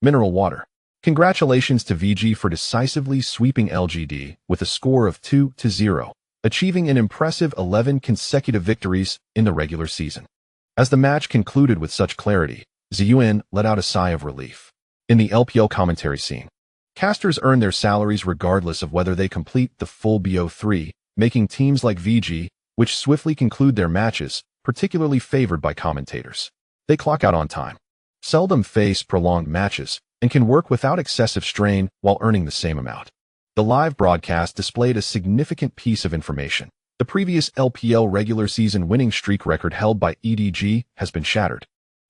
Mineral water. Congratulations to VG for decisively sweeping LGD with a score of 2-0, achieving an impressive 11 consecutive victories in the regular season. As the match concluded with such clarity, Zeyuan let out a sigh of relief. In the LPL commentary scene, casters earn their salaries regardless of whether they complete the full BO3, making teams like VG, which swiftly conclude their matches, particularly favored by commentators. They clock out on time, seldom face prolonged matches, and can work without excessive strain while earning the same amount. The live broadcast displayed a significant piece of information. The previous LPL regular season winning streak record held by EDG has been shattered.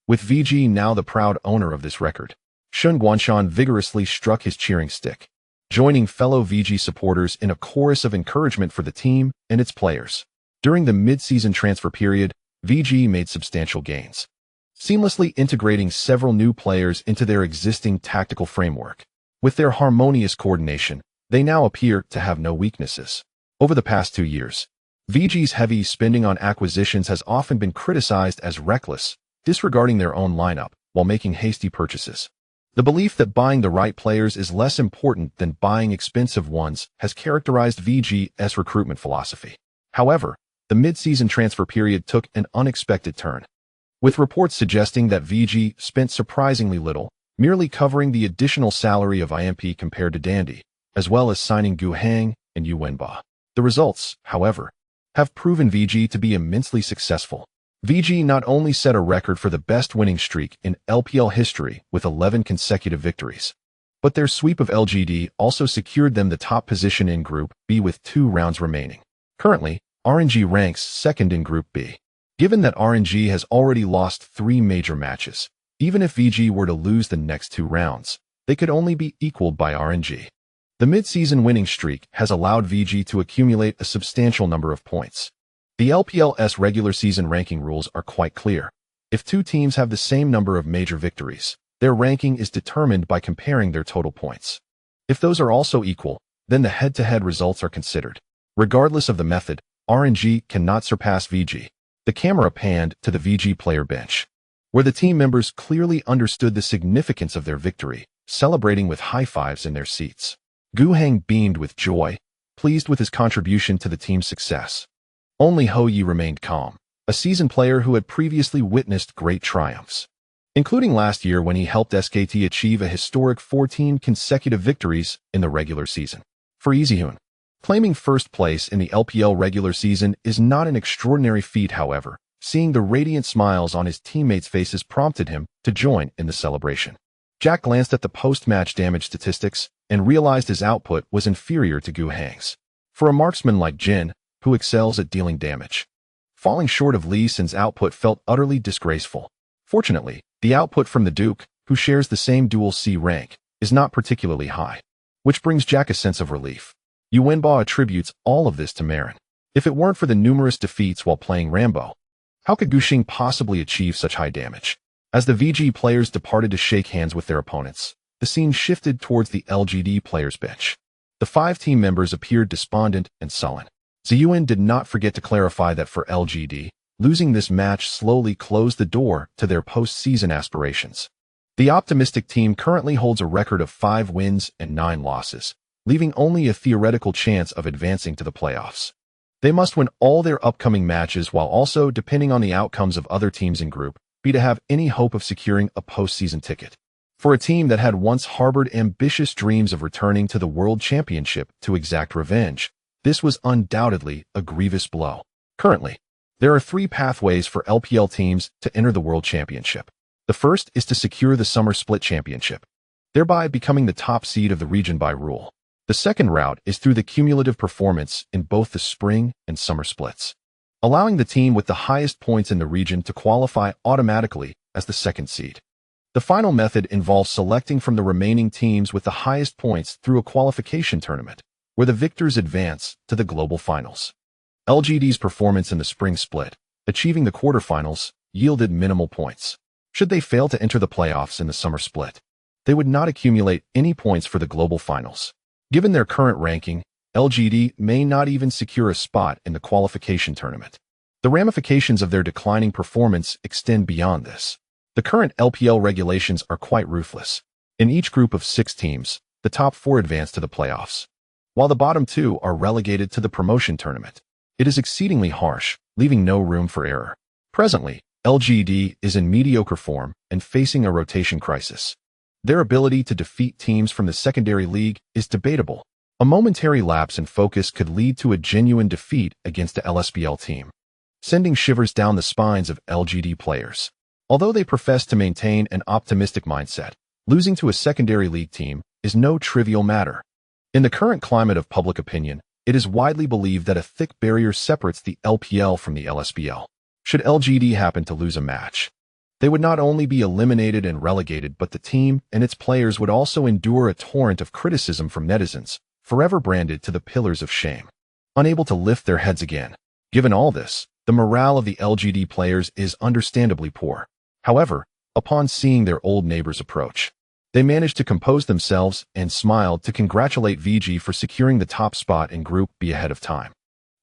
With VG now the proud owner of this record, Shen Guanshan vigorously struck his cheering stick, joining fellow VG supporters in a chorus of encouragement for the team and its players. During the mid-season transfer period, VG made substantial gains, seamlessly integrating several new players into their existing tactical framework. With their harmonious coordination, they now appear to have no weaknesses. Over the past 2 years, VG's heavy spending on acquisitions has often been criticized as reckless, disregarding their own lineup while making hasty purchases. The belief that buying the right players is less important than buying expensive ones has characterized VG's recruitment philosophy. However, the mid-season transfer period took an unexpected turn, with reports suggesting that VG spent surprisingly little, merely covering the additional salary of IMP compared to Dandy, as well as signing Gu Hang and Yu Wenba. The results, however, have proven VG to be immensely successful. VG not only set a record for the best winning streak in LPL history with 11 consecutive victories, but their sweep of LGD also secured them the top position in Group B with 2 rounds remaining. Currently, RNG ranks second in Group B. Given that RNG has already lost 3 major matches, even if VG were to lose the next 2 rounds, they could only be equaled by RNG. The mid-season winning streak has allowed VG to accumulate a substantial number of points. The LPL's regular season ranking rules are quite clear. If 2 teams have the same number of major victories, their ranking is determined by comparing their total points. If those are also equal, then the head-to-head results are considered. Regardless of the method, RNG cannot surpass VG. The camera panned to the VG player bench, where the team members clearly understood the significance of their victory, celebrating with high fives in their seats. Gu Hang beamed with joy, pleased with his contribution to the team's success. Only Ho Yi remained calm, a seasoned player who had previously witnessed great triumphs, including last year when he helped SKT achieve a historic 14 consecutive victories in the regular season. For Zeyuan, claiming first place in the LPL regular season is not an extraordinary feat, however. Seeing the radiant smiles on his teammates' faces prompted him to join in the celebration. Jack glanced at the post-match damage statistics and realized his output was inferior to Gu Hang's. For a marksman like Jin, who excels at dealing damage, falling short of Lee Sin's output felt utterly disgraceful. Fortunately, the output from the Duke, who shares the same dual C rank, is not particularly high, which brings Jack a sense of relief. Yu Wenba attributes all of this to Marin. If it weren't for the numerous defeats while playing Rambo, how could Gushing possibly achieve such high damage? As the VG players departed to shake hands with their opponents, the scene shifted towards the LGD players' bench. The 5 team members appeared despondent and sullen. Zeyuan did not forget to clarify that for LGD, losing this match slowly closed the door to their post-season aspirations. The optimistic team currently holds a record of 5 wins and 9 losses, leaving only a theoretical chance of advancing to the playoffs. They must win all their upcoming matches while also depending on the outcomes of other teams in Group B to have any hope of securing a postseason ticket. For a team that had once harbored ambitious dreams of returning to the World Championship to exact revenge, this was undoubtedly a grievous blow. Currently, there are 3 pathways for LPL teams to enter the World Championship. The first is to secure the Summer Split Championship, thereby becoming the top seed of the region by rule. The second route is through the cumulative performance in both the spring and summer splits, allowing the team with the highest points in the region to qualify automatically as the second seed. The final method involves selecting from the remaining teams with the highest points through a qualification tournament, where the victors advance to the global finals. LGD's performance in the spring split, achieving the quarterfinals, yielded minimal points. Should they fail to enter the playoffs in the summer split, they would not accumulate any points for the global finals. Given their current ranking, LGD may not even secure a spot in the qualification tournament. The ramifications of their declining performance extend beyond this. The current LPL regulations are quite ruthless. In each group of 6 teams, the top 4 advance to the playoffs, while the bottom 2 are relegated to the promotion tournament. It is exceedingly harsh, leaving no room for error. Presently, LGD is in mediocre form and facing a rotation crisis. Their ability to defeat teams from the secondary league is debatable. A momentary lapse in focus could lead to a genuine defeat against the LSBL team, sending shivers down the spines of LGD players. Although they profess to maintain an optimistic mindset, losing to a secondary league team is no trivial matter. In the current climate of public opinion, it is widely believed that a thick barrier separates the LPL from the LSBL. Should LGD happen to lose a match, they would not only be eliminated and relegated, but the team and its players would also endure a torrent of criticism from netizens, forever branded to the pillars of shame, unable to lift their heads again. Given all this, the morale of the LGD players is understandably poor. However, upon seeing their old neighbors approach, they managed to compose themselves and smiled to congratulate VG for securing the top spot in Group B ahead of time.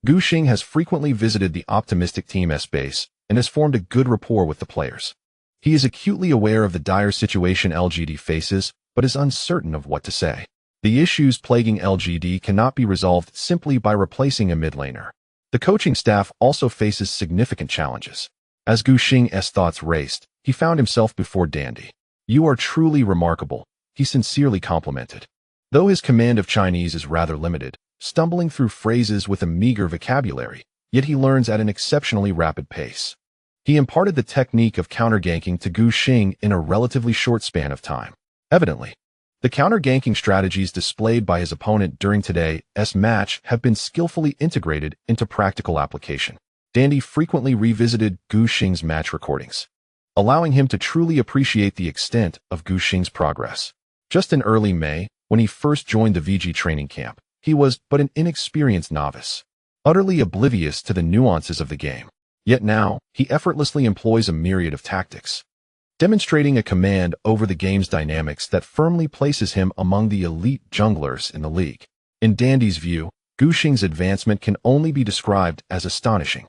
Gushing has frequently visited the optimistic team's base and has formed a good rapport with the players. He is acutely aware of the dire situation LGD faces, but is uncertain of what to say. The issues plaguing LGD cannot be resolved simply by replacing a mid laner. The coaching staff also faces significant challenges. As Gushing's thoughts raced, he found himself before Dandy. "You are truly remarkable," he sincerely complimented. Though his command of Chinese is rather limited, stumbling through phrases with a meager vocabulary, yet he learns at an exceptionally rapid pace. He imparted the technique of counter-ganking to Gushing in a relatively short span of time. Evidently, the counter-ganking strategies displayed by his opponent during today's match have been skillfully integrated into practical application. Dandy frequently revisited Gushing's match recordings, allowing him to truly appreciate the extent of Gushing's progress. Just in early May, when he first joined the VG training camp, he was but an inexperienced novice, utterly oblivious to the nuances of the game. Yet now, he effortlessly employs a myriad of tactics, demonstrating a command over the game's dynamics that firmly places him among the elite junglers in the league. In Dandy's view, Gushing's advancement can only be described as astonishing.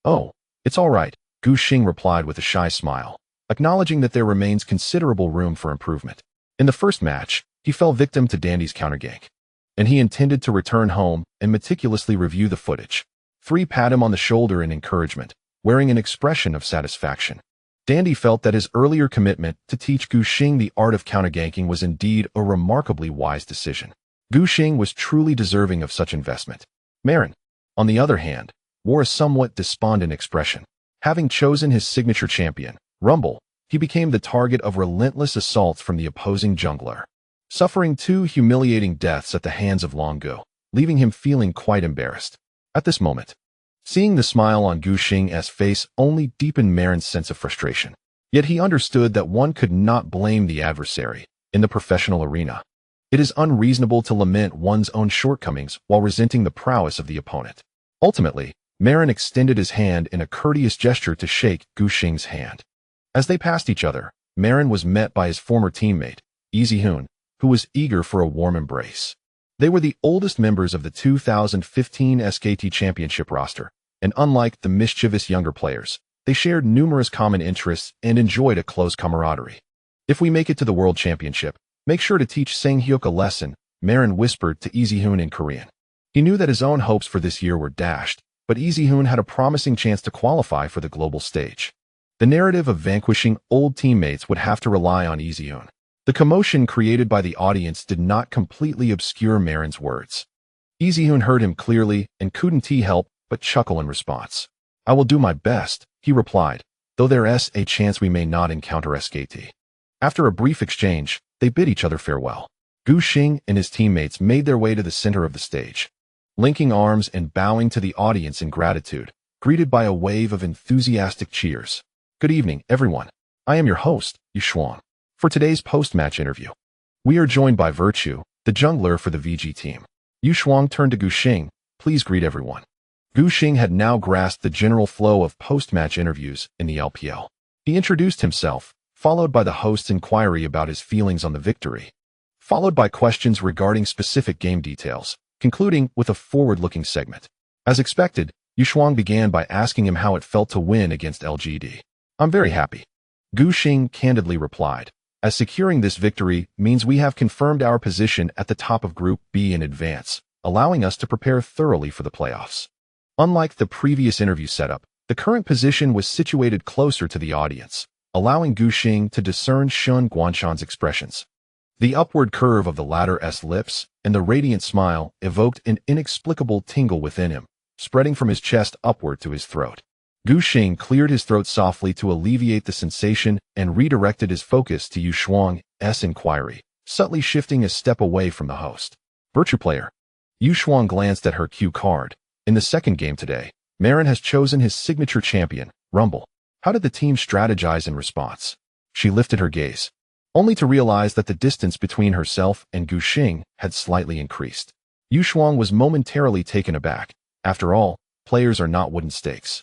"Oh, it's all right," Gushing replied with a shy smile, acknowledging that there remains considerable room for improvement. In the first match, he fell victim to Dandy's countergank, and he intended to return home and meticulously review the footage. 3 pat him on the shoulder in encouragement, wearing an expression of satisfaction. Dandy felt that his earlier commitment to teach Gushing the art of counterganking was indeed a remarkably wise decision. Gushing was truly deserving of such investment. Marin, on the other hand, wore a somewhat despondent expression. Having chosen his signature champion, Rumble, he became the target of relentless assaults from the opposing jungler, suffering 2 humiliating deaths at the hands of Longo, leaving him feeling quite embarrassed. At this moment, seeing the smile on Gushing's face only deepened Marin's sense of frustration. Yet he understood that one could not blame the adversary in the professional arena. It is unreasonable to lament one's own shortcomings while resenting the prowess of the opponent. Ultimately, Marin extended his hand in a courteous gesture to shake Gushing's hand. As they passed each other, Marin was met by his former teammate, Zeyuan, who was eager for a warm embrace. They were the oldest members of the 2015 SKT Championship roster, and unlike the mischievous younger players, they shared numerous common interests and enjoyed a close camaraderie. "If we make it to the World Championship, make sure to teach Sang-hyuk a lesson," Marin whispered to Zeyuan in Korean. He knew that his own hopes for this year were dashed, but Zeyuan had a promising chance to qualify for the global stage. The narrative of vanquishing old teammates would have to rely on Zeyuan. The commotion created by the audience did not completely obscure Marin's words. Zeyuan heard him clearly and couldn't help but chuckle in response. "I will do my best," he replied, "though there's a chance we may not encounter SKT." After a brief exchange, they bid each other farewell. Gushing and his teammates made their way to the center of the stage, linking arms and bowing to the audience in gratitude, greeted by a wave of enthusiastic cheers. "Good evening, everyone. I am your host, Yushuang. For today's post-match interview, we are joined by Virtue, the jungler for the VG team." Yushuang turned to Gushing, "Please greet everyone." Gushing had now grasped the general flow of post-match interviews in the LPL. He introduced himself, followed by the host's inquiry about his feelings on the victory, followed by questions regarding specific game details, concluding with a forward-looking segment. As expected, Yushuang began by asking him how it felt to win against LGD. "I'm very happy," Gushing candidly replied, as securing this victory means we have confirmed our position at the top of Group B in advance, allowing us to prepare thoroughly for the playoffs. Unlike the previous interview setup, the current position was situated closer to the audience, allowing Guxing to discern Shen Guanshan's expressions. The upward curve of the latter's lips and the radiant smile evoked an inexplicable tingle within him, spreading from his chest upward to his throat. Guxing cleared his throat softly to alleviate the sensation and redirected his focus to Yu Shuang's inquiry, subtly shifting a step away from the host. Virtue player. Yu Shuang glanced at her cue card. In the second game today, Marin has chosen his signature champion, Rumble. How did the team strategize in response? She lifted her gaze, only to realize that the distance between herself and Guxing had slightly increased. Yu Shuang was momentarily taken aback. After all, players are not wooden stakes,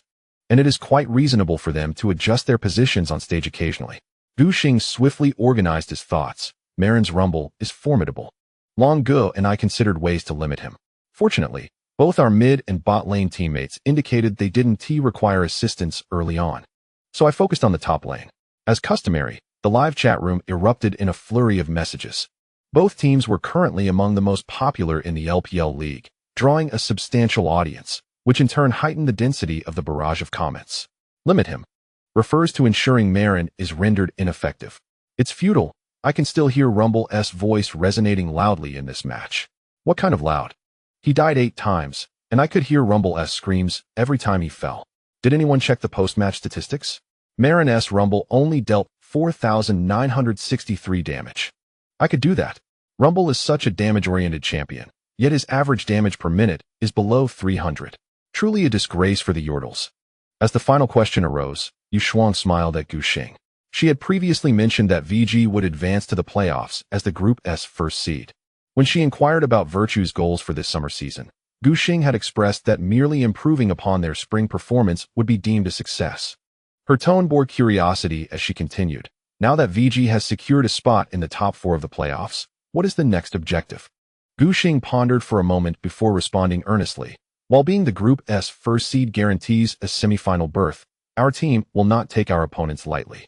and it is quite reasonable for them to adjust their positions on stage occasionally. Guxing swiftly organized his thoughts. Marin's Rumble is formidable. Long Ge and I considered ways to limit him. Fortunately, both our mid and bot lane teammates indicated they didn't require assistance early on, so I focused on the top lane. As customary, the live chat room erupted in a flurry of messages. Both teams were currently among the most popular in the LPL League, drawing a substantial audience, which in turn heightened the density of the barrage of comments. Limit him refers to ensuring Marin is rendered ineffective. It's futile. I can still hear Rumble's voice resonating loudly in this match. What kind of loud? He died 8 times, and I could hear Rumble's screams every time he fell. Did anyone check the post-match statistics? Marin's Rumble only dealt 4,963 damage. I could do that. Rumble is such a damage-oriented champion, yet his average damage per minute is below 300. Truly a disgrace for the Yordles. As the final question arose, Yu Shuang smiled at Guxing. She had previously mentioned that VG would advance to the playoffs as the Group's first seed. When she inquired about Virtue's goals for this summer season, Guxing had expressed that merely improving upon their spring performance would be deemed a success. Her tone bore curiosity as she continued. Now that VG has secured a spot in the top 4 of the playoffs, what is the next objective? Guxing pondered for a moment before responding earnestly. While being the Group's first seed guarantees a semifinal berth, our team will not take our opponents lightly.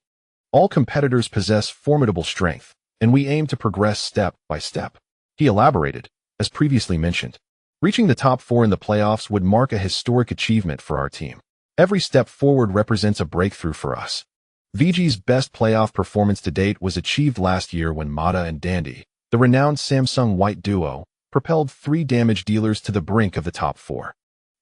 All competitors possess formidable strength, and we aim to progress step by step. He elaborated, as previously mentioned. Reaching the top 4 in the playoffs would mark a historic achievement for our team. Every step forward represents a breakthrough for us. VG's best playoff performance to date was achieved last year when Mata and Dandy, the renowned Samsung White duo, propelled 3 damage dealers to the brink of the top 4,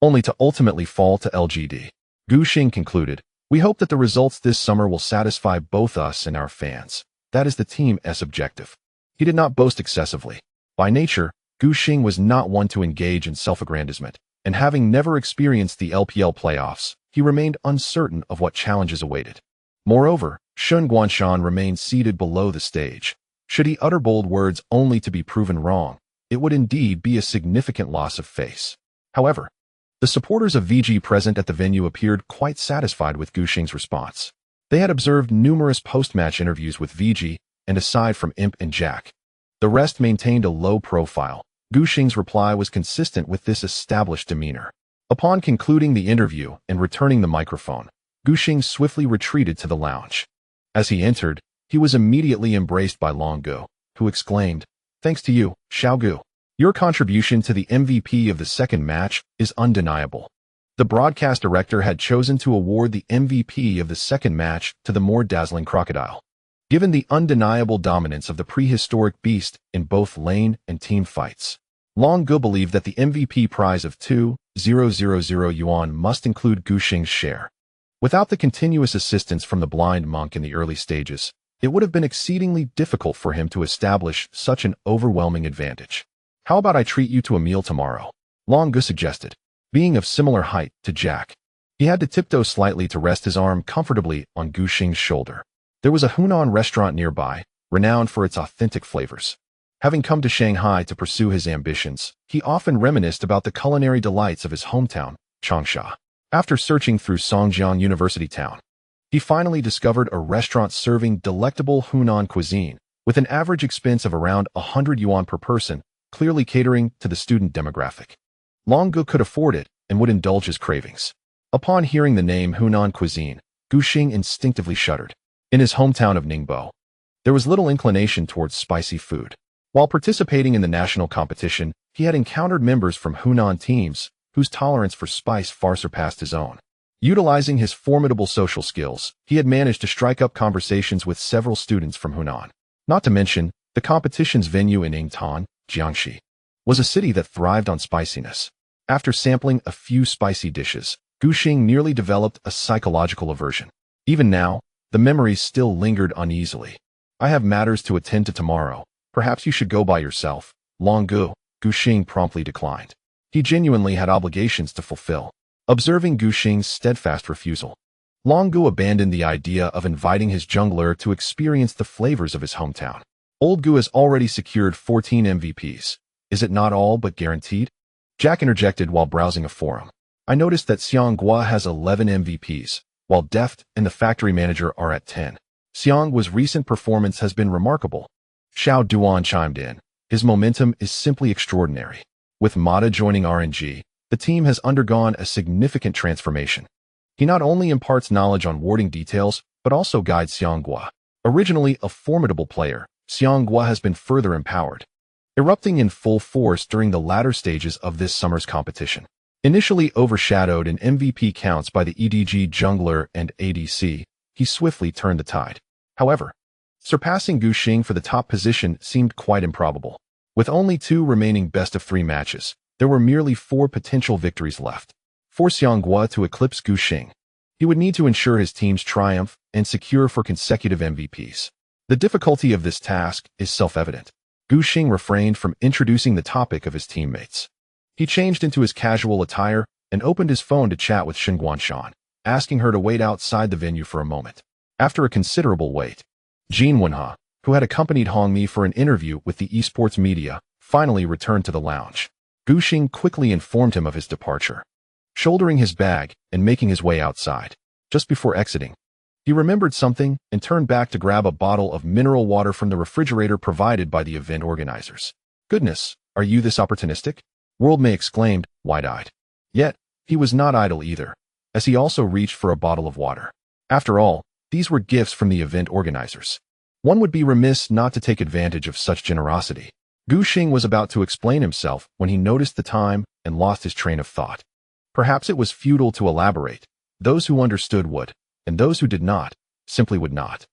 only to ultimately fall to LGD. Guxing concluded, "We hope that the results this summer will satisfy both us and our fans. That is the team's objective." He did not boast excessively. By nature, Guxing was not one to engage in self-aggrandizement, and having never experienced the LPL playoffs, he remained uncertain of what challenges awaited. Moreover, Shen Guanshan remained seated below the stage. Should he utter bold words only to be proven wrong, it would indeed be a significant loss of face. However, the supporters of VG present at the venue appeared quite satisfied with Guxing's response. They had observed numerous post-match interviews with VG, and aside from Imp and Jack, the rest maintained a low profile. Guxing's reply was consistent with this established demeanor. Upon concluding the interview and returning the microphone, Guxing swiftly retreated to the lounge. As he entered, he was immediately embraced by Long Ge, who exclaimed, "Thanks to you, Xiaogu. Your contribution to the MVP of the second match is undeniable." The broadcast director had chosen to award the MVP of the second match to the more dazzling Crocodile. Given the undeniable dominance of the prehistoric beast in both lane and team fights, Long Ge believed that the MVP prize of 2,000 yuan must include Guxing's share. Without the continuous assistance from the blind monk in the early stages, it would have been exceedingly difficult for him to establish such an overwhelming advantage. "How about I treat you to a meal tomorrow?" Long Ge suggested. Being of similar height to Jack, he had to tiptoe slightly to rest his arm comfortably on Guxing's shoulder. There was a Hunan restaurant nearby, renowned for its authentic flavors. Having come to Shanghai to pursue his ambitions, he often reminisced about the culinary delights of his hometown, Changsha. After searching through Songjiang University town, he finally discovered a restaurant serving delectable Hunan cuisine, with an average expense of around 100 yuan per person, clearly catering to the student demographic. Long Ge could afford it and would indulge his cravings. Upon hearing the name Hunan cuisine, Guxing instinctively shuddered. In his hometown of Ningbo, There was little inclination towards spicy food. While participating in the national competition, he had encountered members from Hunan teams whose tolerance for spice far surpassed his own. Utilizing his formidable social skills, he had managed to strike up conversations with several students from Hunan. Not to mention, the competition's venue in Yingtan, Jiangxi, was a city that thrived on spiciness. After sampling a few spicy dishes, Gu Xing nearly developed a psychological aversion. Even now, the memories still lingered uneasily. I have matters to attend to tomorrow. Perhaps you should go by yourself. Gu Xing promptly declined. He genuinely had obligations to fulfill. Observing Gu Xing's steadfast refusal, Gu abandoned the idea of inviting his jungler to experience the flavors of his hometown. Old Gu has already secured 14 MVPs. Is it not all but guaranteed? Jack interjected while browsing a forum. I noticed that Shen Guanshan has 11 MVPs, while Deft and the factory manager are at 10. Shen Guanshan's recent performance has been remarkable. Xiao Duan chimed in. His momentum is simply extraordinary. With Mata joining RNG, the team has undergone a significant transformation. He not only imparts knowledge on warding details, but also guides Shen Guanshan. Originally a formidable player, Shen Guanshan has been further empowered, erupting in full force during the latter stages of this summer's competition. Initially overshadowed in MVP counts by the EDG jungler and ADC, he swiftly turned the tide. However, surpassing Gu Xing for the top position seemed quite improbable. With only 2 remaining best-of-3 matches, there were merely 4 potential victories left. For Shen Guanshan to eclipse Gu Xing, he would need to ensure his team's triumph and secure for consecutive MVPs. The difficulty of this task is self-evident. Gu Xing refrained from introducing the topic of his teammates. He changed into his casual attire and opened his phone to chat with Shen Guanshan, asking her to wait outside the venue for a moment. After a considerable wait, Jin Wenha, who had accompanied Hongmi for an interview with the esports media, finally returned to the lounge. Gu Xing quickly informed him of his departure. Shouldering his bag and making his way outside, just before exiting, he remembered something and turned back to grab a bottle of mineral water from the refrigerator provided by the event organizers. Goodness, are you this opportunistic? Worldmay exclaimed, wide-eyed. Yet, he was not idle either, as he also reached for a bottle of water. After all, these were gifts from the event organizers. One would be remiss not to take advantage of such generosity. Gu Xing was about to explain himself when he noticed the time and lost his train of thought. Perhaps it was futile to elaborate. Those who understood would, and those who did not, simply would not.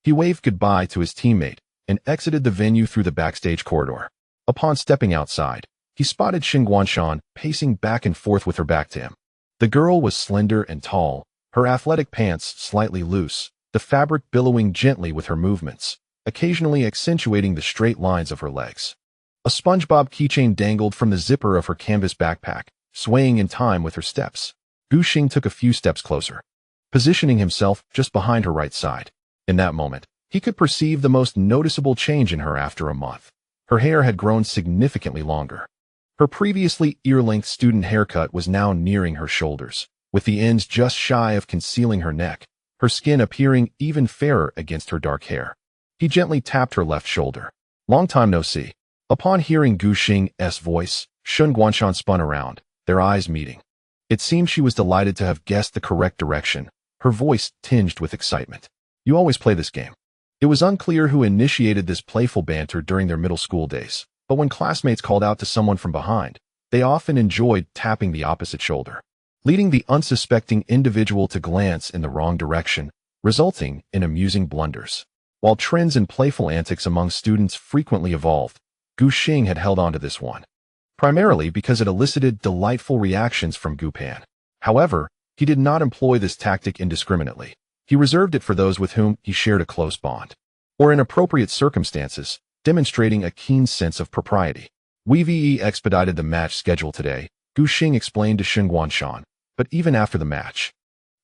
He waved goodbye to his teammate and exited the venue through the backstage corridor. Upon stepping outside, he spotted Shen Guanshan pacing back and forth with her back to him. The girl was slender and tall, her athletic pants slightly loose, the fabric billowing gently with her movements, occasionally accentuating the straight lines of her legs. A SpongeBob keychain dangled from the zipper of her canvas backpack, swaying in time with her steps. Gu Xing took a few steps closer, positioning himself just behind her right side. In that moment, he could perceive the most noticeable change in her after a month. Her hair had grown significantly longer. Her previously ear-length student haircut was now nearing her shoulders, with the ends just shy of concealing her neck, her skin appearing even fairer against her dark hair. He gently tapped her left shoulder. Long time no see. Upon hearing Gu Xing's voice, Shen Guanshan spun around, their eyes meeting. It seemed she was delighted to have guessed the correct direction, her voice tinged with excitement. You always play this game. It was unclear who initiated this playful banter during their middle school days, but when classmates called out to someone from behind, they often enjoyed tapping the opposite shoulder, leading the unsuspecting individual to glance in the wrong direction, resulting in amusing blunders. While trends and playful antics among students frequently evolved, Gu Xing had held on to this one, primarily because it elicited delightful reactions from Gu Pan. However, he did not employ this tactic indiscriminately. He reserved it for those with whom he shared a close bond, or in appropriate circumstances, demonstrating a keen sense of propriety. We expedited the match schedule today, Gu Xing explained to Shen Guanshan, but even after the match,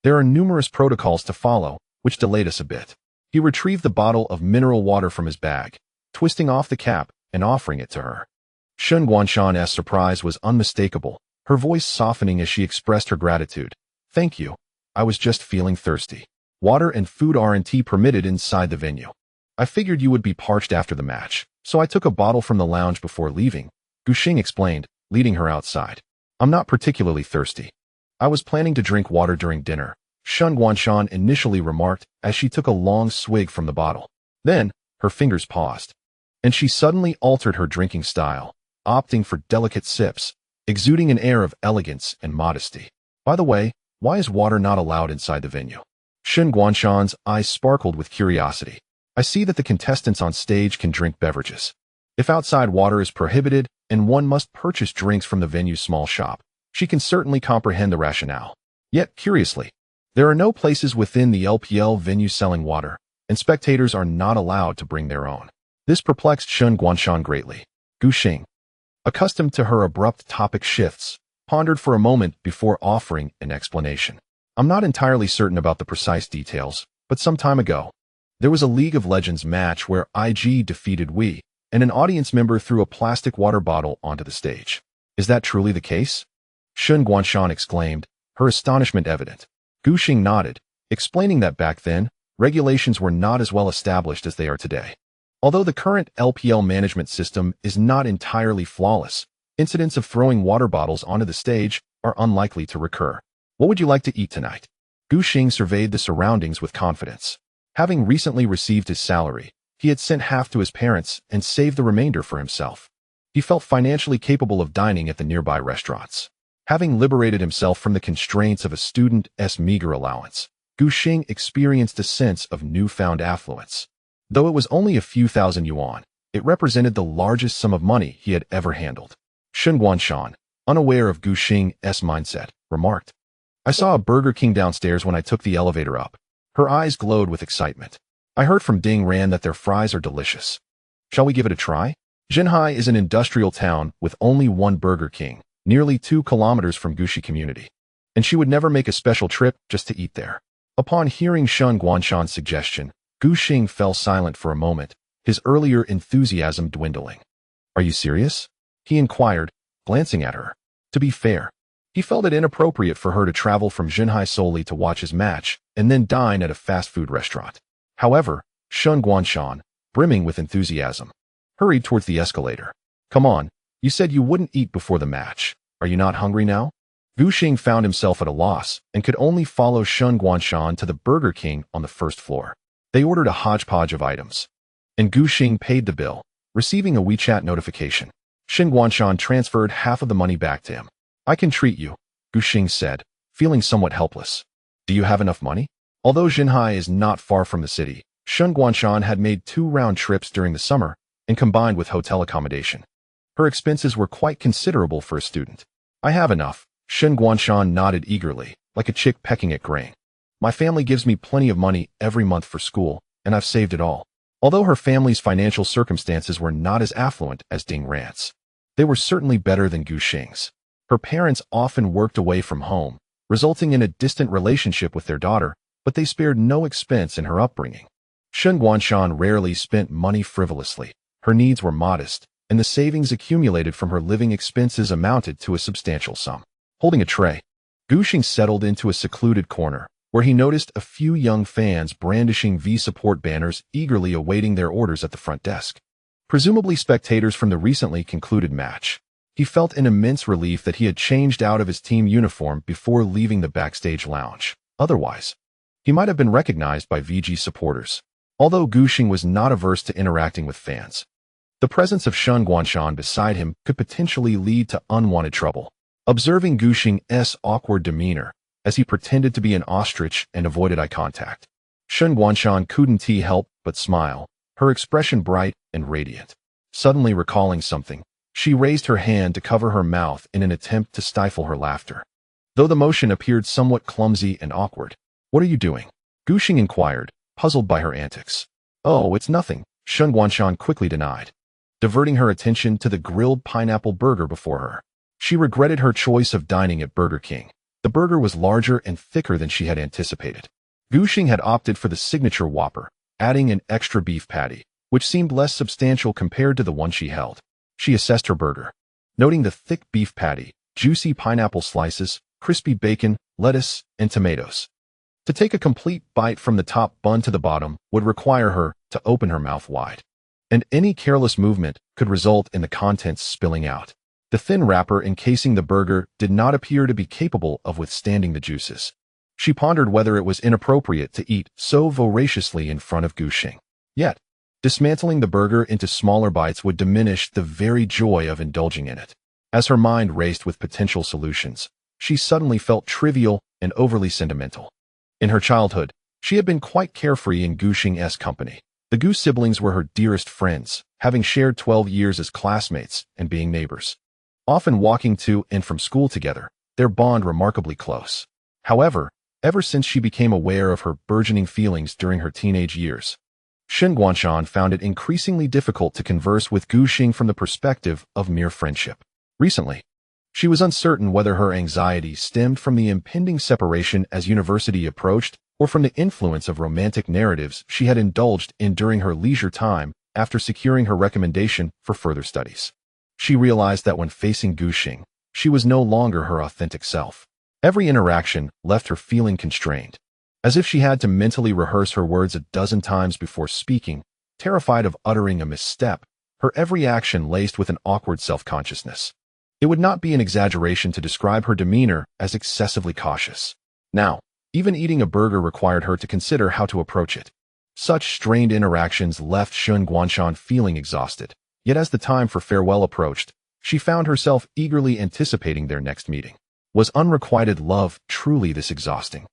there are numerous protocols to follow, which delayed us a bit. He retrieved the bottle of mineral water from his bag, twisting off the cap and offering it to her. Shen Guanshan's surprise was unmistakable, her voice softening as she expressed her gratitude. Thank you. I was just feeling thirsty. Water and food aren't permitted inside the venue. I figured you would be parched after the match, so I took a bottle from the lounge before leaving, Gu Xing explained, leading her outside. I'm not particularly thirsty. I was planning to drink water during dinner, Shen Guanshan initially remarked as she took a long swig from the bottle. Then, Her fingers paused, and she suddenly altered her drinking style, opting for delicate sips, exuding an air of elegance and modesty. By the way, why is water not allowed inside the venue? Shen Guanshan's eyes sparkled with curiosity. I see that the contestants on stage can drink beverages. If outside water is prohibited and one must purchase drinks from the venue's small shop, she can certainly comprehend the rationale. Yet, curiously, there are no places within the LPL venue selling water, and spectators are not allowed to bring their own. This perplexed Shen Guanshan greatly. Gu Xing, accustomed to her abrupt topic shifts, pondered for a moment before offering an explanation. I'm not entirely certain about the precise details, but some time ago, there was a League of Legends match where IG defeated Wei, and an audience member threw a plastic water bottle onto the stage. Is that truly the case? Shen Guanshan exclaimed, her astonishment evident. Gu Xing nodded, explaining that back then, regulations were not as well established as they are today. Although the current LPL management system is not entirely flawless, incidents of throwing water bottles onto the stage are unlikely to recur. What would you like to eat tonight? Gu Xing surveyed the surroundings with confidence. Having recently received his salary, he had sent half to his parents and saved the remainder for himself. He felt financially capable of dining at the nearby restaurants. Having liberated himself from the constraints of a student's meager allowance, Gu Xing experienced a sense of newfound affluence. Though it was only a few thousand yuan, it represented the largest sum of money he had ever handled. Shen Guanshan, unaware of Gu Xing's mindset, remarked, I saw a Burger King downstairs when I took the elevator up. Her eyes glowed with excitement. I heard from Ding Ran that their fries are delicious. Shall we give it a try? Zhenhai is an industrial town with only one Burger King, nearly 2 kilometers from Gushi community, and she would never make a special trip just to eat there. Upon hearing Shen Guanshan's suggestion, Gu Xing fell silent for a moment, his earlier enthusiasm dwindling. Are you serious? He inquired, glancing at her. To be fair, he felt it inappropriate for her to travel from Zhenhai solely to watch his match and then dine at a fast food restaurant. However, Shen Guanshan, brimming with enthusiasm, hurried towards the escalator. Come on, you said you wouldn't eat before the match. Are you not hungry now? Gu Xing found himself at a loss and could only follow Shen Guanshan to the Burger King on the first floor. They ordered a hodgepodge of items, and Gu Xing paid the bill, receiving a WeChat notification. Shen Guanshan transferred half of the money back to him. I can treat you, Gu Xing said, feeling somewhat helpless. Do you have enough money? Although Zhenhai is not far from the city, Shen Guanshan had made 2 round trips during the summer and combined with hotel accommodation. Her expenses were quite considerable for a student. I have enough, Shen Guanshan nodded eagerly, like a chick pecking at grain. My family gives me plenty of money every month for school, and I've saved it all. Although her family's financial circumstances were not as affluent as Ding Ran's, they were certainly better than Gu Xing's. Her parents often worked away from home, resulting in a distant relationship with their daughter, but they spared no expense in her upbringing. Shen Guanshan rarely spent money frivolously. Her needs were modest, and the savings accumulated from her living expenses amounted to a substantial sum. Holding a tray, Gu Xing settled into a secluded corner, where he noticed a few young fans brandishing V-support banners eagerly awaiting their orders at the front desk. Presumably spectators from the recently concluded match. He felt an immense relief that he had changed out of his team uniform before leaving the backstage lounge. Otherwise, he might have been recognized by VG supporters. Although Gu Xing was not averse to interacting with fans, the presence of Shen Guanshan beside him could potentially lead to unwanted trouble. Observing Gu Xing's awkward demeanor, as he pretended to be an ostrich and avoided eye contact, Shen Guanshan couldn't help but smile, her expression bright and radiant. Suddenly recalling something, she raised her hand to cover her mouth in an attempt to stifle her laughter. Though the motion appeared somewhat clumsy and awkward. What are you doing? Gu Xing inquired, puzzled by her antics. Oh, it's nothing, Shen Guanshan quickly denied, diverting her attention to the grilled pineapple burger before her. She regretted her choice of dining at Burger King. The burger was larger and thicker than she had anticipated. Gu Xing had opted for the signature Whopper, adding an extra beef patty, which seemed less substantial compared to the one she held. She assessed her burger, noting the thick beef patty, juicy pineapple slices, crispy bacon, lettuce, and tomatoes. To take a complete bite from the top bun to the bottom would require her to open her mouth wide, and any careless movement could result in the contents spilling out. The thin wrapper encasing the burger did not appear to be capable of withstanding the juices. She pondered whether it was inappropriate to eat so voraciously in front of Gu Xing. Yet, Dismantling the burger into smaller bites would diminish the very joy of indulging in it. As her mind raced with potential solutions, she suddenly felt trivial and overly sentimental. In her childhood, she had been quite carefree in Gu Xing's company. The Gu siblings were her dearest friends, having shared 12 years as classmates and being neighbors. Often walking to and from school together, their bond remarkably close. However, ever since she became aware of her burgeoning feelings during her teenage years, Shen Guanshan found it increasingly difficult to converse with Gu Xing from the perspective of mere friendship. Recently, she was uncertain whether her anxiety stemmed from the impending separation as university approached or from the influence of romantic narratives she had indulged in during her leisure time after securing her recommendation for further studies. She realized that when facing Gu Xing, she was no longer her authentic self. Every interaction left her feeling constrained, as if she had to mentally rehearse her words a dozen times before speaking, terrified of uttering a misstep, her every action laced with an awkward self-consciousness. It would not be an exaggeration to describe her demeanor as excessively cautious. Now, even eating a burger required her to consider how to approach it. Such strained interactions left Shen Guanshan feeling exhausted, yet as the time for farewell approached, she found herself eagerly anticipating their next meeting. Was unrequited love truly this exhausting?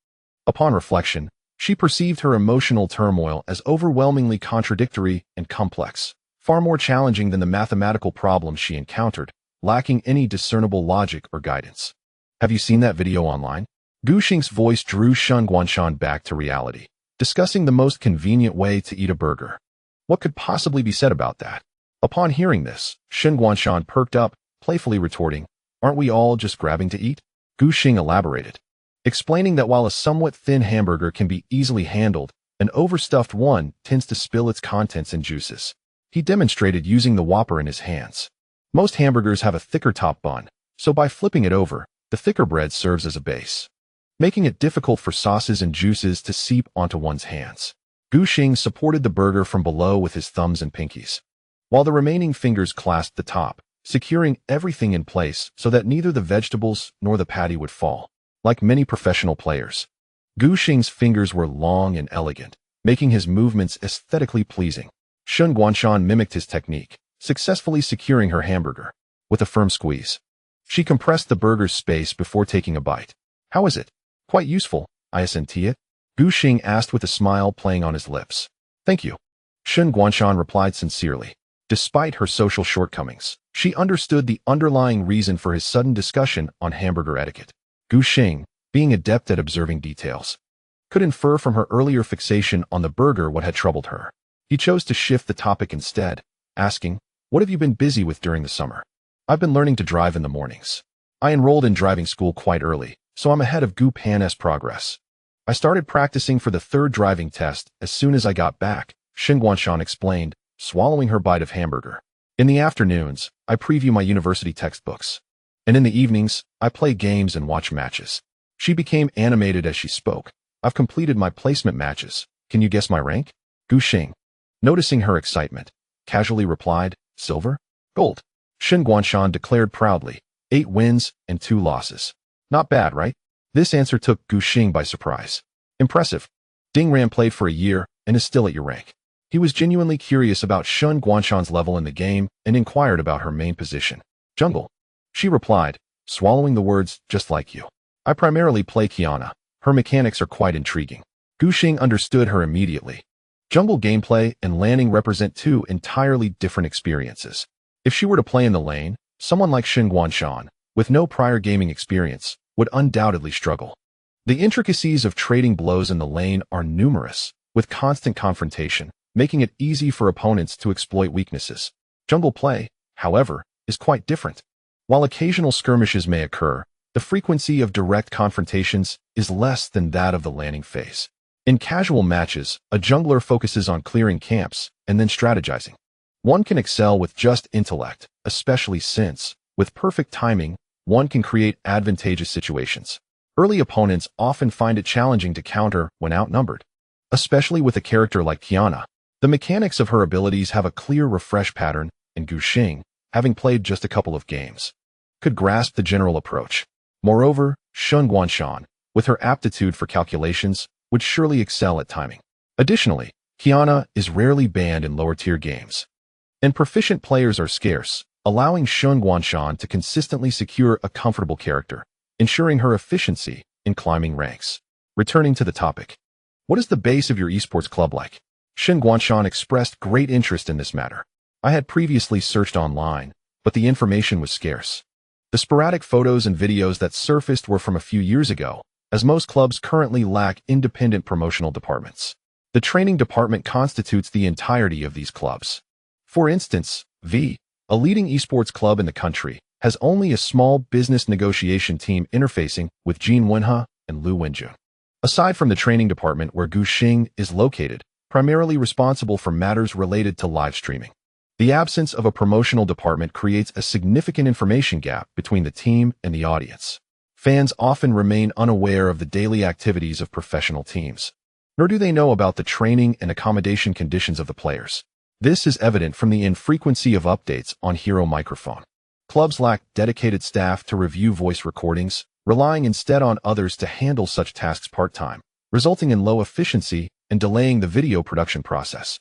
Upon reflection, she perceived her emotional turmoil as overwhelmingly contradictory and complex, far more challenging than the mathematical problems she encountered, lacking any discernible logic or guidance. Have you seen that video online? Gu Xing's voice drew Shen Guanshan back to reality, discussing the most convenient way to eat a burger. What could possibly be said about that? Upon hearing this, Shen Guanshan perked up, playfully retorting, "Aren't we all just grabbing to eat?" Gu Xing elaborated, explaining that while a somewhat thin hamburger can be easily handled, an overstuffed one tends to spill its contents and juices. He demonstrated using the Whopper in his hands. Most hamburgers have a thicker top bun, so by flipping it over, the thicker bread serves as a base, making it difficult for sauces and juices to seep onto one's hands. Gu Xing supported the burger from below with his thumbs and pinkies, while the remaining fingers clasped the top, securing everything in place so that neither the vegetables nor the patty would fall. Like many professional players, Gu Xing's fingers were long and elegant, making his movements aesthetically pleasing. Shen Guanshan mimicked his technique, successfully securing her hamburger. With a firm squeeze, she compressed the burger's space before taking a bite. "How is it?" "Quite useful, isn't it?" Gu Xing asked with a smile playing on his lips. "Thank you," Shen Guanshan replied sincerely. Despite her social shortcomings, she understood the underlying reason for his sudden discussion on hamburger etiquette. Gu Xing, being adept at observing details, could infer from her earlier fixation on the burger what had troubled her. He chose to shift the topic instead, asking, "What have you been busy with during the summer?" "I've been learning to drive in the mornings. I enrolled in driving school quite early, so I'm ahead of Gu Pan's progress. I started practicing for the third driving test as soon as I got back," Shen Guanshan explained, swallowing her bite of hamburger. "In the afternoons, I preview my university textbooks. And in the evenings, I play games and watch matches." She became animated as she spoke. "I've completed my placement matches. Can you guess my rank?" Gu Xing, noticing her excitement, casually replied, "Silver? Gold." Shen Guanshan declared proudly, 8 wins and 2 losses. "Not bad, right?" This answer took Gu Xing by surprise. "Impressive. Ding Ran played for a year and is still at your rank." He was genuinely curious about Shen Guanshan's level in the game and inquired about her main position. "Jungle," she replied, swallowing the words, "just like you. I primarily play Qiyana. Her mechanics are quite intriguing." Gu Xing understood her immediately. Jungle gameplay and landing represent 2 entirely different experiences. If she were to play in the lane, someone like Shen Guanshan, with no prior gaming experience, would undoubtedly struggle. The intricacies of trading blows in the lane are numerous, with constant confrontation, making it easy for opponents to exploit weaknesses. Jungle play, however, is quite different. While occasional skirmishes may occur, the frequency of direct confrontations is less than that of the laning phase. In casual matches, a jungler focuses on clearing camps and then strategizing. One can excel with just intellect, especially since, with perfect timing, one can create advantageous situations. Early opponents often find it challenging to counter when outnumbered, especially with a character like Qiyana. The mechanics of her abilities have a clear refresh pattern, and Gu Xing, having played just a couple of games, could grasp the general approach. Moreover, Shen Guanshan, with her aptitude for calculations, would surely excel at timing. Additionally, Kiana is rarely banned in lower-tier games, and proficient players are scarce, allowing Shen Guanshan to consistently secure a comfortable character, ensuring her efficiency in climbing ranks. Returning to the topic, what is the base of your esports club like? Shen Guanshan expressed great interest in this matter. I had previously searched online, but the information was scarce. The sporadic photos and videos that surfaced were from a few years ago, as most clubs currently lack independent promotional departments. The training department constitutes the entirety of these clubs. For instance, a leading esports club in the country, has only a small business negotiation team interfacing with Jin Wenhe and Lu Wenjun. Aside from the training department where Gu Xing is located, primarily responsible for matters related to live streaming, the absence of a promotional department creates a significant information gap between the team and the audience. Fans often remain unaware of the daily activities of professional teams, nor do they know about the training and accommodation conditions of the players. This is evident from the infrequency of updates on Hero Microphone. Clubs lack dedicated staff to review voice recordings, relying instead on others to handle such tasks part-time, resulting in low efficiency and delaying the video production process.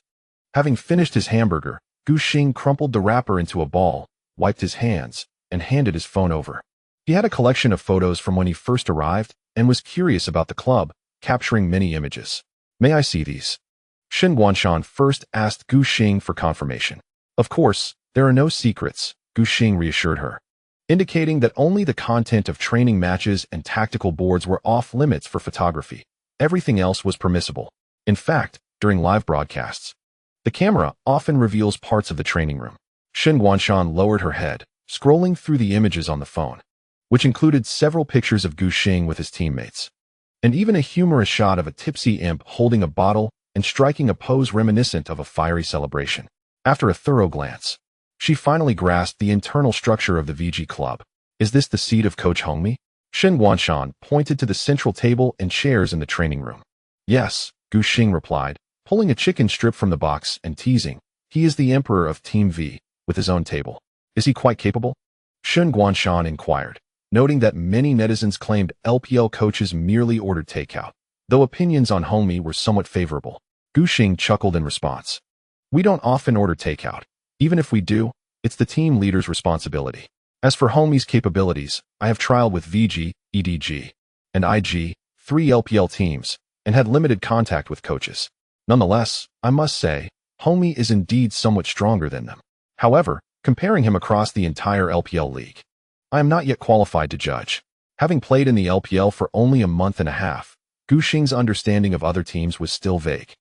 Having finished his hamburger, Gu Xing crumpled the wrapper into a ball, wiped his hands, and handed his phone over. He had a collection of photos from when he first arrived and was curious about the club, capturing many images. May I see these? Shen Guanshan first asked Gu Xing for confirmation. Of course, there are no secrets, Gu Xing reassured her, indicating that only the content of training matches and tactical boards were off-limits for photography. Everything else was permissible. In fact, during live broadcasts, the camera often reveals parts of the training room. Shen Guanshan lowered her head, scrolling through the images on the phone, which included several pictures of Gu Xing with his teammates, and even a humorous shot of a tipsy imp holding a bottle and striking a pose reminiscent of a fiery celebration. After a thorough glance, she finally grasped the internal structure of the VG club. Is this the seat of Coach Hongmi? Shen Guanshan pointed to the central table and chairs in the training room. Yes, Gu Xing replied, pulling a chicken strip from the box and teasing. He is the emperor of Team V, with his own table. Is he quite capable? Shen Guanshan inquired, noting that many netizens claimed LPL coaches merely ordered takeout, though opinions on Hongmi were somewhat favorable. Gu Xing chuckled in response. We don't often order takeout. Even if we do, it's the team leader's responsibility. As for Hongmi's capabilities, I have trialed with VG, EDG, and IG, 3 LPL teams, and had limited contact with coaches. Nonetheless, I must say, Hongmi is indeed somewhat stronger than them. However, comparing him across the entire LPL league, I am not yet qualified to judge. Having played in the LPL for only a month and a half, Gu Xing's understanding of other teams was still vague,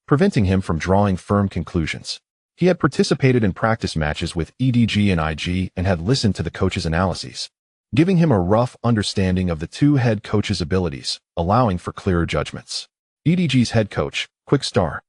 preventing him from drawing firm conclusions. He had participated in practice matches with EDG and IG and had listened to the coach's analyses, giving him a rough understanding of the two head coaches' abilities, allowing for clearer judgments. EDG's head coach, Quickstar,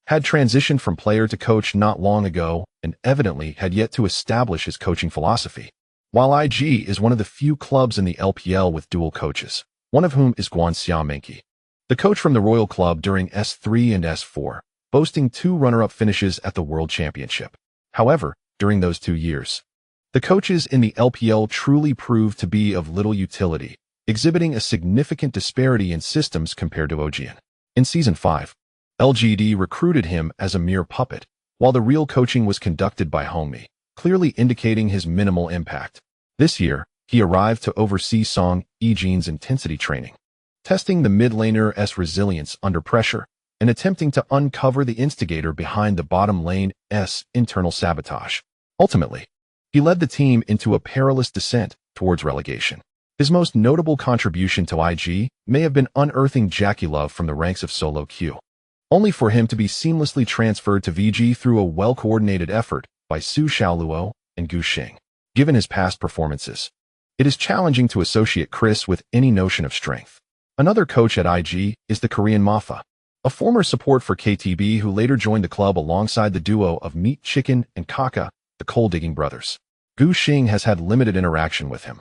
had transitioned from player to coach not long ago and evidently had yet to establish his coaching philosophy, while IG is one of the few clubs in the LPL with dual coaches, one of whom is Guanxia Menki, the coach from the Royal Club during S3 and S4, boasting 2 runner-up finishes at the World Championship. However, during those 2 years, the coaches in the LPL truly proved to be of little utility, exhibiting a significant disparity in systems compared to Ojian. In Season 5, LGD recruited him as a mere puppet, while the real coaching was conducted by Hongmi, clearly indicating his minimal impact. This year, he arrived to oversee Song Yijin's intensity training, testing the mid laner's resilience under pressure, and attempting to uncover the instigator behind the bottom lane's internal sabotage. Ultimately, he led the team into a perilous descent towards relegation. His most notable contribution to IG may have been unearthing Jackie Love from the ranks of solo queue, only for him to be seamlessly transferred to VG through a well-coordinated effort by Su Xiaoluo and Gu Xing. Given his past performances, it is challenging to associate Chris with any notion of strength. Another coach at IG is the Korean Mafa, a former support for KTB who later joined the club alongside the duo of Meat Chicken and Kaka, the coal-digging brothers. Gu Xing has had limited interaction with him,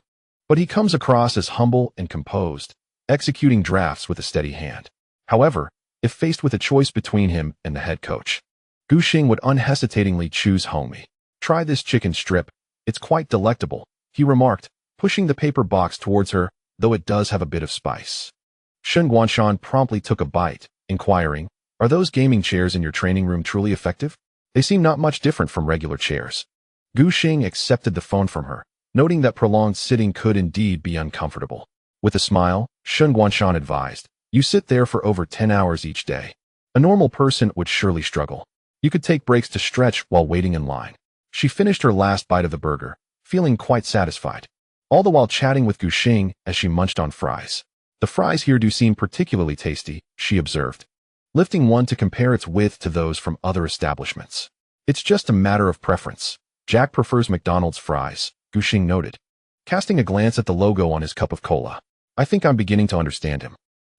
but he comes across as humble and composed, executing drafts with a steady hand. However, if faced with a choice between him and the head coach, Gu Xing would unhesitatingly choose Hongmi. Try this chicken strip, it's quite delectable, he remarked, pushing the paper box towards her, though it does have a bit of spice. Shen Guanshan promptly took a bite, inquiring, Are those gaming chairs in your training room truly effective? They seem not much different from regular chairs. Gu Xing accepted the phone from her, noting that prolonged sitting could indeed be uncomfortable. With a smile, Shen Guanshan advised, "You sit there for over 10 hours each day. A normal person would surely struggle. You could take breaks to stretch while waiting in line." She finished her last bite of the burger, feeling quite satisfied, all the while chatting with Gu Xing as she munched on fries. "The fries here do seem particularly tasty," she observed, lifting one to compare its width to those from other establishments. "It's just a matter of preference. Jack prefers McDonald's fries," Gu Xing noted, casting a glance at the logo on his cup of cola. "I think I'm beginning to understand him."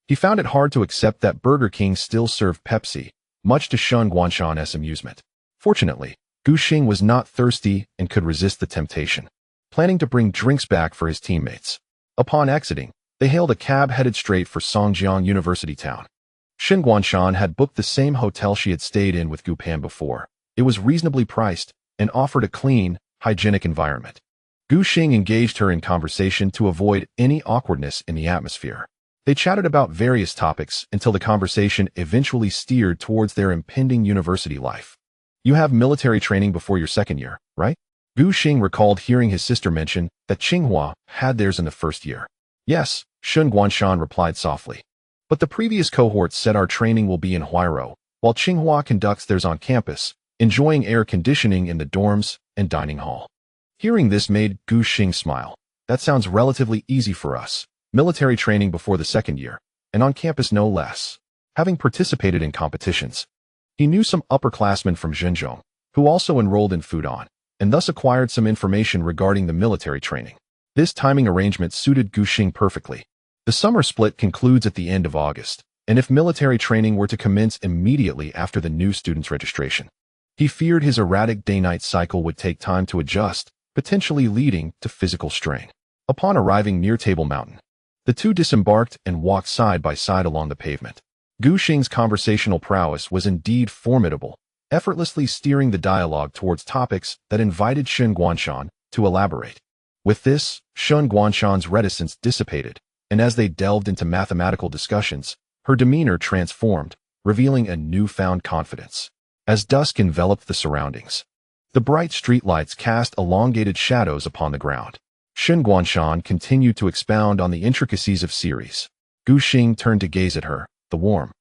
He found it hard to accept that Burger King still served Pepsi, much to Shen Guanshan's amusement. Fortunately, Gu Xing was not thirsty and could resist the temptation, planning to bring drinks back for his teammates. Upon exiting, they hailed a cab headed straight for Songjiang University Town. Shen Guanshan had booked the same hotel she had stayed in with Gu Pan before. It was reasonably priced and offered a clean, hygienic environment. Gu Xing engaged her in conversation to avoid any awkwardness in the atmosphere. They chatted about various topics until the conversation eventually steered towards their impending university life. "You have military training before your second year, right?" Gu Xing recalled hearing his sister mention that Tsinghua had theirs in the first year. "Yes," Shen Guanshan replied softly. "But the previous cohort said our training will be in Huairou, while Tsinghua conducts theirs on campus, enjoying air conditioning in the dorms and dining hall." Hearing this made Gu Xing smile. "That sounds relatively easy for us. Military training before the second year, and on campus no less." Having participated in competitions, he knew some upperclassmen from Zhenzhou, who also enrolled in Fudan, and thus acquired some information regarding the military training. This timing arrangement suited Gu Xing perfectly. The summer split concludes at the end of August, and if military training were to commence immediately after the new student's registration, he feared his erratic day-night cycle would take time to adjust, potentially leading to physical strain. Upon arriving near Table Mountain, the two disembarked and walked side by side along the pavement. Gu Xing's conversational prowess was indeed formidable, effortlessly steering the dialogue towards topics that invited Shen Guanshan to elaborate. With this, Shen Guanshan's reticence dissipated, and as they delved into mathematical discussions, her demeanor transformed, revealing a newfound confidence. As dusk enveloped the surroundings, the bright streetlights cast elongated shadows upon the ground. Shen Guanshan continued to expound on the intricacies of series. Gu Xing turned to gaze at her, the warm,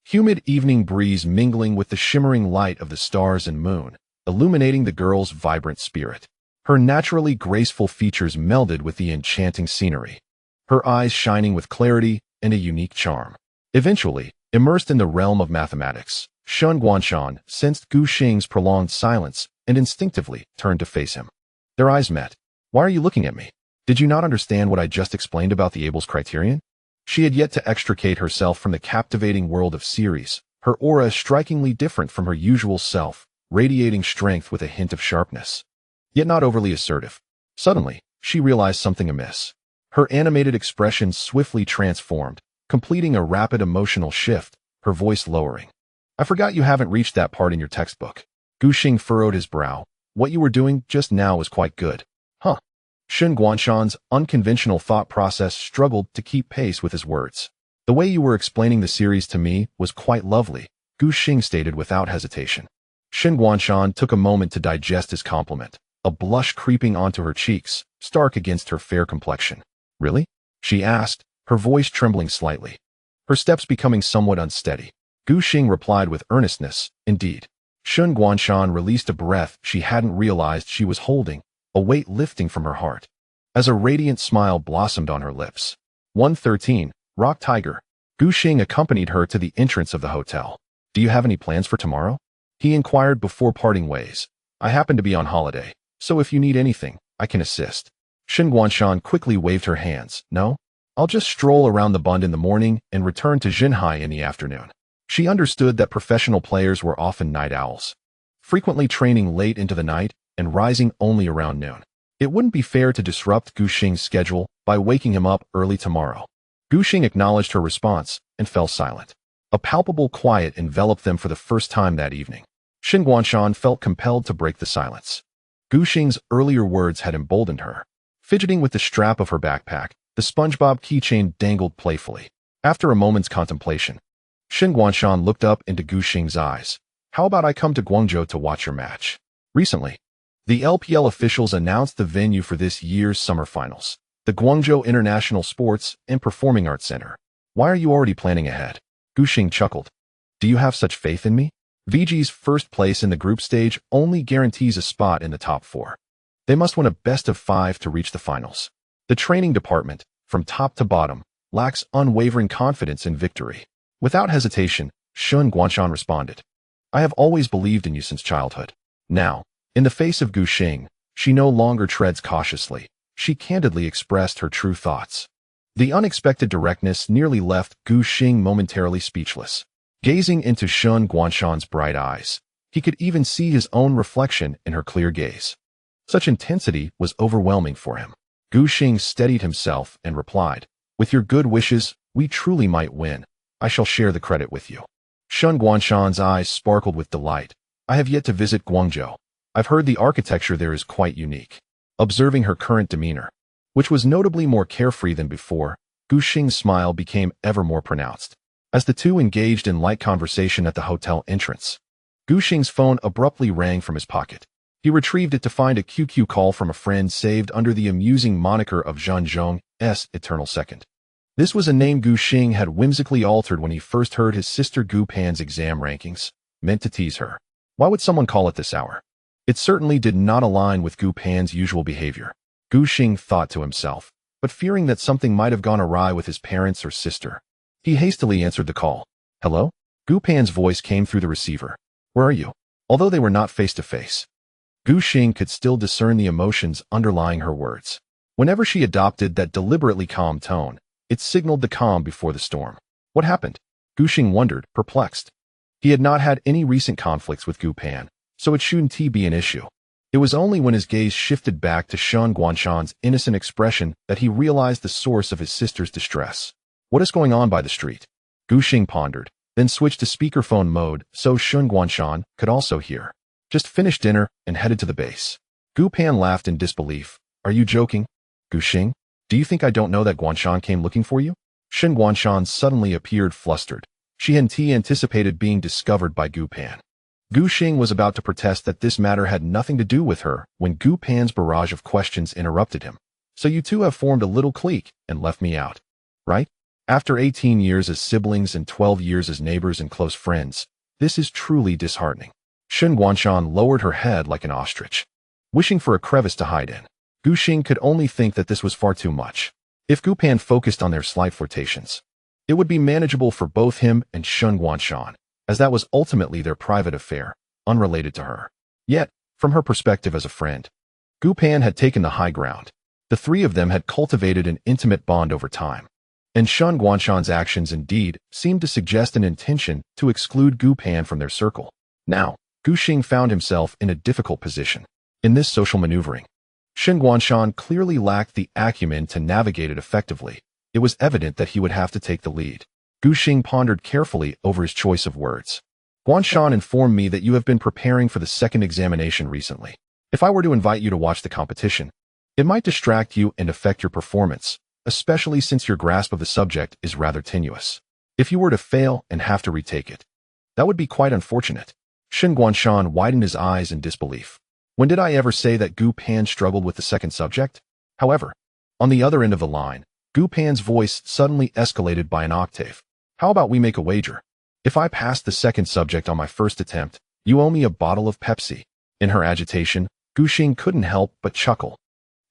humid evening breeze mingling with the shimmering light of the stars and moon, illuminating the girl's vibrant spirit. Her naturally graceful features melded with the enchanting scenery, her eyes shining with clarity and a unique charm. Eventually, immersed in the realm of mathematics, Shen Guanshan sensed Gu Xing's prolonged silence and instinctively turned to face him. Their eyes met. "Why are you looking at me? Did you not understand what I just explained about the Abel's criterion?" She had yet to extricate herself from the captivating world of series, her aura strikingly different from her usual self, radiating strength with a hint of sharpness, yet not overly assertive. Suddenly, she realized something amiss. Her animated expression swiftly transformed, completing a rapid emotional shift, her voice lowering. "I forgot you haven't reached that part in your textbook." Gu Xing furrowed his brow. "What you were doing just now was quite good." "Huh." Shen Guanshan's unconventional thought process struggled to keep pace with his words. "The way you were explaining the series to me was quite lovely," Gu Xing stated without hesitation. Shen Guanshan took a moment to digest his compliment, a blush creeping onto her cheeks, stark against her fair complexion. "Really?" she asked, her voice trembling slightly, her steps becoming somewhat unsteady. Gu Xing replied with earnestness, "Indeed." Shen Guanshan released a breath she hadn't realized she was holding, a weight lifting from her heart, as a radiant smile blossomed on her lips. 113, Rock Tiger. Gu Xing accompanied her to the entrance of the hotel. "Do you have any plans for tomorrow?" he inquired before parting ways. "I happen to be on holiday, so if you need anything, I can assist." Shen Guanshan quickly waved her hands. "No? I'll just stroll around the Bund in the morning and return to Jinhai in the afternoon." She understood that professional players were often night owls, frequently training late into the night and rising only around noon. It wouldn't be fair to disrupt Gu Xing's schedule by waking him up early tomorrow. Gu Xing acknowledged her response and fell silent. A palpable quiet enveloped them for the first time that evening. Shen Guanshan felt compelled to break the silence. Gu Xing's earlier words had emboldened her. Fidgeting with the strap of her backpack, the SpongeBob keychain dangled playfully. After a moment's contemplation, Shen Guanshan looked up into Gu Xing's eyes. How about I come to Guangzhou to watch your match? Recently, the LPL officials announced the venue for this year's summer finals, the Guangzhou International Sports and Performing Arts Center. Why are you already planning ahead? Gu Xing chuckled. Do you have such faith in me? VG's first place in the group stage only guarantees a spot in the top 4. They must win a best of 5 to reach the finals. The training department, from top to bottom, lacks unwavering confidence in victory. Without hesitation, Shen Guanshan responded. I have always believed in you since childhood. Now, in the face of Gu Xing, she no longer treads cautiously. She candidly expressed her true thoughts. The unexpected directness nearly left Gu Xing momentarily speechless. Gazing into Shen Guanshan's bright eyes, he could even see his own reflection in her clear gaze. Such intensity was overwhelming for him. Gu Xing steadied himself and replied, with your good wishes, we truly might win. I shall share the credit with you. Shen Guanshan's eyes sparkled with delight. I have yet to visit Guangzhou. I've heard the architecture there is quite unique. Observing her current demeanor, which was notably more carefree than before, Gu Xing's smile became ever more pronounced. As the two engaged in light conversation at the hotel entrance, Gu Xing's phone abruptly rang from his pocket. He retrieved it to find a QQ call from a friend saved under the amusing moniker of Zhan Zhong's Eternal Second. This was a name Gu Xing had whimsically altered when he first heard his sister Gu Pan's exam rankings, meant to tease her. Why would someone call at this hour? It certainly did not align with Gu Pan's usual behavior, Gu Xing thought to himself, but fearing that something might have gone awry with his parents or sister, he hastily answered the call. Hello? Gu Pan's voice came through the receiver. Where are you? Although they were not face to face, Gu Xing could still discern the emotions underlying her words. Whenever she adopted that deliberately calm tone, it signaled the calm before the storm. What happened? Gu Xing wondered, perplexed. He had not had any recent conflicts with Gu Pan, so it shouldn't be an issue. It was only when his gaze shifted back to Shen Guanshan's innocent expression that he realized the source of his sister's distress. What is going on by the street? Gu Xing pondered, then switched to speakerphone mode so Shen Guanshan could also hear. Just finished dinner and headed to the base. Gu Pan laughed in disbelief. Are you joking? Gu Xing, do you think I don't know that Guanshan came looking for you? Shen Guanshan suddenly appeared flustered. She hadn't anticipated being discovered by Gu Pan. Gu Xing was about to protest that this matter had nothing to do with her when Gu Pan's barrage of questions interrupted him. So you two have formed a little clique and left me out, right? After 18 years as siblings and 12 years as neighbors and close friends, this is truly disheartening. Shen Guanshan lowered her head like an ostrich, wishing for a crevice to hide in. Gu Xing could only think that this was far too much. If Gu Pan focused on their slight flirtations, it would be manageable for both him and Shen Guanshan, as that was ultimately their private affair, unrelated to her. Yet, from her perspective as a friend, Gu Pan had taken the high ground. The three of them had cultivated an intimate bond over time, and Shen Guanshan's actions indeed seemed to suggest an intention to exclude Gu Pan from their circle. Now, Gu Xing found himself in a difficult position. In this social maneuvering, Shen Guanshan clearly lacked the acumen to navigate it effectively. It was evident that he would have to take the lead. Gu Xing pondered carefully over his choice of words. Guanshan informed me that you have been preparing for the second examination recently. If I were to invite you to watch the competition, it might distract you and affect your performance, especially since your grasp of the subject is rather tenuous. If you were to fail and have to retake it, that would be quite unfortunate. Shen Guanshan widened his eyes in disbelief. When did I ever say that Gu Pan struggled with the second subject? However, on the other end of the line, Gu Pan's voice suddenly escalated by an octave. How about we make a wager? If I pass the second subject on my first attempt, you owe me a bottle of Pepsi. In her agitation, Gu Xing couldn't help but chuckle.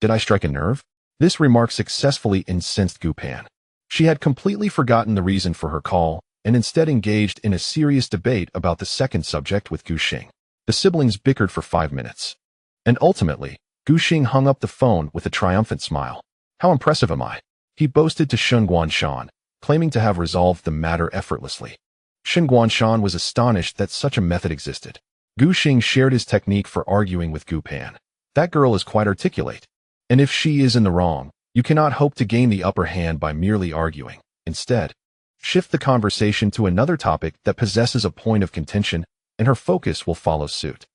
Did I strike a nerve? This remark successfully incensed Gu Pan. She had completely forgotten the reason for her call and instead engaged in a serious debate about the second subject with Gu Xing. The siblings bickered for 5 minutes, and ultimately, Gu Xing hung up the phone with a triumphant smile. How impressive am I? He boasted to Shen Guanshan, claiming to have resolved the matter effortlessly. Shen Guanshan was astonished that such a method existed. Gu Xing shared his technique for arguing with Gu Pan. That girl is quite articulate, and if she is in the wrong, you cannot hope to gain the upper hand by merely arguing. Instead, shift the conversation to another topic that possesses a point of contention, and her focus will follow suit.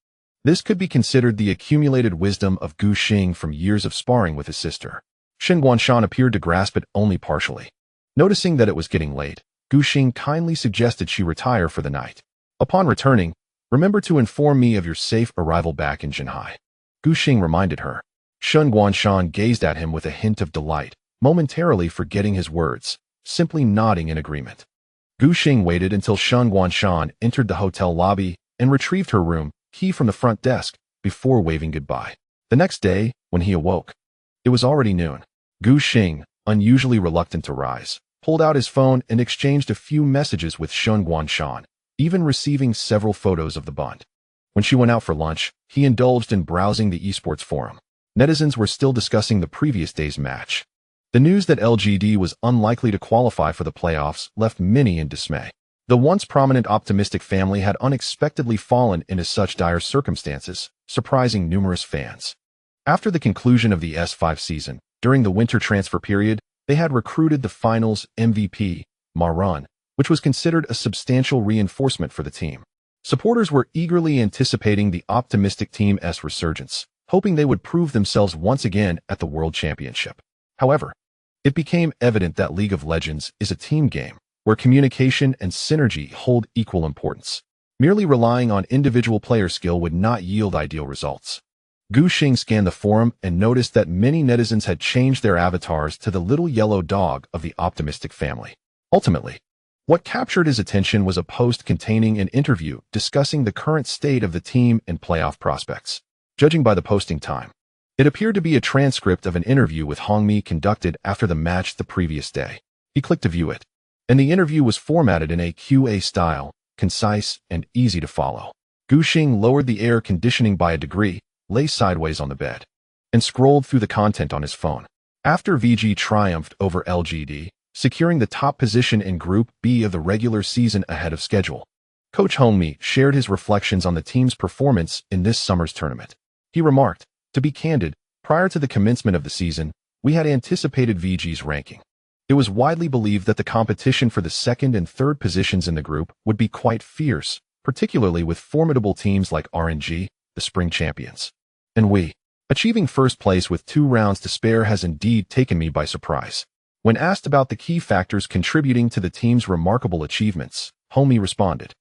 This could be considered the accumulated wisdom of Gu Xing from years of sparring with his sister. Shen Guanshan appeared to grasp it only partially. Noticing that it was getting late, Gu Xing kindly suggested she retire for the night. Upon returning, remember to inform me of your safe arrival back in Jinhai. Gu Xing reminded her. Shen Guanshan gazed at him with a hint of delight, momentarily forgetting his words, simply nodding in agreement. Gu Xing waited until Shen Guanshan entered the hotel lobby and retrieved her room key from the front desk before waving goodbye. The next day, when he awoke, it was already noon. Gu Xing, unusually reluctant to rise, pulled out his phone and exchanged a few messages with Shen Guanshan, even receiving several photos of the bond. When she went out for lunch, he indulged in browsing the esports forum. Netizens were still discussing the previous day's match. The news that LGD was unlikely to qualify for the playoffs left many in dismay. The once prominent optimistic family had unexpectedly fallen into such dire circumstances, surprising numerous fans. After the conclusion of the S5 season, during the winter transfer period, they had recruited the finals MVP, Maran, which was considered a substantial reinforcement for the team. Supporters were eagerly anticipating the optimistic team's resurgence, hoping they would prove themselves once again at the World Championship. However, it became evident that League of Legends is a team game, where communication and synergy hold equal importance. Merely relying on individual player skill would not yield ideal results. Gu Xing scanned the forum and noticed that many netizens had changed their avatars to the little yellow dog of the optimistic family. Ultimately, what captured his attention was a post containing an interview discussing the current state of the team and playoff prospects. Judging by the posting time, it appeared to be a transcript of an interview with Hongmi conducted after the match the previous day. He clicked to view it, and the interview was formatted in a QA style, concise and easy to follow. Gu Xing lowered the air conditioning by a degree, lay sideways on the bed, and scrolled through the content on his phone. After VG triumphed over LGD, securing the top position in Group B of the regular season ahead of schedule, Coach Hongmi shared his reflections on the team's performance in this summer's tournament. He remarked, "To be candid, prior to the commencement of the season, we had anticipated VG's ranking. It was widely believed that the competition for the second and third positions in the group would be quite fierce, particularly with formidable teams like RNG, the spring champions. And we, achieving first place with 2 rounds to spare has indeed taken me by surprise." When asked about the key factors contributing to the team's remarkable achievements, Hongmi responded,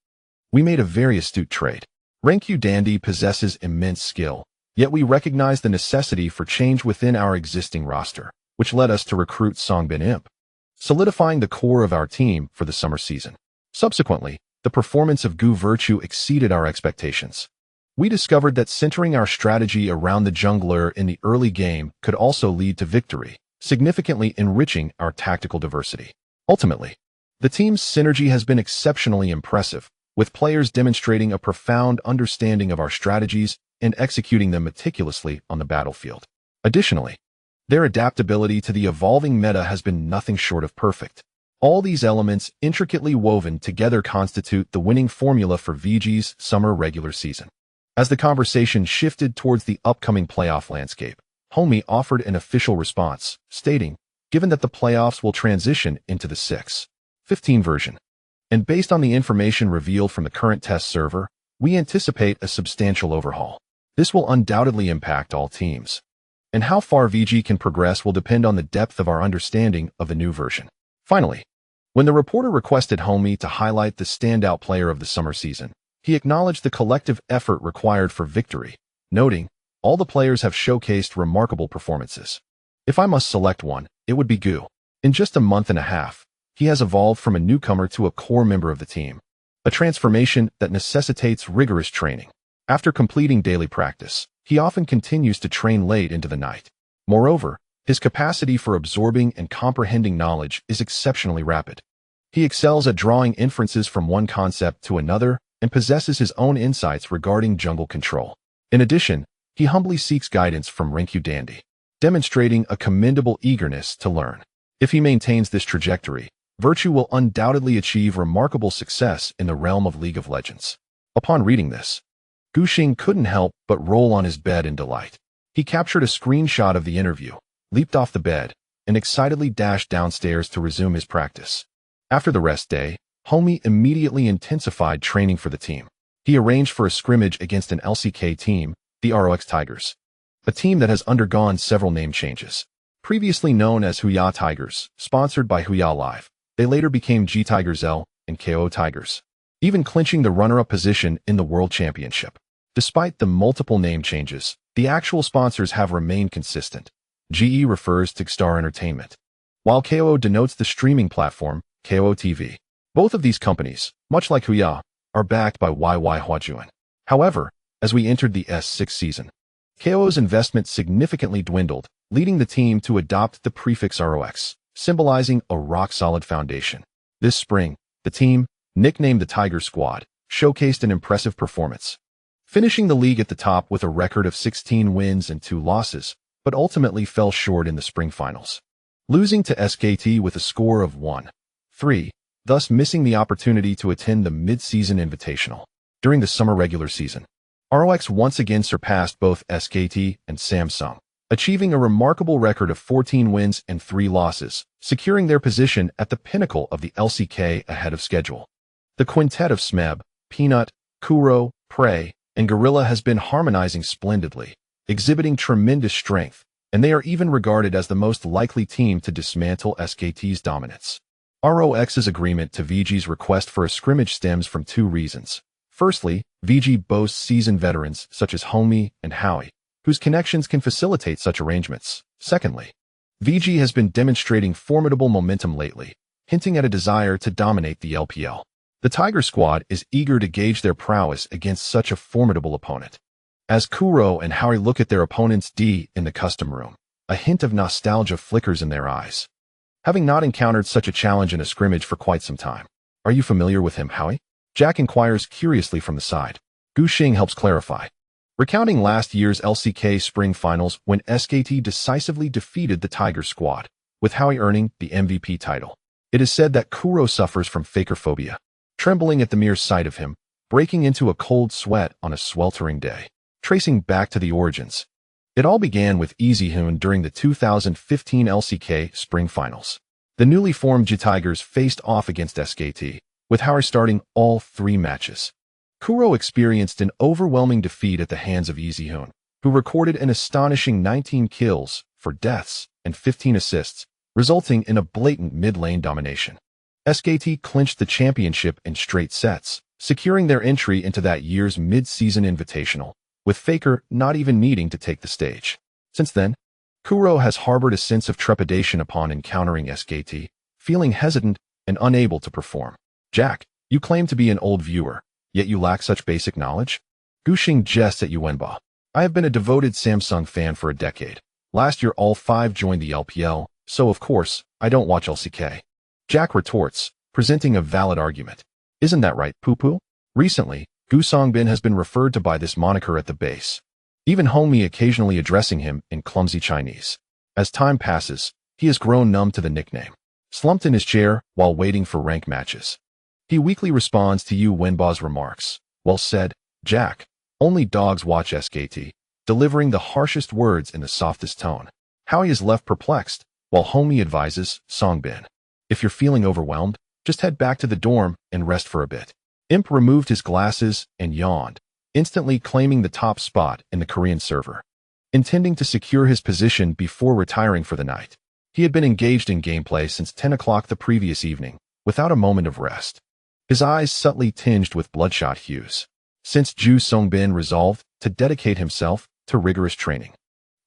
"We made a very astute trade. Renqiu Dandy possesses immense skill, yet we recognize the necessity for change within our existing roster, which led us to recruit Songbin Imp, solidifying the core of our team for the summer season. Subsequently, the performance of Gu Virtue exceeded our expectations. We discovered that centering our strategy around the jungler in the early game could also lead to victory, significantly enriching our tactical diversity. Ultimately, the team's synergy has been exceptionally impressive, with players demonstrating a profound understanding of our strategies and executing them meticulously on the battlefield. Additionally, their adaptability to the evolving meta has been nothing short of perfect. All these elements intricately woven together constitute the winning formula for VG's summer regular season." As the conversation shifted towards the upcoming playoff landscape, Hongmi offered an official response, stating, "Given that the playoffs will transition into the 6.15 version, and based on the information revealed from the current test server, we anticipate a substantial overhaul. This will undoubtedly impact all teams, and how far VG can progress will depend on the depth of our understanding of the new version." Finally, when the reporter requested Hongmi to highlight the standout player of the summer season, he acknowledged the collective effort required for victory, noting, "All the players have showcased remarkable performances. If I must select one, it would be Gu. In just a month and a half, he has evolved from a newcomer to a core member of the team, a transformation that necessitates rigorous training. After completing daily practice, he often continues to train late into the night. Moreover, his capacity for absorbing and comprehending knowledge is exceptionally rapid. He excels at drawing inferences from one concept to another and possesses his own insights regarding jungle control. In addition, he humbly seeks guidance from Renqiu Dandy, demonstrating a commendable eagerness to learn. If he maintains this trajectory, Virtue will undoubtedly achieve remarkable success in the realm of League of Legends." Upon reading this, Gu Xing couldn't help but roll on his bed in delight. He captured a screenshot of the interview, leaped off the bed, and excitedly dashed downstairs to resume his practice. After the rest day, Hongmi immediately intensified training for the team. He arranged for a scrimmage against an LCK team, the ROX Tigers, a team that has undergone several name changes. Previously known as Huya Tigers, sponsored by Huya Live, They later became G Tigers L and KO Tigers, even clinching the runner-up position in the World Championship. Despite the multiple name changes, the actual sponsors have remained consistent. GE refers to Star Entertainment, while KO denotes the streaming platform, KO TV. Both of these companies, much like Huya, are backed by Zeyuan. However, as we entered the S6 season, KO's investment significantly dwindled, leading the team to adopt the prefix ROX, symbolizing a rock-solid foundation. This spring, the team, nicknamed the Tiger Squad, showcased an impressive performance, finishing the league at the top with a record of 16 wins and 2 losses, but ultimately fell short in the spring finals, losing to SKT with a score of 1-3, thus missing the opportunity to attend the mid-season invitational. During the summer regular season, ROX once again surpassed both SKT and Samsung, achieving a remarkable record of 14 wins and 3 losses, securing their position at the pinnacle of the LCK ahead of schedule. The quintet of Smeb, Peanut, Kuro, Prey, and Gorilla has been harmonizing splendidly, exhibiting tremendous strength, and they are even regarded as the most likely team to dismantle SKT's dominance. ROX's agreement to VG's request for a scrimmage stems from 2 reasons. Firstly, VG boasts seasoned veterans such as Homie and Howie, whose connections can facilitate such arrangements. Secondly, VG has been demonstrating formidable momentum lately, hinting at a desire to dominate the LPL. The Tiger Squad is eager to gauge their prowess against such a formidable opponent. As Kuro and Howie look at their opponent's D in the custom room, a hint of nostalgia flickers in their eyes. Having not encountered such a challenge in a scrimmage for quite some time. Are you familiar with him, Howie? Jack inquires curiously from the side. Gu Xing helps clarify, recounting last year's LCK spring finals when SKT decisively defeated the Tiger Squad, with Howie earning the MVP title. It is said that Kuro suffers from faker phobia, trembling at the mere sight of him, breaking into a cold sweat on a sweltering day. Tracing back to the origins, it all began with Zeyuan during the 2015 LCK spring finals. The newly formed G Tigers faced off against SKT, with Howie starting all 3 matches. Kuro experienced an overwhelming defeat at the hands of Zeyuan, who recorded an astonishing 19 kills, 4 deaths, and 15 assists, resulting in a blatant mid-lane domination. SKT clinched the championship in straight sets, securing their entry into that year's mid-season invitational, with Faker not even needing to take the stage. Since then, Kuro has harbored a sense of trepidation upon encountering SKT, feeling hesitant and unable to perform. Jack, you claim to be an old viewer, yet you lack such basic knowledge? Gu Xing jests at Yuanba. I have been a devoted Samsung fan for a decade. Last year all 5 joined the LPL, so of course, I don't watch LCK. Jack retorts, presenting a valid argument. Isn't that right, Poo-Poo? Recently, Gu Songbin has been referred to by this moniker at the base, even Homie occasionally addressing him in clumsy Chinese. As time passes, he has grown numb to the nickname. Slumped in his chair while waiting for rank matches, he weakly responds to Yu Wenba's remarks. Well said, Jack. Only dogs watch SKT, delivering the harshest words in the softest tone. Howie is left perplexed, while Homie advises Songbin, if you're feeling overwhelmed, just head back to the dorm and rest for a bit. Imp removed his glasses and yawned, instantly claiming the top spot in the Korean server. Intending to secure his position before retiring for the night, he had been engaged in gameplay since 10 o'clock the previous evening, without a moment of rest. His eyes subtly tinged with bloodshot hues, since Ju Songbin resolved to dedicate himself to rigorous training.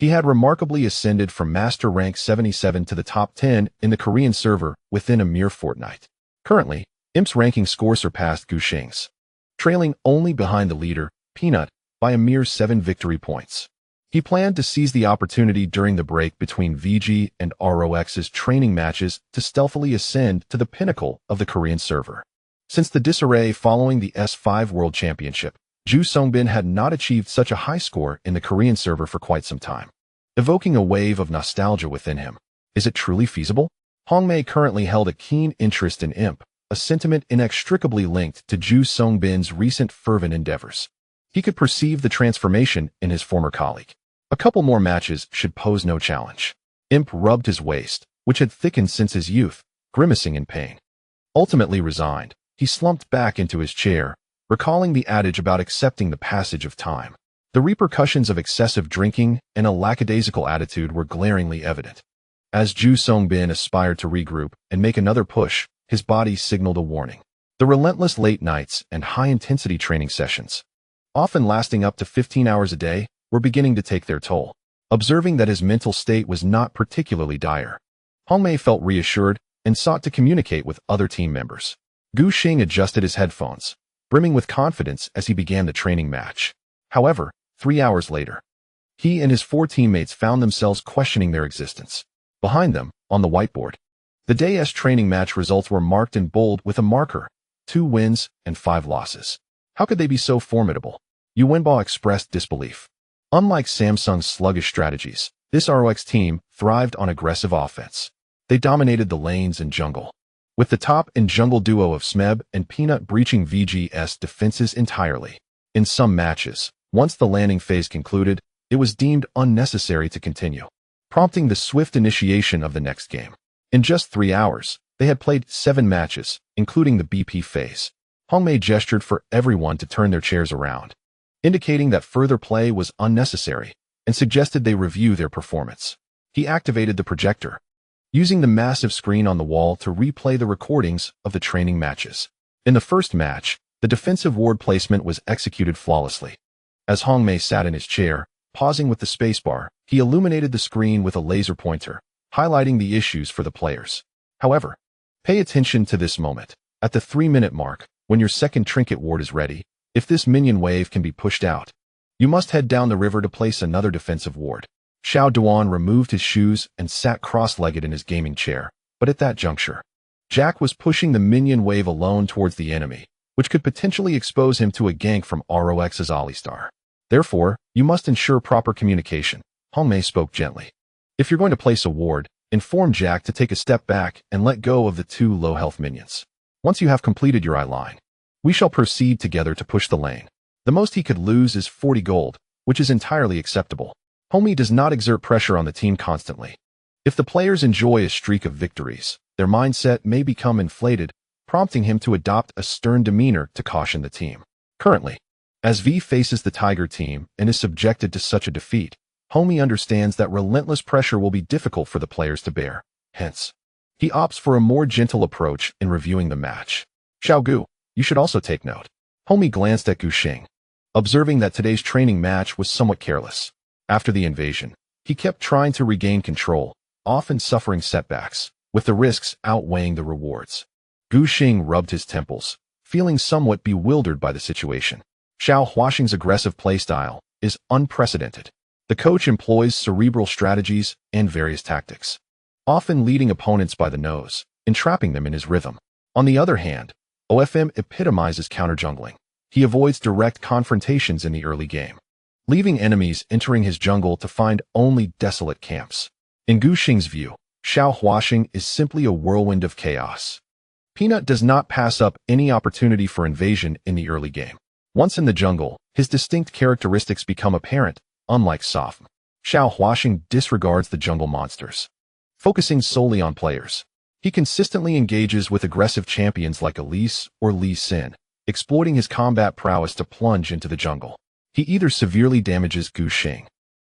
He had remarkably ascended from Master Rank 77 to the top 10 in the Korean server within a mere fortnight. Currently, Imp's ranking score surpassed Gu Xing's, trailing only behind the leader, Peanut, by a mere 7 victory points. He planned to seize the opportunity during the break between VG and ROX's training matches to stealthily ascend to the pinnacle of the Korean server. Since the disarray following the S5 World Championship, Ju Songbin had not achieved such a high score in the Korean server for quite some time, evoking a wave of nostalgia within him. Is it truly feasible? Hongmei currently held a keen interest in Imp, a sentiment inextricably linked to Ju Songbin's recent fervent endeavors. He could perceive the transformation in his former colleague. A couple more matches should pose no challenge. Imp rubbed his waist, which had thickened since his youth, grimacing in pain. Ultimately resigned, he slumped back into his chair, recalling the adage about accepting the passage of time. The repercussions of excessive drinking and a lackadaisical attitude were glaringly evident. As Ju Songbin aspired to regroup and make another push, his body signaled a warning. The relentless late nights and high-intensity training sessions, often lasting up to 15 hours a day, were beginning to take their toll. Observing that his mental state was not particularly dire, Hongmei felt reassured and sought to communicate with other team members. Gu Xing adjusted his headphones, brimming with confidence as he began the training match. However, 3 hours later, he and his 4 teammates found themselves questioning their existence. Behind them, on the whiteboard, the day's training match results were marked in bold with a marker: 2 wins and 5 losses. How could they be so formidable? Yuanbao expressed disbelief. Unlike Samsung's sluggish strategies, this ROX team thrived on aggressive offense. They dominated the lanes and jungle, with the top and jungle duo of Smeb and Peanut breaching VG's defenses entirely. In some matches, once the landing phase concluded, it was deemed unnecessary to continue, prompting the swift initiation of the next game. In just 3 hours, they had played 7 matches, including the BP phase. Hongmei gestured for everyone to turn their chairs around, indicating that further play was unnecessary, and suggested they review their performance. He activated the projector, using the massive screen on the wall to replay the recordings of the training matches. In the first match, the defensive ward placement was executed flawlessly. As Hongmei sat in his chair, pausing with the spacebar, he illuminated the screen with a laser pointer, highlighting the issues for the players. However, pay attention to this moment. At the 3-minute mark, when your second trinket ward is ready, if this minion wave can be pushed out, you must head down the river to place another defensive ward. Xiao Duan removed his shoes and sat cross-legged in his gaming chair, but at that juncture, Jack was pushing the minion wave alone towards the enemy, which could potentially expose him to a gank from ROX's Alistar. Therefore, you must ensure proper communication. Hongmei spoke gently. If you're going to place a ward, inform Jack to take a step back and let go of the 2 low-health minions. Once you have completed your eye line, we shall proceed together to push the lane. The most he could lose is 40 gold, which is entirely acceptable. Hongmei does not exert pressure on the team constantly. If the players enjoy a streak of victories, their mindset may become inflated, prompting him to adopt a stern demeanor to caution the team. Currently, as V faces the Tiger team and is subjected to such a defeat, Hongmei understands that relentless pressure will be difficult for the players to bear. Hence, he opts for a more gentle approach in reviewing the match. Xiao Gu, you should also take note. Hongmei glanced at Gu Xing, observing that today's training match was somewhat careless. After the invasion, he kept trying to regain control, often suffering setbacks, with the risks outweighing the rewards. Gu Xing rubbed his temples, feeling somewhat bewildered by the situation. Xiao Huaxing's aggressive playstyle is unprecedented. The coach employs cerebral strategies and various tactics, often leading opponents by the nose, entrapping them in his rhythm. On the other hand, OFM epitomizes counter-jungling. He avoids direct confrontations in the early game, leaving enemies entering his jungle to find only desolate camps. In Gu Xing's view, Xiao Huaxing is simply a whirlwind of chaos. Peanut does not pass up any opportunity for invasion in the early game. Once in the jungle, his distinct characteristics become apparent, unlike Sofm. Xiao Huaxing disregards the jungle monsters, focusing solely on players. He consistently engages with aggressive champions like Elise or Lee Sin, exploiting his combat prowess to plunge into the jungle. He either severely damages Gu Xing,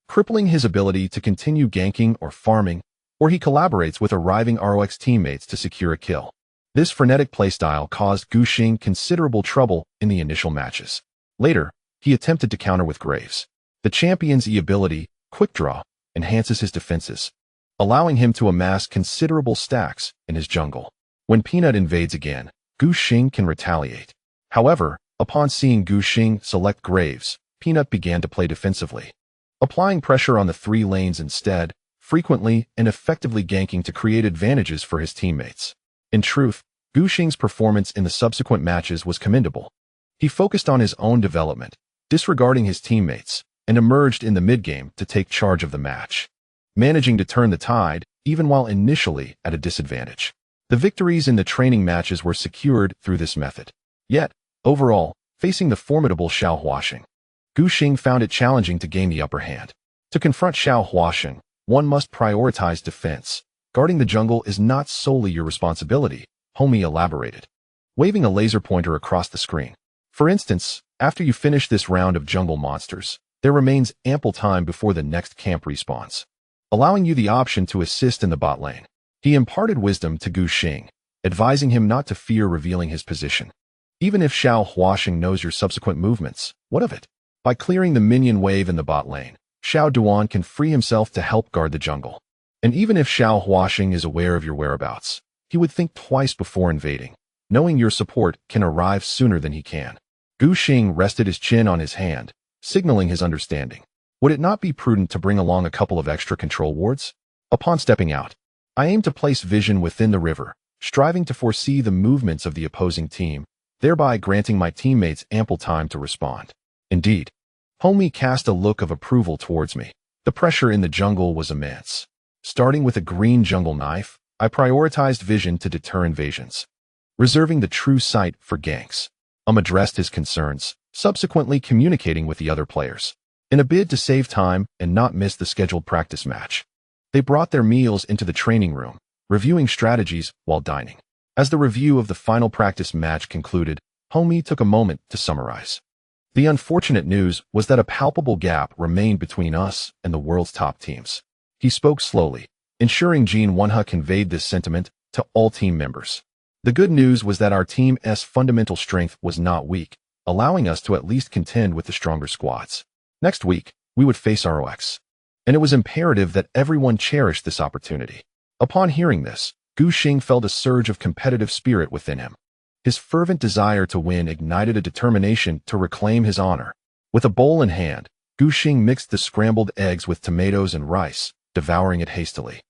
crippling his ability to continue ganking or farming, or he collaborates with arriving ROX teammates to secure a kill. This frenetic playstyle caused Gu Xing considerable trouble in the initial matches. Later, he attempted to counter with Graves. The champion's E ability, Quick Draw, enhances his defenses, allowing him to amass considerable stacks in his jungle. When Peanut invades again, Gu Xing can retaliate. However, upon seeing Gu Xing select Graves, Peanut began to play defensively, applying pressure on the 3 lanes instead, frequently and effectively ganking to create advantages for his teammates. In truth, Gu Xing's performance in the subsequent matches was commendable. He focused on his own development, disregarding his teammates, and emerged in the mid-game to take charge of the match, managing to turn the tide, even while initially at a disadvantage. The victories in the training matches were secured through this method. Yet, overall, facing the formidable Xiao Huaxing, Gu Xing found it challenging to gain the upper hand. To confront Xiao Huaxing, one must prioritize defense. Guarding the jungle is not solely your responsibility, Hongmei elaborated, waving a laser pointer across the screen. For instance, after you finish this round of jungle monsters, there remains ample time before the next camp respawns, allowing you the option to assist in the bot lane. He imparted wisdom to Gu Xing, advising him not to fear revealing his position. Even if Xiao Huasheng knows your subsequent movements, what of it? By clearing the minion wave in the bot lane, Xiao Duan can free himself to help guard the jungle. And even if Xiao Huasheng is aware of your whereabouts, he would think twice before invading, knowing your support can arrive sooner than he can. Gu Xing rested his chin on his hand, signaling his understanding. Would it not be prudent to bring along a couple of extra control wards? Upon stepping out, I aim to place vision within the river, striving to foresee the movements of the opposing team, thereby granting my teammates ample time to respond. Indeed, Homie cast a look of approval towards me. The pressure in the jungle was immense. Starting with a green jungle knife, I prioritized vision to deter invasions, reserving the true sight for ganks. Addressed his concerns, subsequently communicating with the other players, in a bid to save time and not miss the scheduled practice match. They brought their meals into the training room, reviewing strategies while dining. As the review of the final practice match concluded, Homie took a moment to summarize. The unfortunate news was that a palpable gap remained between us and the world's top teams. He spoke slowly, ensuring Jean Wonha conveyed this sentiment to all team members. The good news was that our team's fundamental strength was not weak, allowing us to at least contend with the stronger squads. Next week, we would face ROX, and it was imperative that everyone cherish this opportunity. Upon hearing this, Gu Xing felt a surge of competitive spirit within him. His fervent desire to win ignited a determination to reclaim his honor. With a bowl in hand, Gu Xing mixed the scrambled eggs with tomatoes and rice, devouring it hastily,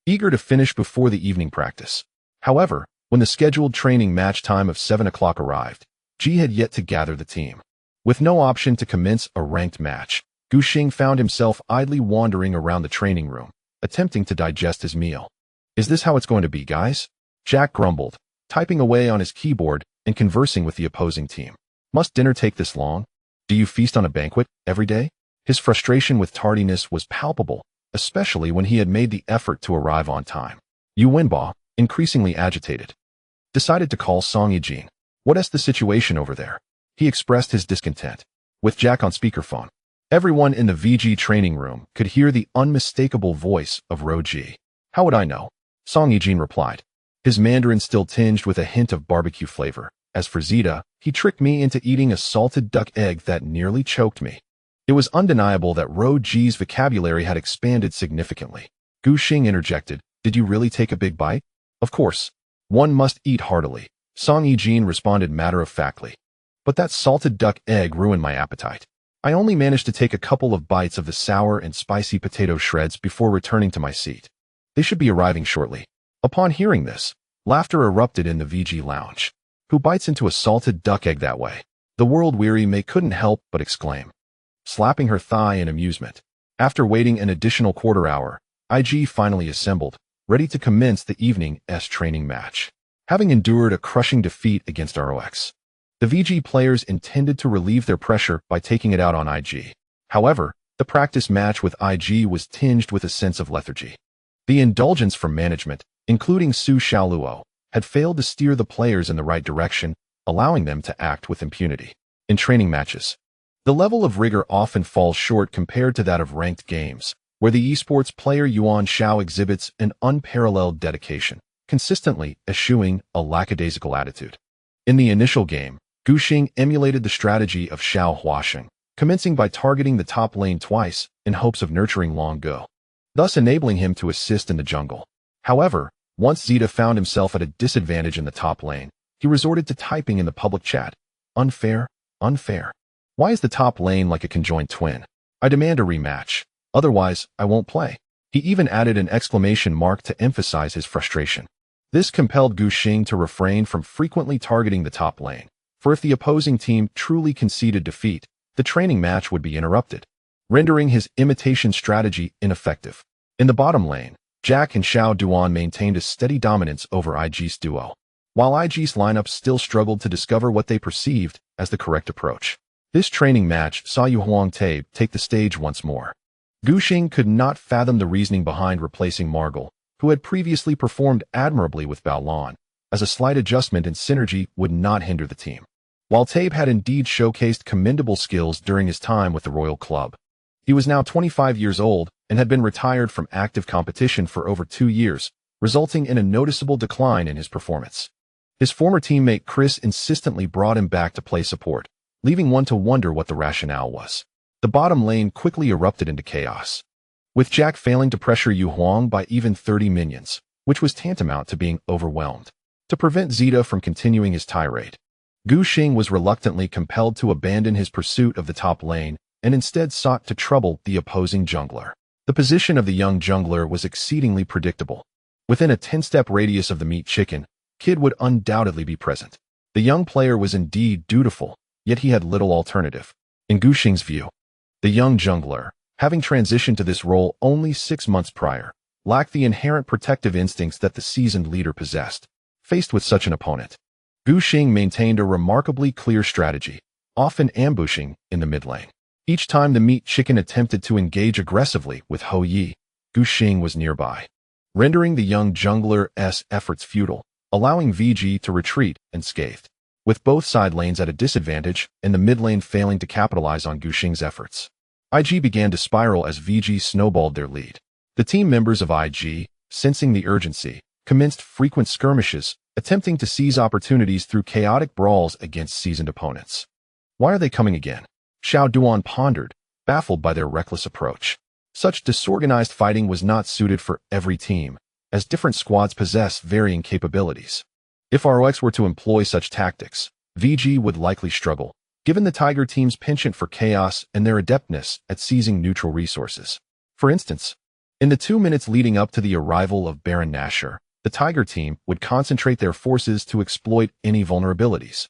eager to finish before the evening practice. However, when the scheduled training match time of 7 o'clock arrived, Ji had yet to gather the team. With no option to commence a ranked match, Gu Xing found himself idly wandering around the training room, attempting to digest his meal. Is this how it's going to be, guys? Jack grumbled, typing away on his keyboard and conversing with the opposing team. Must dinner take this long? Do you feast on a banquet every day? His frustration with tardiness was palpable, especially when he had made the effort to arrive on time. Yu Wenba, increasingly agitated, decided to call Song Yijin. What's the situation over there? He expressed his discontent. With Jack on speakerphone, everyone in the VG training room could hear the unmistakable voice of Ro Ji. How would I know? Song Yijin replied, his Mandarin still tinged with a hint of barbecue flavor. As for Zeta, he tricked me into eating a salted duck egg that nearly choked me. It was undeniable that Ro Ji's vocabulary had expanded significantly. Gu Xing interjected, did you really take a big bite? Of course. One must eat heartily. Song Yijin responded matter-of-factly. But that salted duck egg ruined my appetite. I only managed to take a couple of bites of the sour and spicy potato shreds before returning to my seat. They should be arriving shortly. Upon hearing this, laughter erupted in the VG lounge. Who bites into a salted duck egg that way? The world-weary May couldn't help but exclaim, slapping her thigh in amusement. After waiting an additional quarter hour, IG finally assembled, ready to commence the evening's training match. Having endured a crushing defeat against ROX, the VG players intended to relieve their pressure by taking it out on IG. However, the practice match with IG was tinged with a sense of lethargy. The indulgence from management, including Su Xiaoluo, had failed to steer the players in the right direction, allowing them to act with impunity. In training matches, the level of rigor often falls short compared to that of ranked games, where the esports player Yuan Xiao exhibits an unparalleled dedication, consistently eschewing a lackadaisical attitude. In the initial game, Gu Xing emulated the strategy of Xiao Huasheng, commencing by targeting the top lane twice in hopes of nurturing Long Go, thus enabling him to assist in the jungle. However, once Zeta found himself at a disadvantage in the top lane, he resorted to typing in the public chat, unfair, unfair. Why is the top lane like a conjoined twin? I demand a rematch. Otherwise, I won't play. He even added an exclamation mark to emphasize his frustration. This compelled Gu Xing to refrain from frequently targeting the top lane, for if the opposing team truly conceded defeat, the training match would be interrupted, rendering his imitation strategy ineffective. In the bottom lane, Jack and Xiao Duan maintained a steady dominance over IG's duo, while IG's lineup still struggled to discover what they perceived as the correct approach. This training match saw Yu Huangtae take the stage once more. Gu Xing could not fathom the reasoning behind replacing Margul, who had previously performed admirably with Bao Lan, as a slight adjustment in synergy would not hinder the team. While Tabe had indeed showcased commendable skills during his time with the Royal Club, he was now 25 years old and had been retired from active competition for over 2 years, resulting in a noticeable decline in his performance. His former teammate Chris insistently brought him back to play support, leaving one to wonder what the rationale was. The bottom lane quickly erupted into chaos, with Jack failing to pressure Yu Huang by even 30 minions, which was tantamount to being overwhelmed. To prevent Zeta from continuing his tirade, Gu Xing was reluctantly compelled to abandon his pursuit of the top lane and instead sought to trouble the opposing jungler. The position of the young jungler was exceedingly predictable. Within a 10-step radius of the meat chicken, Kid would undoubtedly be present. The young player was indeed dutiful, yet he had little alternative. In Gu Xing's view, the young jungler, having transitioned to this role only 6 months prior, lacked the inherent protective instincts that the seasoned leader possessed. Faced with such an opponent, Gu Xing maintained a remarkably clear strategy, often ambushing in the mid lane. Each time the meat chicken attempted to engage aggressively with Hou Yi, Gu Xing was nearby, rendering the young jungler's efforts futile, allowing VG to retreat unscathed. With both side lanes at a disadvantage and the mid lane failing to capitalize on Gu Xing's efforts, IG began to spiral as VG snowballed their lead. The team members of IG, sensing the urgency, commenced frequent skirmishes, attempting to seize opportunities through chaotic brawls against seasoned opponents. Why are they coming again? Xiao Duan pondered, baffled by their reckless approach. Such disorganized fighting was not suited for every team, as different squads possess varying capabilities. If ROX were to employ such tactics, VG would likely struggle, given the Tiger team's penchant for chaos and their adeptness at seizing neutral resources. For instance, in the 2 minutes leading up to the arrival of Baron Nashor, the Tiger team would concentrate their forces to exploit any vulnerabilities,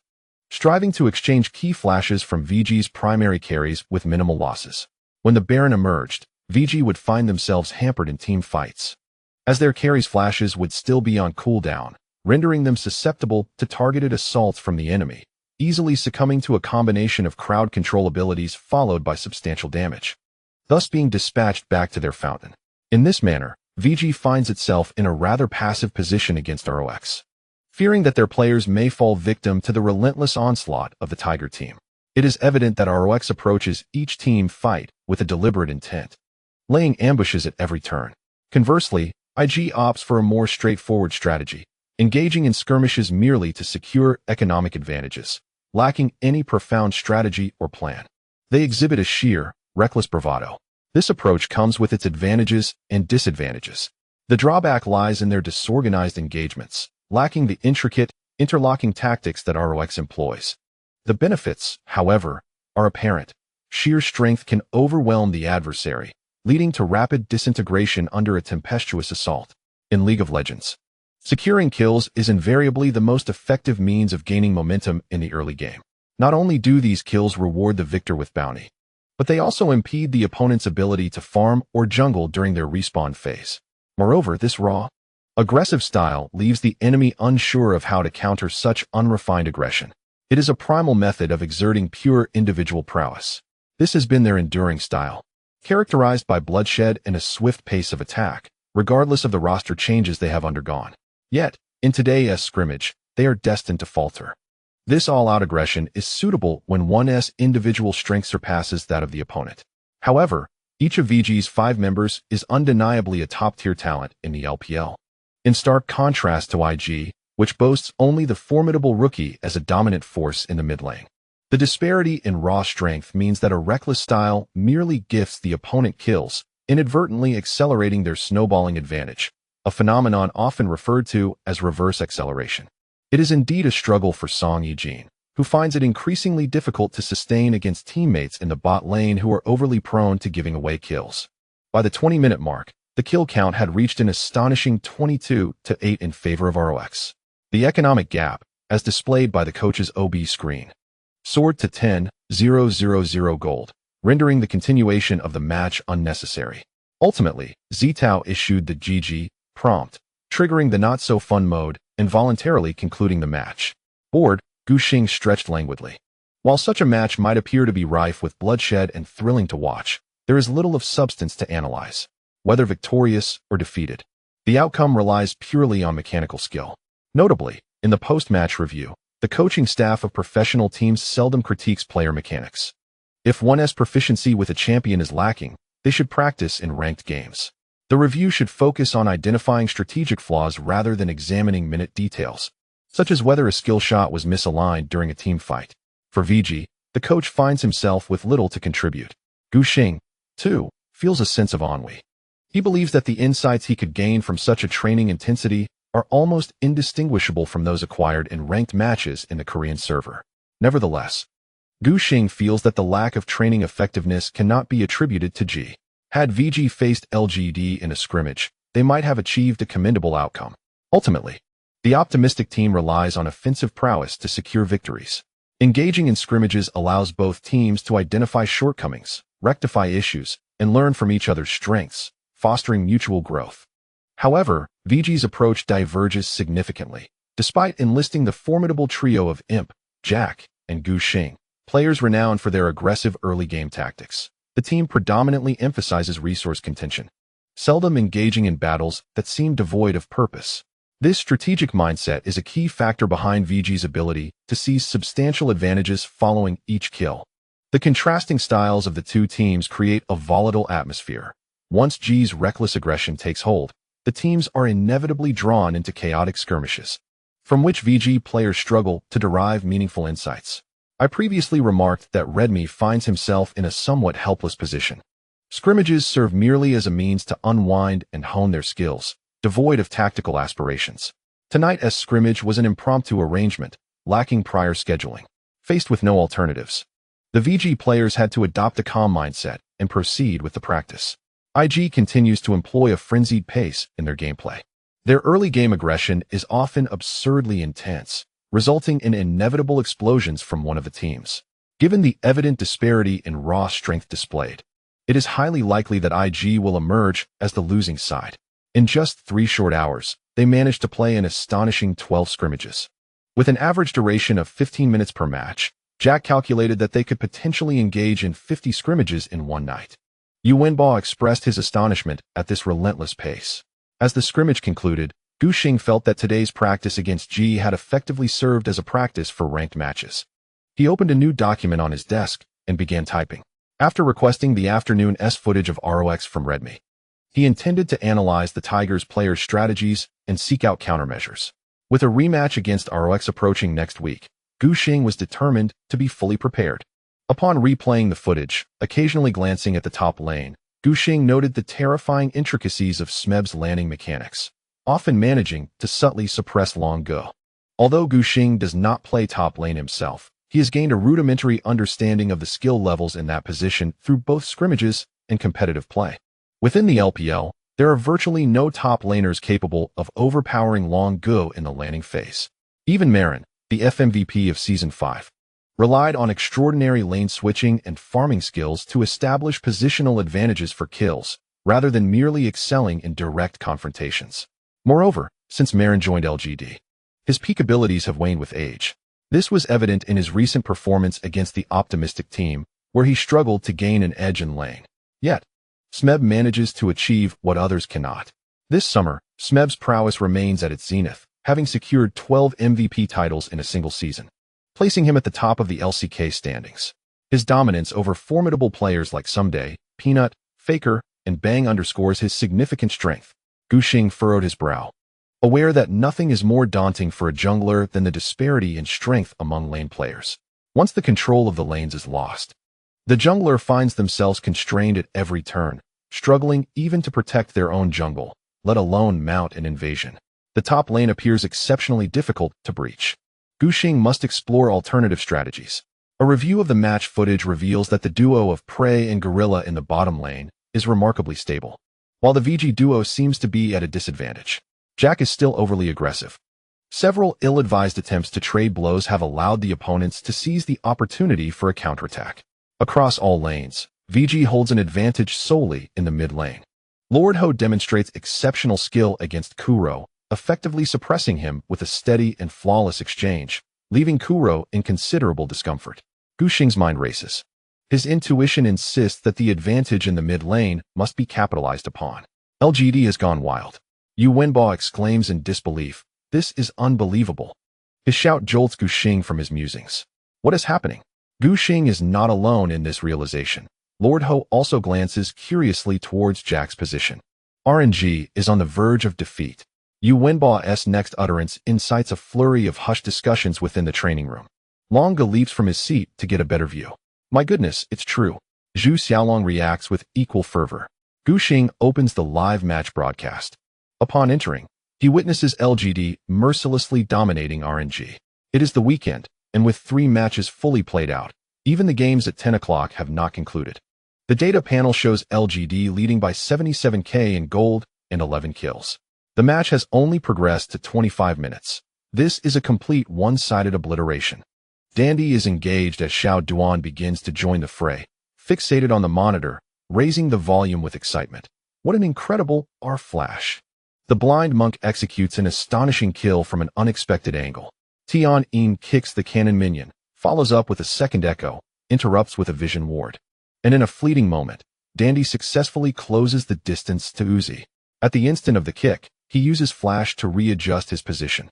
striving to exchange key flashes from VG's primary carries with minimal losses. When the Baron emerged, VG would find themselves hampered in team fights, as their carries' flashes would still be on cooldown, rendering them susceptible to targeted assaults from the enemy, easily succumbing to a combination of crowd control abilities followed by substantial damage, thus being dispatched back to their fountain. In this manner, VG finds itself in a rather passive position against ROX, fearing that their players may fall victim to the relentless onslaught of the Tiger team. It is evident that ROX approaches each team fight with a deliberate intent, laying ambushes at every turn. Conversely, IG opts for a more straightforward strategy, engaging in skirmishes merely to secure economic advantages, lacking any profound strategy or plan. They exhibit a sheer, reckless bravado. This approach comes with its advantages and disadvantages. The drawback lies in their disorganized engagements, lacking the intricate, interlocking tactics that ROX employs. The benefits, however, are apparent. Sheer strength can overwhelm the adversary, leading to rapid disintegration under a tempestuous assault. In League of Legends, securing kills is invariably the most effective means of gaining momentum in the early game. Not only do these kills reward the victor with bounty, but they also impede the opponent's ability to farm or jungle during their respawn phase. Moreover, this raw, aggressive style leaves the enemy unsure of how to counter such unrefined aggression. It is a primal method of exerting pure individual prowess. This has been their enduring style, characterized by bloodshed and a swift pace of attack, regardless of the roster changes they have undergone. Yet, in today's scrimmage, they are destined to falter. This all-out aggression is suitable when one's individual strength surpasses that of the opponent. However, each of VG's 5 members is undeniably a top-tier talent in the LPL. In stark contrast to IG, which boasts only the formidable Rookie as a dominant force in the mid lane. The disparity in raw strength means that a reckless style merely gifts the opponent kills, inadvertently accelerating their snowballing advantage, a phenomenon often referred to as reverse acceleration. It is indeed a struggle for Song Yijin, who finds it increasingly difficult to sustain against teammates in the bot lane who are overly prone to giving away kills. By the 20-minute mark, the kill count had reached an astonishing 22-8 in favor of ROX. The economic gap, as displayed by the coach's OB screen, soared to 10,000 gold, rendering the continuation of the match unnecessary. Ultimately, Zitao issued the GG prompt, triggering the not-so-fun mode and voluntarily concluding the match. Bored, Gu Xing stretched languidly. While such a match might appear to be rife with bloodshed and thrilling to watch, there is little of substance to analyze, whether victorious or defeated. The outcome relies purely on mechanical skill. Notably, in the post-match review, the coaching staff of professional teams seldom critiques player mechanics. If one's proficiency with a champion is lacking, they should practice in ranked games. The review should focus on identifying strategic flaws rather than examining minute details, such as whether a skill shot was misaligned during a team fight. For VG, the coach finds himself with little to contribute. Gu Xing, too, feels a sense of ennui. He believes that the insights he could gain from such a training intensity are almost indistinguishable from those acquired in ranked matches in the Korean server. Nevertheless, Gu Xing feels that the lack of training effectiveness cannot be attributed to G. Had VG faced LGD in a scrimmage, they might have achieved a commendable outcome. Ultimately, the optimistic team relies on offensive prowess to secure victories. Engaging in scrimmages allows both teams to identify shortcomings, rectify issues, and learn from each other's strengths, fostering mutual growth. However, VG's approach diverges significantly. Despite enlisting the formidable trio of Imp, Jack, and Gu Xing, players renowned for their aggressive early game tactics, the team predominantly emphasizes resource contention, seldom engaging in battles that seem devoid of purpose. This strategic mindset is a key factor behind VG's ability to seize substantial advantages following each kill. The contrasting styles of the two teams create a volatile atmosphere. Once G's reckless aggression takes hold, the teams are inevitably drawn into chaotic skirmishes, from which VG players struggle to derive meaningful insights. I previously remarked that Redmi finds himself in a somewhat helpless position. Scrimmages serve merely as a means to unwind and hone their skills, devoid of tactical aspirations. Tonight's scrimmage was an impromptu arrangement, lacking prior scheduling. Faced with no alternatives, the VG players had to adopt a calm mindset and proceed with the practice. IG continues to employ a frenzied pace in their gameplay. Their early game aggression is often absurdly intense, resulting in inevitable explosions from one of the teams. Given the evident disparity in raw strength displayed, it is highly likely that IG will emerge as the losing side. In just 3 short hours, they managed to play an astonishing 12 scrimmages. With an average duration of 15 minutes per match, Jack calculated that they could potentially engage in 50 scrimmages in one night. Yuanbao expressed his astonishment at this relentless pace. As the scrimmage concluded, Gu Xing felt that today's practice against G had effectively served as a practice for ranked matches. He opened a new document on his desk and began typing. After requesting the afternoon's footage of ROX from Redmi, he intended to analyze the Tigers' players' strategies and seek out countermeasures. With a rematch against ROX approaching next week, Gu Xing was determined to be fully prepared. Upon replaying the footage, occasionally glancing at the top lane, Gu Xing noted the terrifying intricacies of Smeb's landing mechanics, often managing to subtly suppress long go. Although Gu Xing does not play top lane himself, he has gained a rudimentary understanding of the skill levels in that position through both scrimmages and competitive play. Within the LPL, there are virtually no top laners capable of overpowering long go in the landing phase. Even Marin, the FMVP of Season 5, relied on extraordinary lane switching and farming skills to establish positional advantages for kills, rather than merely excelling in direct confrontations. Moreover, since Marin joined LGD, his peak abilities have waned with age. This was evident in his recent performance against the optimistic team, where he struggled to gain an edge in lane. Yet, Smeb manages to achieve what others cannot. This summer, Smeb's prowess remains at its zenith, having secured 12 MVP titles in a single season, placing him at the top of the LCK standings. His dominance over formidable players like Someday, Peanut, Faker, and Bang underscores his significant strength. Gu Xing furrowed his brow, aware that nothing is more daunting for a jungler than the disparity in strength among lane players. Once the control of the lanes is lost, the jungler finds themselves constrained at every turn, struggling even to protect their own jungle, let alone mount an invasion. The top lane appears exceptionally difficult to breach. Gu Xing must explore alternative strategies. A review of the match footage reveals that the duo of Prey and Gorilla in the bottom lane is remarkably stable, while the VG duo seems to be at a disadvantage. Jack is still overly aggressive. Several ill-advised attempts to trade blows have allowed the opponents to seize the opportunity for a counterattack. Across all lanes, VG holds an advantage solely in the mid lane. Lord Ho demonstrates exceptional skill against Kuro, effectively suppressing him with a steady and flawless exchange, leaving Kuro in considerable discomfort. Gu Xing's mind races. His intuition insists that the advantage in the mid lane must be capitalized upon. LGD has gone wild. Yuanbao exclaims in disbelief, "This is unbelievable." His shout jolts Gu Xing from his musings. What is happening? Gu Xing is not alone in this realization. Lord Ho also glances curiously towards Jack's position. RNG is on the verge of defeat. Yu Wenba's next utterance incites a flurry of hushed discussions within the training room. Longa leaps from his seat to get a better view. My goodness, it's true. Zhu Xiaolong reacts with equal fervor. Gu Xing opens the live match broadcast. Upon entering, he witnesses LGD mercilessly dominating RNG. It is the weekend, and with 3 matches fully played out, even the games at 10 o'clock have not concluded. The data panel shows LGD leading by 77k in gold and 11 kills. The match has only progressed to 25 minutes. This is a complete one-sided obliteration. Dandy is engaged as Xiao Duan begins to join the fray, fixated on the monitor, raising the volume with excitement. What an incredible R-flash. The blind monk executes an astonishing kill from an unexpected angle. Tian Yin kicks the cannon minion, follows up with a second echo, interrupts with a vision ward. And in a fleeting moment, Dandy successfully closes the distance to Uzi. At the instant of the kick, he uses Flash to readjust his position.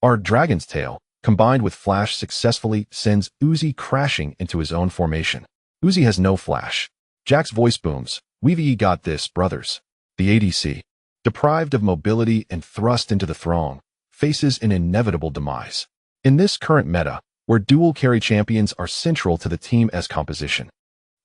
Our Dragon's Tail, combined with Flash, successfully sends Uzi crashing into his own formation. Uzi has no Flash. Jack's voice booms, "We've got this, brothers." The ADC, deprived of mobility and thrust into the throng, faces an inevitable demise. In this current meta, where dual carry champions are central to the team's composition,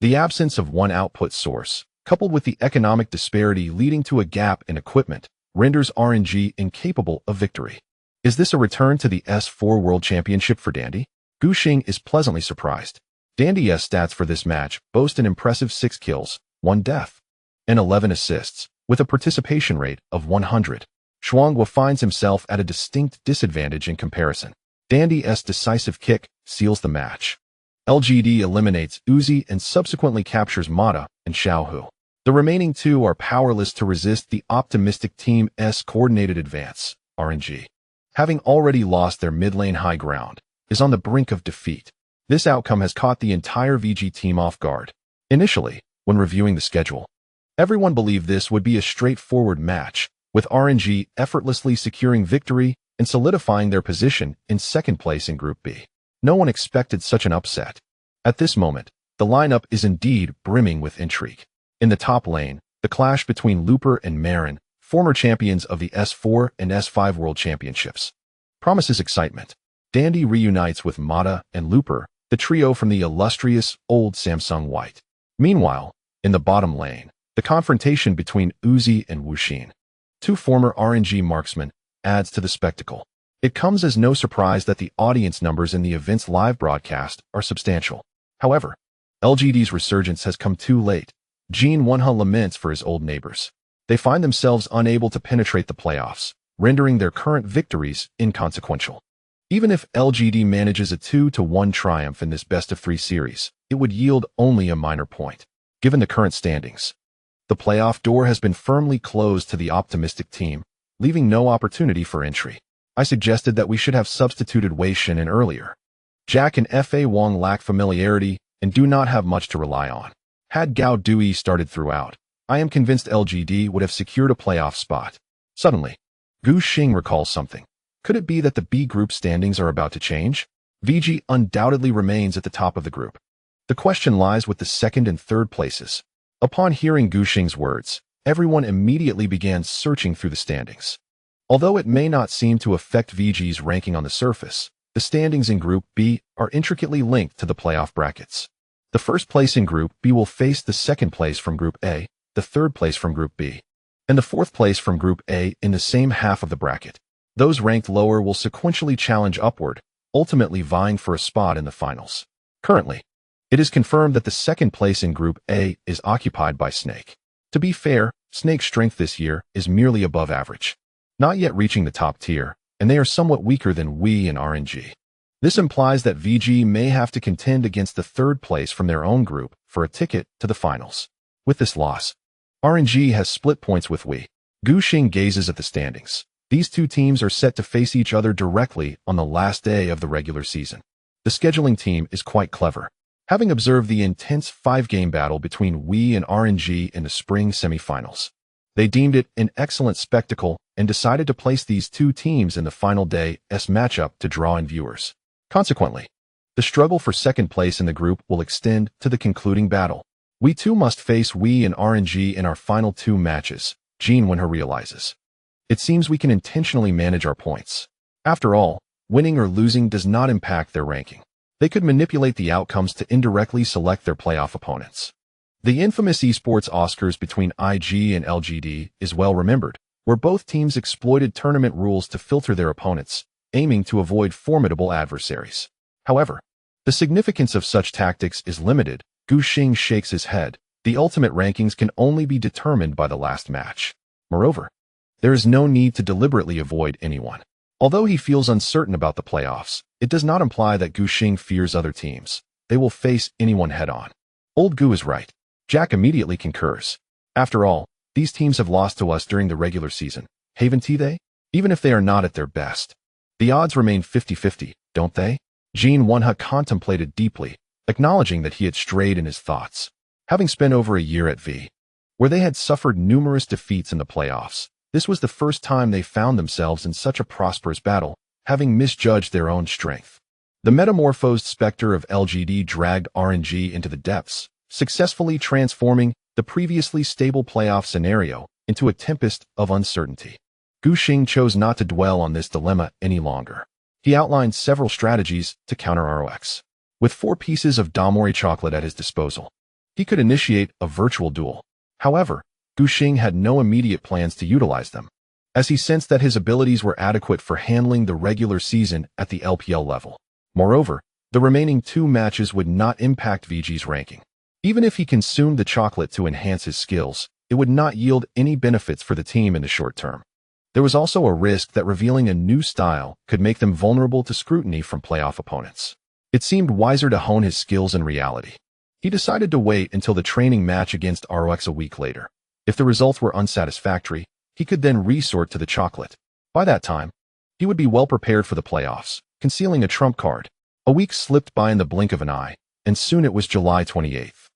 the absence of one output source, coupled with the economic disparity leading to a gap in equipment, renders RNG incapable of victory. Is this a return to the S4 World Championship for Dandy? Gu Xing is pleasantly surprised. Dandy's stats for this match boast an impressive 6 kills, 1 death, and 11 assists, with a participation rate of 100. Shuangwa finds himself at a distinct disadvantage in comparison. Dandy's decisive kick seals the match. LGD eliminates Uzi and subsequently captures Mata and Xiaohu. The remaining 2 are powerless to resist the optimistic team's coordinated advance. RNG, having already lost their mid lane high ground, is on the brink of defeat. This outcome has caught the entire VG team off guard. Initially, when reviewing the schedule, everyone believed this would be a straightforward match, with RNG effortlessly securing victory and solidifying their position in second place in Group B. No one expected such an upset. At this moment, the lineup is indeed brimming with intrigue. In the top lane, the clash between Looper and Marin, former champions of the S4 and S5 World Championships, promises excitement. Dandy reunites with Mata and Looper, the trio from the illustrious old Samsung White. Meanwhile, in the bottom lane, the confrontation between Uzi and Wuxin, 2 former RNG marksmen, adds to the spectacle. It comes as no surprise that the audience numbers in the event's live broadcast are substantial. However, LGD's resurgence has come too late. Jin Wonha laments for his old neighbors. They find themselves unable to penetrate the playoffs, rendering their current victories inconsequential. Even if LGD manages a 2-1 triumph in this best-of-3 series, it would yield only a minor point. Given the current standings, the playoff door has been firmly closed to the optimistic team, leaving no opportunity for entry. I suggested that we should have substituted Wei Shen in earlier. Jack and Fa Wong lack familiarity and do not have much to rely on. Had Gao Dui started throughout, I am convinced LGD would have secured a playoff spot. Suddenly, Gu Xing recalls something. Could it be that the B group standings are about to change? VG undoubtedly remains at the top of the group. The question lies with the second and third places. Upon hearing Gu Xing's words, everyone immediately began searching through the standings. Although it may not seem to affect VG's ranking on the surface, the standings in Group B are intricately linked to the playoff brackets. The first place in Group B will face the second place from Group A, the third place from Group B, and the fourth place from Group A in the same half of the bracket. Those ranked lower will sequentially challenge upward, ultimately vying for a spot in the finals. Currently, it is confirmed that the second place in Group A is occupied by Snake. To be fair, Snake's strength this year is merely above average, not yet reaching the top tier, and they are somewhat weaker than Wii and RNG. This implies that VG may have to contend against the third place from their own group for a ticket to the finals. With this loss, RNG has split points with Wii. Gu Xing gazes at the standings. These 2 teams are set to face each other directly on the last day of the regular season. The scheduling team is quite clever. Having observed the intense 5-game battle between Wii and RNG in the spring semifinals, they deemed it an excellent spectacle and decided to place these 2 teams in the final day's matchup to draw in viewers. Consequently, the struggle for second place in the group will extend to the concluding battle. We too must face Wii and RNG in our final 2 matches, Jean Wenhe realizes. It seems we can intentionally manage our points. After all, winning or losing does not impact their ranking. They could manipulate the outcomes to indirectly select their playoff opponents. The infamous esports Oscars between IG and LGD is well remembered, where both teams exploited tournament rules to filter their opponents, aiming to avoid formidable adversaries. However, the significance of such tactics is limited. Gu Xing shakes his head. The ultimate rankings can only be determined by the last match. Moreover, there is no need to deliberately avoid anyone. Although he feels uncertain about the playoffs, it does not imply that Gu Xing fears other teams. They will face anyone head-on. Old Gu is right. Jack immediately concurs. After all, these teams have lost to us during the regular season. Haven't they? Even if they are not at their best. The odds remain 50-50, don't they? Jean Wenhe contemplated deeply, acknowledging that he had strayed in his thoughts. Having spent over a year at V, where they had suffered numerous defeats in the playoffs, this was the first time they found themselves in such a prosperous battle, having misjudged their own strength. The metamorphosed specter of LGD dragged RNG into the depths, successfully transforming the previously stable playoff scenario into a tempest of uncertainty. Gu Xing chose not to dwell on this dilemma any longer. He outlined several strategies to counter ROX. With 4 pieces of Damori chocolate at his disposal, he could initiate a virtual duel. However, Gu Xing had no immediate plans to utilize them, as he sensed that his abilities were adequate for handling the regular season at the LPL level. Moreover, the remaining 2 matches would not impact VG's ranking. Even if he consumed the chocolate to enhance his skills, it would not yield any benefits for the team in the short term. There was also a risk that revealing a new style could make them vulnerable to scrutiny from playoff opponents. It seemed wiser to hone his skills in reality. He decided to wait until the training match against ROX a week later. If the results were unsatisfactory, he could then resort to the chocolate. By that time, he would be well prepared for the playoffs, concealing a trump card. A week slipped by in the blink of an eye, and soon it was July 28th.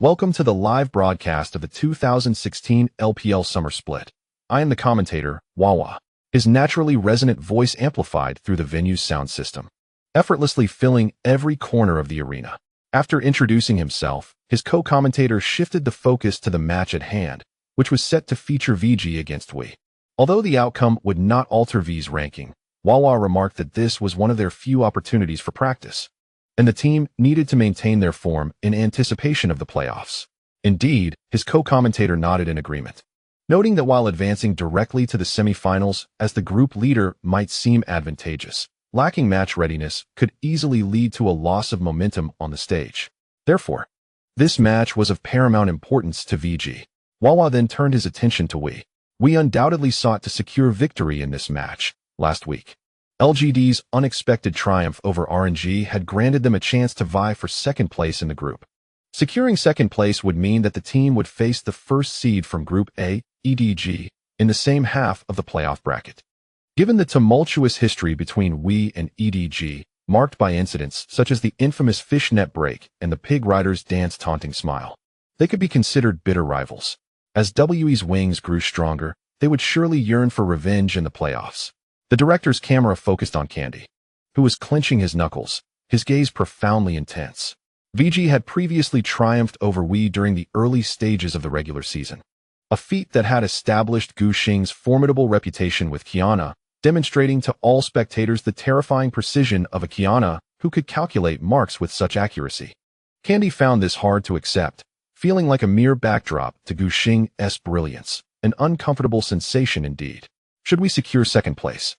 Welcome to the live broadcast of the 2016 LPL Summer Split. I am the commentator, Wawa, his naturally resonant voice amplified through the venue's sound system, effortlessly filling every corner of the arena. After introducing himself, his co-commentator shifted the focus to the match at hand, which was set to feature VG against Wii. Although the outcome would not alter V's ranking, Wawa remarked that this was one of their few opportunities for practice, and the team needed to maintain their form in anticipation of the playoffs. Indeed, his co-commentator nodded in agreement, noting that while advancing directly to the semifinals as the group leader might seem advantageous, lacking match readiness could easily lead to a loss of momentum on the stage. Therefore, this match was of paramount importance to VG. Wawa then turned his attention to Wii. We undoubtedly sought to secure victory in this match last week. LGD's unexpected triumph over RNG had granted them a chance to vie for second place in the group. Securing second place would mean that the team would face the first seed from Group A, EDG, in the same half of the playoff bracket. Given the tumultuous history between Wii and EDG, marked by incidents such as the infamous fishnet break and the pig rider's dance taunting smile, they could be considered bitter rivals. As WE's wings grew stronger, they would surely yearn for revenge in the playoffs. The director's camera focused on Candy, who was clenching his knuckles, his gaze profoundly intense. VG had previously triumphed over Wii during the early stages of the regular season, a feat that had established Gu Xing's formidable reputation with Qiyana, demonstrating to all spectators the terrifying precision of a Qiyana who could calculate marks with such accuracy. Candy found this hard to accept, feeling like a mere backdrop to Gu Xing's brilliance, an uncomfortable sensation indeed. Should we secure second place,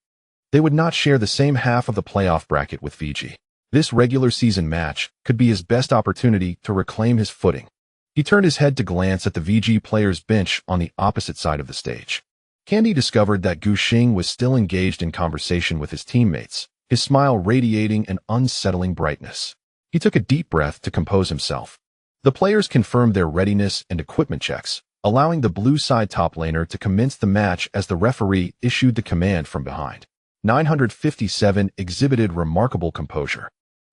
they would not share the same half of the playoff bracket with VG. This regular season match could be his best opportunity to reclaim his footing. He turned his head to glance at the VG players' bench on the opposite side of the stage. Candy discovered that Gu Xing was still engaged in conversation with his teammates, his smile radiating an unsettling brightness. He took a deep breath to compose himself. The players confirmed their readiness and equipment checks, allowing the blue side top laner to commence the match as the referee issued the command from behind. 957 exhibited remarkable composure,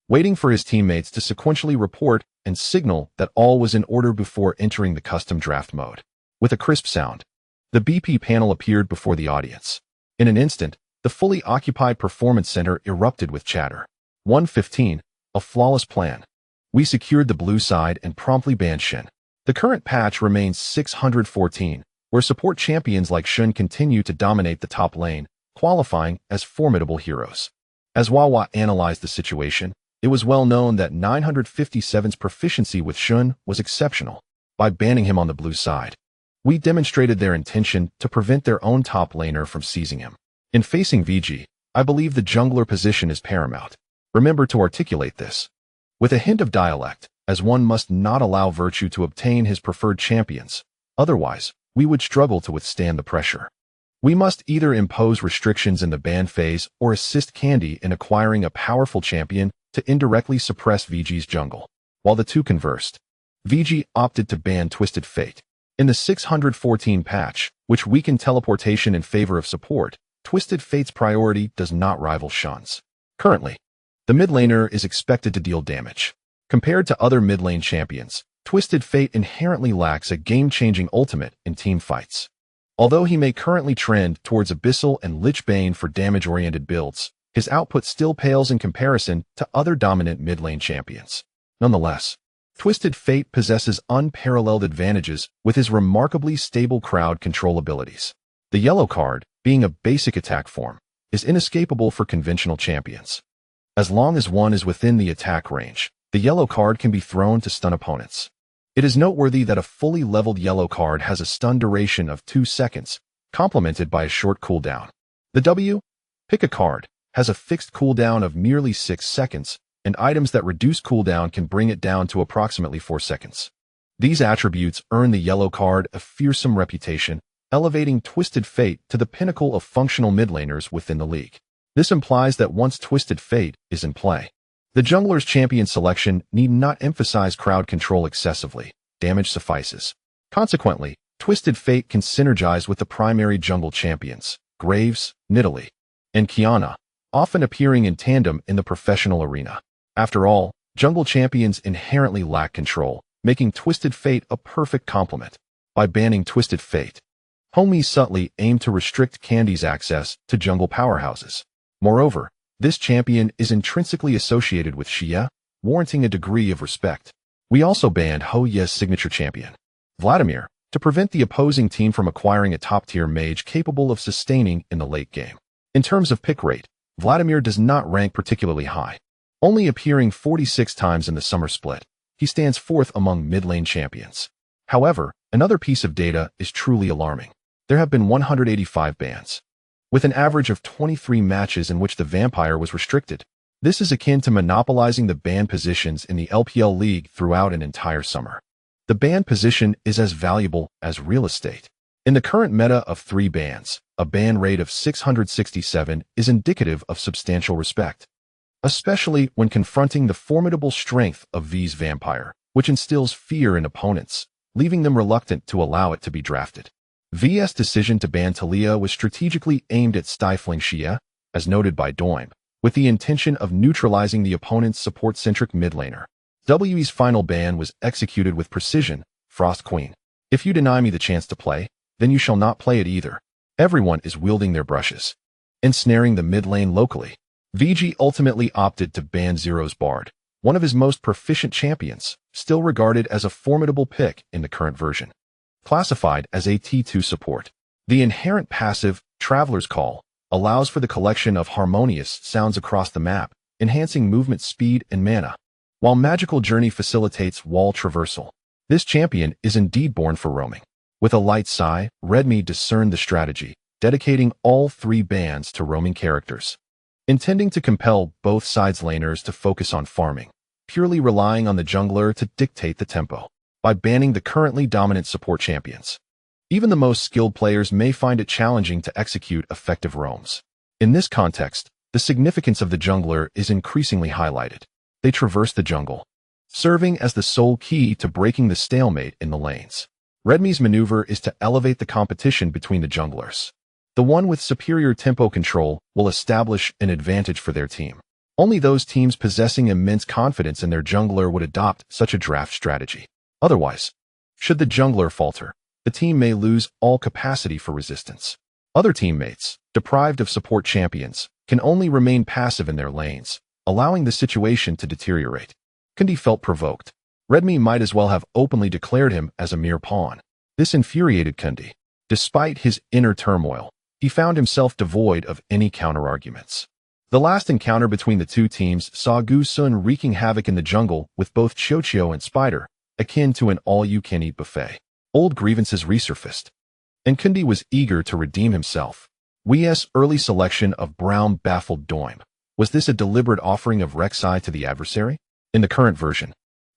waiting for his teammates to sequentially report and signal that all was in order before entering the custom draft mode. With a crisp sound, the BP panel appeared before the audience. In an instant, the fully occupied performance center erupted with chatter. 115, a flawless plan. We secured the blue side and promptly banned Shen. The current patch remains 614, where support champions like Shen continue to dominate the top lane, qualifying as formidable heroes. As Wawa analyzed the situation, it was well known that 957's proficiency with Shen was exceptional. By banning him on the blue side, we demonstrated their intention to prevent their own top laner from seizing him. In facing VG, I believe the jungler position is paramount. Remember to articulate this with a hint of dialect, as one must not allow Virtue to obtain his preferred champions. Otherwise, we would struggle to withstand the pressure. We must either impose restrictions in the ban phase or assist Candy in acquiring a powerful champion to indirectly suppress VG's jungle. While the two conversed, VG opted to ban Twisted Fate. In the 614 patch, which weakened teleportation in favor of support, Twisted Fate's priority does not rival Shen's. Currently, the mid laner is expected to deal damage. Compared to other mid lane champions, Twisted Fate inherently lacks a game-changing ultimate in team fights. Although he may currently trend towards Abyssal and Lich Bane for damage-oriented builds, his output still pales in comparison to other dominant mid lane champions. Nonetheless, Twisted Fate possesses unparalleled advantages with his remarkably stable crowd control abilities. The yellow card, being a basic attack form, is inescapable for conventional champions. As long as one is within the attack range, the yellow card can be thrown to stun opponents. It is noteworthy that a fully leveled yellow card has a stun duration of 2 seconds, complemented by a short cooldown. The W, pick a card, has a fixed cooldown of merely 6 seconds, and items that reduce cooldown can bring it down to approximately 4 seconds. These attributes earn the yellow card a fearsome reputation, elevating Twisted Fate to the pinnacle of functional mid laners within the league. This implies that once Twisted Fate is in play, the jungler's champion selection need not emphasize crowd control excessively. Damage suffices. Consequently, Twisted Fate can synergize with the primary jungle champions, Graves, Nidalee, and Qiyana, often appearing in tandem in the professional arena. After all, jungle champions inherently lack control, making Twisted Fate a perfect complement. By banning Twisted Fate, Homie subtly aimed to restrict Candy's access to jungle powerhouses. Moreover, this champion is intrinsically associated with Xia, warranting a degree of respect. We also banned Ho Ye's signature champion, Vladimir, to prevent the opposing team from acquiring a top-tier mage capable of sustaining in the late game. In terms of pick rate, Vladimir does not rank particularly high. Only appearing 46 times in the summer split, he stands fourth among mid-lane champions. However, another piece of data is truly alarming. There have been 185 bans, with an average of 23 matches in which the vampire was restricted. This is akin to monopolizing the ban positions in the LPL League throughout an entire summer. The ban position is as valuable as real estate. In the current meta of 3 bans, a ban rate of 667 is indicative of substantial respect, especially when confronting the formidable strength of V's vampire, which instills fear in opponents, leaving them reluctant to allow it to be drafted. V's decision to ban Talia was strategically aimed at stifling Xia, as noted by Doimb, with the intention of neutralizing the opponent's support-centric mid laner. W's final ban was executed with precision, Frost Queen. If you deny me the chance to play, then you shall not play it either. Everyone is wielding their brushes, ensnaring the mid lane locally. VG ultimately opted to ban Zero's Bard, one of his most proficient champions, still regarded as a formidable pick in the current version. Classified as a T2 support, the inherent passive, Traveler's Call, allows for the collection of harmonious sounds across the map, enhancing movement speed and mana, while Magical Journey facilitates wall traversal. This champion is indeed born for roaming. With a light sigh, Redmi discerned the strategy, dedicating all 3 bans to roaming characters, intending to compel both sides' laners to focus on farming, purely relying on the jungler to dictate the tempo. By banning the currently dominant support champions, even the most skilled players may find it challenging to execute effective roams. In this context, the significance of the jungler is increasingly highlighted. They traverse the jungle, serving as the sole key to breaking the stalemate in the lanes. Redmi's maneuver is to elevate the competition between the junglers. The one with superior tempo control will establish an advantage for their team. Only those teams possessing immense confidence in their jungler would adopt such a draft strategy. Otherwise, should the jungler falter, the team may lose all capacity for resistance. Other teammates, deprived of support champions, can only remain passive in their lanes, allowing the situation to deteriorate. Kundi felt provoked. Redmi might as well have openly declared him as a mere pawn. This infuriated Kundi. Despite his inner turmoil, he found himself devoid of any counterarguments. The last encounter between the two teams saw Gu Sun wreaking havoc in the jungle with both Qiuqiu and Spider, akin to an all-you-can-eat buffet. Old grievances resurfaced, and Kundi was eager to redeem himself. Wei's early selection of Brown baffled Doim. Was this a deliberate offering of Rek'Sai to the adversary? In the current version,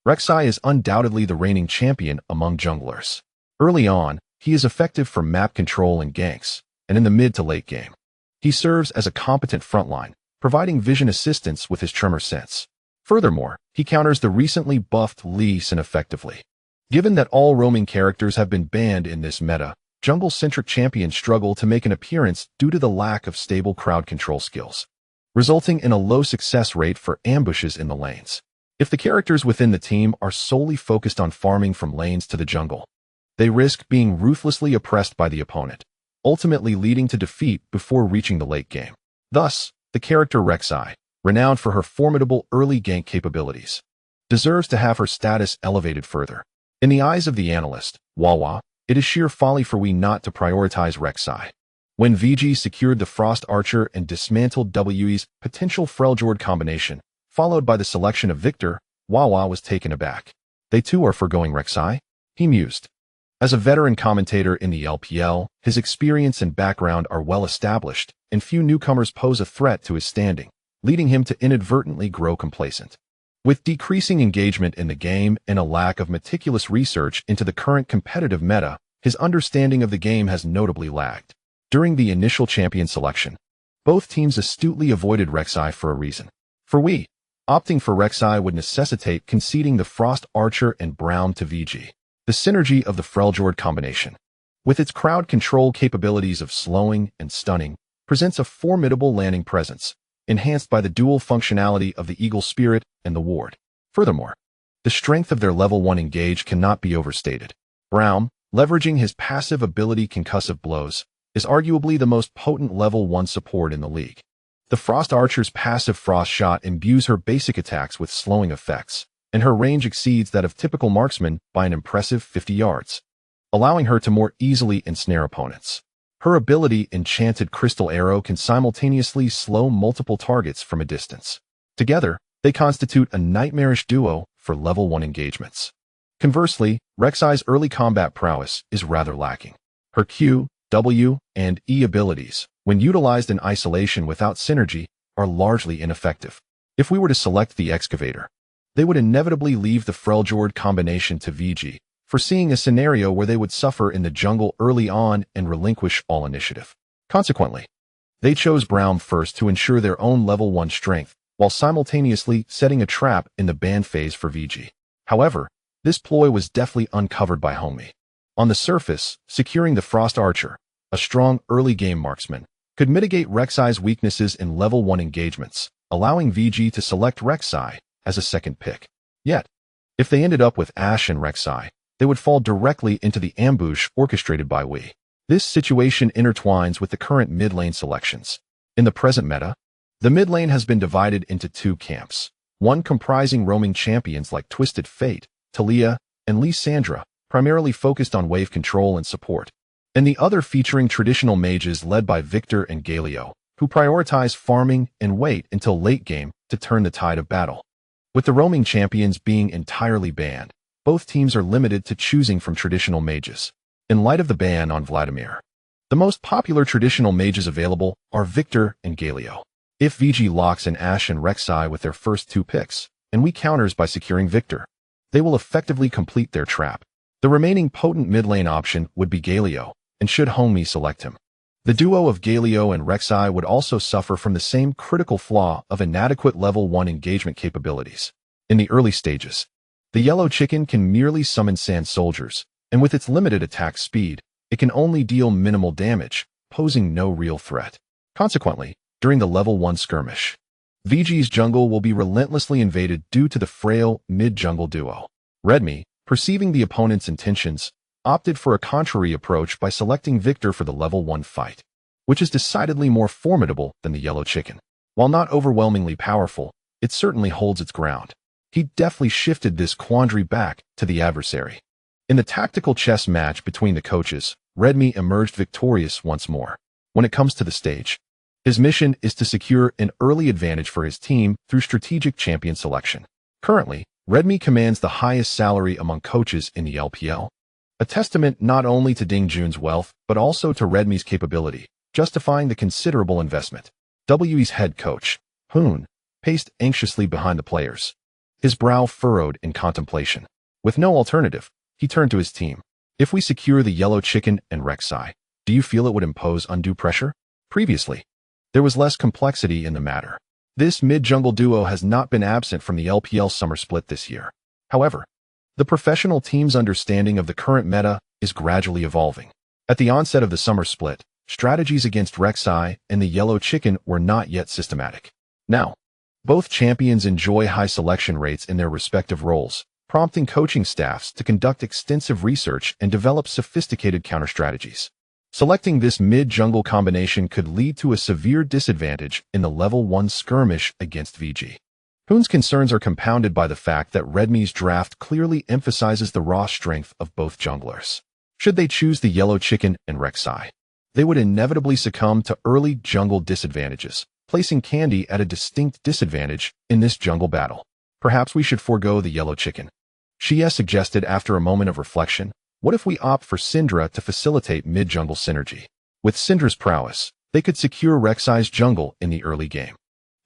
Rek'Sai is undoubtedly the reigning champion among junglers. Early on, he is effective for map control and ganks, and in the mid to late game, he serves as a competent frontline, providing vision assistance with his tremor sense. Furthermore, he counters the recently buffed Lee Sin effectively. Given that all roaming characters have been banned in this meta, jungle-centric champions struggle to make an appearance due to the lack of stable crowd control skills, resulting in a low success rate for ambushes in the lanes. If the characters within the team are solely focused on farming from lanes to the jungle, they risk being ruthlessly oppressed by the opponent, ultimately leading to defeat before reaching the late game. Thus, the character Rek'Sai, renowned for her formidable early gank capabilities, deserves to have her status elevated further. In the eyes of the analyst, Wawa, it is sheer folly for we not to prioritize Rek'Sai. When VG secured the Frost Archer and dismantled We's potential Freljord combination, followed by the selection of Victor, Wawa was taken aback. They too are forgoing Rek'Sai? He mused. As a veteran commentator in the LPL, his experience and background are well established, and few newcomers pose a threat to his standing, leading him to inadvertently grow complacent. With decreasing engagement in the game and a lack of meticulous research into the current competitive meta, his understanding of the game has notably lagged. During the initial champion selection, both teams astutely avoided Rek'Sai for a reason. For we, opting for Rek'Sai would necessitate conceding the Frost Archer and Brown to VG. The synergy of the Freljord combination, with its crowd control capabilities of slowing and stunning, presents a formidable landing presence, enhanced by the dual functionality of the Eagle Spirit and the Ward. Furthermore, the strength of their level 1 engage cannot be overstated. Brown, leveraging his passive ability Concussive Blows, is arguably the most potent level 1 support in the league. The Frost Archer's passive Frost Shot imbues her basic attacks with slowing effects, and her range exceeds that of typical marksmen by an impressive 50 yards, allowing her to more easily ensnare opponents. Her ability Enchanted Crystal Arrow can simultaneously slow multiple targets from a distance. Together, they constitute a nightmarish duo for level 1 engagements. Conversely, Rek'Sai's early combat prowess is rather lacking. Her Q, W, and E abilities, when utilized in isolation without synergy, are largely ineffective. If we were to select the Excavator, they would inevitably leave the Freljord combination to VG, foreseeing a scenario where they would suffer in the jungle early on and relinquish all initiative. Consequently, they chose Brown first to ensure their own level 1 strength, while simultaneously setting a trap in the ban phase for VG. However, this ploy was deftly uncovered by Homie. On the surface, securing the Frost Archer, a strong early-game marksman, could mitigate Rek'Sai's weaknesses in level 1 engagements, allowing VG to select Rek'Sai as a second pick. Yet, if they ended up with Ashe and Rek'Sai, they would fall directly into the ambush orchestrated by We. This situation intertwines with the current mid-lane selections. In the present meta, the mid-lane has been divided into two camps, one comprising roaming champions like Twisted Fate, Talia, and Lissandra, primarily focused on wave control and support, and the other featuring traditional mages led by Victor and Galio, who prioritize farming and wait until late game to turn the tide of battle. With the roaming champions being entirely banned, both teams are limited to choosing from traditional mages. In light of the ban on Vladimir, the most popular traditional mages available are Victor and Galio. If VG locks in Ashe and Rek'Sai with their first two picks, and we counters by securing Victor, they will effectively complete their trap. The remaining potent mid-lane option would be Galio, and should Homie select him. The duo of Galio and Rek'Sai would also suffer from the same critical flaw of inadequate level 1 engagement capabilities. In the early stages, the yellow chicken can merely summon sand soldiers, and with its limited attack speed, it can only deal minimal damage, posing no real threat. Consequently, during the level 1 skirmish, VG's jungle will be relentlessly invaded due to the frail mid-jungle duo. Redmi, perceiving the opponent's intentions, opted for a contrary approach by selecting Victor for the level 1 fight, which is decidedly more formidable than the yellow chicken. While not overwhelmingly powerful, it certainly holds its ground. He deftly shifted this quandary back to the adversary. In the tactical chess match between the coaches, Redmi emerged victorious once more. When it comes to the stage, his mission is to secure an early advantage for his team through strategic champion selection. Currently, Redmi commands the highest salary among coaches in the LPL, a testament not only to Ding Jun's wealth, but also to Redmi's capability, justifying the considerable investment. WE's head coach, Hoon, paced anxiously behind the players, his brow furrowed in contemplation. With no alternative, he turned to his team. If we secure the yellow chicken and Rek'Sai, do you feel it would impose undue pressure? Previously, there was less complexity in the matter. This mid-jungle duo has not been absent from the LPL summer split this year. However, the professional team's understanding of the current meta is gradually evolving. At the onset of the summer split, strategies against Rek'Sai and the yellow chicken were not yet systematic. Now, both champions enjoy high selection rates in their respective roles, prompting coaching staffs to conduct extensive research and develop sophisticated counter-strategies. Selecting this mid-jungle combination could lead to a severe disadvantage in the level 1 skirmish against VG. Hoon's concerns are compounded by the fact that Redmi's draft clearly emphasizes the raw strength of both junglers. Should they choose the yellow chicken and Rek'Sai, they would inevitably succumb to early jungle disadvantages, placing Candy at a distinct disadvantage in this jungle battle. Perhaps we should forego the yellow chicken, Xie suggested after a moment of reflection. What if we opt for Syndra to facilitate mid-jungle synergy? With Syndra's prowess, they could secure Rek'Sai's jungle in the early game.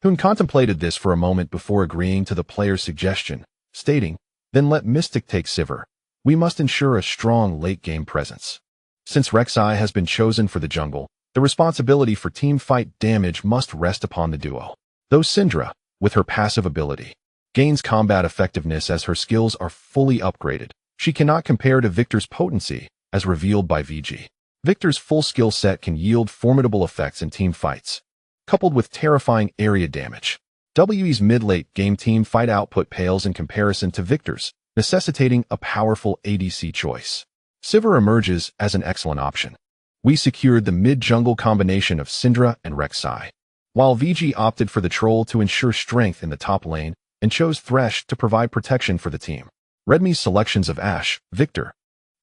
Hoon contemplated this for a moment before agreeing to the player's suggestion, stating, "Then let Mystic take Sivir. We must ensure a strong late-game presence." Since Rek'Sai has been chosen for the jungle, the responsibility for team fight damage must rest upon the duo. Though Syndra, with her passive ability, gains combat effectiveness as her skills are fully upgraded, she cannot compare to Victor's potency, as revealed by VG. Victor's full skill set can yield formidable effects in team fights, coupled with terrifying area damage. WE's mid-late game team fight output pales in comparison to Victor's, necessitating a powerful ADC choice. Sivir emerges as an excellent option. We secured the mid-jungle combination of Syndra and Rek'Sai, while VG opted for the troll to ensure strength in the top lane and chose Thresh to provide protection for the team. Redmi's selections of Ashe, Victor,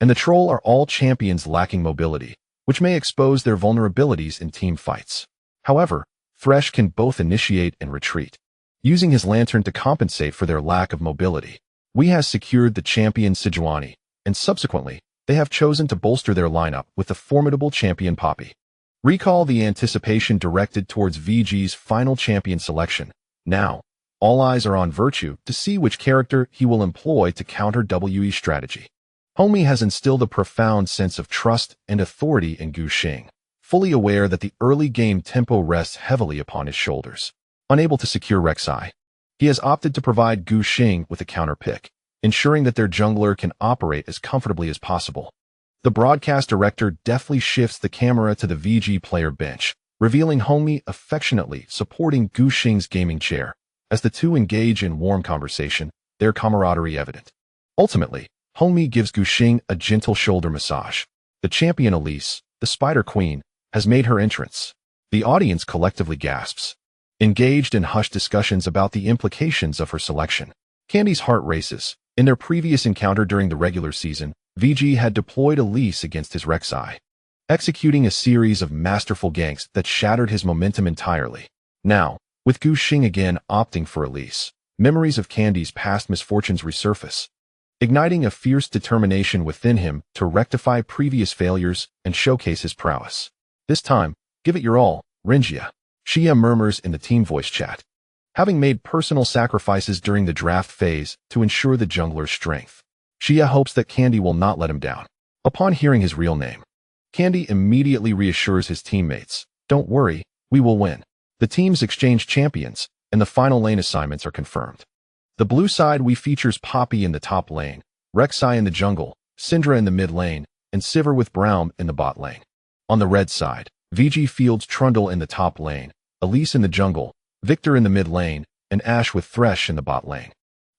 and the Troll are all champions lacking mobility, which may expose their vulnerabilities in team fights. However, Thresh can both initiate and retreat, using his lantern to compensate for their lack of mobility. We has secured the champion Zeyuan, and subsequently, they have chosen to bolster their lineup with the formidable champion Poppy. Recall the anticipation directed towards VG's final champion selection. Now, all eyes are on Virtue to see which character he will employ to counter WE's strategy. Homie has instilled a profound sense of trust and authority in Gu Xing, fully aware that the early game tempo rests heavily upon his shoulders. Unable to secure Rek'Sai, he has opted to provide Gu Xing with a counter pick, ensuring that their jungler can operate as comfortably as possible. The broadcast director deftly shifts the camera to the VG player bench, revealing Homie affectionately supporting Gu Xing's gaming chair. As the two engage in warm conversation, their camaraderie evident. Ultimately, Homie gives Gu Xing a gentle shoulder massage. The champion Elise, the Spider Queen, has made her entrance. The audience collectively gasps, engaged in hushed discussions about the implications of her selection. Candy's heart races. In their previous encounter during the regular season, VG had deployed Elise against his Rek'Sai, executing a series of masterful ganks that shattered his momentum entirely. Now, with Gu Xing again opting for Elise, memories of Candy's past misfortunes resurface, igniting a fierce determination within him to rectify previous failures and showcase his prowess. This time, give it your all, Rinjia, Xia murmurs in the team voice chat. Having made personal sacrifices during the draft phase to ensure the jungler's strength, Xia hopes that Candy will not let him down. Upon hearing his real name, Candy immediately reassures his teammates, "Don't worry, we will win." The teams exchange champions, and the final lane assignments are confirmed. The blue side features Poppy in the top lane, Rek'Sai in the jungle, Syndra in the mid lane, and Sivir with Braum in the bot lane. On the red side, VG fields Trundle in the top lane, Elise in the jungle, Victor in the mid lane, and Ashe with Thresh in the bot lane.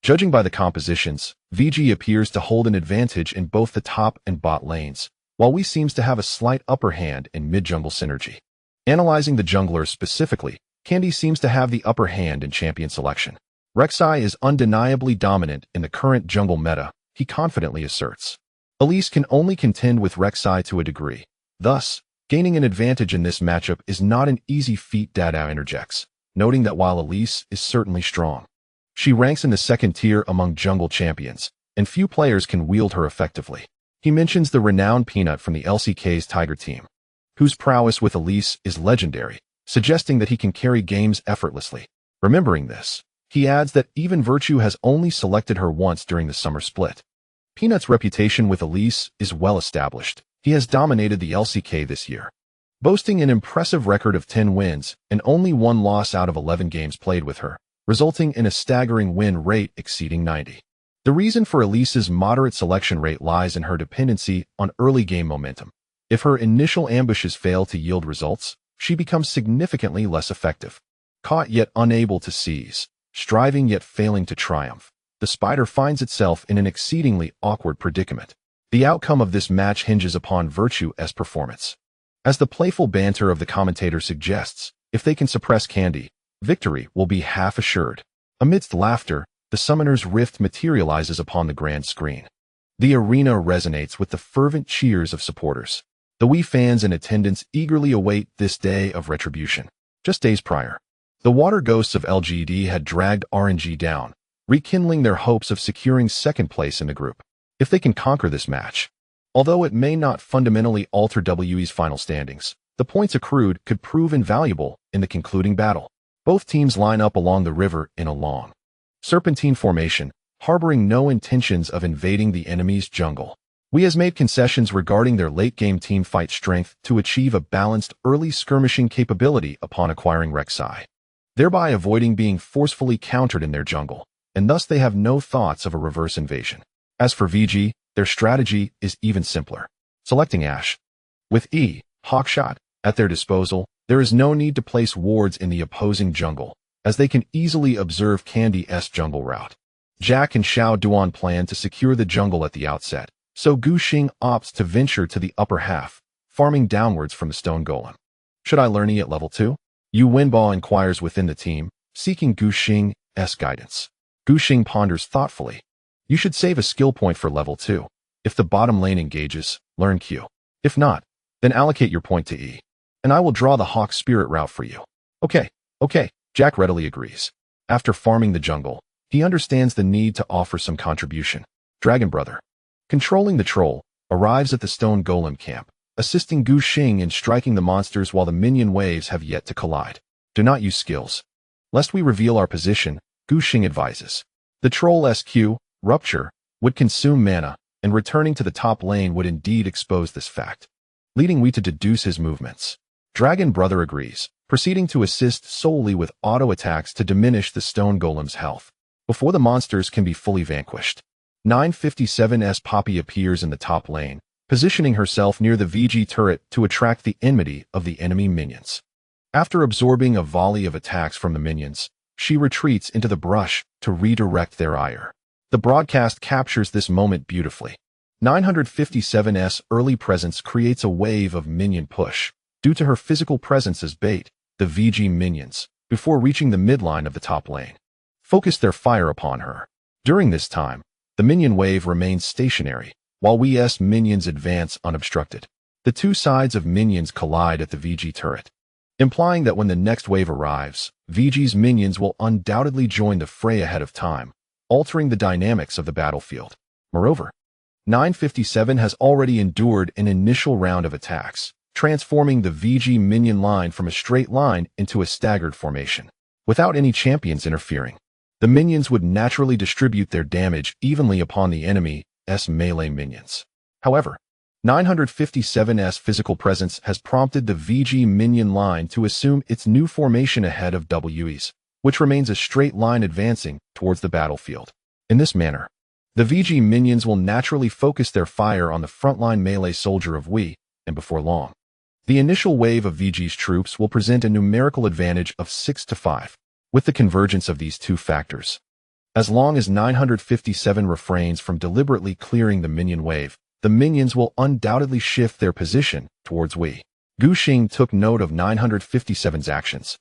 Judging by the compositions, VG appears to hold an advantage in both the top and bot lanes, while we seems to have a slight upper hand in mid-jungle synergy. Analyzing the junglers specifically, Candy seems to have the upper hand in champion selection. Rek'Sai is undeniably dominant in the current jungle meta, he confidently asserts. Elise can only contend with Rek'Sai to a degree. Thus, gaining an advantage in this matchup is not an easy feat. Dada interjects, noting that while Elise is certainly strong, she ranks in the second tier among jungle champions, and few players can wield her effectively. He mentions the renowned Peanut from the LCK's Tiger team, whose prowess with Elise is legendary, suggesting that he can carry games effortlessly. Remembering this, he adds that even Virtue has only selected her once during the summer split. Peanut's reputation with Elise is well established. He has dominated the LCK this year, boasting an impressive record of 10 wins and only 1 loss out of 11 games played with her, resulting in a staggering win rate exceeding 90. The reason for Elise's moderate selection rate lies in her dependency on early game momentum. If her initial ambushes fail to yield results, she becomes significantly less effective. Caught yet unable to seize, striving yet failing to triumph, the spider finds itself in an exceedingly awkward predicament. The outcome of this match hinges upon Virtue's performance. As the playful banter of the commentator suggests, if they can suppress Candy, victory will be half assured. Amidst laughter, the summoner's rift materializes upon the grand screen. The arena resonates with the fervent cheers of supporters. The Wii fans in attendance eagerly await this day of retribution. Just days prior, the water ghosts of LGD had dragged RNG down, rekindling their hopes of securing second place in the group. If they can conquer this match, although it may not fundamentally alter WE's final standings, the points accrued could prove invaluable in the concluding battle. Both teams line up along the river in a long, serpentine formation, harboring no intentions of invading the enemy's jungle. Wii has made concessions regarding their late-game teamfight strength to achieve a balanced early skirmishing capability upon acquiring Rek'Sai, thereby avoiding being forcefully countered in their jungle, and thus they have no thoughts of a reverse invasion. As for VG, their strategy is even simpler, selecting Ashe. With Hawkshot at their disposal, there is no need to place wards in the opposing jungle, as they can easily observe Candy's jungle route. Jack and Xiao Duan plan to secure the jungle at the outset, so Gu Xing opts to venture to the upper half, farming downwards from the stone golem. Should I learn E at level 2? Yu Wenbao inquires within the team, seeking Gu Xing's guidance. Gu Xing ponders thoughtfully. You should save a skill point for level 2. If the bottom lane engages, learn Q. If not, then allocate your point to E, and I will draw the Hawk Spirit route for you. Okay, Jack readily agrees. After farming the jungle, he understands the need to offer some contribution. Dragon Brother, controlling the troll, arrives at the stone golem camp, assisting Gu Xing in striking the monsters while the minion waves have yet to collide. Do not use skills, lest we reveal our position, Gu Xing advises. The troll's Q, Rupture, would consume mana, and returning to the top lane would indeed expose this fact, leading Wii to deduce his movements. Dragon Brother agrees, proceeding to assist solely with auto attacks to diminish the stone golem's health, before the monsters can be fully vanquished. 957's Poppy appears in the top lane, positioning herself near the VG turret to attract the enmity of the enemy minions. After absorbing a volley of attacks from the minions, she retreats into the brush to redirect their ire. The broadcast captures this moment beautifully. 957's early presence creates a wave of minion push. Due to her physical presence as bait, the VG minions, before reaching the midline of the top lane, focus their fire upon her. During this time, the minion wave remains stationary, while Wii's minions advance unobstructed. The two sides of minions collide at the VG turret, implying that when the next wave arrives, VG's minions will undoubtedly join the fray ahead of time, altering the dynamics of the battlefield. Moreover, 957 has already endured an initial round of attacks, transforming the VG minion line from a straight line into a staggered formation. Without any champions interfering, the minions would naturally distribute their damage evenly upon the enemy's melee minions. However, 957's physical presence has prompted the VG minion line to assume its new formation ahead of WE's, which remains a straight line advancing towards the battlefield. In this manner, the VG minions will naturally focus their fire on the frontline melee soldier of Wii, and before long, the initial wave of VG's troops will present a numerical advantage of 6-5, with the convergence of these two factors. As long as 957 refrains from deliberately clearing the minion wave, the minions will undoubtedly shift their position towards Wii. Gu Xing took note of 957's actions,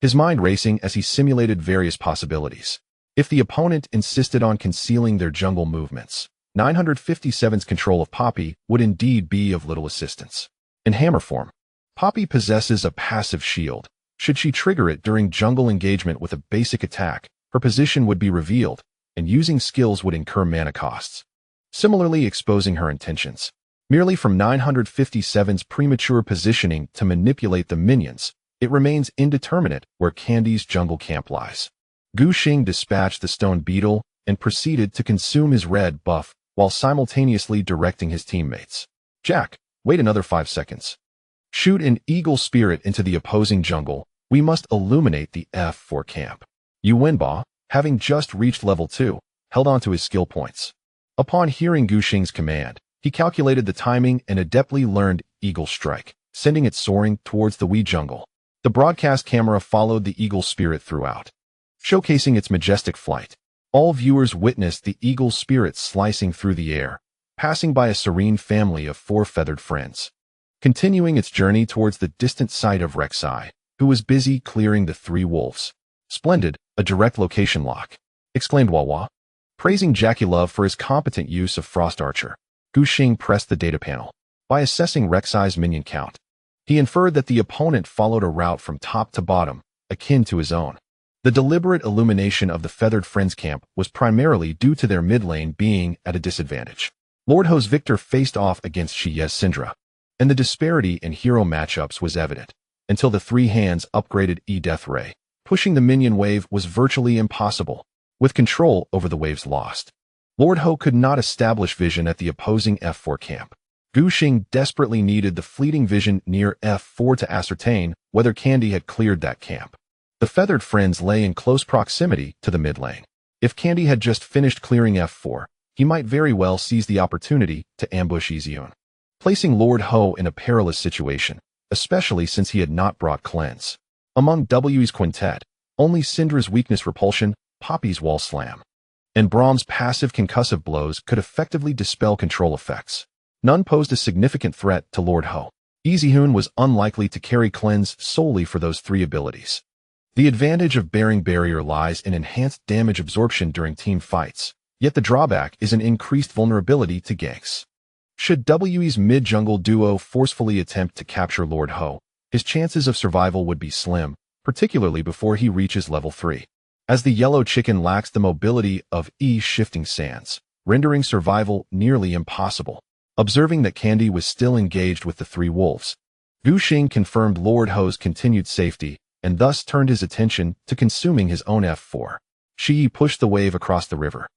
his mind racing as he simulated various possibilities. If the opponent insisted on concealing their jungle movements, 957's control of Poppy would indeed be of little assistance. In hammer form, Poppy possesses a passive shield. Should she trigger it during jungle engagement with a basic attack, her position would be revealed, and using skills would incur mana costs, similarly exposing her intentions. Merely from 957's premature positioning to manipulate the minions, it remains indeterminate where Candy's jungle camp lies. Gu Xing dispatched the stone beetle and proceeded to consume his red buff while simultaneously directing his teammates. Jack, wait another 5 seconds. Shoot an eagle spirit into the opposing jungle. We must illuminate the F4 camp. Yu Wenba, having just reached level 2, held on to his skill points. Upon hearing Gu Xing's command, he calculated the timing and adeptly learned Eagle Strike, sending it soaring towards the Wii jungle. The broadcast camera followed the eagle spirit throughout, showcasing its majestic flight. All viewers witnessed the eagle spirit slicing through the air, passing by a serene family of 4 feathered friends, continuing its journey towards the distant site of Rek'Sai, who was busy clearing the 3 wolves. Splendid, a direct location lock, exclaimed Wawa, praising Jackie Love for his competent use of Frost Archer. Gu Xing pressed the data panel. By assessing Rek'Sai's minion count, he inferred that the opponent followed a route from top to bottom, akin to his own. The deliberate illumination of the Feathered Friends camp was primarily due to their mid lane being at a disadvantage. Lord Ho's Victor faced off against Shiye's Syndra, and the disparity in hero matchups was evident, until the 3 hands upgraded E-Death Ray. Pushing the minion wave was virtually impossible, with control over the waves lost. Lord Ho could not establish vision at the opposing F4 camp. Gu Xing desperately needed the fleeting vision near F4 to ascertain whether Candy had cleared that camp. The Feathered Friends lay in close proximity to the mid lane. If Candy had just finished clearing F4, he might very well seize the opportunity to ambush Zeyuan, placing Lord Ho in a perilous situation, especially since he had not brought Cleanse. Among We's quintet, only Syndra's weakness repulsion, Poppy's wall slam, and Braum's passive concussive blows could effectively dispel control effects. None posed a significant threat to Lord Ho. Zeyuan was unlikely to carry Cleanse solely for those 3 abilities. The advantage of bearing barrier lies in enhanced damage absorption during team fights, yet the drawback is an increased vulnerability to ganks. Should We's mid-jungle duo forcefully attempt to capture Lord Ho, his chances of survival would be slim, particularly before he reaches level 3. As the yellow chicken lacks the mobility of shifting sands, rendering survival nearly impossible. Observing that Candy was still engaged with the 3 wolves, Gu Xing confirmed Lord Ho's continued safety and thus turned his attention to consuming his own F4. Shi pushed the wave across the river,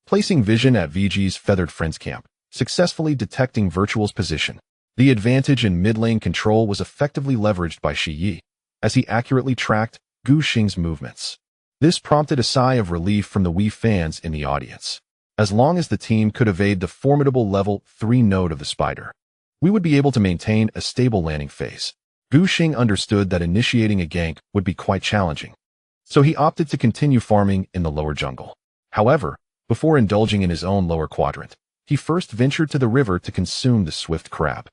placing vision at VG's Feathered Friends camp, successfully detecting Virtual's position. The advantage in mid-lane control was effectively leveraged by Shi, as he accurately tracked Gu Xing's movements. This prompted a sigh of relief from the Wii fans in the audience. As long as the team could evade the formidable level 3 node of the spider, we would be able to maintain a stable landing phase. Gu Xing understood that initiating a gank would be quite challenging, so he opted to continue farming in the lower jungle. However, before indulging in his own lower quadrant, he first ventured to the river to consume the swift crab.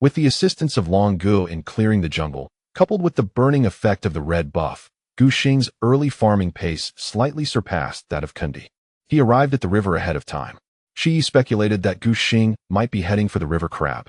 With the assistance of Long Gu in clearing the jungle, coupled with the burning effect of the red buff, Gu Xing's early farming pace slightly surpassed that of Kundi. He arrived at the river ahead of time. Shi speculated that Gu Xing might be heading for the river crab.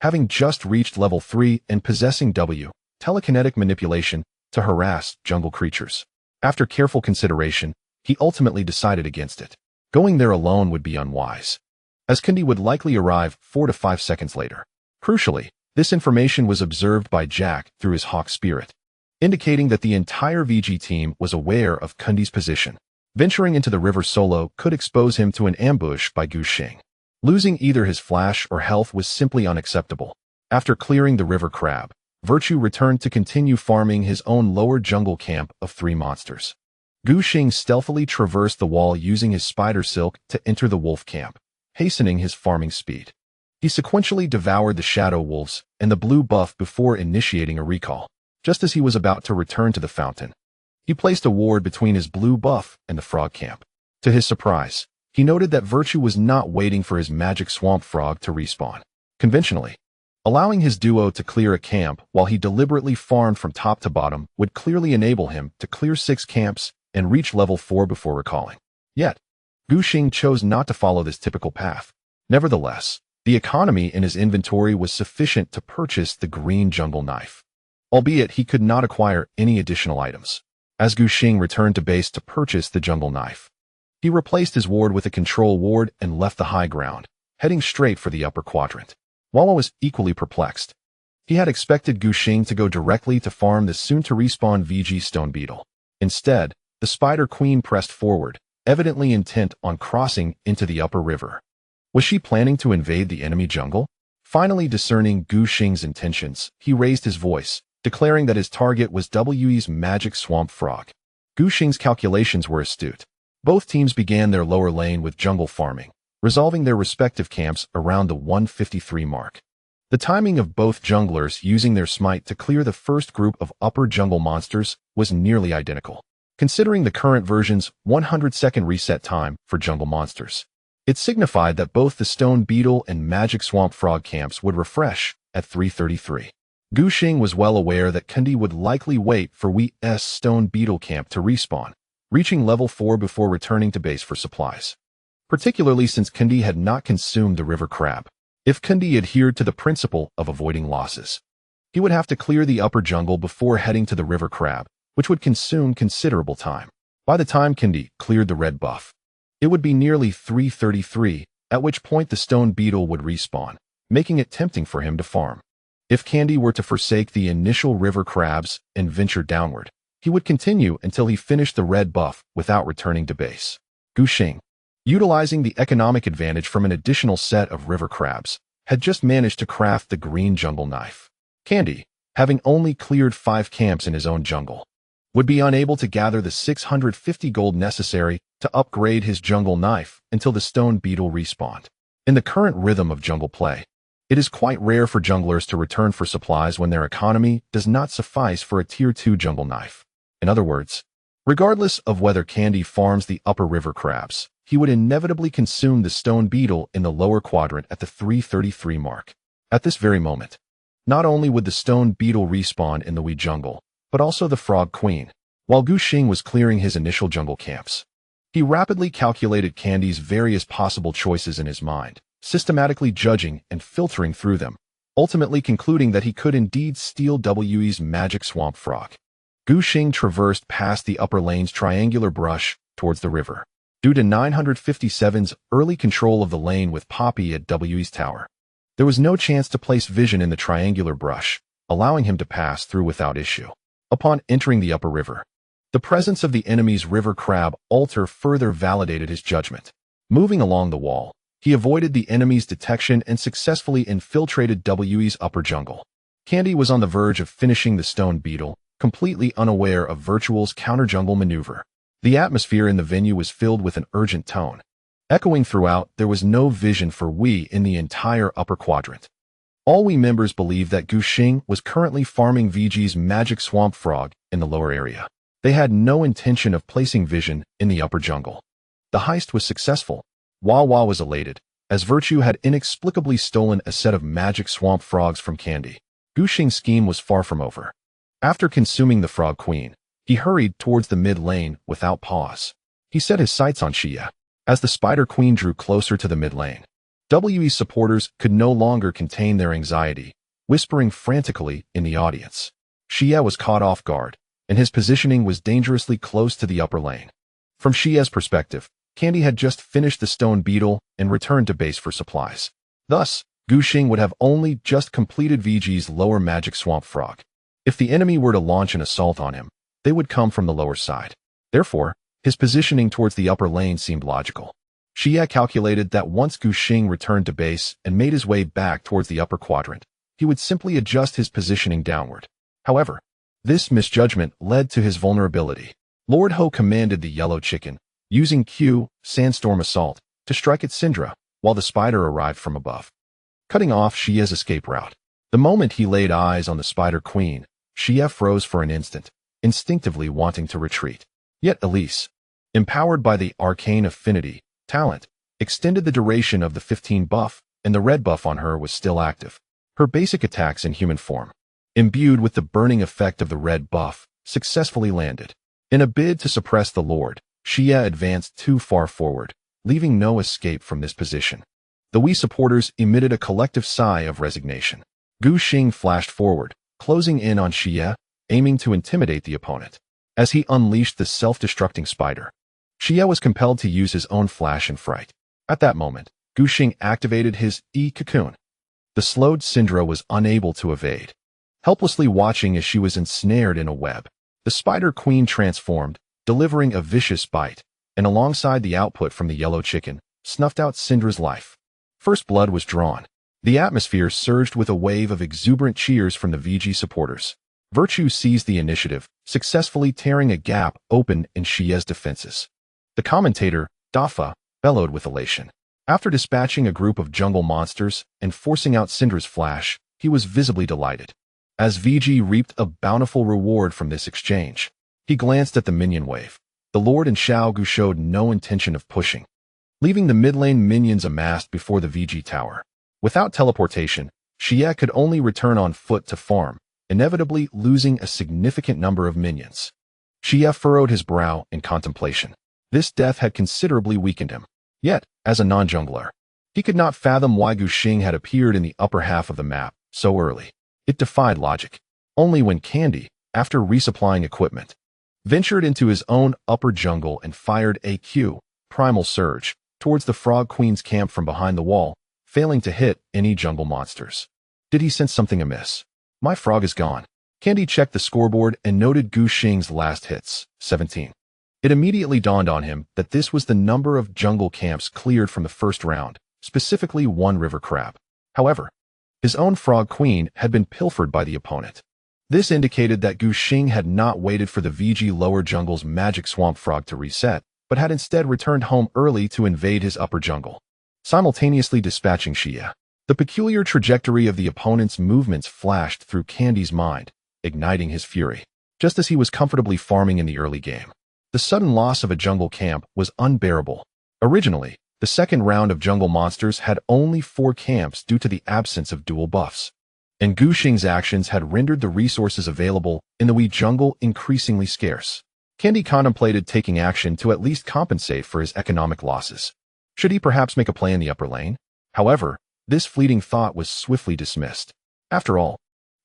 Having just reached level 3 and possessing telekinetic manipulation to harass jungle creatures. After careful consideration, he ultimately decided against it. Going there alone would be unwise, as Kundi would likely arrive 4 to 5 seconds later. Crucially, this information was observed by Jack through his hawk spirit, indicating that the entire VG team was aware of Kundi's position. Venturing into the river solo could expose him to an ambush by Gu Xing. Losing either his flash or health was simply unacceptable. After clearing the river crab, Virtue returned to continue farming his own lower jungle camp of 3 monsters. Gu Xing stealthily traversed the wall using his spider silk to enter the wolf camp, hastening his farming speed. He sequentially devoured the shadow wolves and the blue buff before initiating a recall. Just as he was about to return to the fountain, he placed a ward between his blue buff and the frog camp. To his surprise, he noted that Virtue was not waiting for his magic swamp frog to respawn. Conventionally, allowing his duo to clear a camp while he deliberately farmed from top to bottom would clearly enable him to clear 6 camps and reach level 4 before recalling. Yet, Gu Xing chose not to follow this typical path. Nevertheless, the economy in his inventory was sufficient to purchase the green jungle knife, albeit he could not acquire any additional items. As Gu Xing returned to base to purchase the jungle knife, he replaced his ward with a control ward and left the high ground, heading straight for the upper quadrant. Wawa was equally perplexed. He had expected Gu Xing to go directly to farm the soon-to-respawn VG Stone Beetle. Instead, the Spider Queen pressed forward, evidently intent on crossing into the upper river. Was she planning to invade the enemy jungle? Finally discerning Gu Xing's intentions, he raised his voice, declaring that his target was We's magic swamp frog. Gu Xing's calculations were astute. Both teams began their lower lane with jungle farming, resolving their respective camps around the 153 mark. The timing of both junglers using their smite to clear the first group of upper jungle monsters was nearly identical, considering the current version's 100-second reset time for jungle monsters. It signified that both the Stone Beetle and Magic Swamp Frog camps would refresh at 3:33. Gu Xing was well aware that Kundi would likely wait for We's Stone Beetle camp to respawn, reaching level 4 before returning to base for supplies, particularly since Kundi had not consumed the river crab. If Kundi adhered to the principle of avoiding losses, he would have to clear the upper jungle before heading to the river crab, which would consume considerable time. By the time Kundi cleared the red buff, it would be nearly 3:33, at which point the Stone Beetle would respawn, making it tempting for him to farm. If Kundi were to forsake the initial river crabs and venture downward, he would continue until he finished the red buff without returning to base. Gu Xing, utilizing the economic advantage from an additional set of river crabs, had just managed to craft the green jungle knife. Kundi, having only cleared 5 camps in his own jungle, would be unable to gather the 650 gold necessary to upgrade his jungle knife until the Stone Beetle respawned. In the current rhythm of jungle play, it is quite rare for junglers to return for supplies when their economy does not suffice for a Tier 2 jungle knife. In other words, regardless of whether Kundi farms the upper river crabs, he would inevitably consume the Stone Beetle in the lower quadrant at the 3:33 mark. At this very moment, not only would the Stone Beetle respawn in the Wee jungle, but also the Frog Queen. While Gu Xing was clearing his initial jungle camps, he rapidly calculated Kundi's various possible choices in his mind, systematically judging and filtering through them, ultimately concluding that he could indeed steal We's magic swamp frog. Gu Xing traversed past the upper lane's triangular brush towards the river. Due to 957's early control of the lane with Poppy at We's tower, there was no chance to place vision in the triangular brush, allowing him to pass through without issue. Upon entering the upper river, the presence of the enemy's river crab altar further validated his judgment. Moving along the wall, he avoided the enemy's detection and successfully infiltrated We's upper jungle. Kundi was on the verge of finishing the Stone Beetle, completely unaware of Virtual's counter-jungle maneuver. The atmosphere in the venue was filled with an urgent tone. Echoing throughout, there was no vision for Wei in the entire upper quadrant. All Wei members believed that Gu Xing was currently farming VG's magic swamp frog in the lower area. They had no intention of placing vision in the upper jungle. The heist was successful. Wawa was elated, as Virtue had inexplicably stolen a set of magic swamp frogs from Kundi. Gu Xing's scheme was far from over. After consuming the Frog Queen, he hurried towards the mid lane without pause. He set his sights on Xia. As the Spider Queen drew closer to the mid lane, We's supporters could no longer contain their anxiety, whispering frantically in the audience. Xia was caught off guard, and his positioning was dangerously close to the upper lane. From Xia's perspective, Kundi had just finished the Stone Beetle and returned to base for supplies. Thus, Gu Xing would have only just completed VG's lower magic swamp frog. If the enemy were to launch an assault on him, they would come from the lower side. Therefore, his positioning towards the upper lane seemed logical. Xia calculated that once Gu Xing returned to base and made his way back towards the upper quadrant, he would simply adjust his positioning downward. However, this misjudgment led to his vulnerability. Lord Ho commanded the yellow chicken, using Q, Sandstorm Assault, to strike at Syndra, while the spider arrived from above, cutting off Xia's escape route. The moment he laid eyes on the Spider Queen, Xia froze for an instant, instinctively wanting to retreat. Yet Elise, empowered by the Arcane Affinity talent, extended the duration of the 15 buff, and the red buff on her was still active. Her basic attacks in human form, imbued with the burning effect of the red buff, successfully landed. In a bid to suppress the Lord, Xia advanced too far forward, leaving no escape from this position. The Wii supporters emitted a collective sigh of resignation. Gu Xing flashed forward, closing in on Xie, aiming to intimidate the opponent. As he unleashed the self-destructing spider, Xie was compelled to use his own flash and fright. At that moment, Gu Xing activated his E-cocoon. The slowed Syndra was unable to evade, helplessly watching as she was ensnared in a web. The Spider Queen transformed, delivering a vicious bite, and alongside the output from the yellow chicken, snuffed out Syndra's life. First blood was drawn. The atmosphere surged with a wave of exuberant cheers from the VG supporters. Virtue seized the initiative, successfully tearing a gap open in Xie's defenses. The commentator, Dafa, bellowed with elation. After dispatching a group of jungle monsters and forcing out Syndra's flash, he was visibly delighted. As VG reaped a bountiful reward from this exchange, he glanced at the minion wave. The Lord and Xiao Gu showed no intention of pushing, leaving the mid-lane minions amassed before the VG tower. Without teleportation, Xie could only return on foot to farm, inevitably losing a significant number of minions. Xie furrowed his brow in contemplation. This death had considerably weakened him. Yet, as a non-jungler, he could not fathom why Gu Xing had appeared in the upper half of the map so early. It defied logic. Only when Candy, after resupplying equipment, ventured into his own upper jungle and fired a Q, primal surge, towards the Frog Queen's camp from behind the wall, failing to hit any jungle monsters. Did he sense something amiss? My frog is gone. Candy checked the scoreboard and noted Gu Xing's last hits, 17. It immediately dawned on him that this was the number of jungle camps cleared from the first round, specifically one river crab. However, his own Frog Queen had been pilfered by the opponent. This indicated that Gu Xing had not waited for the VG lower jungle's magic swamp frog to reset, but had instead returned home early to invade his upper jungle, simultaneously dispatching Xie. The peculiar trajectory of the opponent's movements flashed through Candy's mind, igniting his fury. Just as he was comfortably farming in the early game, the sudden loss of a jungle camp was unbearable. Originally, the second round of jungle monsters had only 4 camps due to the absence of dual buffs, and Gu Xing's actions had rendered the resources available in the Wii jungle increasingly scarce. Candy contemplated taking action to at least compensate for his economic losses. Should he perhaps make a play in the upper lane? However, this fleeting thought was swiftly dismissed. After all,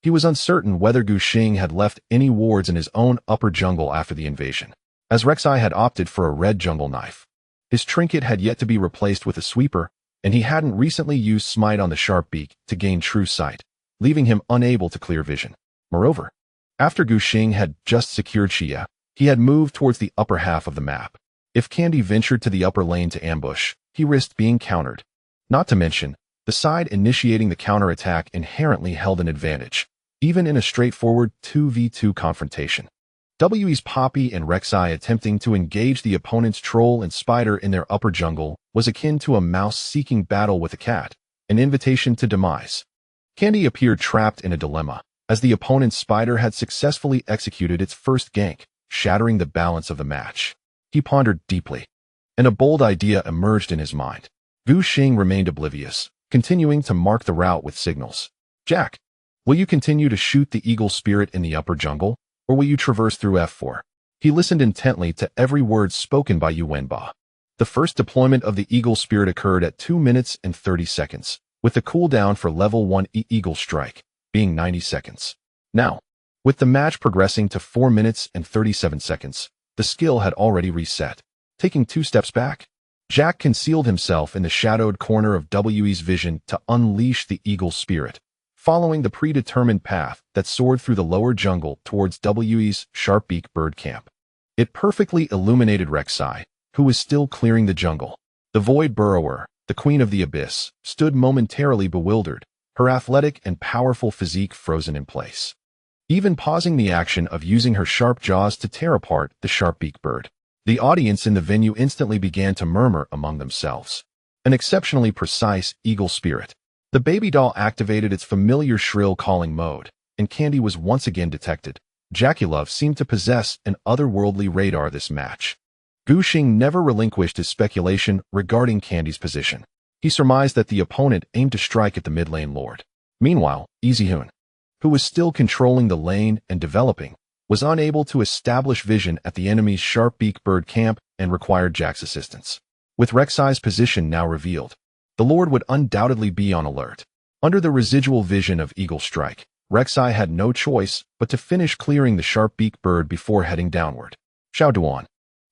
he was uncertain whether Gu Xing had left any wards in his own upper jungle after the invasion, as Rek'Sai had opted for a red jungle knife. His trinket had yet to be replaced with a sweeper, and he hadn't recently used Smite on the sharp beak to gain true sight, leaving him unable to clear vision. Moreover, after Gu Xing had just secured Xie, he had moved towards the upper half of the map. If Candy ventured to the upper lane to ambush, he risked being countered. Not to mention, the side initiating the counterattack inherently held an advantage, even in a straightforward 2v2 confrontation. We's Poppy and Rek'Sai attempting to engage the opponent's troll and spider in their upper jungle was akin to a mouse seeking battle with a cat, an invitation to demise. Candy appeared trapped in a dilemma, as the opponent's spider had successfully executed its first gank, shattering the balance of the match. He pondered deeply, and a bold idea emerged in his mind. Gu Xing remained oblivious, continuing to mark the route with signals. Jack, will you continue to shoot the eagle spirit in the upper jungle, or will you traverse through F4? He listened intently to every word spoken by Yuanba. The first deployment of the eagle spirit occurred at 2 minutes and 30 seconds, with the cooldown for level 1 eagle strike being 90 seconds. Now, with the match progressing to 4 minutes and 37 seconds, the skill had already reset. Taking 2 steps back, Jack concealed himself in the shadowed corner of We's vision to unleash the eagle spirit, following the predetermined path that soared through the lower jungle towards We's sharp-beak bird camp. It perfectly illuminated Rek'Sai, who was still clearing the jungle. The Void Burrower, the Queen of the Abyss, stood momentarily bewildered, her athletic and powerful physique frozen in place, even pausing the action of using her sharp jaws to tear apart the sharp-beak bird. The audience in the venue instantly began to murmur among themselves. An exceptionally precise eagle spirit. The baby doll activated its familiar shrill calling mode, and Candy was once again detected. Jaculov seemed to possess an otherworldly radar this match. Gu Xing never relinquished his speculation regarding Candy's position. He surmised that the opponent aimed to strike at the mid-lane lord. Meanwhile, Zeyuan, who was still controlling the lane and developing, was unable to establish vision at the enemy's sharp-beak bird camp and required Jack's assistance. With Rek'Sai's position now revealed, the Lord would undoubtedly be on alert. Under the residual vision of Eagle Strike, Rek'Sai had no choice but to finish clearing the sharp-beaked bird before heading downward. Zeyuan,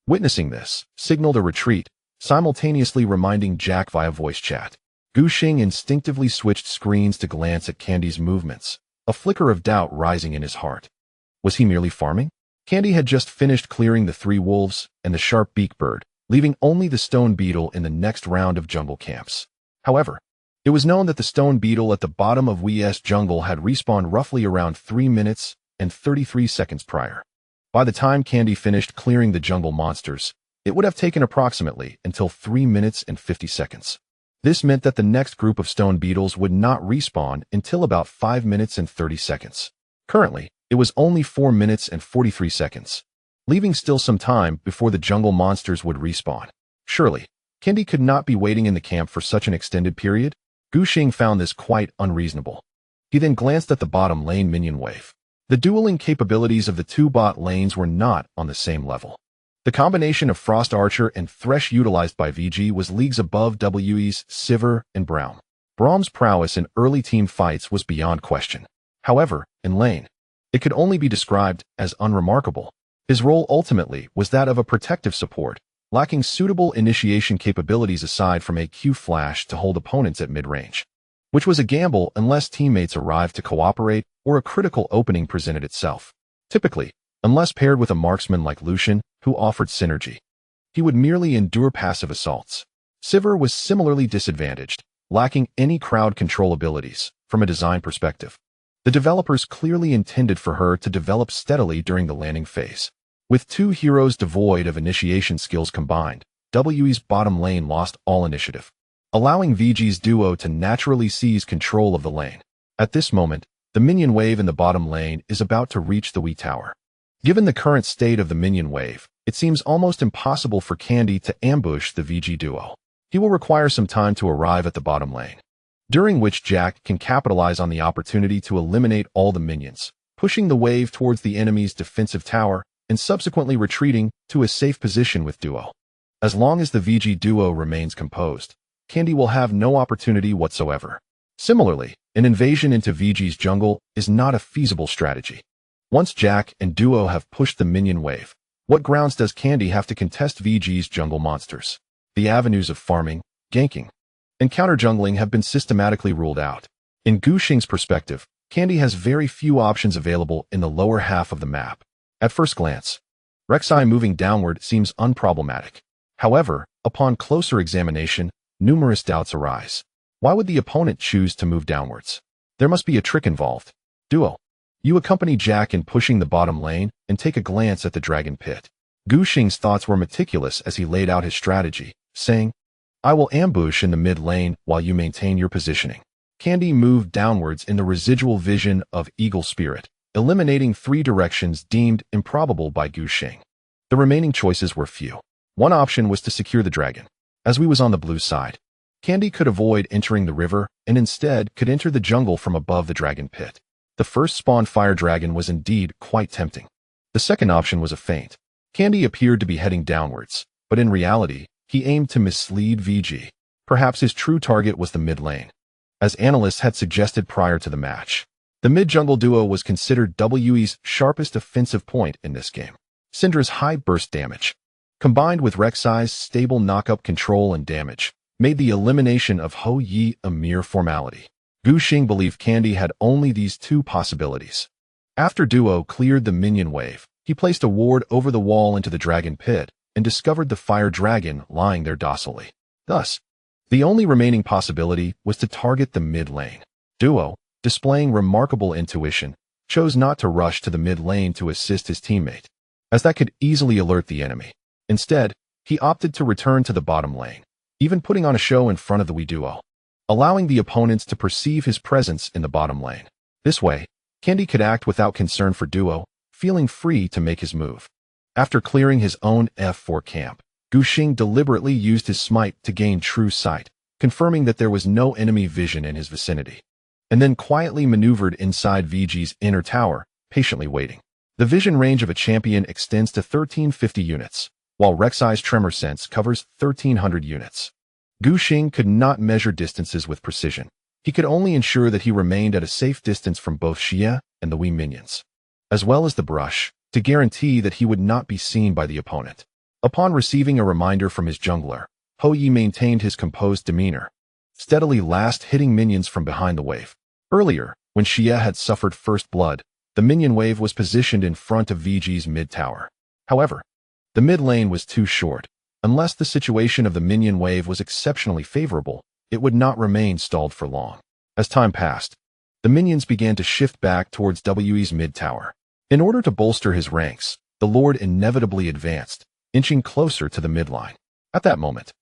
witnessing this, signaled a retreat, simultaneously reminding Jack via voice chat. Gu Xing instinctively switched screens to glance at Candy's movements, a flicker of doubt rising in his heart. Was he merely farming? Candy had just finished clearing the 3 wolves and the sharp-beaked bird, leaving only the stone beetle in the next round of jungle camps. However, it was known that the stone beetle at the bottom of We's jungle had respawned roughly around 3 minutes and 33 seconds prior. By the time Candy finished clearing the jungle monsters, it would have taken approximately until 3 minutes and 50 seconds. This meant that the next group of stone beetles would not respawn until about 5 minutes and 30 seconds. Currently, it was only 4 minutes and 43 seconds, leaving still some time before the jungle monsters would respawn. Surely, Candy could not be waiting in the camp for such an extended period. Gu Xing found this quite unreasonable. He then glanced at the bottom lane minion wave. The dueling capabilities of the 2 bot lanes were not on the same level. The combination of Frost Archer and Thresh utilized by VG was leagues above We's Sivir and Braum. Braum's prowess in early team fights was beyond question. However, in lane, it could only be described as unremarkable. His role ultimately was that of a protective support, lacking suitable initiation capabilities aside from a Q flash to hold opponents at mid-range, which was a gamble unless teammates arrived to cooperate or a critical opening presented itself. Typically, unless paired with a marksman like Lucian, who offered synergy, he would merely endure passive assaults. Sivir was similarly disadvantaged, lacking any crowd control abilities. From a design perspective, the developers clearly intended for her to develop steadily during the landing phase. With 2 heroes devoid of initiation skills combined, We's bottom lane lost all initiative, allowing VG's duo to naturally seize control of the lane. At this moment, the minion wave in the bottom lane is about to reach the Wei Tower. Given the current state of the minion wave, it seems almost impossible for Candy to ambush the VG duo. He will require some time to arrive at the bottom lane, during which Jack can capitalize on the opportunity to eliminate all the minions, pushing the wave towards the enemy's defensive tower and subsequently retreating to a safe position with duo. As long as the VG duo remains composed, Candy will have no opportunity whatsoever. Similarly, an invasion into VG's jungle is not a feasible strategy. Once Jack and duo have pushed the minion wave, what grounds does Candy have to contest VG's jungle monsters? The avenues of farming, ganking, and counter-jungling have been systematically ruled out. In Gu Xing's perspective, Candy has very few options available in the lower half of the map. At first glance, Rek'Sai moving downward seems unproblematic. However, upon closer examination, numerous doubts arise. Why would the opponent choose to move downwards? There must be a trick involved. Duo, you accompany Jack in pushing the bottom lane and take a glance at the dragon pit. Gu Xing's thoughts were meticulous as he laid out his strategy, saying, I will ambush in the mid lane while you maintain your positioning. Candy moved downwards in the residual vision of Eagle Spirit, eliminating 3 directions deemed improbable by Gu Xing. The remaining choices were few. One option was to secure the dragon. As we was on the blue side, Candy could avoid entering the river and instead could enter the jungle from above the dragon pit. The first spawned fire dragon was indeed quite tempting. The second option was a feint. Candy appeared to be heading downwards, but in reality, he aimed to mislead VG. Perhaps his true target was the mid lane, as analysts had suggested prior to the match. The mid-jungle duo was considered We's sharpest offensive point in this game. Syndra's high burst damage, combined with Rek'Sai's stable knock-up control and damage, made the elimination of Hou Yi a mere formality. Gu Xing believed Candy had only these 2 possibilities. After duo cleared the minion wave, he placed a ward over the wall into the dragon pit and discovered the fire dragon lying there docilely. Thus, the only remaining possibility was to target the mid lane. Duo, displaying remarkable intuition, chose not to rush to the mid lane to assist his teammate, as that could easily alert the enemy. Instead, he opted to return to the bottom lane, even putting on a show in front of the Wei duo, allowing the opponents to perceive his presence in the bottom lane. This way, Candy could act without concern for duo, feeling free to make his move. After clearing his own F4 camp, Gu Xing deliberately used his smite to gain true sight, confirming that there was no enemy vision in his vicinity, and then quietly maneuvered inside VG's inner tower, patiently waiting. The vision range of a champion extends to 1350 units, while Rek'Sai's tremor sense covers 1300 units. Gu Xing could not measure distances with precision. He could only ensure that he remained at a safe distance from both Xie and the Wii minions, as well as the brush, to guarantee that he would not be seen by the opponent. Upon receiving a reminder from his jungler, Hou Yi maintained his composed demeanor, steadily hitting minions from behind the wave. Earlier, when Xie had suffered first blood, the minion wave was positioned in front of VG's mid-tower. However, the mid lane was too short. Unless the situation of the minion wave was exceptionally favorable, it would not remain stalled for long. As time passed, the minions began to shift back towards We's mid-tower. In order to bolster his ranks, the Lord inevitably advanced, inching closer to the midline. At that moment,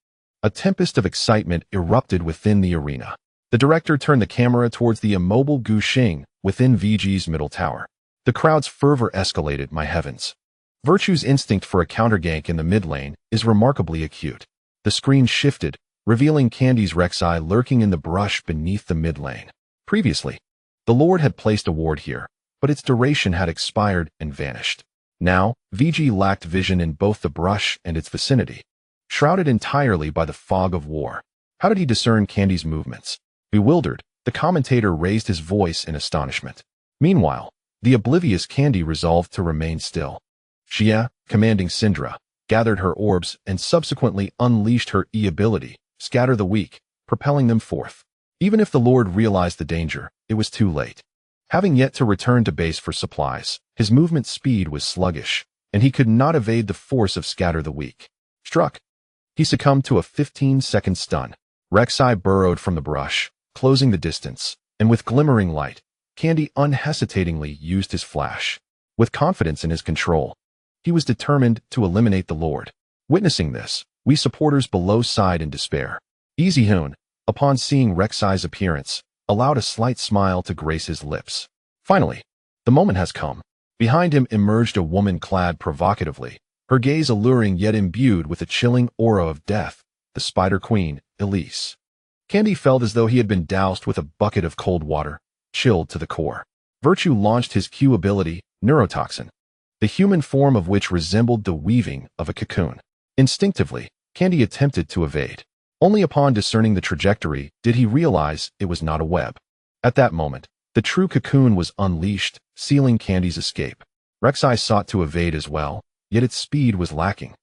a tempest of excitement erupted within the arena. The director turned the camera towards the immobile Gu Xing within VG's middle tower. The crowd's fervor escalated, my heavens. Virtue's instinct for a counter-gank in the mid lane is remarkably acute. The screen shifted, revealing Candy's Rek'Sai lurking in the brush beneath the mid lane. Previously, the Lord had placed a ward here, but its duration had expired and vanished. Now, VG lacked vision in both the brush and its vicinity, shrouded entirely by the fog of war. How did he discern Candy's movements? Bewildered, the commentator raised his voice in astonishment. Meanwhile, the oblivious Candy resolved to remain still. Xie, commanding Syndra, gathered her orbs and subsequently unleashed her E-ability, Scatter the Weak, propelling them forth. Even if the Lord realized the danger, it was too late. Having yet to return to base for supplies, his movement speed was sluggish, and he could not evade the force of Scatter the Weak. Struck. He succumbed to a 15-second stun. Rek'Sai burrowed from the brush, closing the distance, and with glimmering light, Candy unhesitatingly used his flash. With confidence in his control, he was determined to eliminate the Lord. Witnessing this, we supporters below sighed in despair. Easy Hoon, upon seeing Rek'Sai's appearance, allowed a slight smile to grace his lips. Finally, the moment has come. Behind him emerged a woman clad provocatively, her gaze alluring yet imbued with a chilling aura of death, the Spider Queen, Elise. Candy felt as though he had been doused with a bucket of cold water, chilled to the core. Virtue launched his Q ability, Neurotoxin, the human form of which resembled the weaving of a cocoon. Instinctively, Candy attempted to evade. Only upon discerning the trajectory did he realize it was not a web. At that moment, the true cocoon was unleashed, sealing Candy's escape. Rek'Sai sought to evade as well, yet its speed was lacking.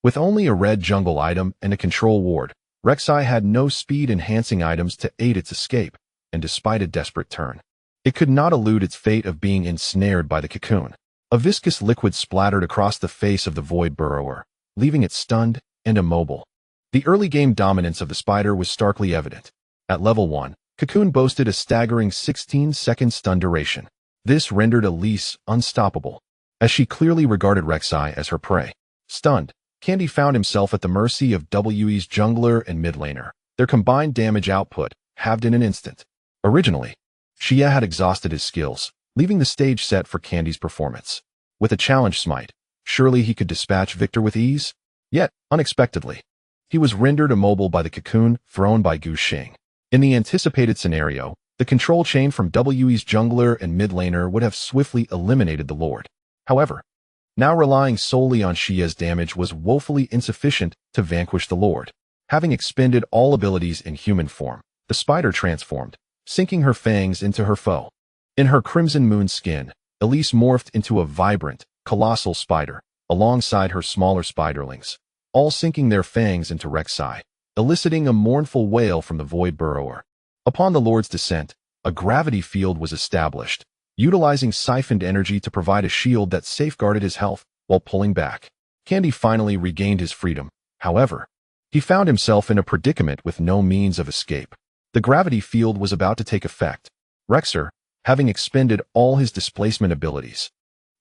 With only a red jungle item and a control ward, Rek'Sai had no speed-enhancing items to aid its escape, and despite a desperate turn, it could not elude its fate of being ensnared by the cocoon. A viscous liquid splattered across the face of the void burrower, leaving it stunned and immobile. The early-game dominance of the spider was starkly evident. At level 1, Cocoon boasted a staggering 16-second stun duration. This rendered Elise unstoppable, as she clearly regarded Rek'Sai as her prey. Stunned, Candy found himself at the mercy of We's jungler and mid laner, their combined damage output halved in an instant. Originally, Xie had exhausted his skills, leaving the stage set for Candy's performance. With a challenge smite, surely he could dispatch Victor with ease? Yet, unexpectedly, he was rendered immobile by the cocoon thrown by Gu Xing. In the anticipated scenario, the control chain from We's jungler and mid laner would have swiftly eliminated the Lord. However, now relying solely on Xie's damage was woefully insufficient to vanquish the Lord. Having expended all abilities in human form, the spider transformed, sinking her fangs into her foe. In her crimson moon skin, Elise morphed into a vibrant, colossal spider, alongside her smaller spiderlings, all sinking their fangs into Rek'Sai, eliciting a mournful wail from the void burrower. Upon the Lord's descent, a gravity field was established, utilizing siphoned energy to provide a shield that safeguarded his health while pulling back. Candy finally regained his freedom. However, he found himself in a predicament with no means of escape. The gravity field was about to take effect. Rexer, having expended all his displacement abilities,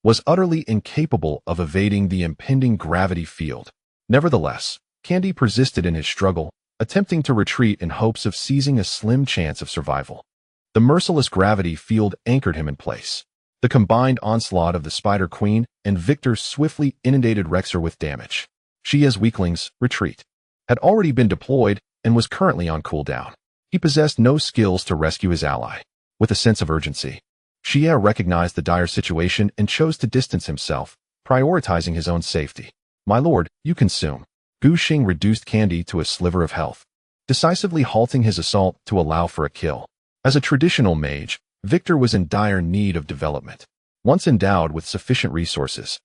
was utterly incapable of evading the impending gravity field. Nevertheless, Candy persisted in his struggle, attempting to retreat in hopes of seizing a slim chance of survival. The merciless gravity field anchored him in place. The combined onslaught of the Spider Queen and Victor swiftly inundated Rexer with damage. Xie's weaklings, Retreat, had already been deployed and was currently on cooldown. He possessed no skills to rescue his ally. With a sense of urgency, Xie recognized the dire situation and chose to distance himself, prioritizing his own safety. My lord, you consume. Gu Xing reduced Candy to a sliver of health. decisively halting his assault to allow for a kill. As a traditional mage, Victor was in dire need of development. Once endowed with sufficient resources,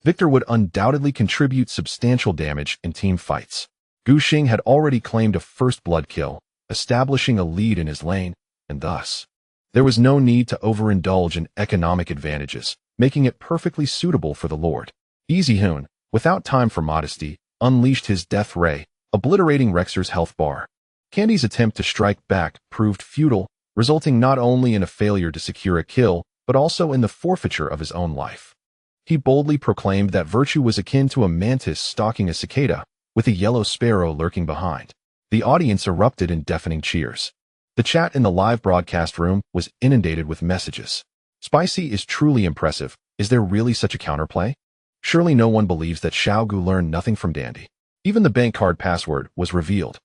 Victor would undoubtedly contribute substantial damage in team fights. Gu Xing had already claimed a first blood kill, establishing a lead in his lane, and thus, there was no need to overindulge in economic advantages, making it perfectly suitable for the Lord. Zeyuan, without time for modesty, unleashed his death ray, obliterating Rexer's health bar. Candy's attempt to strike back proved futile, resulting not only in a failure to secure a kill, but also in the forfeiture of his own life. He boldly proclaimed that virtue was akin to a mantis stalking a cicada, with a yellow sparrow lurking behind. The audience erupted in deafening cheers. The chat in the live broadcast room was inundated with messages. Spicy is truly impressive. Is there really such a counterplay? Surely no one believes that Xiao Gu learned nothing from Dandy. Even the bank card password was revealed.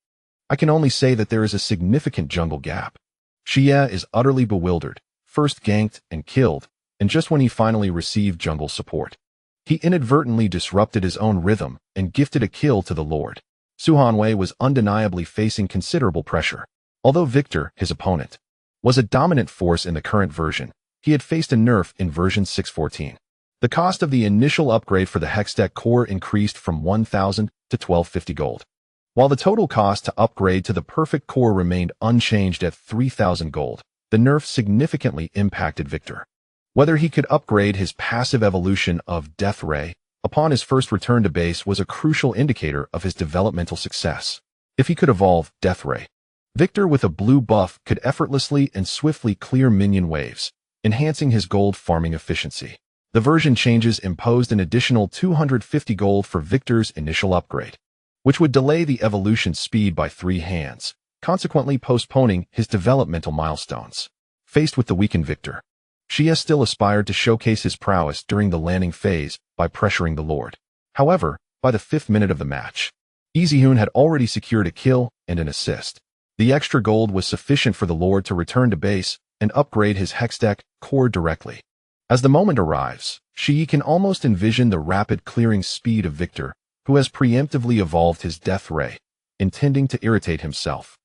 I can only say that there is a significant jungle gap. Xie is utterly bewildered, first ganked and killed, and just when he finally received jungle support, he inadvertently disrupted his own rhythm and gifted a kill to the Lord. Su Hanwei was undeniably facing considerable pressure. Although Victor, his opponent, was a dominant force in the current version, he had faced a nerf in version 6.14. The cost of the initial upgrade for the Hextech core increased from 1,000 to 1,250 gold, while the total cost to upgrade to the perfect core remained unchanged at 3,000 gold. The nerf significantly impacted Victor. Whether he could upgrade his passive evolution of Death Ray upon his first return to base was a crucial indicator of his developmental success. If he could evolve Death Ray, Victor with a blue buff could effortlessly and swiftly clear minion waves, enhancing his gold farming efficiency. The version changes imposed an additional 250 gold for Victor's initial upgrade, which would delay the evolution speed by 3 hands, consequently postponing his developmental milestones. Faced with the weakened Victor, Xie still aspired to showcase his prowess during the landing phase by pressuring the Lord. However, by the 5th minute of the match, Zeyuan had already secured a kill and an assist. The extra gold was sufficient for the Lord to return to base and upgrade his Hextech core directly. As the moment arrives, Xie can almost envision the rapid clearing speed of Victor, who has preemptively evolved his Death Ray, intending to irritate himself.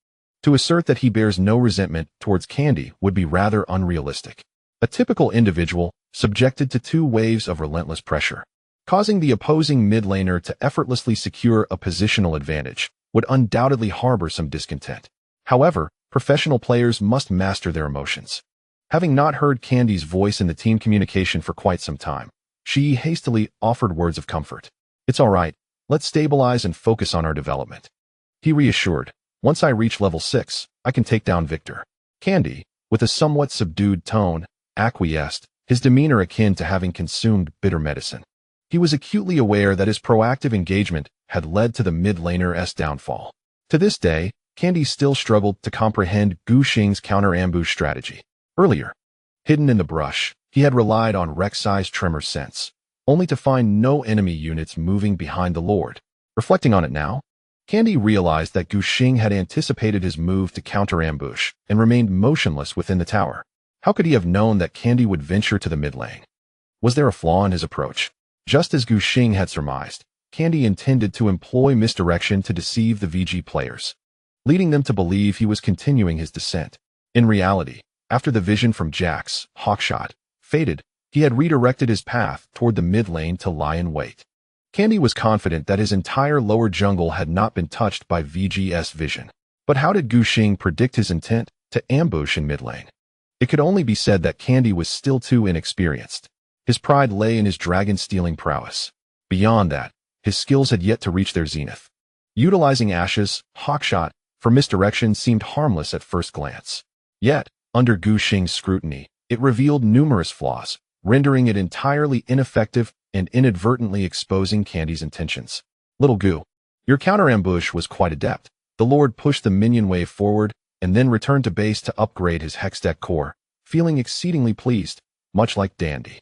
To assert that he bears no resentment towards Candy would be rather unrealistic. A typical individual subjected to 2 waves of relentless pressure, causing the opposing mid laner to effortlessly secure a positional advantage, would undoubtedly harbor some discontent. However, professional players must master their emotions. Having not heard Candy's voice in the team communication for quite some time, Xie hastily offered words of comfort. "It's all right, let's stabilize and focus on our development," he reassured. "Once I reach level 6, I can take down Victor." Candy, with a somewhat subdued tone, acquiesced, his demeanor akin to having consumed bitter medicine. He was acutely aware that his proactive engagement had led to the mid laner's downfall. To this day, Candy still struggled to comprehend Gu Xing's counter-ambush strategy. Earlier, hidden in the brush, he had relied on Rek'Sai's tremor sense, only to find no enemy units moving behind the Lord. Reflecting on it now, Candy realized that Gu Xing had anticipated his move to counter-ambush and remained motionless within the tower. How could he have known that Candy would venture to the mid lane? Was there a flaw in his approach? Just as Gu Xing had surmised, Candy intended to employ misdirection to deceive the VG players, leading them to believe he was continuing his descent. In reality, after the vision from Jack's hawkshot faded, he had redirected his path toward the mid lane to lie in wait. Candy was confident that his entire lower jungle had not been touched by VG's vision. But how did Gu Xing predict his intent to ambush in mid lane? It could only be said that Candy was still too inexperienced. His pride lay in his dragon-stealing prowess. Beyond that, his skills had yet to reach their zenith. Utilizing Ash's hawkshot for misdirection seemed harmless at first glance. Yet, under Gu Xing's scrutiny, it revealed numerous flaws, rendering it entirely ineffective and inadvertently exposing Candy's intentions. "Little Gu, your counter-ambush was quite adept." The Lord pushed the minion wave forward and then returned to base to upgrade his Hextech core, feeling exceedingly pleased, much like Dandy.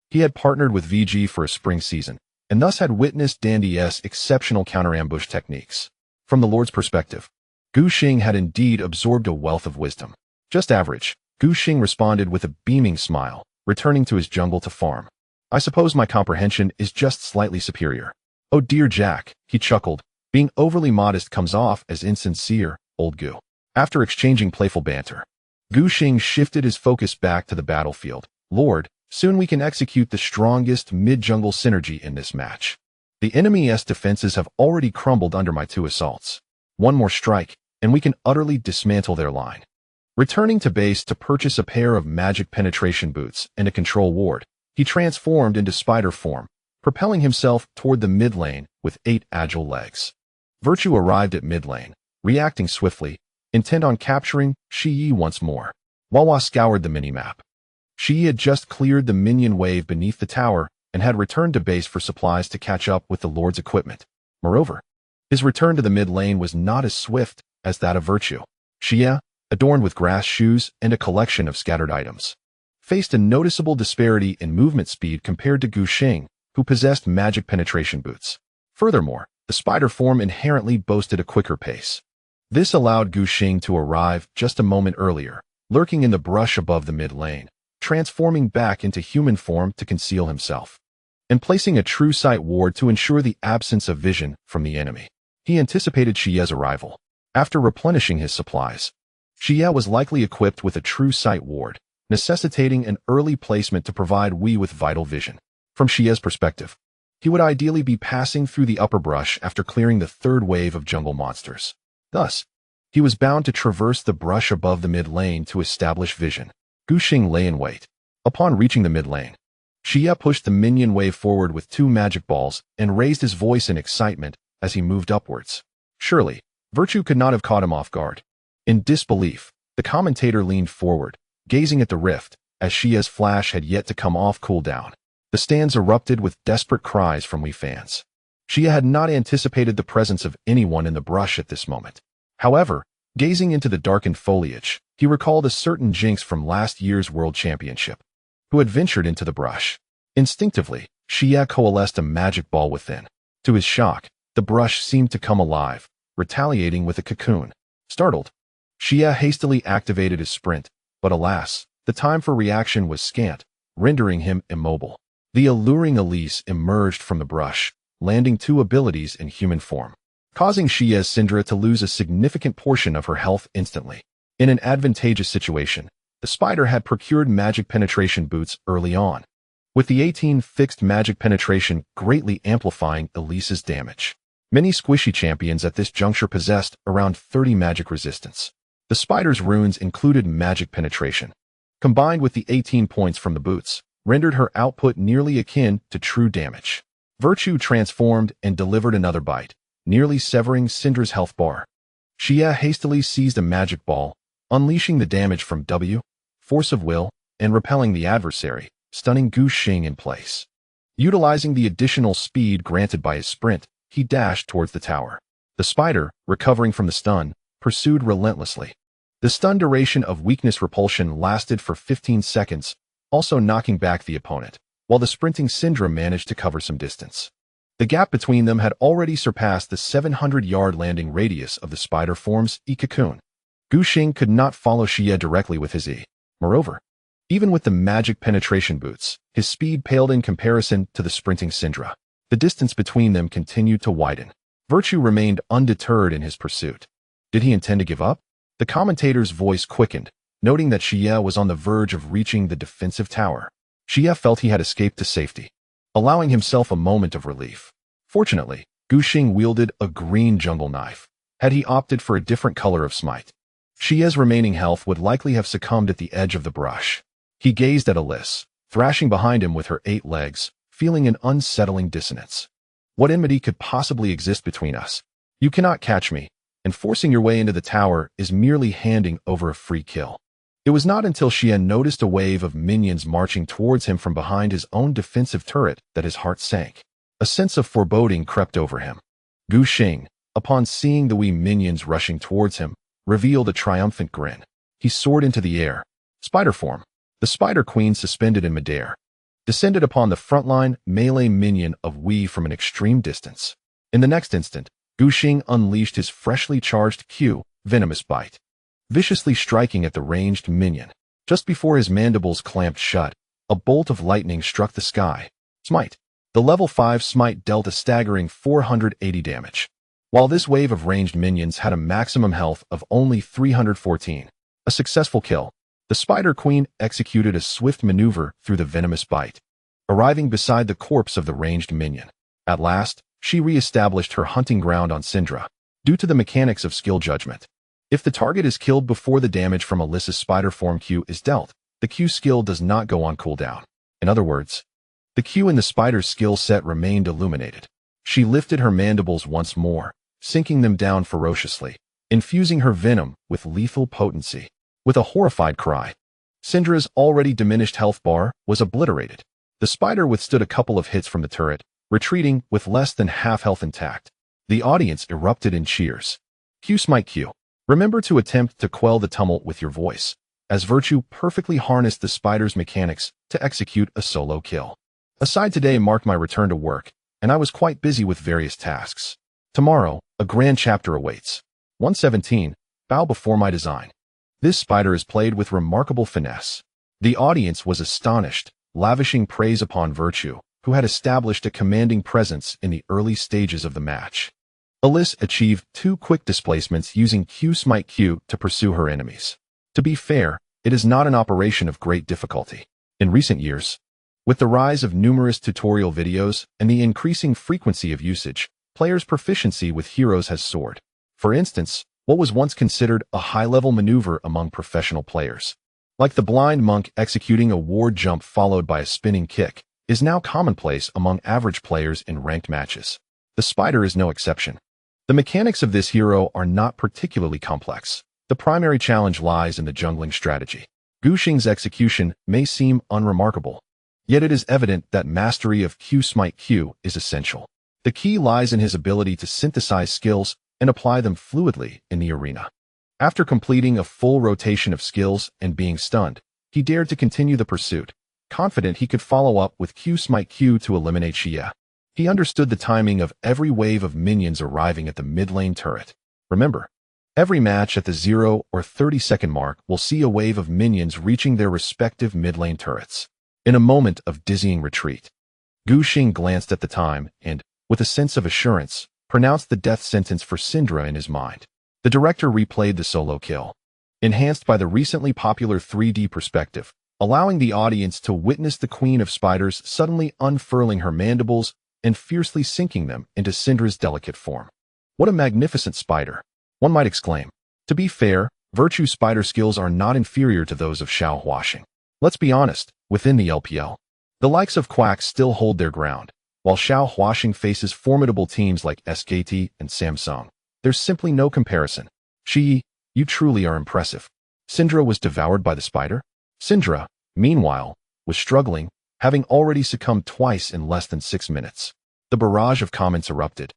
He had partnered with VG for a spring season, and thus had witnessed Dandy's exceptional counter-ambush techniques. From the Lord's perspective, Gu Xing had indeed absorbed a wealth of wisdom. "Just average," Gu Xing responded with a beaming smile, returning to his jungle to farm. "I suppose my comprehension is just slightly superior." "Oh dear Jack," he chuckled, "being overly modest comes off as insincere old Gu. After exchanging playful banter, Gu Xing shifted his focus back to the battlefield. Lord, soon we can execute the strongest mid-jungle synergy in this match. The enemy's defenses have already crumbled under my 2 assaults. One more strike, and we can utterly dismantle their line. Returning to base to purchase a pair of magic penetration boots and a control ward, he transformed into spider form, propelling himself toward the mid lane with 8 agile legs. Virtue arrived at mid lane, reacting swiftly, intent on capturing Shi Yi once more. Wawa scoured the minimap. Shi Yi had just cleared the minion wave beneath the tower and had returned to base for supplies to catch up with the Lord's equipment. Moreover, his return to the mid lane was not as swift as that of Virtue. Xie, adorned with grass shoes and a collection of scattered items, faced a noticeable disparity in movement speed compared to Gu Xing, who possessed magic penetration boots. Furthermore, the spider form inherently boasted a quicker pace. This allowed Gu Xing to arrive just a moment earlier, lurking in the brush above the mid lane, transforming back into human form to conceal himself, and placing a true sight ward to ensure the absence of vision from the enemy. He anticipated Xie's arrival. After replenishing his supplies, Xie was likely equipped with a true sight ward, necessitating an early placement to provide Wei with vital vision. From Xie's perspective, he would ideally be passing through the upper brush after clearing the 3rd wave of jungle monsters. Thus, he was bound to traverse the brush above the mid lane to establish vision. Gu Xing lay in wait. Upon reaching the mid lane, Xie pushed the minion wave forward with 2 magic balls and raised his voice in excitement as he moved upwards. Surely, Virtue could not have caught him off guard. In disbelief, the commentator leaned forward, gazing at the rift, as Xie's flash had yet to come off cooldown. The stands erupted with desperate cries from Wei fans. Xie had not anticipated the presence of anyone in the brush at this moment. However, gazing into the darkened foliage, he recalled a certain jinx from last year's World Championship, who had ventured into the brush. Instinctively, Xie coalesced a magic ball within. To his shock, the brush seemed to come alive, retaliating with a cocoon. Startled, Xie hastily activated his sprint, but alas, the time for reaction was scant, rendering him immobile. The alluring Elise emerged from the brush, landing 2 abilities in human form, causing Xie's Syndra to lose a significant portion of her health instantly. In an advantageous situation, the spider had procured magic penetration boots early on, with the 18 fixed magic penetration greatly amplifying Elise's damage. Many squishy champions at this juncture possessed around 30 magic resistance. The spider's runes included magic penetration, combined with the 18 points from the boots, rendered her output nearly akin to true damage. Virtue transformed and delivered another bite, nearly severing Syndra's health bar. Xie hastily seized a magic ball, unleashing the damage from W, force of will, and repelling the adversary, stunning Gu Xing in place. Utilizing the additional speed granted by his sprint, he dashed towards the tower. The spider, recovering from the stun, pursued relentlessly. The stun duration of weakness repulsion lasted for 15 seconds, also knocking back the opponent, while the sprinting Syndra managed to cover some distance. The gap between them had already surpassed the 700-yard landing radius of the spider form's E-cocoon. Gu Xing could not follow Xie directly with his E. Moreover, even with the magic penetration boots, his speed paled in comparison to the sprinting Syndra. The distance between them continued to widen. Virtue remained undeterred in his pursuit. Did he intend to give up? The commentator's voice quickened, noting that Xie was on the verge of reaching the defensive tower. Xie felt he had escaped to safety, allowing himself a moment of relief. Fortunately, Gu Xing wielded a green jungle knife. Had he opted for a different color of smite, Xie's remaining health would likely have succumbed at the edge of the brush. He gazed at Elise, thrashing behind him with her 8 legs, feeling an unsettling dissonance. What enmity could possibly exist between us? You cannot catch me, and forcing your way into the tower is merely handing over a free kill. It was not until Xie noticed a wave of minions marching towards him from behind his own defensive turret that his heart sank. A sense of foreboding crept over him. Gu Xing, upon seeing the wee minions rushing towards him, revealed a triumphant grin. He soared into the air. Spider form, the Spider Queen suspended in midair, descended upon the frontline melee minion of Wei from an extreme distance. In the next instant, Gu Xing unleashed his freshly charged Q, Venomous Bite, viciously striking at the ranged minion. Just before his mandibles clamped shut, a bolt of lightning struck the sky. Smite. The level 5 smite dealt a staggering 480 damage. while this wave of ranged minions had a maximum health of only 314. A successful kill. The Spider Queen executed a swift maneuver through the venomous bite, arriving beside the corpse of the ranged minion. At last, she re-established her hunting ground on Syndra, due to the mechanics of skill judgment. If the target is killed before the damage from Alyssa's spider form Q is dealt, the Q skill does not go on cooldown. In other words, the Q in the spider's skill set remained illuminated. She lifted her mandibles once more, sinking them down ferociously, infusing her venom with lethal potency. With a horrified cry, Syndra's already diminished health bar was obliterated. The spider withstood a couple of hits from the turret, retreating with less than half health intact. The audience erupted in cheers. Q smite Q. Remember to attempt to quell the tumult with your voice, as Virtue perfectly harnessed the spider's mechanics to execute a solo kill. Aside today marked my return to work, and I was quite busy with various tasks. Tomorrow, a grand chapter awaits. 117. Bow before my design. This spider is played with remarkable finesse. The audience was astonished, lavishing praise upon Virtue, who had established a commanding presence in the early stages of the match. Alyssa achieved 2 quick displacements using Q smite Q to pursue her enemies. To be fair, it is not an operation of great difficulty. In recent years, with the rise of numerous tutorial videos and the increasing frequency of usage, players' proficiency with heroes has soared. For instance, what was once considered a high-level maneuver among professional players, like the blind monk executing a ward jump followed by a spinning kick, is now commonplace among average players in ranked matches. The spider is no exception. The mechanics of this hero are not particularly complex. The primary challenge lies in the jungling strategy. Gu Xing's execution may seem unremarkable, yet it is evident that mastery of Q smite Q is essential. The key lies in his ability to synthesize skills and apply them fluidly in the arena. After completing a full rotation of skills and being stunned, he dared to continue the pursuit, confident he could follow up with Q smite Q to eliminate Xia. He understood the timing of every wave of minions arriving at the mid-lane turret. Remember, every match at the 0 or 30-second mark will see a wave of minions reaching their respective mid-lane turrets. In a moment of dizzying retreat, Gu Xing glanced at the time and, with a sense of assurance, pronounced the death sentence for Syndra in his mind. The director replayed the solo kill, enhanced by the recently popular 3D perspective, allowing the audience to witness the Queen of Spiders suddenly unfurling her mandibles and fiercely sinking them into Syndra's delicate form. What a magnificent spider, one might exclaim. To be fair, Virtue's spider skills are not inferior to those of Shen Guanshan. Let's be honest, within the LPL, the likes of Quack still hold their ground, while Shen Guanshan faces formidable teams like SKT and Samsung. There's simply no comparison. Shi, you truly are impressive. Syndra was devoured by the spider? Syndra, meanwhile, was struggling, having already succumbed twice in less than 6 minutes. The barrage of comments erupted,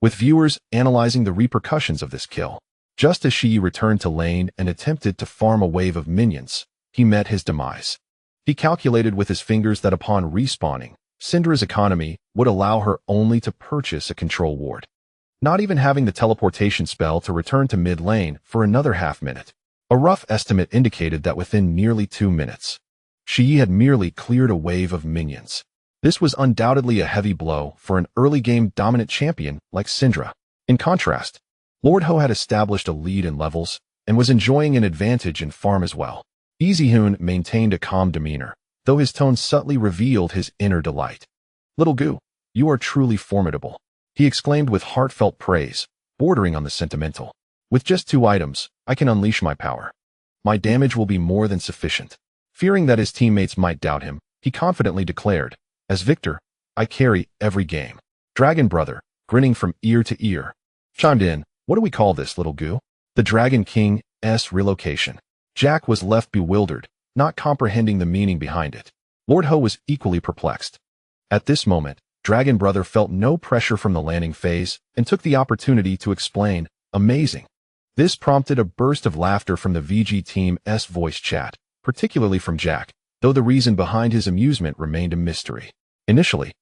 with viewers analyzing the repercussions of this kill. Just as Shi returned to lane and attempted to farm a wave of minions, he met his demise. He calculated with his fingers that upon respawning, Syndra's economy would allow her only to purchase a control ward, not even having the teleportation spell to return to mid-lane for another half-minute. A rough estimate indicated that within nearly 2 minutes, Shi had merely cleared a wave of minions. This was undoubtedly a heavy blow for an early-game dominant champion like Syndra. In contrast, Lord Ho had established a lead in levels and was enjoying an advantage in farm as well. Easyhoon maintained a calm demeanor, though his tone subtly revealed his inner delight. "Little Gu, you are truly formidable," he exclaimed with heartfelt praise, bordering on the sentimental. "With just 2 items, I can unleash my power. My damage will be more than sufficient." Fearing that his teammates might doubt him, he confidently declared, "As victor, I carry every game." Dragon Brother, grinning from ear to ear, chimed in, "What do we call this, Little Gu?" "The Dragon King's relocation." Jack was left bewildered, not comprehending the meaning behind it. Lord Ho was equally perplexed. At this moment, Dragon Brother felt no pressure from the landing phase and took the opportunity to explain, "Amazing." This prompted a burst of laughter from the VG team's voice chat, particularly from Jack, though the reason behind his amusement remained a mystery. Initially,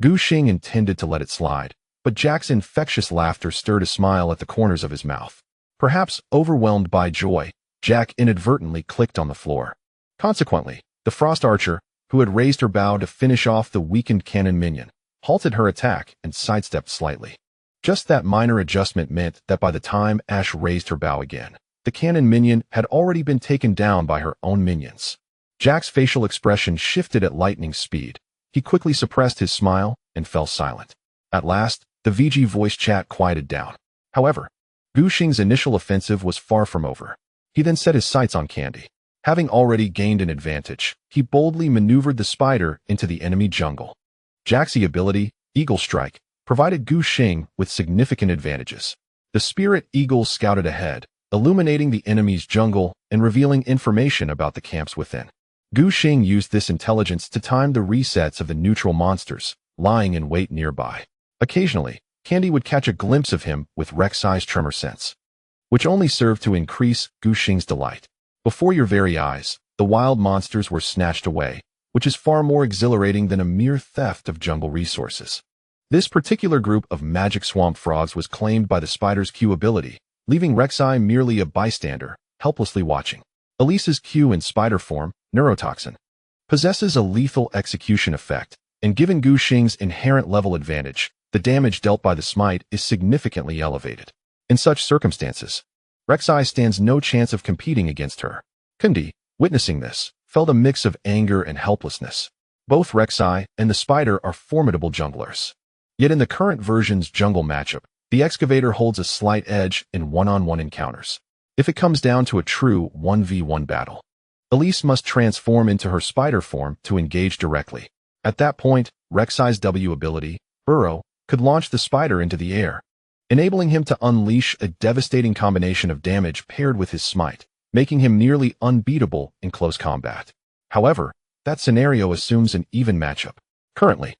Gu Xing intended to let it slide, but Jack's infectious laughter stirred a smile at the corners of his mouth. Perhaps overwhelmed by joy, Jack inadvertently clicked on the floor. Consequently, the Frost Archer, who had raised her bow to finish off the weakened cannon minion, halted her attack and sidestepped slightly. Just that minor adjustment meant that by the time Ashe raised her bow again, the cannon minion had already been taken down by her own minions. Jack's facial expression shifted at lightning speed. He quickly suppressed his smile and fell silent. At last, the VG voice chat quieted down. However, Gu Xing's initial offensive was far from over. He then set his sights on Candy. Having already gained an advantage, he boldly maneuvered the spider into the enemy jungle. Jack's ability, Eagle Strike, provided Gu Xing with significant advantages. The Spirit Eagle scouted ahead, illuminating the enemy's jungle and revealing information about the camps within. Gu Xing used this intelligence to time the resets of the neutral monsters, lying in wait nearby. Occasionally, Candy would catch a glimpse of him with Rek'Sai's tremor sense, which only served to increase Gu Xing's delight. Before your very eyes, the wild monsters were snatched away, which is far more exhilarating than a mere theft of jungle resources. This particular group of magic swamp frogs was claimed by the spider's Q ability, leaving Rek'Sai merely a bystander, helplessly watching. Elise's Q in spider form, Neurotoxin, possesses a lethal execution effect, and given Gu Xing's inherent level advantage, the damage dealt by the smite is significantly elevated. In such circumstances, Rek'Sai stands no chance of competing against her. Kundi, witnessing this, felt a mix of anger and helplessness. Both Rek'Sai and the spider are formidable junglers. Yet in the current version's jungle matchup, the excavator holds a slight edge in one-on-one encounters. If it comes down to a true 1v1 battle, Elise must transform into her spider form to engage directly. At that point, Rek'Sai's W ability, Burrow, could launch the spider into the air, enabling him to unleash a devastating combination of damage paired with his smite, making him nearly unbeatable in close combat. However, that scenario assumes an even matchup. Currently,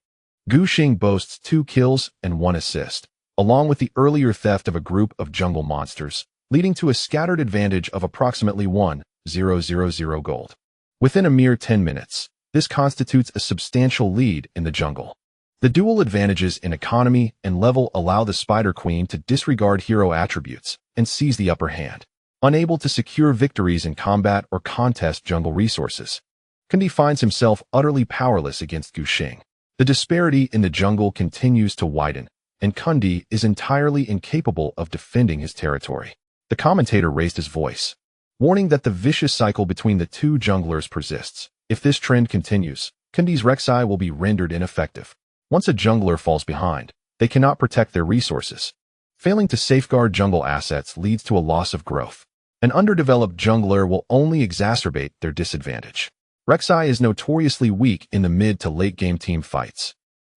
Gu Xing boasts 2 kills and 1 assist, along with the earlier theft of a group of jungle monsters, leading to a scattered advantage of approximately 1,000 gold. Within a mere 10 minutes, this constitutes a substantial lead in the jungle. The dual advantages in economy and level allow the Spider Queen to disregard hero attributes and seize the upper hand. Unable to secure victories in combat or contest jungle resources, Kundi finds himself utterly powerless against Gu Xing. The disparity in the jungle continues to widen, and Kundi is entirely incapable of defending his territory. The commentator raised his voice, warning that the vicious cycle between the two junglers persists. If this trend continues, Kundi's Rek'Sai will be rendered ineffective. Once a jungler falls behind, they cannot protect their resources. Failing to safeguard jungle assets leads to a loss of growth. An underdeveloped jungler will only exacerbate their disadvantage. Rek'Sai is notoriously weak in the mid to late game team fights,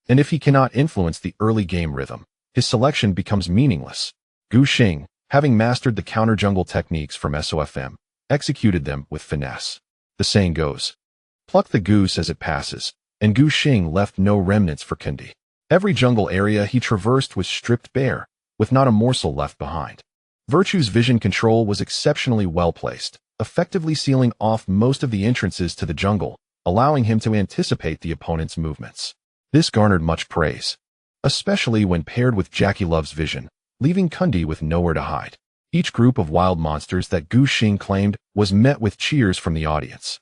and if he cannot influence the early game rhythm, his selection becomes meaningless. Gu Xing, having mastered the counter jungle techniques from SOFM, executed them with finesse. The saying goes, pluck the goose as it passes, and Gu Xing left no remnants for Kundi. Every jungle area he traversed was stripped bare, with not a morsel left behind. Virtue's vision control was exceptionally well placed, effectively sealing off most of the entrances to the jungle, allowing him to anticipate the opponent's movements. This garnered much praise, especially when paired with Jackie Love's vision, leaving Kundi with nowhere to hide. Each group of wild monsters that Gu Xing claimed was met with cheers from the audience.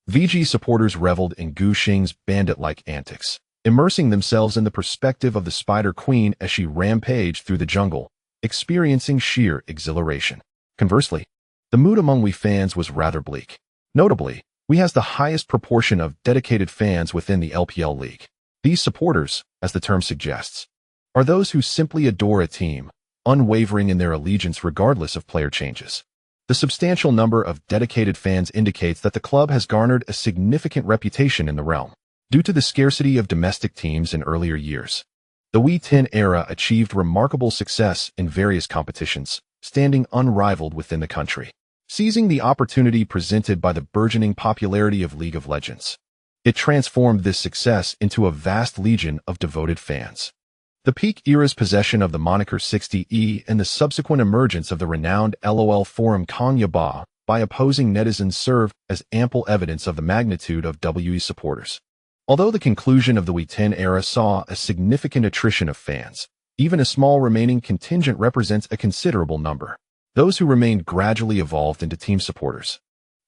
VG supporters reveled in Gu Xing's bandit-like antics, immersing themselves in the perspective of the Spider Queen as she rampaged through the jungle, experiencing sheer exhilaration. Conversely, the mood among Wii fans was rather bleak. Notably, Wii has the highest proportion of dedicated fans within the LPL league. These supporters, as the term suggests, are those who simply adore a team, unwavering in their allegiance regardless of player changes. The substantial number of dedicated fans indicates that the club has garnered a significant reputation in the realm. Due to the scarcity of domestic teams in earlier years, the Wii 10 era achieved remarkable success in various competitions, standing unrivaled within the country. Seizing the opportunity presented by the burgeoning popularity of League of Legends, it transformed this success into a vast legion of devoted fans. The peak era's possession of the moniker 60E and the subsequent emergence of the renowned LOL forum Kanya Ba by opposing netizens serve as ample evidence of the magnitude of WE's supporters. Although the conclusion of the Wii 10 era saw a significant attrition of fans, even a small remaining contingent represents a considerable number. Those who remained gradually evolved into team supporters,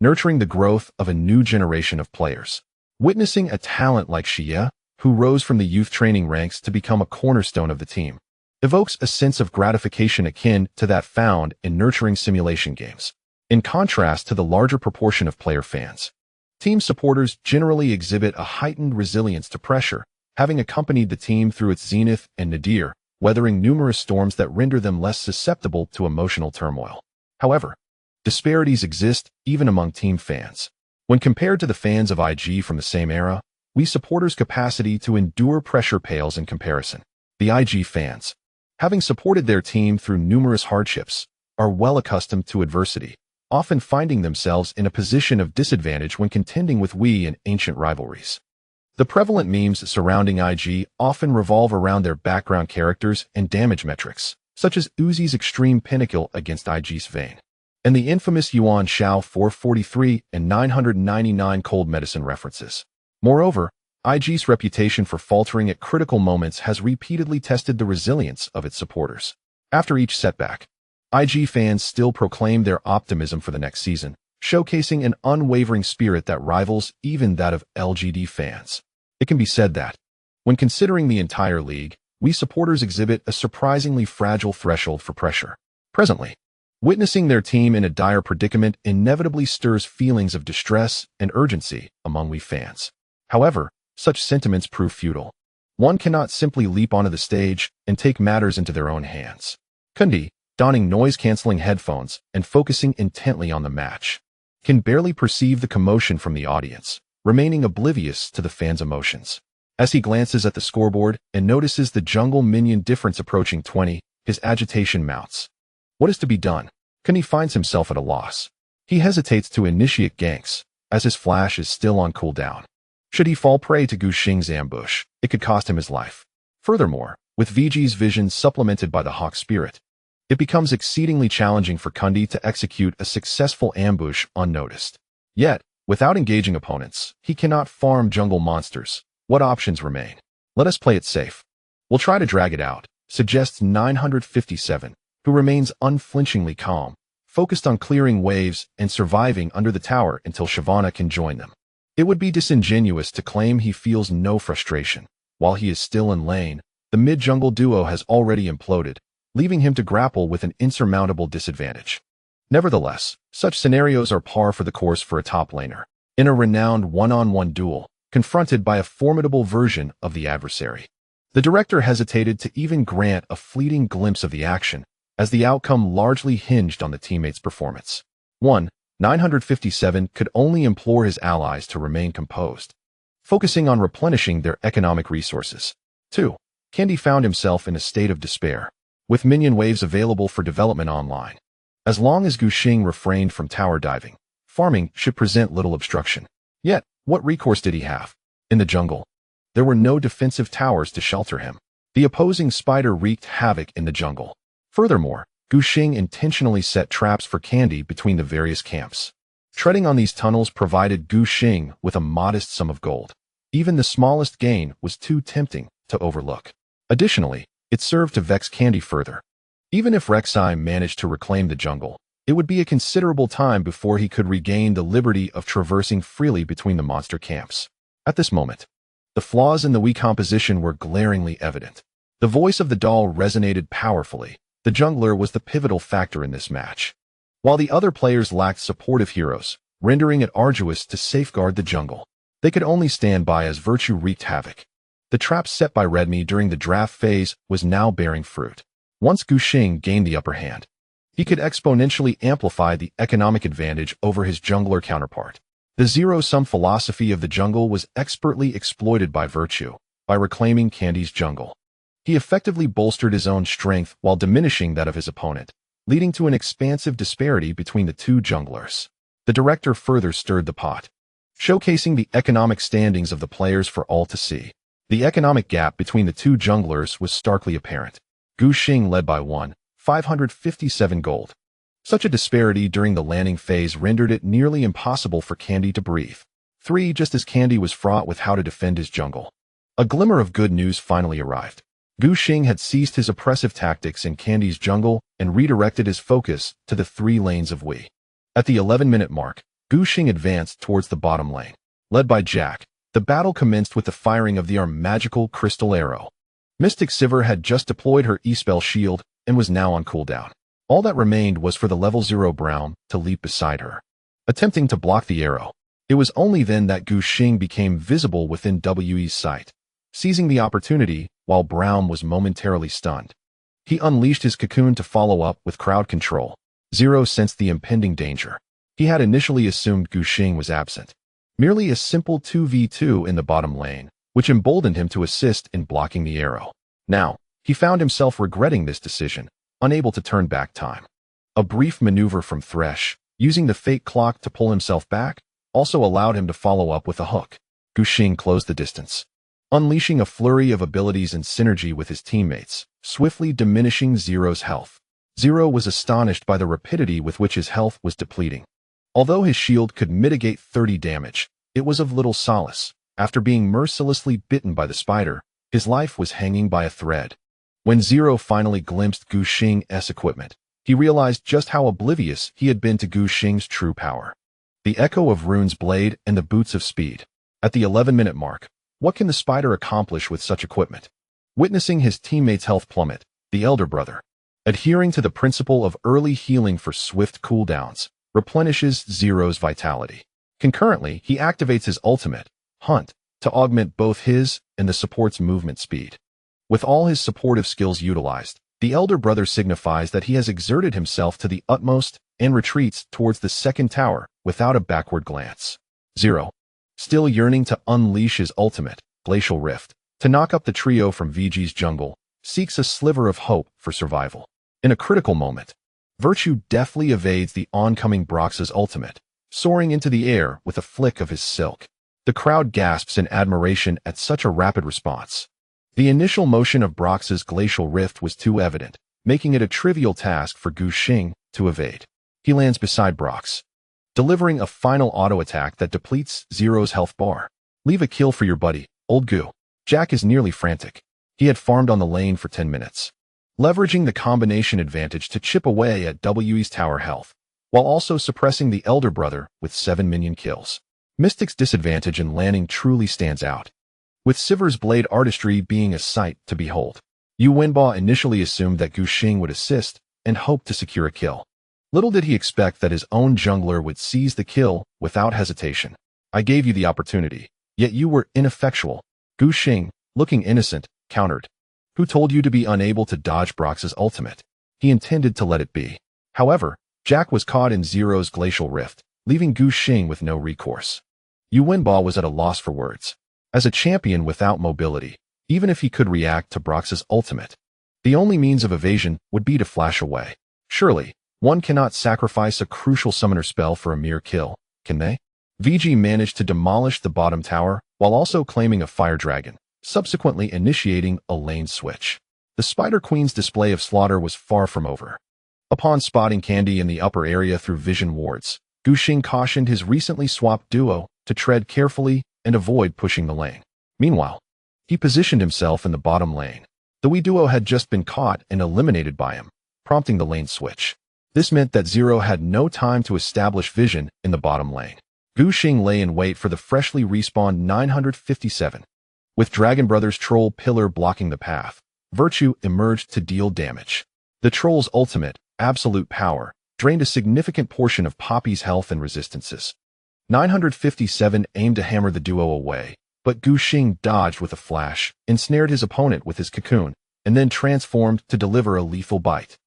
nurturing the growth of a new generation of players. Witnessing a talent like Xie, who rose from the youth training ranks to become a cornerstone of the team, evokes a sense of gratification akin to that found in nurturing simulation games. In contrast to the larger proportion of player fans, team supporters generally exhibit a heightened resilience to pressure, having accompanied the team through its zenith and nadir, weathering numerous storms that render them less susceptible to emotional turmoil. However, disparities exist even among team fans. When compared to the fans of IG from the same era, we supporters' capacity to endure pressure pales in comparison. The IG fans, having supported their team through numerous hardships, are well accustomed to adversity, often finding themselves in a position of disadvantage when contending with we in ancient rivalries. The prevalent memes surrounding IG often revolve around their background characters and damage metrics, such as Uzi's extreme pinnacle against IG's Vayne, and the infamous Yuan Shao 443 and 999 cold medicine references. Moreover, IG's reputation for faltering at critical moments has repeatedly tested the resilience of its supporters. After each setback, IG fans still proclaim their optimism for the next season, showcasing an unwavering spirit that rivals even that of LGD fans. It can be said that, when considering the entire league, we supporters exhibit a surprisingly fragile threshold for pressure. Presently, witnessing their team in a dire predicament inevitably stirs feelings of distress and urgency among we fans. However, such sentiments prove futile. One cannot simply leap onto the stage and take matters into their own hands. Kundi, donning noise-canceling headphones and focusing intently on the match, can barely perceive the commotion from the audience, remaining oblivious to the fans' emotions. As he glances at the scoreboard and notices the jungle minion difference approaching 20, his agitation mounts. What is to be done? Kundi finds himself at a loss. He hesitates to initiate ganks, as his flash is still on cooldown. Should he fall prey to Gu Xing's ambush, it could cost him his life. Furthermore, with VG's vision supplemented by the Hawk Spirit, it becomes exceedingly challenging for Kundi to execute a successful ambush unnoticed. Yet, without engaging opponents, he cannot farm jungle monsters. What options remain? Let us play it safe. We'll try to drag it out, suggests 957, who remains unflinchingly calm, focused on clearing waves and surviving under the tower until Shyvana can join them. It would be disingenuous to claim he feels no frustration. While he is still in lane, the mid-jungle duo has already imploded, leaving him to grapple with an insurmountable disadvantage. Nevertheless, such scenarios are par for the course for a top laner. In a renowned one-on-one duel, confronted by a formidable version of the adversary, the director hesitated to even grant a fleeting glimpse of the action, as the outcome largely hinged on the teammates' performance. 957 could only implore his allies to remain composed, focusing on replenishing their economic resources. 2. Kundi found himself in a state of despair, with minion waves available for development online. As long as Gu Xing refrained from tower diving, farming should present little obstruction. Yet, what recourse did he have? In the jungle, there were no defensive towers to shelter him. The opposing spider wreaked havoc in the jungle. Furthermore, Gu Xing intentionally set traps for Kundi between the various camps. Treading on these tunnels provided Gu Xing with a modest sum of gold. Even the smallest gain was too tempting to overlook. Additionally, it served to vex Kundi further. Even if Rek'Sai managed to reclaim the jungle, it would be a considerable time before he could regain the liberty of traversing freely between the monster camps. At this moment, the flaws in the Wii composition were glaringly evident. The voice of the doll resonated powerfully. The jungler was the pivotal factor in this match, while the other players lacked supportive heroes, rendering it arduous to safeguard the jungle. They could only stand by as Virtue wreaked havoc. The trap set by Redmi during the draft phase was now bearing fruit. Once Gu Xing gained the upper hand, he could exponentially amplify the economic advantage over his jungler counterpart. The zero-sum philosophy of the jungle was expertly exploited by Virtue, by reclaiming Kundi's jungle. He effectively bolstered his own strength while diminishing that of his opponent, leading to an expansive disparity between the two junglers. The director further stirred the pot, showcasing the economic standings of the players for all to see. The economic gap between the two junglers was starkly apparent. Gu Xing led by 557 gold. Such a disparity during the landing phase rendered it nearly impossible for Kundi to breathe. 3. Just as Kundi was fraught with how to defend his jungle, a glimmer of good news finally arrived. Gu Xing had ceased his oppressive tactics in Kundi's jungle and redirected his focus to the 3 lanes of Wii. At the 11-minute mark, Gu Xing advanced towards the bottom lane. Led by Jack, the battle commenced with the firing of the magical crystal arrow. Mystic Sivir had just deployed her E-spell shield and was now on cooldown. All that remained was for the level 0 Braum to leap beside her, attempting to block the arrow. It was only then that Gu Xing became visible within We's sight, seizing the opportunity while Braum was momentarily stunned. He unleashed his cocoon to follow up with crowd control. Zero sensed the impending danger. He had initially assumed Gu Xing was absent. Merely a simple 2v2 in the bottom lane, which emboldened him to assist in blocking the arrow. Now, he found himself regretting this decision, unable to turn back time. A brief maneuver from Thresh, using the fake clock to pull himself back, also allowed him to follow up with a hook. Gu Xing closed the distance, unleashing a flurry of abilities and synergy with his teammates, swiftly diminishing Zero's health. Zero was astonished by the rapidity with which his health was depleting. Although his shield could mitigate 30 damage, it was of little solace. After being mercilessly bitten by the spider, his life was hanging by a thread. When Zero finally glimpsed Gu Xing's equipment, he realized just how oblivious he had been to Gu Xing's true power. The echo of Rune's blade and the boots of speed. At the 11-minute mark, what can the spider accomplish with such equipment? Witnessing his teammates' health plummet, the elder brother, adhering to the principle of early healing for swift cooldowns, replenishes Zero's vitality. Concurrently, he activates his ultimate, Hunt, to augment both his and the support's movement speed. With all his supportive skills utilized, the elder brother signifies that he has exerted himself to the utmost and retreats towards the second tower without a backward glance. Zero, still yearning to unleash his ultimate, Glacial Rift, to knock up the trio from VG's jungle, seeks a sliver of hope for survival. In a critical moment, Virtue deftly evades the oncoming Brox's ultimate, soaring into the air with a flick of his silk. The crowd gasps in admiration at such a rapid response. The initial motion of Brox's Glacial Rift was too evident, making it a trivial task for Gu Xing to evade. He lands beside Brox, delivering a final auto attack that depletes Zero's health bar. Leave a kill for your buddy, old Gu. Jack is nearly frantic. He had farmed on the lane for 10 minutes, leveraging the combination advantage to chip away at We's tower health, while also suppressing the elder brother with 7 minion kills. Mystic's disadvantage in landing truly stands out, with Sivir's blade artistry being a sight to behold. Yu Wenba initially assumed that Gu Xing would assist and hoped to secure a kill. Little did he expect that his own jungler would seize the kill without hesitation. I gave you the opportunity, yet you were ineffectual. Gu Xing, looking innocent, countered. Who told you to be unable to dodge Brox's ultimate? He intended to let it be. However, Jack was caught in Zero's Glacial Rift, leaving Gu Xing with no recourse. Yu Wenba was at a loss for words. As a champion without mobility, even if he could react to Brox's ultimate, the only means of evasion would be to flash away. Surely, one cannot sacrifice a crucial summoner spell for a mere kill, can they? VG managed to demolish the bottom tower while also claiming a fire dragon, subsequently initiating a lane switch. The Spider Queen's display of slaughter was far from over. Upon spotting Candy in the upper area through vision wards, Gu Xing cautioned his recently swapped duo to tread carefully and avoid pushing the lane. Meanwhile, he positioned himself in the bottom lane. The Wii duo had just been caught and eliminated by him, prompting the lane switch. This meant that Zero had no time to establish vision in the bottom lane. Gu Xing lay in wait for the freshly respawned 957. With Dragon Brother's troll pillar blocking the path, Virtue emerged to deal damage. The troll's ultimate, absolute power, drained a significant portion of Poppy's health and resistances. 957 aimed to hammer the duo away, but Gu Xing dodged with a flash, ensnared his opponent with his cocoon, and then transformed to deliver a lethal bite.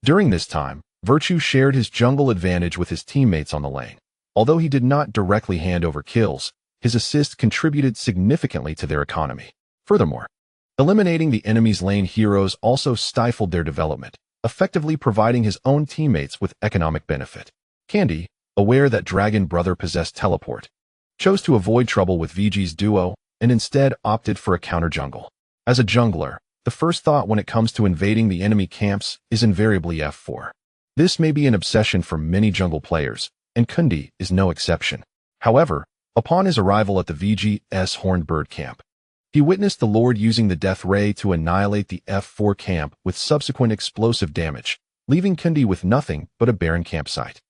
During this time, Virtue shared his jungle advantage with his teammates on the lane. Although he did not directly hand over kills, his assist contributed significantly to their economy. Furthermore, eliminating the enemy's lane heroes also stifled their development, effectively providing his own teammates with economic benefit. Candy, aware that Dragon Brother possessed teleport, chose to avoid trouble with VG's duo and instead opted for a counter jungle. As a jungler, the first thought when it comes to invading the enemy camps is invariably F4. This may be an obsession for many jungle players, and Kundi is no exception. However, upon his arrival at the VG's Horned Bird camp, he witnessed the Lord using the Death Ray to annihilate the F4 camp with subsequent explosive damage, leaving Kundi with nothing but a barren campsite.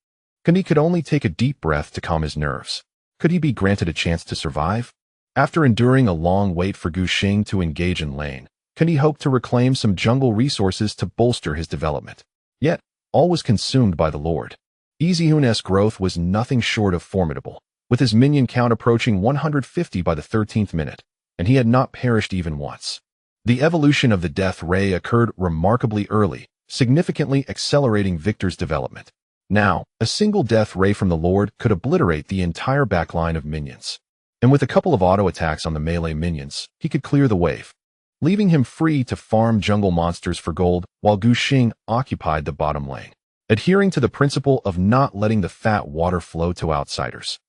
Kundi could only take a deep breath to calm his nerves. Could he be granted a chance to survive? After enduring a long wait for Gu Xing to engage in lane, Kandi hoped to reclaim some jungle resources to bolster his development. Yet, all was consumed by the Lord. Zeyuan's growth was nothing short of formidable, with his minion count approaching 150 by the 13th minute, and he had not perished even once. The evolution of the Death Ray occurred remarkably early, significantly accelerating Victor's development. Now, a single Death Ray from the Lord could obliterate the entire backline of minions. And with a couple of auto attacks on the melee minions, he could clear the wave, leaving him free to farm jungle monsters for gold while Guxing occupied the bottom lane, adhering to the principle of not letting the fat water flow to outsiders.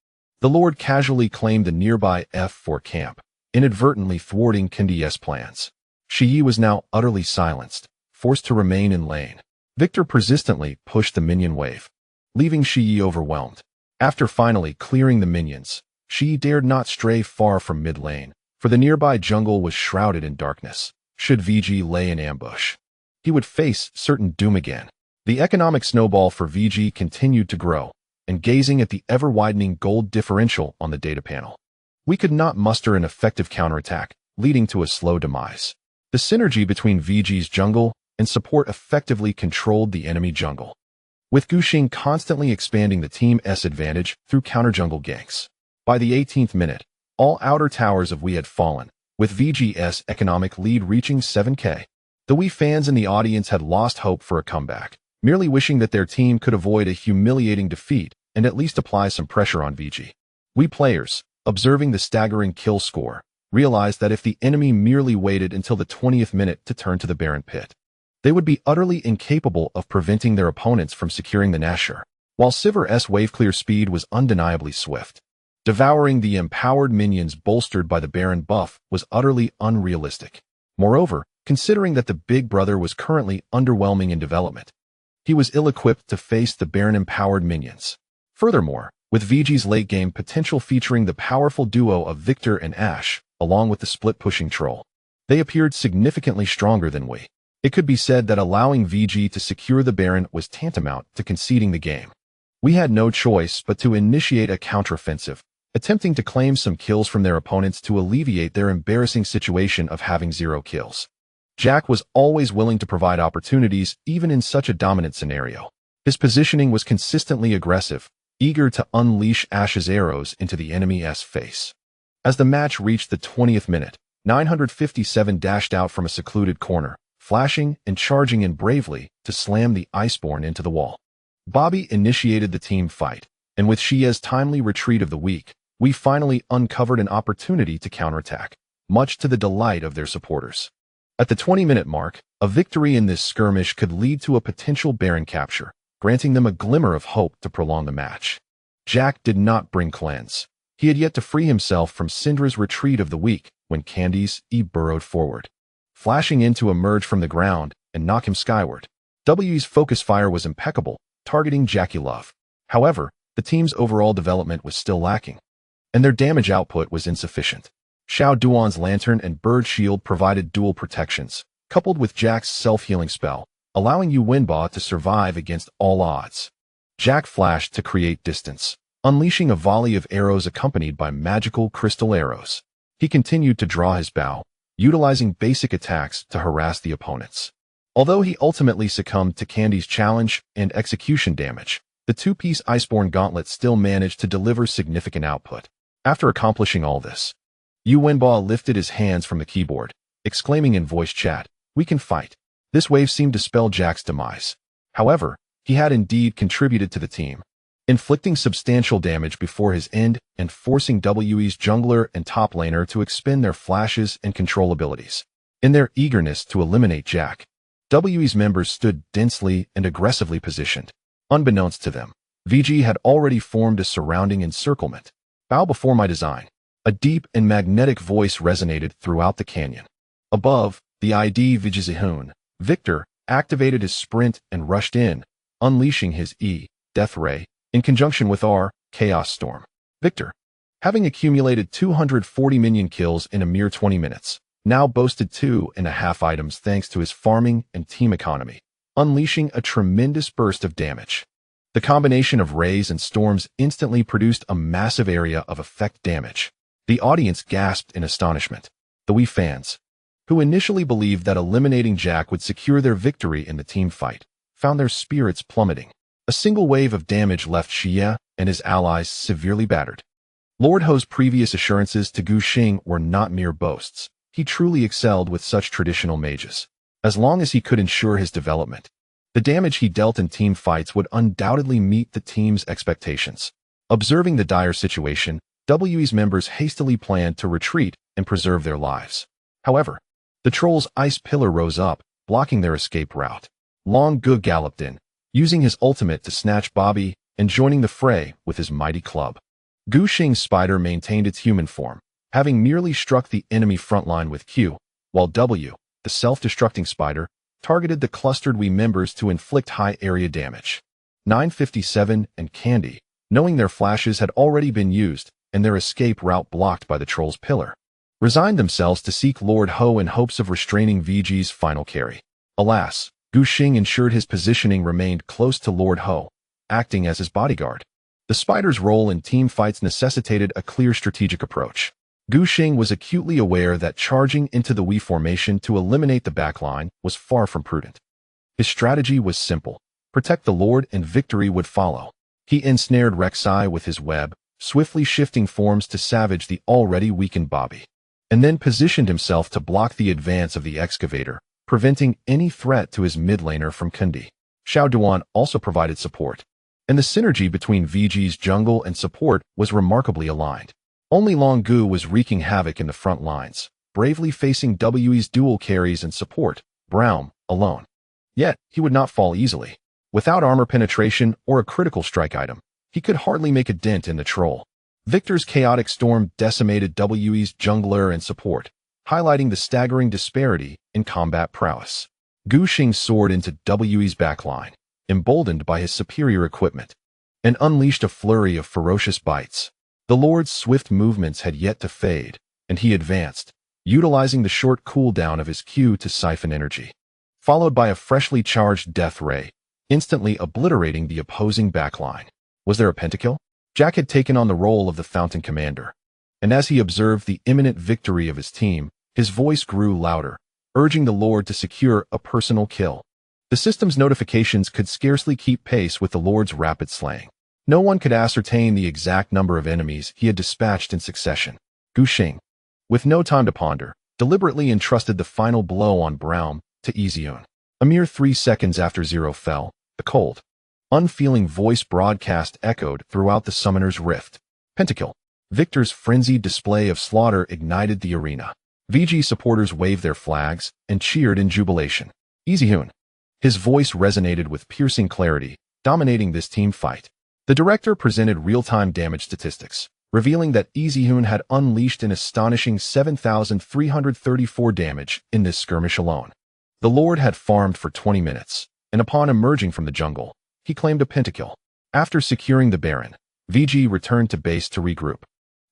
The Lord casually claimed the nearby F4 camp, inadvertently thwarting Kandi's plans. Shi was now utterly silenced, forced to remain in lane. Victor persistently pushed the minion wave, leaving Shi overwhelmed. After finally clearing the minions, Shi dared not stray far from mid lane, for the nearby jungle was shrouded in darkness. Should VG lay in ambush, he would face certain doom again. The economic snowball for VG continued to grow, and gazing at the ever-widening gold differential on the data panel, we could not muster an effective counterattack, leading to a slow demise. The synergy between VG's jungle and support effectively controlled the enemy jungle, with Guxing constantly expanding the team's advantage through counter-jungle ganks. By the 18th minute, all outer towers of Wii had fallen, with VG's economic lead reaching 7k. The Wii fans in the audience had lost hope for a comeback, merely wishing that their team could avoid a humiliating defeat and at least apply some pressure on VG. Wii players, observing the staggering kill score, realized that if the enemy merely waited until the 20th minute to turn to the Baron pit, they would be utterly incapable of preventing their opponents from securing the Nashor. While Sivir's wave clear speed was undeniably swift, devouring the empowered minions bolstered by the Baron buff was utterly unrealistic. Moreover, considering that the Big Brother was currently underwhelming in development, he was ill-equipped to face the Baron-empowered minions. Furthermore, with VG's late-game potential featuring the powerful duo of Victor and Ashe, along with the split-pushing troll, they appeared significantly stronger than Wii. It could be said that allowing VG to secure the Baron was tantamount to conceding the game. We had no choice but to initiate a counteroffensive, attempting to claim some kills from their opponents to alleviate their embarrassing situation of having 0 kills. Jack was always willing to provide opportunities even in such a dominant scenario. His positioning was consistently aggressive, eager to unleash Ashe's arrows into the enemy's face. As the match reached the 20th minute, 957 dashed out from a secluded corner, flashing and charging in bravely to slam the Iceborne into the wall. Bobby initiated the team fight, and with Shia's timely retreat of the week, we finally uncovered an opportunity to counterattack, much to the delight of their supporters. At the 20-minute mark, a victory in this skirmish could lead to a potential Baron capture, granting them a glimmer of hope to prolong the match. Jack did not bring cleanse. He had yet to free himself from Syndra's retreat of the week when Candice burrowed forward, flashing in to emerge from the ground and knock him skyward. W's focus fire was impeccable, targeting Jackie Love. However, the team's overall development was still lacking, and their damage output was insufficient. Xiao Duan's lantern and bird shield provided dual protections, coupled with Jack's self-healing spell, allowing Yu Wenba to survive against all odds. Jack flashed to create distance, unleashing a volley of arrows accompanied by magical crystal arrows. He continued to draw his bow, utilizing basic attacks to harass the opponents. Although he ultimately succumbed to Candy's challenge and execution damage, the two-piece Iceborne gauntlet still managed to deliver significant output. After accomplishing all this, Yu Wenba lifted his hands from the keyboard, exclaiming in voice chat, "We can fight." This wave seemed to spell Jack's demise. However, he had indeed contributed to the team, inflicting substantial damage before his end and forcing W's jungler and top laner to expend their flashes and control abilities. In their eagerness to eliminate Jack, W's members stood densely and aggressively positioned. Unbeknownst to them, VG had already formed a surrounding encirclement. "Bow before my design." A deep and magnetic voice resonated throughout the canyon. Above, the ID Vigizihun, Victor, activated his sprint and rushed in, unleashing his Death Ray, in conjunction with our Chaos Storm. Victor, having accumulated 240 minion kills in a mere 20 minutes, now boasted 2.5 items thanks to his farming and team economy, unleashing a tremendous burst of damage. The combination of rays and storms instantly produced a massive area of effect damage. The audience gasped in astonishment. The Wii fans, who initially believed that eliminating Jack would secure their victory in the team fight, found their spirits plummeting. A single wave of damage left Xie and his allies severely battered. Lord Ho's previous assurances to Gu Xing were not mere boasts. He truly excelled with such traditional mages. As long as he could ensure his development, the damage he dealt in team fights would undoubtedly meet the team's expectations. Observing the dire situation, WE's members hastily planned to retreat and preserve their lives. However, the Troll's ice pillar rose up, blocking their escape route. Long Gu galloped in, using his ultimate to snatch Bobby and joining the fray with his mighty club. Gu Xing's spider maintained its human form, having merely struck the enemy front line with Q, while W, the self-destructing spider, targeted the clustered Wii members to inflict high area damage. 957 and Candy, knowing their flashes had already been used and their escape route blocked by the Troll's pillar, resigned themselves to seek Lord Ho in hopes of restraining VG's final carry. Alas, Gu Xing ensured his positioning remained close to Lord Ho, acting as his bodyguard. The spider's role in team fights necessitated a clear strategic approach. Gu Xing was acutely aware that charging into the Wii formation to eliminate the backline was far from prudent. His strategy was simple: protect the Lord and victory would follow. He ensnared Rek'Sai with his web, swiftly shifting forms to savage the already weakened Bobby, and then positioned himself to block the advance of the excavator, preventing any threat to his mid laner from Kundi. Xiao Duan also provided support, and the synergy between VG's jungle and support was remarkably aligned. Only Long Gu was wreaking havoc in the front lines, bravely facing WE's dual carries and support, Braum, alone. Yet, he would not fall easily. Without armor penetration or a critical strike item, he could hardly make a dent in the Troll. Victor's chaotic storm decimated WE's jungler and support, highlighting the staggering disparity in combat prowess. Gu Xing soared into WE's backline, emboldened by his superior equipment, and unleashed a flurry of ferocious bites. The Lord's swift movements had yet to fade, and he advanced, utilizing the short cooldown of his Q to siphon energy, followed by a freshly charged death ray, instantly obliterating the opposing backline. Was there a pentakill? Jack had taken on the role of the Fountain Commander, and as he observed the imminent victory of his team, his voice grew louder, urging the Lord to secure a personal kill. The system's notifications could scarcely keep pace with the Lord's rapid slaying. No one could ascertain the exact number of enemies he had dispatched in succession. Gu Xing, with no time to ponder, deliberately entrusted the final blow on Braum to Zeyuan. A mere 3 seconds after Zero fell, the cold, unfeeling voice broadcast echoed throughout the summoner's rift. Pentakill. Victor's frenzied display of slaughter ignited the arena. VG supporters waved their flags and cheered in jubilation. Zeyuan. His voice resonated with piercing clarity, dominating this team fight. The director presented real-time damage statistics, revealing that Zeyuan had unleashed an astonishing 7,334 damage in this skirmish alone. The Lord had farmed for 20 minutes, and upon emerging from the jungle, he claimed a pentakill. After securing the Baron, VG returned to base to regroup,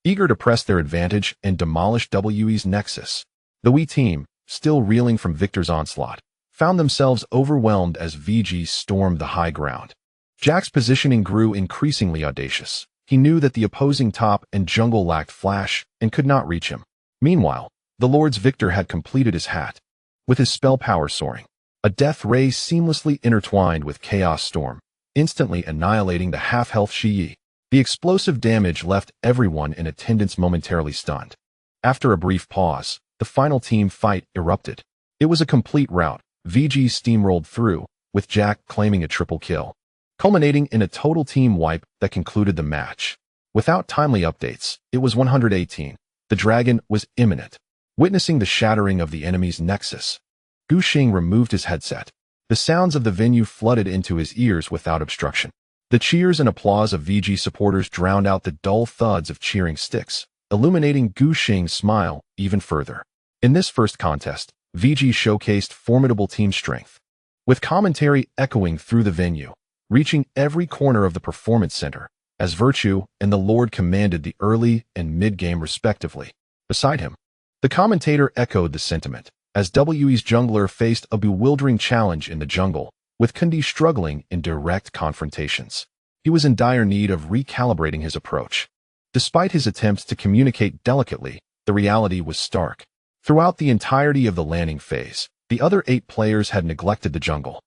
eager to press their advantage and demolish WE's nexus. The Wii team, still reeling from Victor's onslaught, found themselves overwhelmed as VG stormed the high ground. Jack's positioning grew increasingly audacious. He knew that the opposing top and jungle lacked flash and could not reach him. Meanwhile, the Lord's Victor had completed his hat, with his spell power soaring. A death ray seamlessly intertwined with Chaos Storm, instantly annihilating the half-health Shi. The explosive damage left everyone in attendance momentarily stunned. After a brief pause, the final team fight erupted. It was a complete rout. VG steamrolled through, with Jack claiming a triple kill, culminating in a total team wipe that concluded the match. Without timely updates, it was 118. The dragon was imminent. Witnessing the shattering of the enemy's nexus, Gu Xing removed his headset. The sounds of the venue flooded into his ears without obstruction. The cheers and applause of VG supporters drowned out the dull thuds of cheering sticks, illuminating Gu Xing's smile even further. In this first contest, VG showcased formidable team strength, with commentary echoing through the venue, reaching every corner of the performance center, as Virtue and the Lord commanded the early and mid-game respectively. Beside him, the commentator echoed the sentiment, as WE's jungler faced a bewildering challenge in the jungle, with Kundi struggling in direct confrontations. He was in dire need of recalibrating his approach. Despite his attempts to communicate delicately, the reality was stark. Throughout the entirety of the landing phase, the other 8 players had neglected the jungle,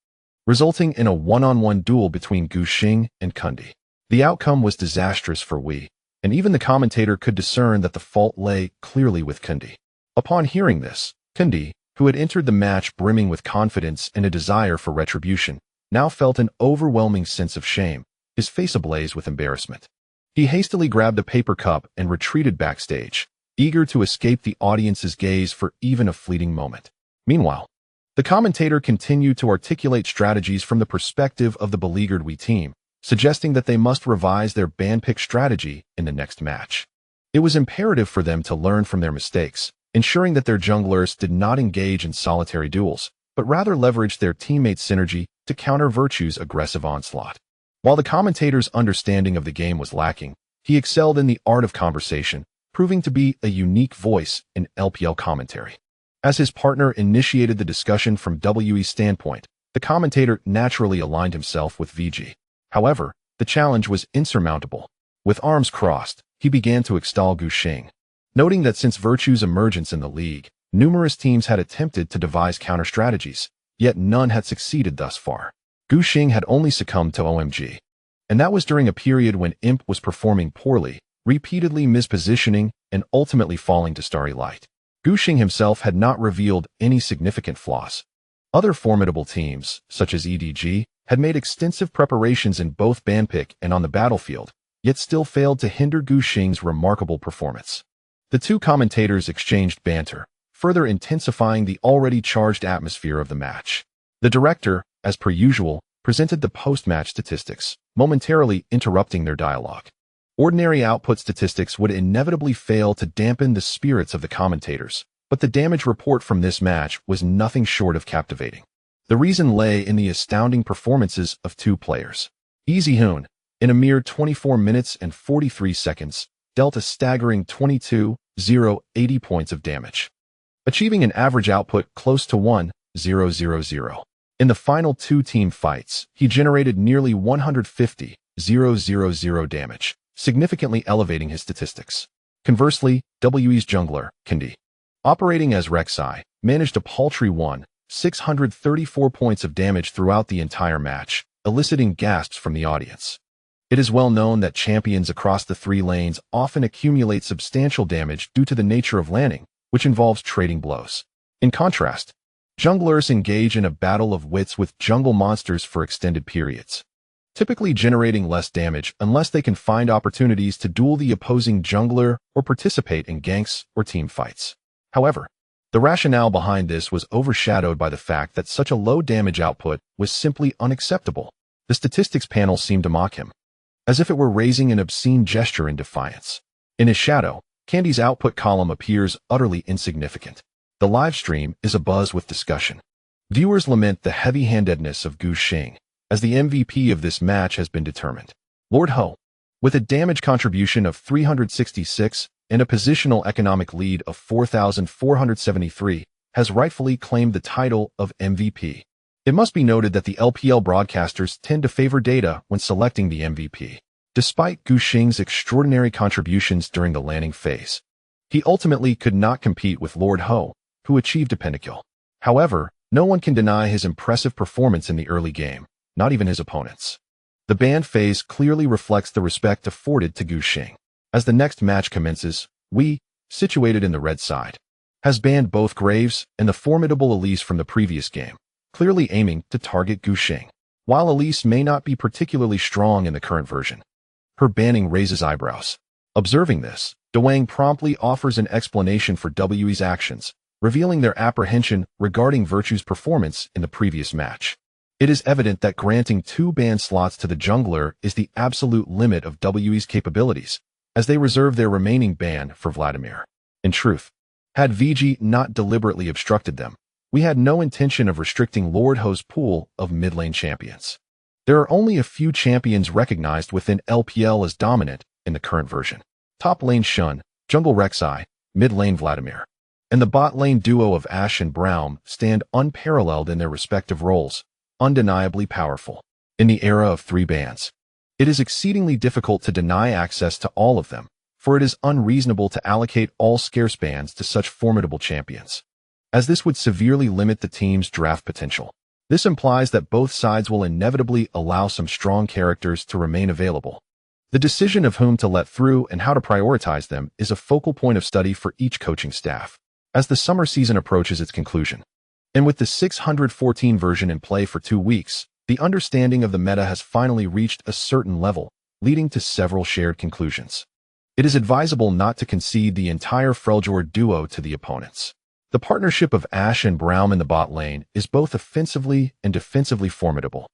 resulting in a one-on-one duel between Gu Xing and Kundi. The outcome was disastrous for Wei, and even the commentator could discern that the fault lay clearly with Kundi. Upon hearing this, Kundi, who had entered the match brimming with confidence and a desire for retribution, now felt an overwhelming sense of shame, his face ablaze with embarrassment. He hastily grabbed a paper cup and retreated backstage, eager to escape the audience's gaze for even a fleeting moment. Meanwhile, the commentator continued to articulate strategies from the perspective of the beleaguered Wei team, suggesting that they must revise their ban pick strategy in the next match. It was imperative for them to learn from their mistakes, ensuring that their junglers did not engage in solitary duels, but rather leveraged their teammates' synergy to counter Virtue's aggressive onslaught. While the commentator's understanding of the game was lacking, he excelled in the art of conversation, proving to be a unique voice in LPL commentary. As his partner initiated the discussion from WE's standpoint, the commentator naturally aligned himself with VG. However, the challenge was insurmountable. With arms crossed, he began to extol Gu Xing, noting that since Virtue's emergence in the league, numerous teams had attempted to devise counter-strategies, yet none had succeeded thus far. Gu Xing had only succumbed to OMG, and that was during a period when Imp was performing poorly, repeatedly mispositioning, and ultimately falling to Starry Light. Gu Xing himself had not revealed any significant flaws. Other formidable teams, such as EDG, had made extensive preparations in both ban pick and on the battlefield, yet still failed to hinder Gu Xing's remarkable performance. The two commentators exchanged banter, further intensifying the already charged atmosphere of the match. The director, as per usual, presented the post-match statistics, momentarily interrupting their dialogue. Ordinary output statistics would inevitably fail to dampen the spirits of the commentators, but the damage report from this match was nothing short of captivating. The reason lay in the astounding performances of two players. Zeyuan, in a mere 24 minutes and 43 seconds, dealt a staggering 22,080 points of damage, achieving an average output close to 1,000. In the final two team fights, he generated nearly 150,000 damage, significantly elevating his statistics. Conversely, WE's jungler, Kundi, operating as Rek'Sai, managed a paltry 1,634 points of damage throughout the entire match, eliciting gasps from the audience. It is well known that champions across the three lanes often accumulate substantial damage due to the nature of laning, which involves trading blows. In contrast, junglers engage in a battle of wits with jungle monsters for extended periods, typically generating less damage unless they can find opportunities to duel the opposing jungler or participate in ganks or team fights. However, the rationale behind this was overshadowed by the fact that such a low damage output was simply unacceptable. The statistics panel seemed to mock him, as if it were raising an obscene gesture in defiance. In his shadow, Candy's output column appears utterly insignificant. The live stream is abuzz with discussion. Viewers lament the heavy-handedness of Gu Xing, as the MVP of this match has been determined. Lord Ho, with a damage contribution of 366 and a positional economic lead of 4,473, has rightfully claimed the title of MVP. It must be noted that the LPL broadcasters tend to favor data when selecting the MVP. Despite Gu Xing's extraordinary contributions during the landing phase, he ultimately could not compete with Lord Ho, who achieved a pentakill. However, no one can deny his impressive performance in the early game, not even his opponents. The ban phase clearly reflects the respect afforded to Gu Xing. As the next match commences, Wei, situated in the red side, has banned both Graves and the formidable Elise from the previous game, clearly aiming to target Gu Xing. While Elise may not be particularly strong in the current version, her banning raises eyebrows. Observing this, Dwayne promptly offers an explanation for WE's actions, revealing their apprehension regarding Virtue's performance in the previous match. It is evident that granting 2 ban slots to the jungler is the absolute limit of WE's capabilities, as they reserve their remaining ban for Vladimir. In truth, had VG not deliberately obstructed them, we had no intention of restricting Lord Ho's pool of mid-lane champions. There are only a few champions recognized within LPL as dominant in the current version. Top lane Shen, jungle Rek'Sai, mid lane Vladimir, and the bot lane duo of Ashe and Braum stand unparalleled in their respective roles, undeniably powerful. In the era of 3 bans, it is exceedingly difficult to deny access to all of them, for it is unreasonable to allocate all scarce bans to such formidable champions, as this would severely limit the team's draft potential. This implies that both sides will inevitably allow some strong characters to remain available. The decision of whom to let through and how to prioritize them is a focal point of study for each coaching staff, as the summer season approaches its conclusion. And with the 614 version in play for 2 weeks, the understanding of the meta has finally reached a certain level, leading to several shared conclusions. It is advisable not to concede the entire Freljord duo to the opponents. The partnership of Ashe and Braum in the bot lane is both offensively and defensively formidable,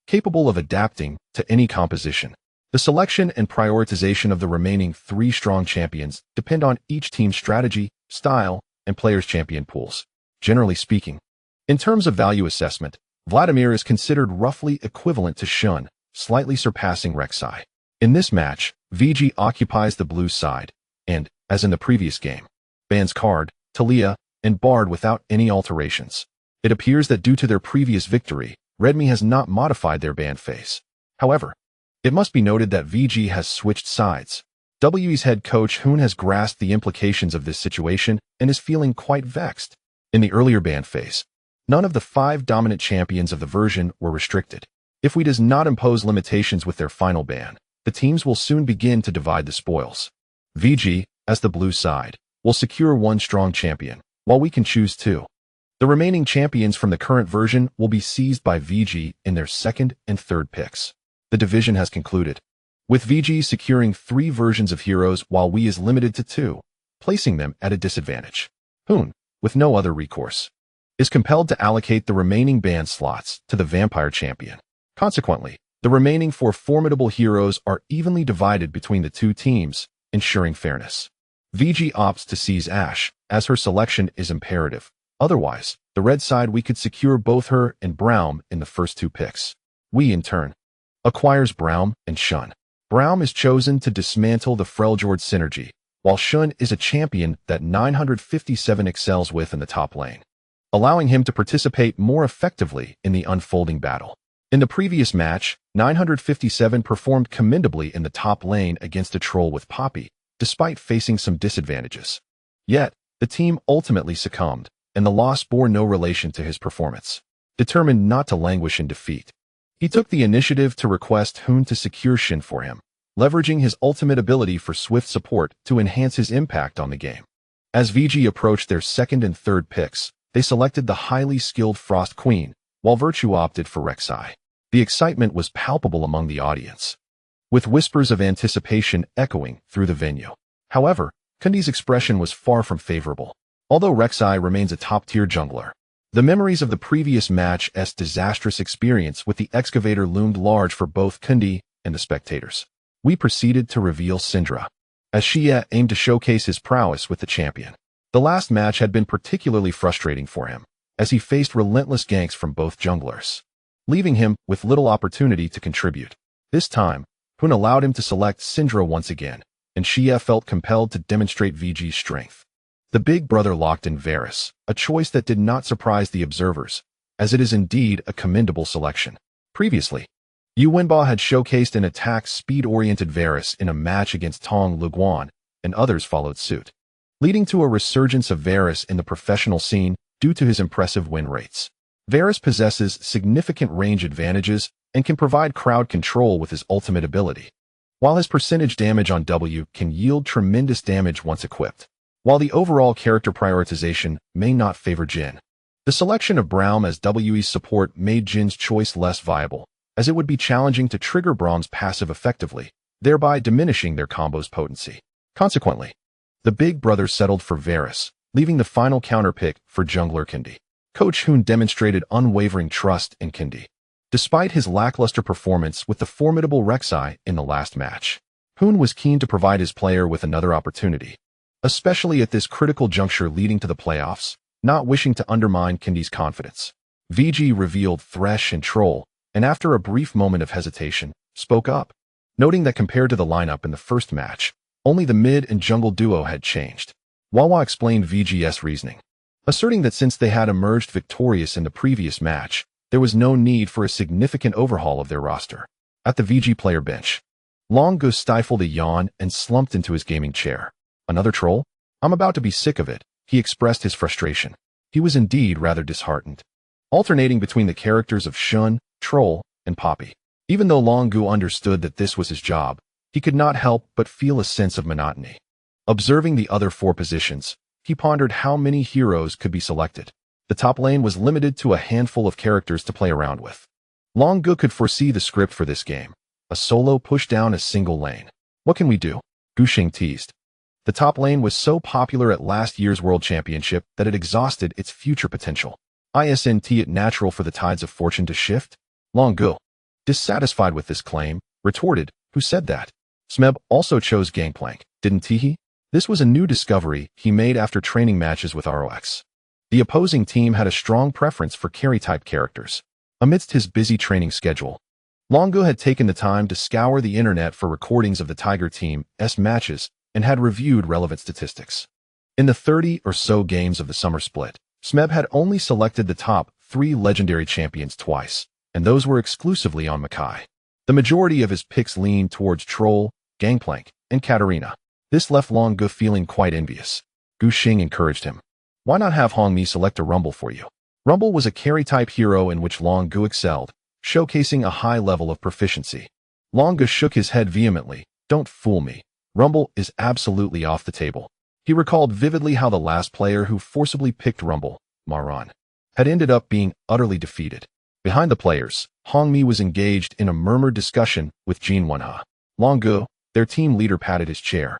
capable of adapting to any composition. The selection and prioritization of the remaining 3 strong champions depend on each team's strategy, style, and players' champion pools. Generally speaking, in terms of value assessment, Vladimir is considered roughly equivalent to Shen, slightly surpassing Rek'Sai. In this match, VG occupies the blue side, and, as in the previous game, bans Card, Talia, and Bard without any alterations. It appears that due to their previous victory, Redmi has not modified their ban phase. However, it must be noted that VG has switched sides. WE's head coach Hoon has grasped the implications of this situation and is feeling quite vexed. In the earlier ban phase, none of the 5 dominant champions of the version were restricted. If we does not impose limitations with their final ban, the teams will soon begin to divide the spoils. VG, as the blue side, will secure 1 strong champion, while we can choose 2. The remaining champions from the current version will be seized by VG in their 2nd and 3rd picks. The division has concluded, with VG securing 3 versions of heroes while we is limited to 2, placing them at a disadvantage. Hoon, with no other recourse, is compelled to allocate the remaining ban slots to the vampire champion. Consequently, the remaining 4 formidable heroes are evenly divided between the 2 teams, ensuring fairness. VG opts to seize Ashe, as her selection is imperative. Otherwise, the red side we could secure both her and Braum in the first 2 picks. We, in turn, acquires Braum and Shen. Braum is chosen to dismantle the Freljord synergy, while Shen is a champion that 957 excels with in the top lane, allowing him to participate more effectively in the unfolding battle. In the previous match, 957 performed commendably in the top lane against a troll with Poppy, despite facing some disadvantages. Yet, the team ultimately succumbed, and the loss bore no relation to his performance. Determined not to languish in defeat, he took the initiative to request Hoon to secure Shen for him, leveraging his ultimate ability for swift support to enhance his impact on the game. As VG approached their 2nd and 3rd picks, they selected the highly skilled Frost Queen, while Virtue opted for Rek'Sai. The excitement was palpable among the audience, with whispers of anticipation echoing through the venue. However, Kundi's expression was far from favorable. Although Rek'Sai remains a top-tier jungler, the memories of the previous match's disastrous experience with the excavator loomed large for both Kundi and the spectators. We proceeded to reveal Syndra, as Xie aimed to showcase his prowess with the champion. The last match had been particularly frustrating for him, as he faced relentless ganks from both junglers, leaving him with little opportunity to contribute. This time, Hoon allowed him to select Syndra once again, and Xie felt compelled to demonstrate VG's strength. The big brother locked in Varus, a choice that did not surprise the observers, as it is indeed a commendable selection. Previously, Yu Wenba had showcased an attack speed-oriented Varus in a match against Tong Luguan, and others followed suit, leading to a resurgence of Varus in the professional scene due to his impressive win rates. Varus possesses significant range advantages and can provide crowd control with his ultimate ability, while his percentage damage on W can yield tremendous damage once equipped. While the overall character prioritization may not favor Jhin, the selection of Braum as WE's support made Jin's choice less viable, as it would be challenging to trigger Braum's passive effectively, thereby diminishing their combo's potency. Consequently, the big brother settled for Varus, leaving the final counterpick for jungler Kundi. Coach Hoon demonstrated unwavering trust in Kundi, despite his lackluster performance with the formidable Rek'Sai in the last match. Hoon was keen to provide his player with another opportunity, especially at this critical juncture leading to the playoffs, not wishing to undermine Kundi's confidence. VG revealed Thresh and Troll, and after a brief moment of hesitation, spoke up, noting that compared to the lineup in the first match, only the mid and jungle duo had changed. Wawa explained VG's reasoning, asserting that since they had emerged victorious in the previous match, there was no need for a significant overhaul of their roster. At the VG player bench, Long Gu stifled a yawn and slumped into his gaming chair. Another troll? I'm about to be sick of it, he expressed his frustration. He was indeed rather disheartened. Alternating between the characters of Shun, Troll, and Poppy. Even though Long Gu understood that this was his job, he could not help but feel a sense of monotony. Observing the other 4 positions, he pondered how many heroes could be selected. The top lane was limited to a handful of characters to play around with. Long Gu could foresee the script for this game. A solo push down a single lane. What can we do? Gu Xing teased. The top lane was so popular at last year's World Championship that it exhausted its future potential. Isn't it natural for the tides of fortune to shift? Long Gu, dissatisfied with this claim, retorted, who said that? Smeb also chose Gangplank, didn't he? This was a new discovery he made after training matches with ROX. The opposing team had a strong preference for carry-type characters. Amidst his busy training schedule, Long Gu had taken the time to scour the internet for recordings of the Tiger team's matches and had reviewed relevant statistics. In the 30 or so games of the summer split, Smeb had only selected the top 3 legendary champions twice, and those were exclusively on Makai. The majority of his picks leaned towards Troll, Gangplank, and Katarina. This left Long Gu feeling quite envious. Gu Xing encouraged him. Why not have Hong Mi select a Rumble for you? Rumble was a carry-type hero in which Long Gu excelled, showcasing a high level of proficiency. Long Gu shook his head vehemently. Don't fool me. Rumble is absolutely off the table. He recalled vividly how the last player who forcibly picked Rumble, Maran, had ended up being utterly defeated. Behind the players, Hong Mi was engaged in a murmured discussion with Jin Wenha. Long Gu, their team leader, patted his chair.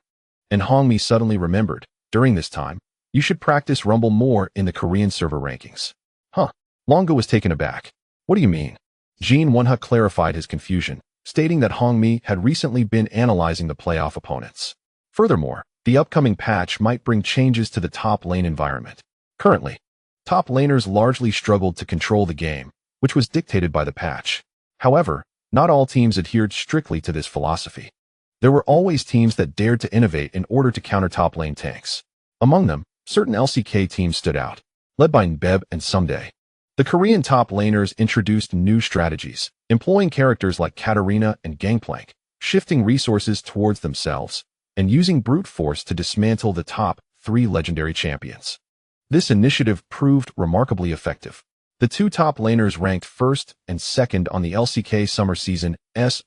And Hong Mi suddenly remembered, during this time, you should practice Rumble more in the Korean server rankings. Huh. Long Gu was taken aback. What do you mean? Jin Wenha clarified his confusion, stating that Hong Mi had recently been analyzing the playoff opponents. Furthermore, the upcoming patch might bring changes to the top lane environment. Currently, top laners largely struggled to control the game, which was dictated by the patch. However, not all teams adhered strictly to this philosophy. There were always teams that dared to innovate in order to counter top lane tanks. Among them, certain LCK teams stood out, led by Nbeb and Someday. The Korean top laners introduced new strategies, employing characters like Katarina and Gangplank, shifting resources towards themselves, and using brute force to dismantle the top 3 legendary champions. This initiative proved remarkably effective. The 2 top laners ranked 1st and 2nd on the LCK Summer Season's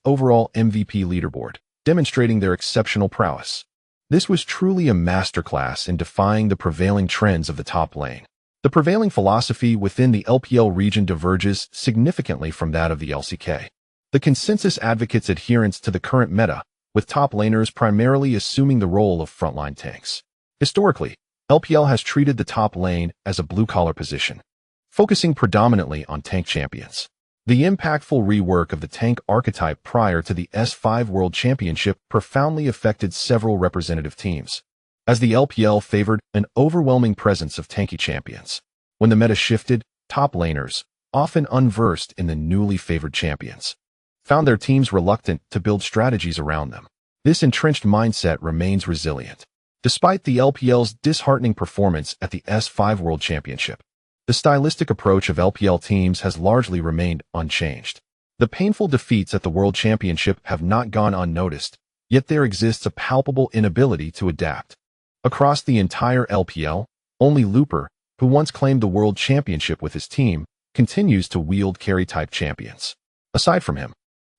overall MVP leaderboard, demonstrating their exceptional prowess. This was truly a masterclass in defying the prevailing trends of the top lane. The prevailing philosophy within the LPL region diverges significantly from that of the LCK. The consensus advocates adherence to the current meta, with top laners primarily assuming the role of frontline tanks. Historically, LPL has treated the top lane as a blue-collar position, focusing predominantly on tank champions. The impactful rework of the tank archetype prior to the S5 World Championship profoundly affected several representative teams, as the LPL favored an overwhelming presence of tanky champions. When the meta shifted, top laners, often unversed in the newly favored champions, found their teams reluctant to build strategies around them. This entrenched mindset remains resilient. Despite the LPL's disheartening performance at the S5 World Championship, the stylistic approach of LPL teams has largely remained unchanged. The painful defeats at the World Championship have not gone unnoticed, yet there exists a palpable inability to adapt. Across the entire LPL, only Looper, who once claimed the World Championship with his team, continues to wield carry-type champions. Aside from him,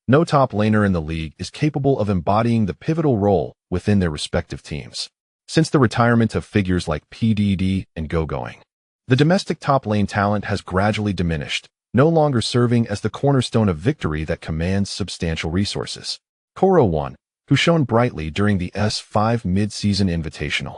no top laner in the league is capable of embodying the pivotal role within their respective teams. Since the retirement of figures like PDD and Gogoing, the domestic top lane talent has gradually diminished, no longer serving as the cornerstone of victory that commands substantial resources. Koro 1, who shone brightly during the S5 mid-season invitational,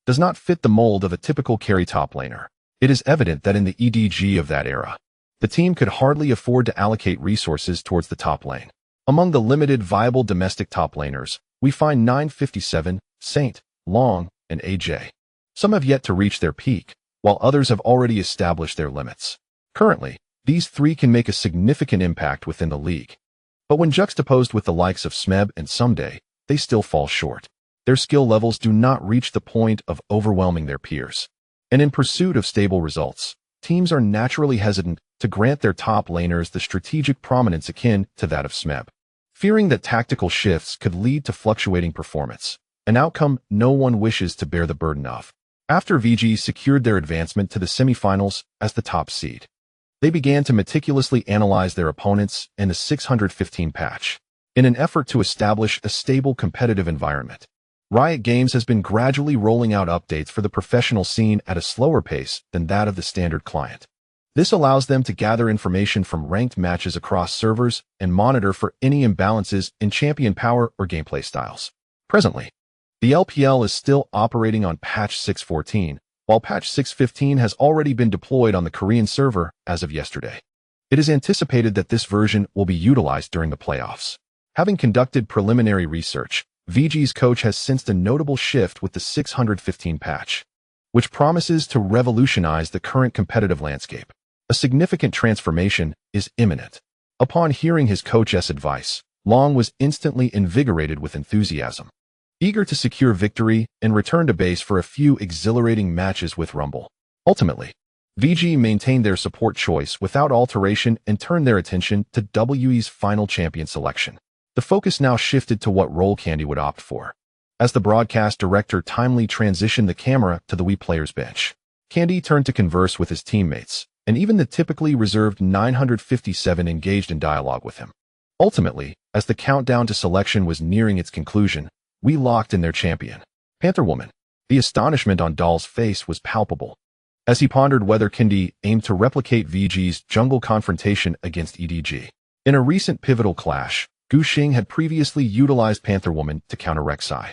does not fit the mold of a typical carry top laner. It is evident that in the EDG of that era, the team could hardly afford to allocate resources towards the top lane. Among the limited viable domestic top laners, we find 957, Saint, Long, and AJ. Some have yet to reach their peak, while others have already established their limits. Currently, these 3 can make a significant impact within the league. But when juxtaposed with the likes of Smeb and Someday, they still fall short. Their skill levels do not reach the point of overwhelming their peers. And in pursuit of stable results, teams are naturally hesitant to grant their top laners the strategic prominence akin to that of Smeb. fearing that tactical shifts could lead to fluctuating performance, an outcome no one wishes to bear the burden of. After VG secured their advancement to the semifinals as the top seed, they began to meticulously analyze their opponents in the 615 patch. In an effort to establish a stable competitive environment, Riot Games has been gradually rolling out updates for the professional scene at a slower pace than that of the standard client. This allows them to gather information from ranked matches across servers and monitor for any imbalances in champion power or gameplay styles. Presently, the LPL is still operating on patch 614, while patch 615 has already been deployed on the Korean server as of yesterday. It is anticipated that this version will be utilized during the playoffs. Having conducted preliminary research, VG's coach has sensed a notable shift with the 615 patch, which promises to revolutionize the current competitive landscape. A significant transformation is imminent. Upon hearing his coach's advice, Long was instantly invigorated with enthusiasm, eager to secure victory and return to base for a few exhilarating matches with Rumble. Ultimately, VG maintained their support choice without alteration and turned their attention to WE's final champion selection. The focus now shifted to what role Candy would opt for. As the broadcast director timely transitioned the camera to the Wii player's bench, Candy turned to converse with his teammates, and even the typically reserved 957 engaged in dialogue with him. Ultimately, as the countdown to selection was nearing its conclusion, we locked in their champion, Panther Woman. The astonishment on Dahl's face was palpable, as he pondered whether Candy aimed to replicate VG's jungle confrontation against EDG. In a recent pivotal clash, Gu Xing had previously utilized Panther Woman to counter Rek'Sai,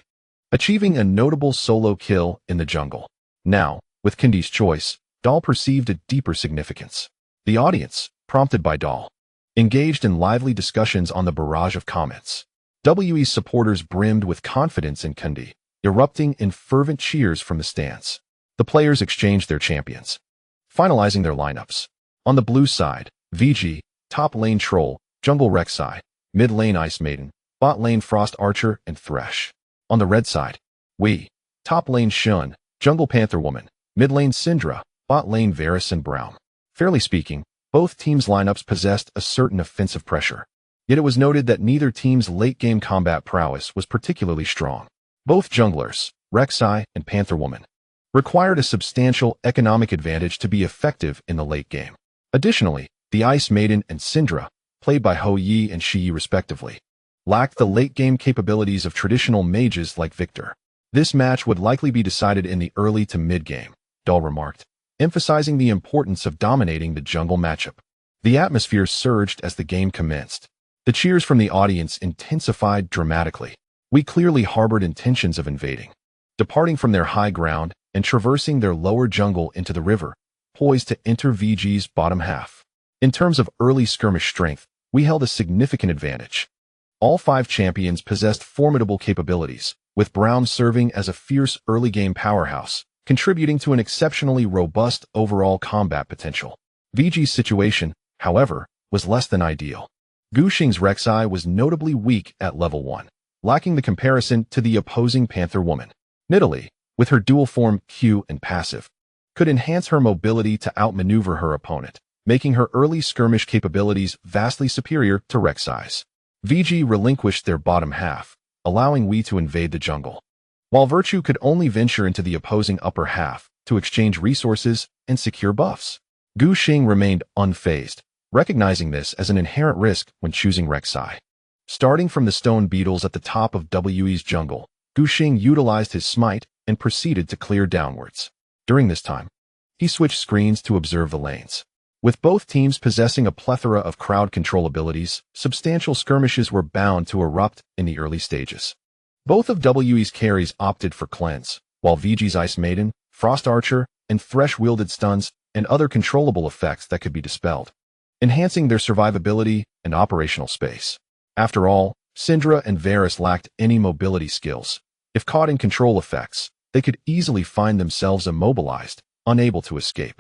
achieving a notable solo kill in the jungle. Now, with Candy's choice, Dahl perceived a deeper significance. The audience, prompted by Dahl, engaged in lively discussions on the barrage of comments. WE's supporters brimmed with confidence in Candy, erupting in fervent cheers from the stands. The players exchanged their champions, finalizing their lineups. On the blue side, VG, top lane Troll, jungle Rek'Sai, mid lane Ice Maiden, bot lane Frost Archer and Thresh. On the red side, we, top lane Shun, jungle Panther Woman, mid lane Syndra, bot lane Varus and Braum. Fairly speaking, both teams' lineups possessed a certain offensive pressure. Yet it was noted that neither team's late-game combat prowess was particularly strong. Both junglers, Rek'Sai and Panther Woman, required a substantial economic advantage to be effective in the late game. Additionally, the Ice Maiden and Syndra, played by Ho Yi and Shi Yi respectively, lacked the late-game capabilities of traditional mages like Victor. This match would likely be decided in the early to mid-game, Dahl remarked, emphasizing the importance of dominating the jungle matchup. The atmosphere surged as the game commenced. The cheers from the audience intensified dramatically. We clearly harbored intentions of invading, departing from their high ground and traversing their lower jungle into the river, poised to enter VG's bottom half. In terms of early skirmish strength, we held a significant advantage. All 5 champions possessed formidable capabilities, with Braum serving as a fierce early-game powerhouse, contributing to an exceptionally robust overall combat potential. VG's situation, however, was less than ideal. Gu Xing's Rek'Sai was notably weak at level 1, lacking the comparison to the opposing Panther Woman. Nidalee, with her dual form Q and passive, could enhance her mobility to outmaneuver her opponent, making her early skirmish capabilities vastly superior to Rek'Sai's. VG relinquished their bottom half, allowing We to invade the jungle, while Virtue could only venture into the opposing upper half to exchange resources and secure buffs. Gu Xing remained unfazed, recognizing this as an inherent risk when choosing Rek'Sai. Starting from the stone beetles at the top of WE's jungle, Gu Xing utilized his smite and proceeded to clear downwards. During this time, he switched screens to observe the lanes. With both teams possessing a plethora of crowd control abilities, substantial skirmishes were bound to erupt in the early stages. Both of WE's carries opted for cleanse, while VG's Ice Maiden, Frost Archer, and Thresh wielded stuns and other controllable effects that could be dispelled, enhancing their survivability and operational space. After all, Syndra and Varus lacked any mobility skills. If caught in control effects, they could easily find themselves immobilized, unable to escape.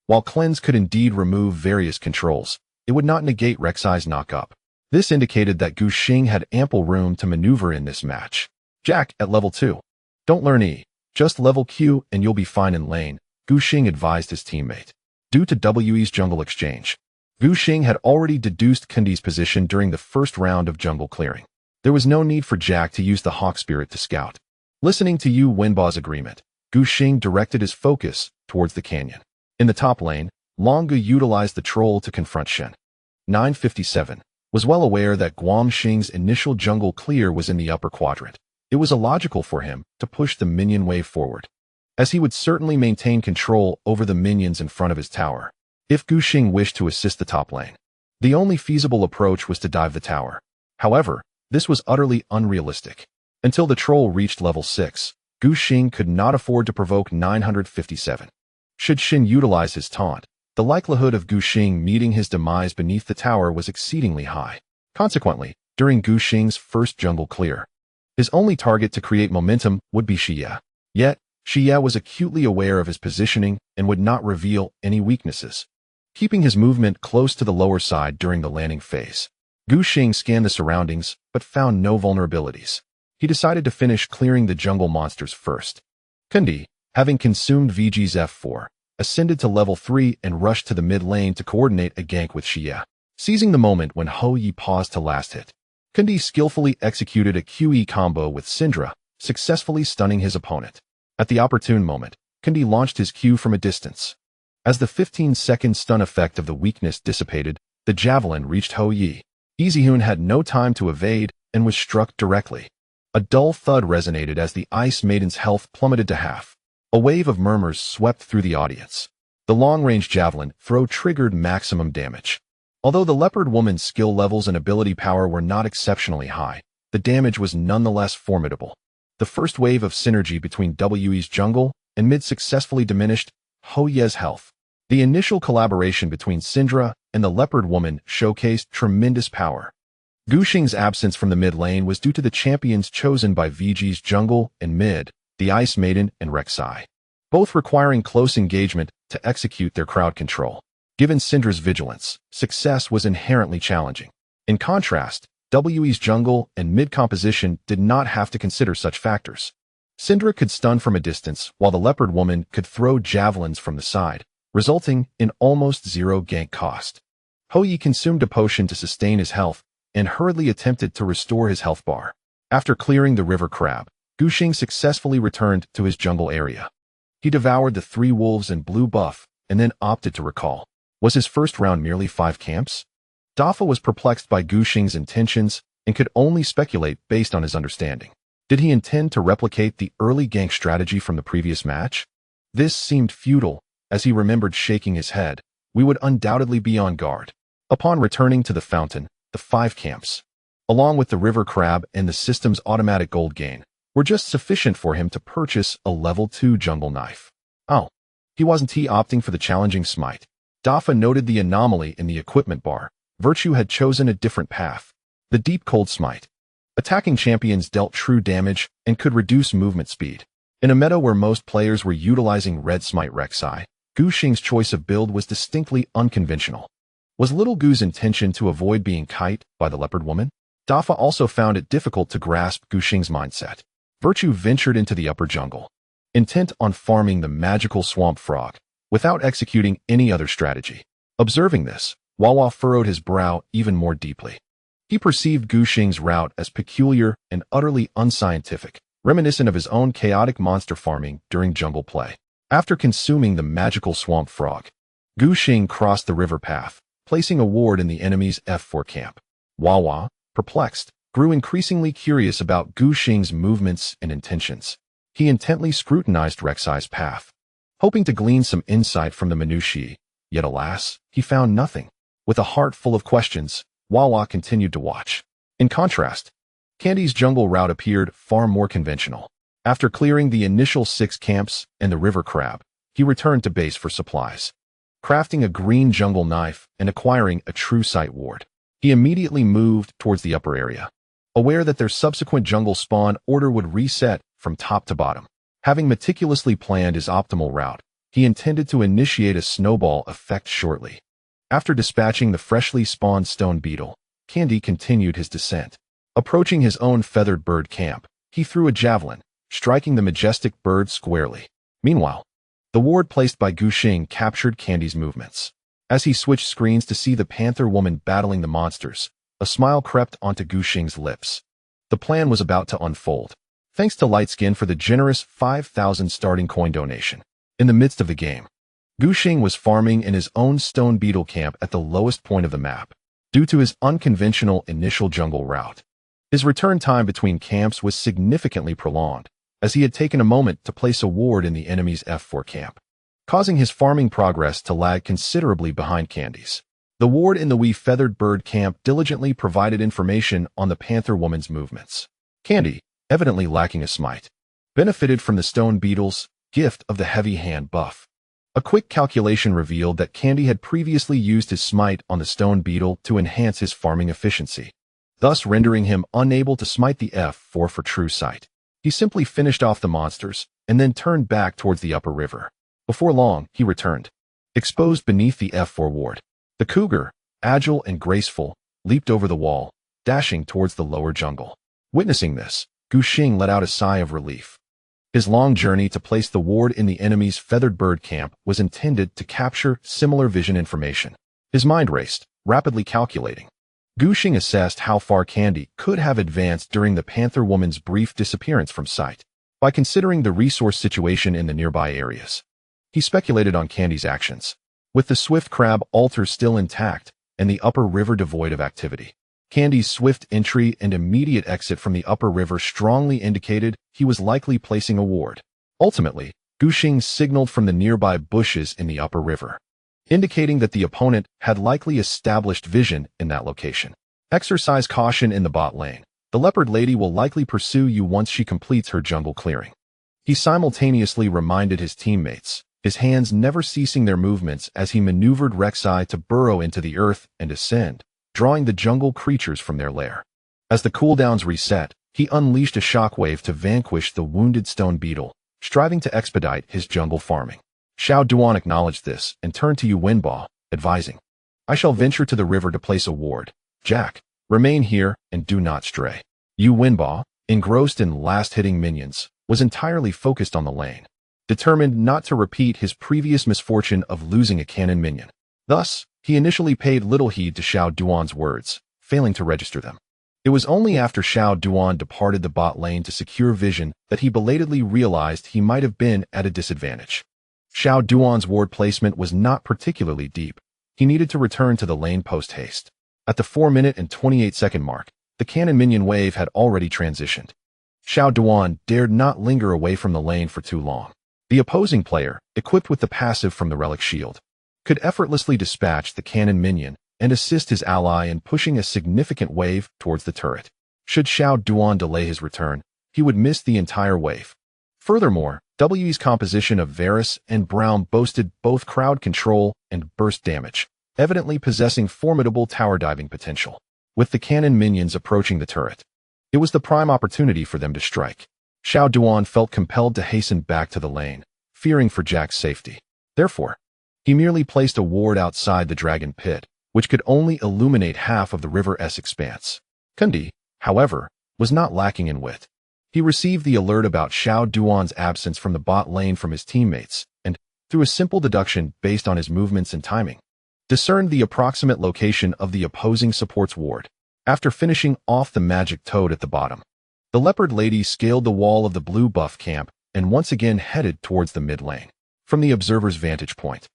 While Cleanse could indeed remove various controls, it would not negate Rek'Sai's knock-up. This indicated that Gu Xing had ample room to maneuver in this match. Jack at level 2. Don't learn E, just level Q and you'll be fine in lane, Gu Xing advised his teammate. Due to WE's jungle exchange, Gu Xing had already deduced Kundi's position during the first round of jungle clearing. There was no need for Jack to use the Hawk Spirit to scout. Listening to Yu Wenba's agreement, Gu Xing directed his focus towards the canyon. In the top lane, Long Gu utilized the troll to confront Shen. 957 was well aware that Guam Xing's initial jungle clear was in the upper quadrant. It was illogical for him to push the minion wave forward, as he would certainly maintain control over the minions in front of his tower if Gu Xing wished to assist the top lane. The only feasible approach was to dive the tower. However, this was utterly unrealistic. Until the troll reached level 6, Gu Xing could not afford to provoke 957. Should Shen utilize his taunt, the likelihood of Gu Xing meeting his demise beneath the tower was exceedingly high. Consequently, during Gu Xing's first jungle clear, his only target to create momentum would be Xie. Yet, Xie was acutely aware of his positioning and would not reveal any weaknesses, keeping his movement close to the lower side during the landing phase. Gu Xing scanned the surroundings, but found no vulnerabilities. He decided to finish clearing the jungle monsters first. Kundi, having consumed VG's F4, ascended to level 3 and rushed to the mid lane to coordinate a gank with Xie. Seizing the moment when Hou Yi paused to last hit, Kundi skillfully executed a QE combo with Syndra, successfully stunning his opponent. At the opportune moment, Kundi launched his Q from a distance. As the 15-second stun effect of the weakness dissipated, the javelin reached Hou Yi. Zeyuan had no time to evade and was struck directly. A dull thud resonated as the Ice Maiden's health plummeted to half. A wave of murmurs swept through the audience. The long-range javelin throw triggered maximum damage. Although the leopard woman's skill levels and ability power were not exceptionally high, the damage was nonetheless formidable. The first wave of synergy between WE's jungle and mid successfully diminished Hou Ye's health. The initial collaboration between Syndra and the leopard woman showcased tremendous power. Gu Xing's absence from the mid lane was due to the champions chosen by VG's jungle and mid, the Ice Maiden and Rek'Sai, both requiring close engagement to execute their crowd control. Given Syndra's vigilance, success was inherently challenging. In contrast, WE's jungle and mid composition did not have to consider such factors. Syndra could stun from a distance, while the leopard woman could throw javelins from the side, resulting in almost zero gank cost. Hou Yi consumed a potion to sustain his health and hurriedly attempted to restore his health bar. After clearing the river crab, Gu Xing successfully returned to his jungle area. He devoured the 3 wolves and blue buff and then opted to recall. Was his first round merely 5 camps? Dafa was perplexed by Gu Xing's intentions and could only speculate based on his understanding. Did he intend to replicate the early gank strategy from the previous match? This seemed futile, as he remembered shaking his head. We would undoubtedly be on guard. Upon returning to the fountain, the 5 camps, along with the river crab and the system's automatic gold gain, were just sufficient for him to purchase a level 2 jungle knife. Oh, he wasn't opting for the challenging smite. Dafa noted the anomaly in the equipment bar. Virtue had chosen a different path. The deep cold smite. Attacking champions dealt true damage and could reduce movement speed. In a meta where most players were utilizing red smite Rek'Sai, Gu Xing's choice of build was distinctly unconventional. Was Little Gu's intention to avoid being kite by the leopard woman? Dafa also found it difficult to grasp Gu Xing's mindset. Virtue ventured into the upper jungle, intent on farming the magical swamp frog, without executing any other strategy. Observing this, Wawa furrowed his brow even more deeply. He perceived Gu Xing's route as peculiar and utterly unscientific, reminiscent of his own chaotic monster farming during jungle play. After consuming the magical swamp frog, Gu Xing crossed the river path, placing a ward in the enemy's F4 camp. Wawa, perplexed, grew increasingly curious about Gu Xing's movements and intentions. He intently scrutinized Rek'Sai's path, hoping to glean some insight from the minutiae, yet alas, he found nothing. With a heart full of questions, Wawa continued to watch. In contrast, Candy's jungle route appeared far more conventional. After clearing the initial 6 camps and the river crab, he returned to base for supplies. Crafting a green jungle knife and acquiring a true sight ward, he immediately moved towards the upper area, aware that their subsequent jungle spawn order would reset from top to bottom. Having meticulously planned his optimal route, he intended to initiate a snowball effect shortly. After dispatching the freshly spawned stone beetle, Candy continued his descent. Approaching his own feathered bird camp, he threw a javelin, striking the majestic bird squarely. Meanwhile, the ward placed by Gu Xing captured Candy's movements. As he switched screens to see the Panther woman battling the monsters, a smile crept onto Gu Xing's lips. The plan was about to unfold. Thanks to Lightskin for the generous 5,000 starting coin donation. In the midst of the game, Gu Xing was farming in his own stone beetle camp at the lowest point of the map, due to his unconventional initial jungle route. His return time between camps was significantly prolonged, as he had taken a moment to place a ward in the enemy's F4 camp, causing his farming progress to lag considerably behind Candy's. The ward in the wee feathered bird camp diligently provided information on the Panther woman's movements. Candy, evidently lacking a smite, benefited from the stone beetle's gift of the heavy hand buff. A quick calculation revealed that Candy had previously used his smite on the stone beetle to enhance his farming efficiency, thus rendering him unable to smite the F4 for true sight. He simply finished off the monsters and then turned back towards the upper river. Before long, he returned, exposed beneath the F4 ward. The cougar, agile and graceful, leaped over the wall, dashing towards the lower jungle. Witnessing this, Gu Xing let out a sigh of relief. His long journey to place the ward in the enemy's feathered bird camp was intended to capture similar vision information. His mind raced, rapidly calculating. Gu Xing assessed how far Candy could have advanced during the Panther woman's brief disappearance from sight, by considering the resource situation in the nearby areas. He speculated on Candy's actions. With the Swift Crab altar still intact and the upper river devoid of activity, Candy's swift entry and immediate exit from the upper river strongly indicated he was likely placing a ward. Ultimately, Gu Xing signaled from the nearby bushes in the upper river, indicating that the opponent had likely established vision in that location. Exercise caution in the bot lane. The leopard lady will likely pursue you once she completes her jungle clearing. He simultaneously reminded his teammates, his hands never ceasing their movements as he maneuvered Rek'Sai to burrow into the earth and ascend, drawing the jungle creatures from their lair. As the cooldowns reset, he unleashed a shockwave to vanquish the wounded stone beetle, striving to expedite his jungle farming. Xiao Duan acknowledged this and turned to Yu Wenba, advising, "I shall venture to the river to place a ward. Jack, remain here and do not stray." Yu Wenba, engrossed in last-hitting minions, was entirely focused on the lane, determined not to repeat his previous misfortune of losing a cannon minion. Thus, he initially paid little heed to Xiao Duan's words, failing to register them. It was only after Xiao Duan departed the bot lane to secure vision that he belatedly realized he might have been at a disadvantage. Xiao Duan's ward placement was not particularly deep. He needed to return to the lane post-haste. At the 4-minute and 28-second mark, the cannon minion wave had already transitioned. Xiao Duan dared not linger away from the lane for too long. The opposing player, equipped with the passive from the relic shield, could effortlessly dispatch the cannon minion and assist his ally in pushing a significant wave towards the turret. Should Xiao Duan delay his return, he would miss the entire wave. Furthermore, WE's composition of Varus and Brown boasted both crowd control and burst damage, evidently possessing formidable tower diving potential. With the cannon minions approaching the turret, it was the prime opportunity for them to strike. Xiao Duan felt compelled to hasten back to the lane, fearing for Jack's safety. Therefore, he merely placed a ward outside the dragon pit, which could only illuminate half of the river's expanse. Kundi, however, was not lacking in wit. He received the alert about Xiao Duan's absence from the bot lane from his teammates, and, through a simple deduction based on his movements and timing, discerned the approximate location of the opposing support's ward. After finishing off the magic toad at the bottom, the leopard lady scaled the wall of the blue buff camp and once again headed towards the mid lane. From the observer's vantage point,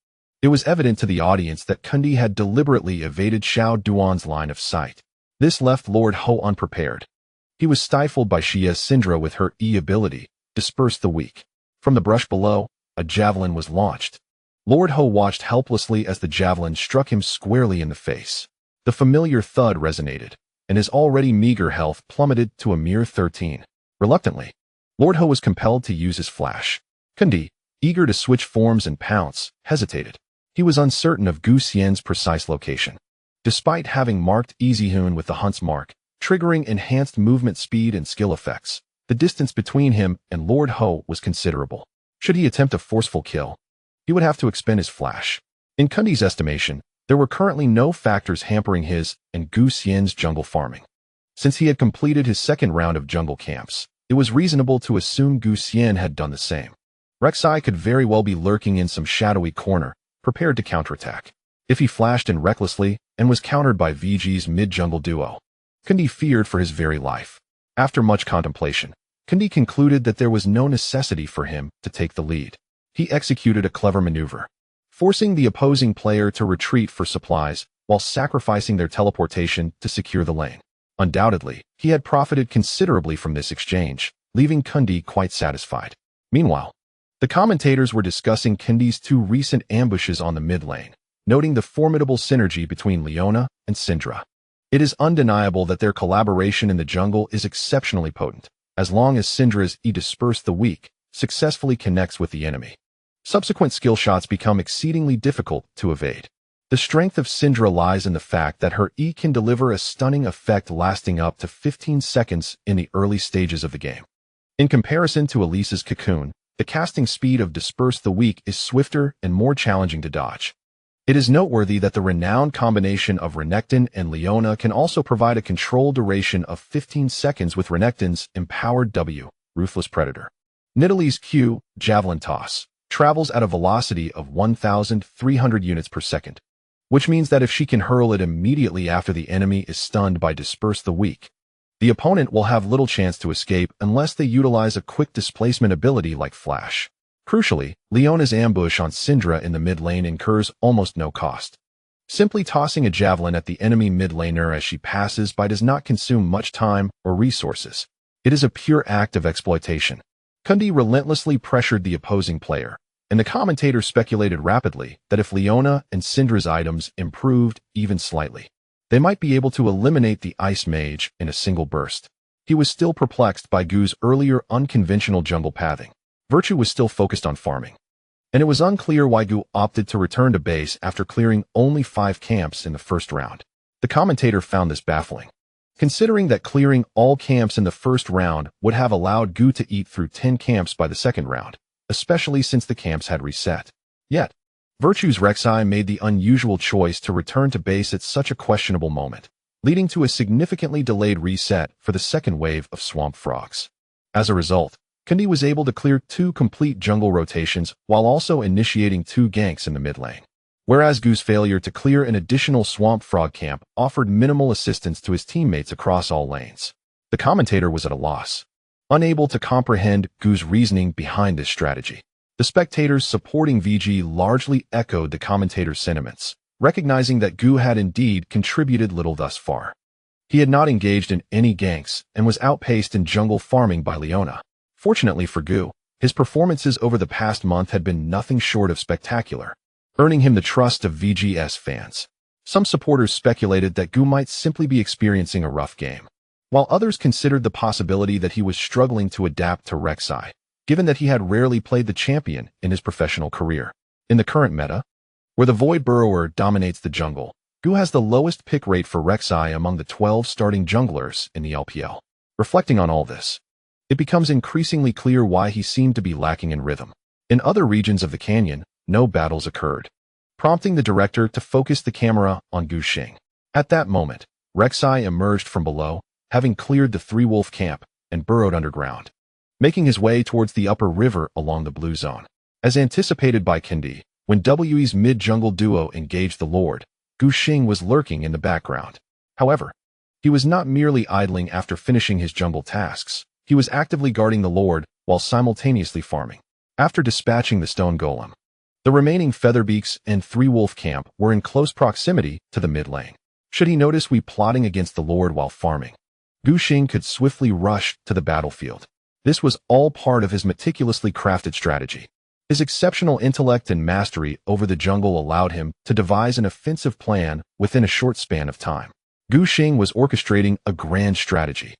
it was evident to the audience that Kundi had deliberately evaded Xiao Duan's line of sight. This left Lord Ho unprepared. He was stifled by Xia Syndra with her E-ability, Disperse the Weak. From the brush below, a javelin was launched. Lord Ho watched helplessly as the javelin struck him squarely in the face. The familiar thud resonated, and his already meager health plummeted to a mere 13. Reluctantly, Lord Ho was compelled to use his flash. Kundi, eager to switch forms and pounce, hesitated. He was uncertain of Gu Xian's precise location. Despite having marked Easyhoon with the Hunt's Mark, triggering enhanced movement speed and skill effects, the distance between him and Lord Ho was considerable. Should he attempt a forceful kill, he would have to expend his flash. In Kundi's estimation, there were currently no factors hampering his and Gu Xian's jungle farming. Since he had completed his second round of jungle camps, it was reasonable to assume Gu Xian had done the same. Rek'Sai could very well be lurking in some shadowy corner, prepared to counterattack. if he flashed in recklessly and was countered by VG's mid-jungle duo. Kundi feared for his very life. After much contemplation, Kundi concluded that there was no necessity for him to take the lead. He executed a clever maneuver, forcing the opposing player to retreat for supplies while sacrificing their teleportation to secure the lane. Undoubtedly, he had profited considerably from this exchange, leaving Kundi quite satisfied. Meanwhile, the commentators were discussing Kundi's two recent ambushes on the mid lane, noting the formidable synergy between Leona and Syndra. It is undeniable that their collaboration in the jungle is exceptionally potent, as long as Syndra's E disperse the weak successfully connects with the enemy. Subsequent skill shots become exceedingly difficult to evade. The strength of Syndra lies in the fact that her E can deliver a stunning effect lasting up to 15 seconds in the early stages of the game. In comparison to Elise's cocoon, the casting speed of Disperse the Weak is swifter and more challenging to dodge. It is noteworthy that the renowned combination of Renekton and Leona can also provide a control duration of 15 seconds with Renekton's empowered W, Ruthless Predator. Nidalee's Q, Javelin Toss, travels at a velocity of 1,300 units per second, which means that if she can hurl it immediately after the enemy is stunned by Disperse the Weak, the opponent will have little chance to escape unless they utilize a quick displacement ability like Flash. Crucially, Leona's ambush on Syndra in the mid lane incurs almost no cost. Simply tossing a javelin at the enemy mid laner as she passes by does not consume much time or resources. It is a pure act of exploitation. Kundi relentlessly pressured the opposing player, and the commentators speculated rapidly that if Leona and Syndra's items improved even slightly, they might be able to eliminate the Ice Mage in a single burst. He was still perplexed by Gu's earlier unconventional jungle pathing. Virtue was still focused on farming, and it was unclear why Gu opted to return to base after clearing only 5 camps in the first round. The commentator found this baffling, considering that clearing all camps in the first round would have allowed Gu to eat through 10 camps by the second round, especially since the camps had reset. Yet, Virtue's Rek'Sai made the unusual choice to return to base at such a questionable moment, leading to a significantly delayed reset for the second wave of Swamp Frogs. As a result, Kundi was able to clear 2 complete jungle rotations while also initiating 2 ganks in the mid lane, whereas Gu's failure to clear an additional Swamp Frog camp offered minimal assistance to his teammates across all lanes. The commentator was at a loss, unable to comprehend Gu's reasoning behind this strategy. The spectators supporting VG largely echoed the commentator's sentiments, recognizing that Gu had indeed contributed little thus far. He had not engaged in any ganks and was outpaced in jungle farming by Leona. Fortunately for Gu, his performances over the past month had been nothing short of spectacular, earning him the trust of VGS fans. Some supporters speculated that Gu might simply be experiencing a rough game, while others considered the possibility that he was struggling to adapt to Rek'Sai, given that he had rarely played the champion in his professional career. In the current meta, where the Void Burrower dominates the jungle, Gu has the lowest pick rate for Rek'Sai among the 12 starting junglers in the LPL. Reflecting on all this, it becomes increasingly clear why he seemed to be lacking in rhythm. In other regions of the canyon, no battles occurred, prompting the director to focus the camera on Gu Xing. At that moment, Rek'Sai emerged from below, having cleared the 3-wolf camp and burrowed underground, making his way towards the upper river along the blue zone. As anticipated by Kundi, when WE's mid-jungle duo engaged the Lord, Gu Xing was lurking in the background. However, he was not merely idling after finishing his jungle tasks. He was actively guarding the Lord while simultaneously farming. After dispatching the stone golem, the remaining Featherbeaks and 3-wolf camp were in close proximity to the mid lane. Should he notice we plotting against the Lord while farming, Gu Xing could swiftly rush to the battlefield. This was all part of his meticulously crafted strategy. His exceptional intellect and mastery over the jungle allowed him to devise an offensive plan within a short span of time. Gu Xing was orchestrating a grand strategy.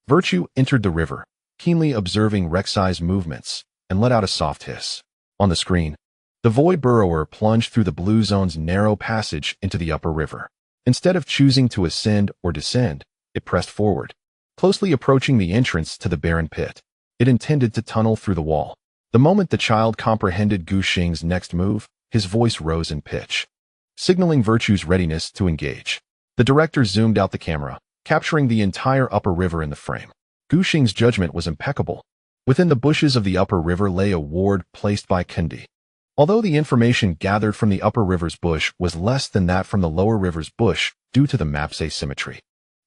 Virtue entered the river, keenly observing Rek'Sai's movements, and let out a soft hiss. On the screen, the Void Burrower plunged through the blue zone's narrow passage into the upper river. Instead of choosing to ascend or descend, it pressed forward, closely approaching the entrance to the barren pit. It intended to tunnel through the wall. The moment the child comprehended Gu Xing's next move, his voice rose in pitch, signaling Virtue's readiness to engage. The director zoomed out the camera, capturing the entire upper river in the frame. Gu Xing's judgment was impeccable. Within the bushes of the upper river lay a ward placed by Kundi. Although the information gathered from the upper river's bush was less than that from the lower river's bush due to the map's asymmetry,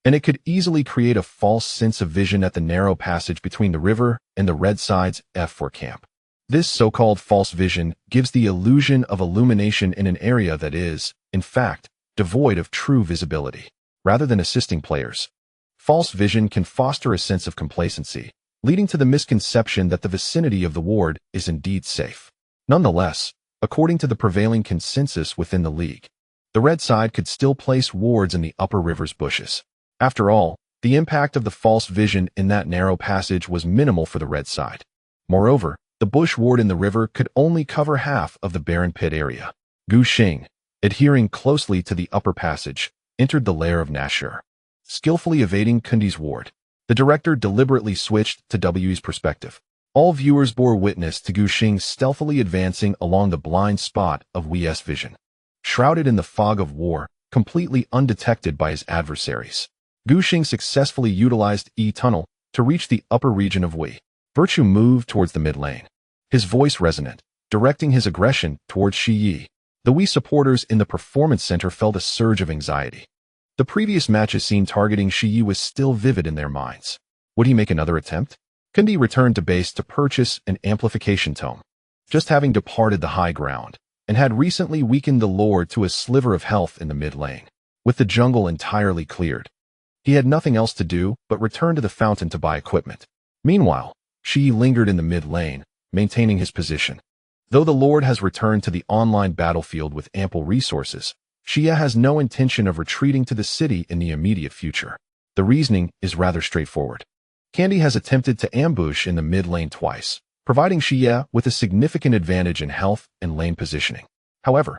and it could easily create a false sense of vision at the narrow passage between the river and the red side's F4 camp. This so-called false vision gives the illusion of illumination in an area that is, in fact, devoid of true visibility, rather than assisting players. False vision can foster a sense of complacency, leading to the misconception that the vicinity of the ward is indeed safe. Nonetheless, according to the prevailing consensus within the league, the red side could still place wards in the upper river's bushes. After all, the impact of the false vision in that narrow passage was minimal for the red side. Moreover, the bush ward in the river could only cover half of the barren pit area. Gu Xing, adhering closely to the upper passage, entered the lair of Nashur, skillfully evading Kundi's ward. The director deliberately switched to W's perspective. All viewers bore witness to Gu Xing stealthily advancing along the blind spot of Wei's vision. Shrouded in the fog of war, completely undetected by his adversaries, Gu Xing successfully utilized E-tunnel to reach the upper region of Wei. Virtue moved towards the mid lane, his voice resonant, directing his aggression towards Shi Yi. The Wei supporters in the performance center felt a surge of anxiety. The previous match's scene targeting Shi Yi was still vivid in their minds. Would he make another attempt? Kundi returned to base to purchase an amplification tome, just having departed the high ground, and had recently weakened the lord to a sliver of health in the mid lane. With the jungle entirely cleared, he had nothing else to do but return to the fountain to buy equipment. Meanwhile, Shi lingered in the mid lane, maintaining his position. Though the lord has returned to the online battlefield with ample resources, Xia has no intention of retreating to the city in the immediate future. The reasoning is rather straightforward. Candy has attempted to ambush in the mid lane twice, providing Xia with a significant advantage in health and lane positioning. However,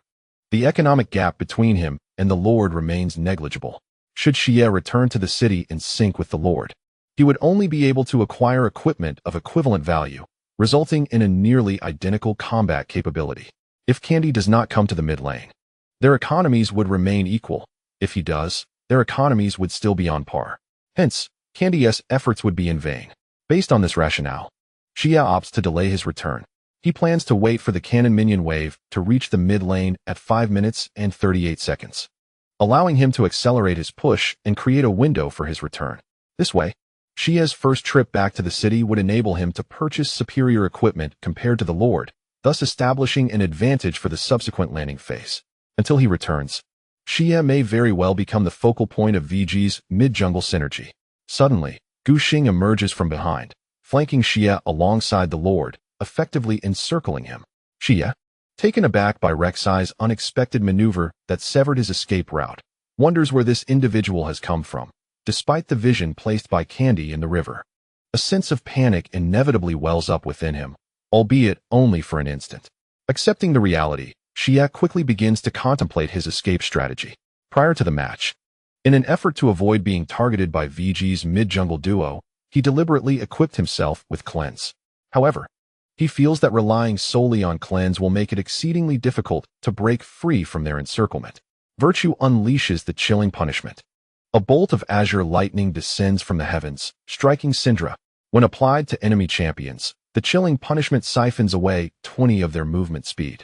the economic gap between him and the lord remains negligible. Should Xia return to the city in sync with the lord, he would only be able to acquire equipment of equivalent value, resulting in a nearly identical combat capability. If Candy does not come to the mid lane, their economies would remain equal. If he does, their economies would still be on par. Hence, Candy's efforts would be in vain. Based on this rationale, Xia opts to delay his return. He plans to wait for the cannon minion wave to reach the mid lane at 5 minutes and 38 seconds, allowing him to accelerate his push and create a window for his return. This way, Xia's first trip back to the city would enable him to purchase superior equipment compared to the lord, thus establishing an advantage for the subsequent landing phase. Until he returns, Xia may very well become the focal point of VG's mid-jungle synergy. Suddenly, Gu Xing emerges from behind, flanking Xia alongside the lord, effectively encircling him. Xia, taken aback by Rek'Sai's unexpected maneuver that severed his escape route, wonders where this individual has come from, despite the vision placed by Candy in the river. A sense of panic inevitably wells up within him, albeit only for an instant. Accepting the reality, Xia quickly begins to contemplate his escape strategy. Prior to the match, in an effort to avoid being targeted by VG's mid-jungle duo, he deliberately equipped himself with Cleanse. However, he feels that relying solely on Cleanse will make it exceedingly difficult to break free from their encirclement. Virtue unleashes the chilling punishment. A bolt of azure lightning descends from the heavens, striking Syndra. When applied to enemy champions, the chilling punishment siphons away 20 of their movement speed.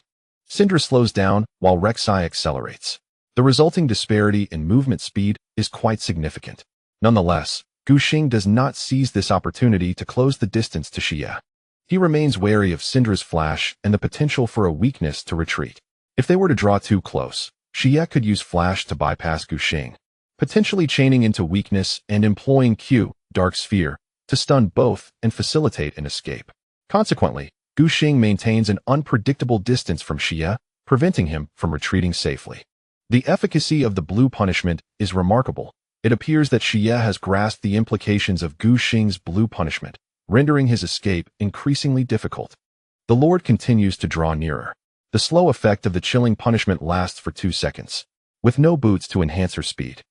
Syndra slows down while Rek'Sai accelerates. The resulting disparity in movement speed is quite significant. Nonetheless, Gu Xing does not seize this opportunity to close the distance to Xia. He remains wary of Syndra's flash and the potential for a weakness to retreat. If they were to draw too close, Xia could use flash to bypass Gu Xing, potentially chaining into weakness and employing Q, Dark Sphere, to stun both and facilitate an escape. Consequently, Gu Xing maintains an unpredictable distance from Xia, preventing him from retreating safely. The efficacy of the blue punishment is remarkable. It appears that Xia has grasped the implications of Gu Xing's blue punishment, rendering his escape increasingly difficult. The Lord continues to draw nearer. The slow effect of the chilling punishment lasts for 2 seconds, with no boots to enhance her speed.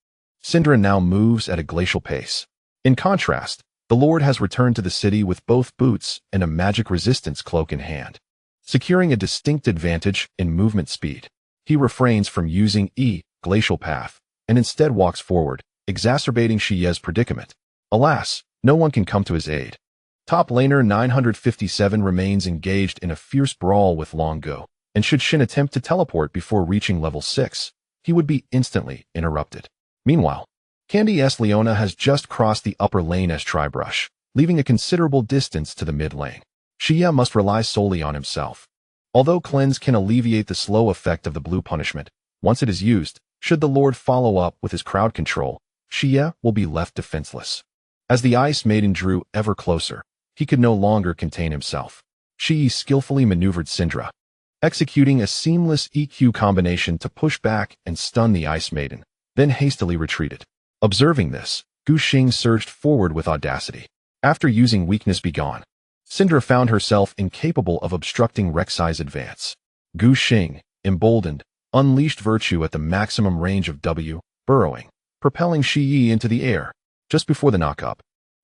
Syndra now moves at a glacial pace. In contrast, the Lord has returned to the city with both boots and a magic resistance cloak in hand, securing a distinct advantage in movement speed. He refrains from using glacial path, and instead walks forward, exacerbating Xia's predicament. Alas, no one can come to his aid. Top laner 957 remains engaged in a fierce brawl with Long Go, and should Shen attempt to teleport before reaching level 6, he would be instantly interrupted. Meanwhile, Candy's Leona has just crossed the upper lane as Tribrush, leaving a considerable distance to the mid lane. Xia must rely solely on himself. Although Cleanse can alleviate the slow effect of the blue punishment, once it is used, should the Lord follow up with his crowd control, Xia will be left defenseless. As the Ice Maiden drew ever closer, he could no longer contain himself. Xia skillfully maneuvered Syndra, executing a seamless EQ combination to push back and stun the Ice Maiden, then hastily retreated. Observing this, Gu Xing surged forward with audacity. After using Weakness Begone, Syndra found herself incapable of obstructing Rek'Sai's advance. Gu Xing, emboldened, unleashed Virtue at the maximum range of W, burrowing, propelling Shi Yi into the air. Just before the knock-up,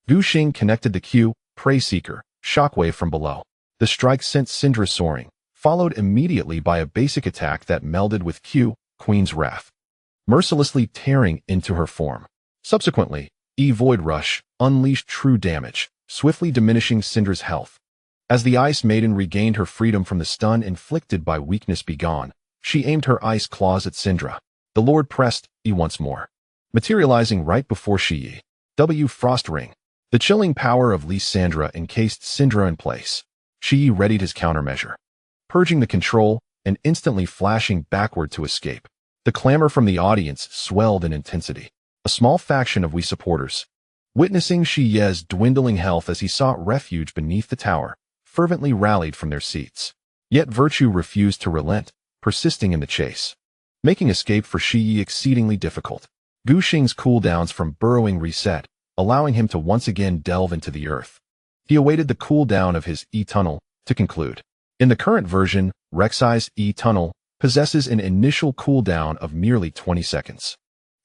Gu Xing connected the Q, Prey Seeker, shockwave from below. The strike sent Syndra soaring, followed immediately by a basic attack that melded with Q, Queen's Wrath, mercilessly tearing into her form. Subsequently, Void Rush unleashed true damage, swiftly diminishing Syndra's health. As the Ice Maiden regained her freedom from the stun inflicted by Weakness Begone, she aimed her ice claws at Syndra. The Lord pressed E once more, materializing right before Shi Yi. W Frost Ring. The chilling power of Lysandra encased Syndra in place. Shi Yi readied his countermeasure, purging the control and instantly flashing backward to escape. The clamor from the audience swelled in intensity. A small faction of Wii supporters, witnessing Shi Ye's dwindling health as he sought refuge beneath the tower, fervently rallied from their seats. Yet Virtue refused to relent, persisting in the chase, making escape for Shi Yi exceedingly difficult. Gu Xing's cooldowns from burrowing reset, allowing him to once again delve into the earth. He awaited the cooldown of his E-Tunnel to conclude. In the current version, Rek'Sai's E-Tunnel possesses an initial cooldown of merely 20 seconds.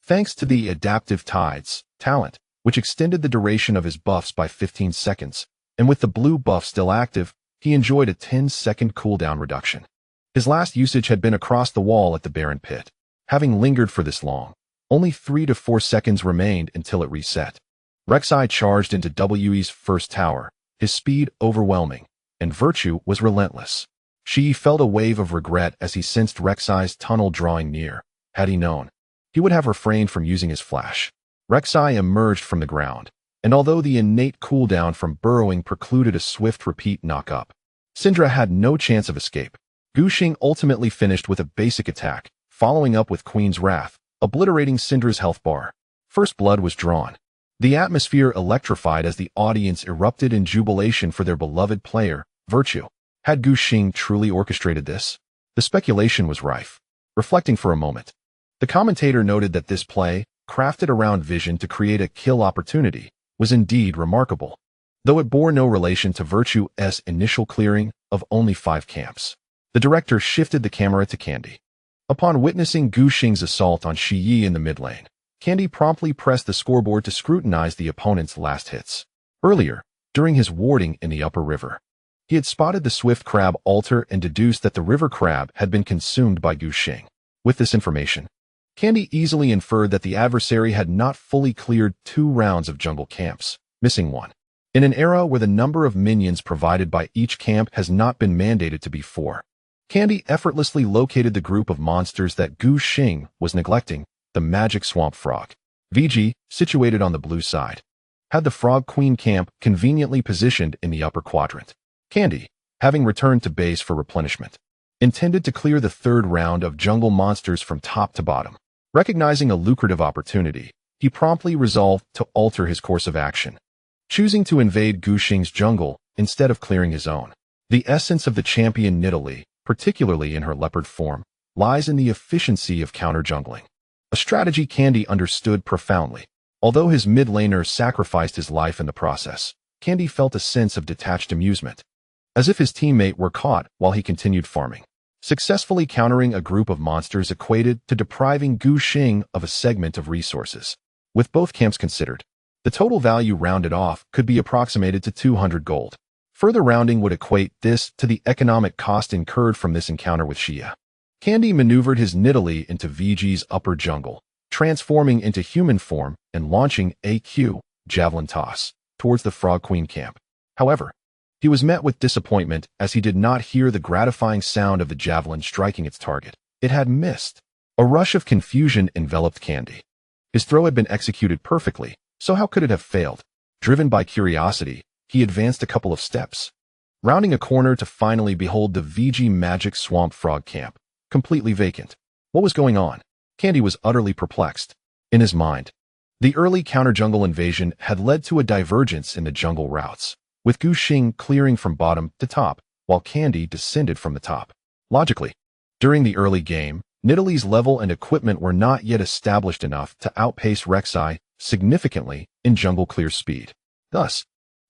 Thanks to the Adaptive Tides talent, which extended the duration of his buffs by 15 seconds, and with the blue buff still active, he enjoyed a 10-second cooldown reduction. His last usage had been across the wall at the Barren Pit. Having lingered for this long, only 3 to 4 seconds remained until it reset. Rek'Sai charged into We's first tower, his speed overwhelming, and Virtue was relentless. Shi felt a wave of regret as he sensed Rek'Sai's tunnel drawing near. Had he known, he would have refrained from using his flash. Rek'Sai emerged from the ground, and although the innate cooldown from burrowing precluded a swift repeat knock-up, Syndra had no chance of escape. Gu Xing ultimately finished with a basic attack, following up with Queen's Wrath, obliterating Syndra's health bar. First blood was drawn. The atmosphere electrified as the audience erupted in jubilation for their beloved player, Virtue. Had Gu Xing truly orchestrated this? The speculation was rife. Reflecting for a moment, the commentator noted that this play, crafted around vision to create a kill opportunity, was indeed remarkable, though it bore no relation to Virtue's initial clearing of only 5 camps. The director shifted the camera to Candy. Upon witnessing Gu Xing's assault on Shi Yi in the mid lane, Candy promptly pressed the scoreboard to scrutinize the opponent's last hits. Earlier, during his warding in the upper river, he had spotted the swift crab altar and deduced that the river crab had been consumed by Gu Xing. With this information, Candy easily inferred that the adversary had not fully cleared 2 rounds of jungle camps, missing 1. In an era where the number of minions provided by each camp has not been mandated to be 4, Candy effortlessly located the group of monsters that Gu Xing was neglecting, the magic swamp frog. VG, situated on the blue side, had the Frog Queen camp conveniently positioned in the upper quadrant. Candy, having returned to base for replenishment, intended to clear the 3rd round of jungle monsters from top to bottom. Recognizing a lucrative opportunity, he promptly resolved to alter his course of action, choosing to invade Gu Xing's jungle instead of clearing his own. The essence of the champion Nidalee, particularly in her leopard form, lies in the efficiency of counter-jungling, a strategy Candy understood profoundly. Although his mid-laner sacrificed his life in the process, Candy felt a sense of detached amusement, as if his teammate were caught while he continued farming. Successfully countering a group of monsters equated to depriving Gu Xing of a segment of resources. With both camps considered, the total value rounded off could be approximated to 200 gold. Further rounding would equate this to the economic cost incurred from this encounter with Xia. Candy maneuvered his Nidalee into VG's upper jungle, transforming into human form and launching a Q, javelin toss, towards the Frog Queen camp. However, He was met with disappointment as he did not hear the gratifying sound of the javelin striking its target. It had missed. A rush of confusion enveloped Candy. His throw had been executed perfectly, so how could it have failed? Driven by curiosity, he advanced a couple of steps, rounding a corner to finally behold the VG Magic Swamp Frog camp, completely vacant. What was going on? Candy was utterly perplexed. In his mind, the early counter-jungle invasion had led to a divergence in the jungle routes, with Gu Xing clearing from bottom to top, while Candy descended from the top. Logically, during the early game, Nidalee's level and equipment were not yet established enough to outpace Rek'Sai significantly in jungle clear speed. Thus,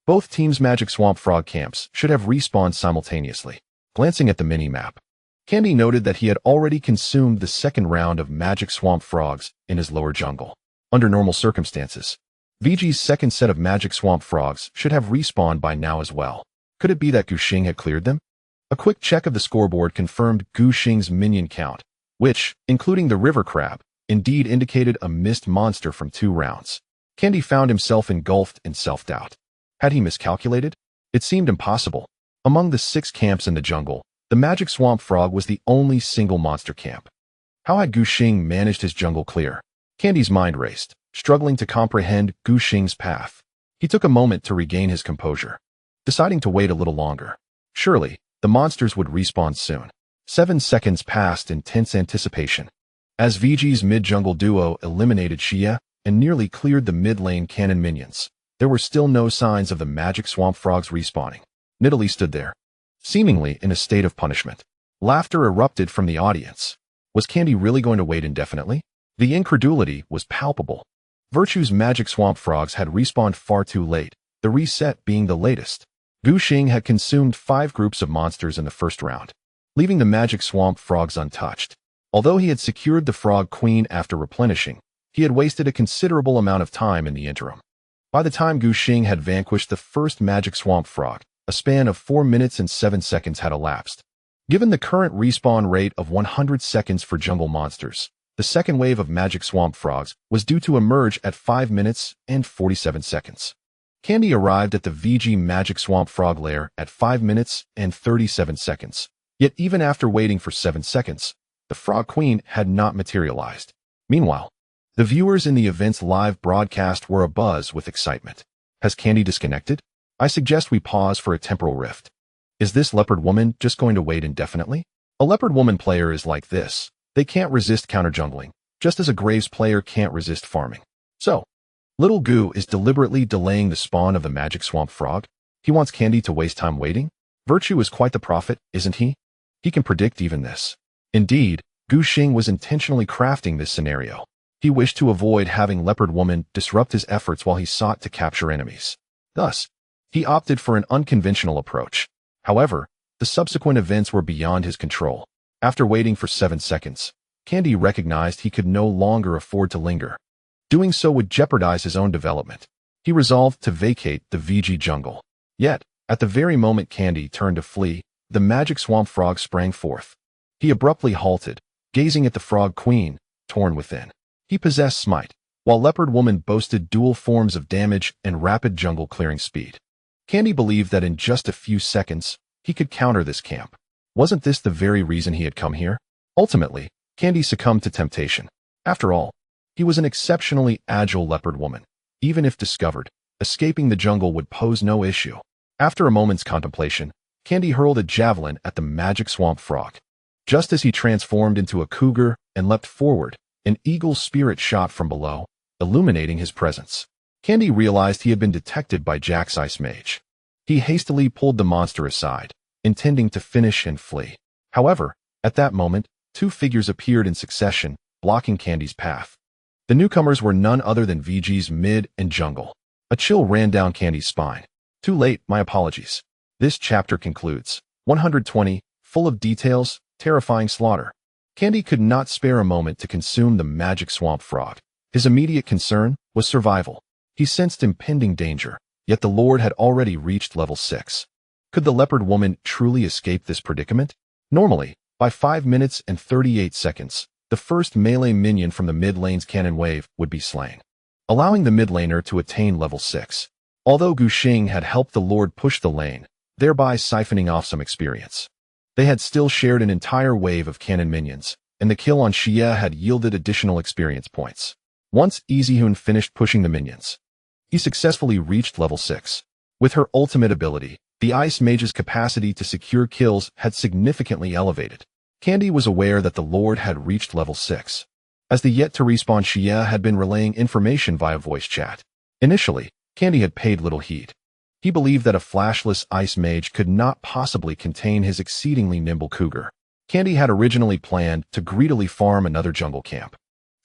both teams' Magic Swamp Frog camps should have respawned simultaneously. Glancing at the mini-map, Candy noted that he had already consumed the second round of Magic Swamp Frogs in his lower jungle. Under normal circumstances, VG's second set of Magic Swamp Frogs should have respawned by now as well. Could it be that Gu Xing had cleared them? A quick check of the scoreboard confirmed Gu Xing's minion count, which, including the river crab, indeed indicated a missed monster from 2 rounds. Candy found himself engulfed in self-doubt. Had he miscalculated? It seemed impossible. Among the 6 camps in the jungle, the Magic Swamp Frog was the only single monster camp. How had Gu Xing managed his jungle clear? Candy's mind raced, struggling to comprehend Gu Xing's path. He took a moment to regain his composure, deciding to wait a little longer. Surely, the monsters would respawn soon. 7 seconds passed in tense anticipation. As VG's mid-jungle duo eliminated Xia and nearly cleared the mid-lane cannon minions, there were still no signs of the Magic Swamp Frogs respawning. Nidalee stood there, seemingly in a state of punishment. Laughter erupted from the audience. Was Candy really going to wait indefinitely? The incredulity was palpable. Virtue's Magic Swamp Frogs had respawned far too late, the reset being the latest. Gu Xing had consumed 5 groups of monsters in the first round, leaving the Magic Swamp Frogs untouched. Although he had secured the Frog Queen after replenishing, he had wasted a considerable amount of time in the interim. By the time Gu Xing had vanquished the first Magic Swamp Frog, a span of 4 minutes and 7 seconds had elapsed. Given the current respawn rate of 100 seconds for jungle monsters, the second wave of Magic Swamp Frogs was due to emerge at 5 minutes and 47 seconds. Candy arrived at the VG Magic Swamp Frog lair at 5 minutes and 37 seconds. Yet even after waiting for 7 seconds, the Frog Queen had not materialized. Meanwhile, the viewers in the event's live broadcast were abuzz with excitement. Has Candy disconnected? I suggest we pause for a temporal rift. Is this leopard woman just going to wait indefinitely? A leopard woman player is like this. They can't resist counter-jungling, just as a Graves player can't resist farming. So, Little Gu is deliberately delaying the spawn of the Magic Swamp Frog. He wants Candy to waste time waiting? Virtue is quite the prophet, isn't he? He can predict even this. Indeed, Gu Xing was intentionally crafting this scenario. He wished to avoid having Leopard Woman disrupt his efforts while he sought to capture enemies. Thus, he opted for an unconventional approach. However, the subsequent events were beyond his control. After waiting for 7 seconds, Candy recognized he could no longer afford to linger. Doing so would jeopardize his own development. He resolved to vacate the VG jungle. Yet, at the very moment Candy turned to flee, the Magic Swamp Frog sprang forth. He abruptly halted, gazing at the Frog Queen, torn within. He possessed Smite, while Leopard Woman boasted dual forms of damage and rapid jungle clearing speed. Candy believed that in just a few seconds, he could counter this camp. Wasn't this the very reason he had come here? Ultimately, Candy succumbed to temptation. After all, he was an exceptionally agile Leopard Woman. Even if discovered, escaping the jungle would pose no issue. After a moment's contemplation, Candy hurled a javelin at the Magic Swamp Frog. Just as he transformed into a cougar and leapt forward, an eagle spirit shot from below, illuminating his presence. Candy realized he had been detected by Jack's Ice Mage. He hastily pulled the monster aside, intending to finish and flee. However, at that moment, 2 figures appeared in succession, blocking Candy's path. The newcomers were none other than VG's mid and jungle. A chill ran down Candy's spine. Too late, my apologies. This chapter concludes. 120, full of details, terrifying slaughter. Candy could not spare a moment to consume the Magic Swamp Frog. His immediate concern was survival. He sensed impending danger, yet the Lord had already reached level 6. Could the Leopard Woman truly escape this predicament? Normally, by 5 minutes and 38 seconds, the first melee minion from the mid lane's cannon wave would be slain, allowing the mid laner to attain level 6. Although Gu Xing had helped the Lord push the lane, thereby siphoning off some experience. They had still shared an entire wave of cannon minions, and the kill on Xie had yielded additional experience points. Once Zeyuan finished pushing the minions, he successfully reached level 6. With her ultimate ability, the Ice Mage's capacity to secure kills had significantly elevated. Candy was aware that the Lord had reached level 6, as the yet-to-respawn Xie had been relaying information via voice chat. Initially, Candy had paid little heed. He believed that a flashless Ice Mage could not possibly contain his exceedingly nimble cougar. Candy had originally planned to greedily farm another jungle camp,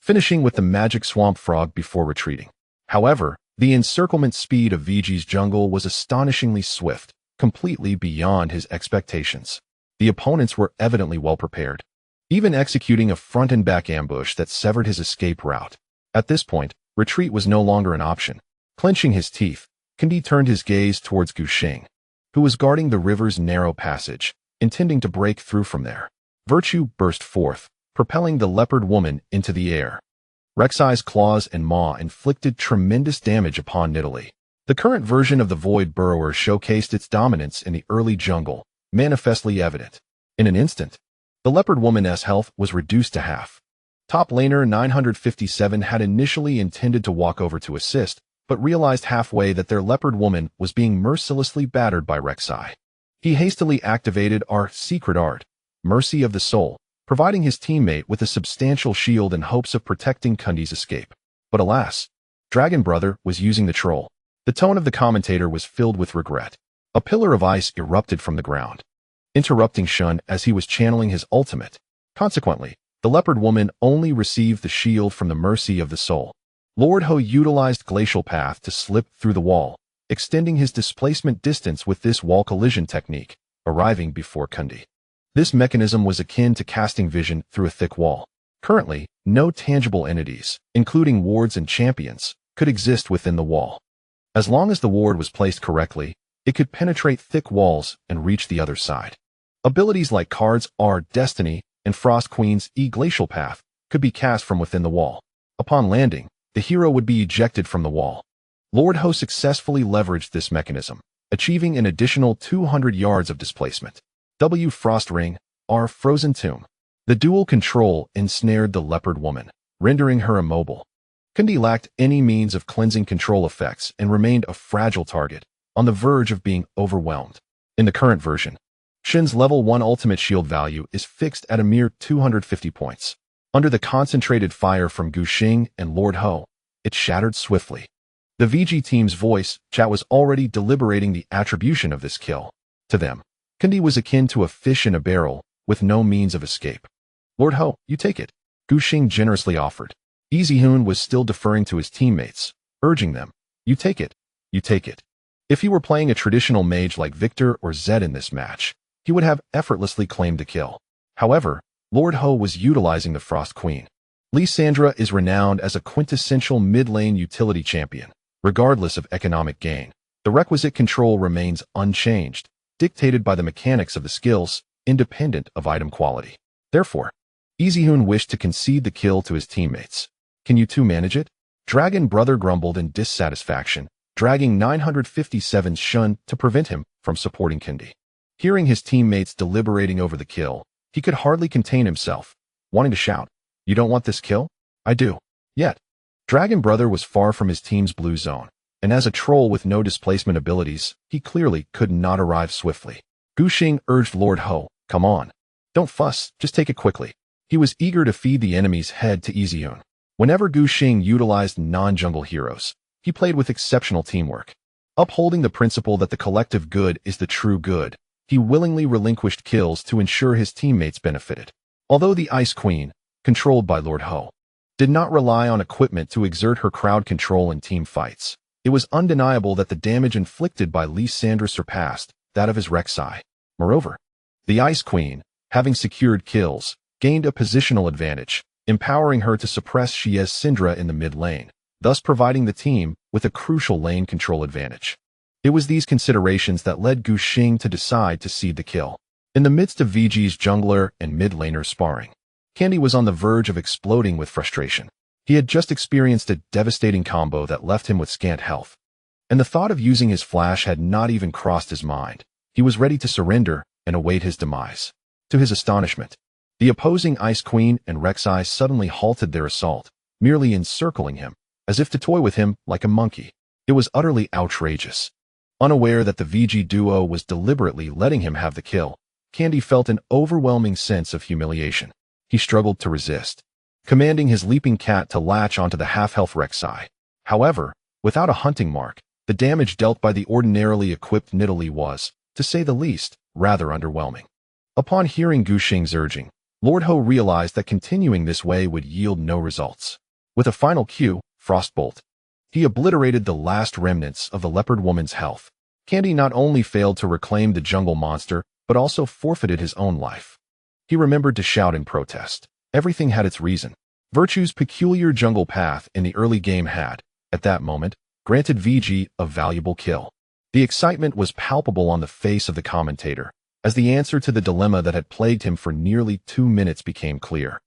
finishing with the magic swamp frog before retreating. However, the encirclement speed of VG's jungle was astonishingly swift, completely beyond his expectations. The opponents were evidently well prepared, even executing a front and back ambush that severed his escape route. At this point, retreat was no longer an option. Clenching his teeth, Candy turned his gaze towards Gushing, who was guarding the river's narrow passage, intending to break through from there. Virtue burst forth, propelling the leopard woman into the air. Rek'Sai's claws and maw inflicted tremendous damage upon Nidalee. The current version of the Void Burrower showcased its dominance in the early jungle, manifestly evident. In an instant, the leopard woman's health was reduced to half. Top laner 957 had initially intended to walk over to assist, but realized halfway that their leopard woman was being mercilessly battered by Rek'Sai. He hastily activated our secret art, Mercy of the Soul, providing his teammate with a substantial shield in hopes of protecting Kundi's escape. But alas, Dragon Brother was using the troll. The tone of the commentator was filled with regret. A pillar of ice erupted from the ground, interrupting Shen as he was channeling his ultimate. Consequently, the leopard woman only received the shield from the Mercy of the Soul. Lord Ho utilized Glacial Path to slip through the wall, extending his displacement distance with this wall collision technique, arriving before Kundi. This mechanism was akin to casting vision through a thick wall. Currently, no tangible entities, including wards and champions, could exist within the wall. As long as the ward was placed correctly, it could penetrate thick walls and reach the other side. Abilities like Cards R Destiny and Frost Queen's Glacial Path could be cast from within the wall. Upon landing, the hero would be ejected from the wall. Lord Ho successfully leveraged this mechanism, achieving an additional 200 yards of displacement. W Frost Ring, R Frozen Tomb. The dual control ensnared the leopard woman, rendering her immobile. Kundi lacked any means of cleansing control effects and remained a fragile target, on the verge of being overwhelmed. In the current version, Shen's level 1 ultimate shield value is fixed at a mere 250 points. Under the concentrated fire from Gushing and Lord Ho, it shattered swiftly. The VG team's voice chat was already deliberating the attribution of this kill. To them, Kundi was akin to a fish in a barrel, with no means of escape. Lord Ho, you take it, Gushing generously offered. Zeyuan was still deferring to his teammates, urging them, you take it, you take it. If he were playing a traditional mage like Victor or Zed in this match, he would have effortlessly claimed the kill. However, Lord Ho was utilizing the Frost Queen. Lissandra is renowned as a quintessential mid-lane utility champion, regardless of economic gain. The requisite control remains unchanged, dictated by the mechanics of the skills, independent of item quality. Therefore, Zeyuan wished to concede the kill to his teammates. Can you two manage it? Dragon Brother grumbled in dissatisfaction, dragging 957's Shen to prevent him from supporting Kundi. Hearing his teammates deliberating over the kill, he could hardly contain himself, wanting to shout, you don't want this kill? I do. Yet, Dragon Brother was far from his team's blue zone, and as a troll with no displacement abilities, he clearly could not arrive swiftly. Gushing urged Lord Ho, come on. Don't fuss, just take it quickly. He was eager to feed the enemy's head to Zeyuan. Whenever Gushing utilized non-jungle heroes, he played with exceptional teamwork. Upholding the principle that the collective good is the true good, he willingly relinquished kills to ensure his teammates benefited. Although the Ice Queen, controlled by Lord Ho, did not rely on equipment to exert her crowd control in team fights, it was undeniable that the damage inflicted by Lissandra surpassed that of his Rek'Sai. Moreover, the Ice Queen, having secured kills, gained a positional advantage, empowering her to suppress Xie's Syndra in the mid lane, thus providing the team with a crucial lane control advantage. It was these considerations that led Gushing to decide to cede the kill. In the midst of VG's jungler and mid laner sparring, Candy was on the verge of exploding with frustration. He had just experienced a devastating combo that left him with scant health, and the thought of using his flash had not even crossed his mind. He was ready to surrender and await his demise. To his astonishment, the opposing Ice Queen and Rek'Sai suddenly halted their assault, merely encircling him, as if to toy with him like a monkey. It was utterly outrageous. Unaware that the VG duo was deliberately letting him have the kill, Candy felt an overwhelming sense of humiliation. He struggled to resist, commanding his leaping cat to latch onto the half-health Rek'Sai. However, without a hunting mark, the damage dealt by the ordinarily equipped Nidalee was, to say the least, rather underwhelming. Upon hearing Gu Xing's urging, Lord Ho realized that continuing this way would yield no results. With a final cue, Frostbolt, he obliterated the last remnants of the leopard woman's health. Candy not only failed to reclaim the jungle monster, but also forfeited his own life. He remembered to shout in protest. Everything had its reason. Virtue's peculiar jungle path in the early game had, at that moment, granted VG a valuable kill. The excitement was palpable on the face of the commentator, as the answer to the dilemma that had plagued him for nearly 2 minutes became clear.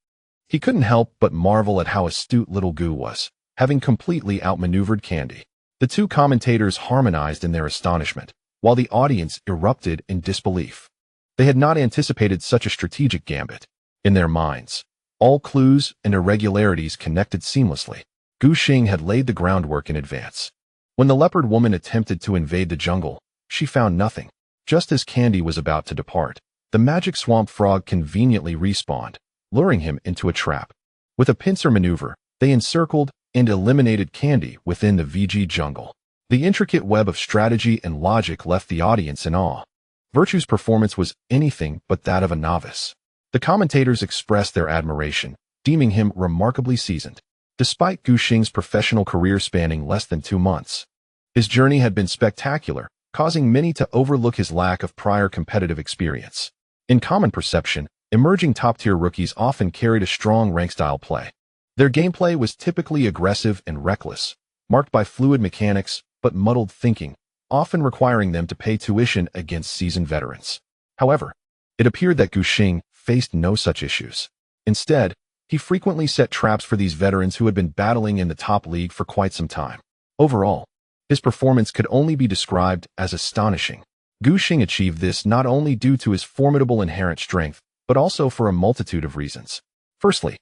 He couldn't help but marvel at how astute little Gu was, having completely outmaneuvered Candy. The two commentators harmonized in their astonishment, while the audience erupted in disbelief. They had not anticipated such a strategic gambit. In their minds, all clues and irregularities connected seamlessly. Gu Xing had laid the groundwork in advance. When the leopard woman attempted to invade the jungle, she found nothing. Just as Candy was about to depart, the magic swamp frog conveniently respawned, luring him into a trap. With a pincer maneuver, they encircled and eliminated Candy within the VG jungle. The intricate web of strategy and logic left the audience in awe. Virtue's performance was anything but that of a novice. The commentators expressed their admiration, deeming him remarkably seasoned. Despite Gu Xing's professional career spanning less than 2 months, his journey had been spectacular, causing many to overlook his lack of prior competitive experience. In common perception, emerging top-tier rookies often carried a strong rank-style play. Their gameplay was typically aggressive and reckless, marked by fluid mechanics but muddled thinking, often requiring them to pay tuition against seasoned veterans. However, it appeared that Gu Xing faced no such issues. Instead, he frequently set traps for these veterans who had been battling in the top league for quite some time. Overall, his performance could only be described as astonishing. Gu Xing achieved this not only due to his formidable inherent strength, but also for a multitude of reasons. Firstly,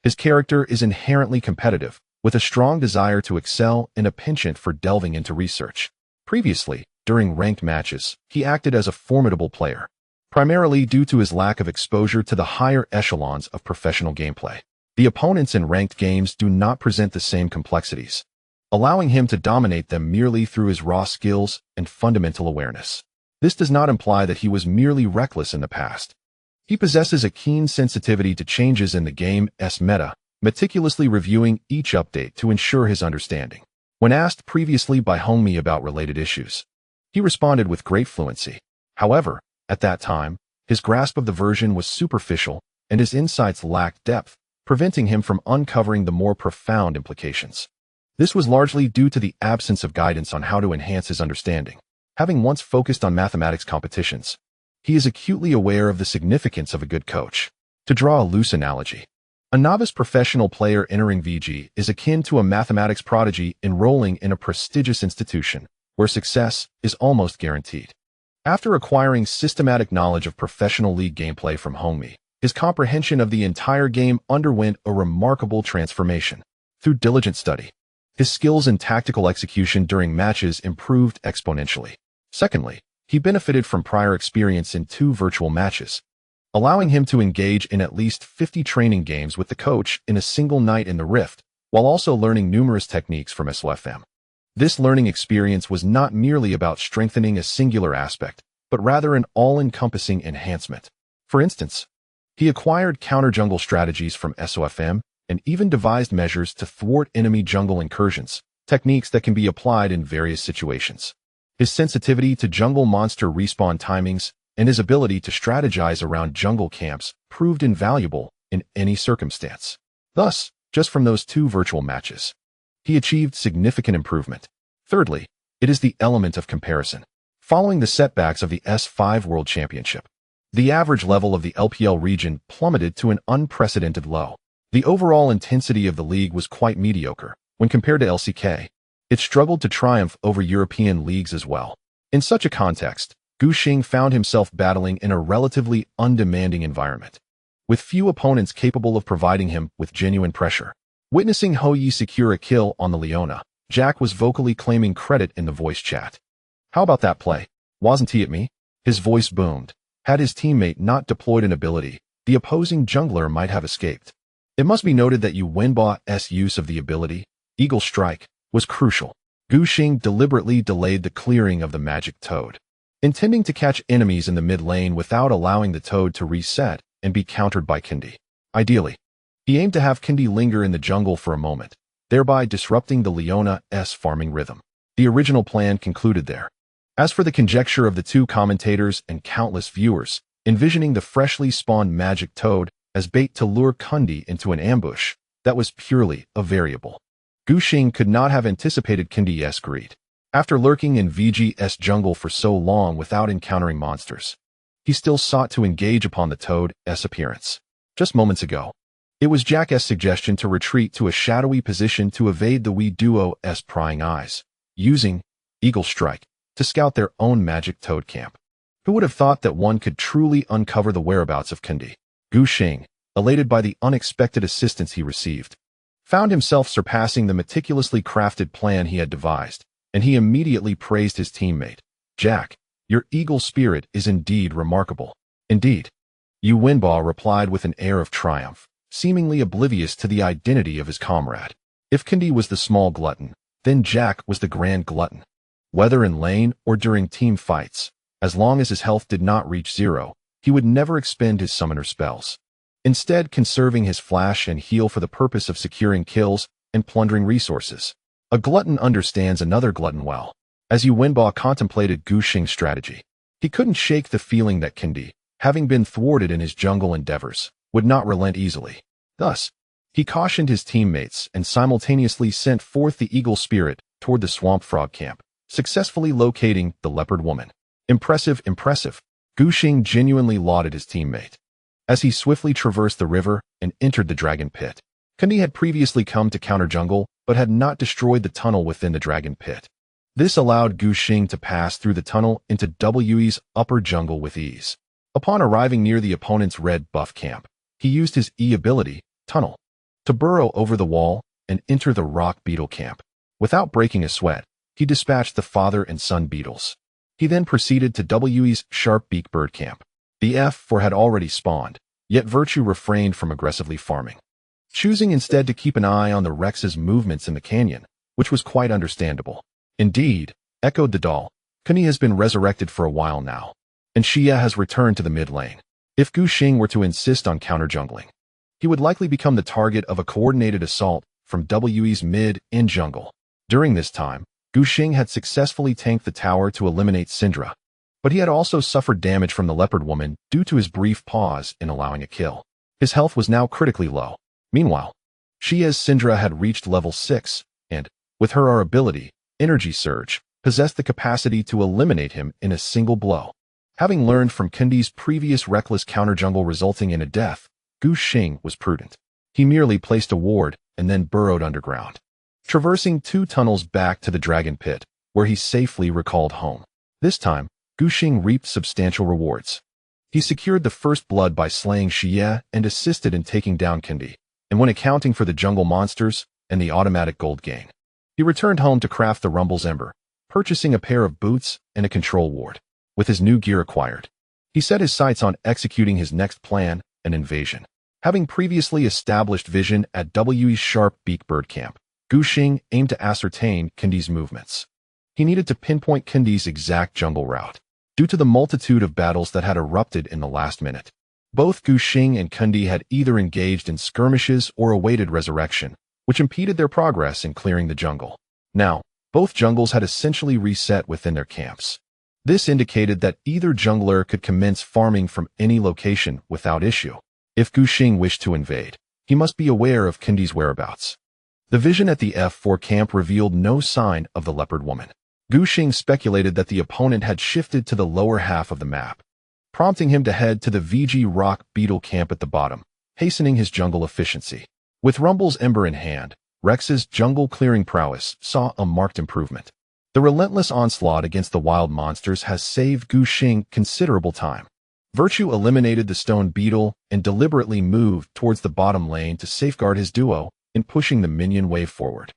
his character is inherently competitive, with a strong desire to excel and a penchant for delving into research. Previously, during ranked matches, he acted as a formidable player, primarily due to his lack of exposure to the higher echelons of professional gameplay. The opponents in ranked games do not present the same complexities, allowing him to dominate them merely through his raw skills and fundamental awareness. This does not imply that he was merely reckless in the past. He possesses a keen sensitivity to changes in the game's meta, meticulously reviewing each update to ensure his understanding. When asked previously by Hongmi about related issues, he responded with great fluency. However, at that time, his grasp of the version was superficial and his insights lacked depth, preventing him from uncovering the more profound implications. This was largely due to the absence of guidance on how to enhance his understanding. Having once focused on mathematics competitions, he is acutely aware of the significance of a good coach. To draw a loose analogy, a novice professional player entering VG is akin to a mathematics prodigy enrolling in a prestigious institution, where success is almost guaranteed. After acquiring systematic knowledge of professional league gameplay from Hongmi, his comprehension of the entire game underwent a remarkable transformation. Through diligent study, his skills in tactical execution during matches improved exponentially. Secondly, he benefited from prior experience in 2 virtual matches, allowing him to engage in at least 50 training games with the coach in a single night in the Rift, while also learning numerous techniques from SOFM. This learning experience was not merely about strengthening a singular aspect, but rather an all-encompassing enhancement. For instance, he acquired counter-jungle strategies from SOFM and even devised measures to thwart enemy jungle incursions, techniques that can be applied in various situations. His sensitivity to jungle monster respawn timings and his ability to strategize around jungle camps proved invaluable in any circumstance. Thus, just from those 2 virtual matches, he achieved significant improvement. Thirdly, it is the element of comparison. Following the setbacks of the S5 World Championship, the average level of the LPL region plummeted to an unprecedented low. The overall intensity of the league was quite mediocre. When compared to LCK, it struggled to triumph over European leagues as well. In such a context, Gu Xing found himself battling in a relatively undemanding environment, with few opponents capable of providing him with genuine pressure. Witnessing Hou Yi secure a kill on the Leona, Jack was vocally claiming credit in the voice chat. "How about that play? Wasn't he at me?" His voice boomed. Had his teammate not deployed an ability, the opposing jungler might have escaped. It must be noted that Yuanba's use of the ability, Eagle Strike, was crucial. Gu Xing deliberately delayed the clearing of the magic toad, intending to catch enemies in the mid lane without allowing the toad to reset and be countered by Kandi. Ideally, he aimed to have Kandi linger in the jungle for a moment, thereby disrupting the Leona's farming rhythm. The original plan concluded there. As for the conjecture of the two commentators and countless viewers, envisioning the freshly spawned magic toad as bait to lure Kandi into an ambush, that was purely a variable. Gu Xing could not have anticipated Kandi's greed. After lurking in VG's jungle for so long without encountering monsters, he still sought to engage upon the toad's appearance. Just moments ago, it was Jack's suggestion to retreat to a shadowy position to evade the Wii duo's prying eyes, using Eagle Strike to scout their own magic toad camp. Who would have thought that one could truly uncover the whereabouts of Kandi? Gu Xing, elated by the unexpected assistance he received, found himself surpassing the meticulously crafted plan he had devised, and he immediately praised his teammate. "Jack, your eagle spirit is indeed remarkable." "Indeed," Yuanba replied with an air of triumph, seemingly oblivious to the identity of his comrade. If Kandi was the small glutton, then Jack was the grand glutton. Whether in lane or during team fights, as long as his health did not reach 0, he would never expend his summoner spells, instead conserving his flash and heal for the purpose of securing kills and plundering resources. A glutton understands another glutton well. As Yuanba contemplated Gu Xing's strategy, he couldn't shake the feeling that Kandi, having been thwarted in his jungle endeavors, would not relent easily. Thus, he cautioned his teammates and simultaneously sent forth the eagle spirit toward the swamp frog camp, successfully locating the leopard woman. Impressive, impressive. Gu Xing genuinely lauded his teammate. As he swiftly traversed the river and entered the dragon pit, Kandi had previously come to counter jungle, but had not destroyed the tunnel within the dragon pit. This allowed Gu Xing to pass through the tunnel into We's upper jungle with ease. Upon arriving near the opponent's red buff camp, he used his E ability, Tunnel, to burrow over the wall and enter the rock beetle camp. Without breaking a sweat, he dispatched the father and son beetles. He then proceeded to We's sharp beak bird camp. The F4 had already spawned, yet Virtue refrained from aggressively farming, choosing instead to keep an eye on the Rex's movements in the canyon, which was quite understandable. "Indeed," echoed the doll, "Kandi has been resurrected for a while now, and Xia has returned to the mid lane." If Gu Xing were to insist on counter-jungling, he would likely become the target of a coordinated assault from We's mid and jungle. During this time, Gu Xing had successfully tanked the tower to eliminate Syndra, but he had also suffered damage from the leopard woman due to his brief pause in allowing a kill. His health was now critically low. Meanwhile, Xia's Syndra had reached level 6, and, with her ability, Energy Surge, possessed the capacity to eliminate him in a single blow. Having learned from Kandi's previous reckless counter-jungle resulting in a death, Gu Xing was prudent. He merely placed a ward and then burrowed underground, traversing 2 tunnels back to the dragon pit, where he safely recalled home. This time, Gu Xing reaped substantial rewards. He secured the first blood by slaying Xie and assisted in taking down Kandi, and when accounting for the jungle monsters and the automatic gold gain, he returned home to craft the Rumble's Ember, purchasing a pair of boots and a control ward. With his new gear acquired, he set his sights on executing his next plan, an invasion. Having previously established vision at We's sharp beak bird camp, Gu Xing aimed to ascertain Kandi's movements. He needed to pinpoint Kandi's exact jungle route, due to the multitude of battles that had erupted in the last minute. Both Gu Xing and Kandi had either engaged in skirmishes or awaited resurrection, which impeded their progress in clearing the jungle. Now, both jungles had essentially reset within their camps. This indicated that either jungler could commence farming from any location without issue. If Gu Xing wished to invade, he must be aware of Kandi's whereabouts. The vision at the F4 camp revealed no sign of the leopard woman. Gu Xing speculated that the opponent had shifted to the lower half of the map, prompting him to head to the VG rock beetle camp at the bottom, hastening his jungle efficiency. With Rumble's Ember in hand, Rex's jungle clearing prowess saw a marked improvement. The relentless onslaught against the wild monsters has saved Gu Xing considerable time. Virtue eliminated the stone beetle and deliberately moved towards the bottom lane to safeguard his duo in pushing the minion wave forward.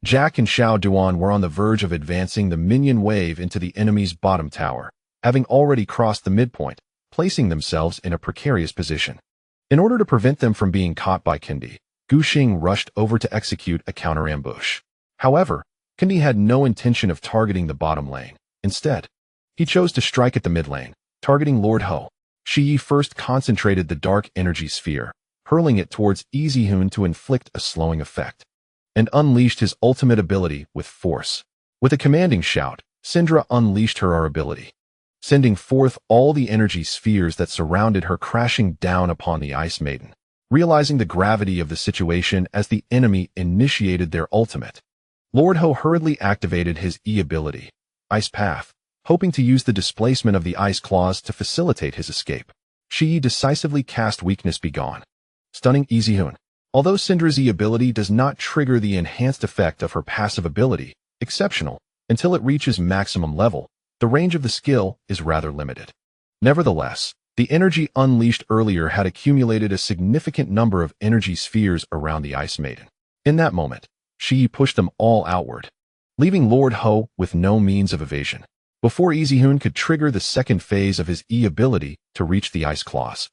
Jack and Xiao Duan were on the verge of advancing the minion wave into the enemy's bottom tower, having already crossed the midpoint, placing themselves in a precarious position. In order to prevent them from being caught by Kendi, Gu Xing rushed over to execute a counter-ambush. However, Kendi had no intention of targeting the bottom lane. Instead, he chose to strike at the mid lane, targeting Lord Ho. Shi Yi first concentrated the dark energy sphere, hurling it towards Zeyuan to inflict a slowing effect, and unleashed his ultimate ability with force. With a commanding shout, Syndra unleashed her ability, sending forth all the energy spheres that surrounded her crashing down upon the Ice Maiden. Realizing the gravity of the situation as the enemy initiated their ultimate, Lord Ho hurriedly activated his E ability, Ice Path, hoping to use the displacement of the ice claws to facilitate his escape. Shi Yi decisively cast Weakness Begone, stunning Zeyuan. Although Syndra's E ability does not trigger the enhanced effect of her passive ability, Exceptional, until it reaches maximum level, the range of the skill is rather limited. Nevertheless, the energy unleashed earlier had accumulated a significant number of energy spheres around the Ice Maiden. In that moment, Shi Yi pushed them all outward, leaving Lord Ho with no means of evasion. Before Zeyuan could trigger the second phase of his E ability to reach the ice claws,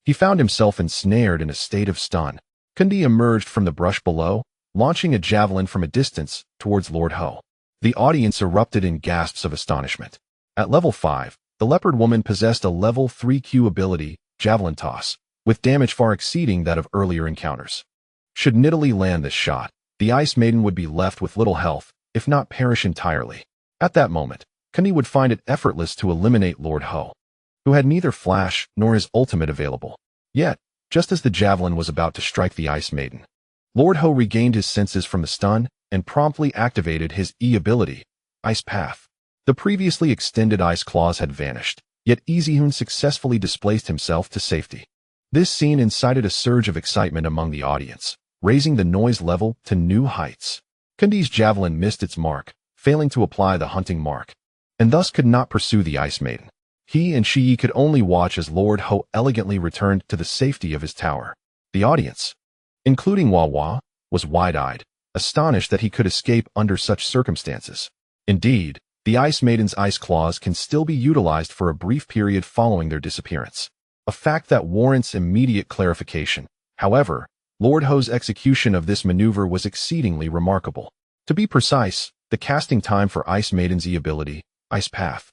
he found himself ensnared in a state of stun. Kendi emerged from the brush below, launching a javelin from a distance towards Lord Ho. The audience erupted in gasps of astonishment. At level 5, the leopard woman possessed a level 3 Q ability, Javelin Toss, with damage far exceeding that of earlier encounters. Should Nidalee land this shot, the Ice Maiden would be left with little health, if not perish entirely. At that moment, Kendi would find it effortless to eliminate Lord Ho, who had neither flash nor his ultimate available. Yet, just as the javelin was about to strike the Ice Maiden, Lord Ho regained his senses from the stun and promptly activated his E ability, Ice Path. The previously extended ice claws had vanished, yet Zeyuan successfully displaced himself to safety. This scene incited a surge of excitement among the audience, raising the noise level to new heights. Kendi's javelin missed its mark, failing to apply the hunting mark, and thus could not pursue the Ice Maiden. He and Shi Yi could only watch as Lord Ho elegantly returned to the safety of his tower. The audience, including Wawa, was wide-eyed, astonished that he could escape under such circumstances. Indeed, the Ice Maiden's ice claws can still be utilized for a brief period following their disappearance, a fact that warrants immediate clarification. However, Lord Ho's execution of this maneuver was exceedingly remarkable. To be precise, the casting time for Ice Maiden's E ability, Ice Path,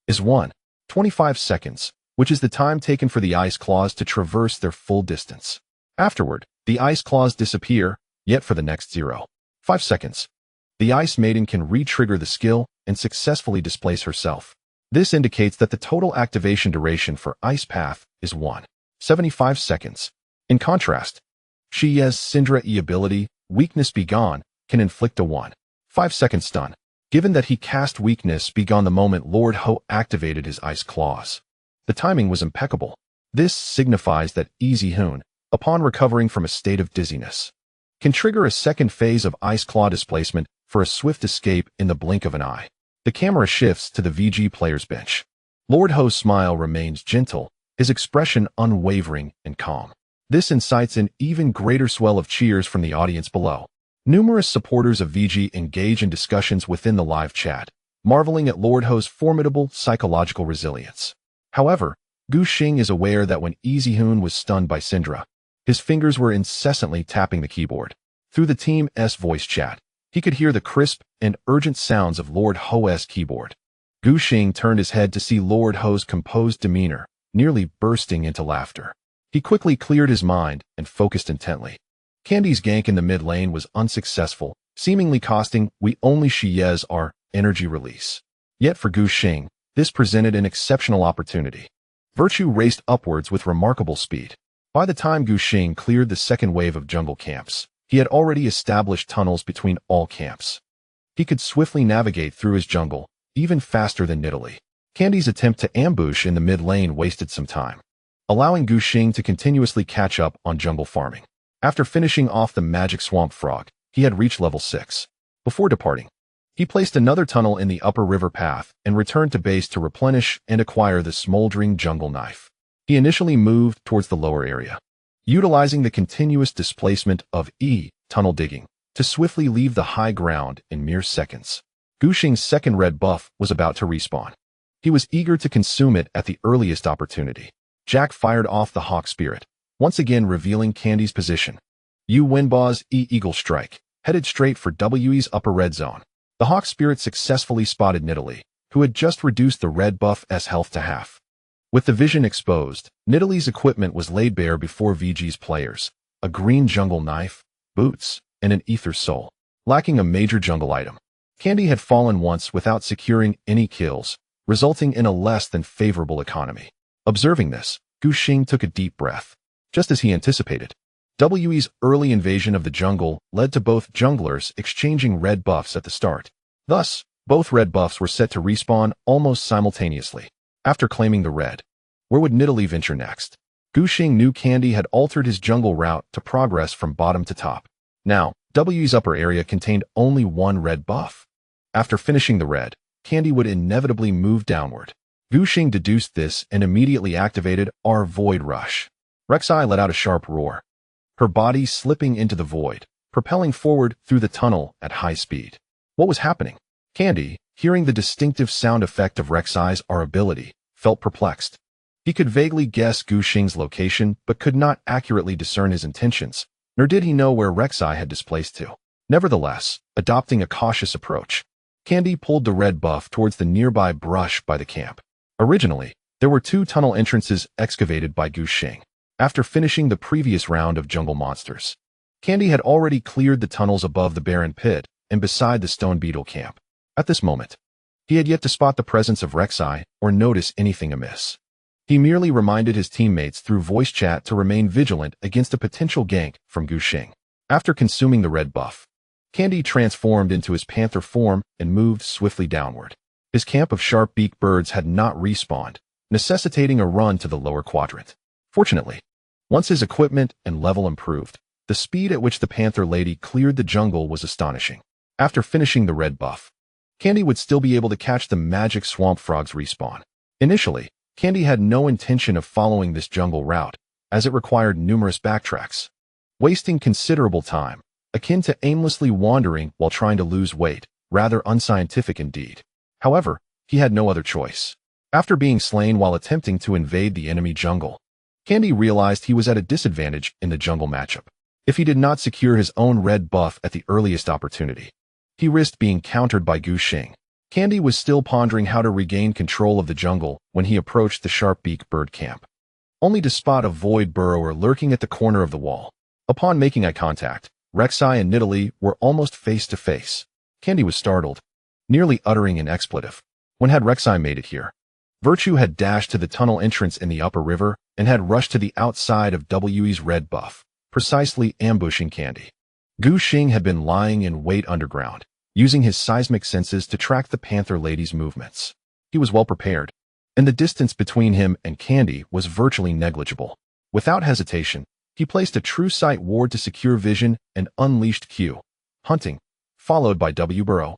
is 1.25 seconds, which is the time taken for the ice claws to traverse their full distance. Afterward, the ice claws disappear, yet for the next 0.5 seconds, the Ice Maiden can re-trigger the skill and successfully displace herself. This indicates that the total activation duration for Ice Path is 1.75 seconds. In contrast, Shi Yi's Syndra E ability, Weakness Begone, can inflict a 1.5-second stun, given that he cast Weakness Begone the moment Lord Ho activated his ice claws. The timing was impeccable. This signifies that Zeyuan, upon recovering from a state of dizziness, can trigger a second phase of ice claw displacement for a swift escape in the blink of an eye. The camera shifts to the VG player's bench. Lord Ho's smile remains gentle, his expression unwavering and calm. This incites an even greater swell of cheers from the audience below. Numerous supporters of VG engage in discussions within the live chat, marveling at Lord Ho's formidable psychological resilience. However, Gu Xing is aware that when Zeyuan was stunned by Syndra, his fingers were incessantly tapping the keyboard. Through the team's voice chat, he could hear the crisp and urgent sounds of Lord Ho's keyboard. Gu Xing turned his head to see Lord Ho's composed demeanor, nearly bursting into laughter. He quickly cleared his mind and focused intently. Candy's gank in the mid lane was unsuccessful, seemingly costing we only Shi Yi's our energy release. Yet for Gu Xing, this presented an exceptional opportunity. Virtue raced upwards with remarkable speed. By the time Gu Xing cleared the second wave of jungle camps, he had already established tunnels between all camps. He could swiftly navigate through his jungle, even faster than Nidalee. Candy's attempt to ambush in the mid lane wasted some time, allowing Gu Xing to continuously catch up on jungle farming. After finishing off the magic swamp frog, he had reached level 6. Before departing, He placed another tunnel in the upper river path and returned to base to replenish and acquire the smoldering jungle knife. He initially moved towards the lower area, utilizing the continuous displacement of tunnel digging to swiftly leave the high ground in mere seconds. Gu Xing's second red buff was about to respawn. He was eager to consume it at the earliest opportunity. Jack fired off the Hawk Spirit, once again revealing Candy's position. Yu Wenba's Eagle Strike headed straight for We's upper red zone. The Hawk Spirit successfully spotted Nidalee, who had just reduced the red buff's health to half. With the vision exposed, Nidalee's equipment was laid bare before VG's players: a green jungle knife, boots, and an ether soul. Lacking a major jungle item, Candy had fallen once without securing any kills, resulting in a less than favorable economy. Observing this, Gu Xing took a deep breath. Just as he anticipated, We's early invasion of the jungle led to both junglers exchanging red buffs at the start. Thus, both red buffs were set to respawn almost simultaneously. After claiming the red, where would Nidalee venture next? Gu Xing knew Candy had altered his jungle route to progress from bottom to top. Now, We's upper area contained only one red buff. After finishing the red, Candy would inevitably move downward. Gu Xing deduced this and immediately activated our Void Rush. Rek'Sai let out a sharp roar, her body slipping into the void, propelling forward through the tunnel at high speed. What was happening? Candy, hearing the distinctive sound effect of Rek'Sai's ability, felt perplexed. He could vaguely guess Gu Xing's location, but could not accurately discern his intentions, nor did he know where Rek'Sai had displaced to. Nevertheless, adopting a cautious approach, Candy pulled the red buff towards the nearby brush by the camp. Originally, there were two tunnel entrances excavated by Gu Xing. After finishing the previous round of jungle monsters, Candy had already cleared the tunnels above the barren pit and beside the stone beetle camp. At this moment, he had yet to spot the presence of Rek'Sai or notice anything amiss. He merely reminded his teammates through voice chat to remain vigilant against a potential gank from Gu Xing. After consuming the red buff, Candy transformed into his panther form and moved swiftly downward. His camp of sharp-beaked birds had not respawned, necessitating a run to the lower quadrant. Fortunately, once his equipment and level improved, the speed at which the Panther Lady cleared the jungle was astonishing. After finishing the red buff, Candy would still be able to catch the magic swamp frog's respawn. Initially, Candy had no intention of following this jungle route, as it required numerous backtracks, wasting considerable time, akin to aimlessly wandering while trying to lose weight, rather unscientific indeed. However, he had no other choice. After being slain while attempting to invade the enemy jungle, Candy realized he was at a disadvantage in the jungle matchup. If he did not secure his own red buff at the earliest opportunity, he risked being countered by Gu Xing. Candy was still pondering how to regain control of the jungle when he approached the sharp-beaked bird camp, only to spot a void burrower lurking at the corner of the wall. Upon making eye contact, Rek'Sai and Nidalee were almost face to face. Candy was startled, nearly uttering an expletive. When had Rek'Sai made it here? Virtue had dashed to the tunnel entrance in the upper river and had rushed to the outside of We's red buff, precisely ambushing Candy. Gu Xing had been lying in wait underground, using his seismic senses to track the Panther Lady's movements. He was well prepared, and the distance between him and Candy was virtually negligible. Without hesitation, he placed a true sight ward to secure vision and unleashed Q, hunting, followed by W burrow.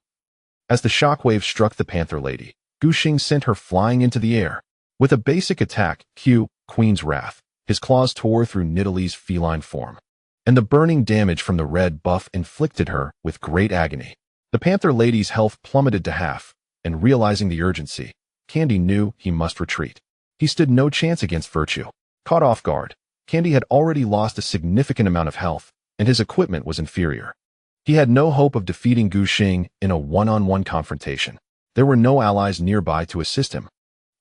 As the shockwave struck the Panther Lady, Gu Xing sent her flying into the air. With a basic attack, Q, Queen's Wrath, his claws tore through Nidalee's feline form, and the burning damage from the red buff inflicted her with great agony. The Panther Lady's health plummeted to half, and realizing the urgency, Candy knew he must retreat. He stood no chance against Virtue. Caught off guard, Candy had already lost a significant amount of health, and his equipment was inferior. He had no hope of defeating Gu Xing in a one-on-one confrontation. There were no allies nearby to assist him.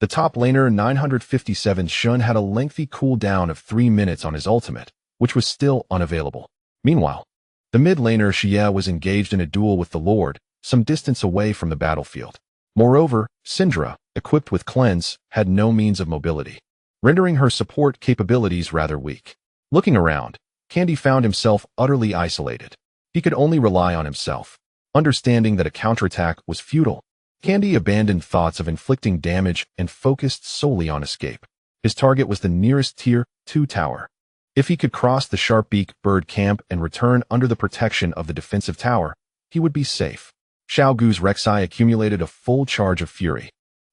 The top laner 957 Shen had a lengthy cooldown of 3 minutes on his ultimate, which was still unavailable. Meanwhile, the mid laner Xie was engaged in a duel with the Lord, some distance away from the battlefield. Moreover, Syndra, equipped with Cleanse, had no means of mobility, rendering her support capabilities rather weak. Looking around, Candy found himself utterly isolated. He could only rely on himself. Understanding that a counterattack was futile, Candy abandoned thoughts of inflicting damage and focused solely on escape. His target was the nearest Tier 2 tower. If he could cross the sharp-beaked bird camp and return under the protection of the defensive tower, he would be safe. Xiao Gu's Rek'Sai accumulated a full charge of fury,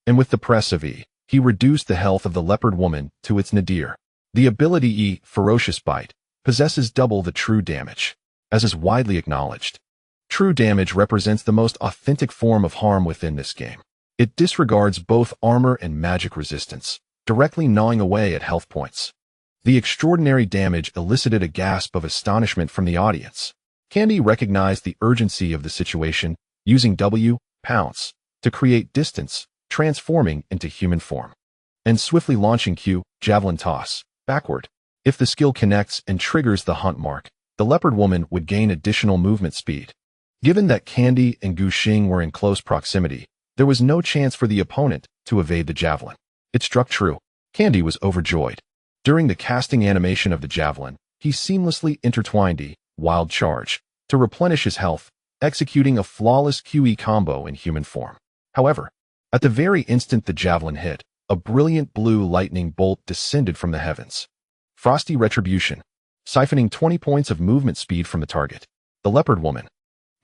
and with the press of E, he reduced the health of the leopard woman to its nadir. The ability E, Ferocious Bite, possesses double the true damage, as is widely acknowledged. True damage represents the most authentic form of harm within this game. It disregards both armor and magic resistance, directly gnawing away at health points. The extraordinary damage elicited a gasp of astonishment from the audience. Candy recognized the urgency of the situation, using W, Pounce, to create distance, transforming into human form, and swiftly launching Q, Javelin Toss, backward. If the skill connects and triggers the hunt mark, the leopard woman would gain additional movement speed. Given that Candy and Gu Xing were in close proximity, there was no chance for the opponent to evade the javelin. It struck true. Candy was overjoyed. During the casting animation of the javelin, he seamlessly intertwined E, Wild Charge, to replenish his health, executing a flawless QE combo in human form. However, at the very instant the javelin hit, a brilliant blue lightning bolt descended from the heavens. Frosty Retribution, siphoning 20 points of movement speed from the target. The leopard woman,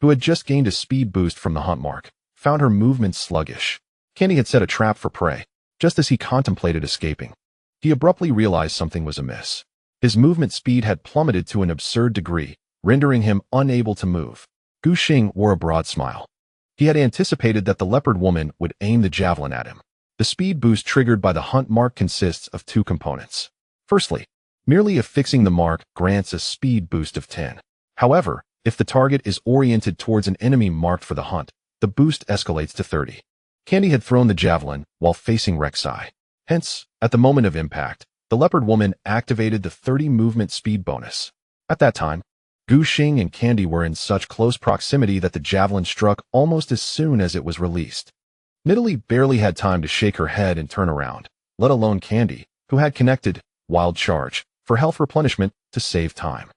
who had just gained a speed boost from the hunt mark, found her movement sluggish. Candy had set a trap for prey. Just as he contemplated escaping, he abruptly realized something was amiss. His movement speed had plummeted to an absurd degree, rendering him unable to move. Gu Xing wore a broad smile. He had anticipated that the leopard woman would aim the javelin at him. The speed boost triggered by the hunt mark consists of two components. Firstly, merely affixing the mark grants a speed boost of 10. However, if the target is oriented towards an enemy marked for the hunt, the boost escalates to 30. Candy had thrown the javelin while facing Rek'Sai. Hence, at the moment of impact, the leopard woman activated the 30 movement speed bonus. At that time, Gu Xing and Candy were in such close proximity that the javelin struck almost as soon as it was released. Nidalee barely had time to shake her head and turn around, let alone Candy, who had connected Wild Charge for health replenishment to save time.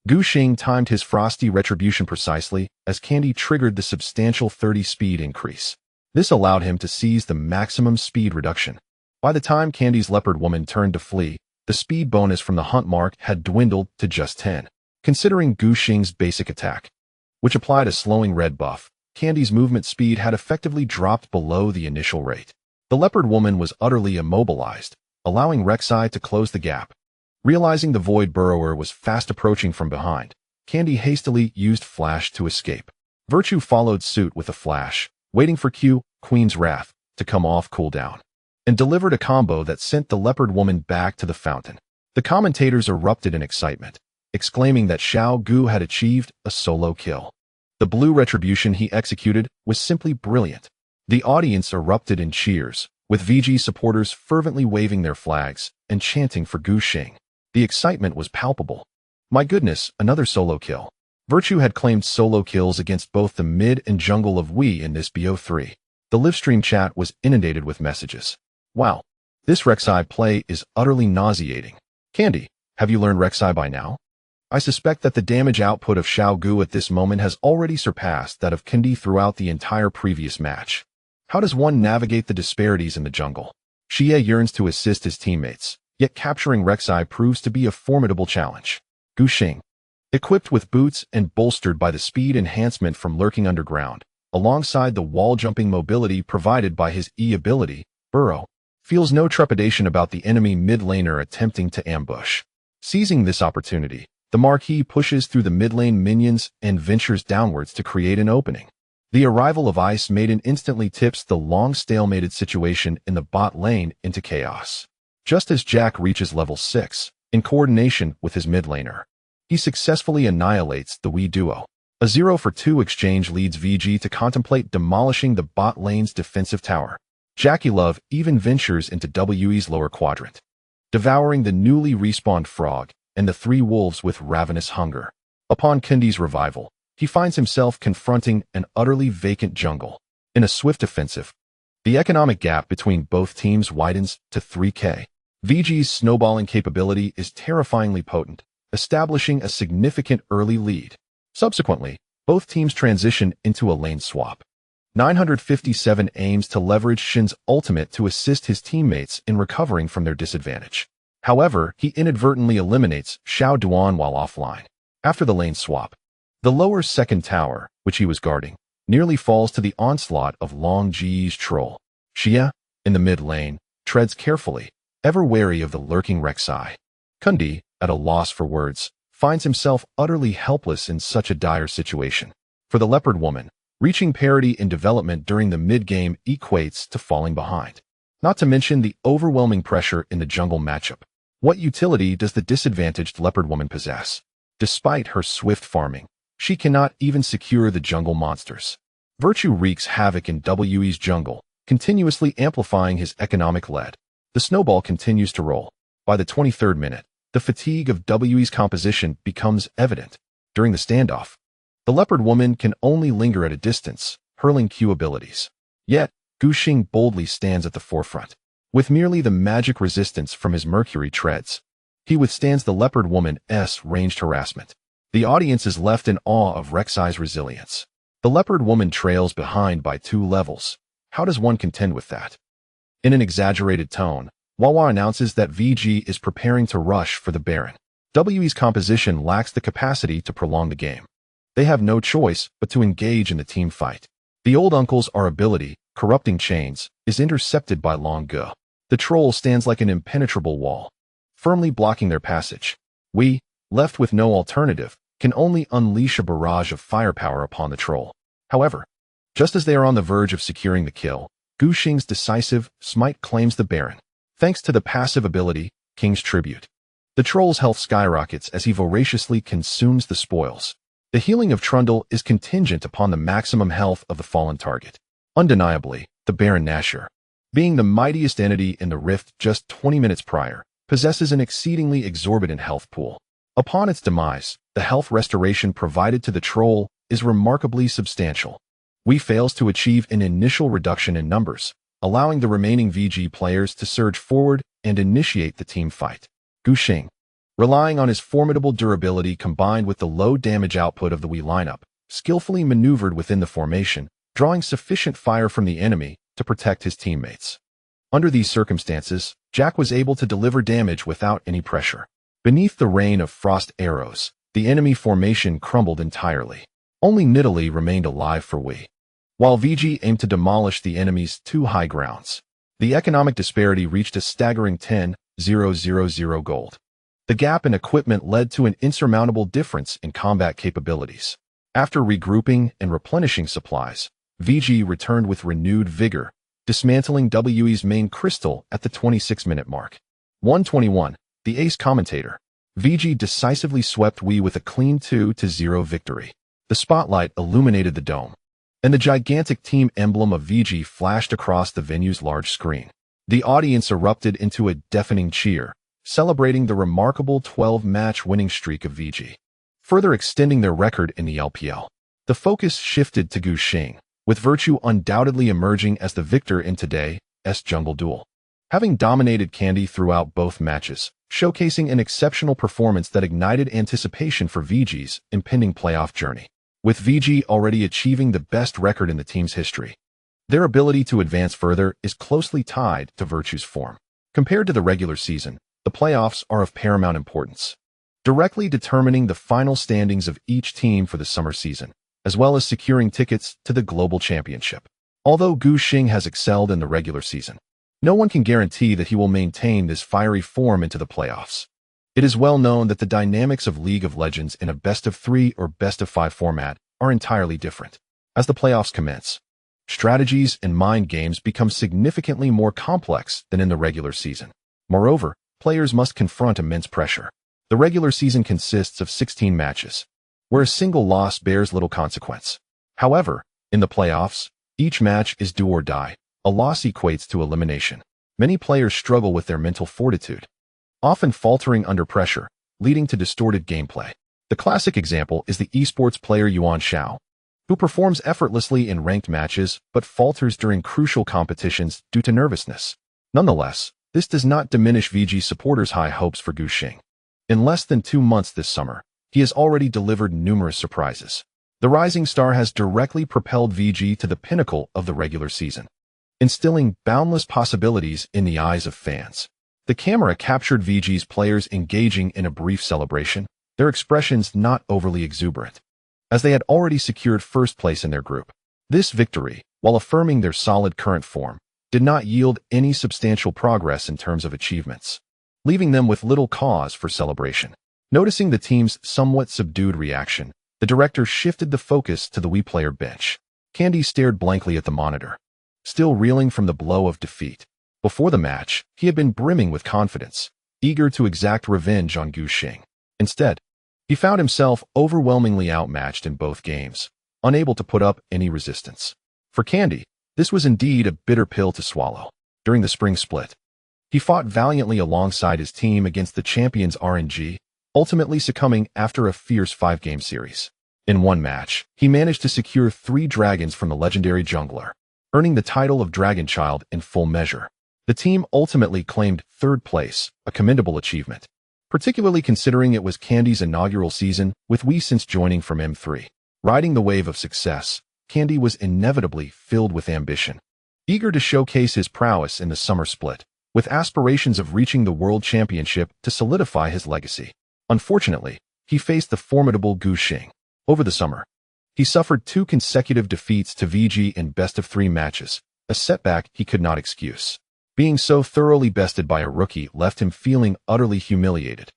Gu Xing timed his Frosty Retribution precisely as Candy triggered the substantial 30 speed increase. This allowed him to seize the maximum speed reduction. By the time Candy's leopard woman turned to flee, the speed bonus from the hunt mark had dwindled to just 10. Considering Gu Xing's basic attack, which applied a slowing red buff, Candy's movement speed had effectively dropped below the initial rate. The leopard woman was utterly immobilized, allowing Rek'Sai to close the gap. Realizing the Void Burrower was fast approaching from behind, Candy hastily used Flash to escape. Virtue followed suit with a Flash, waiting for Q, Queen's Wrath, to come off cooldown, and delivered a combo that sent the leopard woman back to the fountain. The commentators erupted in excitement, exclaiming that Xiao Gu had achieved a solo kill. The blue retribution he executed was simply brilliant. The audience erupted in cheers, with VG supporters fervently waving their flags and chanting for Gu Xing. The excitement was palpable. My goodness, another solo kill. Virtue had claimed solo kills against both the mid and jungle of Wii in this BO3. The livestream chat was inundated with messages. Wow, this Rek'Sai play is utterly nauseating. Candy, have you learned Rek'Sai by now? I suspect that the damage output of Xiao Gu at this moment has already surpassed that of Candy throughout the entire previous match. How does one navigate the disparities in the jungle? Xie yearns to assist his teammates, yet capturing Rek'Sai proves to be a formidable challenge. Gu Xing, equipped with boots and bolstered by the speed enhancement from lurking underground, alongside the wall-jumping mobility provided by his E ability, Burrow, feels no trepidation about the enemy mid-laner attempting to ambush. Seizing this opportunity, the Marquis pushes through the mid-lane minions and ventures downwards to create an opening. The arrival of Ice Maiden instantly tips the long stalemated situation in the bot lane into chaos. Just as Jack reaches level 6, in coordination with his mid-laner, he successfully annihilates the Wii duo. A 0-for-2 exchange leads VG to contemplate demolishing the bot lane's defensive tower. Jackie Love even ventures into WE's lower quadrant, devouring the newly respawned frog and the three wolves with ravenous hunger. Upon Candy's revival, he finds himself confronting an utterly vacant jungle. In a swift offensive, the economic gap between both teams widens to 3K. VG's snowballing capability is terrifyingly potent, establishing a significant early lead. Subsequently, both teams transition into a lane swap. 957 aims to leverage Shen's ultimate to assist his teammates in recovering from their disadvantage. However, he inadvertently eliminates Xiao Duan while offline. After the lane swap, the lower second tower, which he was guarding, nearly falls to the onslaught of Long Ji's troll. Xia, in the mid lane, treads carefully, ever wary of the lurking Rek'Sai. Kundi, at a loss for words, finds himself utterly helpless in such a dire situation. For the leopard woman, reaching parity in development during the mid-game equates to falling behind. Not to mention the overwhelming pressure in the jungle matchup. What utility does the disadvantaged leopard woman possess? Despite her swift farming, she cannot even secure the jungle monsters. Virtue wreaks havoc in WE's jungle, continuously amplifying his economic lead. The snowball continues to roll. By the 23rd minute, the fatigue of WE's composition becomes evident. During the standoff, the leopard woman can only linger at a distance, hurling Q abilities. Yet, Gu Xing boldly stands at the forefront. With merely the magic resistance from his Mercury treads, he withstands the leopard woman's ranged harassment. The audience is left in awe of Rek'Sai's resilience. The leopard woman trails behind by 2 levels. How does one contend with that? In an exaggerated tone, Wawa announces that VG is preparing to rush for the Baron. WE's composition lacks the capacity to prolong the game. They have no choice but to engage in the team fight. The old uncle's ability, Corrupting Chains, is intercepted by Long Ge. The troll stands like an impenetrable wall, firmly blocking their passage. We, left with no alternative, can only unleash a barrage of firepower upon the troll. However, just as they are on the verge of securing the kill, Gu Xing's decisive smite claims the Baron. Thanks to the passive ability, King's Tribute, the troll's health skyrockets as he voraciously consumes the spoils. The healing of Trundle is contingent upon the maximum health of the fallen target. Undeniably, the Baron Nashor, being the mightiest entity in the Rift just 20 minutes prior, possesses an exceedingly exorbitant health pool. Upon its demise, the health restoration provided to the troll is remarkably substantial. We fails to achieve an initial reduction in numbers, allowing the remaining VG players to surge forward and initiate the team fight. Gu Xing, relying on his formidable durability combined with the low damage output of the Wii lineup, skillfully maneuvered within the formation, drawing sufficient fire from the enemy to protect his teammates. Under these circumstances, Jack was able to deliver damage without any pressure. Beneath the rain of frost arrows, the enemy formation crumbled entirely. Only Nidalee remained alive for Wii. While VG aimed to demolish the enemy's 2 high grounds, the economic disparity reached a staggering 10,000 gold. The gap in equipment led to an insurmountable difference in combat capabilities. After regrouping and replenishing supplies, VG returned with renewed vigor, dismantling WE's main crystal at the 26-minute mark. 121, the ace commentator. VG decisively swept Wii with a clean 2-0 victory. The spotlight illuminated the dome, and the gigantic team emblem of VG flashed across the venue's large screen. The audience erupted into a deafening cheer, celebrating the remarkable 12-match winning streak of VG, further extending their record in the LPL. The focus shifted to Gu Xing, with Virtue undoubtedly emerging as the victor in today's jungle duel. Having dominated Candy throughout both matches, showcasing an exceptional performance that ignited anticipation for VG's impending playoff journey. With VG already achieving the best record in the team's history, their ability to advance further is closely tied to Virtue's form. Compared to the regular season, the playoffs are of paramount importance, directly determining the final standings of each team for the summer season, as well as securing tickets to the Global Championship. Although Gu Xing has excelled in the regular season, no one can guarantee that he will maintain this fiery form into the playoffs. It is well known that the dynamics of League of Legends in a best-of-3 or best-of-5 format are entirely different. As the playoffs commence, strategies and mind games become significantly more complex than in the regular season. Moreover, players must confront immense pressure. The regular season consists of 16 matches, where a single loss bears little consequence. However, in the playoffs, each match is do or die. A loss equates to elimination. Many players struggle with their mental fortitude, often faltering under pressure, leading to distorted gameplay. The classic example is the esports player Yuan Xiao, who performs effortlessly in ranked matches but falters during crucial competitions due to nervousness. Nonetheless, this does not diminish VG supporters' high hopes for Gu Xing. In less than 2 months this summer, he has already delivered numerous surprises. The rising star has directly propelled VG to the pinnacle of the regular season, instilling boundless possibilities in the eyes of fans. The camera captured VG's players engaging in a brief celebration, their expressions not overly exuberant, as they had already secured first place in their group. This victory, while affirming their solid current form, did not yield any substantial progress in terms of achievements, leaving them with little cause for celebration. Noticing the team's somewhat subdued reaction, the director shifted the focus to the Wii player bench. Candy stared blankly at the monitor, still reeling from the blow of defeat. Before the match, he had been brimming with confidence, eager to exact revenge on Gu Xing. Instead, he found himself overwhelmingly outmatched in both games, unable to put up any resistance. For Candy, this was indeed a bitter pill to swallow. During the spring split, he fought valiantly alongside his team against the champions RNG, ultimately succumbing after a fierce 5-game series. In one match, he managed to secure 3 dragons from the legendary jungler, earning the title of Dragon Child in full measure. The team ultimately claimed 3rd place, a commendable achievement, particularly considering it was Candy's inaugural season with Wii since joining from M3. Riding the wave of success, Candy was inevitably filled with ambition, eager to showcase his prowess in the summer split, with aspirations of reaching the World Championship to solidify his legacy. Unfortunately, he faced the formidable Gu Xing. Over the summer, he suffered 2 consecutive defeats to VG in best-of-3 matches, a setback he could not excuse. Being so thoroughly bested by a rookie left him feeling utterly humiliated,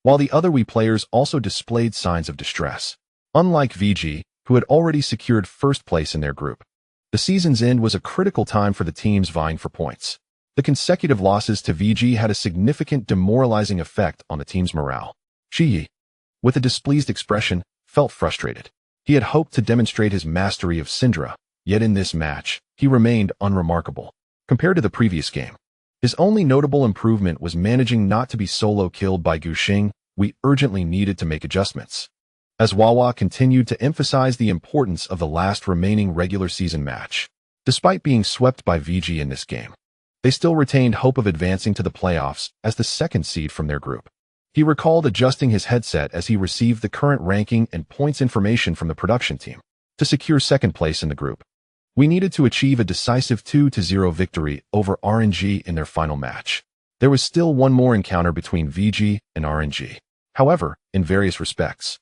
while the other Wii players also displayed signs of distress. Unlike VG, who had already secured 1st place in their group, the season's end was a critical time for the teams vying for points. The consecutive losses to VG had a significant demoralizing effect on the team's morale. Shi, with a displeased expression, felt frustrated. He had hoped to demonstrate his mastery of Syndra, yet in this match, he remained unremarkable. Compared to the previous game, his only notable improvement was managing not to be solo killed by Gu Xing. We urgently needed to make adjustments, as Wawa continued to emphasize the importance of the last remaining regular season match. Despite being swept by VG in this game, they still retained hope of advancing to the playoffs as the 2nd seed from their group. He recalled adjusting his headset as he received the current ranking and points information from the production team. To secure 2nd place in the group, we needed to achieve a decisive 2-0 victory over RNG in their final match. There was still one more encounter between VG and RNG. However, in various respects,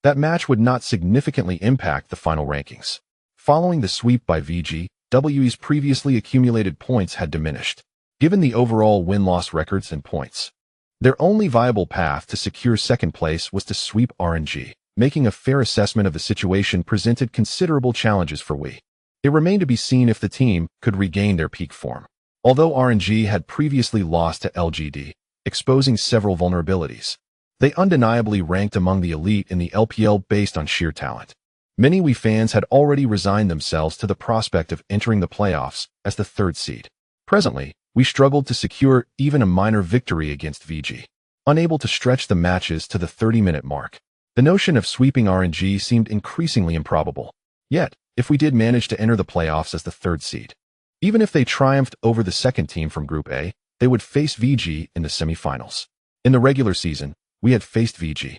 that match would not significantly impact the final rankings. Following the sweep by VG, WE's previously accumulated points had diminished. Given the overall win-loss records and points, their only viable path to secure 2nd place was to sweep RNG. Making a fair assessment of the situation presented considerable challenges for Wii. It remained to be seen if the team could regain their peak form. Although RNG had previously lost to LGD, exposing several vulnerabilities, they undeniably ranked among the elite in the LPL based on sheer talent. Many Wii fans had already resigned themselves to the prospect of entering the playoffs as the 3rd seed. Presently, we struggled to secure even a minor victory against VG, unable to stretch the matches to the 30-minute mark. The notion of sweeping RNG seemed increasingly improbable. Yet, if we did manage to enter the playoffs as the 3rd seed, even if they triumphed over the 2nd team from Group A, they would face VG in the semifinals. In the regular season, we had faced VG,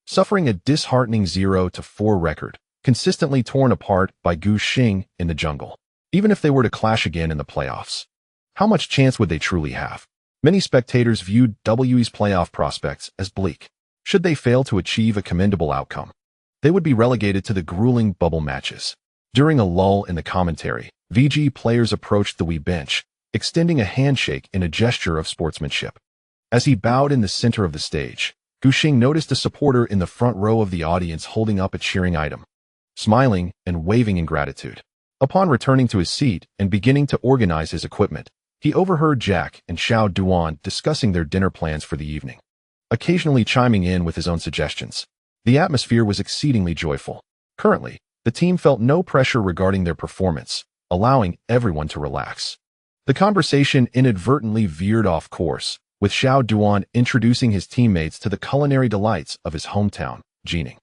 suffering a disheartening 0-4 record, consistently torn apart by Gu Xing in the jungle. Even if they were to clash again in the playoffs, how much chance would they truly have? Many spectators viewed WE's playoff prospects as bleak. Should they fail to achieve a commendable outcome, they would be relegated to the grueling bubble matches. During a lull in the commentary, VG players approached the Wii bench, extending a handshake in a gesture of sportsmanship. As he bowed in the center of the stage, Gu Xing noticed a supporter in the front row of the audience holding up a cheering item, smiling and waving in gratitude. Upon returning to his seat and beginning to organize his equipment, he overheard Jack and Xiao Duan discussing their dinner plans for the evening, occasionally chiming in with his own suggestions. The atmosphere was exceedingly joyful. Currently, the team felt no pressure regarding their performance, allowing everyone to relax. The conversation inadvertently veered off course, with Xiao Duan introducing his teammates to the culinary delights of his hometown, Jining.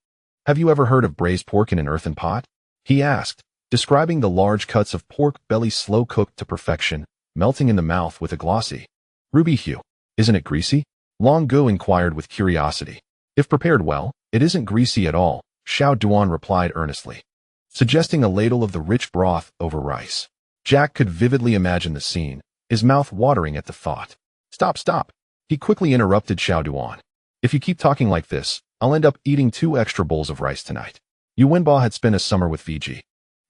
"Have you ever heard of braised pork in an earthen pot?" he asked, describing the large cuts of pork belly slow-cooked to perfection, melting in the mouth with a glossy ruby hue. "Isn't it greasy?" Long Gu inquired with curiosity. "If prepared well, it isn't greasy at all," Xiao Duan replied earnestly, suggesting a ladle of the rich broth over rice. Jack could vividly imagine the scene, his mouth watering at the thought. Stop. He quickly interrupted Xiao Duan. "If you keep talking like this, I'll end up eating 2 extra bowls of rice tonight." Yu Wenba had spent a summer with VG,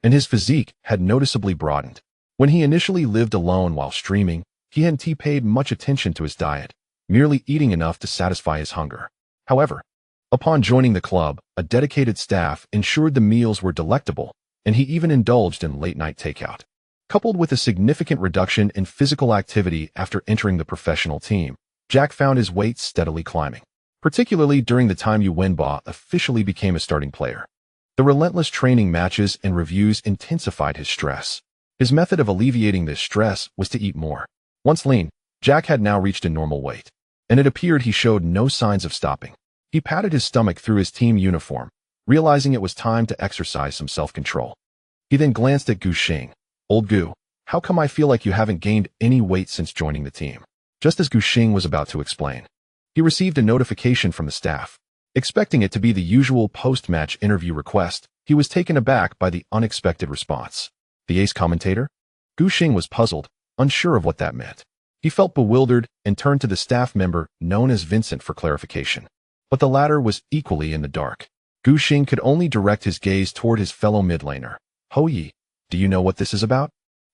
and his physique had noticeably broadened. When he initially lived alone while streaming, he hadn't paid much attention to his diet, merely eating enough to satisfy his hunger. However, upon joining the club, a dedicated staff ensured the meals were delectable, and he even indulged in late-night takeout. Coupled with a significant reduction in physical activity after entering the professional team, Jack found his weight steadily climbing, particularly during the time Yuanba officially became a starting player. The relentless training matches and reviews intensified his stress. His method of alleviating this stress was to eat more. Once lean, Jack had now reached a normal weight, and it appeared he showed no signs of stopping. He patted his stomach through his team uniform, realizing it was time to exercise some self-control. He then glanced at Gu Xing. "Old Gu, how come I feel like you haven't gained any weight since joining the team?" Just as Gu Xing was about to explain, he received a notification from the staff. Expecting it to be the usual post-match interview request, he was taken aback by the unexpected response. The ace commentator? Gu Xing was puzzled, unsure of what that meant. He felt bewildered and turned to the staff member known as Vincent for clarification. But the latter was equally in the dark. Gu Xing could only direct his gaze toward his fellow mid-laner. "Ho Yi, do you know what this is about?"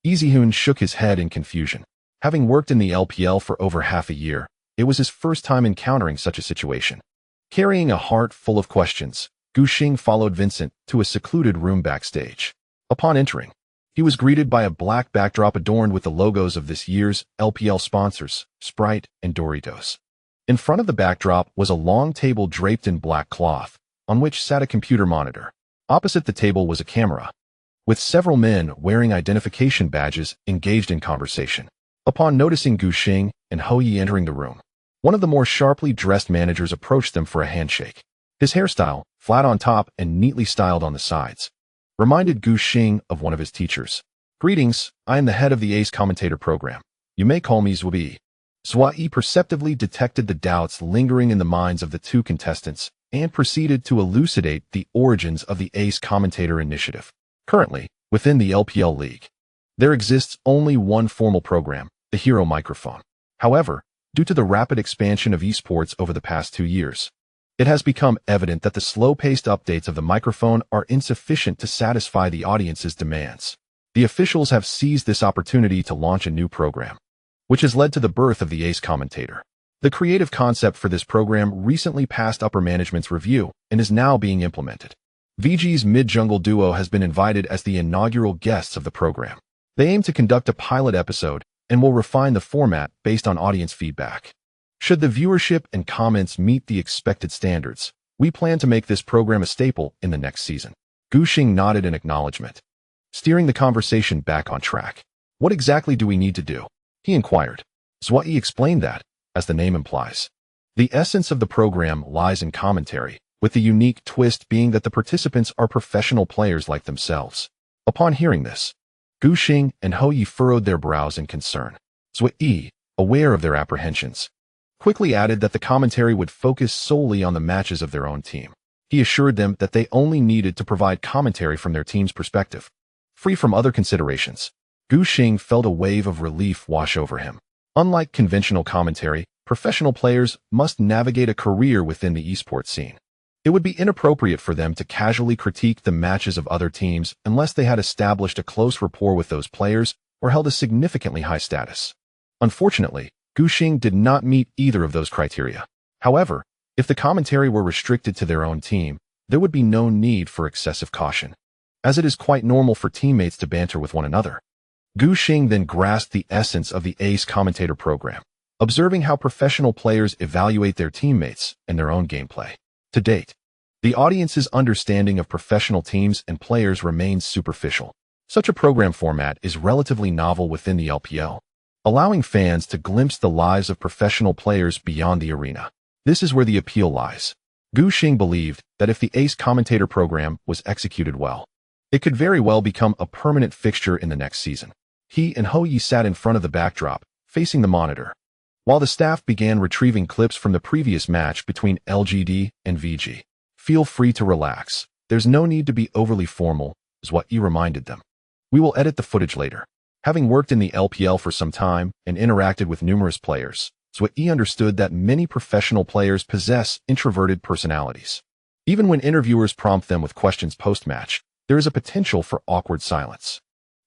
Zeyuan shook his head in confusion. Having worked in the LPL for over half a year, it was his first time encountering such a situation. Carrying a heart full of questions, Gu Xing followed Vincent to a secluded room backstage. Upon entering, he was greeted by a black backdrop adorned with the logos of this year's LPL sponsors, Sprite and Doritos. In front of the backdrop was a long table draped in black cloth, on which sat a computer monitor. Opposite the table was a camera, with several men wearing identification badges engaged in conversation. Upon noticing Gu Xing and Ho Yi entering the room, one of the more sharply dressed managers approached them for a handshake. His hairstyle, flat on top and neatly styled on the sides, reminded Gu Xing of one of his teachers. "Greetings, I am the head of the Ace Commentator program. You may call me Zui." Zui perceptively detected the doubts lingering in the minds of the two contestants and proceeded to elucidate the origins of the Ace Commentator initiative. Currently, within the LPL League, there exists only one formal program, the Hero Microphone. However, due to the rapid expansion of esports over the past 2 years, it has become evident that the slow-paced updates of the microphone are insufficient to satisfy the audience's demands. The officials have seized this opportunity to launch a new program, which has led to the birth of the Ace Commentator. The creative concept for this program recently passed upper management's review and is now being implemented. VG's mid-jungle duo has been invited as the inaugural guests of the program. They aim to conduct a pilot episode and will refine the format based on audience feedback. Should the viewership and comments meet the expected standards, we plan to make this program a staple in the next season. Gu Xing nodded in acknowledgement, steering the conversation back on track. "What exactly do we need to do?" he inquired. Zui explained that, as the name implies, the essence of the program lies in commentary, with the unique twist being that the participants are professional players like themselves. Upon hearing this, Gu Xing and Ho Yi furrowed their brows in concern. Zui, aware of their apprehensions, quickly added that the commentary would focus solely on the matches of their own team. He assured them that they only needed to provide commentary from their team's perspective, free from other considerations. Gu Xing felt a wave of relief wash over him. Unlike conventional commentary, professional players must navigate a career within the esports scene. It would be inappropriate for them to casually critique the matches of other teams unless they had established a close rapport with those players or held a significantly high status. Unfortunately, Gu Xing did not meet either of those criteria. However, if the commentary were restricted to their own team, there would be no need for excessive caution, as it is quite normal for teammates to banter with one another. Gu Xing then grasped the essence of the Ace Commentator program, observing how professional players evaluate their teammates and their own gameplay. To date, the audience's understanding of professional teams and players remains superficial. Such a program format is relatively novel within the LPL, allowing fans to glimpse the lives of professional players beyond the arena. This is where the appeal lies. Gu Xing believed that if the Ace Commentator program was executed well, it could very well become a permanent fixture in the next season. He and Ho Yi sat in front of the backdrop, facing the monitor, while the staff began retrieving clips from the previous match between LGD and VG. "Feel free to relax. There's no need to be overly formal," Zui reminded them. "We will edit the footage later." Having worked in the LPL for some time and interacted with numerous players, Zui understood that many professional players possess introverted personalities. Even when interviewers prompt them with questions post-match, there is a potential for awkward silence.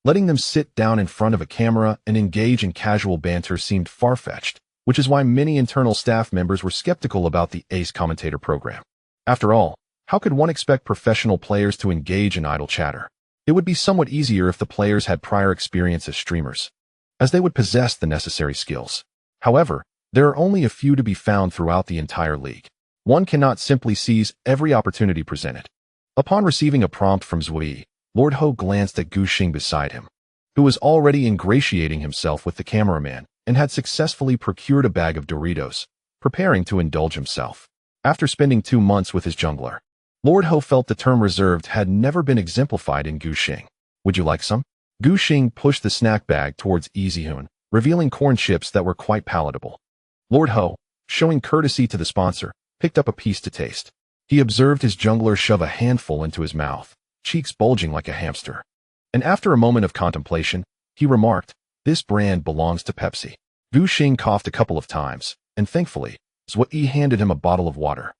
Letting them sit down in front of a camera and engage in casual banter seemed far-fetched, which is why many internal staff members were skeptical about the ACE commentator program. After all, how could one expect professional players to engage in idle chatter? It would be somewhat easier if the players had prior experience as streamers, as they would possess the necessary skills. However, there are only a few to be found throughout the entire league. One cannot simply seize every opportunity presented. Upon receiving a prompt from Zeyuan, Lord Ho glanced at Gu Xing beside him, who was already ingratiating himself with the cameraman and had successfully procured a bag of Doritos, preparing to indulge himself. After spending 2 months with his jungler, Lord Ho felt the term reserved had never been exemplified in Gu Xing. Would you like some? Gu Xing pushed the snack bag towards Zeyuan, revealing corn chips that were quite palatable. Lord Ho, showing courtesy to the sponsor, picked up a piece to taste. He observed his jungler shove a handful into his mouth, cheeks bulging like a hamster. And after a moment of contemplation, he remarked, "This brand belongs to Pepsi." Gu Xing coughed a couple of times, and thankfully, Zeyuan handed him a bottle of water,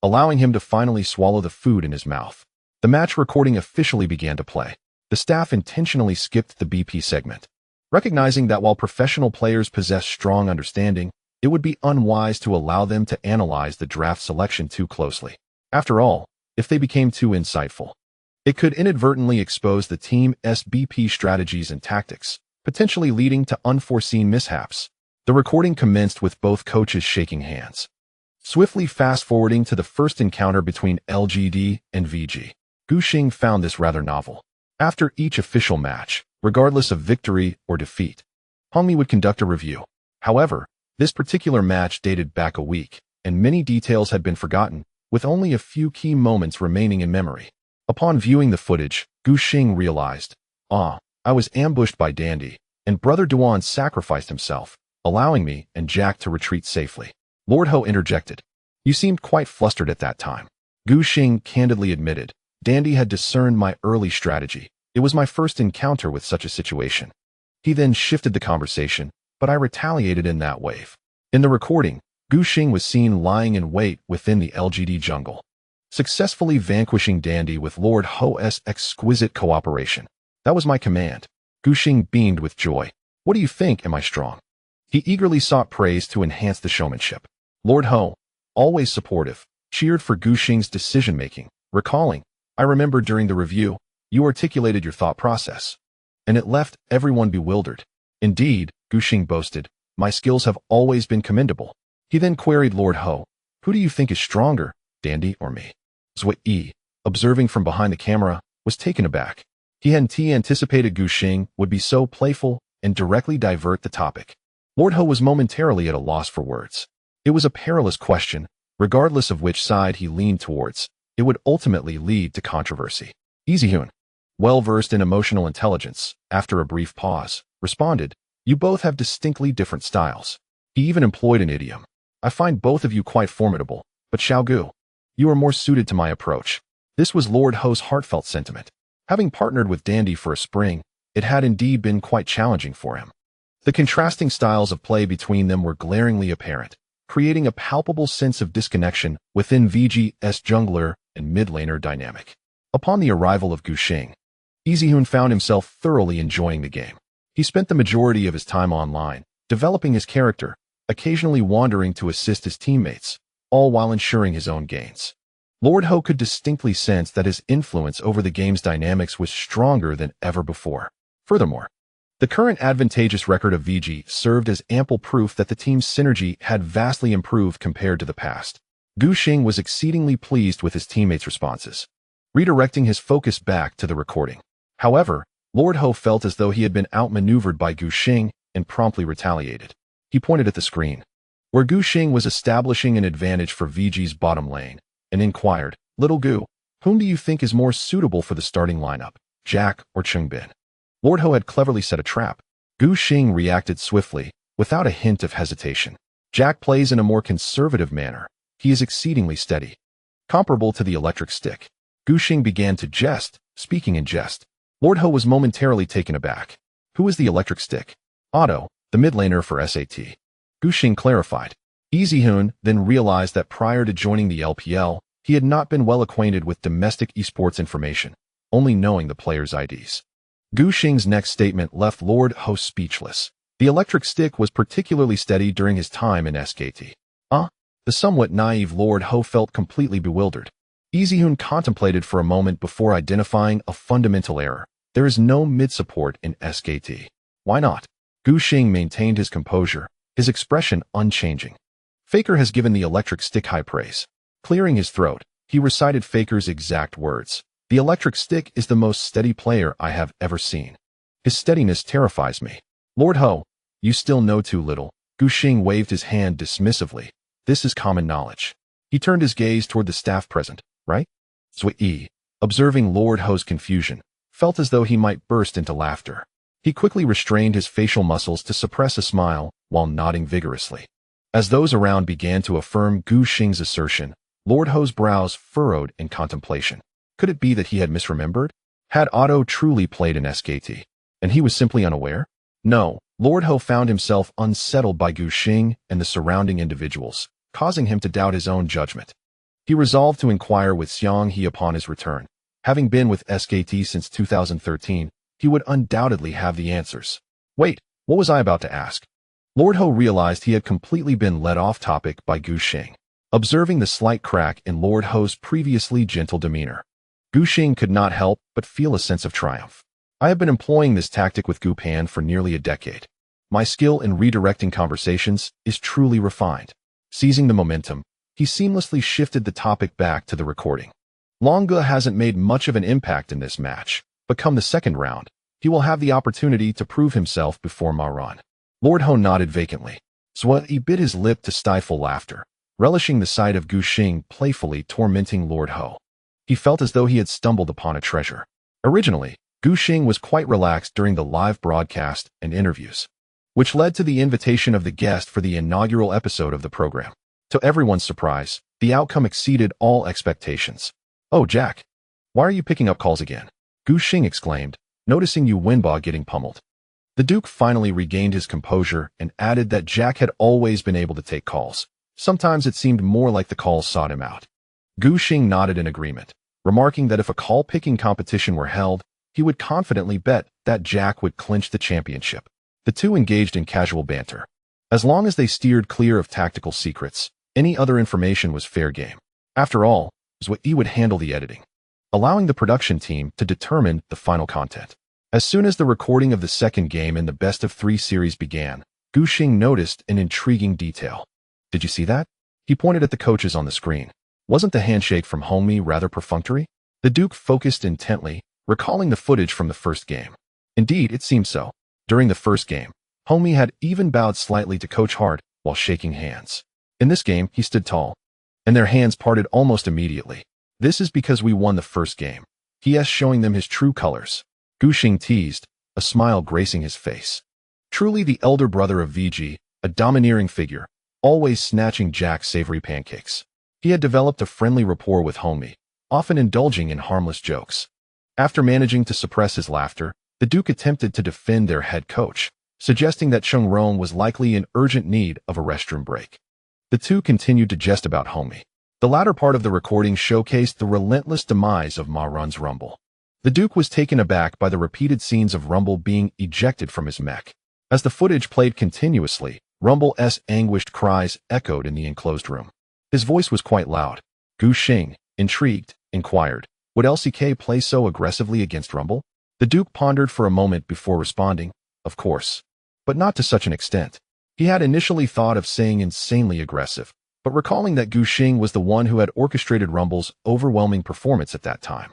allowing him to finally swallow the food in his mouth. The match recording officially began to play. The staff intentionally skipped the BP segment, recognizing that while professional players possess strong understanding, it would be unwise to allow them to analyze the draft selection too closely. After all, if they became too insightful, it could inadvertently expose the team's BP strategies and tactics, potentially leading to unforeseen mishaps. The recording commenced with both coaches shaking hands, swiftly fast-forwarding to the first encounter between LGD and VG. Gu Xing found this rather novel. After each official match, regardless of victory or defeat, Hongmi would conduct a review. However, this particular match dated back a week, and many details had been forgotten, with only a few key moments remaining in memory. Upon viewing the footage, Gu Xing realized, I was ambushed by Dandy, and Brother Zeyuan sacrificed himself, allowing me and Jack to retreat safely. Lord Ho interjected. You seemed quite flustered at that time. Gu Xing candidly admitted, Dandy had discerned my early strategy. It was my first encounter with such a situation. He then shifted the conversation, but I retaliated in that wave. In the recording, Gu Xing was seen lying in wait within the LGD jungle, successfully vanquishing Dandy with Lord Ho's exquisite cooperation. That was my command. Gu Xing beamed with joy. What do you think? Am I strong? He eagerly sought praise to enhance the showmanship. Lord Ho, always supportive, cheered for Gu Xing's decision-making, recalling, I remember during the review, you articulated your thought process, and it left everyone bewildered. Indeed, Gu Xing boasted, my skills have always been commendable. He then queried Lord Ho, who do you think is stronger, Dandy or me? Zeyuan, observing from behind the camera, was taken aback. He hadn't anticipated Gu Xing would be so playful and directly divert the topic. Lord Ho was momentarily at a loss for words. It was a perilous question, regardless of which side he leaned towards. It would ultimately lead to controversy. Zeyuan, well-versed in emotional intelligence, after a brief pause, responded, you both have distinctly different styles. He even employed an idiom. I find both of you quite formidable, but Xiaogu, you are more suited to my approach. This was Lord Ho's heartfelt sentiment. Having partnered with Dandy for a spring, it had indeed been quite challenging for him. The contrasting styles of play between them were glaringly apparent, creating a palpable sense of disconnection within VG's jungler and mid laner dynamic. Upon the arrival of Gu Xing, Zeyuan found himself thoroughly enjoying the game. He spent the majority of his time online, developing his character, occasionally wandering to assist his teammates, all while ensuring his own gains. Lord Ho could distinctly sense that his influence over the game's dynamics was stronger than ever before. Furthermore, the current advantageous record of VG served as ample proof that the team's synergy had vastly improved compared to the past. Gu Xing was exceedingly pleased with his teammates' responses, redirecting his focus back to the recording. However, Lord Ho felt as though he had been outmaneuvered by Gu Xing and promptly retaliated. He pointed at the screen, where Gu Xing was establishing an advantage for VG's bottom lane, and inquired, Little Gu, whom do you think is more suitable for the starting lineup, Jack or Chungbin? Lord Ho had cleverly set a trap. Gu Xing reacted swiftly, without a hint of hesitation. Jack plays in a more conservative manner. He is exceedingly steady, comparable to the electric stick. Gu Xing began to jest, speaking in jest. Lord Ho was momentarily taken aback. Who is the electric stick? Otto, the mid laner for SAT. Gu Xing clarified. Zeyuan then realized that prior to joining the LPL, he had not been well acquainted with domestic esports information, only knowing the players' IDs. Gu Xing's next statement left Lord Ho speechless. The electric stick was particularly steady during his time in SKT. The somewhat naive Lord Ho felt completely bewildered. Zeyuan contemplated for a moment before identifying a fundamental error. There is no mid-support in SKT. Why not? Gu Xing maintained his composure, his expression unchanging. Faker has given the electric stick high praise. Clearing his throat, he recited Faker's exact words. The electric stick is the most steady player I have ever seen. His steadiness terrifies me. Lord Ho, you still know too little. Gu Xing waved his hand dismissively. This is common knowledge. He turned his gaze toward the staff present, right? Zeyuan, observing Lord Ho's confusion, felt as though he might burst into laughter. He quickly restrained his facial muscles to suppress a smile while nodding vigorously. As those around began to affirm Gu Xing's assertion, Lord Ho's brows furrowed in contemplation. Could it be that he had misremembered? Had Otto truly played in SKT, and he was simply unaware? No, Lord Ho found himself unsettled by Gu Xing and the surrounding individuals, causing him to doubt his own judgment. He resolved to inquire with Xiang He upon his return. Having been with SKT since 2013, he would undoubtedly have the answers. Wait, what was I about to ask? Lord Ho realized he had completely been led off topic by Gu Xing. Observing the slight crack in Lord Ho's previously gentle demeanor, Gu Xing could not help but feel a sense of triumph. I have been employing this tactic with Gu Pan for nearly a decade. My skill in redirecting conversations is truly refined. Seizing the momentum, he seamlessly shifted the topic back to the recording. Longa hasn't made much of an impact in this match, but come the second round, he will have the opportunity to prove himself before Maran. Lord Ho nodded vacantly. Zeyuan bit his lip to stifle laughter, relishing the sight of Gu Xing playfully tormenting Lord Ho. He felt as though he had stumbled upon a treasure. Originally, Gu Xing was quite relaxed during the live broadcast and interviews, which led to the invitation of the guest for the inaugural episode of the program. To everyone's surprise, the outcome exceeded all expectations. Oh, Jack, why are you picking up calls again? Gu Xing exclaimed, noticing Yu Wenba getting pummeled. The Duke finally regained his composure and added that Jack had always been able to take calls. Sometimes it seemed more like the calls sought him out. Gu Xing nodded in agreement, remarking that if a call-picking competition were held, he would confidently bet that Jack would clinch the championship. The two engaged in casual banter. As long as they steered clear of tactical secrets, any other information was fair game. After all, Zeyuan would handle the editing, allowing the production team to determine the final content. As soon as the recording of the second game in the best-of-3 series began, Gu Xing noticed an intriguing detail. Did you see that? He pointed at the coaches on the screen. Wasn't the handshake from Homie rather perfunctory? The Duke focused intently, recalling the footage from the first game. Indeed, it seemed so. During the first game, Homie had even bowed slightly to Coach Hart while shaking hands. In this game, he stood tall, and their hands parted almost immediately. This is because we won the first game. He showing them his true colors. Gu Xing teased, a smile gracing his face. Truly the elder brother of VG, a domineering figure, always snatching Jack's savory pancakes. He had developed a friendly rapport with Homie, often indulging in harmless jokes. After managing to suppress his laughter, the Duke attempted to defend their head coach, suggesting that Chung Rong was likely in urgent need of a restroom break. The two continued to jest about Homie. The latter part of the recording showcased the relentless demise of Ma Run's Rumble. The Duke was taken aback by the repeated scenes of Rumble being ejected from his mech. As the footage played continuously, Rumble's anguished cries echoed in the enclosed room. His voice was quite loud. Gu Xing, intrigued, inquired, would LCK play so aggressively against Rumble? The Duke pondered for a moment before responding, of course, but not to such an extent. He had initially thought of saying insanely aggressive, but recalling that Gu Xing was the one who had orchestrated Rumble's overwhelming performance at that time,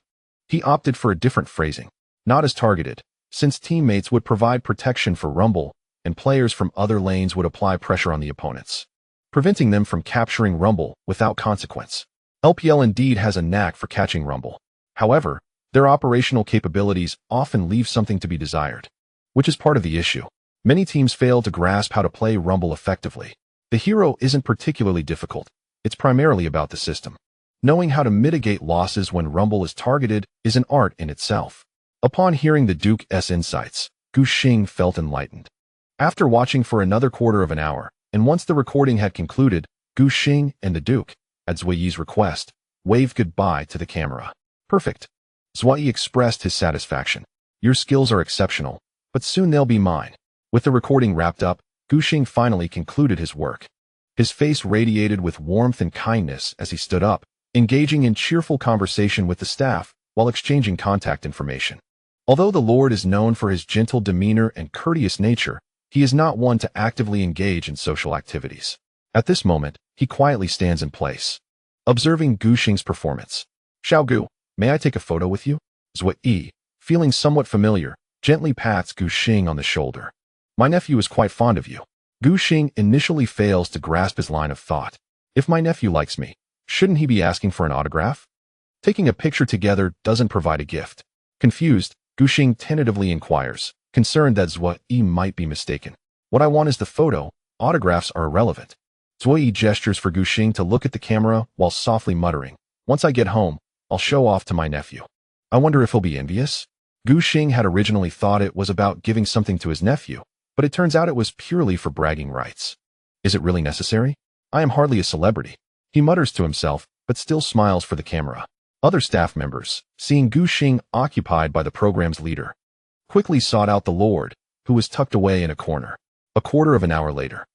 he opted for a different phrasing, not as targeted, since teammates would provide protection for Rumble and players from other lanes would apply pressure on the opponents, preventing them from capturing Rumble without consequence. LPL indeed has a knack for catching Rumble. However, their operational capabilities often leave something to be desired, which is part of the issue. Many teams fail to grasp how to play Rumble effectively. The hero isn't particularly difficult. It's primarily about the system. Knowing how to mitigate losses when Rumble is targeted is an art in itself. Upon hearing the Duke's insights, Gu Xing felt enlightened. After watching for another quarter of an hour, and once the recording had concluded, Gu Xing and the Duke, at Zeyuan's request, waved goodbye to the camera. Perfect. Zeyuan expressed his satisfaction. Your skills are exceptional, but soon they'll be mine. With the recording wrapped up, Gushing finally concluded his work. His face radiated with warmth and kindness as he stood up, engaging in cheerful conversation with the staff while exchanging contact information. Although the Lord is known for his gentle demeanor and courteous nature, he is not one to actively engage in social activities. At this moment, he quietly stands in place, observing Gushing's performance. Xiao Gu, may I take a photo with you? Zeyuan, feeling somewhat familiar, gently pats Gushing on the shoulder. My nephew is quite fond of you. Gushing initially fails to grasp his line of thought. If my nephew likes me, shouldn't he be asking for an autograph? Taking a picture together doesn't provide a gift. Confused, Gushing tentatively inquires, concerned that Zeyuan might be mistaken. What I want is the photo. Autographs are irrelevant. Zeyuan gestures for Gushing to look at the camera while softly muttering, once I get home, I'll show off to my nephew. I wonder if he'll be envious? Gushing had originally thought it was about giving something to his nephew, but it turns out it was purely for bragging rights. Is it really necessary? I am hardly a celebrity. He mutters to himself, but still smiles for the camera. Other staff members, seeing Gushing occupied by the program's leader, quickly sought out the Lord, who was tucked away in a corner. A quarter of an hour later,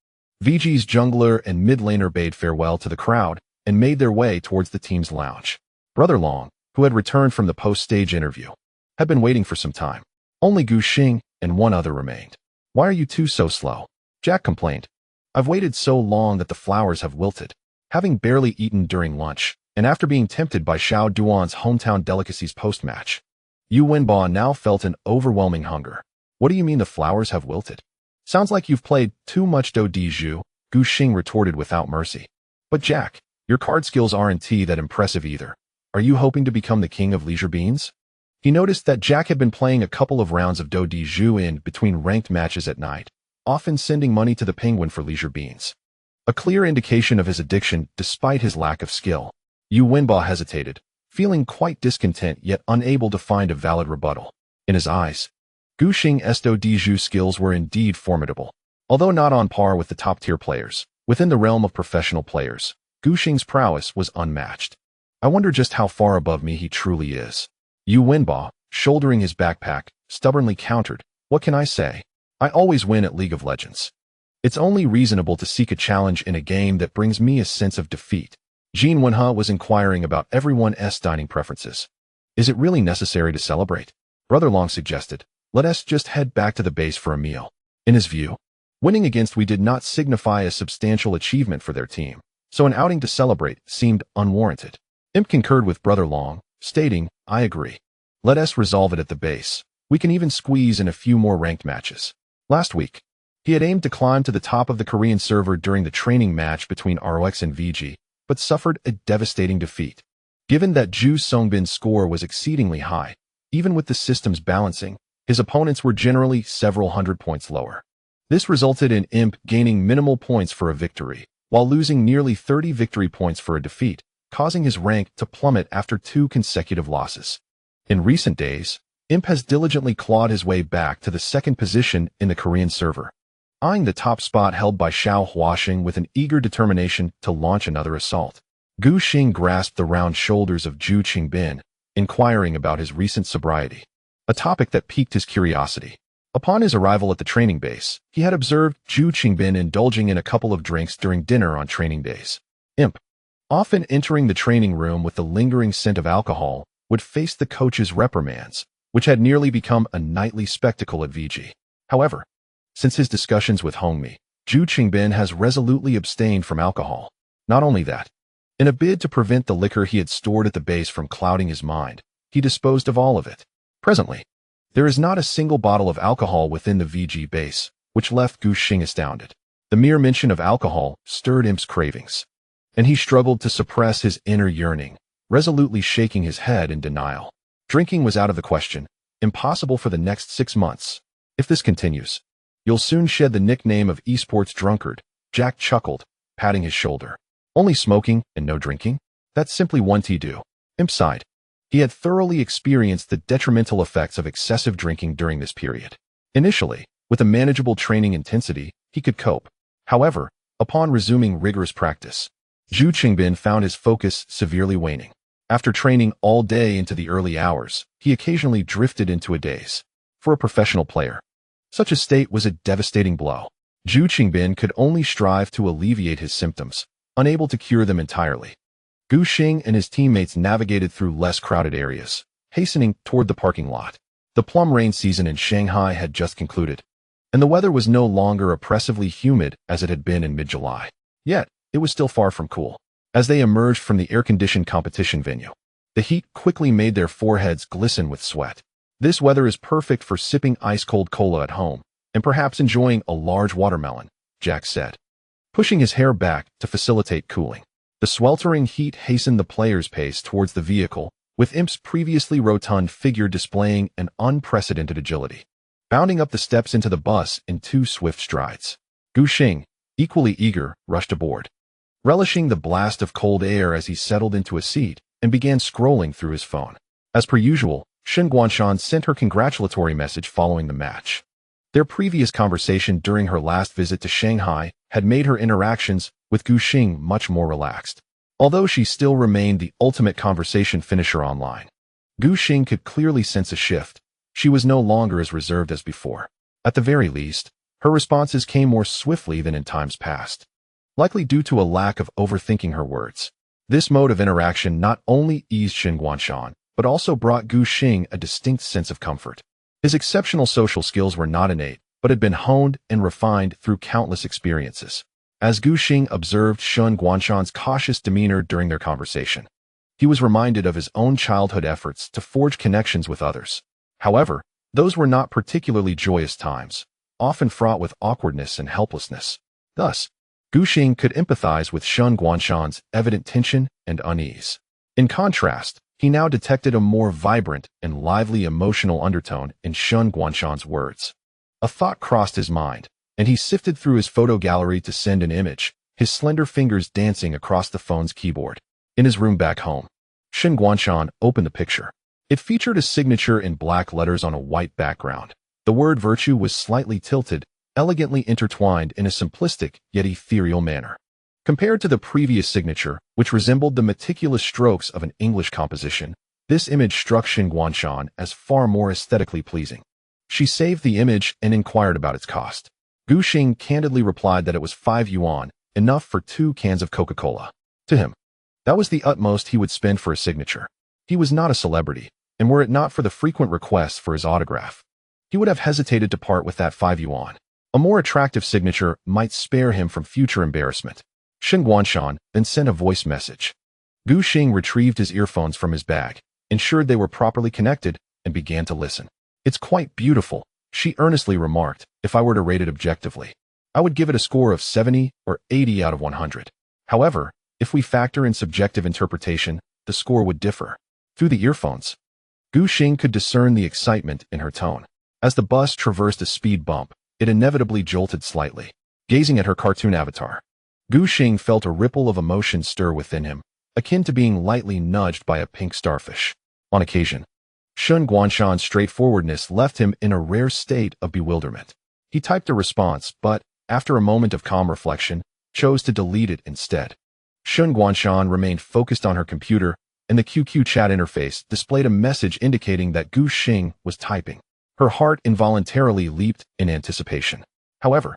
VG's jungler and mid laner bade farewell to the crowd and made their way towards the team's lounge. Brother Long, who had returned from the post-stage interview, had been waiting for some time. Only Gushing and one other remained. Why are you two so slow? Jack complained. I've waited so long that the flowers have wilted. Having barely eaten during lunch, and after being tempted by Xiao Duan's hometown delicacies post-match, Yu Wenba now felt an overwhelming hunger. What do you mean the flowers have wilted? Sounds like you've played too much do di zhu, Gushing retorted without mercy. But Jack, your card skills aren't that impressive either. Are you hoping to become the king of leisure beans? He noticed that Jack had been playing a couple of rounds of do di zhu in between ranked matches at night, often sending money to the penguin for leisure beans. A clear indication of his addiction despite his lack of skill. Yu Wenba hesitated, feeling quite discontent yet unable to find a valid rebuttal. In his eyes, Gushing's do di zhu skills were indeed formidable. Although not on par with the top-tier players, within the realm of professional players, Gushing's prowess was unmatched. I wonder just how far above me he truly is. Yu Wenba, shouldering his backpack, stubbornly countered, what can I say? I always win at League of Legends. It's only reasonable to seek a challenge in a game that brings me a sense of defeat. Jin Wenhe was inquiring about everyone's dining preferences. Is it really necessary to celebrate? Brother Long suggested, let us just head back to the base for a meal. In his view, winning against we did not signify a substantial achievement for their team, so an outing to celebrate seemed unwarranted. Imp concurred with Brother Long, stating, I agree. Let us resolve it at the base. We can even squeeze in a few more ranked matches. Last week, he had aimed to climb to the top of the Korean server during the training match between ROX and VG, but suffered a devastating defeat. Given that Ju Songbin's score was exceedingly high, even with the system's balancing, his opponents were generally several hundred points lower. This resulted in Imp gaining minimal points for a victory, while losing nearly 30 victory points for a defeat, causing his rank to plummet after 2 consecutive losses. In recent days, Imp has diligently clawed his way back to the second position in the Korean server, eyeing the top spot held by Xiao Huaxing with an eager determination to launch another assault. Gushing grasped the round shoulders of Zhu Qingbin, inquiring about his recent sobriety, a topic that piqued his curiosity. Upon his arrival at the training base, he had observed Zhu Qingbin indulging in a couple of drinks during dinner on training days. Imp, often entering the training room with the lingering scent of alcohol, would face the coach's reprimands, which had nearly become a nightly spectacle at VG. However, since his discussions with Hongmi, Zhu Qingbin has resolutely abstained from alcohol. Not only that, in a bid to prevent the liquor he had stored at the base from clouding his mind, he disposed of all of it. Presently, there is not a single bottle of alcohol within the VG base, which left Gushing astounded. The mere mention of alcohol stirred Imp's cravings, and he struggled to suppress his inner yearning, resolutely shaking his head in denial. Drinking was out of the question, impossible for the next 6 months. If this continues, you'll soon shed the nickname of esports drunkard, Jack chuckled, patting his shoulder. Only smoking and no drinking? That's simply one to-do. Imp sighed. He had thoroughly experienced the detrimental effects of excessive drinking during this period. Initially, with a manageable training intensity, he could cope. However, upon resuming rigorous practice, Zhu Qingbin found his focus severely waning. After training all day into the early hours, he occasionally drifted into a daze. For a professional player, such a state was a devastating blow. Zhu Qingbin could only strive to alleviate his symptoms, unable to cure them entirely. Gu Xing and his teammates navigated through less crowded areas, hastening toward the parking lot. The plum rain season in Shanghai had just concluded, and the weather was no longer oppressively humid as it had been in mid-July. Yet, it was still far from cool. As they emerged from the air-conditioned competition venue, the heat quickly made their foreheads glisten with sweat. This weather is perfect for sipping ice-cold cola at home, and perhaps enjoying a large watermelon, Jack said, pushing his hair back to facilitate cooling. The sweltering heat hastened the player's pace towards the vehicle, with Imp's previously rotund figure displaying an unprecedented agility, bounding up the steps into the bus in 2 swift strides. Gu Xing, equally eager, rushed aboard, relishing the blast of cold air as he settled into a seat and began scrolling through his phone. As per usual, Shen Guanshan sent her congratulatory message following the match. Their previous conversation during her last visit to Shanghai had made her interactions with Gu Xing much more relaxed. Although she still remained the ultimate conversation finisher online, Gu Xing could clearly sense a shift. She was no longer as reserved as before. At the very least, her responses came more swiftly than in times past, likely due to a lack of overthinking her words. This mode of interaction not only eased Shen Guanshan, but also brought Gu Xing a distinct sense of comfort. His exceptional social skills were not innate, but had been honed and refined through countless experiences. As Gu Xing observed Shen Guanshan's cautious demeanor during their conversation, he was reminded of his own childhood efforts to forge connections with others. However, those were not particularly joyous times, often fraught with awkwardness and helplessness. Thus, Gu Xing could empathize with Shen Guanshan's evident tension and unease. In contrast, he now detected a more vibrant and lively emotional undertone in Shen Guanshan's words. A thought crossed his mind, and he sifted through his photo gallery to send an image, his slender fingers dancing across the phone's keyboard. In his room back home, Shen Guanshan opened the picture. It featured a signature in black letters on a white background. The word virtue was slightly tilted, elegantly intertwined in a simplistic yet ethereal manner. Compared to the previous signature, which resembled the meticulous strokes of an English composition, this image struck Shen Guanshan as far more aesthetically pleasing. She saved the image and inquired about its cost. Gu Xing candidly replied that it was 5 yuan, enough for 2 cans of Coca-Cola. To him, that was the utmost he would spend for a signature. He was not a celebrity, and were it not for the frequent requests for his autograph, he would have hesitated to part with that 5 yuan. A more attractive signature might spare him from future embarrassment. Shen Guanshan then sent a voice message. Gu Xing retrieved his earphones from his bag, ensured they were properly connected, and began to listen. "It's quite beautiful," she earnestly remarked. "If I were to rate it objectively, I would give it a score of 70 or 80 out of 100. However, if we factor in subjective interpretation, the score would differ." Through the earphones, Gu Xing could discern the excitement in her tone. As the bus traversed a speed bump, it inevitably jolted slightly. Gazing at her cartoon avatar, Gu Xing felt a ripple of emotion stir within him, akin to being lightly nudged by a pink starfish. On occasion, Shen Guanshan's straightforwardness left him in a rare state of bewilderment. He typed a response, but, after a moment of calm reflection, chose to delete it instead. Shen Guanshan remained focused on her computer, and the QQ chat interface displayed a message indicating that Gu Xing was typing. Her heart involuntarily leaped in anticipation. However,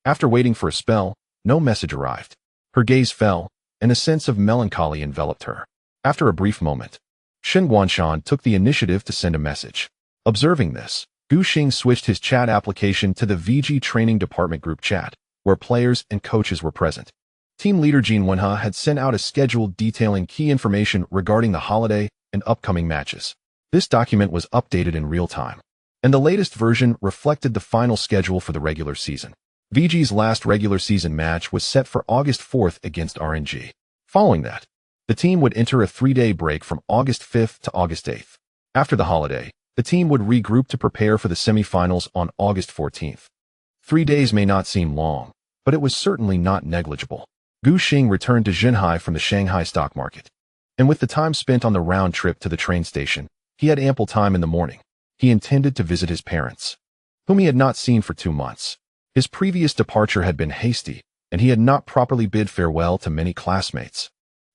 after waiting for a spell, no message arrived. Her gaze fell, and a sense of melancholy enveloped her. After a brief moment, Shen Guanshan took the initiative to send a message. Observing this, Gu Xing switched his chat application to the VG Training Department group chat, where players and coaches were present. Team leader Zeyuan had sent out a schedule detailing key information regarding the holiday and upcoming matches. This document was updated in real time, and the latest version reflected the final schedule for the regular season. VG's last regular season match was set for August 4th against RNG. Following that, the team would enter a 3-day break from August 5th to August 8th. After the holiday, the team would regroup to prepare for the semifinals on August 14th. 3 days may not seem long, but it was certainly not negligible. Gu Xing returned to Zhenhai from the Shanghai stock market, and with the time spent on the round trip to the train station, he had ample time in the morning. He intended to visit his parents, whom he had not seen for 2 months. His previous departure had been hasty, and he had not properly bid farewell to many classmates.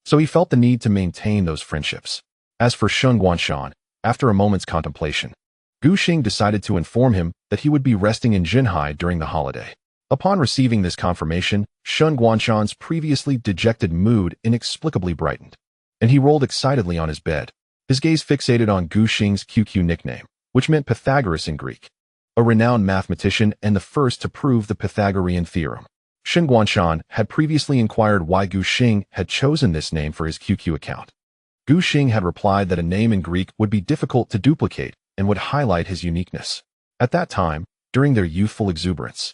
so he felt the need to maintain those friendships. As for Shen Guanshan, after a moment's contemplation, Gu Xing decided to inform him that he would be resting in Jinhai during the holiday. Upon receiving this confirmation, Shen Guanshan's previously dejected mood inexplicably brightened, and he rolled excitedly on his bed, his gaze fixated on Gu Xing's QQ nickname, which meant Pythagoras in Greek, a renowned mathematician and the first to prove the Pythagorean theorem. Shen Guanshan had previously inquired why Gu Xing had chosen this name for his QQ account. Gu Xing had replied that a name in Greek would be difficult to duplicate and would highlight his uniqueness. At that time, during their youthful exuberance,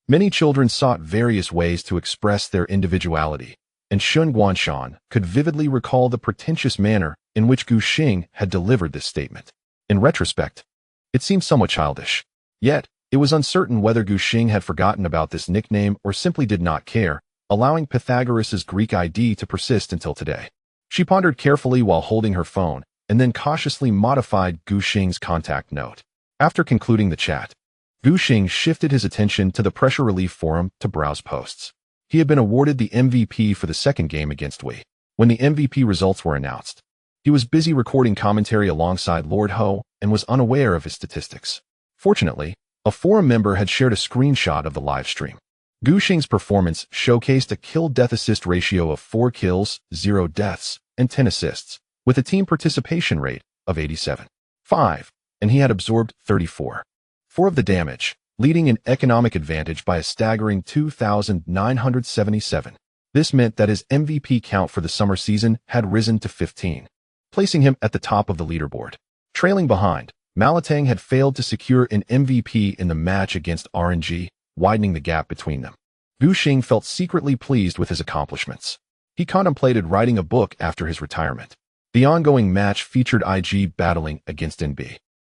many children sought various ways to express their individuality, and Shen Guanshan could vividly recall the pretentious manner in which Gu Xing had delivered this statement. In retrospect, it seemed somewhat childish. Yet, it was uncertain whether Gu Xing had forgotten about this nickname or simply did not care, allowing Pythagoras's Greek ID to persist until today. She pondered carefully while holding her phone, and then cautiously modified Gu Xing's contact note. After concluding the chat, Gu Xing shifted his attention to the pressure relief forum to browse posts. He had been awarded the MVP for the second game against Wei. When the MVP results were announced, he was busy recording commentary alongside Lord Ho and was unaware of his statistics. Fortunately, a forum member had shared a screenshot of the live stream. Gu Xing's performance showcased a kill-death-assist ratio of 4 kills, 0 deaths, and 10 assists, with a team participation rate of 87.5, and he had absorbed 34.4 of the damage, leading an economic advantage by a staggering 2,977. This meant that his MVP count for the summer season had risen to 15, placing him at the top of the leaderboard. Trailing behind, Malatang had failed to secure an MVP in the match against RNG, widening the gap between them. Gu Xing felt secretly pleased with his accomplishments. He contemplated writing a book after his retirement. The ongoing match featured IG battling against NB.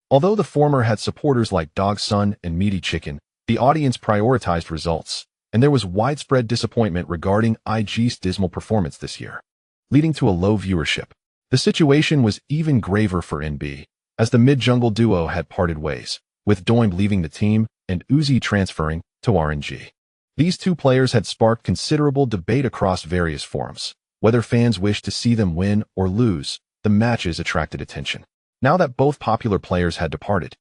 Although the former had supporters like Dog Sun and Meaty Chicken, the audience prioritized results, and there was widespread disappointment regarding IG's dismal performance this year, leading to a low viewership. The situation was even graver for NB, as the mid-jungle duo had parted ways, with Doimb leaving the team and Uzi transferring to RNG. These two players had sparked considerable debate across various forums. Whether fans wished to see them win or lose, the matches attracted attention. Now that both popular players had departed,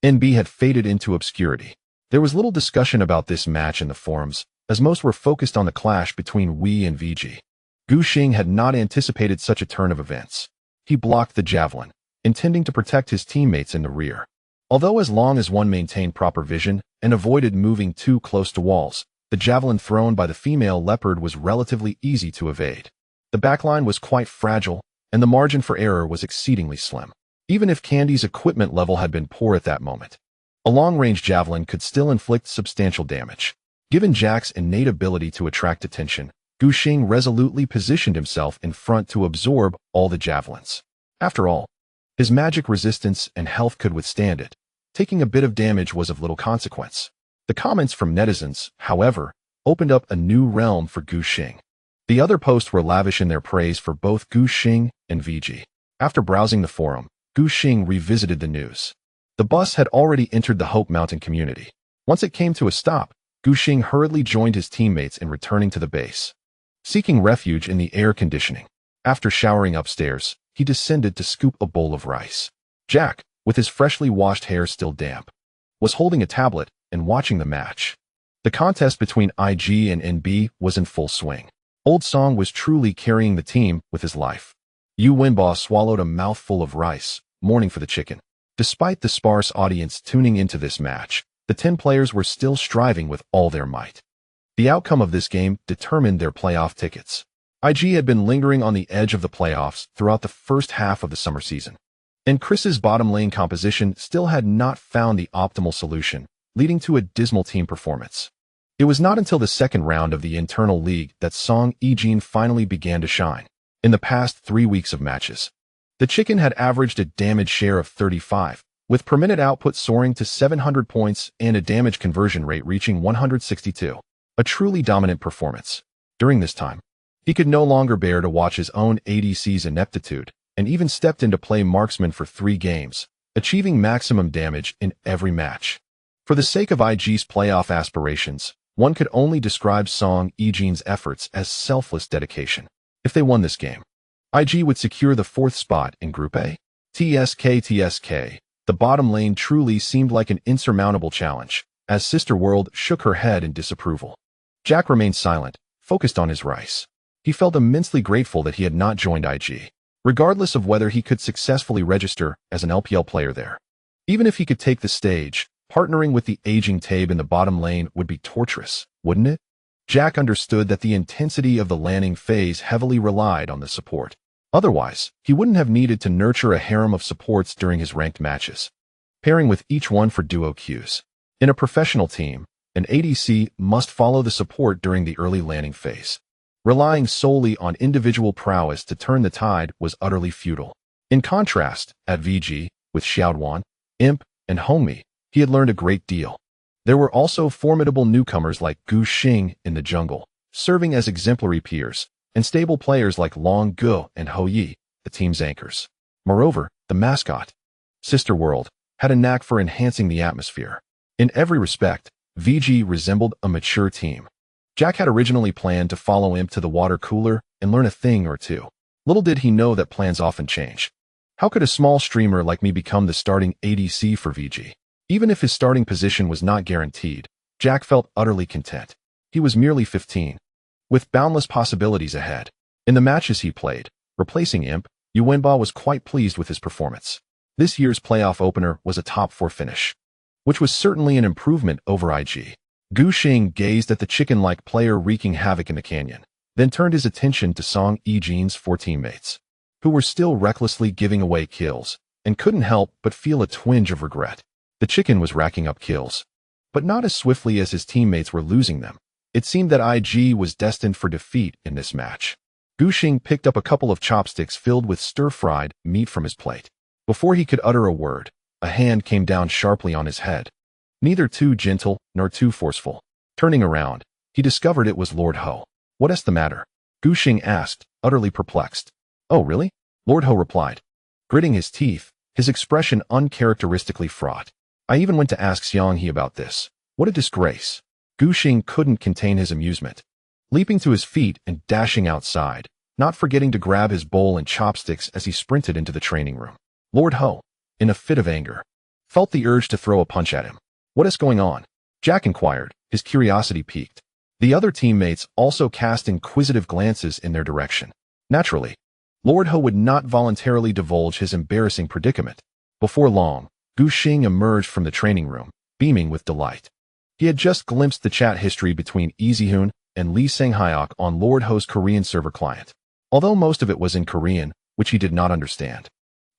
NB had faded into obscurity. There was little discussion about this match in the forums, as most were focused on the clash between Wei and VG. Gu Xing had not anticipated such a turn of events. He blocked the javelin, intending to protect his teammates in the rear. Although as long as one maintained proper vision and avoided moving too close to walls, the javelin thrown by the female leopard was relatively easy to evade. The backline was quite fragile, and the margin for error was exceedingly slim. Even if Candy's equipment level had been poor at that moment, a long-range javelin could still inflict substantial damage. Given Jack's innate ability to attract attention, Gu Xing resolutely positioned himself in front to absorb all the javelins. After all, his magic resistance and health could withstand it. Taking a bit of damage was of little consequence. The comments from netizens, however, opened up a new realm for Gu Xing. The other posts were lavish in their praise for both Gu Xing and VG. After browsing the forum, Gu Xing revisited the news. The bus had already entered the Hope Mountain community. Once it came to a stop, Gu Xing hurriedly joined his teammates in returning to the base, seeking refuge in the air conditioning. After showering upstairs, he descended to scoop a bowl of rice. Jack, with his freshly washed hair still damp, was holding a tablet and watching the match. The contest between IG and NB was in full swing. Old Song was truly carrying the team with his life. Yu Wenba swallowed a mouthful of rice, mourning for the chicken. Despite the sparse audience tuning into this match, the 10 players were still striving with all their might. The outcome of this game determined their playoff tickets. IG had been lingering on the edge of the playoffs throughout the first half of the summer season, and Chris's bottom lane composition still had not found the optimal solution, leading to a dismal team performance. It was not until the second round of the internal league that Song Yijin finally began to shine. In the past 3 weeks of matches, the chicken had averaged a damage share of 35, with per minute output soaring to 700 points and a damage conversion rate reaching 162. A truly dominant performance. During this time, he could no longer bear to watch his own ADC's ineptitude, and even stepped into play marksman for 3 games, achieving maximum damage in every match. For the sake of IG's playoff aspirations, one could only describe Song Yijin's efforts as selfless dedication. If they won this game, IG would secure the 4th spot in Group A. TSK. The bottom lane truly seemed like an insurmountable challenge, as Sister World shook her head in disapproval. Jack remained silent, focused on his rice. He felt immensely grateful that he had not joined IG, regardless of whether he could successfully register as an LPL player there. Even if he could take the stage, partnering with the aging Tabe in the bottom lane would be torturous, wouldn't it? Jack understood that the intensity of the landing phase heavily relied on the support. Otherwise, he wouldn't have needed to nurture a harem of supports during his ranked matches, pairing with each one for duo queues. In a professional team, an ADC must follow the support during the early landing phase. Relying solely on individual prowess to turn the tide was utterly futile. In contrast, at VG, with Zeyuan, Imp, and Hongmi, he had learned a great deal. There were also formidable newcomers like Gu Xing in the jungle, serving as exemplary peers, and stable players like Long Gu and Ho Yi, the team's anchors. Moreover, the mascot, Sister World, had a knack for enhancing the atmosphere. In every respect, VG resembled a mature team. Jack had originally planned to follow Imp to the water cooler and learn a thing or two. Little did he know that plans often change. How could a small streamer like me become the starting ADC for VG? Even if his starting position was not guaranteed, Jack felt utterly content. He was merely 15, with boundless possibilities ahead. In the matches he played, replacing Imp, Yuanba was quite pleased with his performance. This year's playoff opener was a top 4 finish, which was certainly an improvement over IG. Gu Xing gazed at the chicken-like player wreaking havoc in the canyon, then turned his attention to Song Yijin's 4 teammates, who were still recklessly giving away kills, and couldn't help but feel a twinge of regret. The chicken was racking up kills, but not as swiftly as his teammates were losing them. It seemed that IG was destined for defeat in this match. Gu Xing picked up a couple of chopsticks filled with stir-fried meat from his plate. Before he could utter a word, a hand came down sharply on his head. Neither too gentle nor too forceful. Turning around, he discovered it was Lord Ho. "What is the matter?" Gu Xing asked, utterly perplexed. "Oh, really?" Lord Ho replied, gritting his teeth, his expression uncharacteristically fraught. "I even went to ask Xiang He about this. What a disgrace." Gu Xing couldn't contain his amusement, leaping to his feet and dashing outside, not forgetting to grab his bowl and chopsticks as he sprinted into the training room. Lord Ho, in a fit of anger, felt the urge to throw a punch at him. "What is going on?" Jack inquired, his curiosity piqued. The other teammates also cast inquisitive glances in their direction. Naturally, Lord Ho would not voluntarily divulge his embarrassing predicament. Before long, Gu Xing emerged from the training room, beaming with delight. He had just glimpsed the chat history between Zeyuan and Lee Sang-hyuk on Lord Ho's Korean server client, although most of it was in Korean, which he did not understand.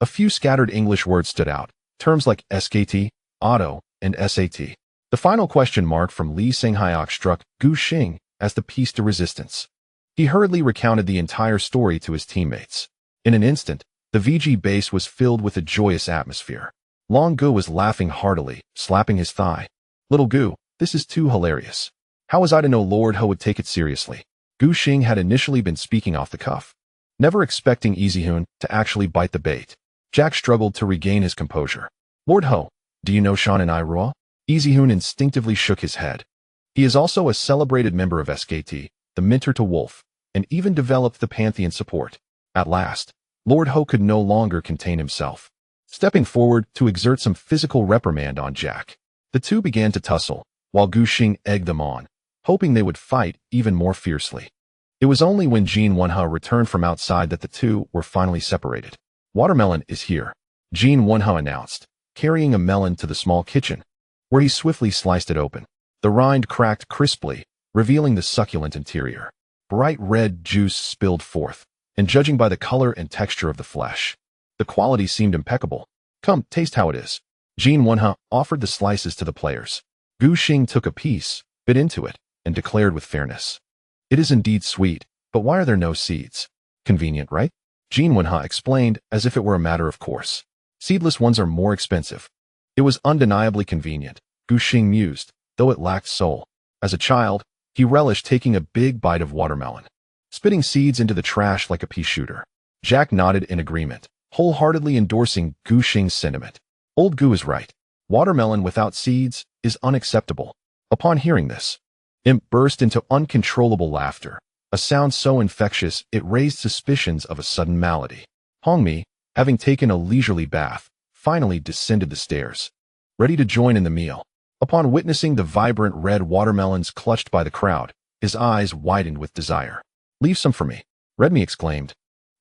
A few scattered English words stood out, terms like SKT, auto, and SAT. The final question mark from Lee Sang-hyuk struck Gu Xing as the piece de resistance. He hurriedly recounted the entire story to his teammates. In an instant, the VG base was filled with a joyous atmosphere. Long Gu was laughing heartily, slapping his thigh. "Little Gu, this is too hilarious. How was I to know Lord Ho would take it seriously?" Gu Xing had initially been speaking off the cuff, never expecting Zeyuan to actually bite the bait. Jack struggled to regain his composure. "Lord Ho, do you know Shan and Iroa?" Zeyuan instinctively shook his head. He is also a celebrated member of SKT, the mentor to Wolf, and even developed the Pantheon support. At last, Lord Ho could no longer contain himself, stepping forward to exert some physical reprimand on Jack. The two began to tussle, while Gu Xing egged them on, hoping they would fight even more fiercely. It was only when Jin Wonha returned from outside that the two were finally separated. "Watermelon is here," Jin Wonha announced, carrying a melon to the small kitchen, where he swiftly sliced it open. The rind cracked crisply, revealing the succulent interior. Bright red juice spilled forth, and judging by the color and texture of the flesh, the quality seemed impeccable. "Come, taste how it is." Jin Wonha offered the slices to the players. Gu Xing took a piece, bit into it, and declared with fairness, "It is indeed sweet, but why are there no seeds?" "Convenient, right?" Jin Wonha explained as if it were a matter of course. "Seedless ones are more expensive." It was undeniably convenient, Gu Xing mused, though it lacked soul. As a child, he relished taking a big bite of watermelon, spitting seeds into the trash like a pea shooter. Jack nodded in agreement, wholeheartedly endorsing Gu Xing's sentiment. Old Gu is right. Watermelon without seeds is unacceptable. Upon hearing this, Imp burst into uncontrollable laughter, a sound so infectious it raised suspicions of a sudden malady. Hongmi, having taken a leisurely bath, finally descended the stairs, ready to join in the meal. Upon witnessing the vibrant red watermelons clutched by the crowd, his eyes widened with desire. "Leave some for me," Redmi exclaimed,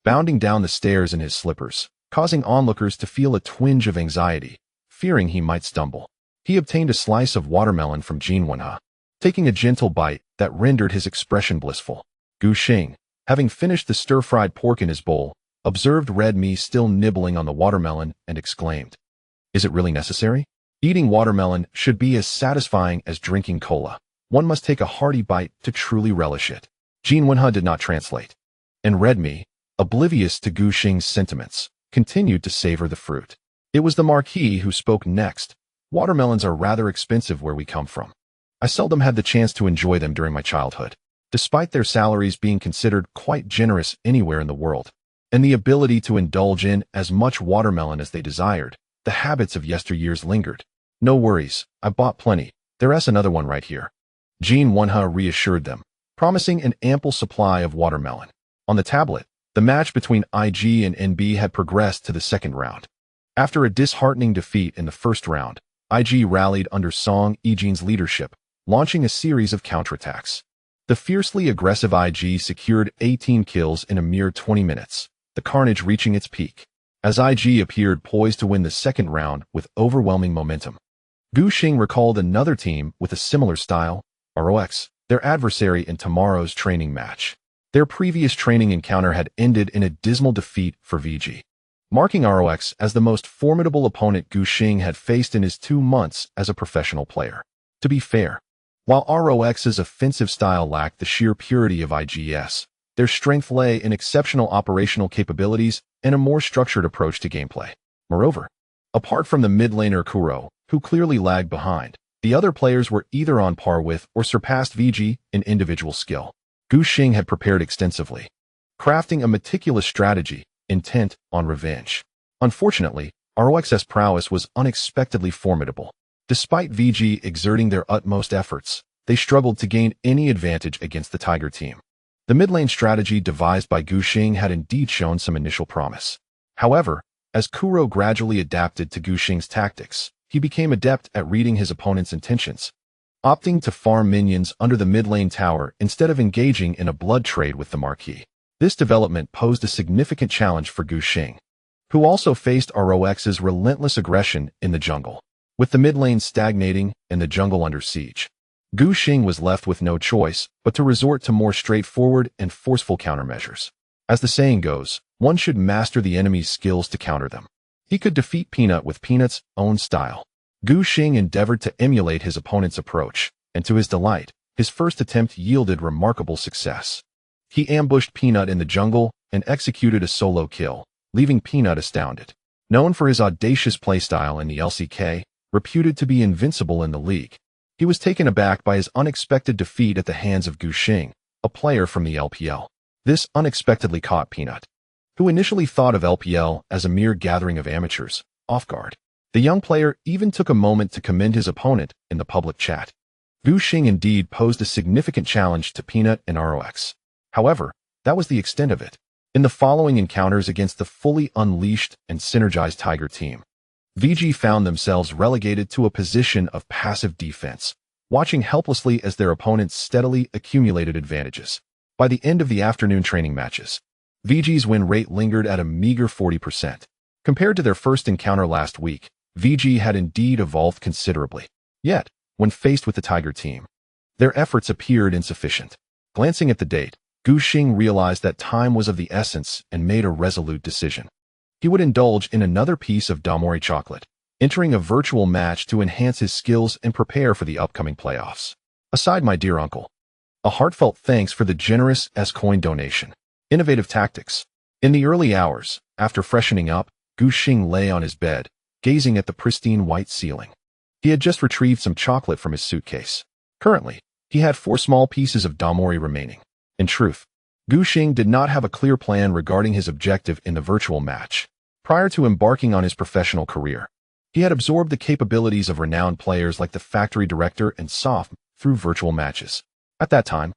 bounding down the stairs in his slippers, causing onlookers to feel a twinge of anxiety, fearing he might stumble. He obtained a slice of watermelon from Zeyuan, taking a gentle bite that rendered his expression blissful. Gu Xing, having finished the stir-fried pork in his bowl, observed Redmi still nibbling on the watermelon and exclaimed, "Is it really necessary? Eating watermelon should be as satisfying as drinking cola. One must take a hearty bite to truly relish it." Zeyuan did not translate, and Redmi, oblivious to Gu Xing's sentiments, continued to savor the fruit. It was the Marquis who spoke next. "Watermelons are rather expensive where we come from. I seldom had the chance to enjoy them during my childhood, despite their salaries being considered quite generous anywhere in the world, and the ability to indulge in as much watermelon as they desired. The habits of yesteryears lingered. No worries, I bought plenty. There's another one right here." Zeyuan reassured them, promising an ample supply of watermelon. On the tablet, the match between IG and NB had progressed to the second round. After a disheartening defeat in the first round, IG rallied under Song Yijin's leadership, launching a series of counterattacks. The fiercely aggressive IG secured 18 kills in a mere 20 minutes, the carnage reaching its peak, as IG appeared poised to win the second round with overwhelming momentum. Gu Xing recalled another team with a similar style, ROX, their adversary in tomorrow's training match. Their previous training encounter had ended in a dismal defeat for VG, marking ROX as the most formidable opponent Gu Xing had faced in his 2 months as a professional player. To be fair, while ROX's offensive style lacked the sheer purity of IG's, their strength lay in exceptional operational capabilities and a more structured approach to gameplay. Moreover, apart from the mid laner Kuro, who clearly lagged behind, the other players were either on par with or surpassed VG in individual skill. Gu Xing had prepared extensively, crafting a meticulous strategy intent on revenge. Unfortunately, ROX's prowess was unexpectedly formidable. Despite VG exerting their utmost efforts, they struggled to gain any advantage against the Tiger team. The mid lane strategy devised by Gu Xing had indeed shown some initial promise. However, as Kuro gradually adapted to Gu Xing's tactics, he became adept at reading his opponent's intentions, opting to farm minions under the mid lane tower instead of engaging in a blood trade with the Marquis. This development posed a significant challenge for Gu Xing, who also faced ROX's relentless aggression in the jungle. With the mid lane stagnating and the jungle under siege, Gu Xing was left with no choice but to resort to more straightforward and forceful countermeasures. As the saying goes, one should master the enemy's skills to counter them. He could defeat Peanut with Peanut's own style. Gu Xing endeavored to emulate his opponent's approach, and to his delight, his first attempt yielded remarkable success. He ambushed Peanut in the jungle and executed a solo kill, leaving Peanut astounded. Known for his audacious playstyle in the LCK, reputed to be invincible in the league, he was taken aback by his unexpected defeat at the hands of Gu Xing, a player from the LPL. This unexpectedly caught Peanut, who initially thought of LPL as a mere gathering of amateurs, off guard. The young player even took a moment to commend his opponent in the public chat. Gu Xing indeed posed a significant challenge to Peanut and ROX. However, that was the extent of it. In the following encounters against the fully unleashed and synergized Tiger team, VG found themselves relegated to a position of passive defense, watching helplessly as their opponents steadily accumulated advantages. By the end of the afternoon training matches, VG's win rate lingered at a meager 40%. Compared to their first encounter last week, VG had indeed evolved considerably. Yet, when faced with the Tiger team, their efforts appeared insufficient. Glancing at the date, Gu Xing realized that time was of the essence and made a resolute decision. He would indulge in another piece of Damori chocolate, entering a virtual match to enhance his skills and prepare for the upcoming playoffs. Aside, my dear uncle, a heartfelt thanks for the generous S-coin donation. Innovative tactics. In the early hours, after freshening up, Gu Xing lay on his bed, gazing at the pristine white ceiling. He had just retrieved some chocolate from his suitcase. Currently, he had 4 small pieces of Damori remaining. In truth, Gu Xing did not have a clear plan regarding his objective in the virtual match. Prior to embarking on his professional career, he had absorbed the capabilities of renowned players like the factory director and Soft through virtual matches. At that time,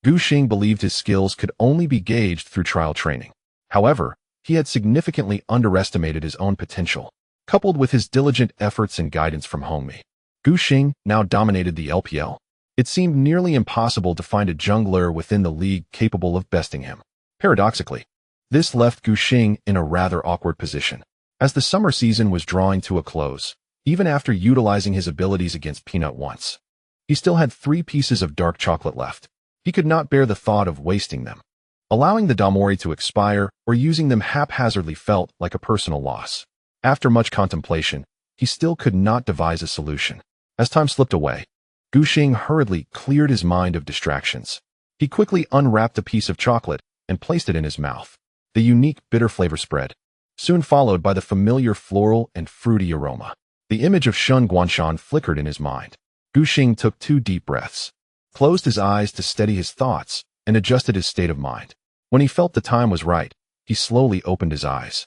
Gu Xing believed his skills could only be gauged through trial training. However, he had significantly underestimated his own potential. Coupled with his diligent efforts and guidance from Hongmi, Gu Xing now dominated the LPL. It seemed nearly impossible to find a jungler within the league capable of besting him. Paradoxically, this left Gu Xing in a rather awkward position. As the summer season was drawing to a close, even after utilizing his abilities against Peanut once, he still had 3 pieces of dark chocolate left. He could not bear the thought of wasting them. Allowing the Damori to expire or using them haphazardly felt like a personal loss. After much contemplation, he still could not devise a solution. As time slipped away, Gu Xing hurriedly cleared his mind of distractions. He quickly unwrapped a piece of chocolate and placed it in his mouth. The unique bitter flavor spread, soon followed by the familiar floral and fruity aroma. The image of Shen Guanshan flickered in his mind. Gu Xing took 2 deep breaths, closed his eyes to steady his thoughts, and adjusted his state of mind. When he felt the time was right, he slowly opened his eyes.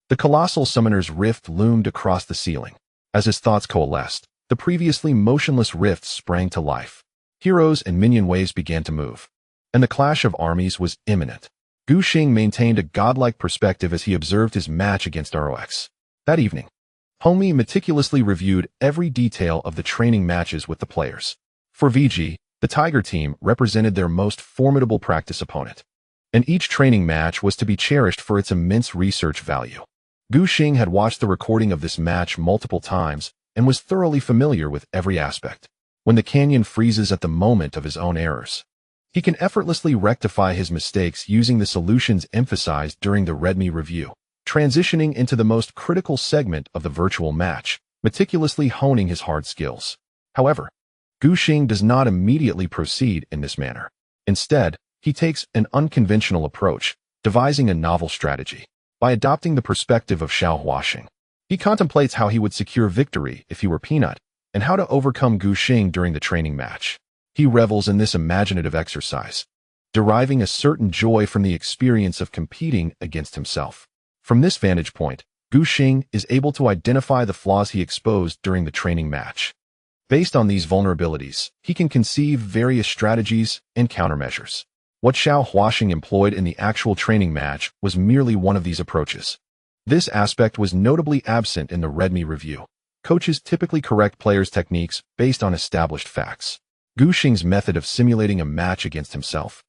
The colossal summoner's rift loomed across the ceiling. As his thoughts coalesced, the previously motionless rift sprang to life. Heroes and minion waves began to move, and the clash of armies was imminent. Gu Xing maintained a godlike perspective as he observed his match against ROX. That evening, Hongmi meticulously reviewed every detail of the training matches with the players. For VG, the Tiger team represented their most formidable practice opponent, and each training match was to be cherished for its immense research value. Gu Xing had watched the recording of this match multiple times and was thoroughly familiar with every aspect. When the canyon freezes at the moment of his own errors, he can effortlessly rectify his mistakes using the solutions emphasized during the Redmi review, transitioning into the most critical segment of the virtual match, meticulously honing his hard skills. However, Gu Xing does not immediately proceed in this manner. Instead, he takes an unconventional approach, devising a novel strategy. By adopting the perspective of Xiao Huaxing, he contemplates how he would secure victory if he were Peanut, and how to overcome Gu Xing during the training match. He revels in this imaginative exercise, deriving a certain joy from the experience of competing against himself. From this vantage point, Gu Xing is able to identify the flaws he exposed during the training match. Based on these vulnerabilities, he can conceive various strategies and countermeasures. What Xiao Huaxing employed in the actual training match was merely one of these approaches. This aspect was notably absent in the Redmi review. Coaches typically correct players' techniques based on established facts. Gu Xing's method of simulating a match against himself,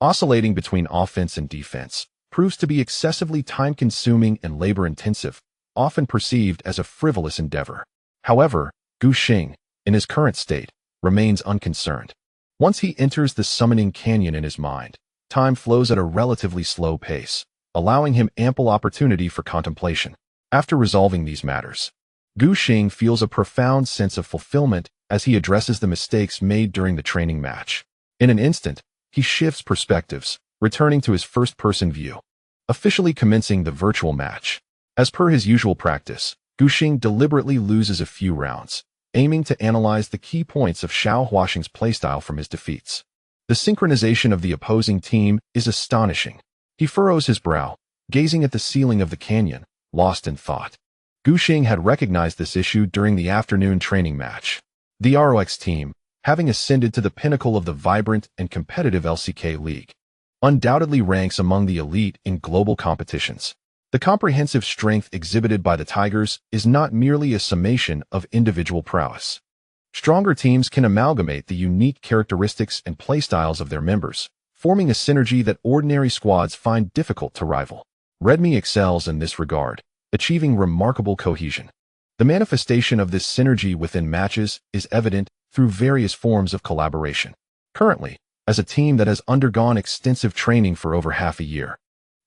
oscillating between offense and defense, proves to be excessively time-consuming and labor-intensive, often perceived as a frivolous endeavor. However, Gu Xing, in his current state, remains unconcerned. Once he enters the summoning canyon in his mind, time flows at a relatively slow pace, allowing him ample opportunity for contemplation. After resolving these matters, Gu Xing feels a profound sense of fulfillment as he addresses the mistakes made during the training match. In an instant, he shifts perspectives, returning to his first-person view, officially commencing the virtual match. As per his usual practice, Gu Xing deliberately loses a few rounds, aiming to analyze the key points of Xiao Huaxing's playstyle from his defeats. The synchronization of the opposing team is astonishing. He furrows his brow, gazing at the ceiling of the canyon, lost in thought. Gu Xing had recognized this issue during the afternoon training match. The ROX team, having ascended to the pinnacle of the vibrant and competitive LCK League, undoubtedly ranks among the elite in global competitions. The comprehensive strength exhibited by the Tigers is not merely a summation of individual prowess. Stronger teams can amalgamate the unique characteristics and playstyles of their members, forming a synergy that ordinary squads find difficult to rival. Redmi excels in this regard, achieving remarkable cohesion. The manifestation of this synergy within matches is evident through various forms of collaboration. Currently, as a team that has undergone extensive training for over half a year,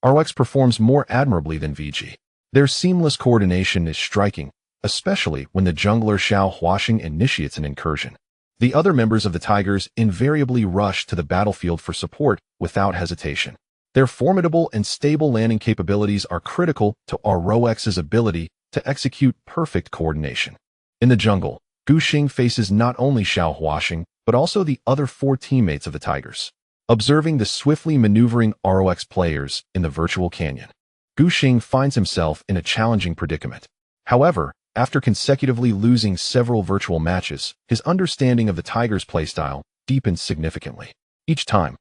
ROX performs more admirably than VG. Their seamless coordination is striking, especially when the jungler Xiao Huaxing initiates an incursion. The other members of the Tigers invariably rush to the battlefield for support without hesitation. Their formidable and stable landing capabilities are critical to ROX's ability to execute perfect coordination. In the jungle, Gu Xing faces not only Xiao Huaxing, but also the other 4 teammates of the Tigers. Observing the swiftly maneuvering ROX players in the virtual canyon, Gu Xing finds himself in a challenging predicament. However, after consecutively losing several virtual matches, his understanding of the Tigers' playstyle deepens significantly. Each time,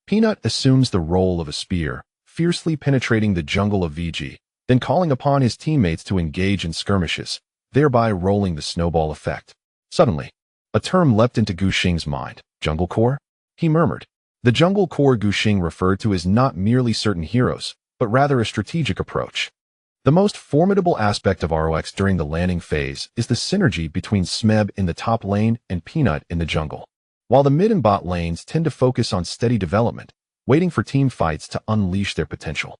Peanut assumes the role of a spear, fiercely penetrating the jungle of VG, then calling upon his teammates to engage in skirmishes, thereby rolling the snowball effect. Suddenly, a term leapt into Guxing's mind. Jungle core? He murmured. The jungle core Guxing referred to is not merely certain heroes, but rather a strategic approach. The most formidable aspect of ROX during the landing phase is the synergy between Smeb in the top lane and Peanut in the jungle. While the mid and bot lanes tend to focus on steady development, waiting for team fights to unleash their potential.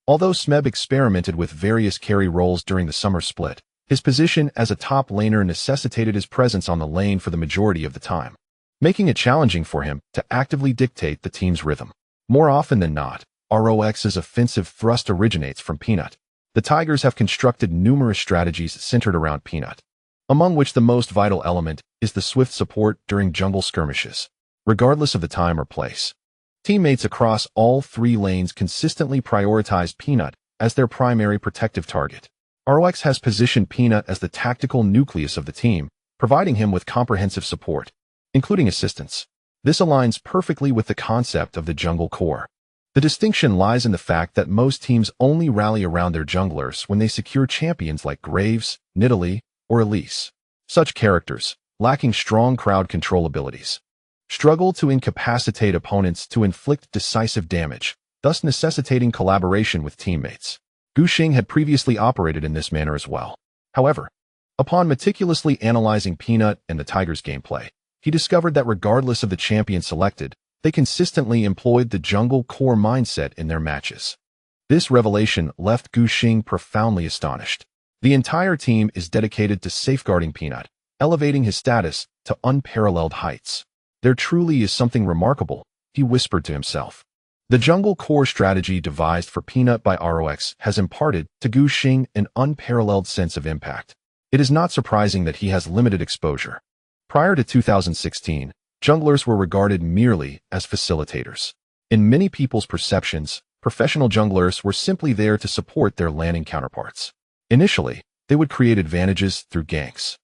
Although Smeb experimented with various carry roles during the summer split, his position as a top laner necessitated his presence on the lane for the majority of the time, making it challenging for him to actively dictate the team's rhythm. More often than not, ROX's offensive thrust originates from Peanut. The Tigers have constructed numerous strategies centered around Peanut, among which the most vital element is the swift support during jungle skirmishes, regardless of the time or place. Teammates across all three lanes consistently prioritize Peanut as their primary protective target. ROX has positioned Peanut as the tactical nucleus of the team, providing him with comprehensive support, including assistance. This aligns perfectly with the concept of the jungle core. The distinction lies in the fact that most teams only rally around their junglers when they secure champions like Graves, Nidalee, or Elise. Such characters, lacking strong crowd control abilities, struggle to incapacitate opponents to inflict decisive damage, thus necessitating collaboration with teammates. Guxing had previously operated in this manner as well. However, upon meticulously analyzing Peanut and the Tigers' gameplay, he discovered that regardless of the champion selected, they consistently employed the jungle core mindset in their matches. This revelation left Guxing profoundly astonished. The entire team is dedicated to safeguarding Peanut, elevating his status to unparalleled heights. There truly is something remarkable, he whispered to himself. The jungle core strategy devised for Peanut by ROX has imparted to Guxing an unparalleled sense of impact. It is not surprising that he has limited exposure. Prior to 2016, junglers were regarded merely as facilitators. In many people's perceptions, professional junglers were simply there to support their laning counterparts. Initially, they would create advantages through ganks.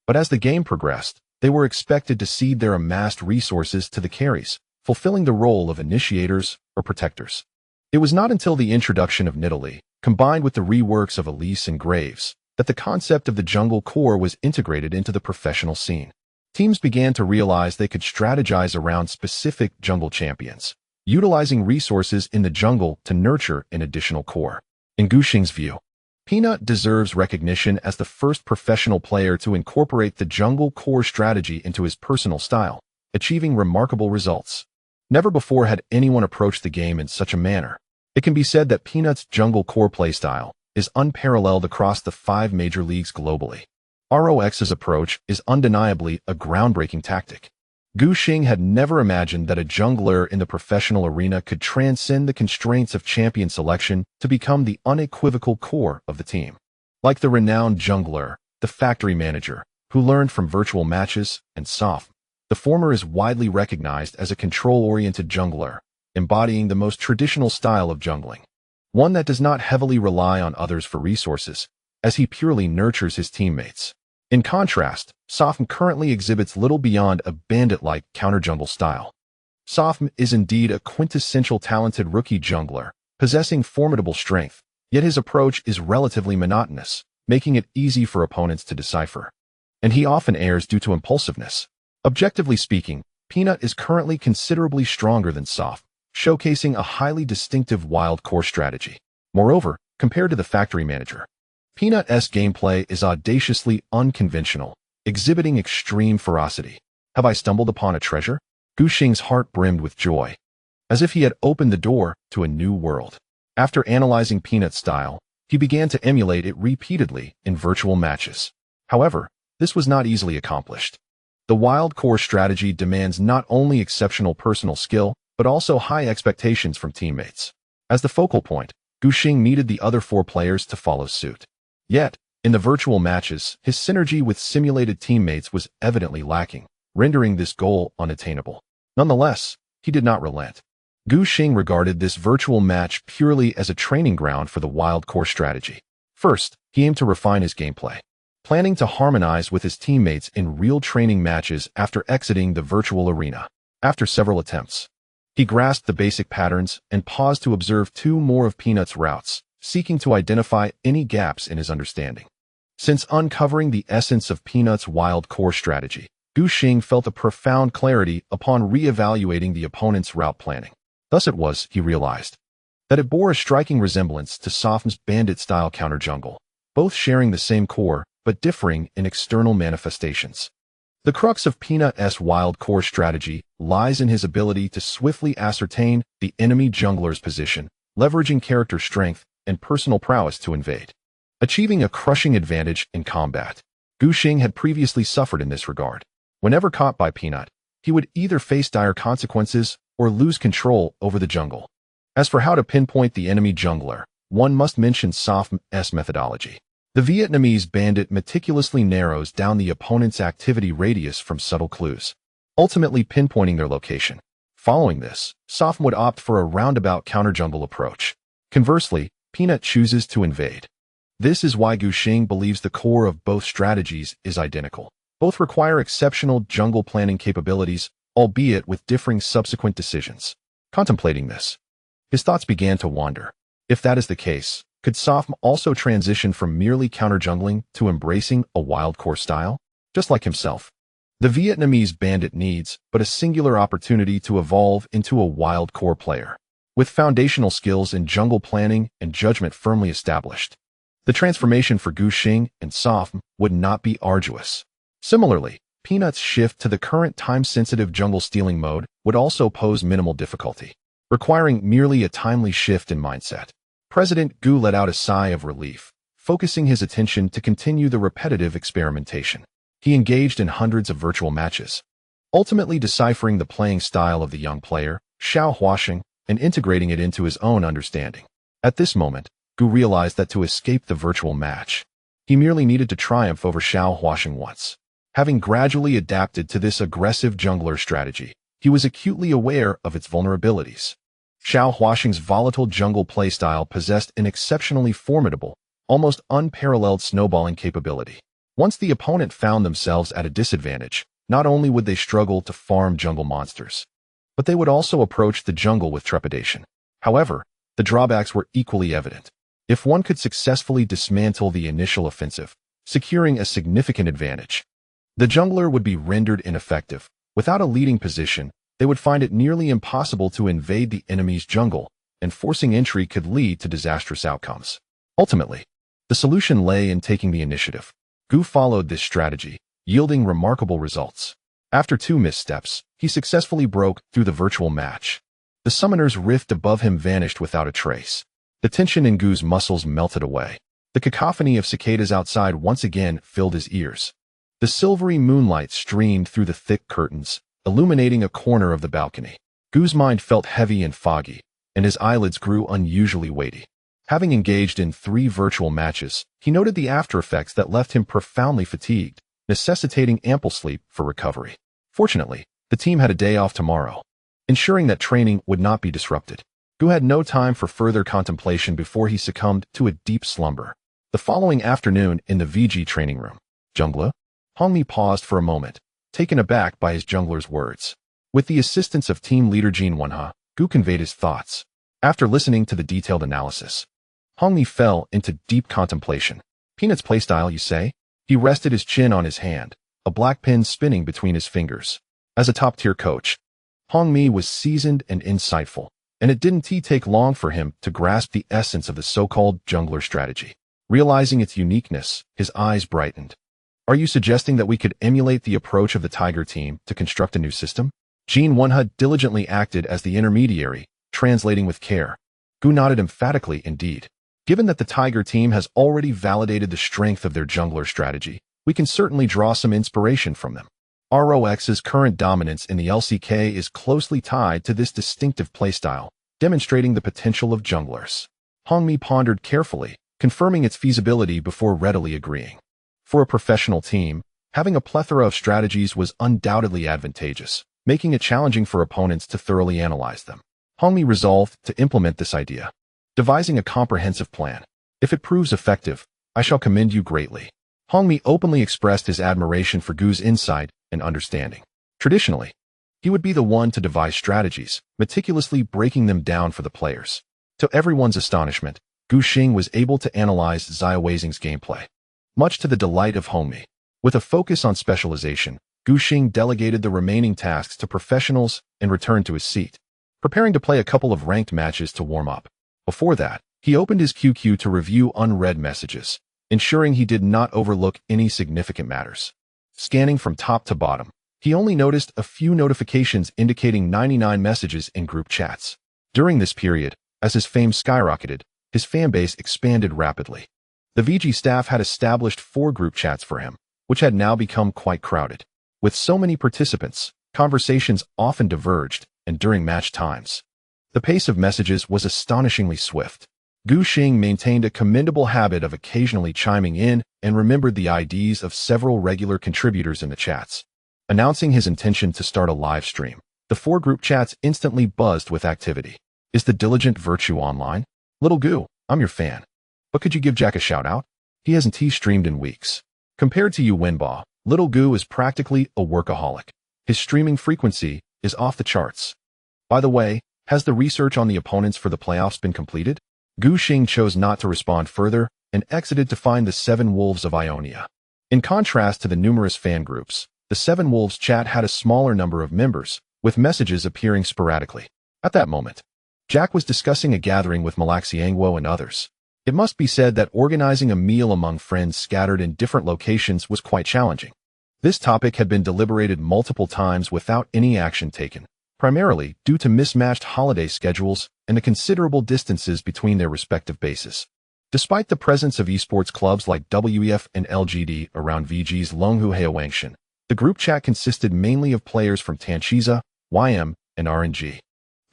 But as the game progressed, they were expected to cede their amassed resources to the carries, fulfilling the role of initiators or protectors. It was not until the introduction of Nidalee, combined with the reworks of Elise and Graves, that the concept of the jungle core was integrated into the professional scene. Teams began to realize they could strategize around specific jungle champions, utilizing resources in the jungle to nurture an additional core. In Guxing's view, Peanut deserves recognition as the first professional player to incorporate the jungle core strategy into his personal style, achieving remarkable results. Never before had anyone approached the game in such a manner. It can be said that Peanut's jungle core playstyle is unparalleled across the 5 major leagues globally. ROX's approach is undeniably a groundbreaking tactic. Guxing had never imagined that a jungler in the professional arena could transcend the constraints of champion selection to become the unequivocal core of the team. Like the renowned jungler, the factory manager, who learned from virtual matches and soft, the former is widely recognized as a control-oriented jungler, embodying the most traditional style of jungling. One that does not heavily rely on others for resources, as he purely nurtures his teammates. In contrast, Sofm currently exhibits little beyond a bandit-like counter-jungle style. Sofm is indeed a quintessential talented rookie jungler, possessing formidable strength, yet his approach is relatively monotonous, making it easy for opponents to decipher. And he often errs due to impulsiveness. Objectively speaking, Peanut is currently considerably stronger than Sofm, showcasing a highly distinctive wild core strategy. Moreover, compared to the factory manager, Peanut's gameplay is audaciously unconventional, exhibiting extreme ferocity. Have I stumbled upon a treasure? Guxing's heart brimmed with joy, as if he had opened the door to a new world. After analyzing Peanut's style, he began to emulate it repeatedly in virtual matches. However, this was not easily accomplished. The wild core strategy demands not only exceptional personal skill, but also high expectations from teammates. As the focal point, Guxing needed the other 4 players to follow suit. Yet, in the virtual matches, his synergy with simulated teammates was evidently lacking, rendering this goal unattainable. Nonetheless, he did not relent. Guxing regarded this virtual match purely as a training ground for the wild core strategy. First, he aimed to refine his gameplay, planning to harmonize with his teammates in real training matches after exiting the virtual arena. After several attempts, He grasped the basic patterns and paused to observe two more of Peanut's routes, seeking to identify any gaps in his understanding. Since uncovering the essence of Peanut's wild core strategy, Gu Xing felt a profound clarity upon re-evaluating the opponent's route planning. Thus it was, he realized, that it bore a striking resemblance to Soft's bandit-style counter-jungle, both sharing the same core but differing in external manifestations. The crux of Peanut's wild core strategy lies in his ability to swiftly ascertain the enemy jungler's position, leveraging character strength and personal prowess to invade, achieving a crushing advantage in combat. Gu Xing had previously suffered in this regard. Whenever caught by Peanut, he would either face dire consequences or lose control over the jungle. As for how to pinpoint the enemy jungler, one must mention Soft's methodology. The Vietnamese bandit meticulously narrows down the opponent's activity radius from subtle clues, ultimately pinpointing their location. Following this, Soft would opt for a roundabout counter-jungle approach. Conversely, Peanut chooses to invade. This is why Gu Xing believes the core of both strategies is identical. Both require exceptional jungle planning capabilities, albeit with differing subsequent decisions. Contemplating this, his thoughts began to wander. If that is the case, could Soft also transition from merely counter-jungling to embracing a wild core style? Just like himself, the Vietnamese bandit needs but a singular opportunity to evolve into a wild core player. With foundational skills in jungle planning and judgment firmly established, the transformation for Gu Xing and Soft would not be arduous. Similarly, Peanut's shift to the current time-sensitive jungle stealing mode would also pose minimal difficulty, requiring merely a timely shift in mindset. President Gu let out a sigh of relief, focusing his attention to continue the repetitive experimentation. He engaged in hundreds of virtual matches, ultimately deciphering the playing style of the young player, Xiao Huaxing, and integrating it into his own understanding. At this moment, Gu realized that to escape the virtual match, he merely needed to triumph over Xiao Huaxing once. Having gradually adapted to this aggressive jungler strategy, he was acutely aware of its vulnerabilities. Xiao Huaxing's volatile jungle playstyle possessed an exceptionally formidable, almost unparalleled snowballing capability. Once the opponent found themselves at a disadvantage, not only would they struggle to farm jungle monsters, but they would also approach the jungle with trepidation. However, the drawbacks were equally evident. If one could successfully dismantle the initial offensive, securing a significant advantage, the jungler would be rendered ineffective. Without a leading position, they would find it nearly impossible to invade the enemy's jungle, and forcing entry could lead to disastrous outcomes. Ultimately, the solution lay in taking the initiative. Gu followed this strategy, yielding remarkable results. After 2 missteps, he successfully broke through the virtual match. The summoner's rift above him vanished without a trace. The tension in Gu's muscles melted away. The cacophony of cicadas outside once again filled his ears. The silvery moonlight streamed through the thick curtains, illuminating a corner of the balcony. Gu's mind felt heavy and foggy, and his eyelids grew unusually weighty. Having engaged in 3 virtual matches, he noted the after-effects that left him profoundly fatigued, necessitating ample sleep for recovery. Fortunately, the team had a day off tomorrow, ensuring that training would not be disrupted. Gu had no time for further contemplation before he succumbed to a deep slumber. The following afternoon in the VG training room, Jungler Hongmi paused for a moment, taken aback by his jungler's words. With the assistance of team leader Jin Wenhe, Gu conveyed his thoughts. After listening to the detailed analysis, Hongmi fell into deep contemplation. Peanut's playstyle, you say? He rested his chin on his hand, a black pen spinning between his fingers. As a top-tier coach, Hongmi was seasoned and insightful, and it didn't take long for him to grasp the essence of the so-called jungler strategy. Realizing its uniqueness, his eyes brightened. Are you suggesting that we could emulate the approach of the Tiger team to construct a new system? Jin Wenhe diligently acted as the intermediary, translating with care. Gu nodded emphatically indeed. Given that the Tiger team has already validated the strength of their jungler strategy, we can certainly draw some inspiration from them. ROX's current dominance in the LCK is closely tied to this distinctive playstyle, demonstrating the potential of junglers. Hongmi pondered carefully, confirming its feasibility before readily agreeing. For a professional team, having a plethora of strategies was undoubtedly advantageous, making it challenging for opponents to thoroughly analyze them. Hongmi resolved to implement this idea, devising a comprehensive plan. If it proves effective, I shall commend you greatly. Hongmi openly expressed his admiration for Gu's insight and understanding. Traditionally, He would be the one to devise strategies, meticulously breaking them down for the players. To everyone's astonishment, Gu Xing was able to analyze Zeyuan's gameplay. Much to the delight of Homie. With a focus on specialization, Gu Xing delegated the remaining tasks to professionals and returned to his seat, preparing to play a couple of ranked matches to warm up. Before that, he opened his QQ to review unread messages, ensuring he did not overlook any significant matters. Scanning from top to bottom, he only noticed a few notifications indicating 99 messages in group chats. During this period, as his fame skyrocketed, his fanbase expanded rapidly. The VG staff had established 4 group chats for him, which had now become quite crowded. With so many participants, conversations often diverged, and during match times, the pace of messages was astonishingly swift. Gu Xing maintained a commendable habit of occasionally chiming in and remembered the IDs of several regular contributors in the chats. Announcing his intention to start a live stream, the 4 group chats instantly buzzed with activity. Is the diligent virtue online? Little Gu, I'm your fan. But could you give Jack a shout out? He hasn't streamed in weeks. Compared to you Wenba, Little Gu is practically a workaholic. His streaming frequency is off the charts. By the way, has the research on the opponents for the playoffs been completed? Gu Xing chose not to respond further and exited to find the 7 Wolves of Ionia. In contrast to the numerous fan groups, the 7 Wolves chat had a smaller number of members, with messages appearing sporadically. At that moment, Jack was discussing a gathering with Malaxiangwo and others. It must be said that organizing a meal among friends scattered in different locations was quite challenging. This topic had been deliberated multiple times without any action taken, primarily due to mismatched holiday schedules and the considerable distances between their respective bases. Despite the presence of esports clubs like WEF and LGD around VG's Longhu Heowangshan, the group chat consisted mainly of players from Tanchiza, YM, and RNG,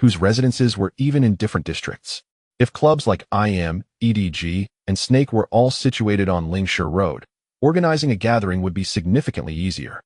whose residences were even in different districts. If clubs like IM, EDG, and Snake were all situated on Lingshi Road, organizing a gathering would be significantly easier,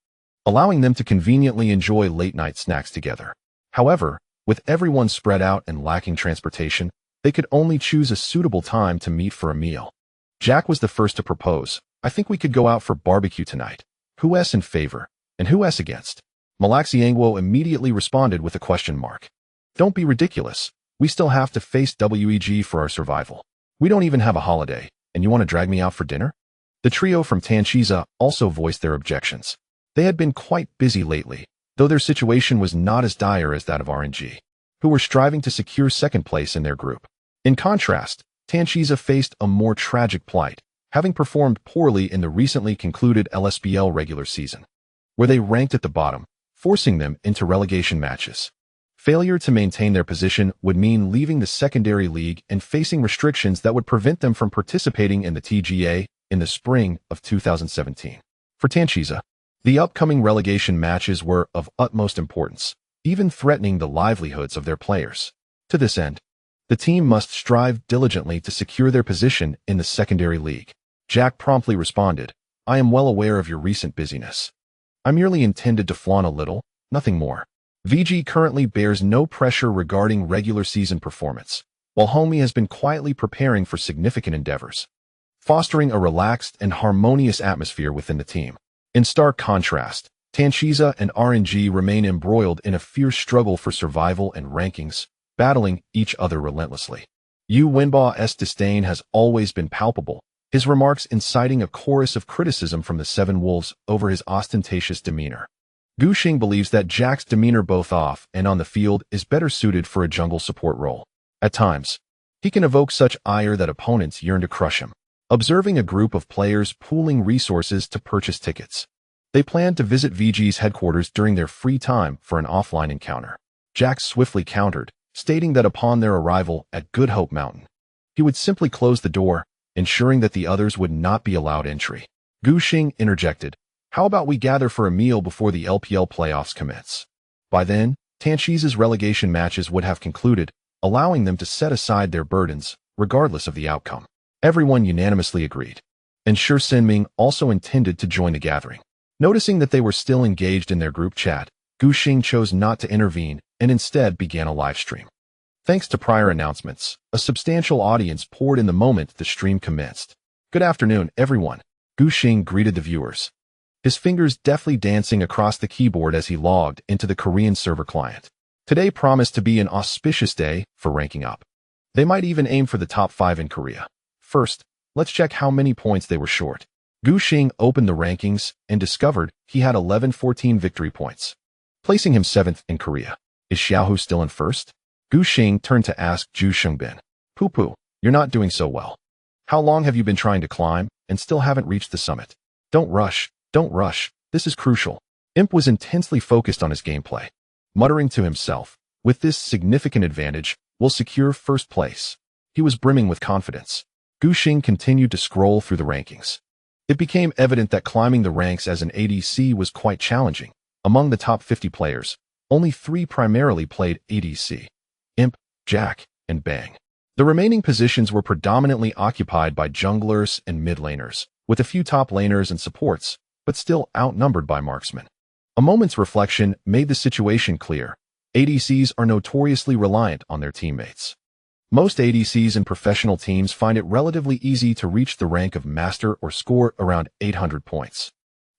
allowing them to conveniently enjoy late-night snacks together. However, with everyone spread out and lacking transportation, they could only choose a suitable time to meet for a meal. Jack was the first to propose. I think we could go out for barbecue tonight. Who's in favor, and who's against? Malaxiangwo immediately responded with a question mark. Don't be ridiculous. We still have to face WEG for our survival. We don't even have a holiday, and you want to drag me out for dinner? The trio from Tanchiza also voiced their objections. They had been quite busy lately, though their situation was not as dire as that of RNG, who were striving to secure second place in their group. In contrast, Tanchiza faced a more tragic plight, having performed poorly in the recently concluded LSBL regular season, where they ranked at the bottom, forcing them into relegation matches. Failure to maintain their position would mean leaving the secondary league and facing restrictions that would prevent them from participating in the TGA in the spring of 2017. For Tanchiza, the upcoming relegation matches were of utmost importance, even threatening the livelihoods of their players. To this end, the team must strive diligently to secure their position in the secondary league. Jack promptly responded, I am well aware of your recent busyness. I merely intended to flaunt a little, nothing more. VG currently bears no pressure regarding regular season performance, while Homie has been quietly preparing for significant endeavors, fostering a relaxed and harmonious atmosphere within the team. In stark contrast, Tanchiza and RNG remain embroiled in a fierce struggle for survival and rankings, battling each other relentlessly. Yu Wenba's disdain has always been palpable, his remarks inciting a chorus of criticism from the 7 Wolves over his ostentatious demeanor. Gu Xing believes that Jack's demeanor both off and on the field is better suited for a jungle support role. At times, he can evoke such ire that opponents yearn to crush him. Observing a group of players pooling resources to purchase tickets, they planned to visit VG's headquarters during their free time for an offline encounter. Jack swiftly countered, stating that upon their arrival at Good Hope Mountain, he would simply close the door, ensuring that the others would not be allowed entry. Gu Xing interjected, how about we gather for a meal before the LPL playoffs commence? By then, Tanchiza's relegation matches would have concluded, allowing them to set aside their burdens, regardless of the outcome. Everyone unanimously agreed. And Shi Senming also intended to join the gathering. Noticing that they were still engaged in their group chat, Gu Xing chose not to intervene and instead began a live stream. Thanks to prior announcements, a substantial audience poured in the moment the stream commenced. Good afternoon, everyone. Gu Xing greeted the viewers. his fingers deftly dancing across the keyboard as he logged into the Korean server client. Today promised to be an auspicious day for ranking up. They might even aim for the top 5 in Korea. First, let's check how many points they were short. Gu Xing opened the rankings and discovered he had 1114 victory points, placing him 7th in Korea. Is Xiaohu still in first? Gu Xing turned to ask Zhu Xingbin. Poo-poo, you're not doing so well. How long have you been trying to climb and still haven't reached the summit? Don't rush, this is crucial. Imp was intensely focused on his gameplay, muttering to himself, with this significant advantage, we'll secure first place. He was brimming with confidence. Gu Xing continued to scroll through the rankings. It became evident that climbing the ranks as an ADC was quite challenging. Among the top 50 players, only 3 primarily played ADC: Imp, Jack, and Bang. The remaining positions were predominantly occupied by junglers and mid laners, with a few top laners and supports, but still outnumbered by marksmen. A moment's reflection made the situation clear. ADCs are notoriously reliant on their teammates. Most ADCs in professional teams find it relatively easy to reach the rank of master or score around 800 points.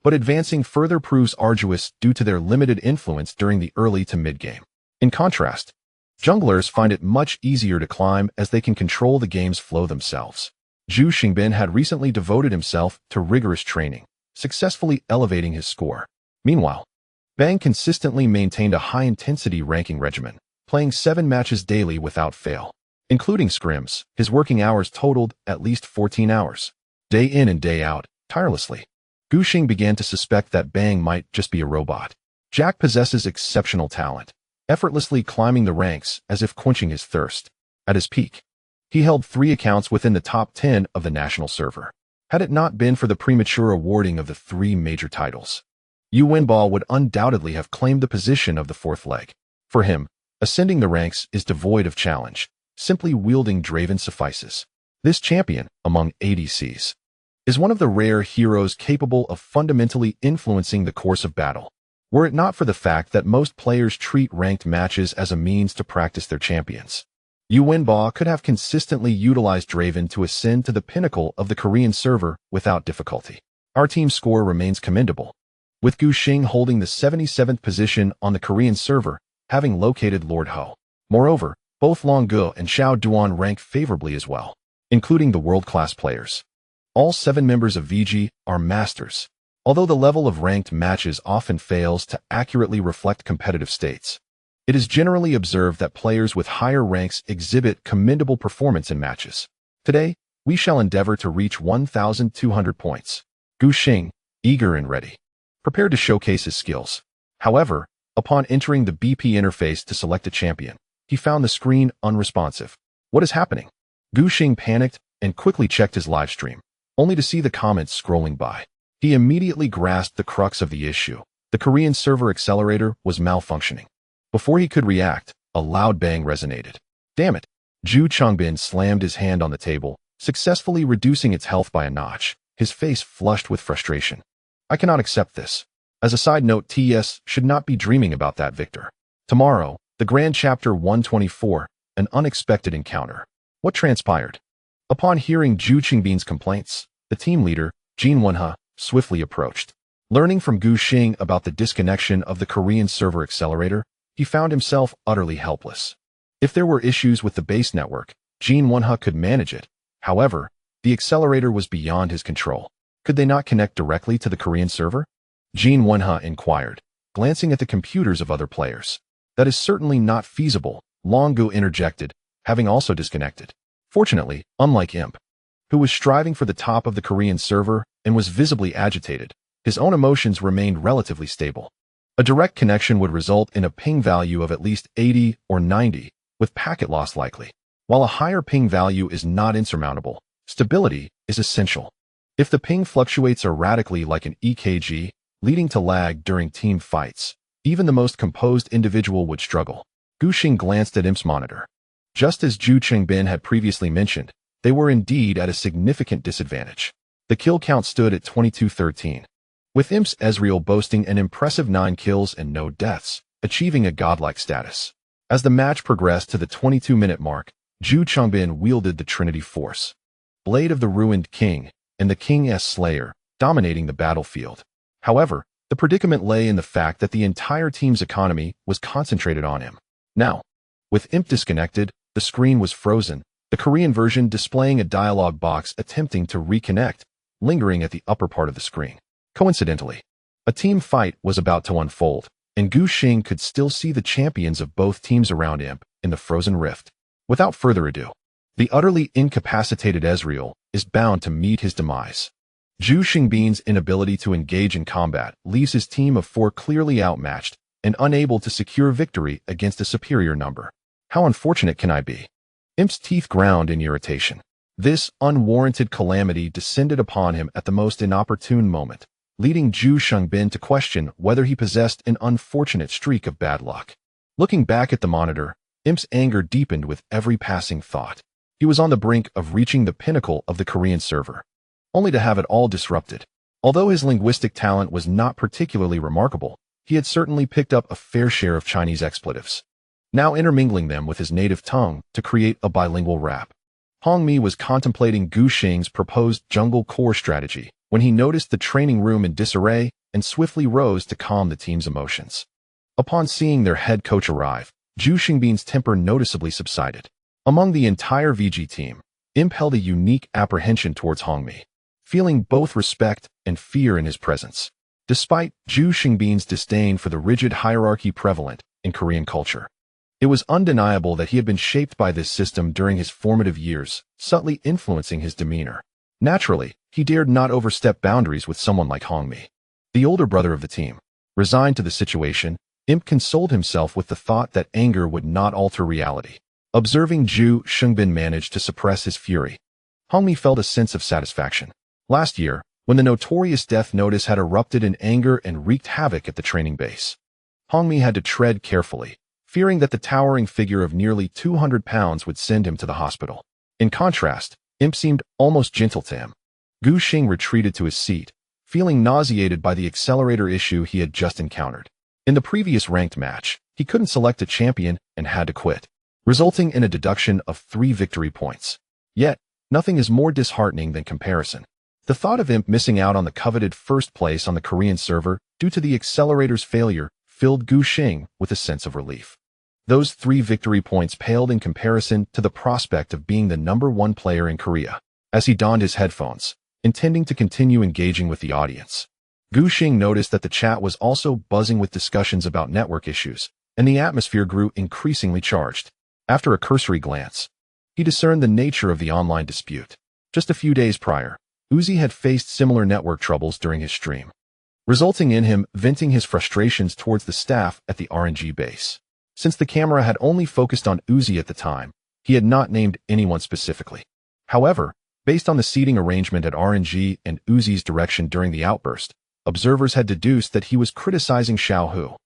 But advancing further proves arduous due to their limited influence during the early to mid-game. In contrast, junglers find it much easier to climb as they can control the game's flow themselves. Zhu Xingbin had recently devoted himself to rigorous training, successfully elevating his score. Meanwhile, Bang consistently maintained a high-intensity ranking regimen, playing 7 matches daily without fail. Including scrims, his working hours totaled at least 14 hours. Day in and day out, tirelessly. Gu Xing began to suspect that Bang might just be a robot. Jack possesses exceptional talent, effortlessly climbing the ranks as if quenching his thirst. At his peak, he held 3 accounts within the top 10 of the national server. Had it not been for the premature awarding of the 3 major titles, Yu Wenbao would undoubtedly have claimed the position of the 4th leg. For him, ascending the ranks is devoid of challenge. Simply wielding Draven suffices. This champion, among ADCs, is one of the rare heroes capable of fundamentally influencing the course of battle. Were it not for the fact that most players treat ranked matches as a means to practice their champions, Yu Wenbao could have consistently utilized Draven to ascend to the pinnacle of the Korean server without difficulty. Our team's score remains commendable, with Gu Xing holding the 77th position on the Korean server, having located Lord Ho. Moreover, both Long Ge and Xiao Duan rank favorably as well, including the world-class players. All 7 members of VG are masters, although the level of ranked matches often fails to accurately reflect competitive states. It is generally observed that players with higher ranks exhibit commendable performance in matches. Today, we shall endeavor to reach 1,200 points. Gu Xing, eager and ready, prepared to showcase his skills. However, upon entering the BP interface to select a champion, he found the screen unresponsive. What is happening? Gu Xing panicked and quickly checked his live stream, only to see the comments scrolling by. He immediately grasped the crux of the issue. The Korean server accelerator was malfunctioning. Before he could react, a loud bang resonated. Damn it! Zhu Chongbin slammed his hand on the table, successfully reducing its health by a notch, his face flushed with frustration. I cannot accept this. As a side note, TS should not be dreaming about that, Victor. Tomorrow, the Grand Chapter 124, an unexpected encounter. What transpired? Upon hearing Zhu Qingbin's complaints, the team leader, Jin Wenhe, swiftly approached. Learning from Gu Xing about the disconnection of the Korean server accelerator, he found himself utterly helpless. If there were issues with the base network, Jin Wenhe could manage it. However, the accelerator was beyond his control. Could they not connect directly to the Korean server? Jin Wenhe inquired, glancing at the computers of other players. That is certainly not feasible, Long Ge interjected, having also disconnected. Fortunately, unlike Imp, who was striving for the top of the Korean server and was visibly agitated, his own emotions remained relatively stable. A direct connection would result in a ping value of at least 80 or 90, with packet loss likely. While a higher ping value is not insurmountable, stability is essential. If the ping fluctuates erratically like an EKG, leading to lag during team fights, even the most composed individual would struggle. Gu Xing glanced at Imp's monitor. Just as Zhu Qingbin had previously mentioned, they were indeed at a significant disadvantage. The kill count stood at 22-13, with Imp's Ezreal boasting an impressive 9 kills and no deaths, achieving a godlike status. As the match progressed to the 22-minute mark, Zhu Qingbin wielded the Trinity Force, Blade of the Ruined King, and the King S Slayer, dominating the battlefield. However, the predicament lay in the fact that the entire team's economy was concentrated on him. Now, with Imp disconnected, the screen was frozen, the Korean version displaying a dialog box attempting to reconnect, lingering at the upper part of the screen. Coincidentally, a team fight was about to unfold, and Gu Xing could still see the champions of both teams around Imp in the frozen rift. Without further ado, the utterly incapacitated Ezreal is bound to meet his demise. Zhu Xingbin's inability to engage in combat leaves his team of 4 clearly outmatched and unable to secure victory against a superior number. How unfortunate can I be? Imp's teeth ground in irritation. This unwarranted calamity descended upon him at the most inopportune moment, leading Zhu Xingbin to question whether he possessed an unfortunate streak of bad luck. Looking back at the monitor, Imp's anger deepened with every passing thought. He was on the brink of reaching the pinnacle of the Korean server, only to have it all disrupted. Although his linguistic talent was not particularly remarkable, he had certainly picked up a fair share of Chinese expletives, now intermingling them with his native tongue to create a bilingual rap. Hongmi was contemplating Gu Xing's proposed jungle core strategy when he noticed the training room in disarray and swiftly rose to calm the team's emotions. Upon seeing their head coach arrive, Zhu Xingbin's temper noticeably subsided. Among the entire VG team, Imp held a unique apprehension towards Hongmi, feeling both respect and fear in his presence, despite Zhu Xingbin's disdain for the rigid hierarchy prevalent in Korean culture. It was undeniable that he had been shaped by this system during his formative years, subtly influencing his demeanor. Naturally, he dared not overstep boundaries with someone like Hongmi, the older brother of the team. Resigned to the situation, Imp consoled himself with the thought that anger would not alter reality. Observing Zhu Xingbin manage to suppress his fury, Hongmi felt a sense of satisfaction. Last year, when the notorious Death Notice had erupted in anger and wreaked havoc at the training base, Hongmi had to tread carefully, fearing that the towering figure of nearly 200 pounds would send him to the hospital. In contrast, Imp seemed almost gentle to him. Gu Xing retreated to his seat, feeling nauseated by the accelerator issue he had just encountered. In the previous ranked match, he couldn't select a champion and had to quit, resulting in a deduction of 3 victory points. Yet, nothing is more disheartening than comparison. The thought of Imp missing out on the coveted first place on the Korean server due to the accelerator's failure filled Gu Xing with a sense of relief. Those 3 victory points paled in comparison to the prospect of being the #1 player in Korea. As he donned his headphones, intending to continue engaging with the audience, Gu Xing noticed that the chat was also buzzing with discussions about network issues, and the atmosphere grew increasingly charged. After a cursory glance, he discerned the nature of the online dispute. Just a few days prior, Uzi had faced similar network troubles during his stream, resulting in him venting his frustrations towards the staff at the RNG base. Since the camera had only focused on Uzi at the time, he had not named anyone specifically. However, based on the seating arrangement at RNG and Uzi's direction during the outburst, observers had deduced that he was criticizing Xiao Hu.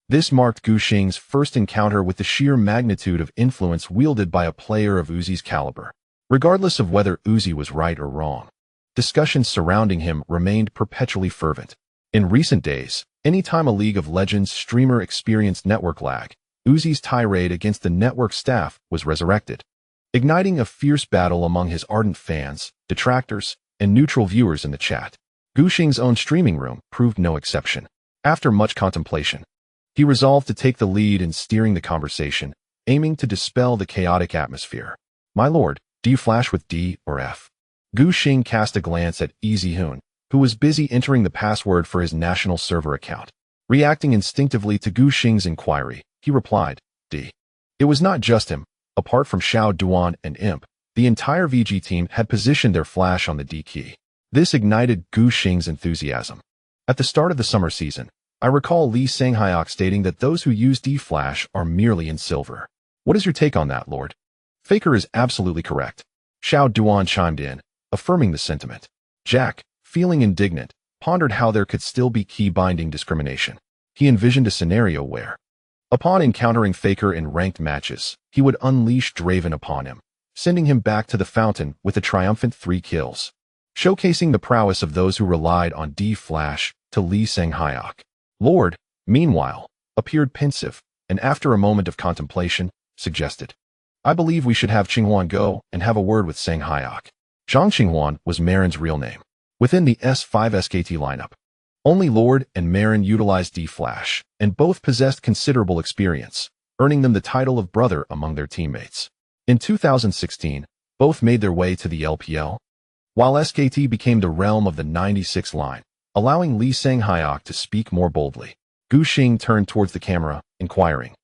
This marked Gu Xing's first encounter with the sheer magnitude of influence wielded by a player of Uzi's caliber. Regardless of whether Uzi was right or wrong, discussions surrounding him remained perpetually fervent. In recent days, anytime a League of Legends streamer experienced network lag, Uzi's tirade against the network staff was resurrected, igniting a fierce battle among his ardent fans, detractors, and neutral viewers in the chat. Gu Xing's own streaming room proved no exception. After much contemplation, he resolved to take the lead in steering the conversation, aiming to dispel the chaotic atmosphere. "My lord, do you flash with D or F?" Gu Xing cast a glance at Zeyuan, who was busy entering the password for his national server account. Reacting instinctively to Gu Xing's inquiry, he replied, D. It was not just him. Apart from Xiao Duan and Imp, the entire VG team had positioned their flash on the D key. This ignited Gu Xing's enthusiasm. At the start of the summer season, I recall Lee Sang-hyok stating that those who use D-Flash are merely in silver. What is your take on that, Lord? Faker is absolutely correct. Xiao Duan chimed in, affirming the sentiment. Jack, feeling indignant, pondered how there could still be key-binding discrimination. He envisioned a scenario where, upon encountering Faker in ranked matches, he would unleash Draven upon him, sending him back to the fountain with a triumphant 3 kills, showcasing the prowess of those who relied on D-Flash to Lee Sang-hyok. Lord, meanwhile, appeared pensive, and after a moment of contemplation, suggested, I believe we should have Qinghwan go and have a word with Sang-hyok. Zhang Qinghwan was Marin's real name. Within the S5 SKT lineup, Only Lord and Marin utilized D-Flash, and both possessed considerable experience, earning them the title of brother among their teammates. In 2016, both made their way to the LPL, while SKT became the realm of the 96 line, allowing Lee Sang-hyuk to speak more boldly. Gu Xing turned towards the camera, inquiring,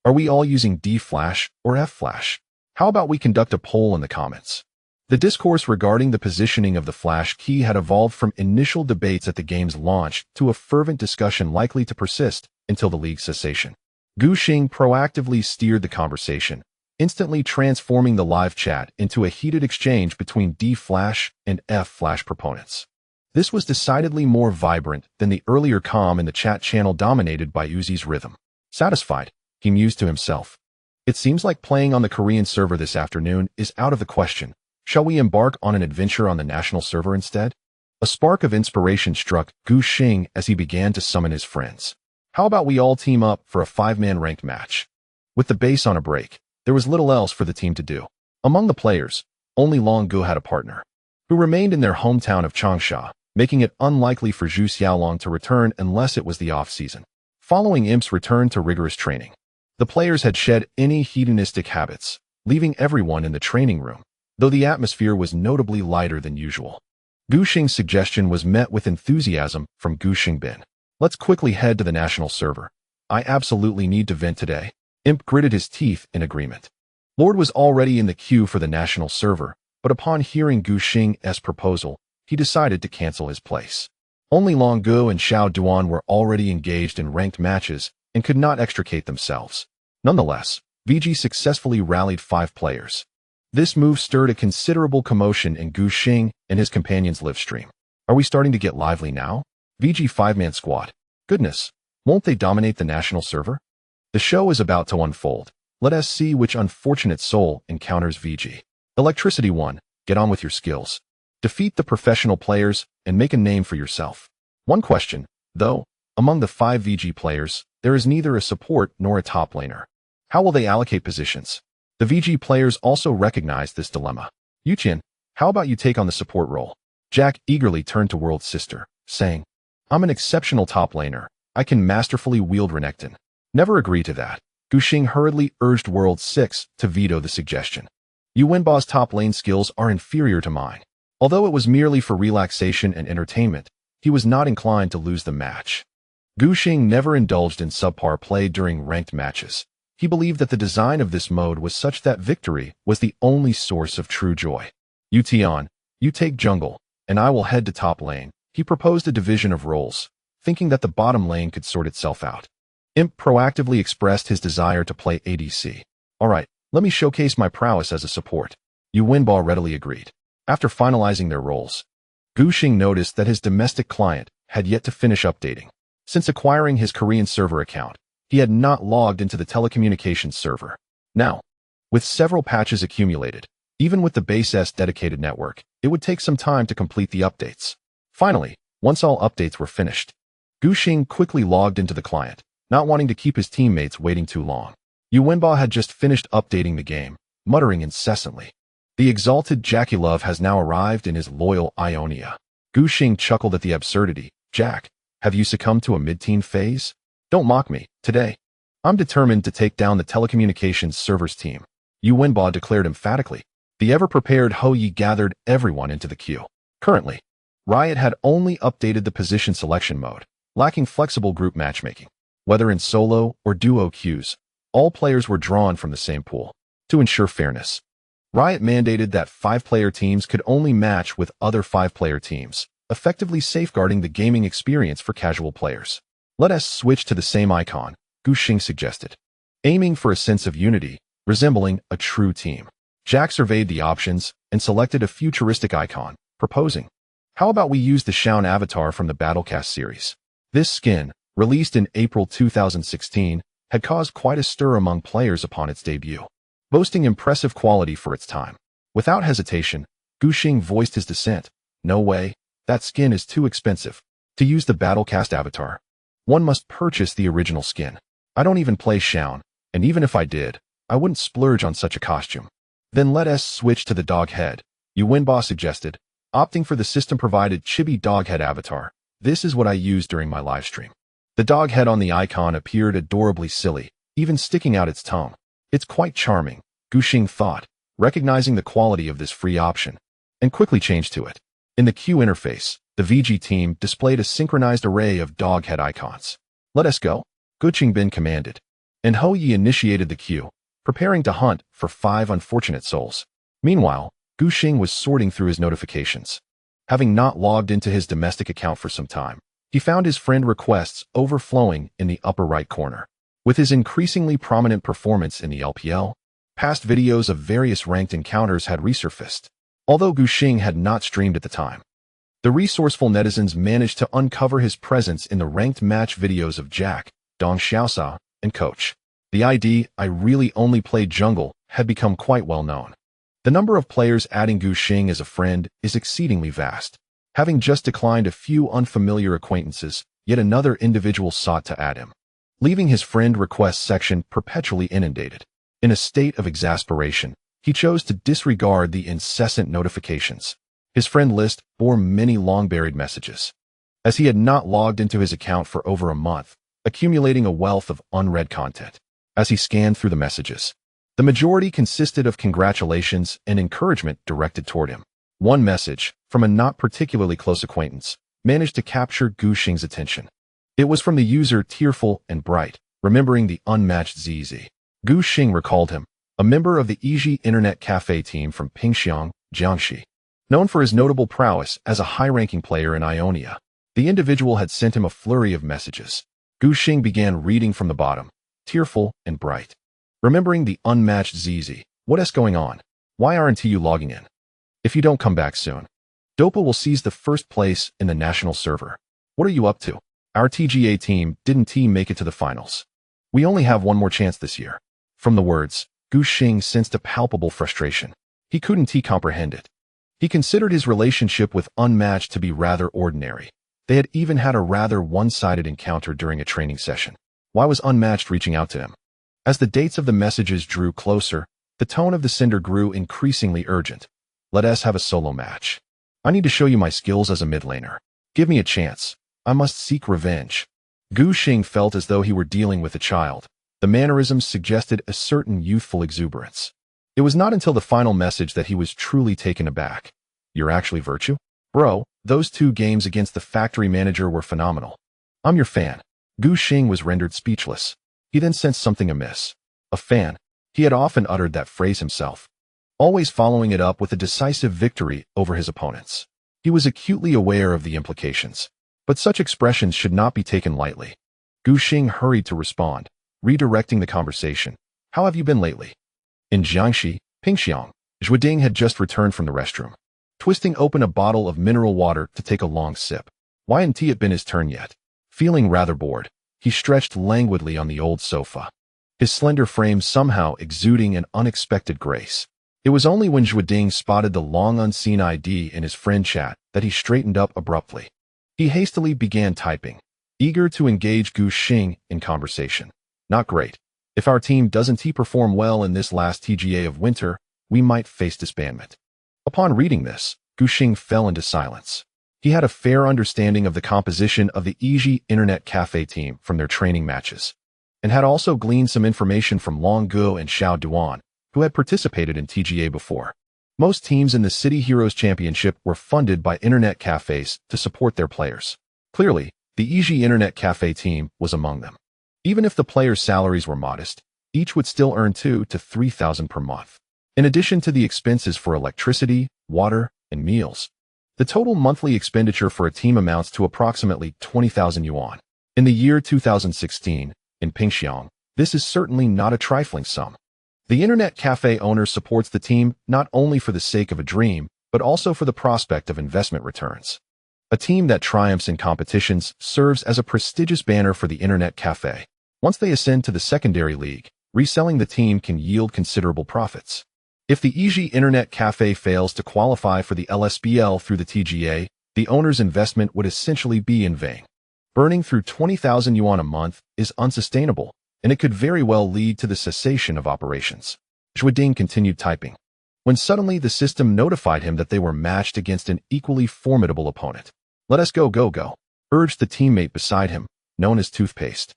"Are we all using D-Flash or F-Flash? How about we conduct a poll in the comments?" The discourse regarding the positioning of the Flash key had evolved from initial debates at the game's launch to a fervent discussion likely to persist until the league's cessation. Gu Xing proactively steered the conversation, instantly transforming the live chat into a heated exchange between D-Flash and F-Flash proponents. This was decidedly more vibrant than the earlier calm in the chat channel dominated by Uzi's rhythm. Satisfied, he mused to himself. It seems like playing on the Korean server this afternoon is out of the question. Shall we embark on an adventure on the national server instead? A spark of inspiration struck Gu Xing as he began to summon his friends. How about we all team up for a 5-man ranked match? With the base on a break, there was little else for the team to do. Among the players, only Long Gu had a partner, who remained in their hometown of Changsha, making it unlikely for Zhu Xiaolong to return unless it was the off-season. Following Imp's return to rigorous training, the players had shed any hedonistic habits, leaving everyone in the training room, though the atmosphere was notably lighter than usual. Gu Xing's suggestion was met with enthusiasm from Gu Xingbin. "Let's quickly head to the national server. I absolutely need to vent today." Imp gritted his teeth in agreement. Lord was already in the queue for the national server, but upon hearing Gu Xing's proposal, he decided to cancel his place. Only Long Gu and Xiao Duan were already engaged in ranked matches and could not extricate themselves. Nonetheless, VG successfully rallied 5 players. This move stirred a considerable commotion in Gu Xing and his companions' live stream. "Are we starting to get lively now? VG 5-man squad. Goodness, won't they dominate the national server? The show is about to unfold. Let us see which unfortunate soul encounters VG. Electricity 1, get on with your skills. Defeat the professional players and make a name for yourself." One question, though, among the 5 VG players, there is neither a support nor a top laner. How will they allocate positions? The VG players also recognized this dilemma. "Yuqian, how about you take on the support role?" Jack eagerly turned to World's sister, saying, "I'm an exceptional top laner. I can masterfully wield Renekton." "Never agree to that." Gu Xing hurriedly urged World 6 to veto the suggestion. "Yuwenba's top lane skills are inferior to mine." Although it was merely for relaxation and entertainment, he was not inclined to lose the match. Gu Xing never indulged in subpar play during ranked matches. He believed that the design of this mode was such that victory was the only source of true joy. "Yutian, you take jungle, and I will head to top lane." He proposed a division of roles, thinking that the bottom lane could sort itself out. Imp proactively expressed his desire to play ADC. "All right, let me showcase my prowess as a support." Yuwenba readily agreed. After finalizing their roles, Gu Xing noticed that his domestic client had yet to finish updating. Since acquiring his Korean server account, he had not logged into the telecommunications server. Now, with several patches accumulated, even with the base's dedicated network, it would take some time to complete the updates. Finally, once all updates were finished, Gu Xing quickly logged into the client, not wanting to keep his teammates waiting too long. Yuwenba had just finished updating the game, muttering incessantly. "The exalted Jackie-Love has now arrived in his loyal Ionia." Gu Xing chuckled at the absurdity. "Jack, have you succumbed to a mid-teen phase? Don't mock me. Today, I'm determined to take down the telecommunications servers team." Yuwenba declared emphatically. The ever-prepared Ho Yi gathered everyone into the queue. Currently, Riot had only updated the position selection mode, lacking flexible group matchmaking. Whether in solo or duo queues, all players were drawn from the same pool. To ensure fairness, Riot mandated that 5-player teams could only match with other 5-player teams, effectively safeguarding the gaming experience for casual players. "Let us switch to the same icon," Gu Xing suggested, aiming for a sense of unity, resembling a true team. Jack surveyed the options and selected a futuristic icon, proposing, "How about we use the Xiaon avatar from the Battlecast series?" This skin, released in April 2016, had caused quite a stir among players upon its debut, boasting impressive quality for its time. Without hesitation, Gu Xing voiced his dissent. "No way, that skin is too expensive. To use the Battlecast avatar, one must purchase the original skin. I don't even play Xiaon, and even if I did, I wouldn't splurge on such a costume." "Then let us switch to the dog head," Yuwenba suggested, opting for the system-provided chibi dog head avatar. This is what I use during my livestream. The dog head on the icon appeared adorably silly, even sticking out its tongue. It's quite charming, Gushing thought, recognizing the quality of this free option, and quickly changed to it. In the queue interface, the VG team displayed a synchronized array of dog head icons. Let us go, Gushing Bin commanded, and Ho Yi initiated the queue, preparing to hunt for 5 unfortunate souls. Meanwhile, Gushing was sorting through his notifications. Having not logged into his domestic account for some time, he found his friend requests overflowing in the upper right corner. With his increasingly prominent performance in the LPL, past videos of various ranked encounters had resurfaced, although Gushing had not streamed at the time. The resourceful netizens managed to uncover his presence in the ranked match videos of Jack, Dong Xiaosa, and Coach. The ID, "I really only played jungle," had become quite well known. The number of players adding Gushing as a friend is exceedingly vast. Having just declined a few unfamiliar acquaintances, yet another individual sought to add him, leaving his friend requests section perpetually inundated. In a state of exasperation, he chose to disregard the incessant notifications. His friend list bore many long-buried messages, as he had not logged into his account for over a month, accumulating a wealth of unread content. As he scanned through the messages, the majority consisted of congratulations and encouragement directed toward him. One message, from a not particularly close acquaintance, managed to capture Gushing's attention. It was from the user Tearful and Bright, remembering the unmatched ZZ. Gushing recalled him, a member of the Yiji Internet Cafe team from Pingxiang, Jiangxi. Known for his notable prowess as a high-ranking player in Ionia, the individual had sent him a flurry of messages. Gushing began reading from the bottom, Tearful and Bright. Remembering the unmatched ZZ, what is going on? Why aren't you logging in? If you don't come back soon, Dopa will seize the first place in the national server. What are you up to? Our TGA team didn't make it to the finals. We only have one more chance this year. From the words, Gushing sensed a palpable frustration. He couldn't comprehend it. He considered his relationship with Unmatched to be rather ordinary. They had even had a rather one-sided encounter during a training session. Why was Unmatched reaching out to him? As the dates of the messages drew closer, the tone of the sender grew increasingly urgent. Let us have a solo match. I need to show you my skills as a mid laner. Give me a chance. I must seek revenge. Gushing felt as though he were dealing with a child. The mannerisms suggested a certain youthful exuberance. It was not until the final message that he was truly taken aback. You're actually Virtue? Bro, those 2 games against the factory manager were phenomenal. I'm your fan. Gushing was rendered speechless. He then sensed something amiss. A fan. He had often uttered that phrase himself, always following it up with a decisive victory over his opponents. He was acutely aware of the implications, but such expressions should not be taken lightly. Gushing hurried to respond, redirecting the conversation. How have you been lately? In Jiangxi, Pingxiang, Zhuading had just returned from the restroom, twisting open a bottle of mineral water to take a long sip. Why hadn't it been his turn yet? Feeling rather bored, he stretched languidly on the old sofa, his slender frame somehow exuding an unexpected grace. It was only when Zhuading spotted the long-unseen ID in his friend chat that he straightened up abruptly. He hastily began typing, eager to engage Gushing in conversation. Not great. If our team doesn't perform well in this last TGA of winter, we might face disbandment. Upon reading this, Gushing fell into silence. He had a fair understanding of the composition of the Yiji Internet Cafe team from their training matches, and had also gleaned some information from Long Guo and Xiao Duan, who had participated in TGA before. Most teams in the City Heroes Championship were funded by Internet cafes to support their players. Clearly, the Yiji Internet Cafe team was among them. Even if the players' salaries were modest, each would still earn 2,000 to 3,000 per month. In addition to the expenses for electricity, water, and meals, the total monthly expenditure for a team amounts to approximately 20,000 yuan. In the year 2016, in Pingxiang, this is certainly not a trifling sum. The Internet Cafe owner supports the team not only for the sake of a dream, but also for the prospect of investment returns. A team that triumphs in competitions serves as a prestigious banner for the Internet Cafe. Once they ascend to the secondary league, reselling the team can yield considerable profits. If the Yiji Internet Cafe fails to qualify for the LSBL through the TGA, the owner's investment would essentially be in vain. Burning through 20,000 yuan a month is unsustainable, and it could very well lead to the cessation of operations. Zhuading continued typing, when suddenly the system notified him that they were matched against an equally formidable opponent. Let us go. urged the teammate beside him, known as Toothpaste.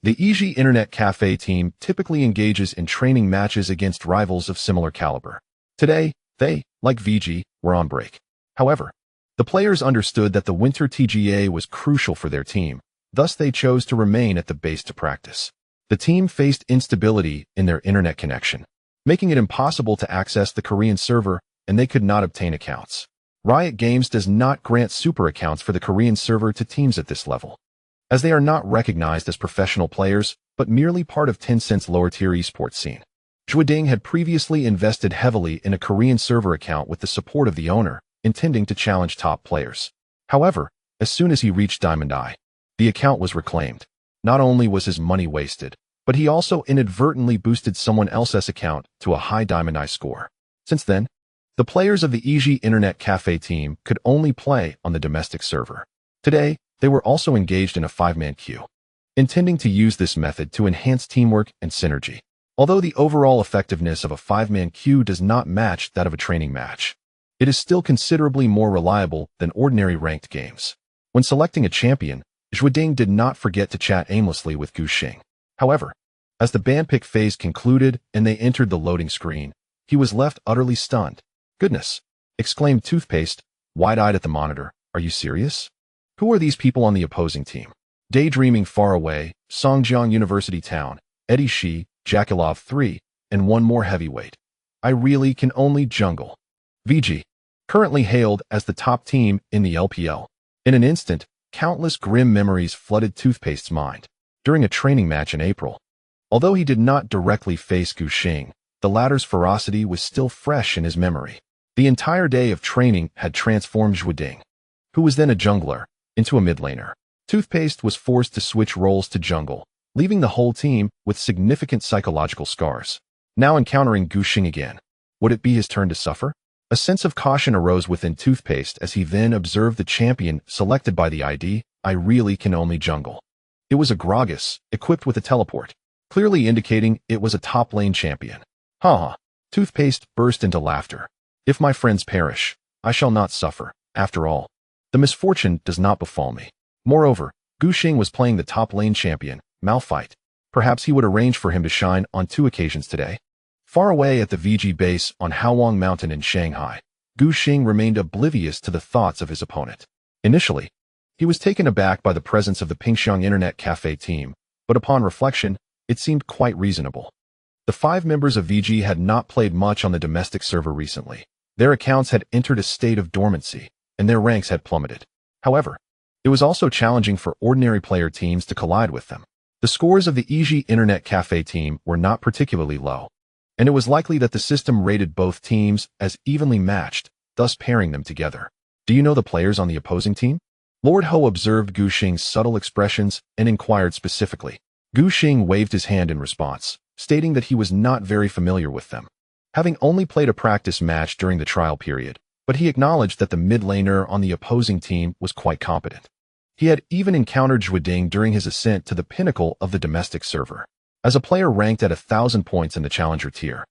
The EG Internet Cafe team typically engages in training matches against rivals of similar caliber. Today, they, like VG, were on break. However, the players understood that the winter TGA was crucial for their team, thus they chose to remain at the base to practice. The team faced instability in their internet connection, making it impossible to access the Korean server, and they could not obtain accounts. Riot Games does not grant super accounts for the Korean server to teams at this level, as they are not recognized as professional players, but merely part of Tencent's lower-tier esports scene. Zeyuan had previously invested heavily in a Korean server account with the support of the owner, intending to challenge top players. However, as soon as he reached Diamond Eye, the account was reclaimed. Not only was his money wasted, but he also inadvertently boosted someone else's account to a high Diamond Eye score. Since then, the players of the EG Internet Cafe team could only play on the domestic server. Today, they were also engaged in a 5-man queue, intending to use this method to enhance teamwork and synergy. Although the overall effectiveness of a 5-man queue does not match that of a training match, it is still considerably more reliable than ordinary ranked games. When selecting a champion, Zeyuan did not forget to chat aimlessly with Gushing. However, as the band pick phase concluded and they entered the loading screen, he was left utterly stunned. "Goodness!" exclaimed Toothpaste, wide-eyed at the monitor. "Are you serious? Who are these people on the opposing team?" Daydreaming far away, Songjiang University Town, Eddie Shi, Jakilov 3, and one more heavyweight. I really can only jungle. VG, currently hailed as the top team in the LPL. In an instant, countless grim memories flooded Toothpaste's mind. During a training match in April, although he did not directly face Gushing, the latter's ferocity was still fresh in his memory. The entire day of training had transformed Zeyuan, who was then a jungler, into a mid laner. Toothpaste was forced to switch roles to jungle, leaving the whole team with significant psychological scars. Now encountering Gushing again, would it be his turn to suffer? A sense of caution arose within Toothpaste as he then observed the champion selected by the ID, I really can only jungle. It was a Gragas, equipped with a teleport, clearly indicating it was a top lane champion. Ha! Toothpaste burst into laughter. If my friends perish, I shall not suffer. After all, the misfortune does not befall me. Moreover, Gushing was playing the top lane champion, Malphite. Perhaps he would arrange for him to shine on 2 occasions today. Far away at the VG base on Howang Mountain in Shanghai, Gushing remained oblivious to the thoughts of his opponent. Initially, he was taken aback by the presence of the Pingxiang Internet Cafe team, but upon reflection, it seemed quite reasonable. The 5 members of VG had not played much on the domestic server recently. Their accounts had entered a state of dormancy, and their ranks had plummeted. However, it was also challenging for ordinary player teams to collide with them. The scores of the EG Internet Cafe team were not particularly low, and it was likely that the system rated both teams as evenly matched, thus pairing them together. Do you know the players on the opposing team? Lord Ho observed Gushing's subtle expressions and inquired specifically. Gushing waved his hand in response, stating that he was not very familiar with them, having only played a practice match during the trial period, but he acknowledged that the mid laner on the opposing team was quite competent. He had even encountered Zeyuan during his ascent to the pinnacle of the domestic server, as a player ranked at 1,000 points in the challenger tier.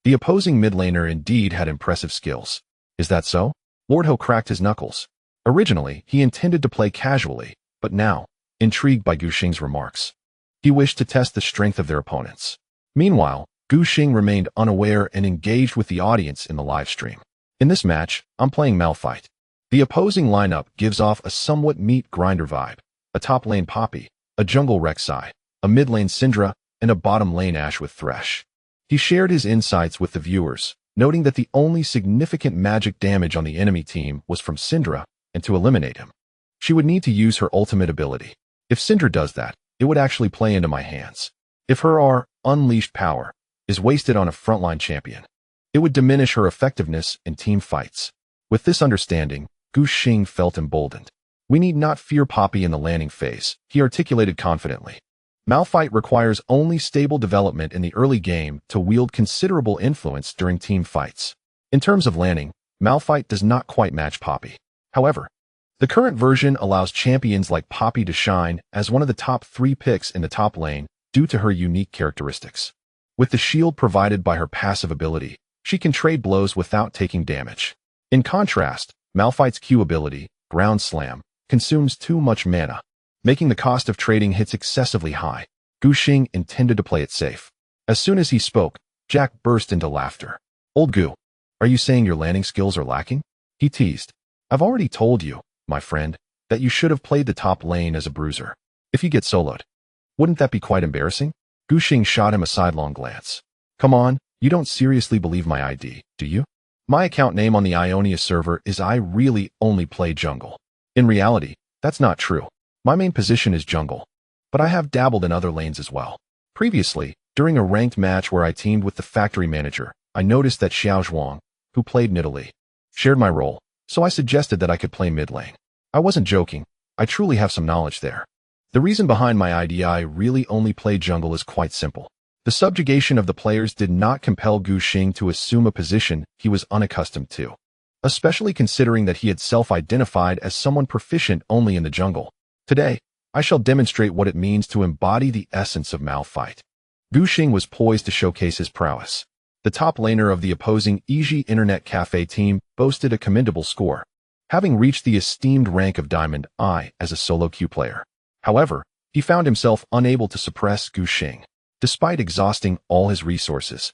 The opposing mid laner indeed had impressive skills. Is that so? Lord Ho cracked his knuckles. Originally, he intended to play casually, but now, intrigued by Gushing's remarks, he wished to test the strength of their opponents. Meanwhile, Gushing remained unaware and engaged with the audience in the live stream. In this match, I'm playing Malphite. The opposing lineup gives off a somewhat meat grinder vibe, a top lane Poppy, a jungle Rek'Sai, a mid lane Syndra, and a bottom lane Ashe with Thresh. He shared his insights with the viewers, noting that the only significant magic damage on the enemy team was from Syndra, and to eliminate him, she would need to use her ultimate ability. If Syndra does that, it would actually play into my hands. If her unleashed power is wasted on a frontline champion, it would diminish her effectiveness in team fights. With this understanding, Gushing felt emboldened. We need not fear Poppy in the landing phase, he articulated confidently. Malphite requires only stable development in the early game to wield considerable influence during team fights. In terms of landing, Malphite does not quite match Poppy. However, the current version allows champions like Poppy to shine as one of the top 3 picks in the top lane due to her unique characteristics. With the shield provided by her passive ability, she can trade blows without taking damage. In contrast, Malphite's Q ability, Ground Slam, consumes too much mana, making the cost of trading hits excessively high. Gu Xing intended to play it safe. As soon as he spoke, Jack burst into laughter. "Old Gu, are you saying your landing skills are lacking?" He teased. "I've already told you, my friend, that you should have played the top lane as a bruiser. If you get soloed, wouldn't that be quite embarrassing?" Gu Xing shot him a sidelong glance. "Come on, you don't seriously believe my ID, do you? My account name on the Ionia server is I really only play jungle. In reality, that's not true. My main position is jungle, but I have dabbled in other lanes as well. Previously, during a ranked match where I teamed with the factory manager, I noticed that Zeyuan, who played Nidalee, shared my role, so I suggested that I could play mid lane. I wasn't joking, I truly have some knowledge there. The reason behind my idea I really only play jungle is quite simple. The subjugation of the players did not compel Gu Xing to assume a position he was unaccustomed to, especially considering that he had self-identified as someone proficient only in the jungle. Today, I shall demonstrate what it means to embody the essence of Malphite." Gu Xing was poised to showcase his prowess. The top laner of the opposing EG Internet Cafe team boasted a commendable score, having reached the esteemed rank of Diamond I as a solo queue player. However, he found himself unable to suppress Gu Xing. Despite exhausting all his resources,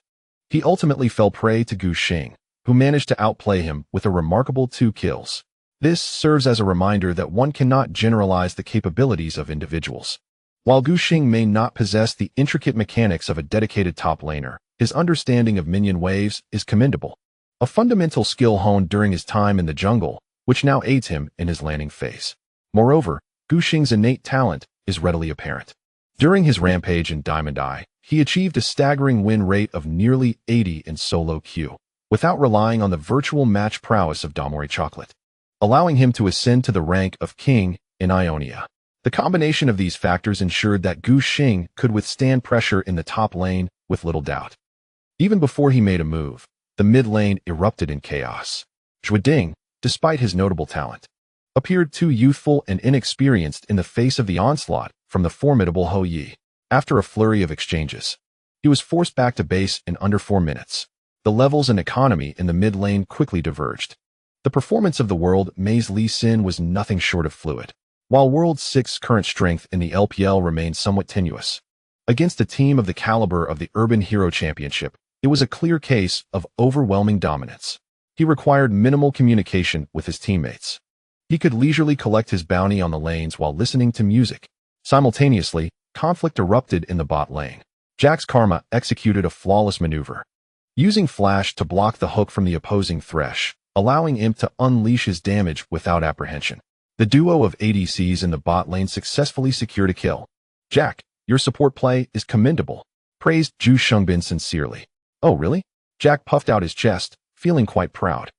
he ultimately fell prey to Gu Xing, who managed to outplay him with a remarkable 2 kills. This serves as a reminder that one cannot generalize the capabilities of individuals. While Gu Xing may not possess the intricate mechanics of a dedicated top laner, his understanding of minion waves is commendable, a fundamental skill honed during his time in the jungle, which now aids him in his landing phase. Moreover, Gu Xing's innate talent is readily apparent. During his rampage in Diamond I, he achieved a staggering win rate of nearly 80 in solo queue, without relying on the virtual match prowess of Damori Chocolate, allowing him to ascend to the rank of king in Ionia. The combination of these factors ensured that Gu Xing could withstand pressure in the top lane with little doubt. Even before he made a move, the mid lane erupted in chaos. Zhuading, despite his notable talent, appeared too youthful and inexperienced in the face of the onslaught from the formidable Hou Yi. After a flurry of exchanges, he was forced back to base in under 4 minutes. The levels and economy in the mid lane quickly diverged. The performance of the World Maze Lee Sin was nothing short of fluid, while World 6's current strength in the LPL remained somewhat tenuous. Against a team of the caliber of the Urban Hero Championship, it was a clear case of overwhelming dominance. He required minimal communication with his teammates. He could leisurely collect his bounty on the lanes while listening to music. Simultaneously, conflict erupted in the bot lane. Jack's Karma executed a flawless maneuver, using Flash to block the hook from the opposing Thresh, allowing him to unleash his damage without apprehension. The duo of ADCs in the bot lane successfully secured a kill. "Jack, your support play is commendable," praised Zhu Shengbin sincerely. "Oh, really?" Jack puffed out his chest, feeling quite proud.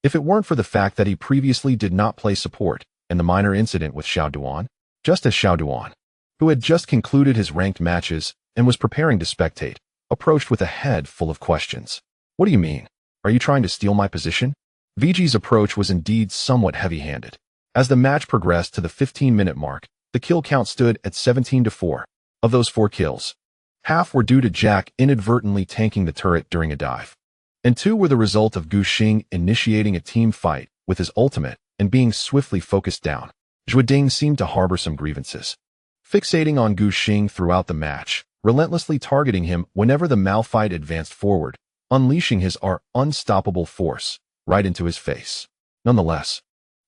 If it weren't for the fact that he previously did not play support and the minor incident with Xiao Duan, just as Xiao Duan, who had just concluded his ranked matches and was preparing to spectate, approached with a head full of questions. "What do you mean? Are you trying to steal my position?" VG's approach was indeed somewhat heavy-handed. As the match progressed to the 15-minute mark, the kill count stood at 17-4. Of those 4 kills, half were due to Jack inadvertently tanking the turret during a dive, and 2 were the result of Gu Xing initiating a team fight with his ultimate and being swiftly focused down. Zhuading seemed to harbor some grievances, fixating on Gu Xing throughout the match, relentlessly targeting him whenever the Malphite advanced forward, unleashing his unstoppable force right into his face. Nonetheless,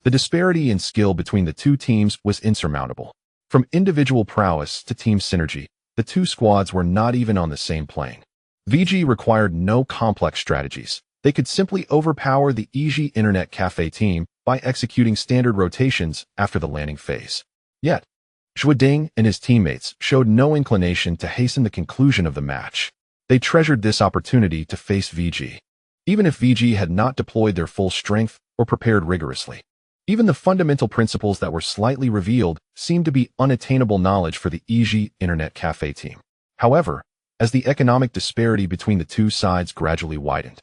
the disparity in skill between the two teams was insurmountable. From individual prowess to team synergy, the two squads were not even on the same plane. VG required no complex strategies. They could simply overpower the EG Internet Cafe team by executing standard rotations after the landing phase. Yet, Zhuading and his teammates showed no inclination to hasten the conclusion of the match. They treasured this opportunity to face VG, even if VG had not deployed their full strength or prepared rigorously. Even the fundamental principles that were slightly revealed seemed to be unattainable knowledge for the EG Internet Cafe team. However, as the economic disparity between the two sides gradually widened,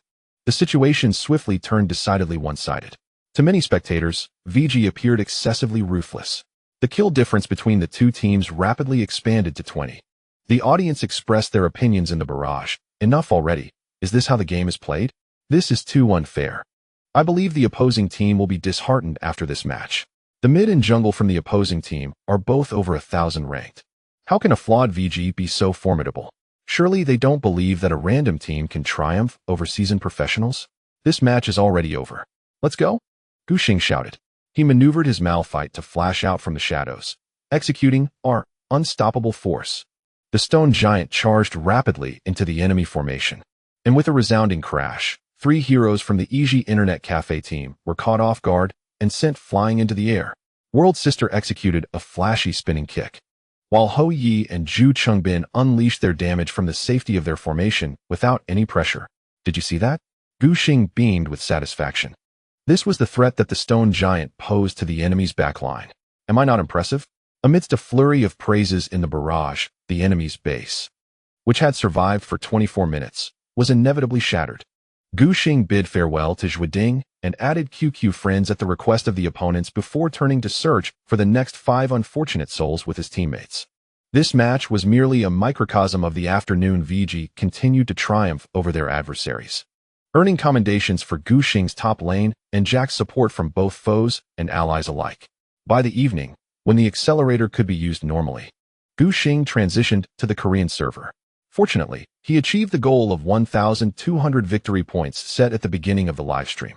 the situation swiftly turned decidedly one-sided. To many spectators, VG appeared excessively ruthless. The kill difference between the two teams rapidly expanded to 20. The audience expressed their opinions in the barrage. Enough already. Is this how the game is played? This is too unfair. I believe the opposing team will be disheartened after this match. The mid and jungle from the opposing team are both over 1,000 ranked. How can a flawed VG be so formidable? Surely they don't believe that a random team can triumph over seasoned professionals? This match is already over. Let's go? Gushing shouted. He maneuvered his Malphite to flash out from the shadows, executing our unstoppable force. The stone giant charged rapidly into the enemy formation, and with a resounding crash, 3 heroes from the Easy Internet Cafe team were caught off guard and sent flying into the air. World Sister executed a flashy spinning kick, while Ho Yi and Zhu Chungbin unleashed their damage from the safety of their formation without any pressure. Did you see that? Gu Xing beamed with satisfaction. This was the threat that the stone giant posed to the enemy's backline. Am I not impressive? Amidst a flurry of praises in the barrage, the enemy's base, which had survived for 24 minutes, was inevitably shattered. Gu Xing bid farewell to Zhuiding and added QQ friends at the request of the opponents before turning to search for the next 5 unfortunate souls with his teammates. This match was merely a microcosm of the afternoon. VG continued to triumph over their adversaries, earning commendations for Gu Xing's top lane and Jack's support from both foes and allies alike. By the evening, when the accelerator could be used normally, Gu Xing transitioned to the Korean server. Fortunately, he achieved the goal of 1,200 victory points set at the beginning of the livestream,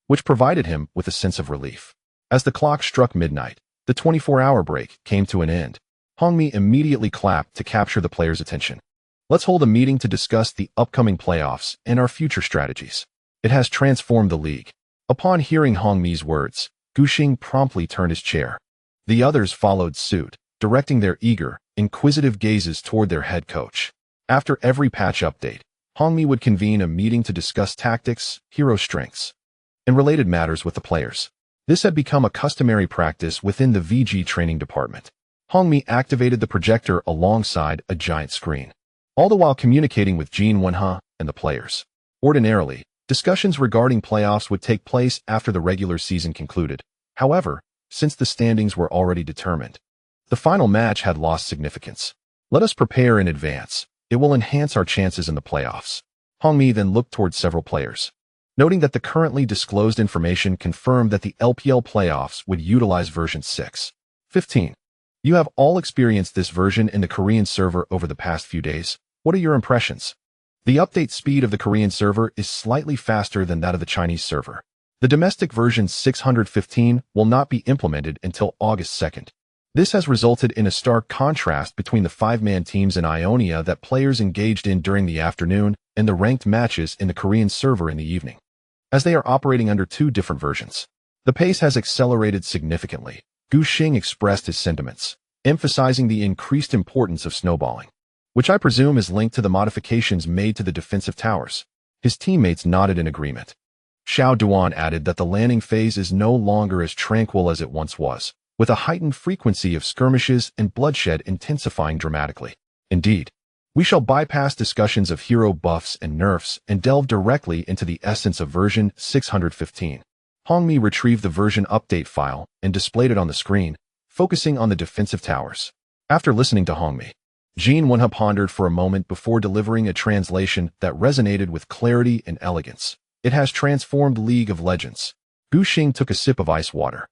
which provided him with a sense of relief. As the clock struck midnight, the 24-hour break came to an end. Hongmi immediately clapped to capture the players' attention. Let's hold a meeting to discuss the upcoming playoffs and our future strategies. It has transformed the league. Upon hearing Hongmi's words, Gu Xing promptly turned his chair. The others followed suit, directing their eager, inquisitive gazes toward their head coach. After every patch update, Hongmi would convene a meeting to discuss tactics, hero strengths, and related matters with the players. This had become a customary practice within the VG training department. Hongmi activated the projector alongside a giant screen, all the while communicating with Zeyuan and the players. Ordinarily, discussions regarding playoffs would take place after the regular season concluded. However, since the standings were already determined, the final match had lost significance. Let us prepare in advance. It will enhance our chances in the playoffs. Hongmi then looked towards several players, noting that the currently disclosed information confirmed that the LPL playoffs would utilize version 6.15. You have all experienced this version in the Korean server over the past few days. What are your impressions? The update speed of the Korean server is slightly faster than that of the Chinese server. The domestic version 615 will not be implemented until August 2nd. This has resulted in a stark contrast between the 5-man teams in Ionia that players engaged in during the afternoon and the ranked matches in the Korean server in the evening, as they are operating under 2 different versions. The pace has accelerated significantly. Gu Xing expressed his sentiments, emphasizing the increased importance of snowballing, which I presume is linked to the modifications made to the defensive towers. His teammates nodded in agreement. Xiao Duan added that the landing phase is no longer as tranquil as it once was, with a heightened frequency of skirmishes and bloodshed intensifying dramatically. Indeed, we shall bypass discussions of hero buffs and nerfs and delve directly into the essence of version 615. Hongmi retrieved the version update file and displayed it on the screen, focusing on the defensive towers. After listening to Hongmi, Zeyuan pondered for a moment before delivering a translation that resonated with clarity and elegance. It has transformed League of Legends. Gu Xing took a sip of ice water.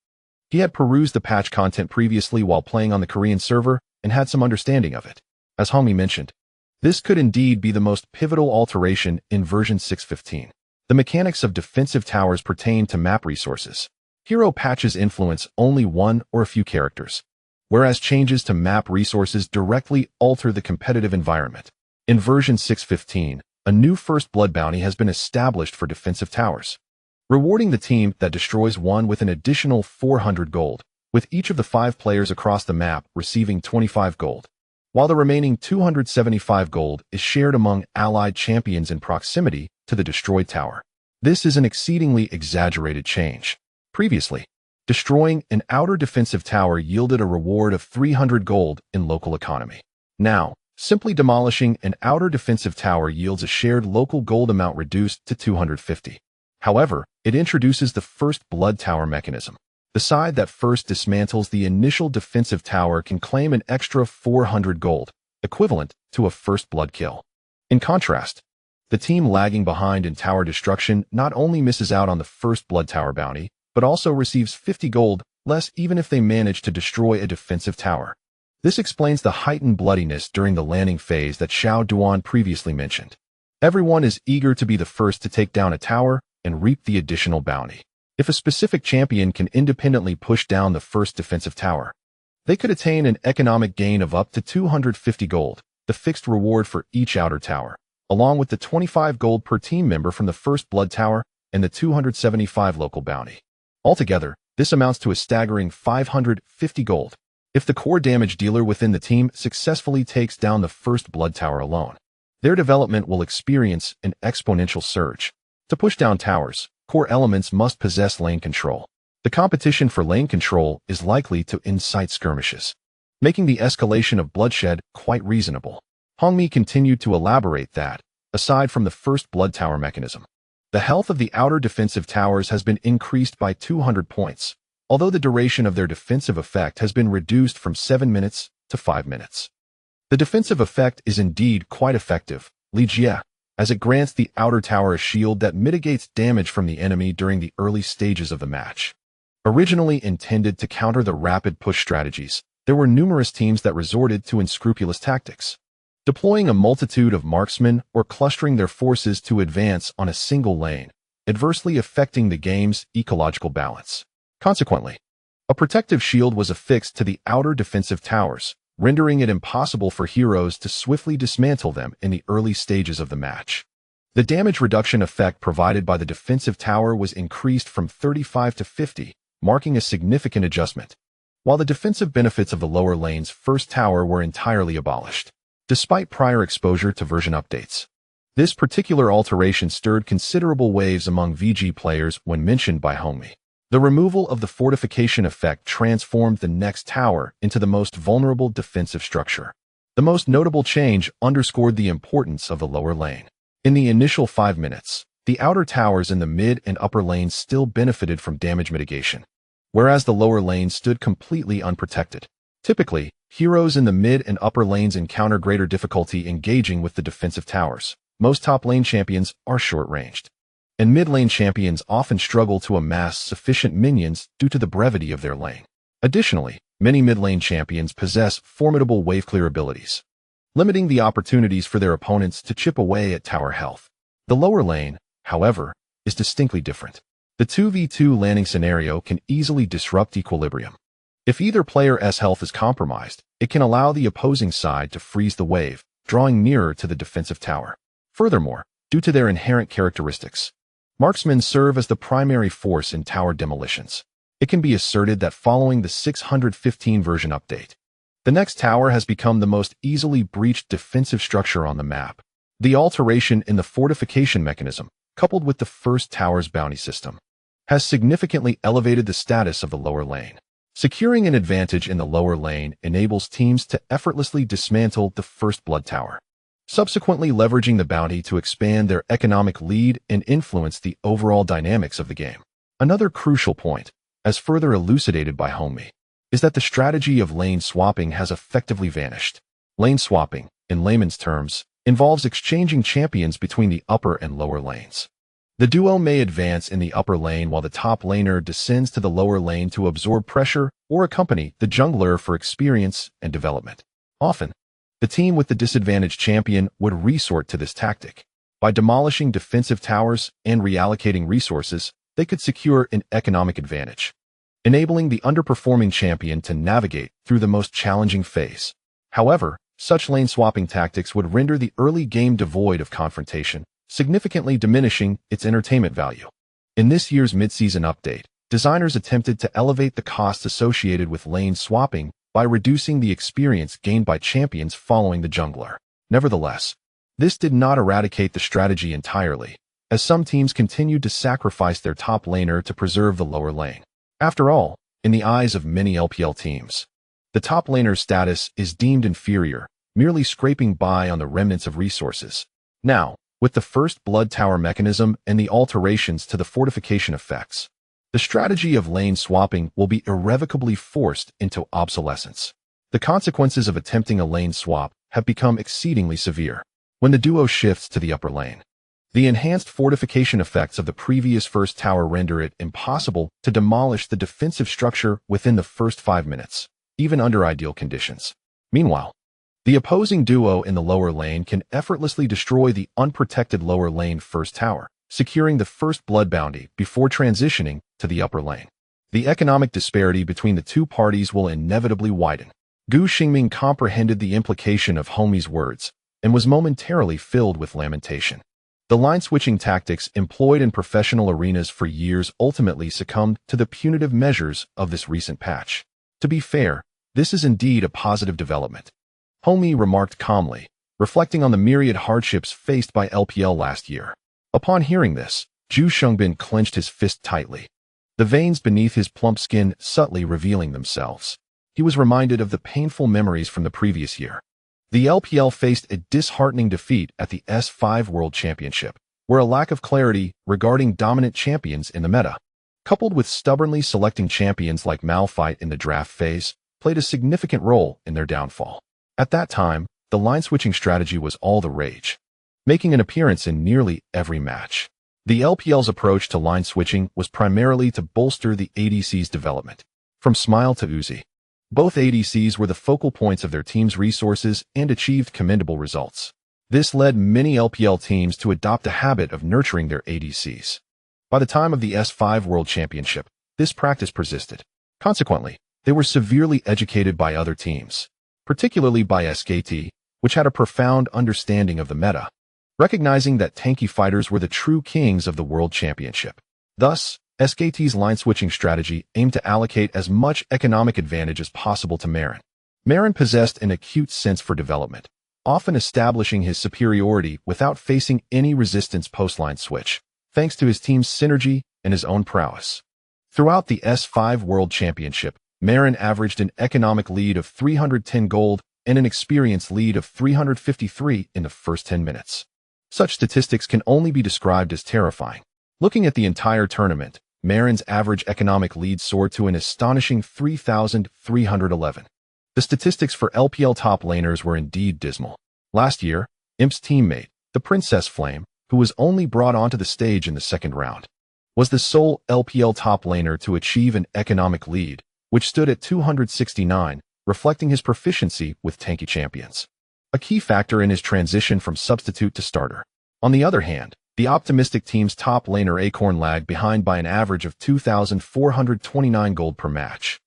He had perused the patch content previously while playing on the Korean server and had some understanding of it. As Hongmi mentioned, this could indeed be the most pivotal alteration in version 615. The mechanics of defensive towers pertain to map resources. Hero patches influence only one or a few characters, whereas changes to map resources directly alter the competitive environment. In version 615, a new First Blood bounty has been established for defensive towers, rewarding the team that destroys one with an additional 400 gold, with each of the 5 players across the map receiving 25 gold, while the remaining 275 gold is shared among allied champions in proximity to the destroyed tower. This is an exceedingly exaggerated change. Previously, destroying an outer defensive tower yielded a reward of 300 gold in local economy. Now, simply demolishing an outer defensive tower yields a shared local gold amount reduced to 250. However, it introduces the First Blood Tower mechanism. The side that first dismantles the initial defensive tower can claim an extra 400 gold, equivalent to a First Blood kill. In contrast, the team lagging behind in tower destruction not only misses out on the First Blood Tower bounty, but also receives 50 gold less even if they manage to destroy a defensive tower. This explains the heightened bloodiness during the landing phase that Zeyuan previously mentioned. Everyone is eager to be the first to take down a tower and reap the additional bounty. If a specific champion can independently push down the first defensive tower, they could attain an economic gain of up to 250 gold, the fixed reward for each outer tower, along with the 25 gold per team member from the first blood tower and the 275 local bounty. Altogether, this amounts to a staggering 550 gold if the core damage dealer within the team successfully takes down the first blood tower alone. Their development will experience an exponential surge. To push down towers, core elements must possess lane control. The competition for lane control is likely to incite skirmishes, making the escalation of bloodshed quite reasonable. Hongmi continued to elaborate that, aside from the first blood tower mechanism, the health of the outer defensive towers has been increased by 200 points, although the duration of their defensive effect has been reduced from 7 minutes to 5 minutes. The defensive effect is indeed quite effective, Li Jie, as it grants the outer tower a shield that mitigates damage from the enemy during the early stages of the match. Originally intended to counter the rapid push strategies, there were numerous teams that resorted to unscrupulous tactics, deploying a multitude of marksmen or clustering their forces to advance on a single lane, adversely affecting the game's ecological balance. Consequently, a protective shield was affixed to the outer defensive towers, rendering it impossible for heroes to swiftly dismantle them in the early stages of the match. The damage reduction effect provided by the defensive tower was increased from 35 to 50, marking a significant adjustment, while the defensive benefits of the lower lane's first tower were entirely abolished. Despite prior exposure to version updates, this particular alteration stirred considerable waves among VG players when mentioned by Hongmi. The removal of the fortification effect transformed the next tower into the most vulnerable defensive structure. The most notable change underscored the importance of the lower lane. In the initial 5 minutes, the outer towers in the mid and upper lanes still benefited from damage mitigation, whereas the lower lane stood completely unprotected. Typically, heroes in the mid and upper lanes encounter greater difficulty engaging with the defensive towers. Most top lane champions are short-ranged, and mid-lane champions often struggle to amass sufficient minions due to the brevity of their lane. Additionally, many mid-lane champions possess formidable wave-clear abilities, limiting the opportunities for their opponents to chip away at tower health. The lower lane, however, is distinctly different. The 2v2 landing scenario can easily disrupt equilibrium. If either player's health is compromised, it can allow the opposing side to freeze the wave, drawing nearer to the defensive tower. Furthermore, due to their inherent characteristics, marksmen serve as the primary force in tower demolitions. It can be asserted that following the 615 version update, the next tower has become the most easily breached defensive structure on the map. The alteration in the fortification mechanism, coupled with the first tower's bounty system, has significantly elevated the status of the lower lane. Securing an advantage in the lower lane enables teams to effortlessly dismantle the first blood tower, subsequently leveraging the bounty to expand their economic lead and influence the overall dynamics of the game. Another crucial point, as further elucidated by Hongmi, is that the strategy of lane swapping has effectively vanished. Lane swapping, in layman's terms, involves exchanging champions between the upper and lower lanes. The duo may advance in the upper lane while the top laner descends to the lower lane to absorb pressure or accompany the jungler for experience and development. Often, the team with the disadvantaged champion would resort to this tactic. By demolishing defensive towers and reallocating resources, they could secure an economic advantage, enabling the underperforming champion to navigate through the most challenging phase. However, such lane-swapping tactics would render the early game devoid of confrontation, significantly diminishing its entertainment value. In this year's mid-season update, designers attempted to elevate the costs associated with lane swapping by reducing the experience gained by champions following the jungler. Nevertheless, this did not eradicate the strategy entirely, as some teams continued to sacrifice their top laner to preserve the lower lane. After all, in the eyes of many LPL teams, the top laner's status is deemed inferior, merely scraping by on the remnants of resources. Now, with the first blood tower mechanism and the alterations to the fortification effects, the strategy of lane swapping will be irrevocably forced into obsolescence. The consequences of attempting a lane swap have become exceedingly severe. When the duo shifts to the upper lane, The enhanced fortification effects of the previous first tower render it impossible to demolish the defensive structure within the first 5 minutes, even under ideal conditions. Meanwhile, the opposing duo in the lower lane can effortlessly destroy the unprotected lower lane first tower, securing the first blood bounty before transitioning to the upper lane. The economic disparity between the two parties will inevitably widen. Gu Xingming comprehended the implication of Homie's words and was momentarily filled with lamentation. The line-switching tactics employed in professional arenas for years ultimately succumbed to the punitive measures of this recent patch. To be fair, this is indeed a positive development, Homie remarked calmly, reflecting on the myriad hardships faced by LPL last year. Upon hearing this, Zhu Shengbin clenched his fist tightly, the veins beneath his plump skin subtly revealing themselves. He was reminded of the painful memories from the previous year. The LPL faced a disheartening defeat at the S5 World Championship, where a lack of clarity regarding dominant champions in the meta, coupled with stubbornly selecting champions like Malphite in the draft phase, played a significant role in their downfall. At that time, the line-switching strategy was all the rage, making an appearance in nearly every match. The LPL's approach to line-switching was primarily to bolster the ADC's development. From Smile to Uzi, both ADCs were the focal points of their team's resources and achieved commendable results. This led many LPL teams to adopt a habit of nurturing their ADCs. By the time of the S5 World Championship, this practice persisted. Consequently, they were severely educated by other teams, particularly by SKT, which had a profound understanding of the meta, recognizing that tanky fighters were the true kings of the World Championship. Thus, SKT's line-switching strategy aimed to allocate as much economic advantage as possible to Marin. Marin possessed an acute sense for development, often establishing his superiority without facing any resistance post-line switch, thanks to his team's synergy and his own prowess. Throughout the S5 World Championship, Marin averaged an economic lead of 310 gold and an experience lead of 353 in the first 10 minutes. Such statistics can only be described as terrifying. Looking at the entire tournament, Marin's average economic lead soared to an astonishing 3,311. The statistics for LPL top laners were indeed dismal. Last year, Imp's teammate, the Princess Flame, who was only brought onto the stage in the second round, was the sole LPL top laner to achieve an economic lead, which stood at 269, reflecting his proficiency with tanky champions, a key factor in his transition from substitute to starter. On the other hand, the optimistic team's top laner Acorn lagged behind by an average of 2,429 gold per match.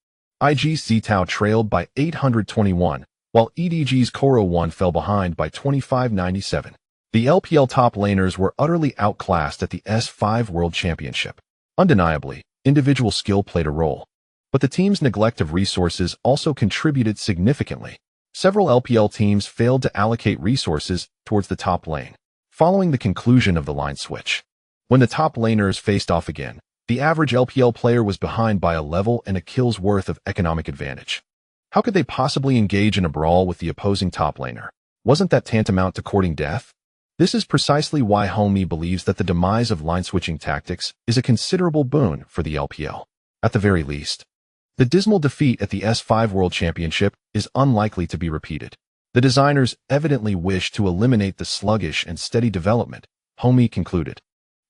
IG's Zitao trailed by 821, while EDG's Koro 1 fell behind by 2597. The LPL top laners were utterly outclassed at the S5 World Championship. Undeniably, individual skill played a role, but the team's neglect of resources also contributed significantly. Several LPL teams failed to allocate resources towards the top lane, following the conclusion of the line switch. When the top laners faced off again, the average LPL player was behind by a level and a kill's worth of economic advantage. How could they possibly engage in a brawl with the opposing top laner? Wasn't that tantamount to courting death? This is precisely why Homie believes that the demise of line-switching tactics is a considerable boon for the LPL. At the very least, the dismal defeat at the S5 World Championship is unlikely to be repeated. The designers evidently wish to eliminate the sluggish and steady development, Homie concluded,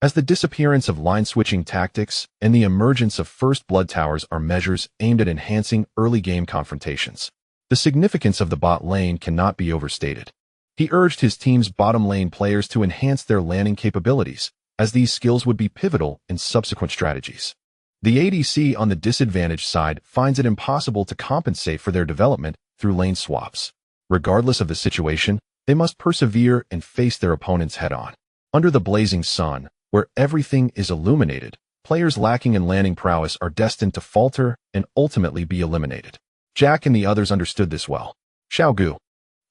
as the disappearance of line-switching tactics and the emergence of first blood towers are measures aimed at enhancing early game confrontations. The significance of the bot lane cannot be overstated. He urged his team's bottom lane players to enhance their landing capabilities, as these skills would be pivotal in subsequent strategies. The ADC on the disadvantaged side finds it impossible to compensate for their development through lane swaps. Regardless of the situation, they must persevere and face their opponents head-on. Under the blazing sun, where everything is illuminated, players lacking in landing prowess are destined to falter and ultimately be eliminated. Jack and the others understood this well. Xiaogu,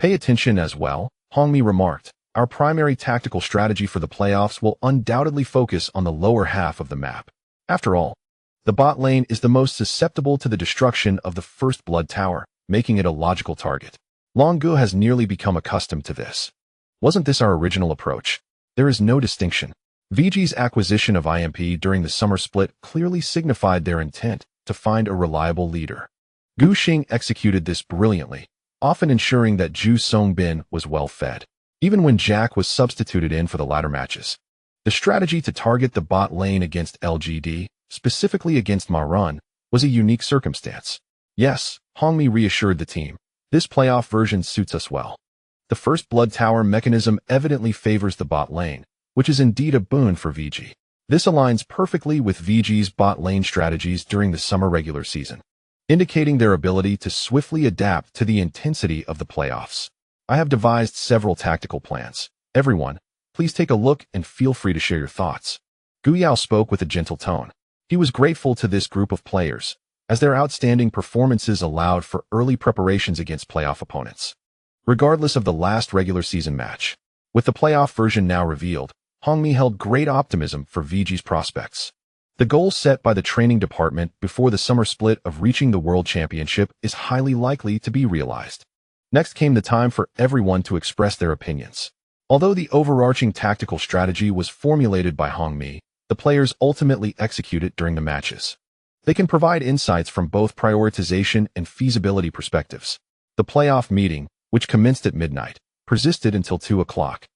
pay attention as well, Hongmi remarked. Our primary tactical strategy for the playoffs will undoubtedly focus on the lower half of the map. After all, the bot lane is the most susceptible to the destruction of the first blood tower, making it a logical target. Longgu has nearly become accustomed to this. Wasn't this our original approach? There is no distinction. VG's acquisition of IMP during the summer split clearly signified their intent to find a reliable leader. Gu Xing executed this brilliantly, often ensuring that Zhu Songbin was well fed. Even when Jack was substituted in for the latter matches, The strategy to target the bot lane against LGD, specifically against Marun, was a unique circumstance. Yes, Hongmi reassured the team. This playoff version suits us well. The first blood tower mechanism evidently favors the bot lane, which is indeed a boon for VG. This aligns perfectly with VG's bot lane strategies during the summer regular season, indicating their ability to swiftly adapt to the intensity of the playoffs. I have devised several tactical plans. Everyone, please take a look and feel free to share your thoughts. Gu Yao spoke with a gentle tone. He was grateful to this group of players, as their outstanding performances allowed for early preparations against playoff opponents. Regardless of the last regular season match, with the playoff version now revealed, Hongmi held great optimism for VG's prospects. The goal set by the training department before the summer split of reaching the World Championship is highly likely to be realized. Next came the time for everyone to express their opinions. Although the overarching tactical strategy was formulated by Hongmi, the players ultimately execute it during the matches. They can provide insights from both prioritization and feasibility perspectives. The playoff meeting, which commenced at midnight, persisted until 2 o'clock,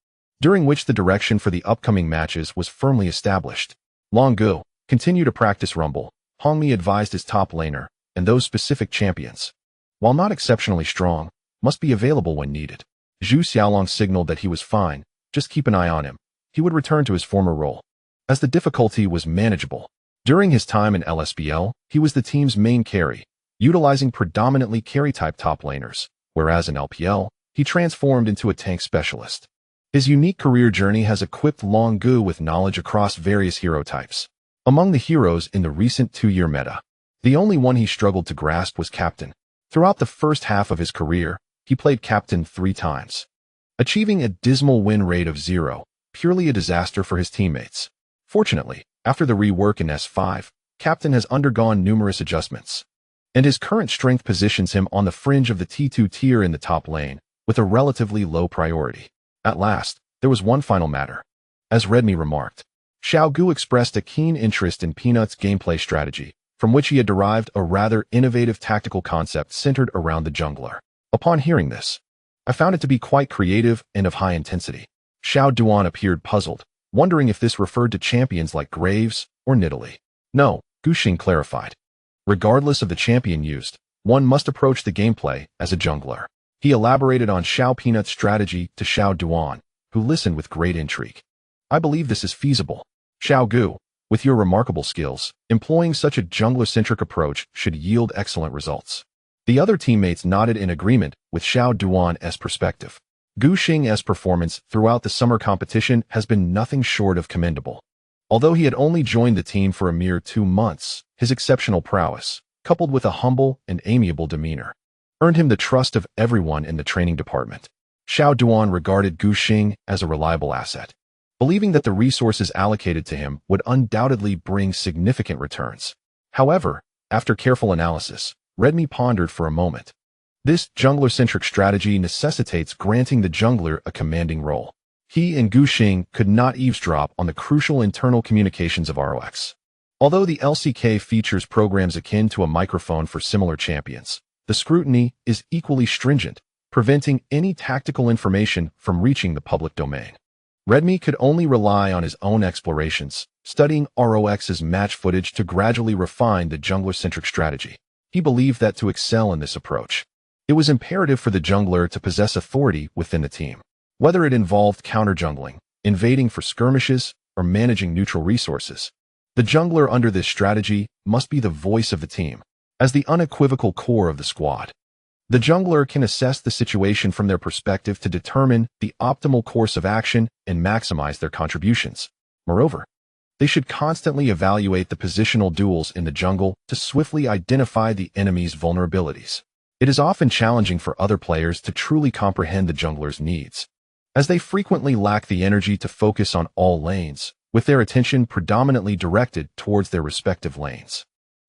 during which the direction for the upcoming matches was firmly established. Long Gu, continue to practice Rumble, Hongmi advised his top laner, and those specific champions, while not exceptionally strong, must be available when needed. Zhu Xiaolong signaled that he was fine, just keep an eye on him. He would return to his former role, as the difficulty was manageable. During his time in LSBL, he was the team's main carry, utilizing predominantly carry-type top laners, whereas in LPL, he transformed into a tank specialist. His unique career journey has equipped Long Gu with knowledge across various hero types. Among the heroes in the recent 2-year meta, the only one he struggled to grasp was Captain. Throughout the first half of his career, he played Captain 3 times, achieving a dismal win rate of 0, purely a disaster for his teammates. Fortunately, after the rework in S5, Captain has undergone numerous adjustments, and his current strength positions him on the fringe of the T2 tier in the top lane, with a relatively low priority. At last, there was one final matter. As Redmi remarked, Xiao Gu expressed a keen interest in Peanut's gameplay strategy, from which he had derived a rather innovative tactical concept centered around the jungler. Upon hearing this, I found it to be quite creative and of high intensity. Xiao Duan appeared puzzled, wondering if this referred to champions like Graves or Nidalee. No, Gu Xing clarified. Regardless of the champion used, one must approach the gameplay as a jungler. He elaborated on Xiao Peanut's strategy to Xiao Duan, who listened with great intrigue. I believe this is feasible. Xiao Gu, with your remarkable skills, employing such a jungler-centric approach should yield excellent results. The other teammates nodded in agreement with Xiao Duan's perspective. Gu Xing's performance throughout the summer competition has been nothing short of commendable. Although he had only joined the team for a mere 2 months, his exceptional prowess, coupled with a humble and amiable demeanor, earned him the trust of everyone in the training department. Xiao Duan regarded Gu Xing as a reliable asset, believing that the resources allocated to him would undoubtedly bring significant returns. However, after careful analysis, Redmi pondered for a moment. This jungler-centric strategy necessitates granting the jungler a commanding role. He and Gu Xing could not eavesdrop on the crucial internal communications of ROX. Although the LCK features programs akin to a microphone for similar champions, the scrutiny is equally stringent, preventing any tactical information from reaching the public domain. Redmi could only rely on his own explorations, studying ROX's match footage to gradually refine the jungler-centric strategy. He believed that to excel in this approach, it was imperative for the jungler to possess authority within the team. Whether it involved counter-jungling, invading for skirmishes, or managing neutral resources, the jungler under this strategy must be the voice of the team, as the unequivocal core of the squad. The jungler can assess the situation from their perspective to determine the optimal course of action and maximize their contributions. Moreover, they should constantly evaluate the positional duels in the jungle to swiftly identify the enemy's vulnerabilities. It is often challenging for other players to truly comprehend the jungler's needs, as they frequently lack the energy to focus on all lanes, with their attention predominantly directed towards their respective lanes.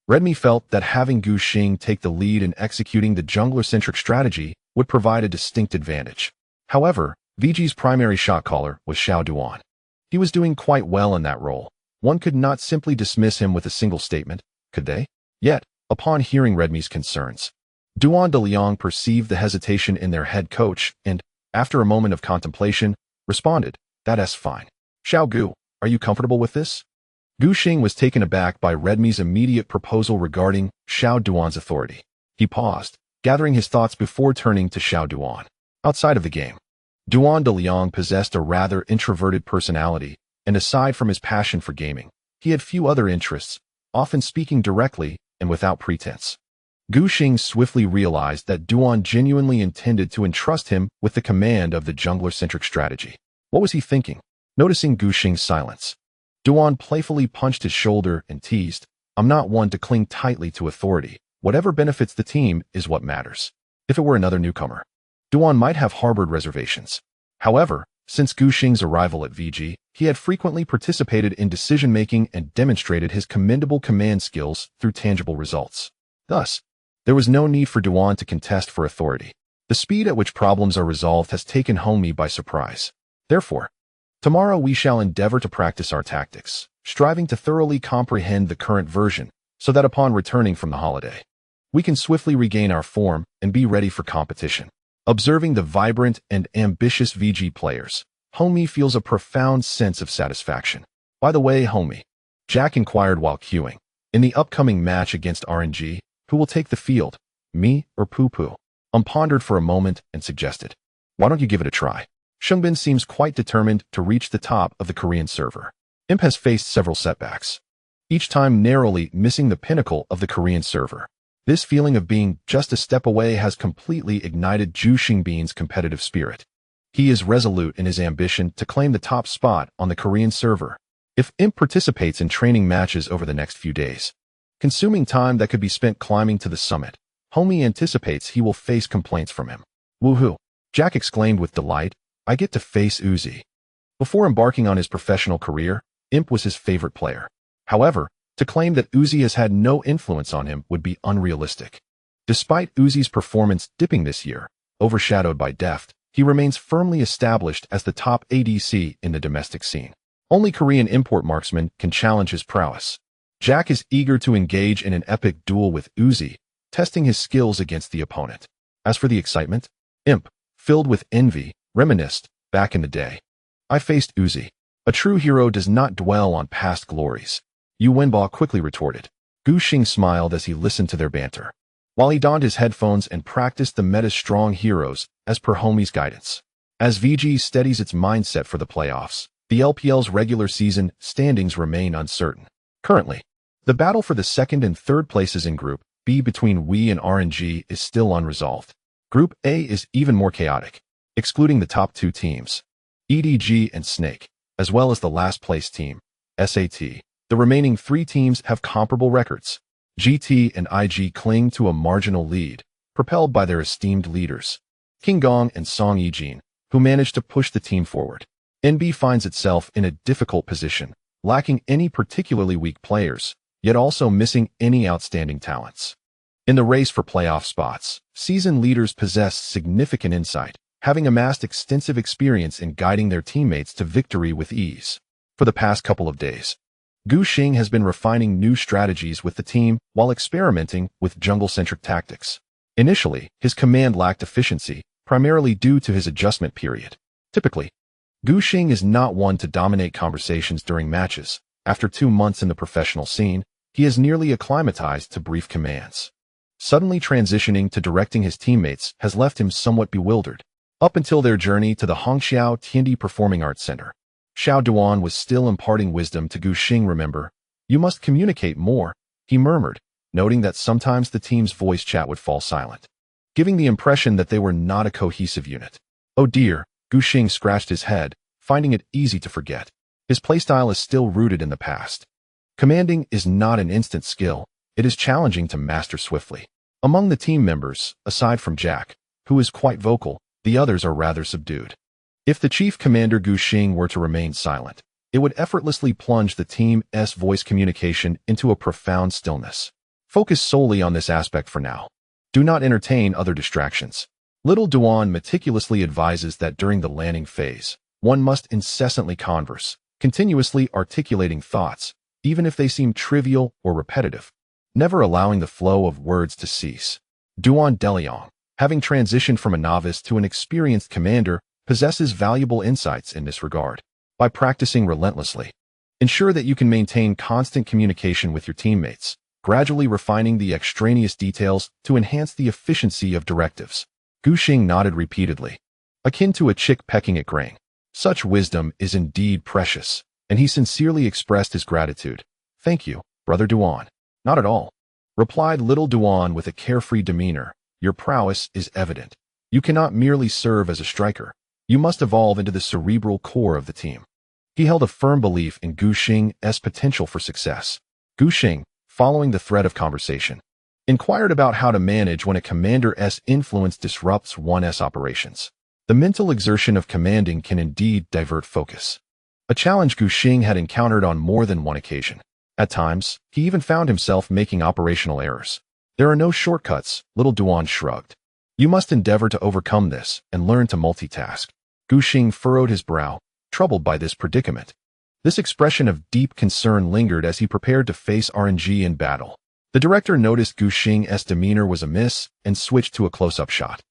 Redmi felt that having Gu Xing take the lead in executing the jungler-centric strategy would provide a distinct advantage. However, VG's primary shot caller was Xiao Duan. He was doing quite well in that role. One could not simply dismiss him with a single statement, could they? Yet, upon hearing Redmi's concerns, Duan de Liang perceived the hesitation in their head coach and, after a moment of contemplation, responded, "That's fine. Xiao Gu, Are you comfortable with this? Gu Xing was taken aback by Redmi's immediate proposal regarding Xiao Duan's authority. He paused, gathering his thoughts before turning to Xiao Duan. Outside of the game, Duan de Liang possessed a rather introverted personality, and aside from his passion for gaming, he had few other interests, often speaking directly and without pretense. Gu Xing swiftly realized that Duan genuinely intended to entrust him with the command of the jungler-centric strategy. What was he thinking? Noticing Gu Xing's silence, Duan playfully punched his shoulder and teased, "I'm not one to cling tightly to authority. Whatever benefits the team is what matters." If it were another newcomer, Duan might have harbored reservations. However, since Gu Xing's arrival at VG, he had frequently participated in decision-making and demonstrated his commendable command skills through tangible results. Thus, there was no need for Duan to contest for authority. The speed at which problems are resolved has taken Homie by surprise. Therefore, tomorrow we shall endeavor to practice our tactics, striving to thoroughly comprehend the current version, so that upon returning from the holiday, we can swiftly regain our form and be ready for competition. Observing the vibrant and ambitious VG players, Homie feels a profound sense of satisfaction. By the way, Homie, Jack inquired while queuing, in the upcoming match against RNG, who will take the field, me or Poo Poo? Pondered for a moment and suggested, "Why don't you give it a try?" Shungbin seems quite determined to reach the top of the Korean server. Imp has faced several setbacks, each time narrowly missing the pinnacle of the Korean server. This feeling of being just a step away has completely ignited Zhu Xingbin's competitive spirit. He is resolute in his ambition to claim the top spot on the Korean server. If Imp participates in training matches over the next few days, consuming time that could be spent climbing to the summit, Homie anticipates he will face complaints from him. "Woohoo!" Jack exclaimed with delight, "I get to face Uzi." Before embarking on his professional career, Imp was his favorite player. However, to claim that Uzi has had no influence on him would be unrealistic. Despite Uzi's performance dipping this year, overshadowed by Deft, he remains firmly established as the top ADC in the domestic scene. Only Korean import marksmen can challenge his prowess. Jack is eager to engage in an epic duel with Uzi, testing his skills against the opponent. As for the excitement, Imp, filled with envy, reminisced, "Back in the day, I faced Uzi. A true hero does not dwell on past glories." Yu Wenba quickly retorted. Gu Xing smiled as he listened to their banter, while he donned his headphones and practiced the meta's strong heroes as per Homie's guidance. As VG steadies its mindset for the playoffs, the LPL's regular season standings remain uncertain. Currently, the battle for the second and third places in Group B between WE and RNG is still unresolved. Group A is even more chaotic, excluding the top two teams, EDG and Snake, as well as the last place team, SAT. The remaining three teams have comparable records. GT and IG cling to a marginal lead, propelled by their esteemed leaders, King Gong and Song Yijin, who managed to push the team forward. NB finds itself in a difficult position, lacking any particularly weak players, yet also missing any outstanding talents. In the race for playoff spots, season leaders possess significant insight, having amassed extensive experience in guiding their teammates to victory with ease. For the past couple of days, Gu Xing has been refining new strategies with the team while experimenting with jungle-centric tactics. Initially, his command lacked efficiency, primarily due to his adjustment period. Typically, Gu Xing is not one to dominate conversations during matches. After 2 months in the professional scene, he has nearly acclimatized to brief commands. Suddenly transitioning to directing his teammates has left him somewhat bewildered. Up until their journey to the Hongxiao Tiandi Performing Arts Center, Xiao Duan was still imparting wisdom to Gu Xing. "Remember, you must communicate more," he murmured, noting that sometimes the team's voice chat would fall silent, giving the impression that they were not a cohesive unit. "Oh dear," Gu Xing scratched his head, finding it easy to forget. His playstyle is still rooted in the past. Commanding is not an instant skill, it is challenging to master swiftly. Among the team members, aside from Jack, who is quite vocal, the others are rather subdued. If the chief commander Gu Xing were to remain silent, it would effortlessly plunge the team's voice communication into a profound stillness. Focus solely on this aspect for now. Do not entertain other distractions. Little Duan meticulously advises that during the landing phase, one must incessantly converse, continuously articulating thoughts, even if they seem trivial or repetitive, never allowing the flow of words to cease. Duan Deliang, having transitioned from a novice to an experienced commander, possesses valuable insights in this regard. By practicing relentlessly, Ensure that you can maintain constant communication with your teammates, gradually refining the extraneous details to enhance the efficiency of directives. Gu Xing nodded repeatedly, akin to a chick pecking at grain. Such wisdom is indeed precious, and he sincerely expressed his gratitude. Thank you, Brother Duan. Not at all, replied little Duan with a carefree demeanor. Your prowess is evident. You cannot merely serve as a striker. You must evolve into the cerebral core of the team. He held a firm belief in Gu Xing's potential for success. Gu Xing, following the thread of conversation, inquired about how to manage when a commander's influence disrupts one's operations. The mental exertion of commanding can indeed divert focus, a challenge Gu Xing had encountered on more than one occasion. At times, he even found himself making operational errors. There are no shortcuts, little Duan shrugged. You must endeavor to overcome this and learn to multitask. Gu Xing furrowed his brow, troubled by this predicament. This expression of deep concern lingered as he prepared to face RNG in battle. The director noticed Gu Xing's demeanor was amiss and switched to a close-up shot.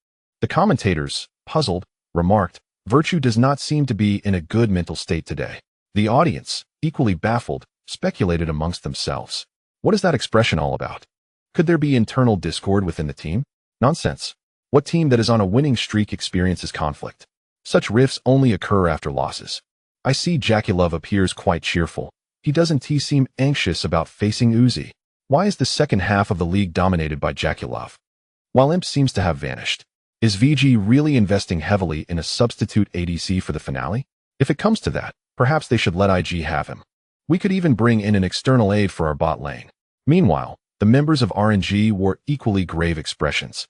The commentators, puzzled, remarked, "Virtue does not seem to be in a good mental state today." The audience, equally baffled, speculated amongst themselves. What is that expression all about? Could there be internal discord within the team? Nonsense. What team that is on a winning streak experiences conflict? Such rifts only occur after losses. I see Jakilov appears quite cheerful. He doesn't seem anxious about facing Uzi. Why is the second half of the league dominated by Jakilov, while Imp seems to have vanished? Is VG really investing heavily in a substitute ADC for the finale? If it comes to that, perhaps they should let IG have him. We could even bring in an external aid for our bot lane. Meanwhile, the members of RNG wore equally grave expressions.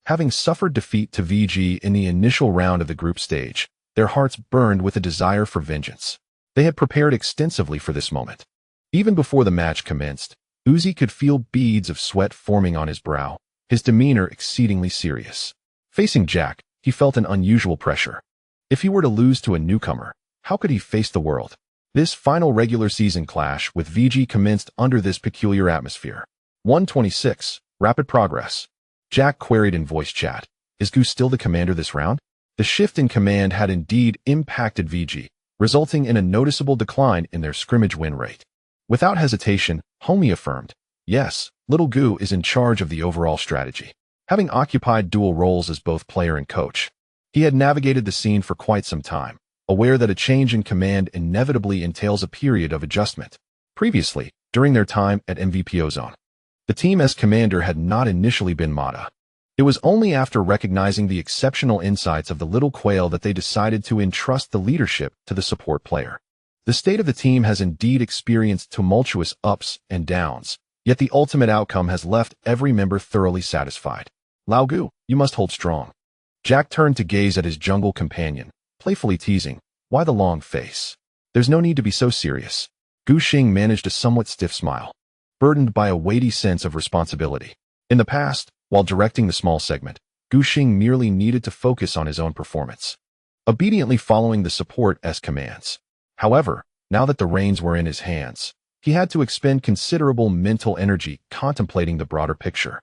Having suffered defeat to VG in the initial round of the group stage, their hearts burned with a desire for vengeance. They had prepared extensively for this moment. Even before the match commenced, Uzi could feel beads of sweat forming on his brow, his demeanor exceedingly serious. Facing Jack, he felt an unusual pressure. If he were to lose to a newcomer, how could he face the world? This final regular season clash with VG commenced under this peculiar atmosphere. 126, rapid progress. Jack queried in voice chat, "Is Gu still the commander this round?" The shift in command had indeed impacted VG, resulting in a noticeable decline in their scrimmage win rate. Without hesitation, Homie affirmed, "Yes, little Gu is in charge of the overall strategy." Having occupied dual roles as both player and coach, he had navigated the scene for quite some time, aware that a change in command inevitably entails a period of adjustment. Previously, during their time at MVP Ozone, the team's commander had not initially been Mata. It was only after recognizing the exceptional insights of the little quail that they decided to entrust the leadership to the support player. The state of the team has indeed experienced tumultuous ups and downs, yet the ultimate outcome has left every member thoroughly satisfied. Lao Gu, you must hold strong. Jack turned to gaze at his jungle companion, playfully teasing, "Why the long face? There's no need to be so serious." Gu Xing managed a somewhat stiff smile, burdened by a weighty sense of responsibility. In the past, while directing the small segment, Gu Xing merely needed to focus on his own performance, obediently following the support's commands. However, now that the reins were in his hands, he had to expend considerable mental energy contemplating the broader picture.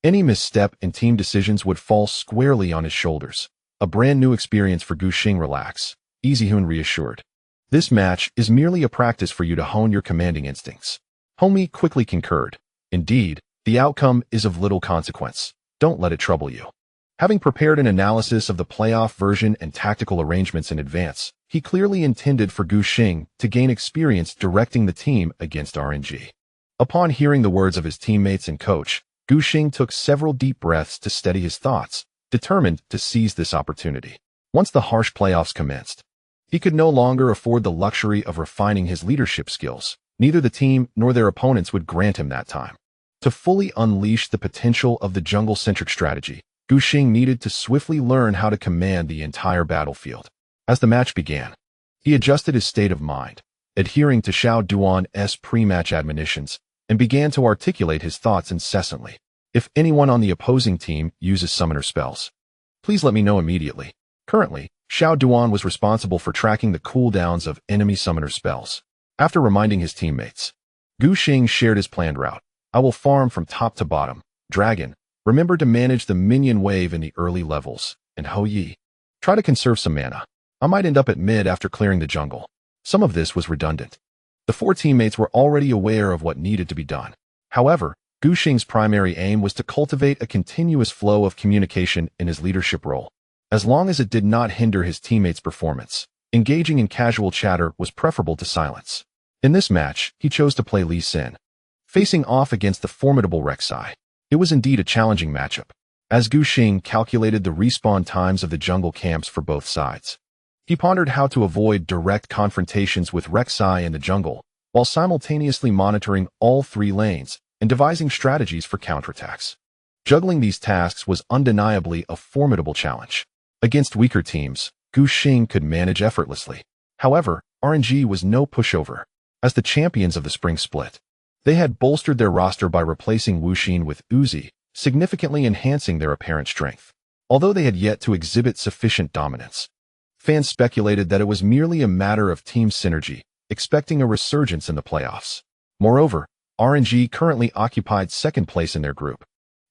Any misstep in team decisions would fall squarely on his shoulders. A brand new experience for Gu Xing. Relax, Easyhoon reassured. This match is merely a practice for you to hone your commanding instincts. Homie quickly concurred. Indeed, the outcome is of little consequence. Don't let it trouble you. Having prepared an analysis of the playoff version and tactical arrangements in advance, he clearly intended for Gu Xing to gain experience directing the team against RNG. Upon hearing the words of his teammates and coach, Gu Xing took several deep breaths to steady his thoughts, determined to seize this opportunity. Once the harsh playoffs commenced, he could no longer afford the luxury of refining his leadership skills. Neither the team nor their opponents would grant him that time. To fully unleash the potential of the jungle-centric strategy, Gu Xing needed to swiftly learn how to command the entire battlefield. As the match began, he adjusted his state of mind, adhering to Xiao Duan's pre-match admonitions, and began to articulate his thoughts incessantly. If anyone on the opposing team uses summoner spells, please let me know immediately. Currently, Xiao Duan was responsible for tracking the cooldowns of enemy summoner spells. After reminding his teammates, Gu Xing shared his planned route. "I will farm from top to bottom. Dragon, remember to manage the minion wave in the early levels. And Ho Yi, try to conserve some mana. I might end up at mid after clearing the jungle." Some of this was redundant. The four teammates were already aware of what needed to be done. However, Gu Xing's primary aim was to cultivate a continuous flow of communication in his leadership role. As long as it did not hinder his teammates' performance, engaging in casual chatter was preferable to silence. In this match, he chose to play Lee Sin, facing off against the formidable Rek'Sai. It was indeed a challenging matchup, as Gu Xing calculated the respawn times of the jungle camps for both sides. He pondered how to avoid direct confrontations with Rek'Sai in the jungle, while simultaneously monitoring all three lanes and devising strategies for counterattacks. Juggling these tasks was undeniably a formidable challenge. Against weaker teams, Gu Xing could manage effortlessly. However, RNG was no pushover. As the champions of the spring split, they had bolstered their roster by replacing Wu Xin with Uzi, significantly enhancing their apparent strength. Although they had yet to exhibit sufficient dominance, fans speculated that it was merely a matter of team synergy, expecting a resurgence in the playoffs. Moreover, RNG currently occupied second place in their group.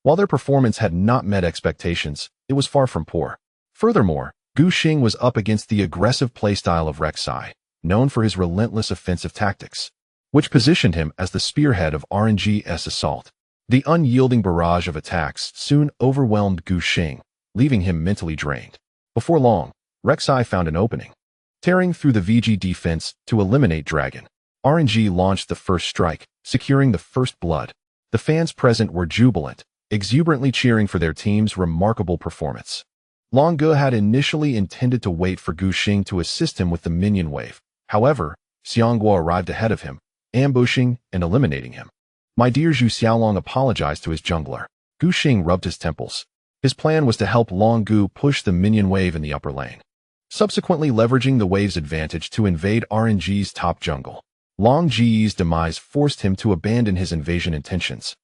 While their performance had not met expectations, it was far from poor. Furthermore, Gu Xing was up against the aggressive playstyle of Rek'Sai, known for his relentless offensive tactics, which positioned him as the spearhead of RNG's assault. The unyielding barrage of attacks soon overwhelmed Gu Xing, leaving him mentally drained. Before long, Rek'Sai found an opening. Tearing through the VG defense to eliminate Dragon, RNG launched the first strike, securing the first blood. The fans present were jubilant, exuberantly cheering for their team's remarkable performance. Long Ge had initially intended to wait for Gu Xing to assist him with the minion wave. However, Xianghua arrived ahead of him, ambushing and eliminating him. My dear Zhu Xiaolong apologized to his jungler. Gu Xing rubbed his temples. His plan was to help Long Gu push the minion wave in the upper lane, subsequently leveraging the wave's advantage to invade RNG's top jungle. Long Ji's demise forced him to abandon his invasion intentions.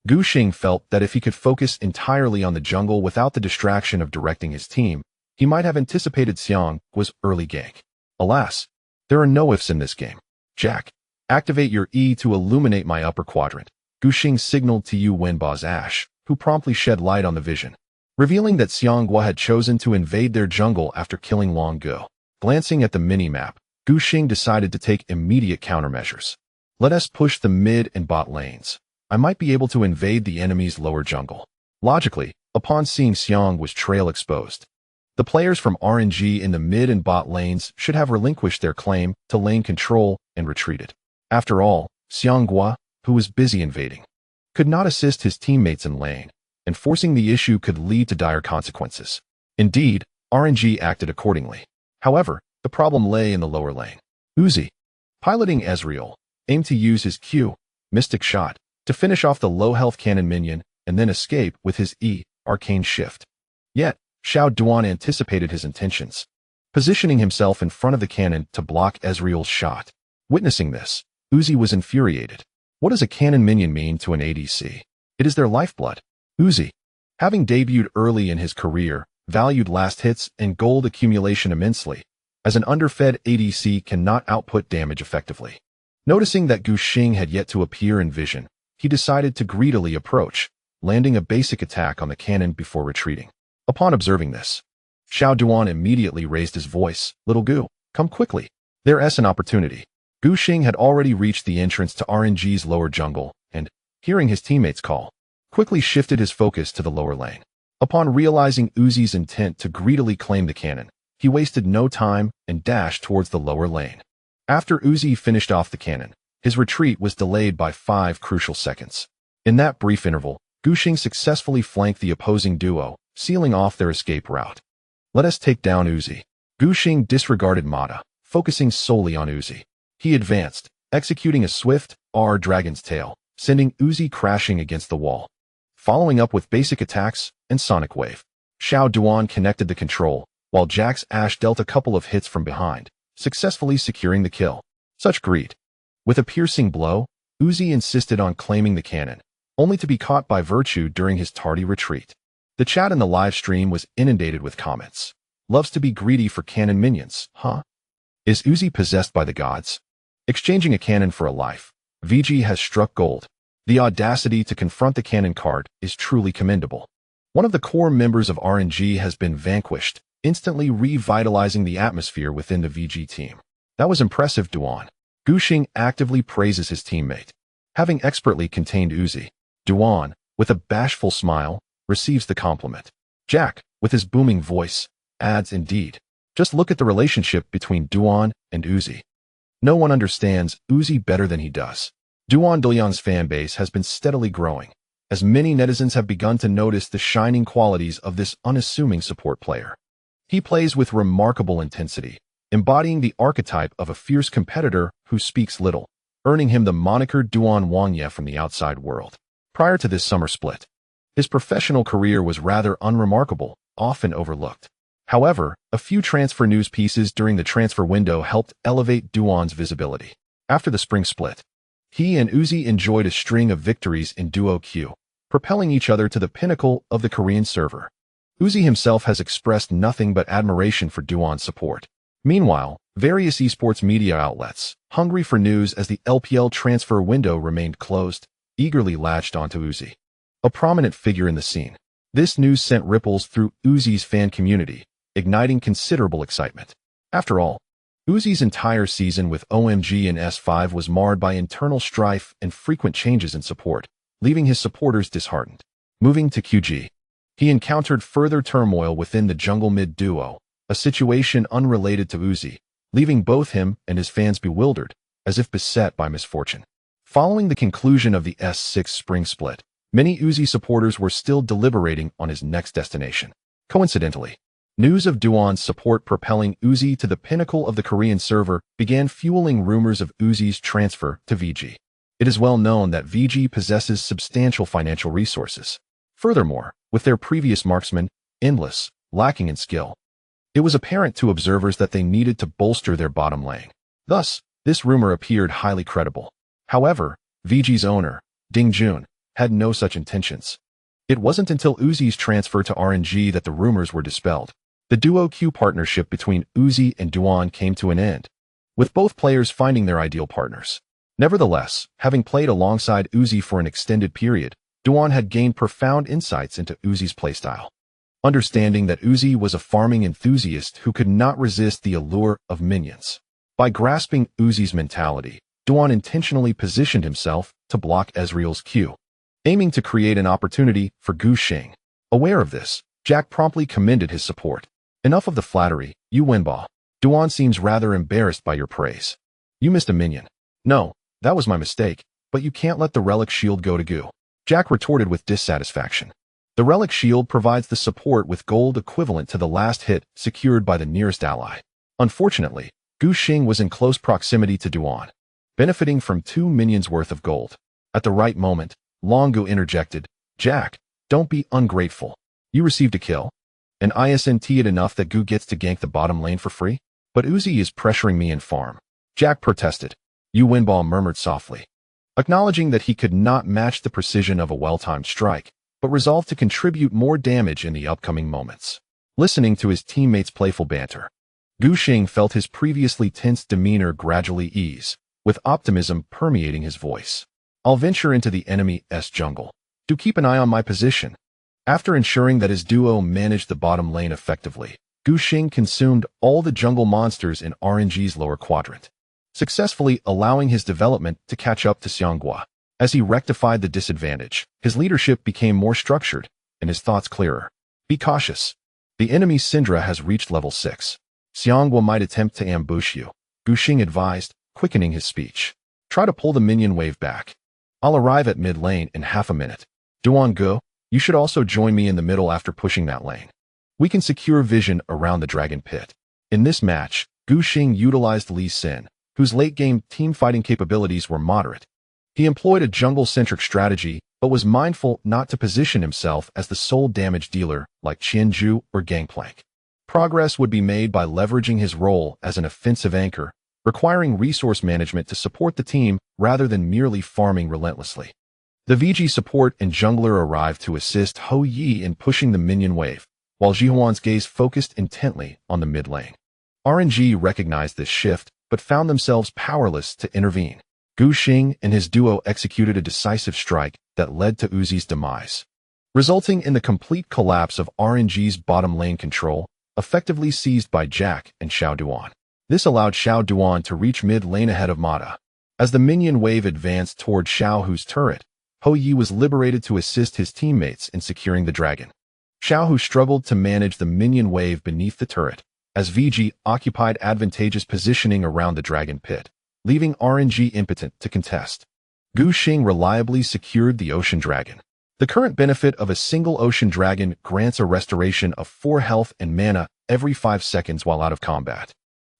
Gu Xing felt that if he could focus entirely on the jungle without the distraction of directing his team, he might have anticipated Xianghua's early gank. Alas, there are no ifs in this game. Jack, activate your E to illuminate my upper quadrant. Gu Xing signaled to Yu Wenba's Ash, who promptly shed light on the vision, revealing that Xianghua had chosen to invade their jungle after killing Long Ge. Glancing at the mini-map, Gu Xing decided to take immediate countermeasures. Let us push the mid and bot lanes. I might be able to invade the enemy's lower jungle. Logically, upon seeing Xianghua's trail exposed, the players from RNG in the mid and bot lanes should have relinquished their claim to lane control and retreated. After all, Xianghua, who was busy invading, could not assist his teammates in lane, and forcing the issue could lead to dire consequences. Indeed, RNG acted accordingly. However, the problem lay in the lower lane. Uzi, piloting Ezreal, aimed to use his Q, Mystic Shot, to finish off the low-health cannon minion and then escape with his E, Arcane Shift. Yet, Xiao Duan anticipated his intentions, positioning himself in front of the cannon to block Ezreal's shot. Witnessing this, Uzi was infuriated. What does a cannon minion mean to an ADC? It is their lifeblood. Uzi, having debuted early in his career, valued last hits and gold accumulation immensely, as an underfed ADC cannot output damage effectively. Noticing that Gu Xing had yet to appear in vision, he decided to greedily approach, landing a basic attack on the cannon before retreating. Upon observing this, Xiao Duan immediately raised his voice. Little Gu, come quickly. There's an opportunity. Gu Xing had already reached the entrance to RNG's lower jungle, and, hearing his teammates call, quickly shifted his focus to the lower lane. Upon realizing Uzi's intent to greedily claim the cannon, he wasted no time and dashed towards the lower lane. After Uzi finished off the cannon, his retreat was delayed by 5 crucial seconds. In that brief interval, Gu Xing successfully flanked the opposing duo, sealing off their escape route. Let us take down Uzi. Gu Xing disregarded Mata, focusing solely on Uzi. He advanced, executing a swift Dragon's Tail, sending Uzi crashing against the wall. Following up with basic attacks and Sonic Wave, Xiao Duan connected the control, while Jack's Ash dealt a couple of hits from behind, successfully securing the kill. Such greed. With a piercing blow, Uzi insisted on claiming the cannon, only to be caught by Virtue during his tardy retreat. The chat in the live stream was inundated with comments. Loves to be greedy for cannon minions, huh? Is Uzi possessed by the gods? Exchanging a cannon for a life, VG has struck gold. The audacity to confront the cannon card is truly commendable. One of the core members of RNG has been vanquished, instantly revitalizing the atmosphere within the VG team. That was impressive, Duan. Gu Xing actively praises his teammate. Having expertly contained Uzi, Duan, with a bashful smile, receives the compliment. Jack, with his booming voice, adds, indeed. Just look at the relationship between Duan and Uzi. No one understands Uzi better than he does. Duan Dalian's fanbase has been steadily growing, as many netizens have begun to notice the shining qualities of this unassuming support player. He plays with remarkable intensity, embodying the archetype of a fierce competitor who speaks little, earning him the moniker Duan Wangye from the outside world. Prior to this summer split, his professional career was rather unremarkable, often overlooked. However, a few transfer news pieces during the transfer window helped elevate Duan's visibility. After the spring split, he and Uzi enjoyed a string of victories in duo queue, propelling each other to the pinnacle of the Korean server. Uzi himself has expressed nothing but admiration for Duan's support. Meanwhile, various esports media outlets, hungry for news as the LPL transfer window remained closed, eagerly latched onto Uzi, a prominent figure in the scene. This news sent ripples through Uzi's fan community, igniting considerable excitement. After all, Uzi's entire season with OMG and S5 was marred by internal strife and frequent changes in support, leaving his supporters disheartened. Moving to QG, he encountered further turmoil within the jungle mid duo, a situation unrelated to Uzi, leaving both him and his fans bewildered, as if beset by misfortune. Following the conclusion of the S6 spring split, many Uzi supporters were still deliberating on his next destination. Coincidentally, news of Duan's support propelling Uzi to the pinnacle of the Korean server began fueling rumors of Uzi's transfer to VG. It is well known that VG possesses substantial financial resources. Furthermore, with their previous marksman, Endless, lacking in skill, it was apparent to observers that they needed to bolster their bottom lane. Thus, this rumor appeared highly credible. However, VG's owner, Ding Jun, had no such intentions. It wasn't until Uzi's transfer to RNG that the rumors were dispelled. The duo Q partnership between Uzi and Duan came to an end, with both players finding their ideal partners. Nevertheless, having played alongside Uzi for an extended period, Duan had gained profound insights into Uzi's playstyle. Understanding that Uzi was a farming enthusiast who could not resist the allure of minions. By grasping Uzi's mentality, Duan intentionally positioned himself to block Ezreal's Q, aiming to create an opportunity for Gu Xing. Aware of this, Jack promptly commended his support. Enough of the flattery, you Wenba. Duan seems rather embarrassed by your praise. You missed a minion. No, that was my mistake, but you can't let the relic shield go to Gu. Jack retorted with dissatisfaction. The relic shield provides the support with gold equivalent to the last hit secured by the nearest ally. Unfortunately, Gu Xing was in close proximity to Duan, benefiting from 2 minions worth of gold. At the right moment, Longu interjected, Jack, don't be ungrateful. You received a kill, and isn't it enough that Gu gets to gank the bottom lane for free? But Uzi is pressuring me in farm. Jack protested. Yu Winball murmured softly, acknowledging that he could not match the precision of a well-timed strike, but resolved to contribute more damage in the upcoming moments. Listening to his teammates' playful banter, Gu Xing felt his previously tense demeanor gradually ease, with optimism permeating his voice. I'll venture into the enemy's jungle. Do keep an eye on my position. After ensuring that his duo managed the bottom lane effectively, Gu Xing consumed all the jungle monsters in RNG's lower quadrant, successfully allowing his development to catch up to Xianghua. As he rectified the disadvantage, his leadership became more structured, and his thoughts clearer. Be cautious. The enemy Syndra has reached level 6. Xianghua might attempt to ambush you, Gu Xing advised, quickening his speech. Try to pull the minion wave back. I'll arrive at mid lane in half a minute. Duan Gu, you should also join me in the middle after pushing that lane. We can secure vision around the dragon pit. In this match, Gu Xing utilized Lee Sin, whose late-game team-fighting capabilities were moderate. He employed a jungle-centric strategy, but was mindful not to position himself as the sole damage dealer like Qianzhu or Gangplank. Progress would be made by leveraging his role as an offensive anchor, requiring resource management to support the team rather than merely farming relentlessly. The VG support and jungler arrived to assist Ho Yi in pushing the minion wave, while Jihuan's gaze focused intently on the mid lane. RNG recognized this shift, but found themselves powerless to intervene. Gu Xing and his duo executed a decisive strike that led to Uzi's demise, resulting in the complete collapse of RNG's bottom lane control, effectively seized by Jack and Xiao Duan. This allowed Xiao Duan to reach mid lane ahead of Mata. As the minion wave advanced toward Xiao Hu's turret, Hou Yi was liberated to assist his teammates in securing the dragon. Xiao Hu struggled to manage the minion wave beneath the turret, as VG occupied advantageous positioning around the dragon pit, leaving RNG impotent to contest. Gu Xing reliably secured the ocean dragon. The current benefit of a single ocean dragon grants a restoration of 4 health and mana every 5 seconds while out of combat,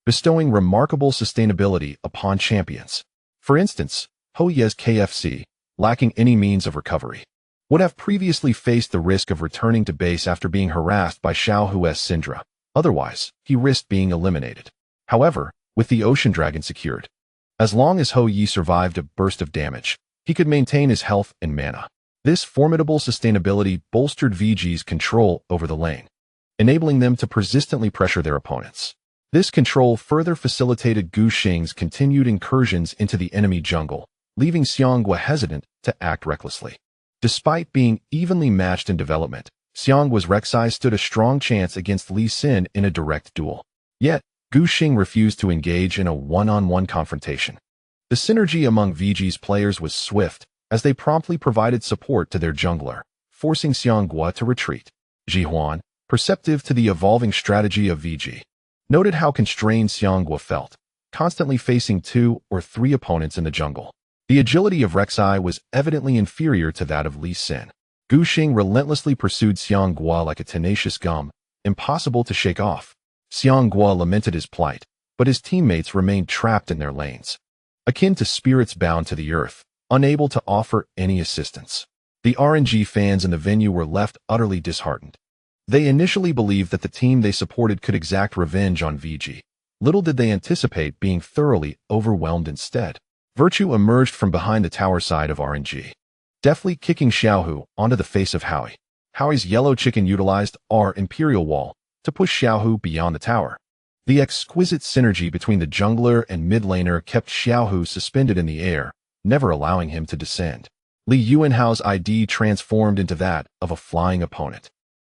bestowing remarkable sustainability upon champions. For instance, Hou Ye's KFC, lacking any means of recovery, would have previously faced the risk of returning to base after being harassed by Xiao Hu's Syndra. Otherwise, he risked being eliminated. However, with the ocean dragon secured, as long as Hou Yi survived a burst of damage, he could maintain his health and mana. This formidable sustainability bolstered VG's control over the lane, enabling them to persistently pressure their opponents. This control further facilitated Gu Xing's continued incursions into the enemy jungle, leaving Xianghua hesitant to act recklessly. Despite being evenly matched in development, Xianghua's Rek'Sai stood a strong chance against Lee Sin in a direct duel. Yet, Gu Xing refused to engage in a one-on-one confrontation. The synergy among VG's players was swift, as they promptly provided support to their jungler, forcing Xianghua to retreat. Zeyuan, perceptive to the evolving strategy of VG, noted how constrained Xianghua felt, constantly facing 2 or 3 opponents in the jungle. The agility of Rek'Sai was evidently inferior to that of Lee Sin. Gu Xing relentlessly pursued Xianghua like a tenacious gum, impossible to shake off. Xianghua lamented his plight, but his teammates remained trapped in their lanes, akin to spirits bound to the earth, unable to offer any assistance. The RNG fans in the venue were left utterly disheartened. They initially believed that the team they supported could exact revenge on VG. Little did they anticipate being thoroughly overwhelmed instead. Virtue emerged from behind the tower side of RNG, deftly kicking Xiaohu onto the face of Howie. Howie's yellow chicken utilized our Imperial Wall to push Xiaohu beyond the tower. The exquisite synergy between the jungler and mid laner kept Xiaohu suspended in the air, never allowing him to descend. Li Yuanhao's ID transformed into that of a flying opponent.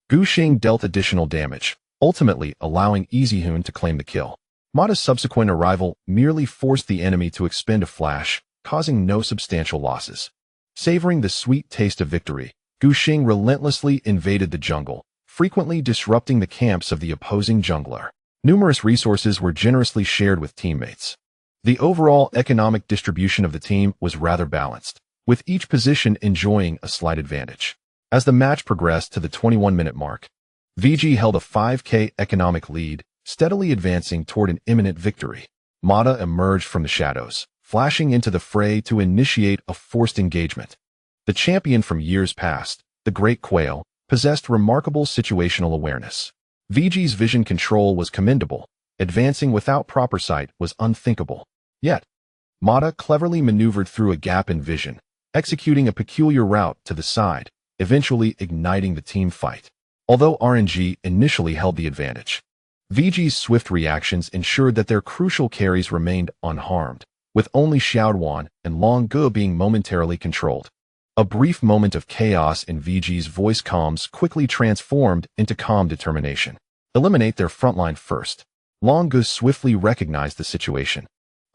Gu Xing dealt additional damage, ultimately allowing Ezihun to claim the kill. Mata's subsequent arrival merely forced the enemy to expend a flash, causing no substantial losses. Savoring the sweet taste of victory, Gu Xing relentlessly invaded the jungle, frequently disrupting the camps of the opposing jungler. Numerous resources were generously shared with teammates. The overall economic distribution of the team was rather balanced, with each position enjoying a slight advantage. As the match progressed to the 21-minute mark, VG held a 5k economic lead, steadily advancing toward an imminent victory. Mata emerged from the shadows, flashing into the fray to initiate a forced engagement. The champion from years past, the Great Quail, possessed remarkable situational awareness. VG's vision control was commendable. Advancing without proper sight was unthinkable. Yet, Mata cleverly maneuvered through a gap in vision, executing a peculiar route to the side, eventually igniting the team fight. Although RNG initially held the advantage, VG's swift reactions ensured that their crucial carries remained unharmed, with only Xiaoduan and Long Ge being momentarily controlled. A brief moment of chaos in VG's voice comms quickly transformed into calm determination. Eliminate their frontline first. Long Ge swiftly recognized the situation,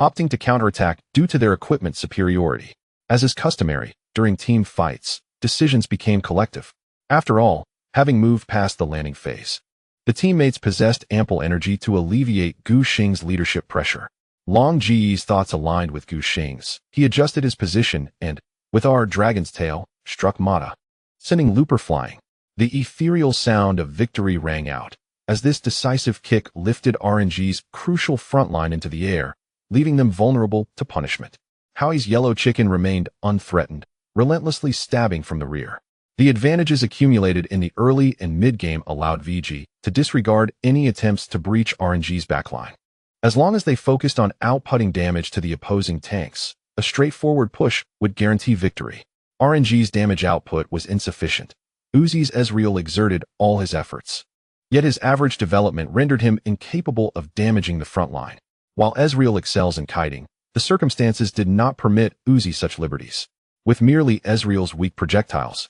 opting to counterattack due to their equipment superiority. As is customary, during team fights, decisions became collective. After all, having moved past the landing phase, the teammates possessed ample energy to alleviate Gu Xing's leadership pressure. Long Ji's thoughts aligned with Gu Xing's. He adjusted his position and, with our dragon's tail, struck Mata, sending Looper flying. The ethereal sound of victory rang out, as this decisive kick lifted RNG's crucial frontline into the air, leaving them vulnerable to punishment. Howie's yellow chicken remained unthreatened, relentlessly stabbing from the rear. The advantages accumulated in the early and mid-game allowed VG to disregard any attempts to breach RNG's backline. As long as they focused on outputting damage to the opposing tanks, a straightforward push would guarantee victory. RNG's damage output was insufficient. Uzi's Ezreal exerted all his efforts, yet his average development rendered him incapable of damaging the front line. While Ezreal excels in kiting, the circumstances did not permit Uzi such liberties. With merely Ezreal's weak projectiles,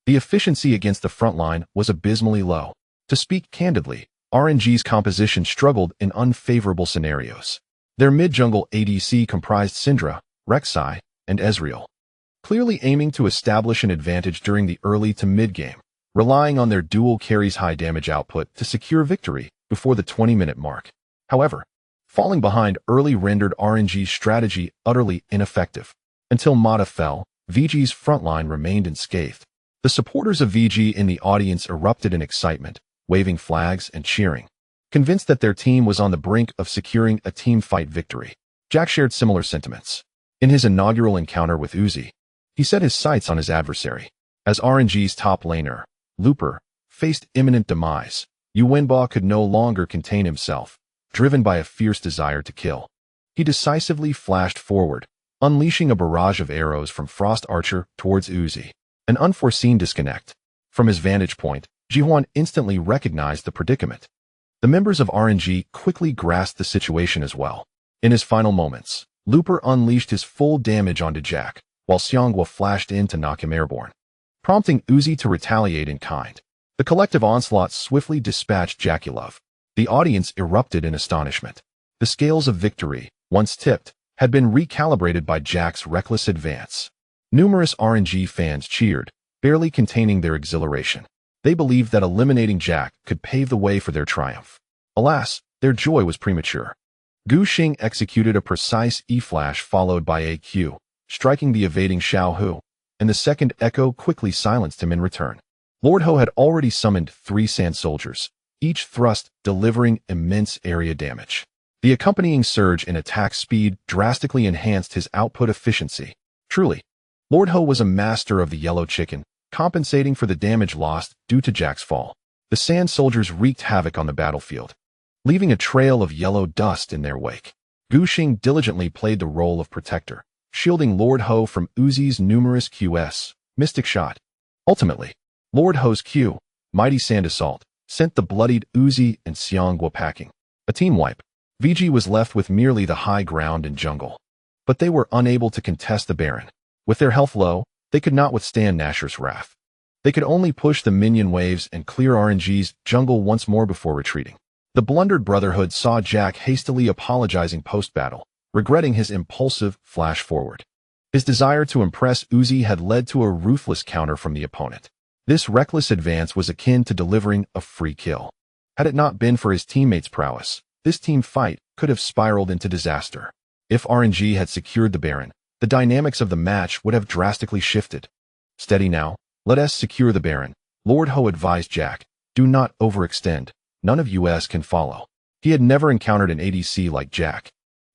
the efficiency against the front line was abysmally low. To speak candidly, RNG's composition struggled in unfavorable scenarios. Their mid-jungle ADC comprised Syndra, Rek'Sai, and Ezreal, clearly aiming to establish an advantage during the early to mid-game, relying on their dual carries' high damage output to secure victory before the 20-minute mark. However, falling behind early rendered RNG's strategy utterly ineffective. Until Mata fell, VG's frontline remained unscathed. The supporters of VG in the audience erupted in excitement, waving flags and cheering, convinced that their team was on the brink of securing a team fight victory. Jack shared similar sentiments. In his inaugural encounter with Uzi, he set his sights on his adversary. As RNG's top laner, Looper, faced imminent demise, Yuwenba could no longer contain himself, driven by a fierce desire to kill. He decisively flashed forward, unleashing a barrage of arrows from Frost Archer towards Uzi. An unforeseen disconnect. From his vantage point, Zeyuan instantly recognized the predicament. The members of RNG quickly grasped the situation as well. In his final moments, Looper unleashed his full damage onto Jack, while Xianghua flashed in to knock him airborne, prompting Uzi to retaliate in kind. The collective onslaught swiftly dispatched Jaculov. The audience erupted in astonishment. The scales of victory, once tipped, had been recalibrated by Jack's reckless advance. Numerous RNG fans cheered, barely containing their exhilaration. They believed that eliminating Jack could pave the way for their triumph. Alas, their joy was premature. Gu Xing executed a precise E-flash followed by a Q, striking the evading Xiao Hu, and the second echo quickly silenced him in return. Lord Ho had already summoned 3 sand soldiers, each thrust delivering immense area damage. The accompanying surge in attack speed drastically enhanced his output efficiency. Truly, Lord Ho was a master of the yellow chicken, compensating for the damage lost due to Jack's fall. The sand soldiers wreaked havoc on the battlefield, leaving a trail of yellow dust in their wake. Gu Xing diligently played the role of protector, shielding Lord Ho from Uzi's numerous QS, Mystic Shot. Ultimately, Lord Ho's Q, Mighty Sand Assault, sent the bloodied Uzi and Xianghua packing. A team wipe. VG was left with merely the high ground and jungle. But they were unable to contest the Baron. With their health low, they could not withstand Nashor's wrath. They could only push the minion waves and clear RNG's jungle once more before retreating. The blundered Brotherhood saw Jack hastily apologizing post-battle, regretting his impulsive flash forward. His desire to impress Uzi had led to a ruthless counter from the opponent. This reckless advance was akin to delivering a free kill. Had it not been for his teammates' prowess, this team fight could have spiraled into disaster. If RNG had secured the Baron, the dynamics of the match would have drastically shifted. Steady now, let us secure the Baron, Lord Ho advised Jack. Do not overextend, none of us can follow. He had never encountered an ADC like Jack,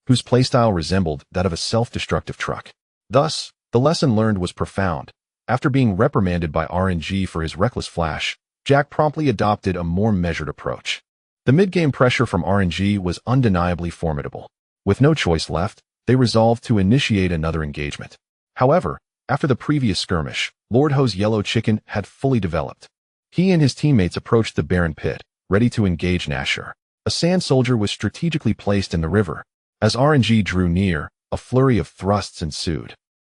whose playstyle resembled that of a self-destructive truck. Thus, the lesson learned was profound. After being reprimanded by RNG for his reckless flash, Jack promptly adopted a more measured approach. The mid-game pressure from RNG was undeniably formidable. With no choice left, they resolved to initiate another engagement. However, after the previous skirmish, Lord Ho's yellow chicken had fully developed. He and his teammates approached the Baron pit, ready to engage Nashor. A sand soldier was strategically placed in the river. As RNG drew near, a flurry of thrusts ensued.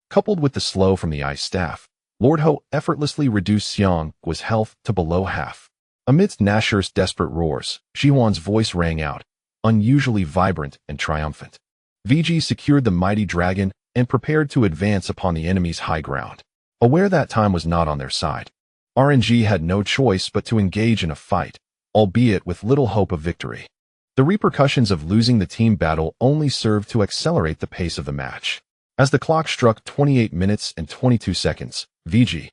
Coupled with the slow from the ice staff, Lord Ho effortlessly reduced Xianghua's health to below half. Amidst Nashor's desperate roars, Zeyuan's voice rang out, unusually vibrant and triumphant. VG secured the mighty dragon and prepared to advance upon the enemy's high ground. Aware that time was not on their side, RNG had no choice but to engage in a fight, albeit with little hope of victory. The repercussions of losing the team battle only served to accelerate the pace of the match. As the clock struck 28 minutes and 22 seconds, VG,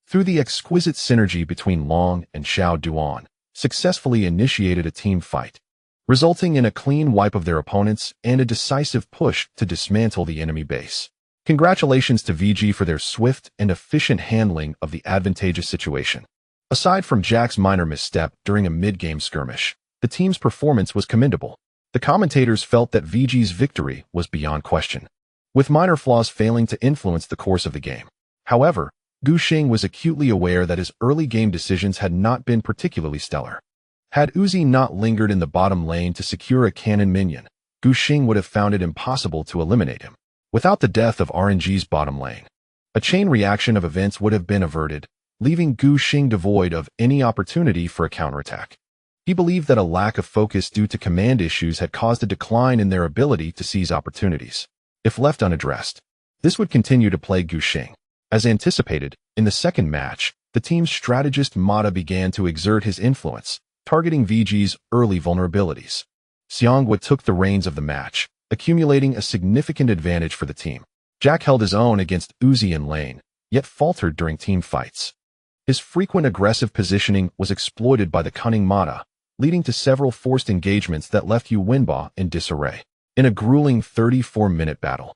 through the exquisite synergy between Long and Xiao Duan, successfully initiated a team fight, resulting in a clean wipe of their opponents and a decisive push to dismantle the enemy base. Congratulations to VG for their swift and efficient handling of the advantageous situation. Aside from Jack's minor misstep during a mid-game skirmish, the team's performance was commendable. The commentators felt that VG's victory was beyond question, with minor flaws failing to influence the course of the game. However, Gu Xing was acutely aware that his early game decisions had not been particularly stellar. Had Uzi not lingered in the bottom lane to secure a cannon minion, Gu Xing would have found it impossible to eliminate him. Without the death of RNG's bottom lane, a chain reaction of events would have been averted, leaving Gu Xing devoid of any opportunity for a counterattack. He believed that a lack of focus due to command issues had caused a decline in their ability to seize opportunities. If left unaddressed, this would continue to plague Gushing. As anticipated, in the second match, the team's strategist Mata began to exert his influence, targeting VG's early vulnerabilities. Xianghua took the reins of the match, accumulating a significant advantage for the team. Jack held his own against Uzi in lane, yet faltered during team fights. His frequent aggressive positioning was exploited by the cunning Mata, leading to several forced engagements that left Yu Wenba in disarray. In a grueling 34-minute battle,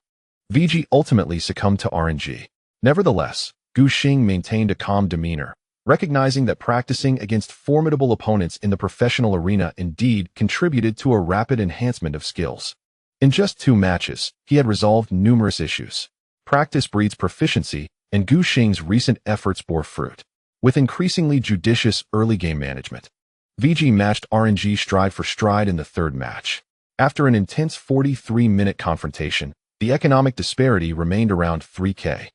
VG ultimately succumbed to RNG. Nevertheless, Gushing maintained a calm demeanor, recognizing that practicing against formidable opponents in the professional arena indeed contributed to a rapid enhancement of skills. In just 2 matches, he had resolved numerous issues. Practice breeds proficiency, and Gushing's recent efforts bore fruit. With increasingly judicious early game management, VG matched RNG stride for stride in the third match. After an intense 43-minute confrontation, the economic disparity remained around 3K.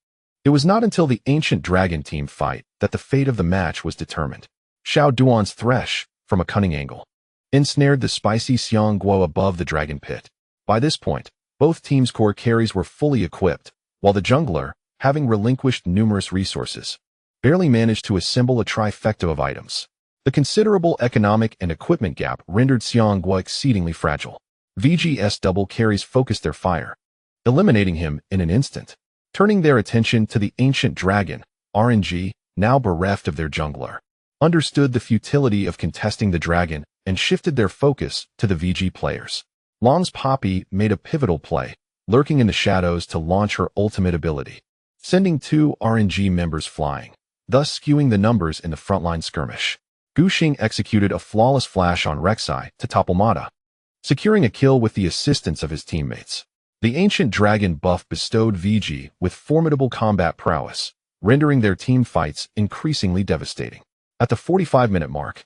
It was not until the Ancient Dragon team fight that the fate of the match was determined. Xiao Duan's Thresh, from a cunning angle, ensnared the spicy Xianghua above the dragon pit. By this point, both teams' core carries were fully equipped, while the jungler, having relinquished numerous resources, barely managed to assemble a trifecta of items. The considerable economic and equipment gap rendered Xianghua exceedingly fragile. VG's double carries focused their fire, eliminating him in an instant. Turning their attention to the Ancient Dragon, RNG, now bereft of their jungler, understood the futility of contesting the dragon and shifted their focus to the VG players. Long's Poppy made a pivotal play, lurking in the shadows to launch her ultimate ability, sending 2 RNG members flying, thus skewing the numbers in the frontline skirmish. Gushing executed a flawless flash on Rek'Sai to topple Mata, securing a kill with the assistance of his teammates. The Ancient Dragon buff bestowed VG with formidable combat prowess, rendering their team fights increasingly devastating. At the 45-minute mark,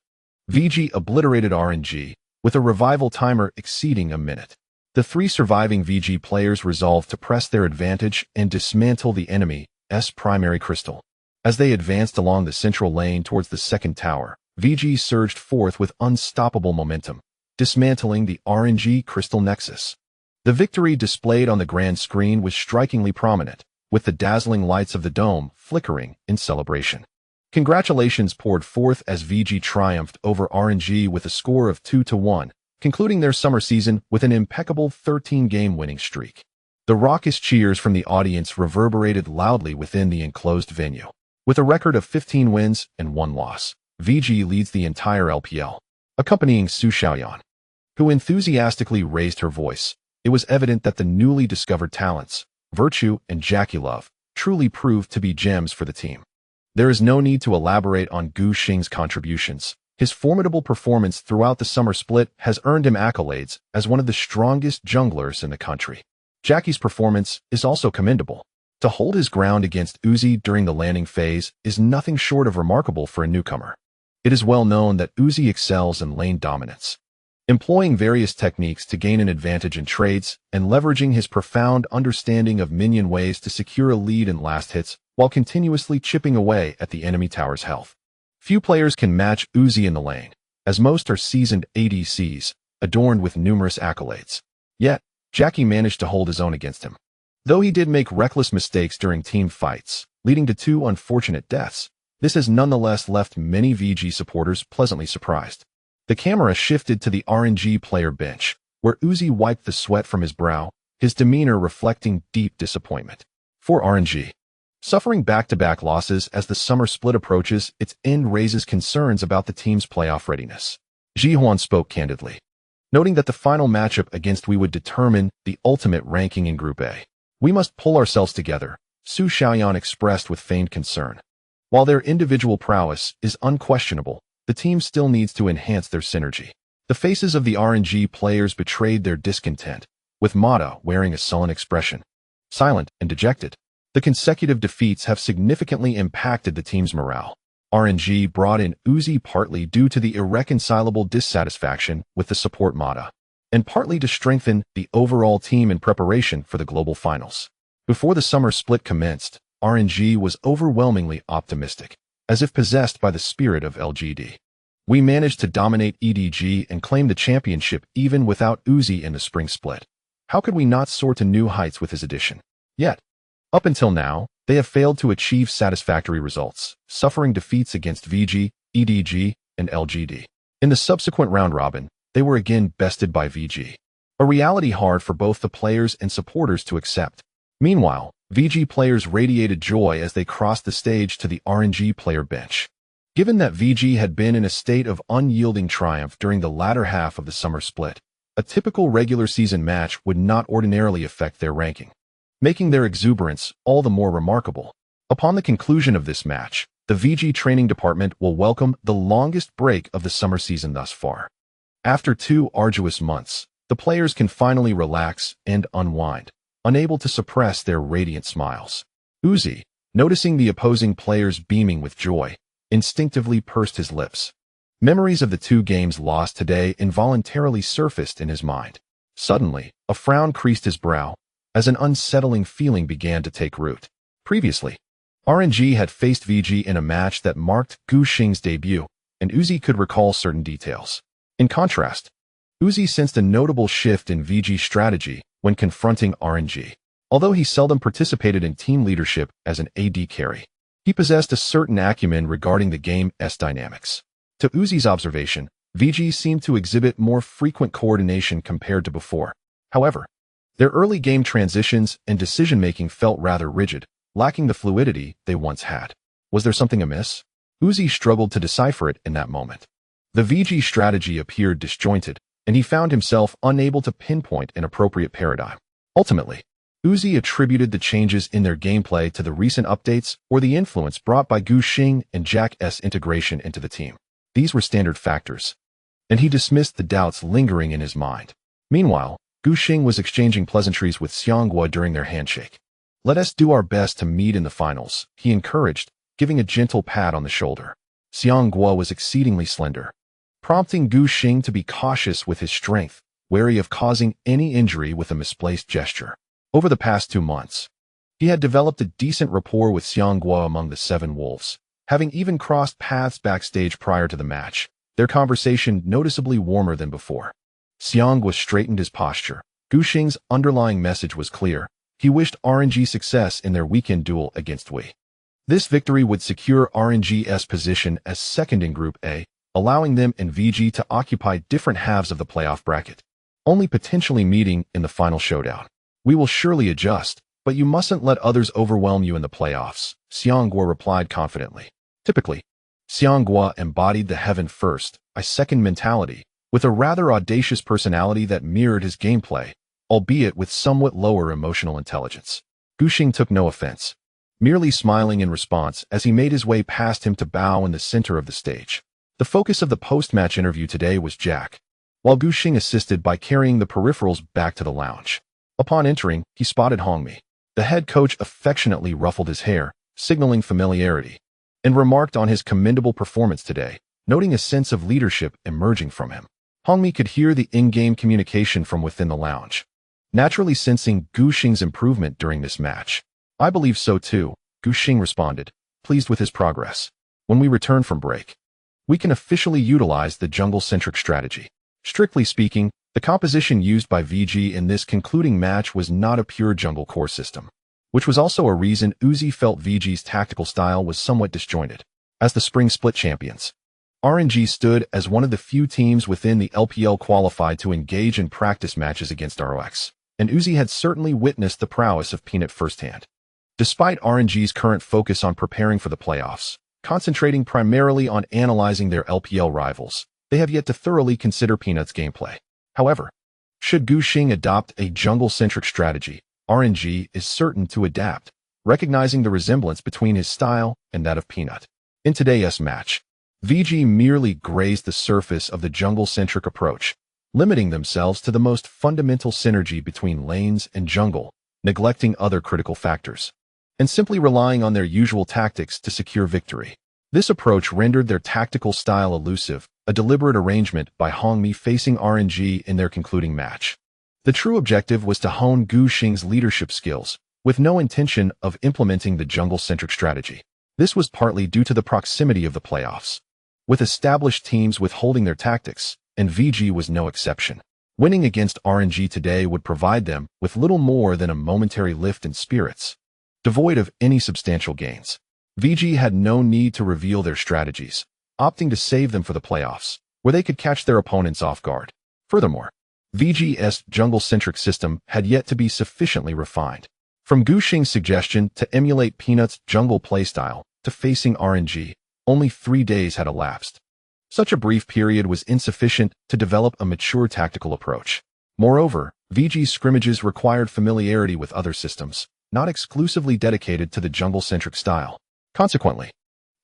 VG obliterated RNG, with a revival timer exceeding a minute. The 3 surviving VG players resolved to press their advantage and dismantle the enemy's primary crystal. As they advanced along the central lane towards the second tower, VG surged forth with unstoppable momentum, dismantling the RNG crystal nexus. The victory displayed on the grand screen was strikingly prominent, with the dazzling lights of the dome flickering in celebration. Congratulations poured forth as VG triumphed over RNG with a score of 2-1, concluding their summer season with an impeccable 13-game winning streak. The raucous cheers from the audience reverberated loudly within the enclosed venue. With a record of 15 wins and 1 loss, VG leads the entire LPL. Accompanying Su Xiaoyan, who enthusiastically raised her voice, it was evident that the newly discovered talents, Virtue and Jackie Love, truly proved to be gems for the team. There is no need to elaborate on Gu Xing's contributions. His formidable performance throughout the summer split has earned him accolades as one of the strongest junglers in the country. Jackie's performance is also commendable. To hold his ground against Uzi during the landing phase is nothing short of remarkable for a newcomer. It is well known that Uzi excels in lane dominance, employing various techniques to gain an advantage in trades and leveraging his profound understanding of minion ways to secure a lead in last hits while continuously chipping away at the enemy tower's health. Few players can match Uzi in the lane, as most are seasoned ADCs, adorned with numerous accolades. Yet, Jackie managed to hold his own against him. Though he did make reckless mistakes during team fights, leading to 2 unfortunate deaths, this has nonetheless left many VG supporters pleasantly surprised. The camera shifted to the RNG player bench, where Uzi wiped the sweat from his brow, his demeanor reflecting deep disappointment. For RNG, suffering back-to-back losses as the summer split approaches its end raises concerns about the team's playoff readiness. Zeyuan spoke candidly, noting that the final matchup against we would determine the ultimate ranking in Group A. We must pull ourselves together, Su Xiaoyan expressed with feigned concern. While their individual prowess is unquestionable, the team still needs to enhance their synergy. The faces of the RNG players betrayed their discontent, with Mata wearing a sullen expression, silent and dejected. The consecutive defeats have significantly impacted the team's morale. RNG brought in Uzi partly due to the irreconcilable dissatisfaction with the support Mata, and partly to strengthen the overall team in preparation for the global finals. Before the summer split commenced, RNG was overwhelmingly optimistic, as if possessed by the spirit of LGD. We managed to dominate EDG and claim the championship even without Uzi in the spring split. How could we not soar to new heights with his addition? Yet, up until now, they have failed to achieve satisfactory results, suffering defeats against VG, EDG, and LGD. In the subsequent round-robin, they were again bested by VG. A reality hard for both the players and supporters to accept. Meanwhile, VG players radiated joy as they crossed the stage to the RNG player bench. Given that VG had been in a state of unyielding triumph during the latter half of the summer split, a typical regular season match would not ordinarily affect their ranking, making their exuberance all the more remarkable. Upon the conclusion of this match, the VG training department will welcome the longest break of the summer season thus far. After 2 arduous months, the players can finally relax and unwind, unable to suppress their radiant smiles. Uzi, noticing the opposing players beaming with joy, instinctively pursed his lips. Memories of the 2 games lost today involuntarily surfaced in his mind. Suddenly, a frown creased his brow, as an unsettling feeling began to take root. Previously, RNG had faced VG in a match that marked Gu Xing's debut, and Uzi could recall certain details. In contrast, Uzi sensed a notable shift in VG's strategy when confronting RNG. Although he seldom participated in team leadership as an AD carry, he possessed a certain acumen regarding the game's dynamics. To Uzi's observation, VG seemed to exhibit more frequent coordination compared to before. However, their early game transitions and decision-making felt rather rigid, lacking the fluidity they once had. Was there something amiss? Uzi struggled to decipher it in that moment. The VG strategy appeared disjointed, and he found himself unable to pinpoint an appropriate paradigm. Ultimately, Uzi attributed the changes in their gameplay to the recent updates or the influence brought by Gu Xing and Jack's integration into the team. These were standard factors, and he dismissed the doubts lingering in his mind. Meanwhile, Gu Xing was exchanging pleasantries with Xianghua during their handshake. "Let us do our best to meet in the finals," he encouraged, giving a gentle pat on the shoulder. Xianghua was exceedingly slender, prompting Gu Xing to be cautious with his strength, wary of causing any injury with a misplaced gesture. Over the past 2 months, he had developed a decent rapport with Xianghua among the 7 Wolves, having even crossed paths backstage prior to the match, their conversation noticeably warmer than before. Xianghua straightened his posture. Gu Xing's underlying message was clear. He wished RNG success in their weekend duel against Wei. This victory would secure RNG's position as second in Group A, allowing them and VG to occupy different halves of the playoff bracket, only potentially meeting in the final showdown. "We will surely adjust, but you mustn't let others overwhelm you in the playoffs," Xianghua replied confidently. Typically, Xianghua embodied the heaven first, I second mentality, with a rather audacious personality that mirrored his gameplay, albeit with somewhat lower emotional intelligence. Gu Xing took no offense, merely smiling in response as he made his way past him to bow in the center of the stage. The focus of the post-match interview today was Jack, while Gu Xing assisted by carrying the peripherals back to the lounge. Upon entering, he spotted Hongmi. The head coach affectionately ruffled his hair, signaling familiarity, and remarked on his commendable performance today, noting a sense of leadership emerging from him. Hongmi could hear the in-game communication from within the lounge, naturally sensing Gu Xing's improvement during this match. "I believe so too," Gu Xing responded, pleased with his progress. "When we return from break, we can officially utilize the jungle-centric strategy." Strictly speaking, the composition used by VG in this concluding match was not a pure jungle core system, which was also a reason Uzi felt VG's tactical style was somewhat disjointed. As the spring split champions, RNG stood as one of the few teams within the LPL qualified to engage in practice matches against ROX, and Uzi had certainly witnessed the prowess of Peanut firsthand. Despite RNG's current focus on preparing for the playoffs, concentrating primarily on analyzing their LPL rivals, they have yet to thoroughly consider Peanut's gameplay. However, should Gu Xing adopt a jungle-centric strategy, RNG is certain to adapt, recognizing the resemblance between his style and that of Peanut. In today's match, VG merely grazed the surface of the jungle-centric approach, limiting themselves to the most fundamental synergy between lanes and jungle, neglecting other critical factors, and simply relying on their usual tactics to secure victory. This approach rendered their tactical style elusive, a deliberate arrangement by Hongmi facing RNG in their concluding match. The true objective was to hone Gu Xing's leadership skills, with no intention of implementing the jungle-centric strategy. This was partly due to the proximity of the playoffs, with established teams withholding their tactics, and VG was no exception. Winning against RNG today would provide them with little more than a momentary lift in spirits. Devoid of any substantial gains, VG had no need to reveal their strategies, opting to save them for the playoffs, where they could catch their opponents off guard. Furthermore, VG's jungle-centric system had yet to be sufficiently refined. From Guxing's suggestion to emulate Peanut's jungle playstyle to facing RNG, only 3 days had elapsed. Such a brief period was insufficient to develop a mature tactical approach. Moreover, VG's scrimmages required familiarity with other systems, not exclusively dedicated to the jungle-centric style. Consequently,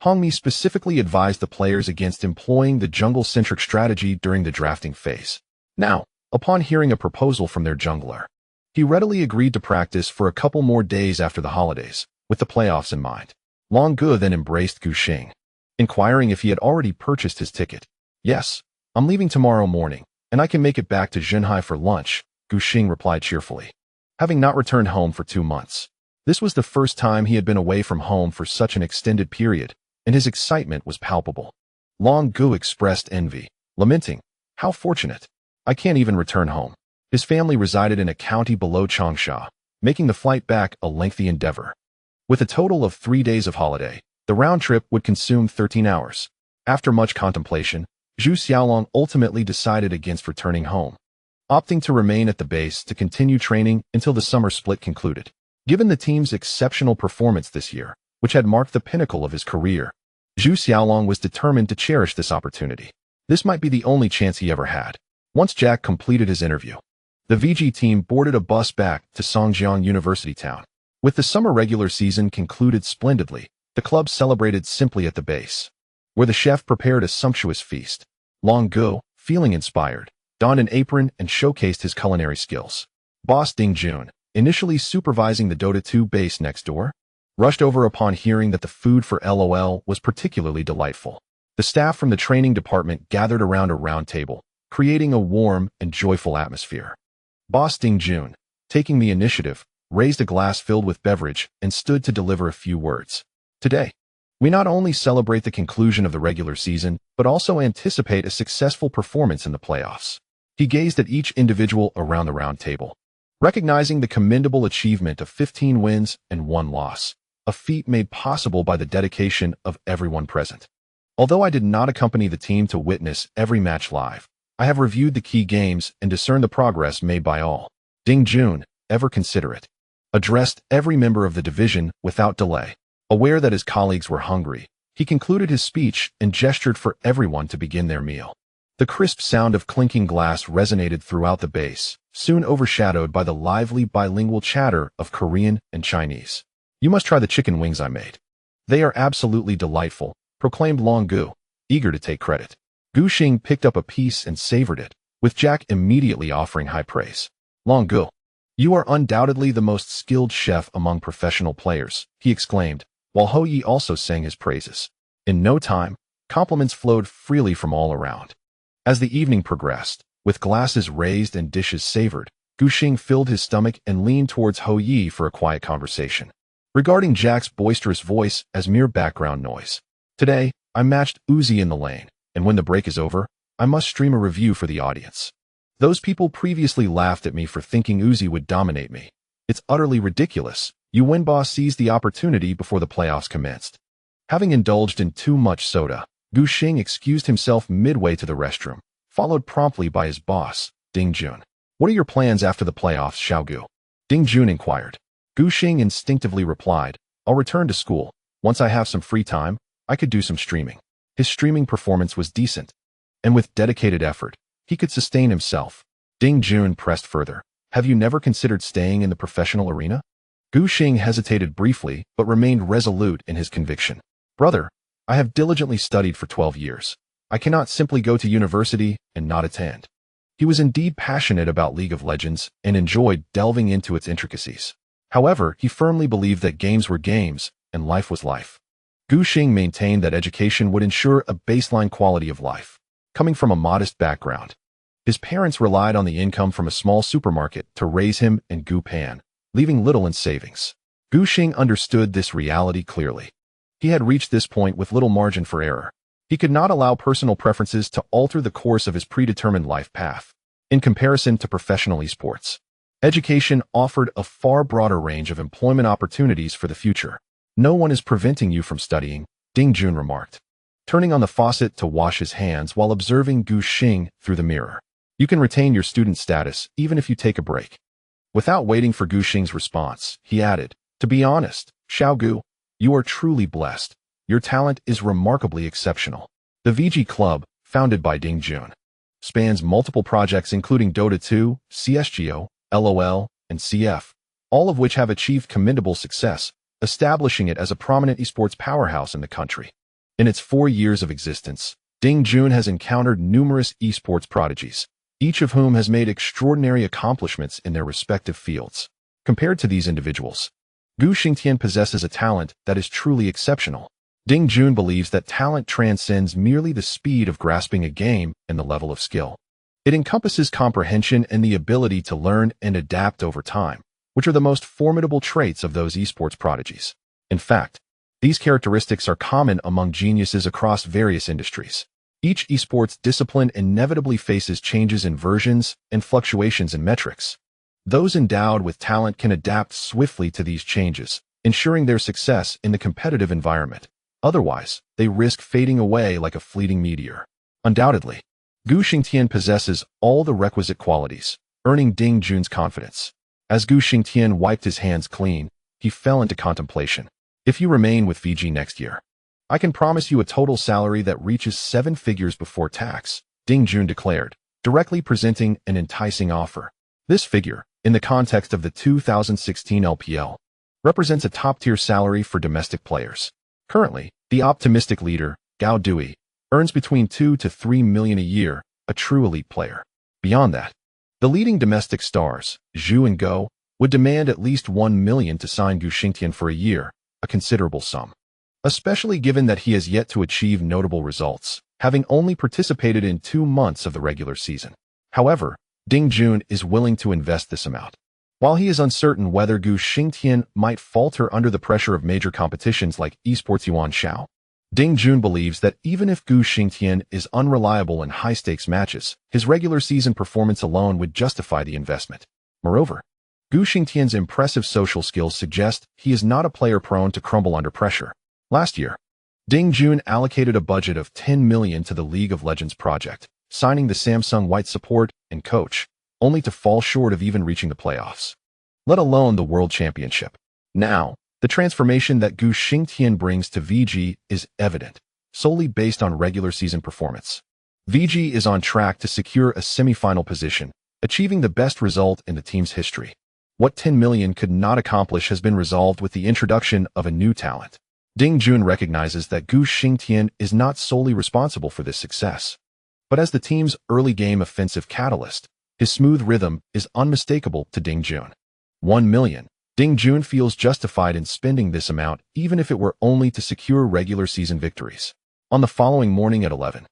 Hongmi specifically advised the players against employing the jungle-centric strategy during the drafting phase. Now, upon hearing a proposal from their jungler, he readily agreed to practice for a couple more days after the holidays, with the playoffs in mind. Long Gu then embraced Guxing, inquiring if he had already purchased his ticket. "Yes, I'm leaving tomorrow morning, and I can make it back to Zhenhai for lunch," Guxing replied cheerfully. Having not returned home for 2 months, this was the first time he had been away from home for such an extended period, and his excitement was palpable. Long Gu expressed envy, lamenting, "How fortunate! I can't even return home." His family resided in a county below Changsha, making the flight back a lengthy endeavor. With a total of 3 days of holiday, the round trip would consume 13 hours. After much contemplation, Zhu Xiaolong ultimately decided against returning home, opting to remain at the base to continue training until the summer split concluded. Given the team's exceptional performance this year, which had marked the pinnacle of his career, Zhu Xiaolong was determined to cherish this opportunity. This might be the only chance he ever had. Once Jack completed his interview, the VG team boarded a bus back to Songjiang University Town. With the summer regular season concluded splendidly, the club celebrated simply at the base, where the chef prepared a sumptuous feast. Long Gu, feeling inspired, donned an apron and showcased his culinary skills. Boss Ding Jun, initially supervising the Dota 2 base next door, rushed over upon hearing that the food for LOL was particularly delightful. The staff from the training department gathered around a round table, creating a warm and joyful atmosphere. Boss Ding Jun, taking the initiative, raised a glass filled with beverage and stood to deliver a few words. "Today, we not only celebrate the conclusion of the regular season, but also anticipate a successful performance in the playoffs." He gazed at each individual around the round table, recognizing the commendable achievement of 15 wins and 1 loss, a feat made possible by the dedication of everyone present. "Although I did not accompany the team to witness every match live, I have reviewed the key games and discerned the progress made by all." Ding Jun, ever considerate, addressed every member of the division without delay. Aware that his colleagues were hungry, he concluded his speech and gestured for everyone to begin their meal. The crisp sound of clinking glass resonated throughout the base, soon overshadowed by the lively bilingual chatter of Korean and Chinese. "You must try the chicken wings I made. They are absolutely delightful," proclaimed Long Gu, eager to take credit. Guxing picked up a piece and savored it, with Jack immediately offering high praise. "Long Gu, you are undoubtedly the most skilled chef among professional players," he exclaimed, while Ho Yi also sang his praises. In no time, compliments flowed freely from all around. As the evening progressed, with glasses raised and dishes savored, Guxing filled his stomach and leaned towards Ho Yi for a quiet conversation, regarding Jack's boisterous voice as mere background noise. "Today, I matched Uzi in the lane, and when the break is over, I must stream a review for the audience. Those people previously laughed at me for thinking Uzi would dominate me. It's utterly ridiculous." Yuan Boss seized the opportunity before the playoffs commenced. Having indulged in too much soda, Guxing excused himself midway to the restroom, followed promptly by his boss, Ding Jun. "What are your plans after the playoffs, Xiaogu?" Ding Jun inquired. Guxing instinctively replied, "I'll return to school. Once I have some free time, I could do some streaming." His streaming performance was decent, and with dedicated effort, he could sustain himself. Ding Jun pressed further. "Have you never considered staying in the professional arena?" Guxing hesitated briefly, but remained resolute in his conviction. "Brother, I have diligently studied for 12 years. I cannot simply go to university and not attend." He was indeed passionate about League of Legends and enjoyed delving into its intricacies. However, he firmly believed that games were games and life was life. Guxing maintained that education would ensure a baseline quality of life. Coming from a modest background, his parents relied on the income from a small supermarket to raise him and Gu Pan, leaving little in savings. Guxing understood this reality clearly. He had reached this point with little margin for error. He could not allow personal preferences to alter the course of his predetermined life path. In comparison to professional esports, education offered a far broader range of employment opportunities for the future. No one is preventing you from studying, Ding Jun remarked, turning on the faucet to wash his hands while observing Gu Xing through the mirror. You can retain your student status even if you take a break. Without waiting for Gu Xing's response, he added, to be honest, Xiao Gu, you are truly blessed. Your talent is remarkably exceptional. The VG Club, founded by Ding Jun, spans multiple projects including Dota 2, CSGO, LOL, and CF, all of which have achieved commendable success, establishing it as a prominent esports powerhouse in the country. In its 4 years of existence, Ding Jun has encountered numerous esports prodigies, each of whom has made extraordinary accomplishments in their respective fields. Compared to these individuals, Gu Xingtian possesses a talent that is truly exceptional. Ding Jun believes that talent transcends merely the speed of grasping a game and the level of skill. It encompasses comprehension and the ability to learn and adapt over time, which are the most formidable traits of those esports prodigies. In fact, these characteristics are common among geniuses across various industries. Each esports discipline inevitably faces changes in versions and fluctuations in metrics. Those endowed with talent can adapt swiftly to these changes, ensuring their success in the competitive environment. Otherwise, they risk fading away like a fleeting meteor. Undoubtedly, Gu Xingtian possesses all the requisite qualities, earning Ding Jun's confidence. As Gu Xingtian wiped his hands clean, he fell into contemplation. If you remain with VG next year, I can promise you a total salary that reaches 7 figures before tax, Ding Jun declared, directly presenting an enticing offer. This figure, in the context of the 2016 LPL, represents a top-tier salary for domestic players. Currently, the optimistic leader, Gao Dui, earns between 2 to 3 million a year, a true elite player. Beyond that, the leading domestic stars, Zhu and Go, would demand at least 1 million to sign Gu Xingtian for a year, a considerable sum. Especially given that he has yet to achieve notable results, having only participated in 2 months of the regular season. However, Ding Jun is willing to invest this amount. While he is uncertain whether Gu Xingtian might falter under the pressure of major competitions like esports Yuan Shao, Ding Jun believes that even if Gu Xingtian is unreliable in high-stakes matches, his regular season performance alone would justify the investment. Moreover, Gu Xingtian's impressive social skills suggest he is not a player prone to crumble under pressure. Last year, Ding Jun allocated a budget of 10 million to the League of Legends project, signing the Samsung White support and coach, only to fall short of even reaching the playoffs, let alone the World Championship. Now, the transformation that Gu Xingtian brings to VG is evident, solely based on regular season performance. VG is on track to secure a semi-final position, achieving the best result in the team's history. What 10 million could not accomplish has been resolved with the introduction of a new talent. Ding Jun recognizes that Gu Xingtian is not solely responsible for this success, but as the team's early game offensive catalyst, his smooth rhythm is unmistakable to Ding Jun. 1 million. Ding Jun feels justified in spending this amount even if it were only to secure regular season victories. On the following morning at 11,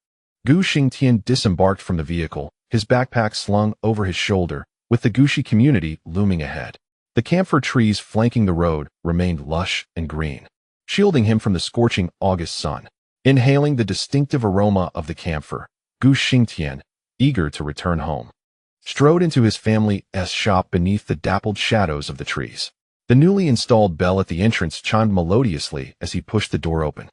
Gu Xingtian disembarked from the vehicle, his backpack slung over his shoulder, with the Gushi community looming ahead. The camphor trees flanking the road remained lush and green, shielding him from the scorching August sun. Inhaling the distinctive aroma of the camphor, Gu Xingtian, eager to return home, strode into his family's shop beneath the dappled shadows of the trees. The newly installed bell at the entrance chimed melodiously as he pushed the door open.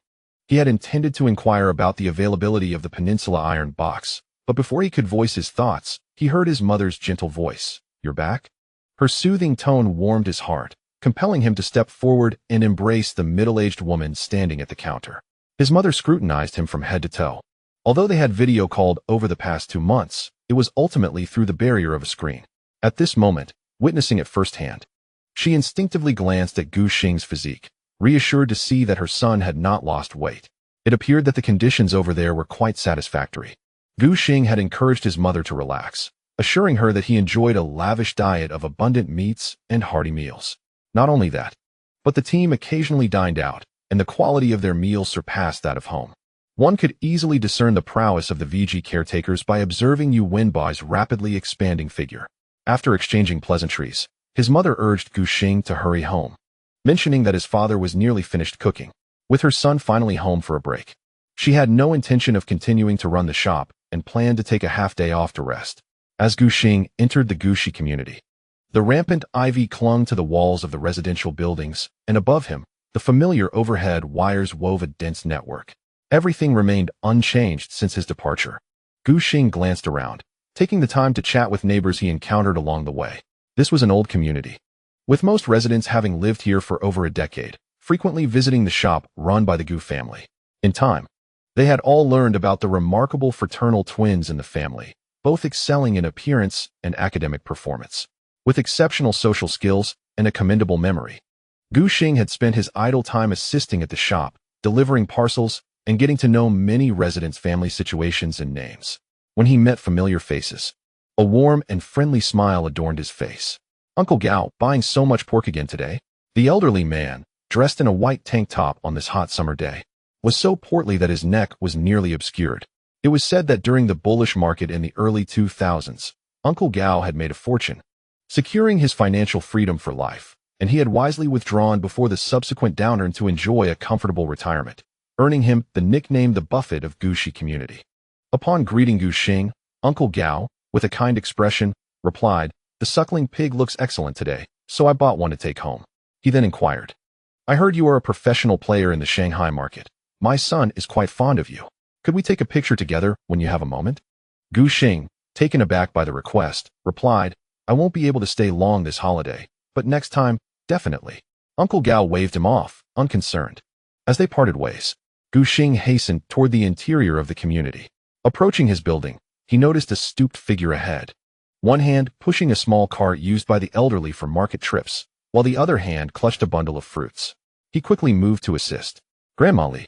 He had intended to inquire about the availability of the Peninsula Iron Box, but before he could voice his thoughts, he heard his mother's gentle voice. "You're back?" Her soothing tone warmed his heart, compelling him to step forward and embrace the middle-aged woman standing at the counter. His mother scrutinized him from head to toe. Although they had video called over the past 2 months, it was ultimately through the barrier of a screen. At this moment, witnessing it firsthand, she instinctively glanced at Gu Xing's physique, reassured to see that her son had not lost weight. It appeared that the conditions over there were quite satisfactory. Gu Xing had encouraged his mother to relax, assuring her that he enjoyed a lavish diet of abundant meats and hearty meals. Not only that, but the team occasionally dined out, and the quality of their meals surpassed that of home. One could easily discern the prowess of the VG caretakers by observing Yu Wenbai's rapidly expanding figure. After exchanging pleasantries, his mother urged Gu Xing to hurry home, mentioning that his father was nearly finished cooking, with her son finally home for a break. She had no intention of continuing to run the shop and planned to take a half-day off to rest. As Gu Xing entered the Gushi community, the rampant ivy clung to the walls of the residential buildings, and above him, the familiar overhead wires wove a dense network. Everything remained unchanged since his departure. Gu Xing glanced around, taking the time to chat with neighbors he encountered along the way. This was an old community, with most residents having lived here for over a decade, frequently visiting the shop run by the Gu family. In time, they had all learned about the remarkable fraternal twins in the family, both excelling in appearance and academic performance. With exceptional social skills and a commendable memory, Gu Xing had spent his idle time assisting at the shop, delivering parcels, and getting to know many residents' family situations and names. When he met familiar faces, a warm and friendly smile adorned his face. "Uncle Gao, buying so much pork again today?" The elderly man, dressed in a white tank top on this hot summer day, was so portly that his neck was nearly obscured. It was said that during the bullish market in the early 2000s, Uncle Gao had made a fortune, securing his financial freedom for life, and he had wisely withdrawn before the subsequent downturn to enjoy a comfortable retirement, earning him the nickname the Buffett of Gushi community. Upon greeting Gu Xing, Uncle Gao, with a kind expression, replied, "The suckling pig looks excellent today, so I bought one to take home." He then inquired, "I heard you are a professional player in the Shanghai market. My son is quite fond of you. Could we take a picture together when you have a moment?" Gu Xing, taken aback by the request, replied, "I won't be able to stay long this holiday, but next time, definitely." Uncle Gao waved him off, unconcerned. As they parted ways, Gu Xing hastened toward the interior of the community. Approaching his building, he noticed a stooped figure ahead, one hand pushing a small cart used by the elderly for market trips, while the other hand clutched a bundle of fruits. He quickly moved to assist. "Grandma Li,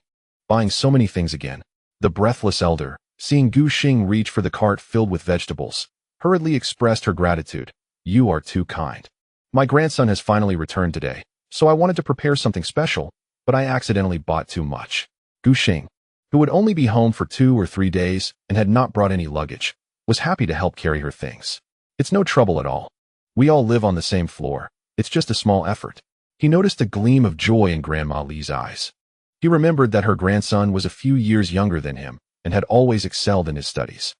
buying so many things again." The breathless elder, seeing Gu Xing reach for the cart filled with vegetables, hurriedly expressed her gratitude. "You are too kind. My grandson has finally returned today, so I wanted to prepare something special, but I accidentally bought too much." Gu Xing, who would only be home for 2 or 3 days and had not brought any luggage, was happy to help carry her things. "It's no trouble at all. We all live on the same floor. It's just a small effort." He noticed a gleam of joy in Grandma Li's eyes. He remembered that her grandson was a few years younger than him and had always excelled in his studies,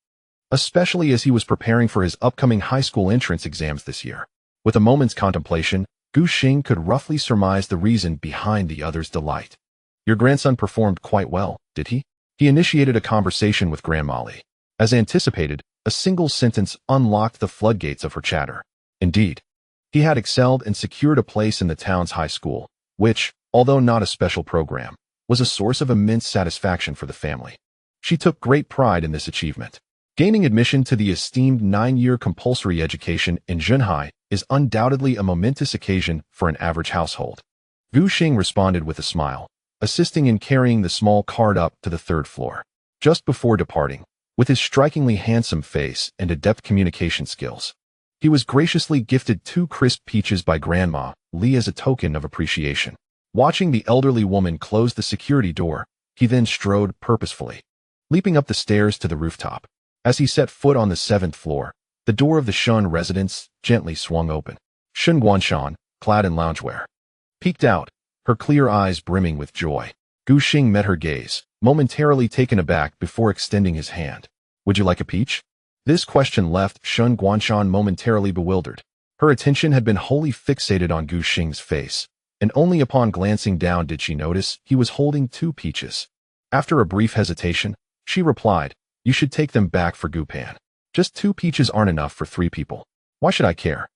especially as he was preparing for his upcoming high school entrance exams this year. With a moment's contemplation, Gu Xing could roughly surmise the reason behind the other's delight. "Your grandson performed quite well, did he?" He initiated a conversation with Grandma Li. As anticipated, a single sentence unlocked the floodgates of her chatter. Indeed, he had excelled and secured a place in the town's high school, which, although not a special program, was a source of immense satisfaction for the family. She took great pride in this achievement. Gaining admission to the esteemed 9-year compulsory education in Zhenhai is undoubtedly a momentous occasion for an average household. Gu Xing responded with a smile, assisting in carrying the small cart up to the 3rd floor. Just before departing, with his strikingly handsome face and adept communication skills, he was graciously gifted 2 crisp peaches by Grandma Li as a token of appreciation. Watching the elderly woman close the security door, he then strode purposefully, leaping up the stairs to the rooftop. As he set foot on the 7th floor, the door of the Shen residence gently swung open. Shen Guanshan, clad in loungewear, peeked out, her clear eyes brimming with joy. Gu Xing met her gaze, momentarily taken aback before extending his hand. "Would you like a peach?" This question left Shen Guanshan momentarily bewildered. Her attention had been wholly fixated on Gu Xing's face, and only upon glancing down did she notice he was holding 2 peaches. After a brief hesitation, she replied, "You should take them back for Gu Pan. Just 2 peaches aren't enough for 3 people. Why should I care?"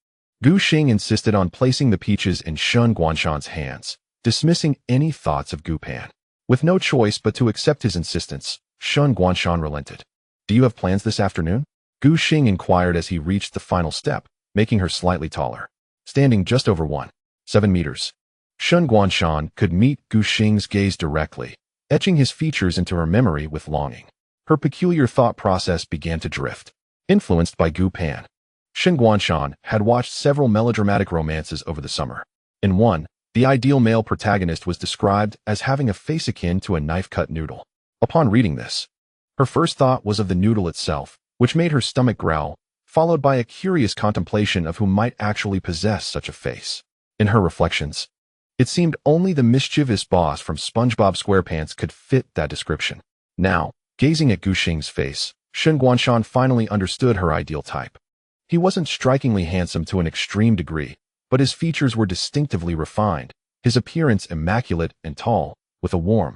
Gu Xing insisted on placing the peaches in Shen Guanshan's hands, dismissing any thoughts of Gu Pan. With no choice but to accept his insistence, Shen Guanshan relented. "Do you have plans this afternoon?" Gu Xing inquired as he reached the final step, making her slightly taller, standing just over 1.7 meters. Shen Guanshan could meet Gu Xing's gaze directly, etching his features into her memory with longing. Her peculiar thought process began to drift, influenced by Gu Pan. Shen Guanshan had watched several melodramatic romances over the summer. In one, the ideal male protagonist was described as having a face akin to a knife-cut noodle. Upon reading this, her first thought was of the noodle itself, which made her stomach growl, followed by a curious contemplation of who might actually possess such a face. In her reflections, it seemed only the mischievous boss from SpongeBob SquarePants could fit that description. Now, gazing at Gu Xing's face, Shen Guanshan finally understood her ideal type. He wasn't strikingly handsome to an extreme degree, but his features were distinctively refined, his appearance immaculate and tall, with a warm,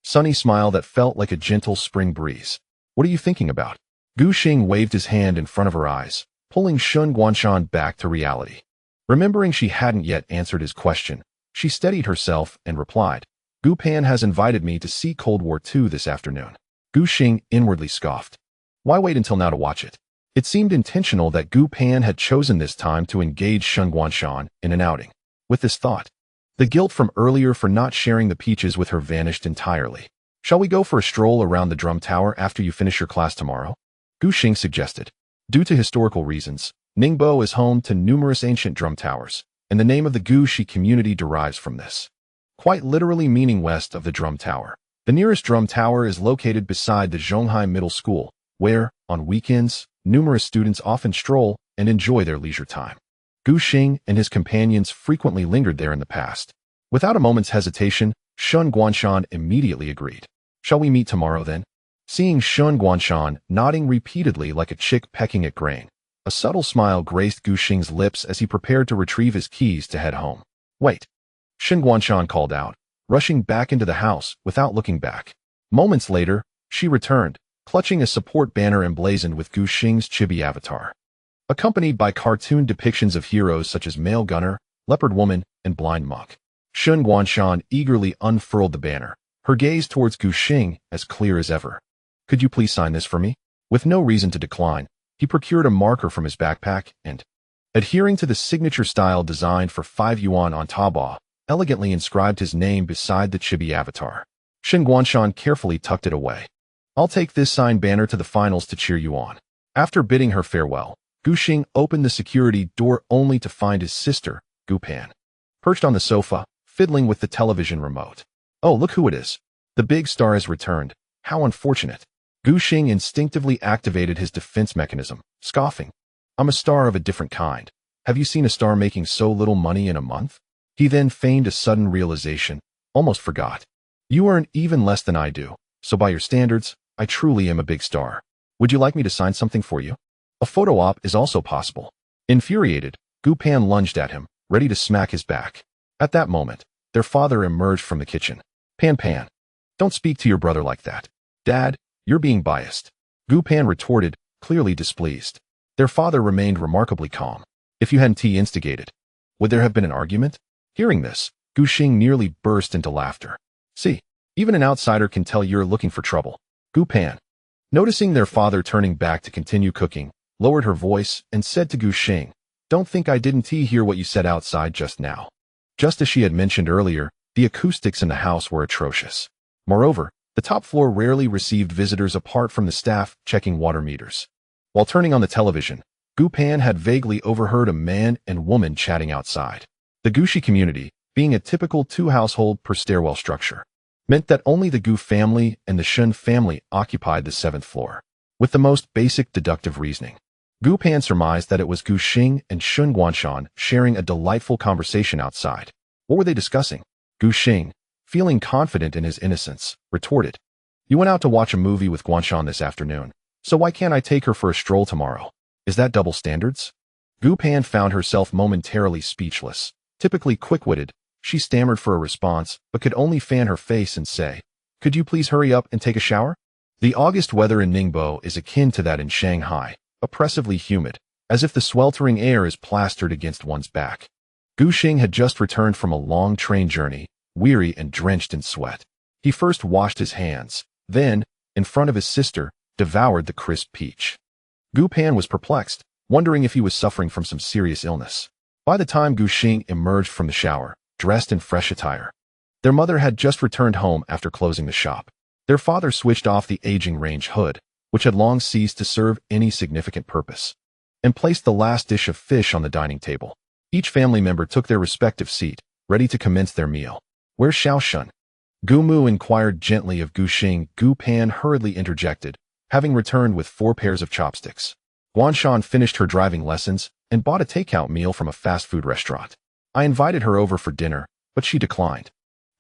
sunny smile that felt like a gentle spring breeze. What are you thinking about? Gu Xing waved his hand in front of her eyes, pulling Shen Guanshan back to reality. Remembering she hadn't yet answered his question, she steadied herself and replied, Gu Pan has invited me to see Cold War II this afternoon. Gu Xing inwardly scoffed. Why wait until now to watch it? It seemed intentional that Gu Pan had chosen this time to engage Shen Guanshan in an outing. With this thought, the guilt from earlier for not sharing the peaches with her vanished entirely. Shall we go for a stroll around the drum tower after you finish your class tomorrow? Gu Xing suggested. Due to historical reasons, Ningbo is home to numerous ancient drum towers, and the name of the Gu Shi community derives from this. Quite literally meaning west of the drum tower. The nearest drum tower is located beside the Zhonghai Middle School, where, on weekends, numerous students often stroll and enjoy their leisure time. Gu Xing and his companions frequently lingered there in the past. Without a moment's hesitation, Shen Guanshan immediately agreed. Shall we meet tomorrow then? Seeing Shen Guanshan nodding repeatedly like a chick pecking at grain, a subtle smile graced Gu Xing's lips as he prepared to retrieve his keys to head home. Wait! Shen Guanshan called out, rushing back into the house without looking back. Moments later, she returned, clutching a support banner emblazoned with Gu Xing's chibi avatar. Accompanied by cartoon depictions of heroes such as Male Gunner, Leopard Woman, and Blind Monk. Shen Guanshan eagerly unfurled the banner, her gaze towards Gu Xing as clear as ever. Could you please sign this for me? With no reason to decline, he procured a marker from his backpack and, adhering to the signature style designed for 5 yuan on Taobao, elegantly inscribed his name beside the chibi avatar. Shen Guanshan carefully tucked it away. I'll take this signed banner to the finals to cheer you on. After bidding her farewell, Gu Xing opened the security door only to find his sister, Gu Pan, perched on the sofa, fiddling with the television remote. Oh, look who it is. The big star has returned. How unfortunate. Gu Xing instinctively activated his defense mechanism, scoffing. I'm a star of a different kind. Have you seen a star making so little money in a month? He then feigned a sudden realization, almost forgot. You earn even less than I do, so by your standards, I truly am a big star. Would you like me to sign something for you? A photo op is also possible. Infuriated, Gu Pan lunged at him, ready to smack his back. At that moment, their father emerged from the kitchen. Pan, don't speak to your brother like that. Dad, you're being biased. Gu Pan retorted, clearly displeased. Their father remained remarkably calm. If you hadn't instigated, would there have been an argument? Hearing this, Gu Xing nearly burst into laughter. See, even an outsider can tell you're looking for trouble. Gu Pan, noticing their father turning back to continue cooking, lowered her voice and said to Gu Xing, don't think I didn't hear what you said outside just now. Just as she had mentioned earlier, the acoustics in the house were atrocious. Moreover, the top floor rarely received visitors apart from the staff checking water meters. While turning on the television, Gu Pan had vaguely overheard a man and woman chatting outside. The Gushi community, being a typical 2-household per stairwell structure, meant that only the Gu family and the Shen family occupied the 7th floor. With the most basic deductive reasoning, Gu Pan surmised that it was Gu Xing and Shen Guanshan sharing a delightful conversation outside. What were they discussing? Gu Xing, feeling confident in his innocence, retorted, You went out to watch a movie with Guanshan this afternoon, so why can't I take her for a stroll tomorrow? Is that double standards? Gu Pan found herself momentarily speechless. Typically quick-witted, she stammered for a response, but could only fan her face and say, Could you please hurry up and take a shower? The August weather in Ningbo is akin to that in Shanghai, oppressively humid, as if the sweltering air is plastered against one's back. Gu Xing had just returned from a long train journey, weary and drenched in sweat. He first washed his hands, then, in front of his sister, devoured the crisp peach. Gu Pan was perplexed, wondering if he was suffering from some serious illness. By the time Gu Xing emerged from the shower, dressed in fresh attire, their mother had just returned home after closing the shop. Their father switched off the aging range hood, which had long ceased to serve any significant purpose, and placed the last dish of fish on the dining table. Each family member took their respective seat, ready to commence their meal. Where's Xiaoshun? Gu Mu inquired gently of Gu Xing. Gu Pan hurriedly interjected, having returned with 4 pairs of chopsticks. Guanshan finished her driving lessons and bought a takeout meal from a fast food restaurant. I invited her over for dinner, but she declined.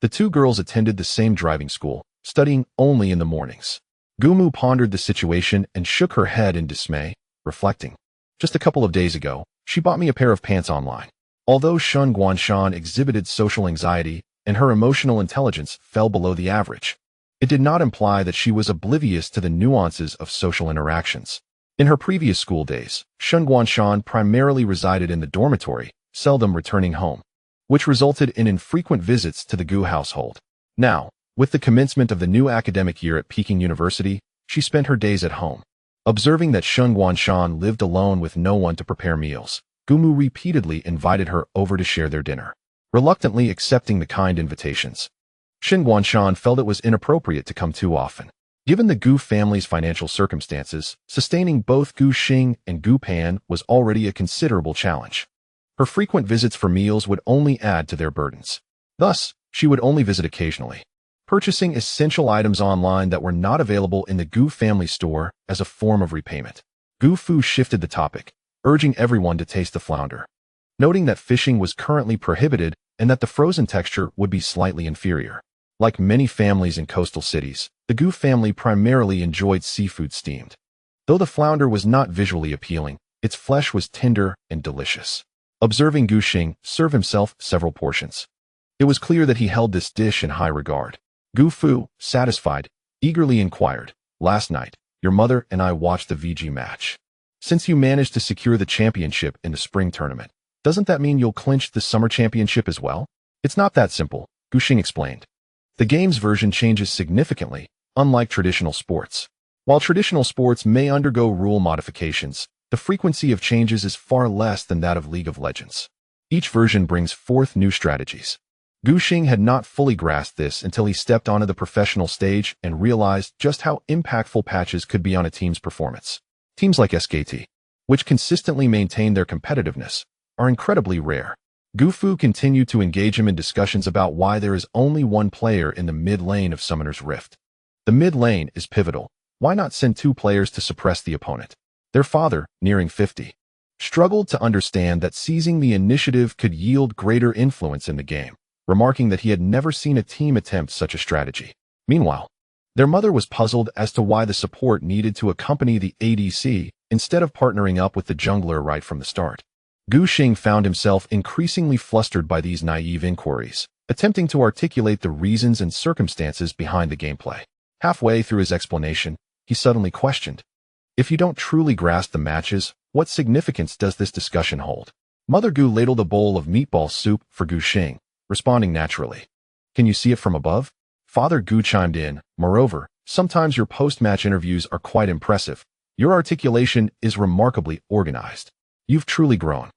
The 2 girls attended the same driving school, studying only in the mornings. Gumu pondered the situation and shook her head in dismay, reflecting. Just a couple of days ago, she bought me a pair of pants online. Although Shen Guanshan exhibited social anxiety and her emotional intelligence fell below the average, it did not imply that she was oblivious to the nuances of social interactions. In her previous school days, Shen Guanshan primarily resided in the dormitory, seldom returning home, which resulted in infrequent visits to the Gu household. Now, with the commencement of the new academic year at Peking University, she spent her days at home. Observing that Shen Guanshan lived alone with no one to prepare meals, Gumu repeatedly invited her over to share their dinner, reluctantly accepting the kind invitations. Shen Guanshan felt it was inappropriate to come too often. Given the Gu family's financial circumstances, sustaining both Gu Xing and Gu Pan was already a considerable challenge. Her frequent visits for meals would only add to their burdens. Thus, she would only visit occasionally, purchasing essential items online that were not available in the Gu family store as a form of repayment. Gu Fu shifted the topic, urging everyone to taste the flounder, noting that fishing was currently prohibited and that the frozen texture would be slightly inferior. Like many families in coastal cities, the Gu family primarily enjoyed seafood steamed. Though the flounder was not visually appealing, its flesh was tender and delicious. Observing Gu Xing serve himself several portions, it was clear that he held this dish in high regard. Gu Fu, satisfied, eagerly inquired, "Last night, your mother and I watched the VG match. Since you managed to secure the championship in the spring tournament, doesn't that mean you'll clinch the summer championship as well?" "It's not that simple," Gu Xing explained. "The game's version changes significantly, unlike traditional sports. While traditional sports may undergo rule modifications, the frequency of changes is far less than that of League of Legends. Each version brings forth new strategies." Gu Xing had not fully grasped this until he stepped onto the professional stage and realized just how impactful patches could be on a team's performance. Teams like SKT, which consistently maintain their competitiveness, are incredibly rare. Gu Fu continued to engage him in discussions about why there is only one player in the mid lane of Summoner's Rift. "The mid lane is pivotal. Why not send two players to suppress the opponent?" Their father, nearing 50, struggled to understand that seizing the initiative could yield greater influence in the game, remarking that he had never seen a team attempt such a strategy. Meanwhile, their mother was puzzled as to why the support needed to accompany the ADC instead of partnering up with the jungler right from the start. Gu Xing found himself increasingly flustered by these naive inquiries, attempting to articulate the reasons and circumstances behind the gameplay. Halfway through his explanation, he suddenly questioned, "If you don't truly grasp the matches, what significance does this discussion hold?" Mother Gu ladled a bowl of meatball soup for Gu Xing, responding naturally, "Can you see it from above?" Father Gu chimed in, "Moreover, sometimes your post-match interviews are quite impressive. Your articulation is remarkably organized. You've truly grown."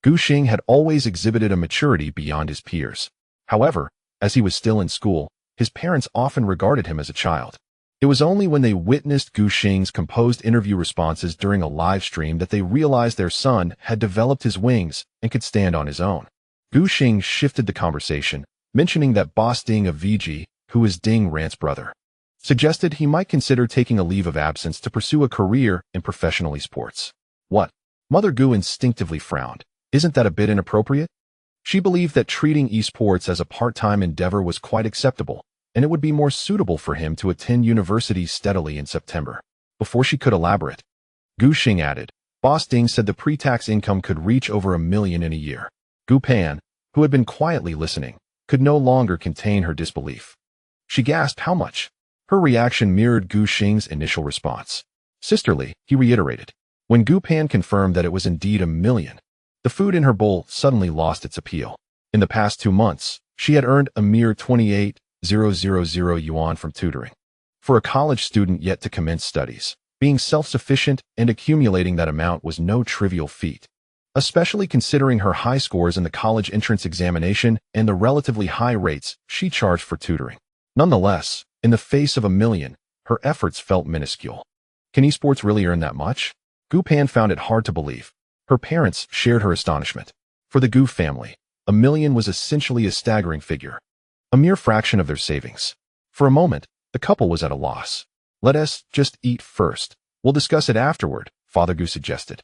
Gu Xing had always exhibited a maturity beyond his peers. However, as he was still in school, his parents often regarded him as a child. It was only when they witnessed Gu Xing's composed interview responses during a live stream that they realized their son had developed his wings and could stand on his own. Gu Xing shifted the conversation, mentioning that Boss Ding of VG, who is Ding Rant's brother, suggested he might consider taking a leave of absence to pursue a career in professional esports. "What?" Mother Gu instinctively frowned. "Isn't that a bit inappropriate?" She believed that treating esports as a part-time endeavor was quite acceptable, and it would be more suitable for him to attend university steadily in September. Before she could elaborate, Gu Xing added, "Boss Ding said the pre-tax income could reach over $1 million in a year." Gu Pan, who had been quietly listening, could no longer contain her disbelief. She gasped, "How much?" Her reaction mirrored Gu Xing's initial response. Sisterly, he reiterated. When Gu Pan confirmed that it was indeed $1 million, the food in her bowl suddenly lost its appeal. In the past 2 months, she had earned a mere 28,000 yuan from tutoring. For a college student yet to commence studies, being self-sufficient and accumulating that amount was no trivial feat, especially considering her high scores in the college entrance examination and the relatively high rates she charged for tutoring. Nonetheless, in the face of $1 million, her efforts felt minuscule. Can esports really earn that much? Gu Pan found it hard to believe. Her parents shared her astonishment. For the Gu family, $1 million was essentially a staggering figure, a mere fraction of their savings. For a moment, the couple was at a loss. "Let us just eat first. We'll discuss it afterward," Father Gu suggested,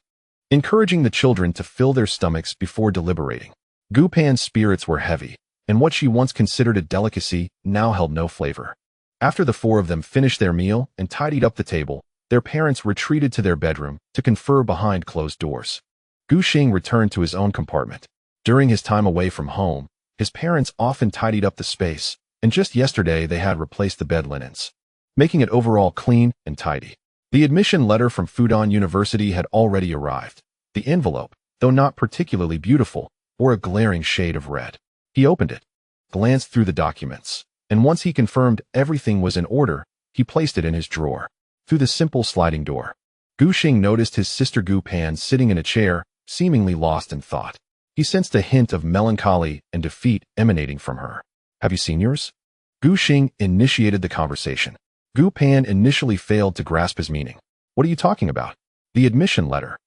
encouraging the children to fill their stomachs before deliberating. Gu Pan's spirits were heavy, and what she once considered a delicacy now held no flavor. After the four of them finished their meal and tidied up the table, their parents retreated to their bedroom to confer behind closed doors. Gu Xing returned to his own compartment. During his time away from home, his parents often tidied up the space, and just yesterday they had replaced the bed linens, making it overall clean and tidy. The admission letter from Fudan University had already arrived. The envelope, though not particularly beautiful, bore a glaring shade of red. He opened it, glanced through the documents, and once he confirmed everything was in order, he placed it in his drawer. Through the simple sliding door, Gu Xing noticed his sister Gu Pan sitting in a chair, seemingly lost in thought. He sensed a hint of melancholy and defeat emanating from her. "Have you seen yours?" Gu Xing initiated the conversation. Gu Pan initially failed to grasp his meaning. "What are you talking about?" "The admission letter."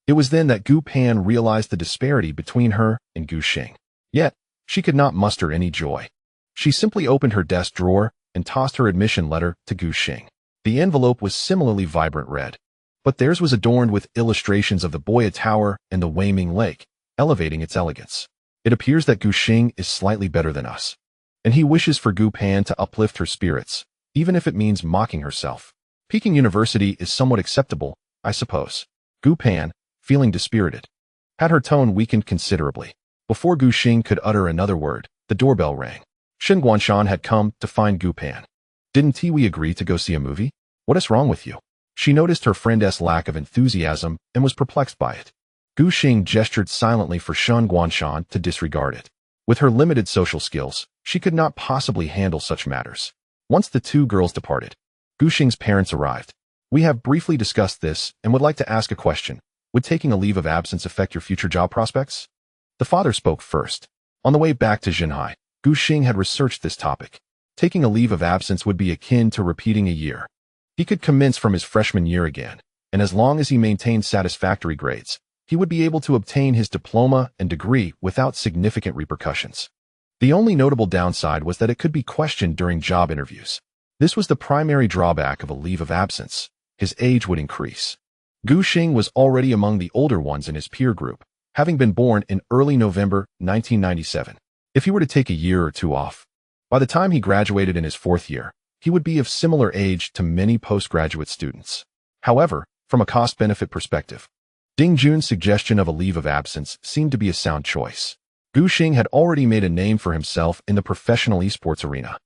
It was then that Gu Pan realized the disparity between her and Gu Xing. Yet, she could not muster any joy. She simply opened her desk drawer and tossed her admission letter to Gu Xing. The envelope was similarly vibrant red, but theirs was adorned with illustrations of the Boya Tower and the Weiming Lake, elevating its elegance. "It appears that Gu Xing is slightly better than us, and he wishes for Gu Pan to uplift her spirits, even if it means mocking herself. Peking University is somewhat acceptable, I suppose." Gu Pan, feeling dispirited, had her tone weakened considerably. Before Gu Xing could utter another word, the doorbell rang. Shen Guanshan had come to find Gu Pan. "Didn't we agree to go see a movie? What is wrong with you?" She noticed her friend's lack of enthusiasm and was perplexed by it. Gu Xing gestured silently for Shen Guanshan to disregard it. With her limited social skills, she could not possibly handle such matters. Once the two girls departed, Gu Xing's parents arrived. "We have briefly discussed this and would like to ask a question. Would taking a leave of absence affect your future job prospects?" The father spoke first. On the way back to Zhenhai, Gu Xing had researched this topic. Taking a leave of absence would be akin to repeating a year. He could commence from his freshman year again, and as long as he maintained satisfactory grades, he would be able to obtain his diploma and degree without significant repercussions. The only notable downside was that it could be questioned during job interviews. This was the primary drawback of a leave of absence. His age would increase. Gu Xing was already among the older ones in his peer group, having been born in early November 1997. If he were to take a year or two off, by the time he graduated in his fourth year, he would be of similar age to many postgraduate students. However, from a cost-benefit perspective, Ding Jun's suggestion of a leave of absence seemed to be a sound choice. Gu Xing had already made a name for himself in the professional esports arena.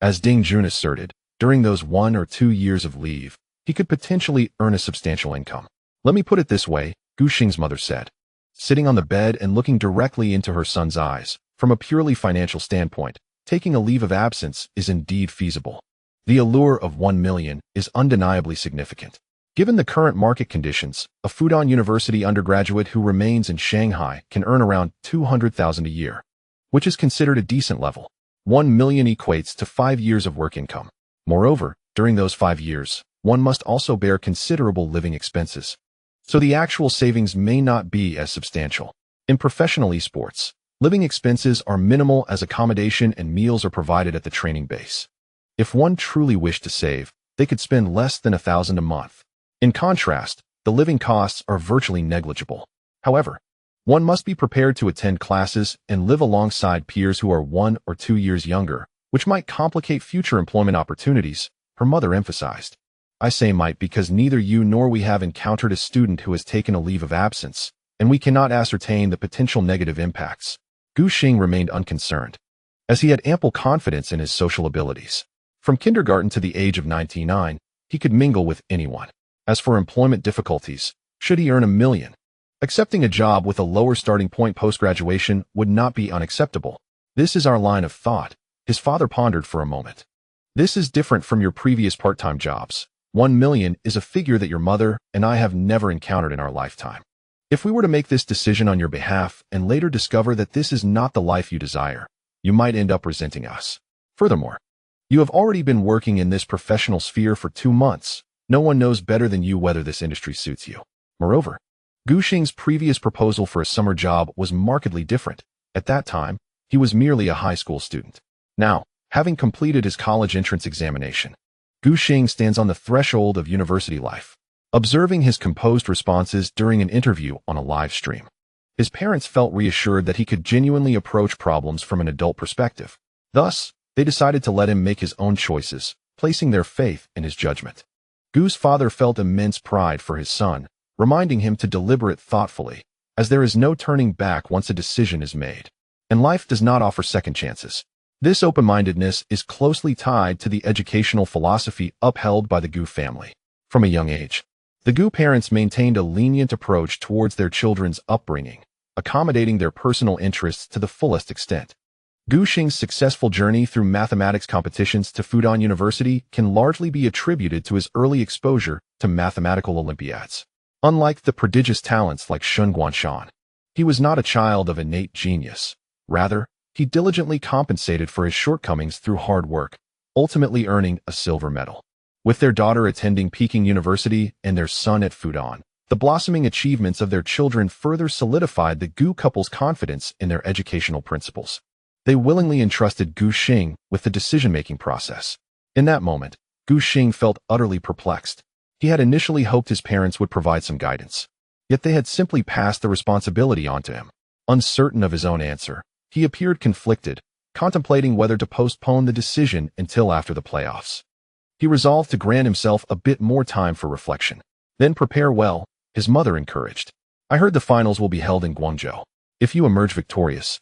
As Ding Jun asserted, during those 1 or 2 years of leave, he could potentially earn a substantial income. "Let me put it this way," Gu Xing's mother said. Sitting on the bed and looking directly into her son's eyes, from a purely financial standpoint, taking a leave of absence is indeed feasible. The allure of 1 million is undeniably significant. Given the current market conditions, a Fudan University undergraduate who remains in Shanghai can earn around 200,000 a year, which is considered a decent level. 1 million equates to 5 years of work income. Moreover, during those 5 years, one must also bear considerable living expenses, so the actual savings may not be as substantial. In professional esports, living expenses are minimal as accommodation and meals are provided at the training base. If one truly wished to save, they could spend less than 1,000 a month. In contrast, the living costs are virtually negligible. However, one must be prepared to attend classes and live alongside peers who are 1 or 2 years younger, which might complicate future employment opportunities, her mother emphasized. "I say might because neither you nor we have encountered a student who has taken a leave of absence, and we cannot ascertain the potential negative impacts." Gu Xing remained unconcerned, as he had ample confidence in his social abilities. From kindergarten to the age of 99, he could mingle with anyone. As for employment difficulties, should he earn 1 million, accepting a job with a lower starting point post-graduation would not be unacceptable. "This is our line of thought," his father pondered for a moment. "This is different from your previous part-time jobs. 1 million is a figure that your mother and I have never encountered in our lifetime. If we were to make this decision on your behalf and later discover that this is not the life you desire, you might end up resenting us. Furthermore, you have already been working in this professional sphere for 2 months. No one knows better than you whether this industry suits you." Moreover, Gu Xing's previous proposal for a summer job was markedly different. At that time, he was merely a high school student. Now, having completed his college entrance examination, Gu Xing stands on the threshold of university life. Observing his composed responses during an interview on a live stream, his parents felt reassured that he could genuinely approach problems from an adult perspective. Thus, they decided to let him make his own choices, placing their faith in his judgment. Gu's father felt immense pride for his son, reminding him to deliberate thoughtfully, as there is no turning back once a decision is made. And life does not offer second chances. This open-mindedness is closely tied to the educational philosophy upheld by the Gu family. From a young age, the Gu parents maintained a lenient approach towards their children's upbringing, accommodating their personal interests to the fullest extent. Gu Xing's successful journey through mathematics competitions to Fudan University can largely be attributed to his early exposure to mathematical Olympiads. Unlike the prodigious talents like Shen Guanshan, he was not a child of innate genius. Rather, he diligently compensated for his shortcomings through hard work, ultimately earning a silver medal. With their daughter attending Peking University and their son at Fudan, the blossoming achievements of their children further solidified the Gu couple's confidence in their educational principles. They willingly entrusted Gu Xing with the decision-making process. In that moment, Gu Xing felt utterly perplexed. He had initially hoped his parents would provide some guidance, yet they had simply passed the responsibility on to him. Uncertain of his own answer, he appeared conflicted, contemplating whether to postpone the decision until after the playoffs. He resolved to grant himself a bit more time for reflection. Then prepare well, his mother encouraged. I heard the finals will be held in Guangzhou. If you emerge victorious,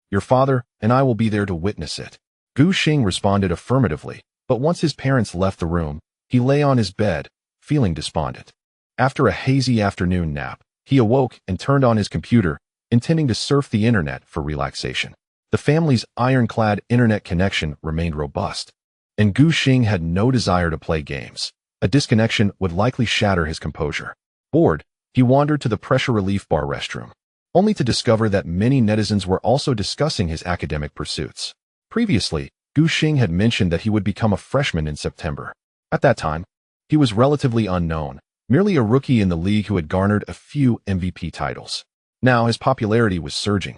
your father and I will be there to witness it. Gu Xing responded affirmatively, but once his parents left the room, he lay on his bed, feeling despondent. After a hazy afternoon nap, he awoke and turned on his computer, intending to surf the internet for relaxation. The family's ironclad internet connection remained robust, and Gu Xing had no desire to play games. A disconnection would likely shatter his composure. Bored, he wandered to the pressure relief bar restroom, only to discover that many netizens were also discussing his academic pursuits. Previously, Gu Xing had mentioned that he would become a freshman in September. At that time, he was relatively unknown, merely a rookie in the league who had garnered a few MVP titles. Now his popularity was surging,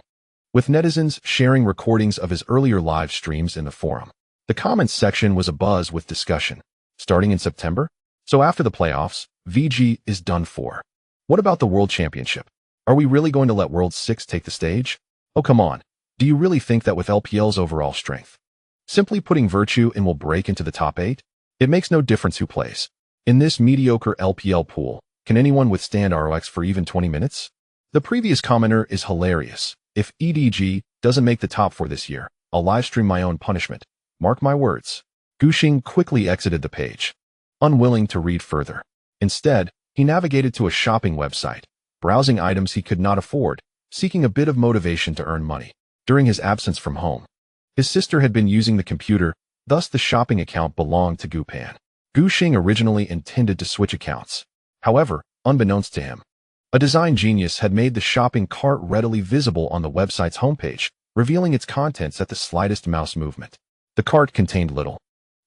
with netizens sharing recordings of his earlier live streams in the forum. The comments section was abuzz with discussion. Starting in September? So after the playoffs, VG is done for. What about the World Championship? Are we really going to let World 6 take the stage? Oh, come on. Do you really think that with LPL's overall strength, simply putting Virtue in will break into the top 8? It makes no difference who plays. In this mediocre LPL pool, can anyone withstand ROX for even 20 minutes? The previous commenter is hilarious. If EDG doesn't make the top 4 this year, I'll livestream my own punishment. Mark my words. Gu Xing quickly exited the page, unwilling to read further. Instead, he navigated to a shopping website, browsing items he could not afford, seeking a bit of motivation to earn money. During his absence from home, his sister had been using the computer, thus the shopping account belonged to Gu Pan. Gu Xing originally intended to switch accounts. However, unbeknownst to him, a design genius had made the shopping cart readily visible on the website's homepage, revealing its contents at the slightest mouse movement. The cart contained little,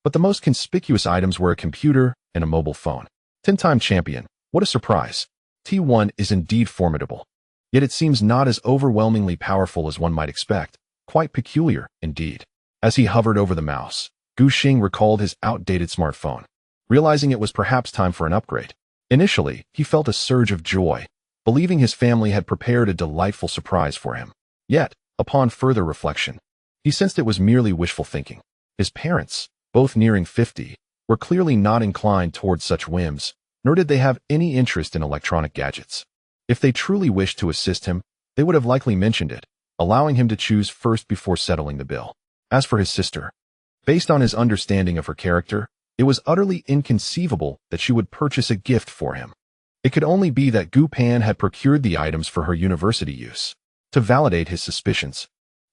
but the most conspicuous items were a computer and a mobile phone. 10-time champion, what a surprise. T1 is indeed formidable, yet it seems not as overwhelmingly powerful as one might expect. Quite peculiar, indeed. As he hovered over the mouse, Gu Xing recalled his outdated smartphone, realizing it was perhaps time for an upgrade. Initially, he felt a surge of joy, believing his family had prepared a delightful surprise for him. Yet, upon further reflection, he sensed it was merely wishful thinking. His parents, both nearing 50, were clearly not inclined towards such whims, nor did they have any interest in electronic gadgets. If they truly wished to assist him, they would have likely mentioned it, allowing him to choose first before settling the bill. As for his sister, based on his understanding of her character, it was utterly inconceivable that she would purchase a gift for him. It could only be that Gu Pan had procured the items for her university use. To validate his suspicions,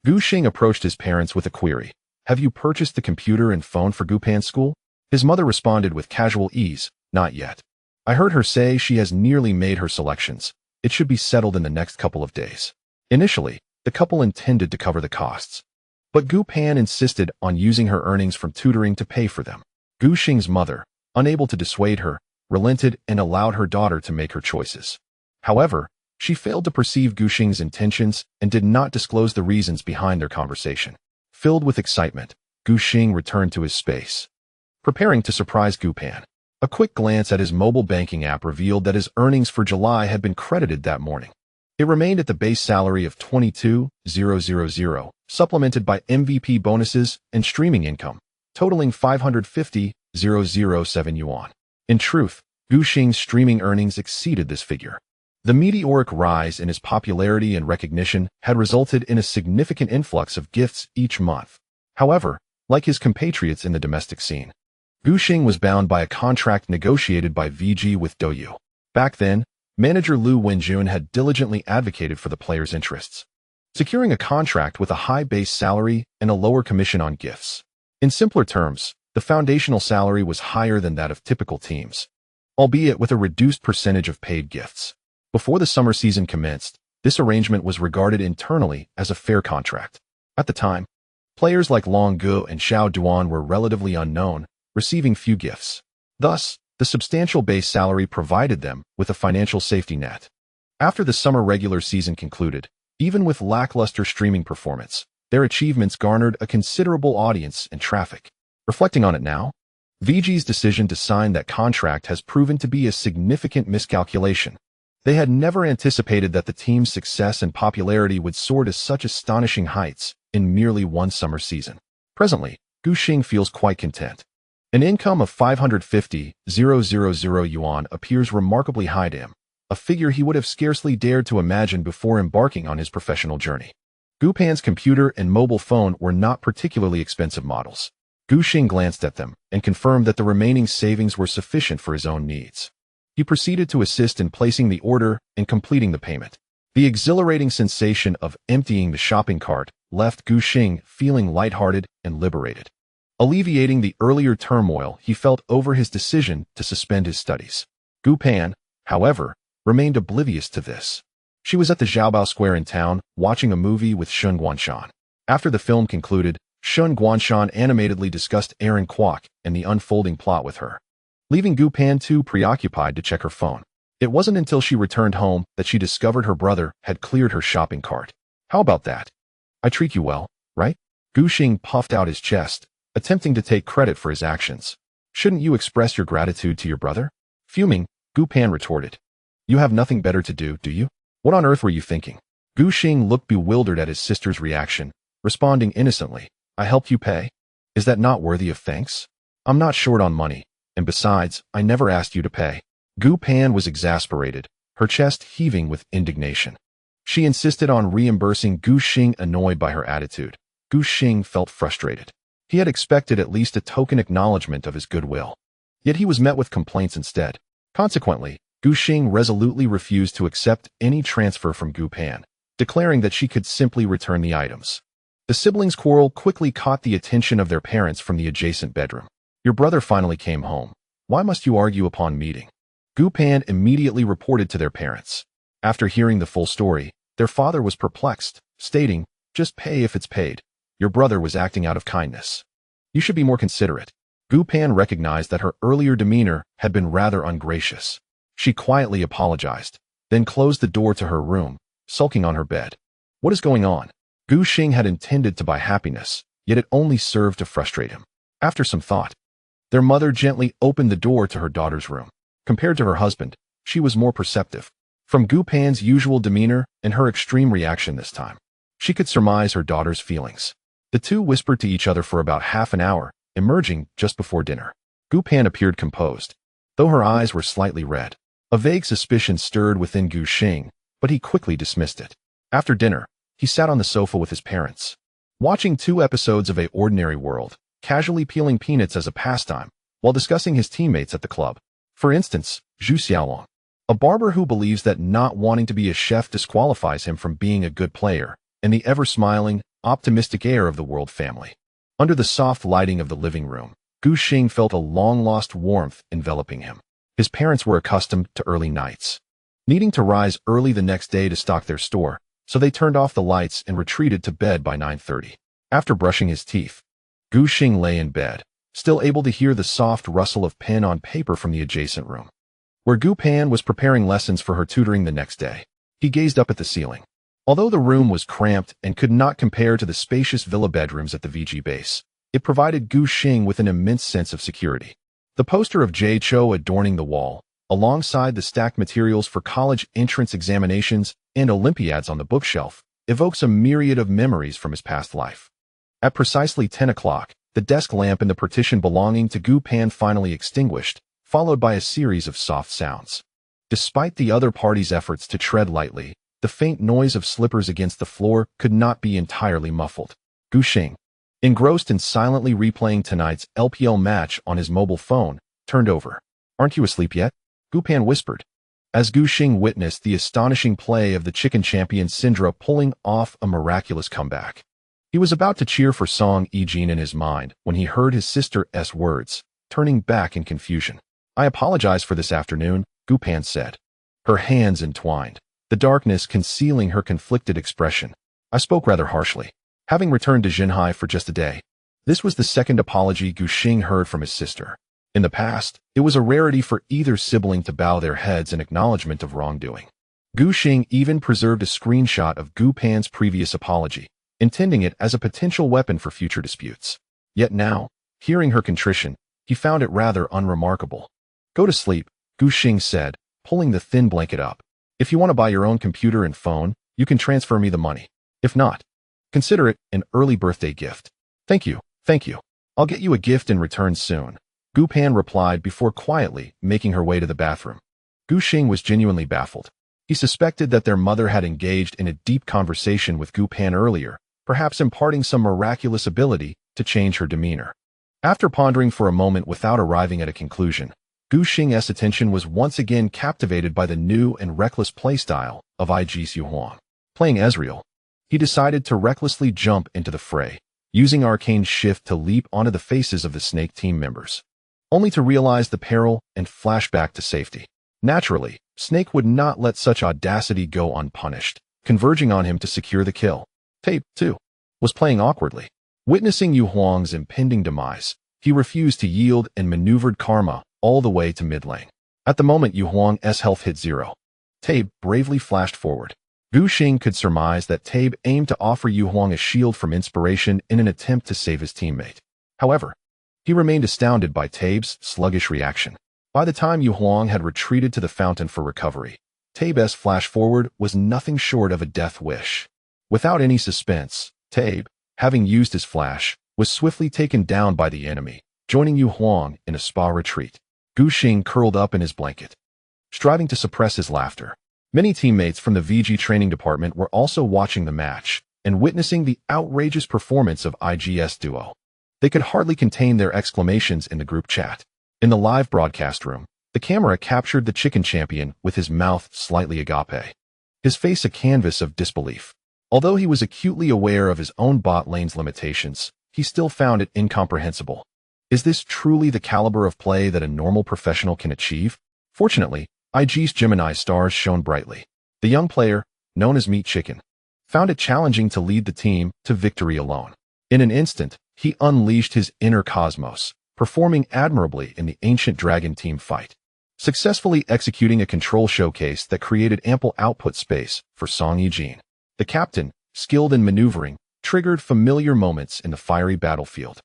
Gu Xing approached his parents with a query. Have you purchased the computer and phone for Gu Pan's school? His mother responded with casual ease, not yet. I heard her say she has nearly made her selections. It should be settled in the next couple of days. Initially, the couple intended to cover the costs, but Gu Pan insisted on using her earnings from tutoring to pay for them. Gu Xing's mother, unable to dissuade her, relented and allowed her daughter to make her choices. However, she failed to perceive Gu Xing's intentions and did not disclose the reasons behind their conversation. Filled with excitement, Gu Xing returned to his space, preparing to surprise Gu Pan. A quick glance at his mobile banking app revealed that his earnings for July had been credited that morning. It remained at the base salary of 22,000, supplemented by MVP bonuses and streaming income, totaling 550,000 0.007 yuan. In truth, Gu Xing's streaming earnings exceeded this figure. The meteoric rise in his popularity and recognition had resulted in a significant influx of gifts each month. However, like his compatriots in the domestic scene, Gu Xing was bound by a contract negotiated by VG with Douyu. Back then, manager Lu Wenjun had diligently advocated for the player's interests, securing a contract with a high base salary and a lower commission on gifts. In simpler terms, the foundational salary was higher than that of typical teams, albeit with a reduced percentage of paid gifts. Before the summer season commenced, this arrangement was regarded internally as a fair contract. At the time, players like Long Gu and Xiao Duan were relatively unknown, receiving few gifts. Thus, the substantial base salary provided them with a financial safety net. After the summer regular season concluded, even with lackluster streaming performance, their achievements garnered a considerable audience and traffic. Reflecting on it now, VG's decision to sign that contract has proven to be a significant miscalculation. They had never anticipated that the team's success and popularity would soar to such astonishing heights in merely one summer season. Presently, Gu Xing feels quite content. An income of 550,000 yuan appears remarkably high to him, a figure he would have scarcely dared to imagine before embarking on his professional journey. Gu Pan's computer and mobile phone were not particularly expensive models. Gu Xing glanced at them and confirmed that the remaining savings were sufficient for his own needs. He proceeded to assist in placing the order and completing the payment. The exhilarating sensation of emptying the shopping cart left Gu Xing feeling lighthearted and liberated, alleviating the earlier turmoil he felt over his decision to suspend his studies. Gu Pan, however, remained oblivious to this. She was at the Zhaobao Square in town, watching a movie with Shen Guanshan. After the film concluded, Shen Guanshan animatedly discussed Aaron Kwok and the unfolding plot with her, leaving Gu Pan too preoccupied to check her phone. It wasn't until she returned home that she discovered her brother had cleared her shopping cart. How about that? I treat you well, right? Gu Xing puffed out his chest, attempting to take credit for his actions. Shouldn't you express your gratitude to your brother? Fuming, Gu Pan retorted. You have nothing better to do, do you? What on earth were you thinking? Gu Xing looked bewildered at his sister's reaction, responding innocently. I helped you pay. Is that not worthy of thanks? I'm not short on money, and besides, I never asked you to pay. Gu Pan was exasperated, her chest heaving with indignation. She insisted on reimbursing Gu Xing, annoyed by her attitude. Gu Xing felt frustrated. He had expected at least a token acknowledgement of his goodwill. Yet he was met with complaints instead. Consequently, Gu Xing resolutely refused to accept any transfer from Gu Pan, declaring that she could simply return the items. The siblings' quarrel quickly caught the attention of their parents from the adjacent bedroom. Your brother finally came home. Why must you argue upon meeting? Gu Pan immediately reported to their parents. After hearing the full story, their father was perplexed, stating, just pay if it's paid. Your brother was acting out of kindness. You should be more considerate. Gu Pan recognized that her earlier demeanor had been rather ungracious. She quietly apologized, then closed the door to her room, sulking on her bed. What is going on? Gu Xing had intended to buy happiness, yet it only served to frustrate him. After some thought, their mother gently opened the door to her daughter's room. Compared to her husband, she was more perceptive. From Gu Pan's usual demeanor and her extreme reaction this time, she could surmise her daughter's feelings. The two whispered to each other for about half an hour, emerging just before dinner. Gu Pan appeared composed, though her eyes were slightly red. A vague suspicion stirred within Gu Xing, but he quickly dismissed it. After dinner, he sat on the sofa with his parents, watching 2 episodes of A Ordinary World, casually peeling peanuts as a pastime, while discussing his teammates at the club. For instance, Zhu Xiaolong, a barber who believes that not wanting to be a chef disqualifies him from being a good player, and the ever-smiling, optimistic heir of the World family. Under the soft lighting of the living room, Gu Xing felt a long-lost warmth enveloping him. His parents were accustomed to early nights, needing to rise early the next day to stock their store, so they turned off the lights and retreated to bed by 9:30. After brushing his teeth, Gu Xing lay in bed, still able to hear the soft rustle of pen on paper from the adjacent room, where Gu Pan was preparing lessons for her tutoring the next day. He gazed up at the ceiling. Although the room was cramped and could not compare to the spacious villa bedrooms at the VG base, it provided Gu Xing with an immense sense of security. The poster of Jay Cho adorning the wall, alongside the stacked materials for college entrance examinations and Olympiads on the bookshelf, evokes a myriad of memories from his past life. At precisely 10 o'clock, the desk lamp in the partition belonging to Gu Pan finally extinguished, followed by a series of soft sounds. Despite the other party's efforts to tread lightly, the faint noise of slippers against the floor could not be entirely muffled. Gu Xing, engrossed in silently replaying tonight's LPL match on his mobile phone, turned over. "Aren't you asleep yet?" Gu Pan whispered, as Gu Xing witnessed the astonishing play of the chicken champion Syndra pulling off a miraculous comeback. He was about to cheer for Song Yijin in his mind when he heard his sister's words, turning back in confusion. "I apologize for this afternoon," Gu Pan said, her hands entwined, the darkness concealing her conflicted expression. "I spoke rather harshly, having returned to Jinhai for just a day." This was the second apology Gu Xing heard from his sister. In the past, it was a rarity for either sibling to bow their heads in acknowledgement of wrongdoing. Gu Xing even preserved a screenshot of Gu Pan's previous apology, intending it as a potential weapon for future disputes. Yet now, hearing her contrition, he found it rather unremarkable. "Go to sleep," Gu Xing said, pulling the thin blanket up. "If you want to buy your own computer and phone, you can transfer me the money. If not, consider it an early birthday gift." Thank you. I'll get you a gift in return soon," Gu Pan replied before quietly making her way to the bathroom. Gu Xing was genuinely baffled. He suspected that their mother had engaged in a deep conversation with Gu Pan earlier, perhaps imparting some miraculous ability to change her demeanor. After pondering for a moment without arriving at a conclusion, Gu Xing's attention was once again captivated by the new and reckless playstyle of Zeyuan. Playing Ezreal, he decided to recklessly jump into the fray, using Arcane Shift to leap onto the faces of the Snake team members, only to realize the peril and flash back to safety. Naturally, Snake would not let such audacity go unpunished, converging on him to secure the kill. Tape, too, was playing awkwardly. Witnessing Yu Huang's impending demise, he refused to yield and maneuvered Karma all the way to mid lane. At the moment Yu Huang's health hit 0, Tabe bravely flashed forward. Gu Xing could surmise that Tabe aimed to offer Yu Huang a shield from inspiration in an attempt to save his teammate. However, he remained astounded by Tabe's sluggish reaction. By the time Yu Huang had retreated to the fountain for recovery, Tabe's flash forward was nothing short of a death wish. Without any suspense, Tabe, having used his flash, was swiftly taken down by the enemy, joining Yu Huang in a spa retreat. Gu Xing curled up in his blanket, striving to suppress his laughter. Many teammates from the VG training department were also watching the match and witnessing the outrageous performance of IG's duo. They could hardly contain their exclamations in the group chat. In the live broadcast room, the camera captured the chicken champion with his mouth slightly agape, his face a canvas of disbelief. Although he was acutely aware of his own bot lane's limitations, he still found it incomprehensible. Is this truly the caliber of play that a normal professional can achieve? Fortunately, IG's Gemini stars shone brightly. The young player, known as Meat Chicken, found it challenging to lead the team to victory alone. In an instant, he unleashed his inner cosmos, performing admirably in the Ancient Dragon team fight, successfully executing a control showcase that created ample output space for Song Yijin. The captain, skilled in maneuvering, triggered familiar moments in the fiery battlefield,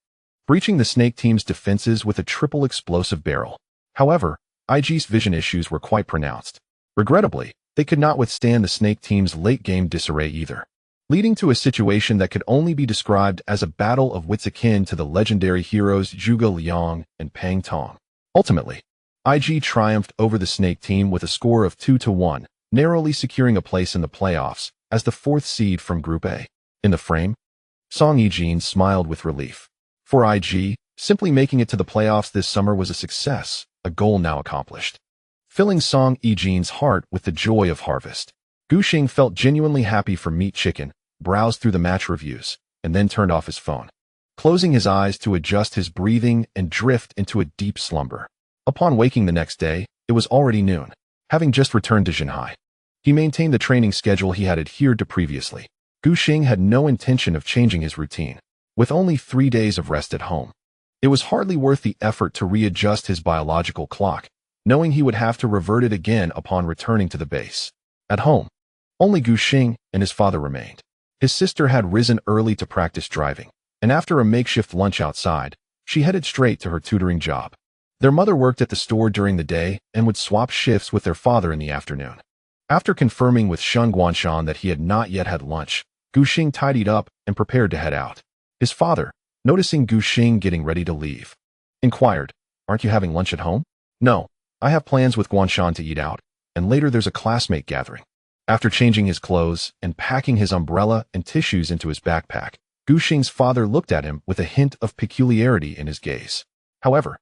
breaching the Snake team's defenses with a triple explosive barrel. However, IG's vision issues were quite pronounced. Regrettably, they could not withstand the Snake team's late-game disarray either, leading to a situation that could only be described as a battle of wits akin to the legendary heroes Zhuge Liang and Pang Tong. Ultimately, IG triumphed over the Snake team with a score of 2-1, narrowly securing a place in the playoffs as the fourth seed from Group A. In the frame, Song Yijin smiled with relief. For IG, simply making it to the playoffs this summer was a success, a goal now accomplished. Filling Song Yijin's heart with the joy of harvest, Gu Xing felt genuinely happy for Meat Chicken, browsed through the match reviews, and then turned off his phone, closing his eyes to adjust his breathing and drift into a deep slumber. Upon waking the next day, it was already noon. Having just returned to Jinhai, he maintained the training schedule he had adhered to previously. Gu Xing had no intention of changing his routine. With only 3 days of rest at home, it was hardly worth the effort to readjust his biological clock, knowing he would have to revert it again upon returning to the base. At home, only Gu Xing and his father remained. His sister had risen early to practice driving, and after a makeshift lunch outside, she headed straight to her tutoring job. Their mother worked at the store during the day and would swap shifts with their father in the afternoon. After confirming with Shen Guanshan that he had not yet had lunch, Gu Xing tidied up and prepared to head out. His father, noticing Gu Xing getting ready to leave. Inquired, "Aren't you having lunch at home?" "No, I have plans with Guanshan to eat out, and later there's a classmate gathering." After changing his clothes and packing his umbrella and tissues into his backpack, Gu Xing's father looked at him with a hint of peculiarity in his gaze. However,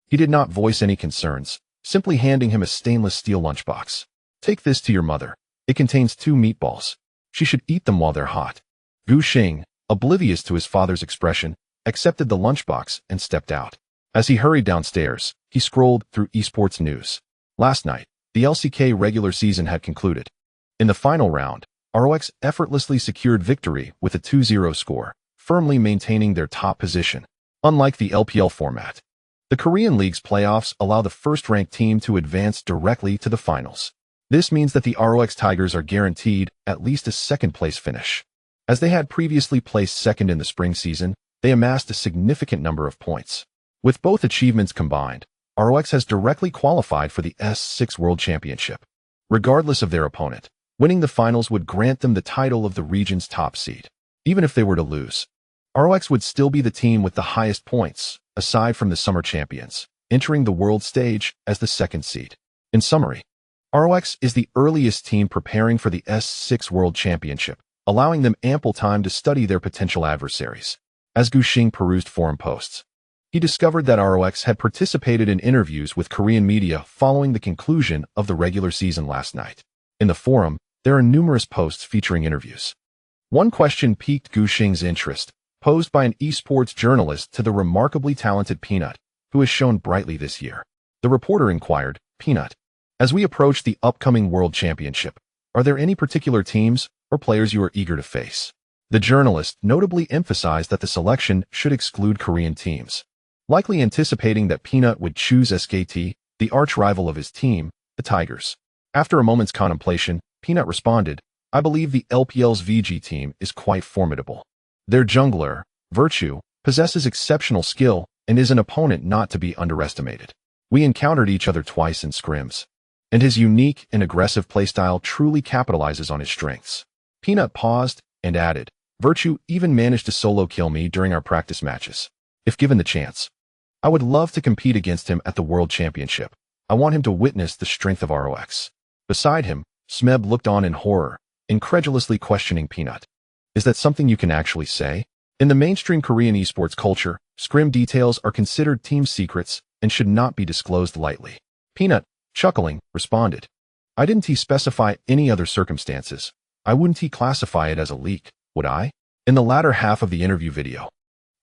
he did not voice any concerns, simply handing him a stainless steel lunchbox. "Take this to your mother. It contains 2 meatballs. She should eat them while they're hot." Gu Xing, oblivious to his father's expression, accepted the lunchbox and stepped out. As he hurried downstairs, he scrolled through esports news. Last night, the LCK regular season had concluded. In the final round, ROX effortlessly secured victory with a 2-0 score, firmly maintaining their top position. Unlike the LPL format, the Korean League's playoffs allow the first-ranked team to advance directly to the finals. This means that the ROX Tigers are guaranteed at least a second-place finish. As they had previously placed second in the spring season, they amassed a significant number of points. With both achievements combined, ROX has directly qualified for the S6 World Championship. Regardless of their opponent, winning the finals would grant them the title of the region's top seed. Even if they were to lose, ROX would still be the team with the highest points, aside from the summer champions, entering the world stage as the second seed. In summary, ROX is the earliest team preparing for the S6 World Championship, allowing them ample time to study their potential adversaries. As Gu Xing perused forum posts, he discovered that ROX had participated in interviews with Korean media following the conclusion of the regular season last night. In the forum, there are numerous posts featuring interviews. One question piqued Gu Xing's interest, posed by an esports journalist to the remarkably talented Peanut, who has shown brightly this year. The reporter inquired, "Peanut, as we approach the upcoming World Championship, are there any particular teams or players you are eager to face?" The journalist notably emphasized that the selection should exclude Korean teams, likely anticipating that Peanut would choose SKT, the arch-rival of his team, the Tigers. After a moment's contemplation, Peanut responded, "I believe the LPL's VG team is quite formidable. Their jungler, Virtue, possesses exceptional skill and is an opponent not to be underestimated. We encountered each other twice in scrims, and his unique and aggressive playstyle truly capitalizes on his strengths." Peanut paused and added, "Virtue even managed to solo kill me during our practice matches. If given the chance, I would love to compete against him at the World Championship. I want him to witness the strength of ROX." Beside him, Smeb looked on in horror, incredulously questioning Peanut. "Is that something you can actually say?" In the mainstream Korean esports culture, scrim details are considered team secrets and should not be disclosed lightly. Peanut, chuckling, responded, "I didn't specify any other circumstances. I wouldn't classify it as a leak, would I?" In the latter half of the interview video,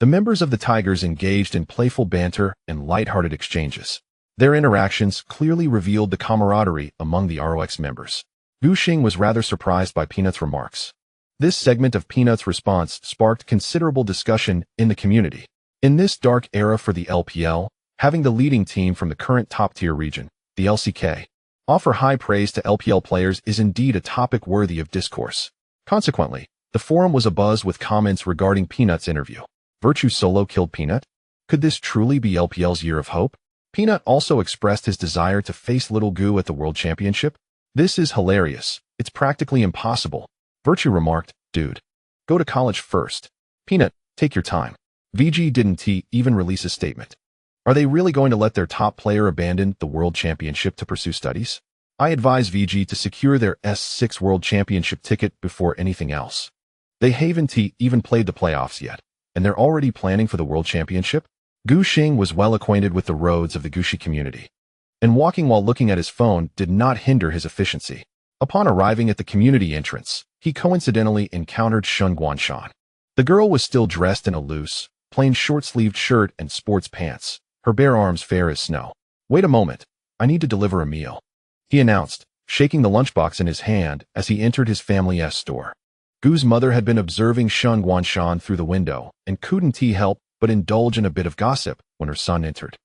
the members of the Tigers engaged in playful banter and lighthearted exchanges. Their interactions clearly revealed the camaraderie among the ROX members. Gu Xing was rather surprised by Peanut's remarks. This segment of Peanut's response sparked considerable discussion in the community. In this dark era for the LPL, having the leading team from the current top-tier region, the LCK, offer high praise to LPL players is indeed a topic worthy of discourse. Consequently, the forum was abuzz with comments regarding Peanut's interview. Virtue solo killed Peanut? Could this truly be LPL's year of hope? Peanut also expressed his desire to face Little Gu at the World Championship. "This is hilarious. It's practically impossible." Virtue remarked, "Dude, go to college first." Peanut, take your time. VG didn't even release a statement. Are they really going to let their top player abandon the World Championship to pursue studies? I advise VG to secure their S6 World Championship ticket before anything else. They haven't even played the playoffs yet, and they're already planning for the World Championship? Gu Xing was well acquainted with the roads of the Gushi community, and walking while looking at his phone did not hinder his efficiency. Upon arriving at the community entrance, he coincidentally encountered Shen Guanshan. The girl was still dressed in a loose, plain short-sleeved shirt and sports pants, her bare arms fair as snow. "Wait a moment, I need to deliver a meal," he announced, shaking the lunchbox in his hand as he entered his family's store. Gu's mother had been observing Shen Guanshan through the window and couldn't help but indulge in a bit of gossip when her son entered.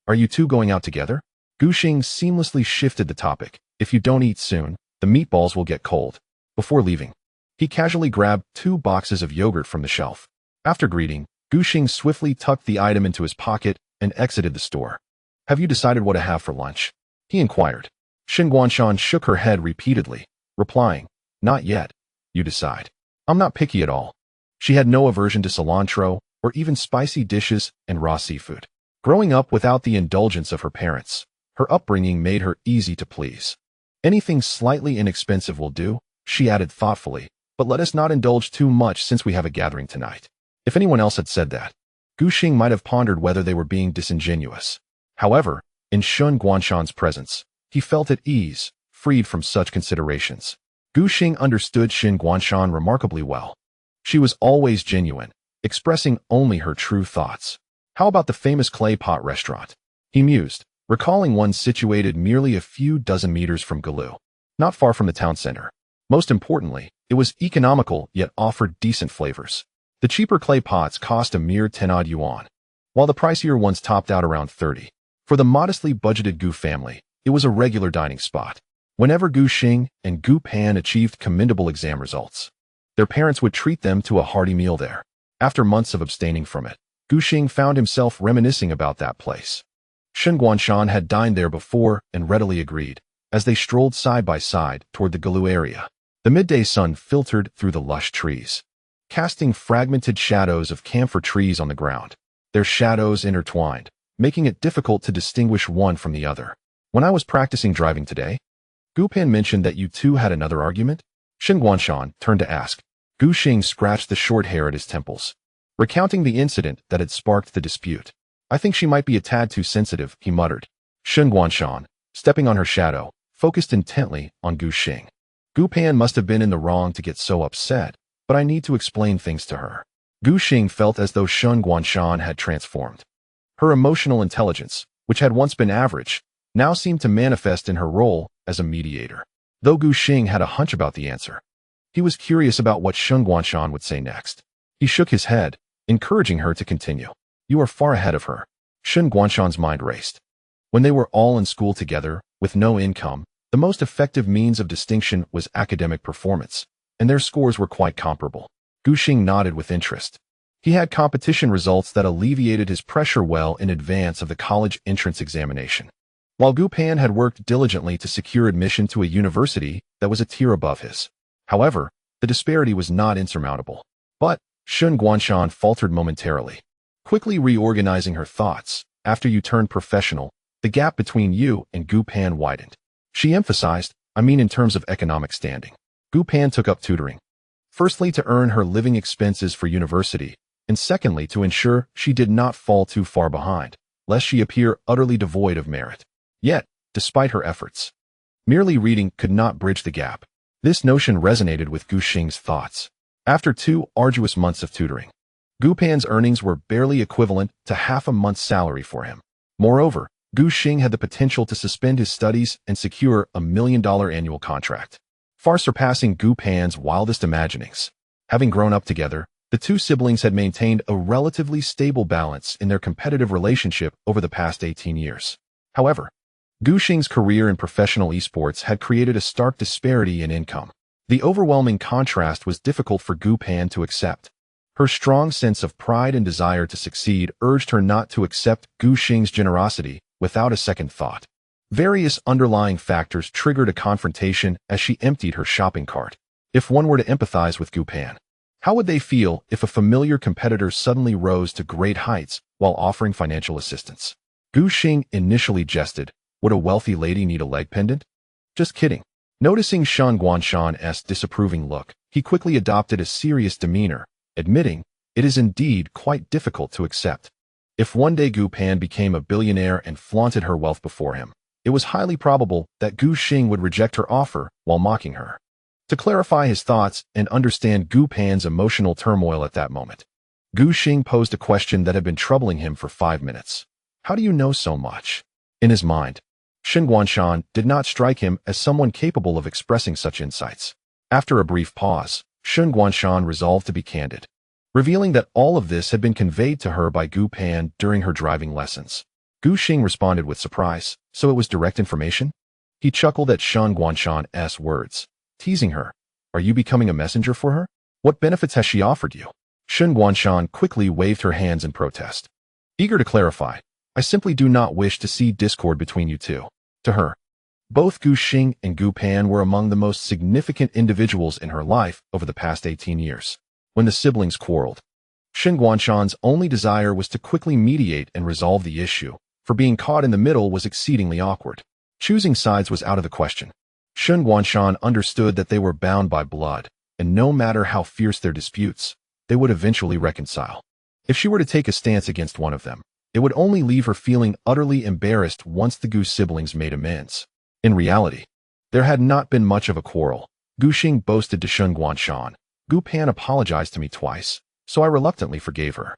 "Are you two going out together?" Gu Xing seamlessly shifted the topic. "If you don't eat soon, the meatballs will get cold." Before leaving, he casually grabbed 2 boxes of yogurt from the shelf. After greeting, Gu Xing swiftly tucked the item into his pocket and exited the store. "Have you decided what to have for lunch?" he inquired. Shen Guanshan shook her head repeatedly, replying, "Not yet. You decide." "I'm not picky at all." She had no aversion to cilantro, or even spicy dishes and raw seafood. Growing up without the indulgence of her parents, her upbringing made her easy to please. Anything slightly inexpensive will do, she added thoughtfully, but let us not indulge too much since we have a gathering tonight. If anyone else had said that, Gu Xing might have pondered whether they were being disingenuous. However, in Shen Guanshan's presence, he felt at ease, freed from such considerations. Gu Xing understood Shen Guanshan remarkably well. She was always genuine, expressing only her true thoughts. How about the famous clay pot restaurant? He mused, recalling one situated merely a few dozen meters from Galu, not far from the town center. Most importantly, it was economical yet offered decent flavors. The cheaper clay pots cost a mere 10-odd yuan, while the pricier ones topped out around 30. For the modestly budgeted Gu family, it was a regular dining spot. Whenever Gu Xing and Gu Pan achieved commendable exam results, their parents would treat them to a hearty meal there. After months of abstaining from it, Gu Xing found himself reminiscing about that place. Shen Guanshan had dined there before and readily agreed, as they strolled side by side toward the Galu area. The midday sun filtered through the lush trees, casting fragmented shadows of camphor trees on the ground. Their shadows intertwined, making it difficult to distinguish one from the other. When I was practicing driving today, Gu Pan mentioned that you two had another argument? Shen Guanshan turned to ask. Gu Xing scratched the short hair at his temples, recounting the incident that had sparked the dispute. I think she might be a tad too sensitive, he muttered. Shen Guanshan, stepping on her shadow, focused intently on Gu Xing. Gu Pan must have been in the wrong to get so upset, but I need to explain things to her. Gu Xing felt as though Shen Guanshan had transformed. Her emotional intelligence, which had once been average, now seemed to manifest in her role as a mediator. Though Gu Xing had a hunch about the answer, he was curious about what Shen Guanshan would say next. He shook his head, encouraging her to continue. You are far ahead of her. Shen Guanshan's mind raced. When they were all in school together, with no income, the most effective means of distinction was academic performance, and their scores were quite comparable. Gu Xing nodded with interest. He had competition results that alleviated his pressure well in advance of the college entrance examination, while Gu Pan had worked diligently to secure admission to a university that was a tier above his. However, the disparity was not insurmountable. But Shen Guanshan faltered momentarily, quickly reorganizing her thoughts. After you turned professional, the gap between you and Gu Pan widened. She emphasized, I mean in terms of economic standing. Gu Pan took up tutoring, firstly to earn her living expenses for university, and secondly to ensure she did not fall too far behind, lest she appear utterly devoid of merit. Yet, despite her efforts, merely reading could not bridge the gap. This notion resonated with Gu Xing's thoughts. After 2 arduous months of tutoring, Gu Pan's earnings were barely equivalent to half a month's salary for him. Moreover, Gu Xing had the potential to suspend his studies and secure a $1 million annual contract, far surpassing Gu Pan's wildest imaginings. Having grown up together, the two siblings had maintained a relatively stable balance in their competitive relationship over the past 18 years. However, Gu Xing's career in professional esports had created a stark disparity in income. The overwhelming contrast was difficult for Gu Pan to accept. Her strong sense of pride and desire to succeed urged her not to accept Gu Xing's generosity without a second thought. Various underlying factors triggered a confrontation as she emptied her shopping cart. If one were to empathize with Gu Pan, how would they feel if a familiar competitor suddenly rose to great heights while offering financial assistance? Gu Xing initially jested, would a wealthy lady need a leg pendant? Just kidding. Noticing Shen Guanshan's disapproving look, he quickly adopted a serious demeanor, admitting, it is indeed quite difficult to accept. If one day Gu Pan became a billionaire and flaunted her wealth before him, it was highly probable that Gu Xing would reject her offer while mocking her. To clarify his thoughts and understand Gu Pan's emotional turmoil at that moment, Gu Xing posed a question that had been troubling him for 5 minutes. How do you know so much? In his mind, Shen Guanshan did not strike him as someone capable of expressing such insights. After a brief pause, Shen Guanshan resolved to be candid, revealing that all of this had been conveyed to her by Gu Pan during her driving lessons. Gu Xing responded with surprise, so it was direct information? He chuckled at Shen Guanshan's words, teasing her. Are you becoming a messenger for her? What benefits has she offered you? Shen Guanshan quickly waved her hands in protest. Eager to clarify, I simply do not wish to see discord between you two. To her, both Gu Xing and Gu Pan were among the most significant individuals in her life over the past 18 years. When the siblings quarreled, Shen Guanshan's only desire was to quickly mediate and resolve the issue, for being caught in the middle was exceedingly awkward. Choosing sides was out of the question. Shen Guanshan understood that they were bound by blood, and no matter how fierce their disputes, they would eventually reconcile. If she were to take a stance against one of them, it would only leave her feeling utterly embarrassed once the Gu siblings made amends. In reality, there had not been much of a quarrel. Gu Xing boasted to Shen Guanshan, "Gu Pan apologized to me twice, so I reluctantly forgave her."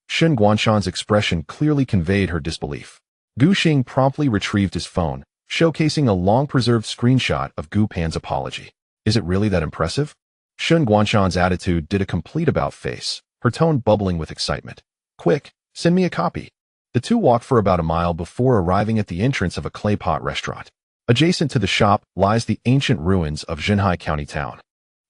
Shen Guanshan's expression clearly conveyed her disbelief. Gu Xing promptly retrieved his phone, showcasing a long-preserved screenshot of Gu Pan's apology. "Is it really that impressive?" Shen Guanshan's attitude did a complete about-face, her tone bubbling with excitement. "Quick, send me a copy." The two walked for about a mile before arriving at the entrance of a clay pot restaurant. Adjacent to the shop lies the ancient ruins of Zhenhai County Town,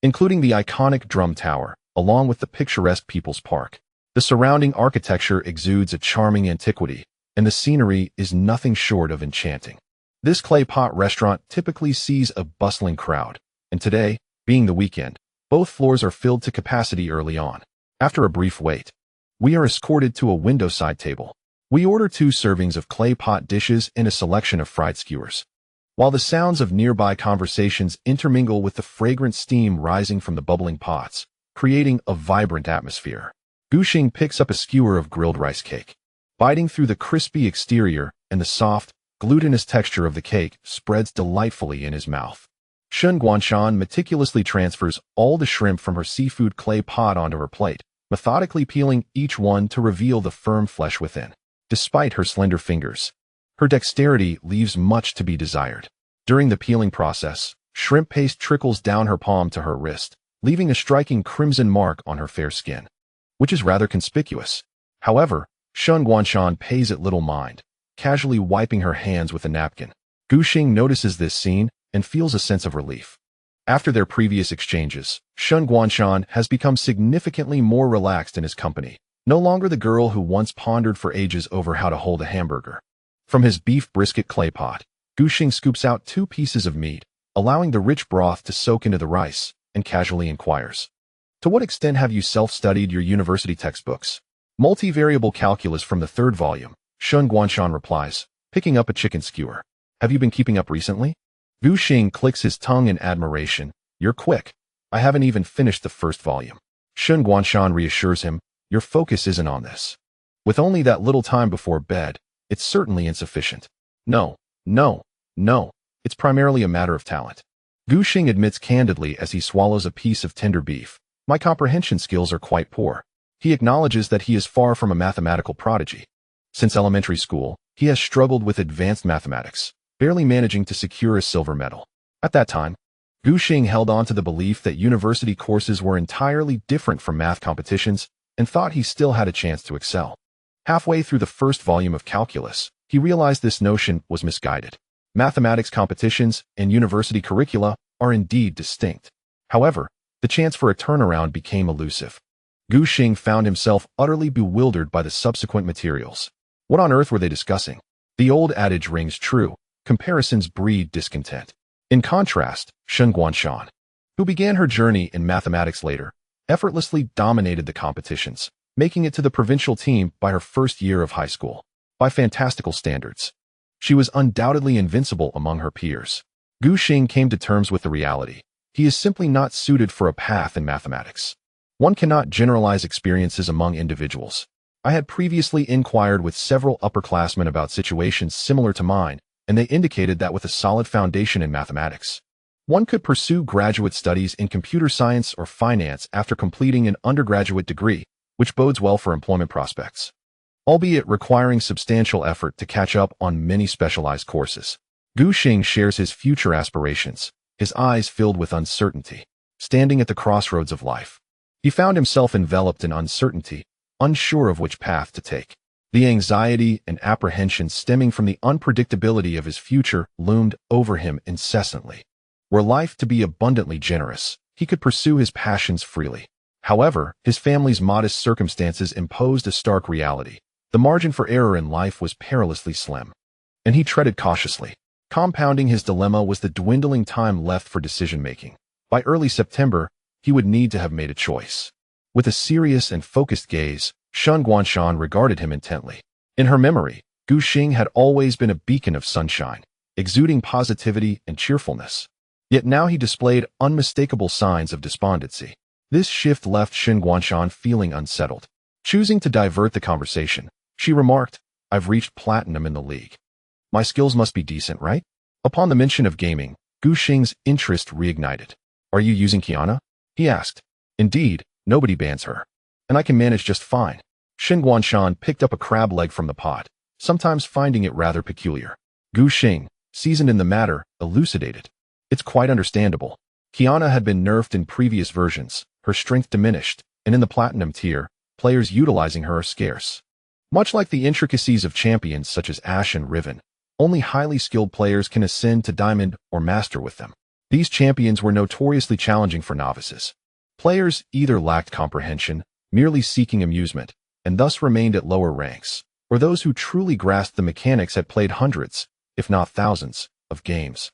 including the iconic Drum Tower, along with the picturesque People's Park. The surrounding architecture exudes a charming antiquity, and the scenery is nothing short of enchanting. This clay pot restaurant typically sees a bustling crowd, and today, being the weekend, both floors are filled to capacity early on. After a brief wait, we are escorted to a window-side table. We order 2 servings of clay pot dishes and a selection of fried skewers. While the sounds of nearby conversations intermingle with the fragrant steam rising from the bubbling pots, creating a vibrant atmosphere. Gu Xing picks up a skewer of grilled rice cake. Biting through the crispy exterior and the soft, glutinous texture of the cake spreads delightfully in his mouth. Shen Guanshan meticulously transfers all the shrimp from her seafood clay pot onto her plate, methodically peeling each one to reveal the firm flesh within. Despite her slender fingers, her dexterity leaves much to be desired. During the peeling process, shrimp paste trickles down her palm to her wrist, leaving a striking crimson mark on her fair skin, which is rather conspicuous. However, Shen Guanshan pays it little mind, casually wiping her hands with a napkin. Gu Xing notices this scene and feels a sense of relief. After their previous exchanges, Shen Guanshan has become significantly more relaxed in his company, no longer the girl who once pondered for ages over how to hold a hamburger. From his beef brisket clay pot, Gu Xing scoops out 2 pieces of meat, allowing the rich broth to soak into the rice, and casually inquires, "To what extent have you self-studied your university textbooks?" "Multivariable calculus from the 3rd volume," Shen Guanshan replies, picking up a chicken skewer. "Have you been keeping up recently?" Gu Xing clicks his tongue in admiration. "You're quick. I haven't even finished the 1st volume." Shen Guanshan reassures him, "Your focus isn't on this. With only that little time before bed, it's certainly insufficient." No, it's primarily a matter of talent." Gu Xing admits candidly as he swallows a piece of tender beef, "My comprehension skills are quite poor." He acknowledges that he is far from a mathematical prodigy. Since elementary school, he has struggled with advanced mathematics, barely managing to secure a silver medal. At that time, Gu Xing held on to the belief that university courses were entirely different from math competitions and thought he still had a chance to excel. Halfway through the 1st volume of calculus, he realized this notion was misguided. Mathematics competitions and university curricula are indeed distinct. However, the chance for a turnaround became elusive. Gu Xing found himself utterly bewildered by the subsequent materials. What on earth were they discussing? The old adage rings true: comparisons breed discontent. In contrast, Shen Guanshan, who began her journey in mathematics later, effortlessly dominated the competitions, making it to the provincial team by her 1st year of high school. By fantastical standards, she was undoubtedly invincible among her peers. Gu Xing came to terms with the reality: he is simply not suited for a path in mathematics. One cannot generalize experiences among individuals. I had previously inquired with several upperclassmen about situations similar to mine, and they indicated that with a solid foundation in mathematics, one could pursue graduate studies in computer science or finance after completing an undergraduate degree, which bodes well for employment prospects, albeit requiring substantial effort to catch up on many specialized courses. Gu Xing shares his future aspirations, his eyes filled with uncertainty. Standing at the crossroads of life, he found himself enveloped in uncertainty, unsure of which path to take. The anxiety and apprehension stemming from the unpredictability of his future loomed over him incessantly. Were life to be abundantly generous, he could pursue his passions freely. However, his family's modest circumstances imposed a stark reality. The margin for error in life was perilously slim, and he treaded cautiously. Compounding his dilemma was the dwindling time left for decision-making. By early September, he would need to have made a choice. With a serious and focused gaze, Shen Guanshan regarded him intently. In her memory, Gu Xing had always been a beacon of sunshine, exuding positivity and cheerfulness. Yet now he displayed unmistakable signs of despondency. This shift left Shen Guanshan feeling unsettled. Choosing to divert the conversation, she remarked, "I've reached platinum in the league. My skills must be decent, right?" Upon the mention of gaming, Gu Xing's interest reignited. "Are you using Qiyana?" he asked. "Indeed, nobody bans her. And I can manage just fine." Shen Guanshan picked up a crab leg from the pot, sometimes finding it rather peculiar. Gu Xing, seasoned in the matter, elucidated. "It's quite understandable. Qiyana had been nerfed in previous versions, her strength diminished, and in the platinum tier, players utilizing her are scarce. Much like the intricacies of champions such as Ashe and Riven, only highly skilled players can ascend to Diamond or Master with them. These champions were notoriously challenging for novices. Players either lacked comprehension, merely seeking amusement, and thus remained at lower ranks, or those who truly grasped the mechanics had played hundreds, if not thousands, of games,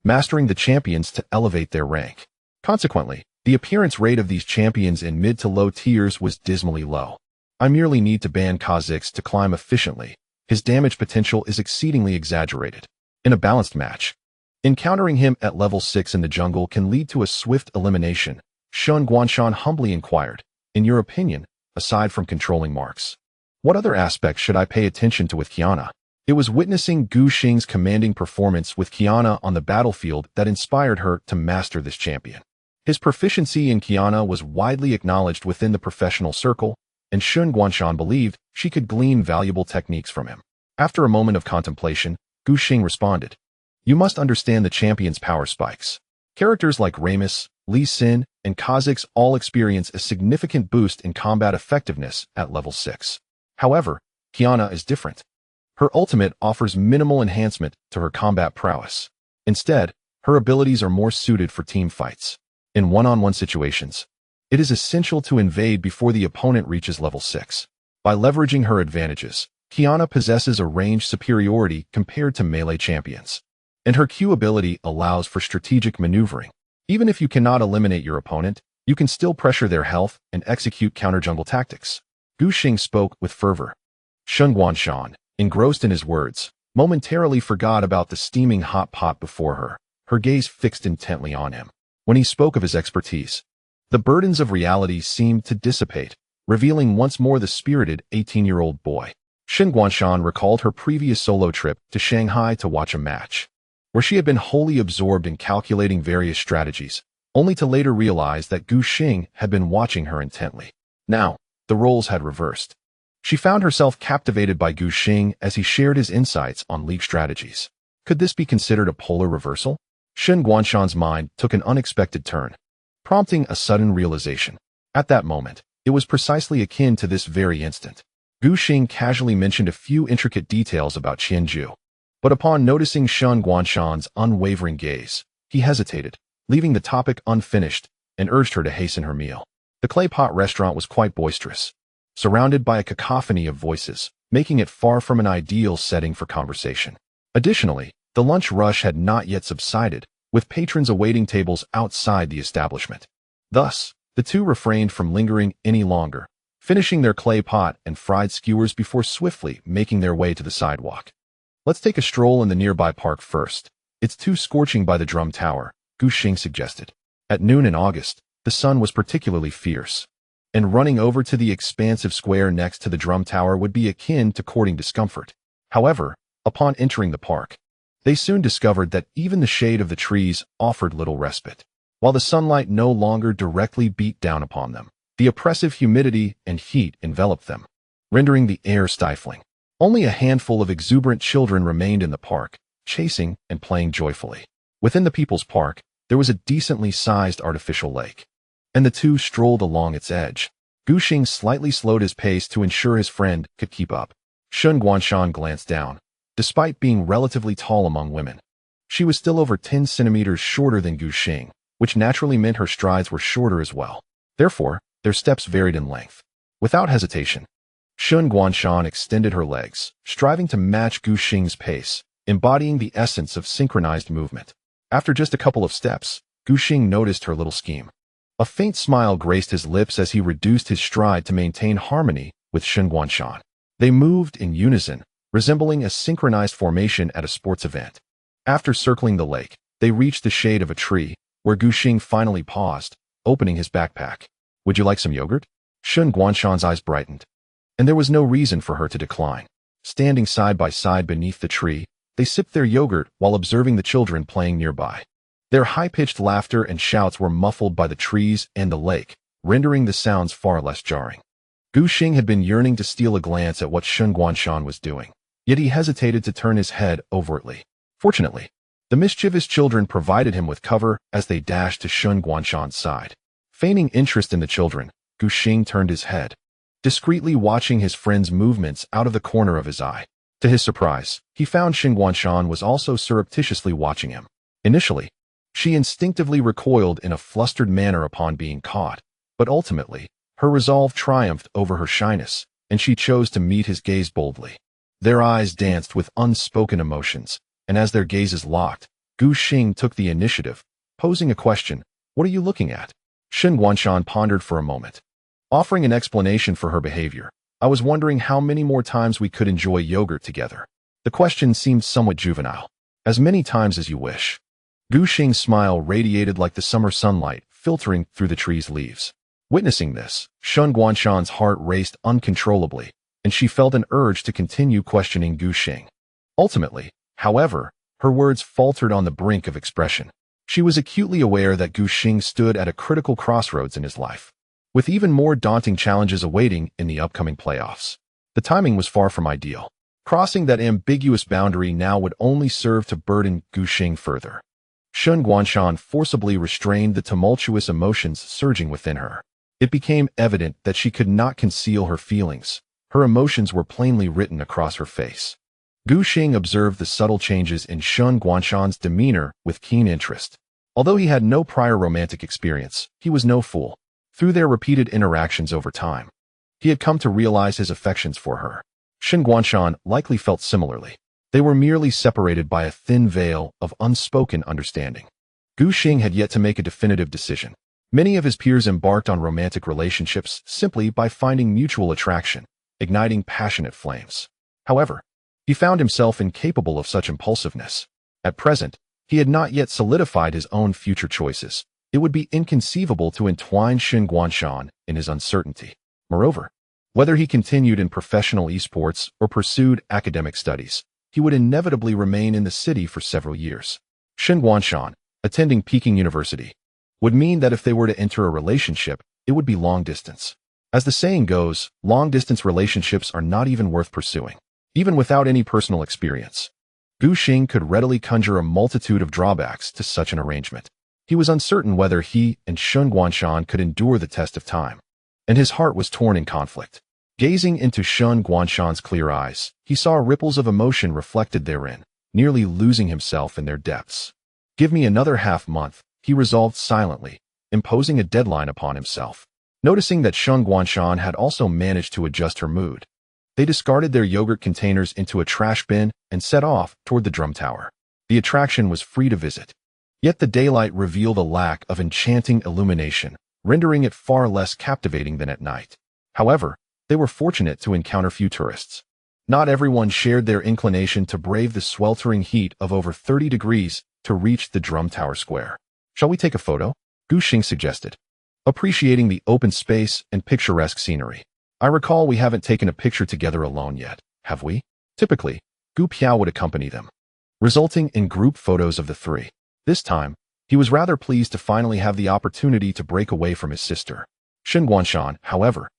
mastering the champions to elevate their rank. Consequently, the appearance rate of these champions in mid to low tiers was dismally low. I merely need to ban Kha'Zix to climb efficiently. His damage potential is exceedingly exaggerated. In a balanced match, encountering him at level 6 in the jungle can lead to a swift elimination. Shen Guanshan humbly inquired, "In your opinion, aside from controlling marks, what other aspects should I pay attention to with Qiyana?" It was witnessing Gu Xing's commanding performance with Qiyana on the battlefield that inspired her to master this champion. His proficiency in Qiyana was widely acknowledged within the professional circle, and Shen Guanshan believed she could glean valuable techniques from him. After a moment of contemplation, Gu Xing responded, "You must understand the champion's power spikes. Characters like Ramus, Lee Sin, and Kha'Zix all experience a significant boost in combat effectiveness at level 6. However, Qiyana is different. Her ultimate offers minimal enhancement to her combat prowess. Instead, her abilities are more suited for team fights. In one-on-one situations, it is essential to invade before the opponent reaches level 6. By leveraging her advantages, Qiyana possesses a range superiority compared to melee champions, and her Q ability allows for strategic maneuvering. Even if you cannot eliminate your opponent, you can still pressure their health and execute counter-jungle tactics." Gu Xing spoke with fervor. Shen Guanshan, engrossed in his words, momentarily forgot about the steaming hot pot before her, her gaze fixed intently on him. When he spoke of his expertise, the burdens of reality seemed to dissipate, revealing once more the spirited 18-year-old boy. Shen Guanshan recalled her previous solo trip to Shanghai to watch a match, where she had been wholly absorbed in calculating various strategies, only to later realize that Gu Xing had been watching her intently. Now, the roles had reversed. She found herself captivated by Gu Xing as he shared his insights on league strategies. Could this be considered a polar reversal? Shen Guanshan's mind took an unexpected turn, prompting a sudden realization. At that moment, it was precisely akin to this very instant. Gu Xing casually mentioned a few intricate details about Qianju, but upon noticing Shen Guanshan's unwavering gaze, he hesitated, leaving the topic unfinished, and urged her to hasten her meal. The clay pot restaurant was quite boisterous, surrounded by a cacophony of voices, making it far from an ideal setting for conversation. Additionally, the lunch rush had not yet subsided, with patrons awaiting tables outside the establishment. Thus, the two refrained from lingering any longer, finishing their clay pot and fried skewers before swiftly making their way to the sidewalk. "Let's take a stroll in the nearby park first. It's too scorching by the drum tower," Gu Xing suggested. At noon in August, the sun was particularly fierce, and running over to the expansive square next to the drum tower would be akin to courting discomfort. However, upon entering the park, they soon discovered that even the shade of the trees offered little respite. While the sunlight no longer directly beat down upon them, the oppressive humidity and heat enveloped them, rendering the air stifling. Only a handful of exuberant children remained in the park, chasing and playing joyfully. Within the People's Park, there was a decently sized artificial lake, and the two strolled along its edge. Gu Xing slightly slowed his pace to ensure his friend could keep up. Shen Guanshan glanced down. Despite being relatively tall among women, she was still over 10 centimeters shorter than Gu Xing, which naturally meant her strides were shorter as well. Therefore, their steps varied in length. Without hesitation, Shen Guanshan extended her legs, striving to match Gu Xing's pace, embodying the essence of synchronized movement. After just a couple of steps, Gu Xing noticed her little scheme. A faint smile graced his lips as he reduced his stride to maintain harmony with Shen Guanshan. They moved in unison, resembling a synchronized formation at a sports event. After circling the lake, they reached the shade of a tree, where Guxing finally paused, opening his backpack. "Would you like some yogurt?" Shen Guanshan's eyes brightened, and there was no reason for her to decline. Standing side by side beneath the tree, they sipped their yogurt while observing the children playing nearby. Their high-pitched laughter and shouts were muffled by the trees and the lake, rendering the sounds far less jarring. Guxing had been yearning to steal a glance at what Shen Guanshan was doing, yet he hesitated to turn his head overtly. Fortunately, the mischievous children provided him with cover as they dashed to Shen Guanshan's side. Feigning interest in the children, Guxing turned his head, discreetly watching his friend's movements out of the corner of his eye. To his surprise, he found Shen Guanshan was also surreptitiously watching him. Initially, she instinctively recoiled in a flustered manner upon being caught, but ultimately, her resolve triumphed over her shyness, and she chose to meet his gaze boldly. Their eyes danced with unspoken emotions, and as their gazes locked, Guxing took the initiative, posing a question. "What are you looking at?" Shen Guanshan pondered for a moment, offering an explanation for her behavior. "I was wondering how many more times we could enjoy yogurt together." The question seemed somewhat juvenile. "As many times as you wish." Guxing's smile radiated like the summer sunlight filtering through the tree's leaves. Witnessing this, Shen Guanshan's heart raced uncontrollably, and she felt an urge to continue questioning Guxing. Ultimately, however, her words faltered on the brink of expression. She was acutely aware that Guxing stood at a critical crossroads in his life, with even more daunting challenges awaiting in the upcoming playoffs. The timing was far from ideal. Crossing that ambiguous boundary now would only serve to burden Guxing further. Shen Guanshan forcibly restrained the tumultuous emotions surging within her. It became evident that she could not conceal her feelings. Her emotions were plainly written across her face. Guxing observed the subtle changes in Shen Guanshan's demeanor with keen interest. Although he had no prior romantic experience, he was no fool. Through their repeated interactions over time, he had come to realize his affections for her. Shen Guanshan likely felt similarly. They were merely separated by a thin veil of unspoken understanding. Guxing had yet to make a definitive decision. Many of his peers embarked on romantic relationships simply by finding mutual attraction, igniting passionate flames. However, he found himself incapable of such impulsiveness. At present, he had not yet solidified his own future choices. It would be inconceivable to entwine Shen Guanshan in his uncertainty. Moreover, whether he continued in professional esports or pursued academic studies, he would inevitably remain in the city for several years. Shen Guanshan, attending Peking University, would mean that if they were to enter a relationship, it would be long distance. As the saying goes, long-distance relationships are not even worth pursuing. Even without any personal experience, Guxing could readily conjure a multitude of drawbacks to such an arrangement. He was uncertain whether he and Shen Guanshan could endure the test of time, and his heart was torn in conflict. Gazing into Shen Guanshan's clear eyes, he saw ripples of emotion reflected therein, nearly losing himself in their depths. "Give me another half-month," he resolved silently, imposing a deadline upon himself. Noticing that Shen Guanshan had also managed to adjust her mood, they discarded their yogurt containers into a trash bin and set off toward the drum tower. The attraction was free to visit, yet the daylight revealed a lack of enchanting illumination, rendering it far less captivating than at night. However, they were fortunate to encounter few tourists. Not everyone shared their inclination to brave the sweltering heat of over 30 degrees to reach the drum tower square. "Shall we take a photo?" Guxing suggested, appreciating the open space and picturesque scenery. "I recall we haven't taken a picture together alone yet, have we?" Typically, Gu Piao would accompany them, resulting in group photos of the three. This time, he was rather pleased to finally have the opportunity to break away from his sister. Shen Guanshan, however,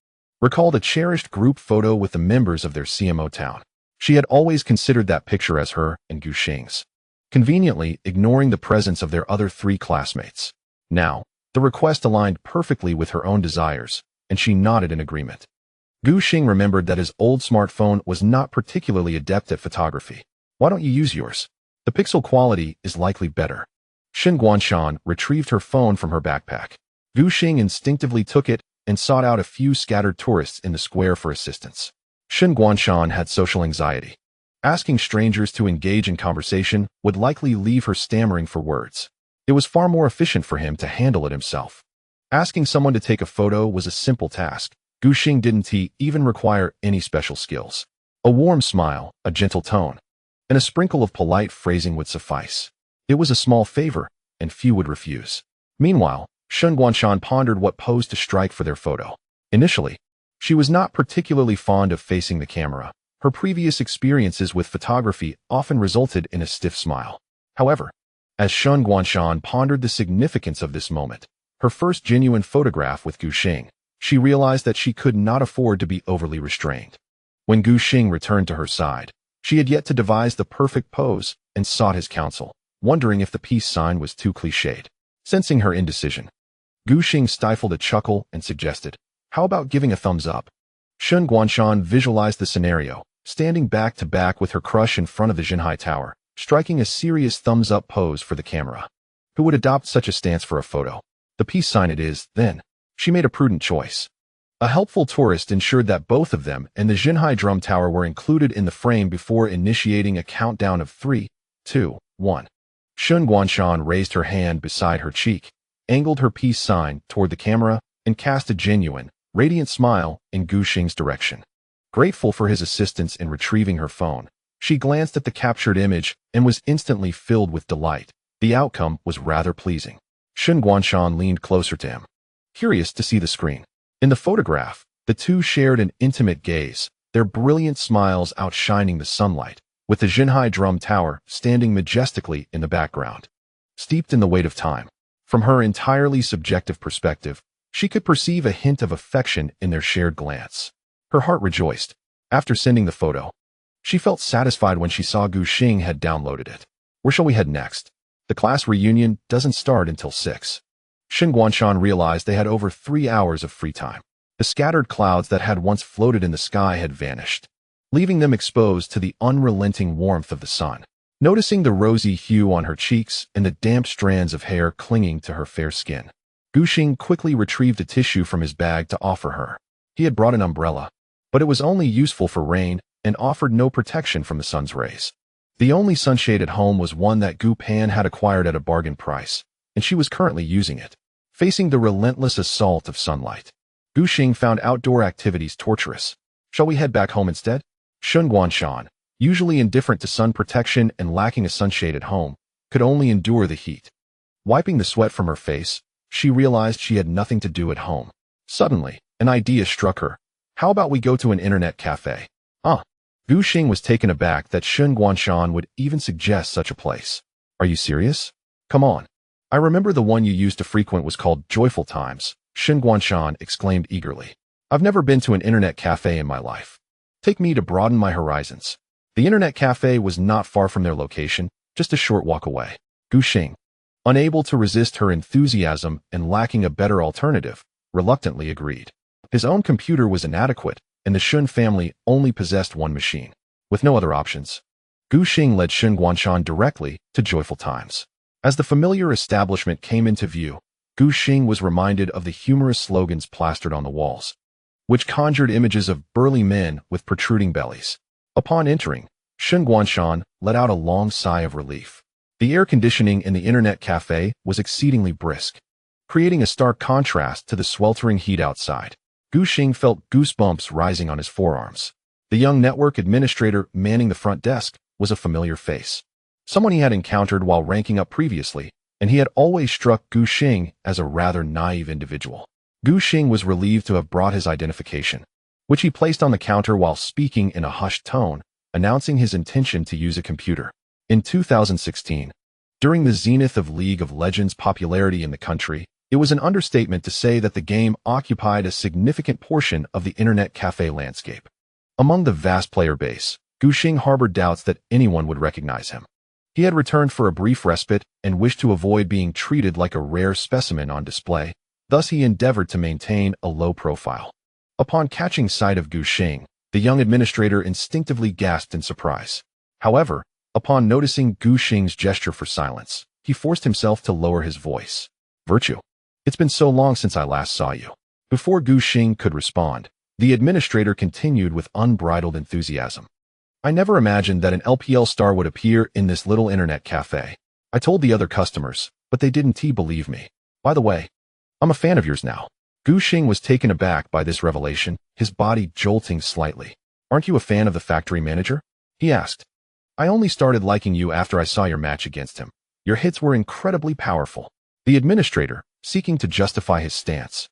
recalled a cherished group photo with the members of their CMO town. She had always considered that picture as her and Guxing's, conveniently ignoring the presence of their other three classmates. Now, the request aligned perfectly with her own desires, and she nodded in agreement. Guxing remembered that his old smartphone was not particularly adept at photography. "Why don't you use yours? The pixel quality is likely better." Shen Guanshan retrieved her phone from her backpack. Guxing instinctively took it and sought out a few scattered tourists in the square for assistance. Shen Guanshan had social anxiety. Asking strangers to engage in conversation would likely leave her stammering for words. It was far more efficient for him to handle it himself. Asking someone to take a photo was a simple task. Gu Xing didn't even require any special skills. A warm smile, a gentle tone, and a sprinkle of polite phrasing would suffice. It was a small favor, and few would refuse. Meanwhile, Shen Guanshan pondered what pose to strike for their photo. Initially, she was not particularly fond of facing the camera. Her previous experiences with photography often resulted in a stiff smile. However, as Shen Guanshan pondered the significance of this moment, her first genuine photograph with Gu Xing, she realized that she could not afford to be overly restrained. When Gu Xing returned to her side, she had yet to devise the perfect pose and sought his counsel, wondering if the peace sign was too cliched. Sensing her indecision, Gu Xing stifled a chuckle and suggested, "How about giving a thumbs up?" Shen Guanshan visualized the scenario, standing back to back with her crush in front of the Jinhai Tower, striking a serious thumbs-up pose for the camera. Who would adopt such a stance for a photo? The peace sign it is, then. She made a prudent choice. A helpful tourist ensured that both of them and the Jinhai Drum Tower were included in the frame before initiating a countdown of 3, 2, 1. Shen Guanshan raised her hand beside her cheek, angled her peace sign toward the camera, and cast a genuine, radiant smile in Gu Xing's direction. Grateful for his assistance in retrieving her phone, she glanced at the captured image and was instantly filled with delight. The outcome was rather pleasing. Shen Guanshan leaned closer to him, curious to see the screen. In the photograph, the two shared an intimate gaze, their brilliant smiles outshining the sunlight, with the Jinhai Drum Tower standing majestically in the background. Steeped in the weight of time, from her entirely subjective perspective, she could perceive a hint of affection in their shared glance. Her heart rejoiced. After sending the photo, she felt satisfied when she saw Gu Xing had downloaded it. Where shall we head next? The class reunion doesn't start until 6. Shen Guanshan realized they had over 3 hours of free time. The scattered clouds that had once floated in the sky had vanished, leaving them exposed to the unrelenting warmth of the sun. Noticing the rosy hue on her cheeks and the damp strands of hair clinging to her fair skin, Gu Xing quickly retrieved a tissue from his bag to offer her. He had brought an umbrella, but it was only useful for rain and offered no protection from the sun's rays. The only sunshade at home was one that Gu Pan had acquired at a bargain price, and she was currently using it. Facing the relentless assault of sunlight, Gu Xing found outdoor activities torturous. Shall we head back home instead? Shen Guanshan, usually indifferent to sun protection and lacking a sunshade at home, could only endure the heat. Wiping the sweat from her face, she realized she had nothing to do at home. Suddenly, an idea struck her. How about we go to an internet cafe? Gu Xing was taken aback that Shen Guanshan would even suggest such a place. Are you serious? Come on. I remember the one you used to frequent was called Joyful Times, Shen Guanshan exclaimed eagerly. I've never been to an internet cafe in my life. Take me to broaden my horizons. The internet cafe was not far from their location, just a short walk away. Gu Xing, unable to resist her enthusiasm and lacking a better alternative, reluctantly agreed. His own computer was inadequate, and the Shen family only possessed one machine. With no other options, Gu Xing led Shen Guanshan directly to Joyful Times. As the familiar establishment came into view, Gu Xing was reminded of the humorous slogans plastered on the walls, which conjured images of burly men with protruding bellies. Upon entering, Shen Guanshan let out a long sigh of relief. The air conditioning in the internet cafe was exceedingly brisk, creating a stark contrast to the sweltering heat outside. Gu Xing felt goosebumps rising on his forearms. The young network administrator manning the front desk was a familiar face, someone he had encountered while ranking up previously, and he had always struck Gu Xing as a rather naive individual. Gu Xing was relieved to have brought his identification, which he placed on the counter while speaking in a hushed tone, announcing his intention to use a computer. In 2016, during the zenith of League of Legends popularity in the country, it was an understatement to say that the game occupied a significant portion of the internet cafe landscape. Among the vast player base, Gu Xing harbored doubts that anyone would recognize him. He had returned for a brief respite and wished to avoid being treated like a rare specimen on display, thus he endeavored to maintain a low profile. Upon catching sight of Gu Xing, the young administrator instinctively gasped in surprise. However, upon noticing Gu Xing's gesture for silence, he forced himself to lower his voice. Virtue. It's been so long since I last saw you. Before Gu Xing could respond, the administrator continued with unbridled enthusiasm. I never imagined that an LPL star would appear in this little internet cafe. I told the other customers, but they didn't believe me. By the way, I'm a fan of yours now. Gu Xing was taken aback by this revelation, his body jolting slightly. Aren't you a fan of the factory manager? He asked. I only started liking you after I saw your match against him. Your hits were incredibly powerful. The administrator, seeking to justify his stance,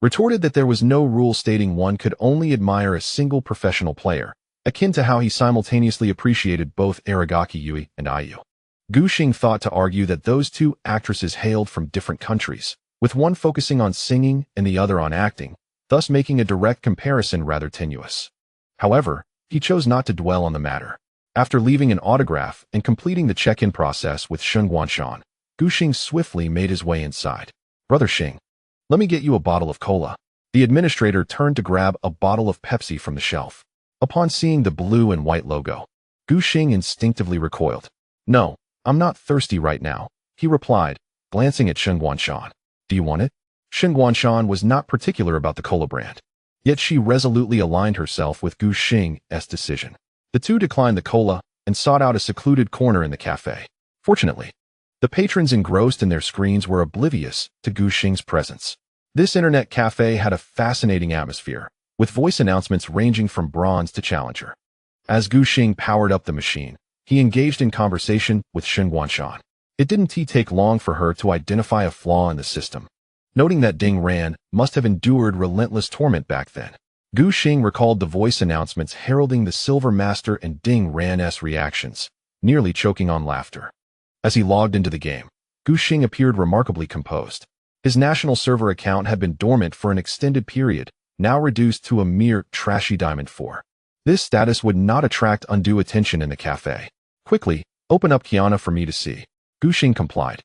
retorted that there was no rule stating one could only admire a single professional player, akin to how he simultaneously appreciated both Aragaki Yui and Ayu. Gu Xing thought to argue that those two actresses hailed from different countries, with one focusing on singing and the other on acting, thus making a direct comparison rather tenuous. However, he chose not to dwell on the matter. After leaving an autograph and completing the check-in process with Shen Guanshan, Gu Xing swiftly made his way inside. Brother Xing, let me get you a bottle of cola. The administrator turned to grab a bottle of Pepsi from the shelf. Upon seeing the blue and white logo, Gu Xing instinctively recoiled. No, I'm not thirsty right now, he replied, glancing at Shen Guanshan. Do you want it? Shen Guanshan was not particular about the cola brand. Yet she resolutely aligned herself with Gu Xing's decision. The two declined the cola and sought out a secluded corner in the cafe. Fortunately, the patrons engrossed in their screens were oblivious to Gu Xing's presence. This internet cafe had a fascinating atmosphere, with voice announcements ranging from bronze to challenger. As Gu Xing powered up the machine, he engaged in conversation with Shen Guanshan. It didn't take long for her to identify a flaw in the system. Noting that Ding Ran must have endured relentless torment back then, Gu Xing recalled the voice announcements heralding the Silver Master and Ding Ran's reactions, nearly choking on laughter. As he logged into the game, Gu Xing appeared remarkably composed. His national server account had been dormant for an extended period, now reduced to a mere trashy Diamond 4. This status would not attract undue attention in the cafe. Quickly, open up Kiana for me to see. Gu Xing complied,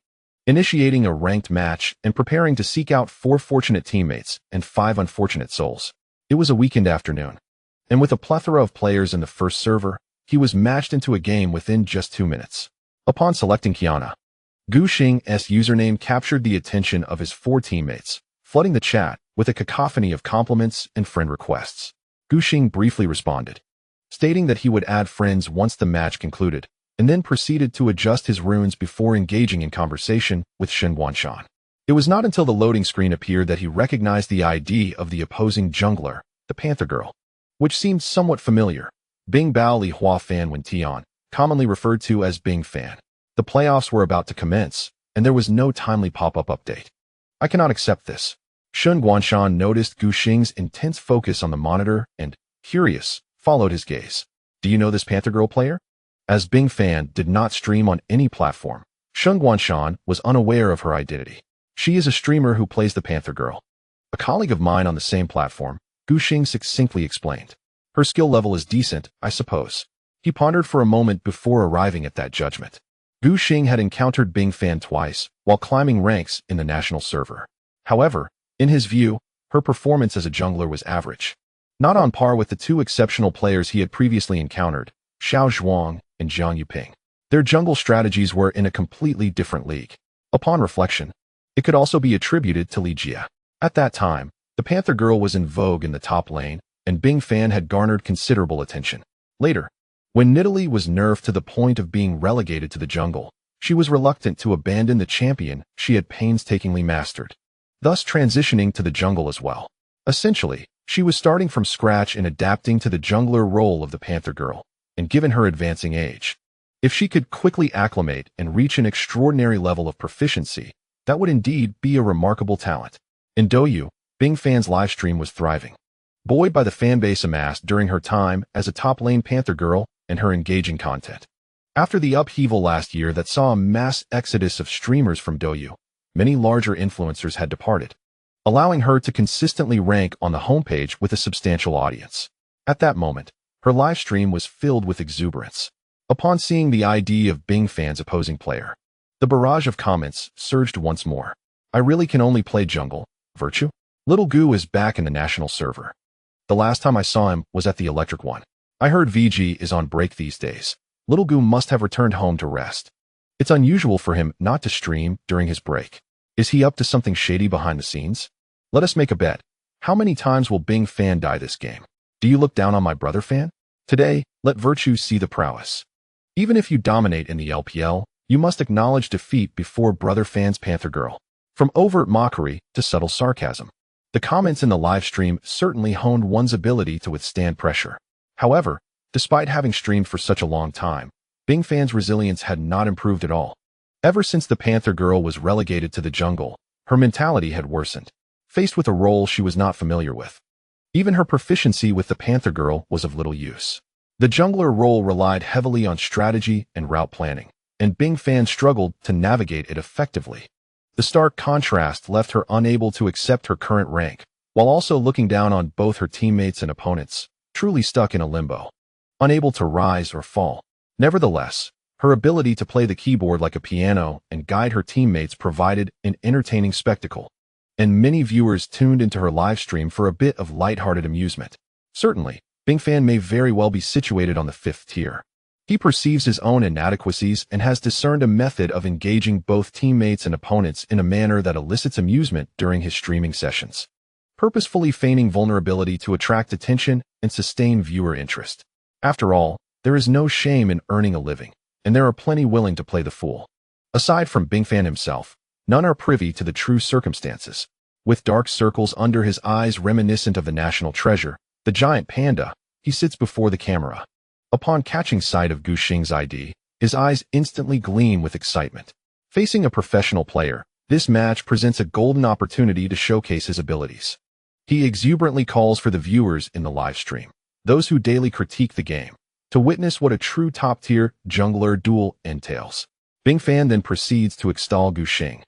initiating a ranked match and preparing to seek out 4 fortunate teammates and 5 unfortunate souls. It was a weekend afternoon, and with a plethora of players in the first server, he was matched into a game within just 2 minutes. Upon selecting Kiana, Gu Xing's username captured the attention of his 4 teammates, flooding the chat with a cacophony of compliments and friend requests. Gu Xing briefly responded, stating that he would add friends once the match concluded, and then proceeded to adjust his runes before engaging in conversation with Shen Guanshan. It was not until the loading screen appeared that he recognized the ID of the opposing jungler, the Panther Girl, which seemed somewhat familiar. Bing Bao Li Hua Fan Wen Tian, commonly referred to as Bing Fan. The playoffs were about to commence, and there was no timely pop-up update. I cannot accept this. Shen Guanshan noticed Gu Xing's intense focus on the monitor and, curious, followed his gaze. Do you know this Panther Girl player? As Bing Fan did not stream on any platform, Shen Guanshan was unaware of her identity. She is a streamer who plays the Panther Girl. A colleague of mine on the same platform, Gu Xing succinctly explained. Her skill level is decent, I suppose. He pondered for a moment before arriving at that judgment. Gu Xing had encountered Bing Fan twice while climbing ranks in the national server. However, in his view, her performance as a jungler was average. Not on par with the 2 exceptional players he had previously encountered, Xiao Zhuang and Jiang Yuping. Their jungle strategies were in a completely different league. Upon reflection, it could also be attributed to Li Jia. At that time, the Panther Girl was in vogue in the top lane, and Bing Fan had garnered considerable attention. Later, when Nidalee was nerfed to the point of being relegated to the jungle, she was reluctant to abandon the champion she had painstakingly mastered, thus transitioning to the jungle as well. Essentially, she was starting from scratch and adapting to the jungler role of the Panther Girl, and given her advancing age, if she could quickly acclimate and reach an extraordinary level of proficiency, that would indeed be a remarkable talent. In Douyu, Bing Fan's livestream was thriving, buoyed by the fanbase amassed during her time as a top-lane Panther Girl and her engaging content. After the upheaval last year that saw a mass exodus of streamers from Douyu, many larger influencers had departed, allowing her to consistently rank on the homepage with a substantial audience. At that moment, her livestream was filled with exuberance. Upon seeing the ID of Bing Fan's opposing player, the barrage of comments surged once more. I really can only play jungle, Virtue? Little Gu is back in the national server. The last time I saw him was at the electric one. I heard VG is on break these days. Little Gu must have returned home to rest. It's unusual for him not to stream during his break. Is he up to something shady behind the scenes? Let us make a bet. How many times will Bing Fan die this game? Do you look down on my brother Fan? Today, let Virtue see the prowess. Even if you dominate in the LPL, you must acknowledge defeat before brother Fan's Panther Girl. From overt mockery to subtle sarcasm. The comments in the live stream certainly honed one's ability to withstand pressure. However, despite having streamed for such a long time, Bing Fan's resilience had not improved at all. Ever since the Panther Girl was relegated to the jungle, her mentality had worsened, faced with a role she was not familiar with. Even her proficiency with the Panther Girl was of little use. The jungler role relied heavily on strategy and route planning, and Bing Fan struggled to navigate it effectively. The stark contrast left her unable to accept her current rank, while also looking down on both her teammates and opponents, truly stuck in a limbo, unable to rise or fall. Nevertheless, her ability to play the keyboard like a piano and guide her teammates provided an entertaining spectacle, and many viewers tuned into her live stream for a bit of lighthearted amusement. Certainly, Bing Fan may very well be situated on the 5th tier. He perceives his own inadequacies and has discerned a method of engaging both teammates and opponents in a manner that elicits amusement during his streaming sessions, purposefully feigning vulnerability to attract attention and sustain viewer interest. After all, there is no shame in earning a living, and there are plenty willing to play the fool. Aside from Bing Fan himself, none are privy to the true circumstances. With dark circles under his eyes reminiscent of the national treasure, the giant panda, he sits before the camera. Upon catching sight of Gu Xing's ID, his eyes instantly gleam with excitement. Facing a professional player, this match presents a golden opportunity to showcase his abilities. He exuberantly calls for the viewers in the live stream, those who daily critique the game, to witness what a true top-tier jungler duel entails. Bing Fan then proceeds to extol Gu Xing,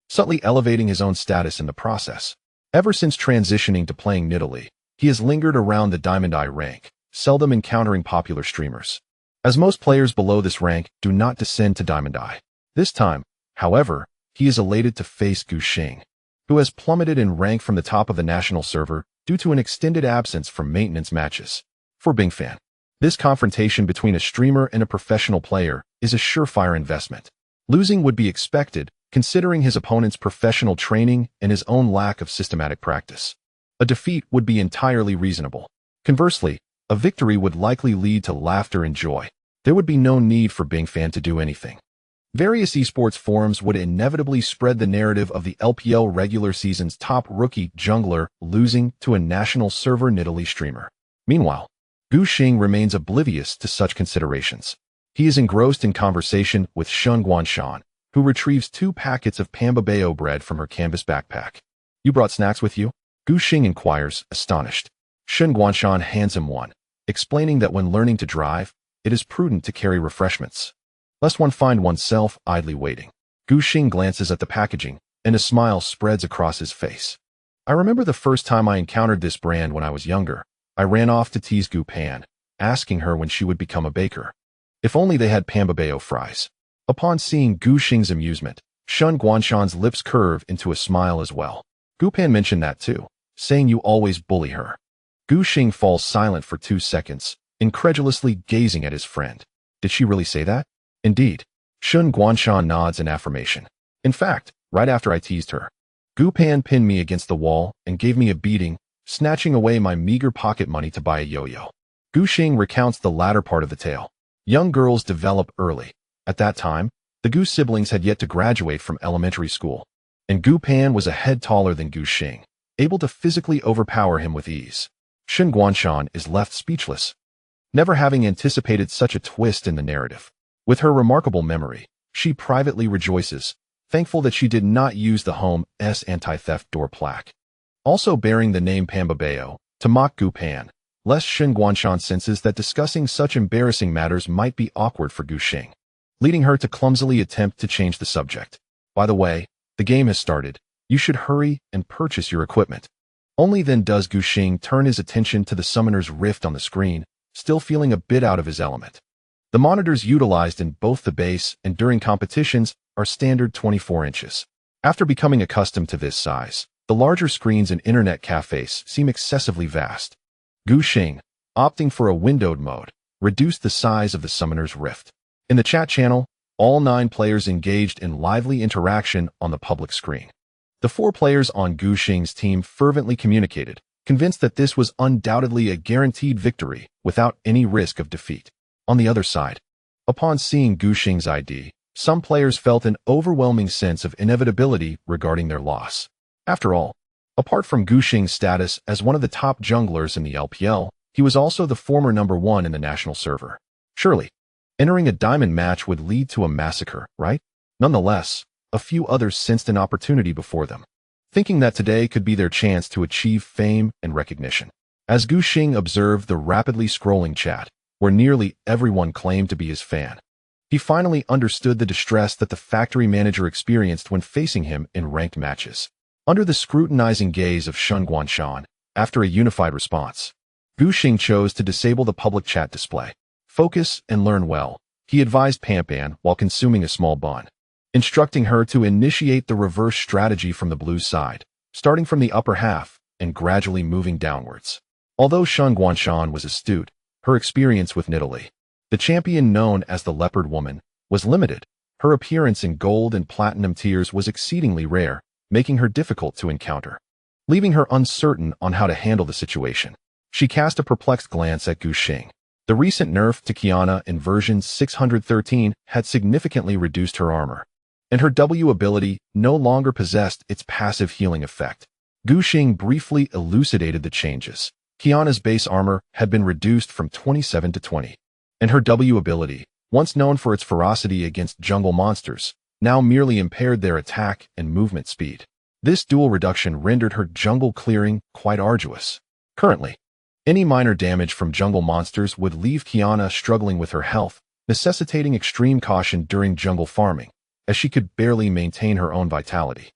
subtly elevating his own status in the process. Ever since transitioning to playing Nidalee, he has lingered around the Diamond Eye rank, seldom encountering popular streamers, as most players below this rank do not descend to Diamond Eye. This time, however, he is elated to face Gu Xing, who has plummeted in rank from the top of the national server due to an extended absence from maintenance matches. For Bing Fan, this confrontation between a streamer and a professional player is a surefire investment. Losing would be expected, considering his opponent's professional training and his own lack of systematic practice. A defeat would be entirely reasonable. Conversely, a victory would likely lead to laughter and joy. There would be no need for Bing Fan to do anything. Various esports forums would inevitably spread the narrative of the LPL regular season's top rookie jungler losing to a national server Nidalee streamer. Meanwhile, Gu Xing remains oblivious to such considerations. He is engrossed in conversation with Shen Guanshan, who retrieves 2 packets of Pambabeo bread from her canvas backpack. "You brought snacks with you?" Gu Xing inquires, astonished. Shen Guanshan hands him one, explaining that when learning to drive, it is prudent to carry refreshments, lest one find oneself idly waiting. Gu Xing glances at the packaging, and a smile spreads across his face. "I remember the first time I encountered this brand when I was younger. I ran off to tease Gu Pan, asking her when she would become a baker. If only they had Pambabeo fries." Upon seeing Gu Xing's amusement, Shen Guanshan's lips curve into a smile as well. "Gu Pan mentioned that too, saying you always bully her." Gu Xing falls silent for 2 seconds, incredulously gazing at his friend. "Did she really say that?" "Indeed." Shen Guanshan nods in affirmation. "In fact, right after I teased her, Gu Pan pinned me against the wall and gave me a beating, snatching away my meager pocket money to buy a yo-yo." Gu Xing recounts the latter part of the tale. Young girls develop early. At that time, the Gu siblings had yet to graduate from elementary school, and Gu Pan was a head taller than Gu Xing, able to physically overpower him with ease. Shen Guanshan is left speechless, never having anticipated such a twist in the narrative. With her remarkable memory, she privately rejoices, thankful that she did not use the home's anti-theft door plaque, also bearing the name Pambabeo, to mock Gu Pan, lest Shen Guanshan senses that discussing such embarrassing matters might be awkward for Gu Xing, leading her to clumsily attempt to change the subject. "By the way, the game has started. You should hurry and purchase your equipment." Only then does Gu Xing turn his attention to the summoner's rift on the screen, still feeling a bit out of his element. The monitors utilized in both the base and during competitions are standard 24 inches. After becoming accustomed to this size, the larger screens in internet cafes seem excessively vast. Gu Xing, opting for a windowed mode, reduced the size of the summoner's rift. In the chat channel, all 9 players engaged in lively interaction on the public screen. The 4 players on Gu Xing's team fervently communicated, convinced that this was undoubtedly a guaranteed victory without any risk of defeat. On the other side, upon seeing Gu Xing's ID, some players felt an overwhelming sense of inevitability regarding their loss. After all, apart from Gu Xing's status as one of the top junglers in the LPL, he was also the former #1 in the national server. Surely, entering a diamond match would lead to a massacre, right? Nonetheless, a few others sensed an opportunity before them, thinking that today could be their chance to achieve fame and recognition. As Gu Xing observed the rapidly scrolling chat, where nearly everyone claimed to be his fan, he finally understood the distress that the factory manager experienced when facing him in ranked matches. Under the scrutinizing gaze of Shen Guanshan, after a unified response, Gu Xing chose to disable the public chat display. Focus and learn well, he advised Pampan while consuming a small bun, instructing her to initiate the reverse strategy from the blue side, starting from the upper half and gradually moving downwards. Although Shen Guanshan was astute, her experience with Nidalee, the champion known as the Leopard Woman, was limited. Her appearance in gold and platinum tiers was exceedingly rare, making her difficult to encounter. Leaving her uncertain on how to handle the situation, she cast a perplexed glance at Gu Xing. The recent nerf to Qiyana in version 613 had significantly reduced her armor, and her W ability no longer possessed its passive healing effect. Gu Xing briefly elucidated the changes. Qiyana's base armor had been reduced from 27 to 20, and her W ability, once known for its ferocity against jungle monsters, now merely impaired their attack and movement speed. This dual reduction rendered her jungle clearing quite arduous. Currently, any minor damage from jungle monsters would leave Qiyana struggling with her health, necessitating extreme caution during jungle farming, as she could barely maintain her own vitality.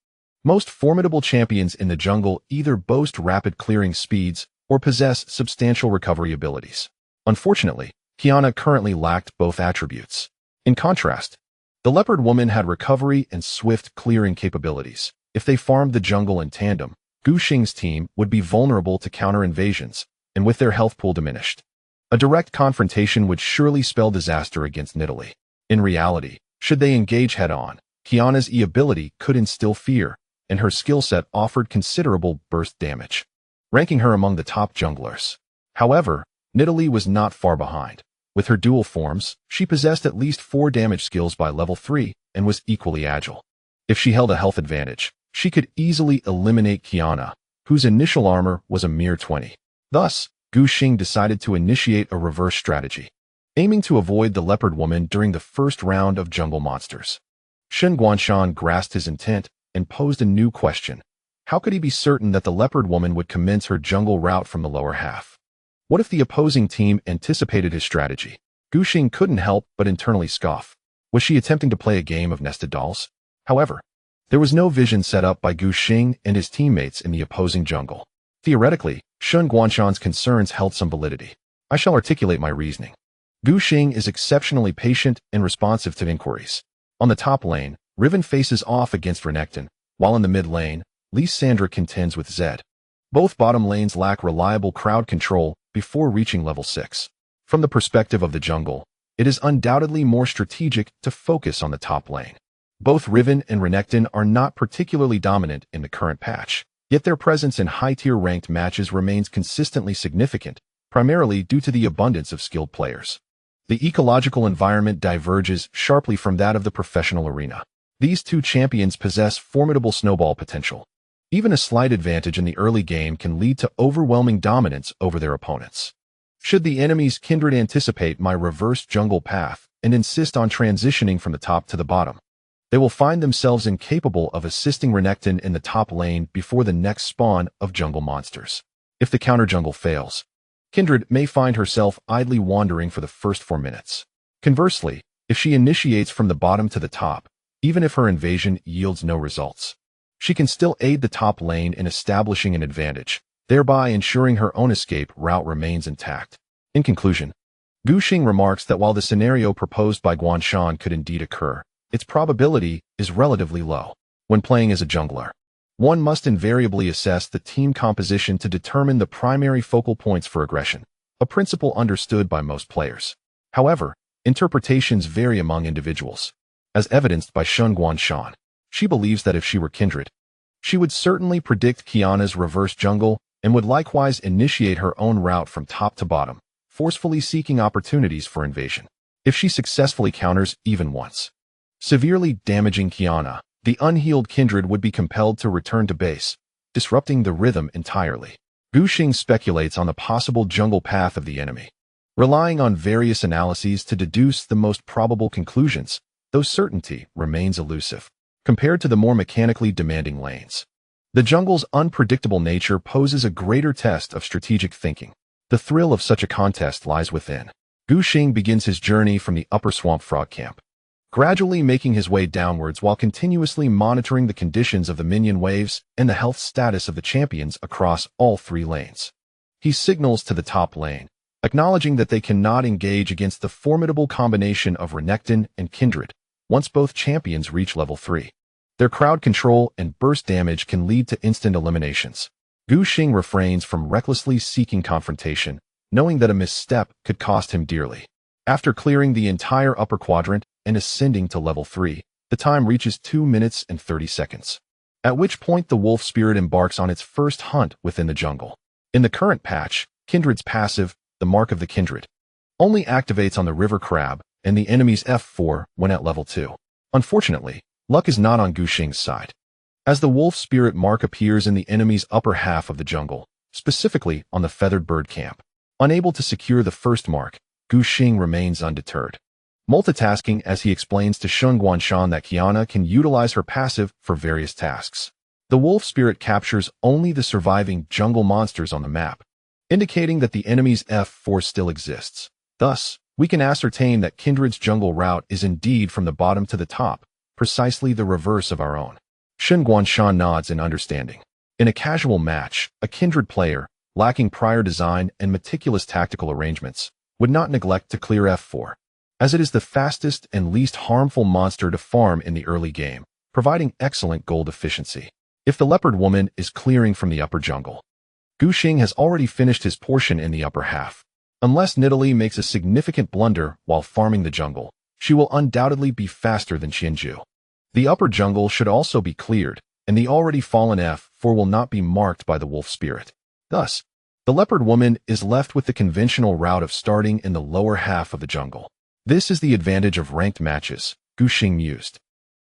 Most formidable champions in the jungle either boast rapid clearing speeds or possess substantial recovery abilities. Unfortunately, Qiyana currently lacked both attributes. In contrast, the Leopard Woman had recovery and swift clearing capabilities. If they farmed the jungle in tandem, Gu Xing's team would be vulnerable to counter-invasions, and with their health pool diminished, a direct confrontation would surely spell disaster against Nidalee. In reality, should they engage head-on, Qiyana's E ability could instill fear, and her skill set offered considerable burst damage, ranking her among the top junglers. However, Nidalee was not far behind. With her dual forms, she possessed at least 4 damage skills by level 3 and was equally agile. If she held a health advantage, she could easily eliminate Qiyana, whose initial armor was a mere 20. Thus, Gu Xing decided to initiate a reverse strategy, aiming to avoid the Leopard Woman during the first round of jungle monsters. Shen Guanshan grasped his intent and posed a new question. How could he be certain that the Leopard Woman would commence her jungle route from the lower half? What if the opposing team anticipated his strategy? Gu Xing couldn't help but internally scoff. Was she attempting to play a game of nested dolls? However, there was no vision set up by Gu Xing and his teammates in the opposing jungle. Theoretically, Shen Guanshan's concerns held some validity. I shall articulate my reasoning. Gu Xing is exceptionally patient and responsive to inquiries. On the top lane, Riven faces off against Renekton, while in the mid lane, Lysandra contends with Zed. Both bottom lanes lack reliable crowd control before reaching level 6. From the perspective of the jungle, it is undoubtedly more strategic to focus on the top lane. Both Riven and Renekton are not particularly dominant in the current patch, yet their presence in high-tier ranked matches remains consistently significant, primarily due to the abundance of skilled players. The ecological environment diverges sharply from that of the professional arena. These two champions possess formidable snowball potential. Even a slight advantage in the early game can lead to overwhelming dominance over their opponents. Should the enemy's kindred anticipate my reverse jungle path and insist on transitioning from the top to the bottom, they will find themselves incapable of assisting Renekton in the top lane before the next spawn of jungle monsters. If the counter jungle fails, Kindred may find herself idly wandering for the first 4 minutes. Conversely, if she initiates from the bottom to the top, even if her invasion yields no results, she can still aid the top lane in establishing an advantage, thereby ensuring her own escape route remains intact. In conclusion, Gu Xing remarks that while the scenario proposed by Guanshan could indeed occur, its probability is relatively low. When playing as a jungler, one must invariably assess the team composition to determine the primary focal points for aggression, a principle understood by most players. However, interpretations vary among individuals. As evidenced by Shen Guanshan, she believes that if she were Kindred, she would certainly predict Qiyana's reverse jungle and would likewise initiate her own route from top to bottom, forcefully seeking opportunities for invasion. If she successfully counters even once, severely damaging Qiyana. The unhealed kindred would be compelled to return to base, disrupting the rhythm entirely. Gu Xing speculates on the possible jungle path of the enemy, relying on various analyses to deduce the most probable conclusions, though certainty remains elusive. Compared to the more mechanically demanding lanes, the jungle's unpredictable nature poses a greater test of strategic thinking. The thrill of such a contest lies within. Gu Xing begins his journey from the upper swamp frog camp, gradually making his way downwards while continuously monitoring the conditions of the minion waves and the health status of the champions across all 3 lanes. He signals to the top lane, acknowledging that they cannot engage against the formidable combination of Renekton and Kindred once both champions reach level 3. Their crowd control and burst damage can lead to instant eliminations. Gu Xing refrains from recklessly seeking confrontation, knowing that a misstep could cost him dearly. After clearing the entire upper quadrant and ascending to level 3, the time reaches 2 minutes and 30 seconds, at which point the wolf spirit embarks on its first hunt within the jungle. In the current patch, Kindred's passive, the Mark of the Kindred, only activates on the river crab and the enemy's F4 when at level 2. Unfortunately, luck is not on Gu Xing's side, as the wolf spirit mark appears in the enemy's upper half of the jungle, specifically on the feathered bird camp. Unable to secure the first mark, Gu Xing remains undeterred, multitasking as he explains to Shen Guanshan that Qiyana can utilize her passive for various tasks. The wolf spirit captures only the surviving jungle monsters on the map, indicating that the enemy's F4 still exists. Thus, we can ascertain that Kindred's jungle route is indeed from the bottom to the top, precisely the reverse of our own. Shen Guanshan nods in understanding. In a casual match, a Kindred player, lacking prior design and meticulous tactical arrangements, would not neglect to clear F4, as it is the fastest and least harmful monster to farm in the early game, providing excellent gold efficiency. If the leopard woman is clearing from the upper jungle, Gu Xing has already finished his portion in the upper half. Unless Nidalee makes a significant blunder while farming the jungle, she will undoubtedly be faster than Qianju. The upper jungle should also be cleared, and the already fallen F4 will not be marked by the wolf spirit. Thus, the leopard woman is left with the conventional route of starting in the lower half of the jungle. This is the advantage of ranked matches, Gu Xing mused.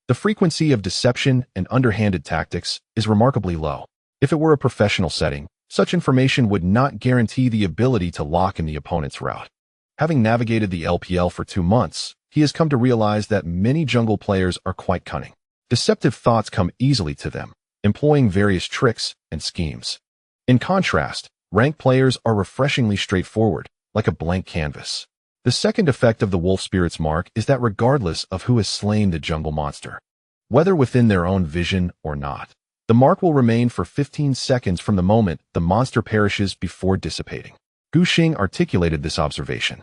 The frequency of deception and underhanded tactics is remarkably low. If it were a professional setting, such information would not guarantee the ability to lock in the opponent's route. Having navigated the LPL for 2 months, he has come to realize that many jungle players are quite cunning. Deceptive thoughts come easily to them, employing various tricks and schemes. In contrast, ranked players are refreshingly straightforward, like a blank canvas. The second effect of the wolf spirit's mark is that regardless of who has slain the jungle monster, whether within their own vision or not, the mark will remain for 15 seconds from the moment the monster perishes before dissipating. Gu Xing articulated this observation.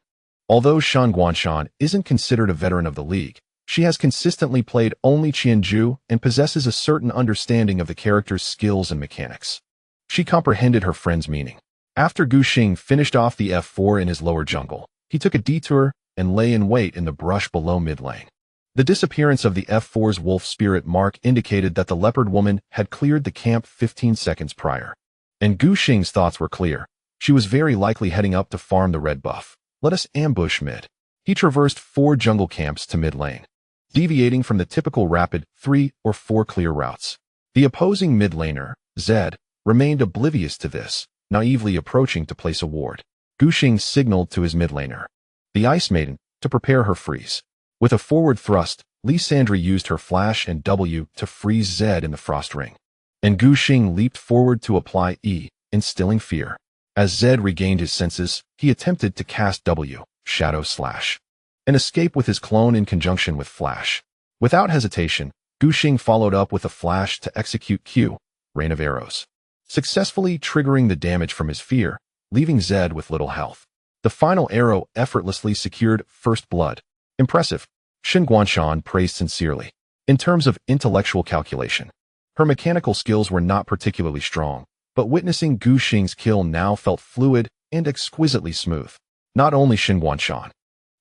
Although Shen Guanshan isn't considered a veteran of the league, she has consistently played only Qianju and possesses a certain understanding of the character's skills and mechanics. She comprehended her friend's meaning. After Gu Xing finished off the F4 in his lower jungle, he took a detour and lay in wait in the brush below mid lane. The disappearance of the F4's wolf spirit mark indicated that the leopard woman had cleared the camp 15 seconds prior. And Gu Xing's thoughts were clear. She was very likely heading up to farm the red buff. Let us ambush mid. He traversed 4 jungle camps to mid lane, deviating from the typical rapid 3 or 4 clear routes. The opposing mid laner, Zed, remained oblivious to this, naively approaching to place a ward. Gu Xing signaled to his mid laner, the Ice Maiden, to prepare her freeze. With a forward thrust, Lissandra used her flash and W to freeze Zed in the frost ring. And Gu Xing leaped forward to apply E, instilling fear. As Zed regained his senses, he attempted to cast W, Shadow Slash, and escape with his clone in conjunction with Flash. Without hesitation, Gu Xing followed up with a flash to execute Q, Rain of Arrows, successfully triggering the damage from his fear, leaving Zed with little health. The final arrow effortlessly secured first blood. Impressive, Shen Guanshan praised sincerely. In terms of intellectual calculation, her mechanical skills were not particularly strong, but witnessing Gu Xing's kill now felt fluid and exquisitely smooth. Not only Shen Guanshan,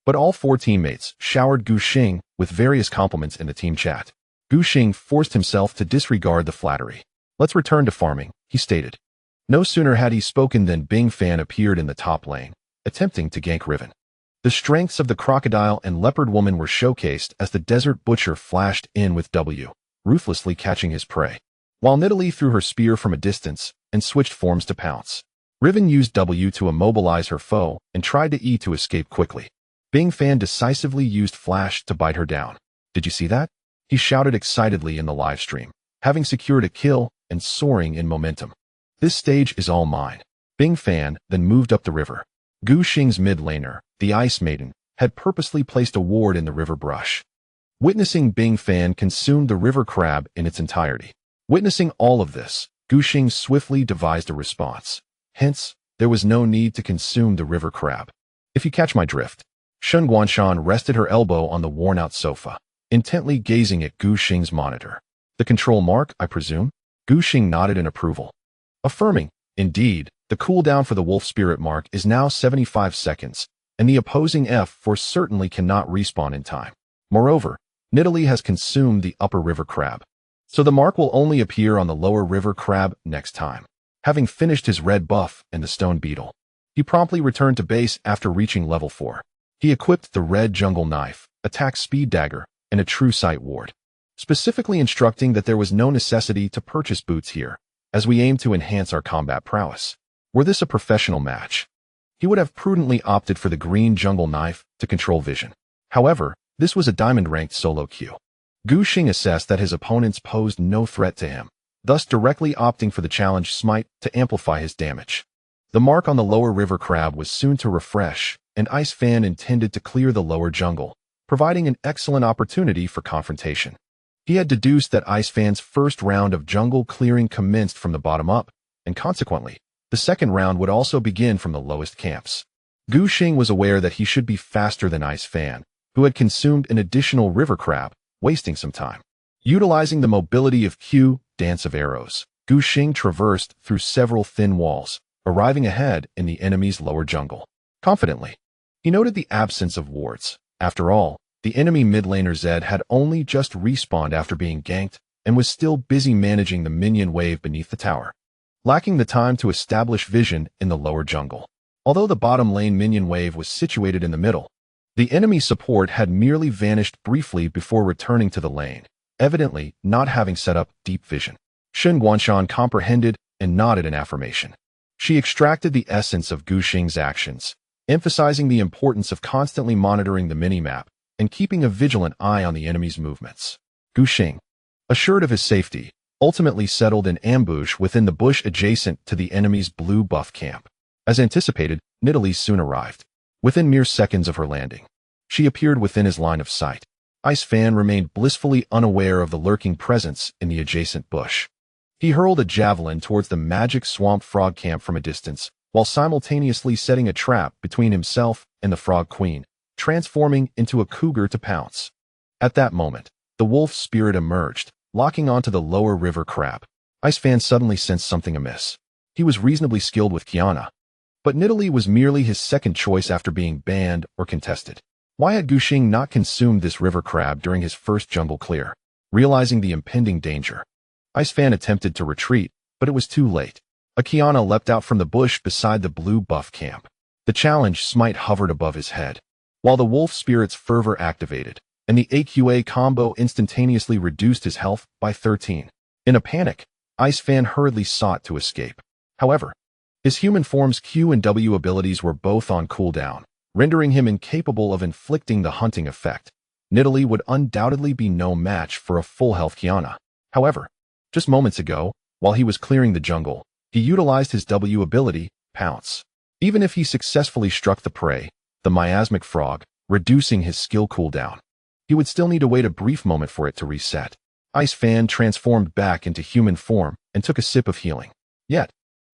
but all 4 teammates showered Gu Xing with various compliments in the team chat. Gu Xing forced himself to disregard the flattery. Let's return to farming, he stated. No sooner had he spoken than Bing Fan appeared in the top lane, attempting to gank Riven. The strengths of the crocodile and leopard woman were showcased as the desert butcher flashed in with W, ruthlessly catching his prey, while Nidalee threw her spear from a distance and switched forms to pounce. Riven used W to immobilize her foe and tried to E to escape quickly. Bing Fan decisively used Flash to bite her down. Did you see that? He shouted excitedly in the live stream, having secured a kill and soaring in momentum. This stage is all mine. Bing Fan then moved up the river. Gu Xing's mid laner, the Ice Maiden, had purposely placed a ward in the river brush. Witnessing Bing Fan consumed the river crab in its entirety. Witnessing all of this, Gu Xing swiftly devised a response. Hence, there was no need to consume the river crab. If you catch my drift. Shen Guanshan rested her elbow on the worn-out sofa, intently gazing at Gu Xing's monitor. The control mark, I presume? Gu Xing nodded in approval, affirming, indeed, the cooldown for the wolf spirit mark is now 75 seconds, and the opposing F4 certainly cannot respawn in time. Moreover, Nidalee has consumed the upper river crab, so the mark will only appear on the lower river crab next time. Having finished his red buff and the stone beetle, he promptly returned to base after reaching level 4. He equipped the red jungle knife, attack speed dagger, and a true sight ward, specifically instructing that there was no necessity to purchase boots here, as we aim to enhance our combat prowess. Were this a professional match, he would have prudently opted for the green jungle knife to control vision. However, this was a diamond-ranked solo queue. Gu Xing assessed that his opponents posed no threat to him, thus directly opting for the challenge smite to amplify his damage. The mark on the lower river crab was soon to refresh, and Ice Fan intended to clear the lower jungle, providing an excellent opportunity for confrontation. He had deduced that Ice Fan's first round of jungle clearing commenced from the bottom up, and consequently, the second round would also begin from the lowest camps. Gu Xing was aware that he should be faster than Ice Fan, who had consumed an additional river crab, wasting some time. Utilizing the mobility of Q, Dance of Arrows, Gu Xing traversed through several thin walls, arriving ahead in the enemy's lower jungle. Confidently, he noted the absence of wards. After all, the enemy mid laner Zed had only just respawned after being ganked and was still busy managing the minion wave beneath the tower, lacking the time to establish vision in the lower jungle. Although the bottom lane minion wave was situated in the middle, the enemy support had merely vanished briefly before returning to the lane, evidently not having set up deep vision. Shen Guanshan comprehended and nodded in affirmation. She extracted the essence of Gu Xing's actions, emphasizing the importance of constantly monitoring the minimap and keeping a vigilant eye on the enemy's movements. Gu Xing, assured of his safety, ultimately settled in ambush within the bush adjacent to the enemy's blue buff camp. As anticipated, Nidalee soon arrived. Within mere seconds of her landing, she appeared within his line of sight. Ice Fan remained blissfully unaware of the lurking presence in the adjacent bush. He hurled a javelin towards the magic swamp frog camp from a distance, while simultaneously setting a trap between himself and the frog queen, transforming into a cougar to pounce. At that moment, the wolf spirit emerged, locking onto the lower river crab. Ice Fan suddenly sensed something amiss. He was reasonably skilled with Qiyana, but Nidalee was merely his second choice after being banned or contested. Why had Gu Xing not consumed this river crab during his first jungle clear? Realizing the impending danger, Ice Fan attempted to retreat, but it was too late. A Qiyana leapt out from the bush beside the blue buff camp. The challenge smite hovered above his head, while the wolf spirit's fervor activated, and the AQA combo instantaneously reduced his health by 13. In a panic, Ice Fan hurriedly sought to escape. However, his human form's Q and W abilities were both on cooldown, rendering him incapable of inflicting the hunting effect. Nidalee would undoubtedly be no match for a full health Qiyana. However, just moments ago, while he was clearing the jungle, he utilized his W ability, Pounce. Even if he successfully struck the prey, the miasmic frog, reducing his skill cooldown, he would still need to wait a brief moment for it to reset. Ice Fan transformed back into human form and took a sip of healing. Yet,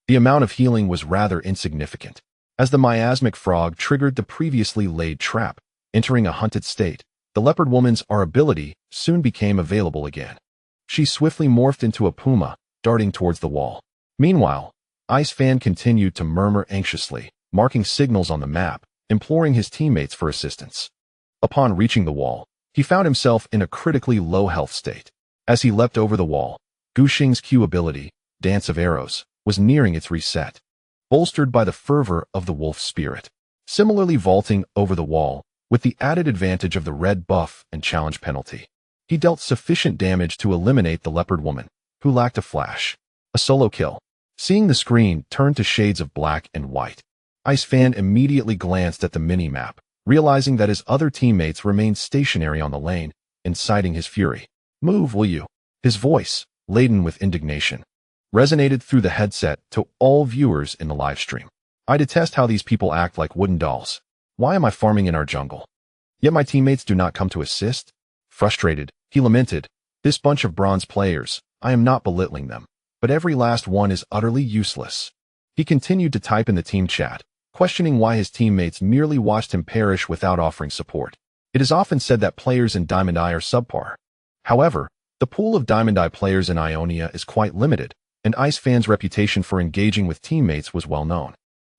the amount of healing was rather insignificant, as the miasmic frog triggered the previously laid trap. Entering a hunted state, the leopard woman's R ability soon became available again. She swiftly morphed into a puma, darting towards the wall. Meanwhile, Ice Fan continued to murmur anxiously, marking signals on the map, imploring his teammates for assistance. Upon reaching the wall, he found himself in a critically low health state. As he leapt over the wall, Gu Xing's Q ability, Dance of Arrows, was nearing its reset, bolstered by the fervor of the wolf spirit. similarly vaulting over the wall, with the added advantage of the red buff and challenge penalty. He dealt sufficient damage to eliminate the leopard woman, who lacked a flash. A solo kill. Seeing the screen turn to shades of black and white, Ice Fan immediately glanced at the mini-map, realizing that his other teammates remained stationary on the lane, inciting his fury. "Move, will you?" His voice, laden with indignation, resonated through the headset to all viewers in the live stream. "I detest how these people act like wooden dolls. Why am I farming in our jungle? Yet my teammates do not come to assist?" Frustrated, he lamented, "This bunch of bronze players, I am not belittling them, but every last one is utterly useless." He continued to type in the team chat, questioning why his teammates merely watched him perish without offering support. It is often said that players in Diamond Eye are subpar. However, the pool of Diamond Eye players in Ionia is quite limited, and Ice Fan's reputation for engaging with teammates was well known.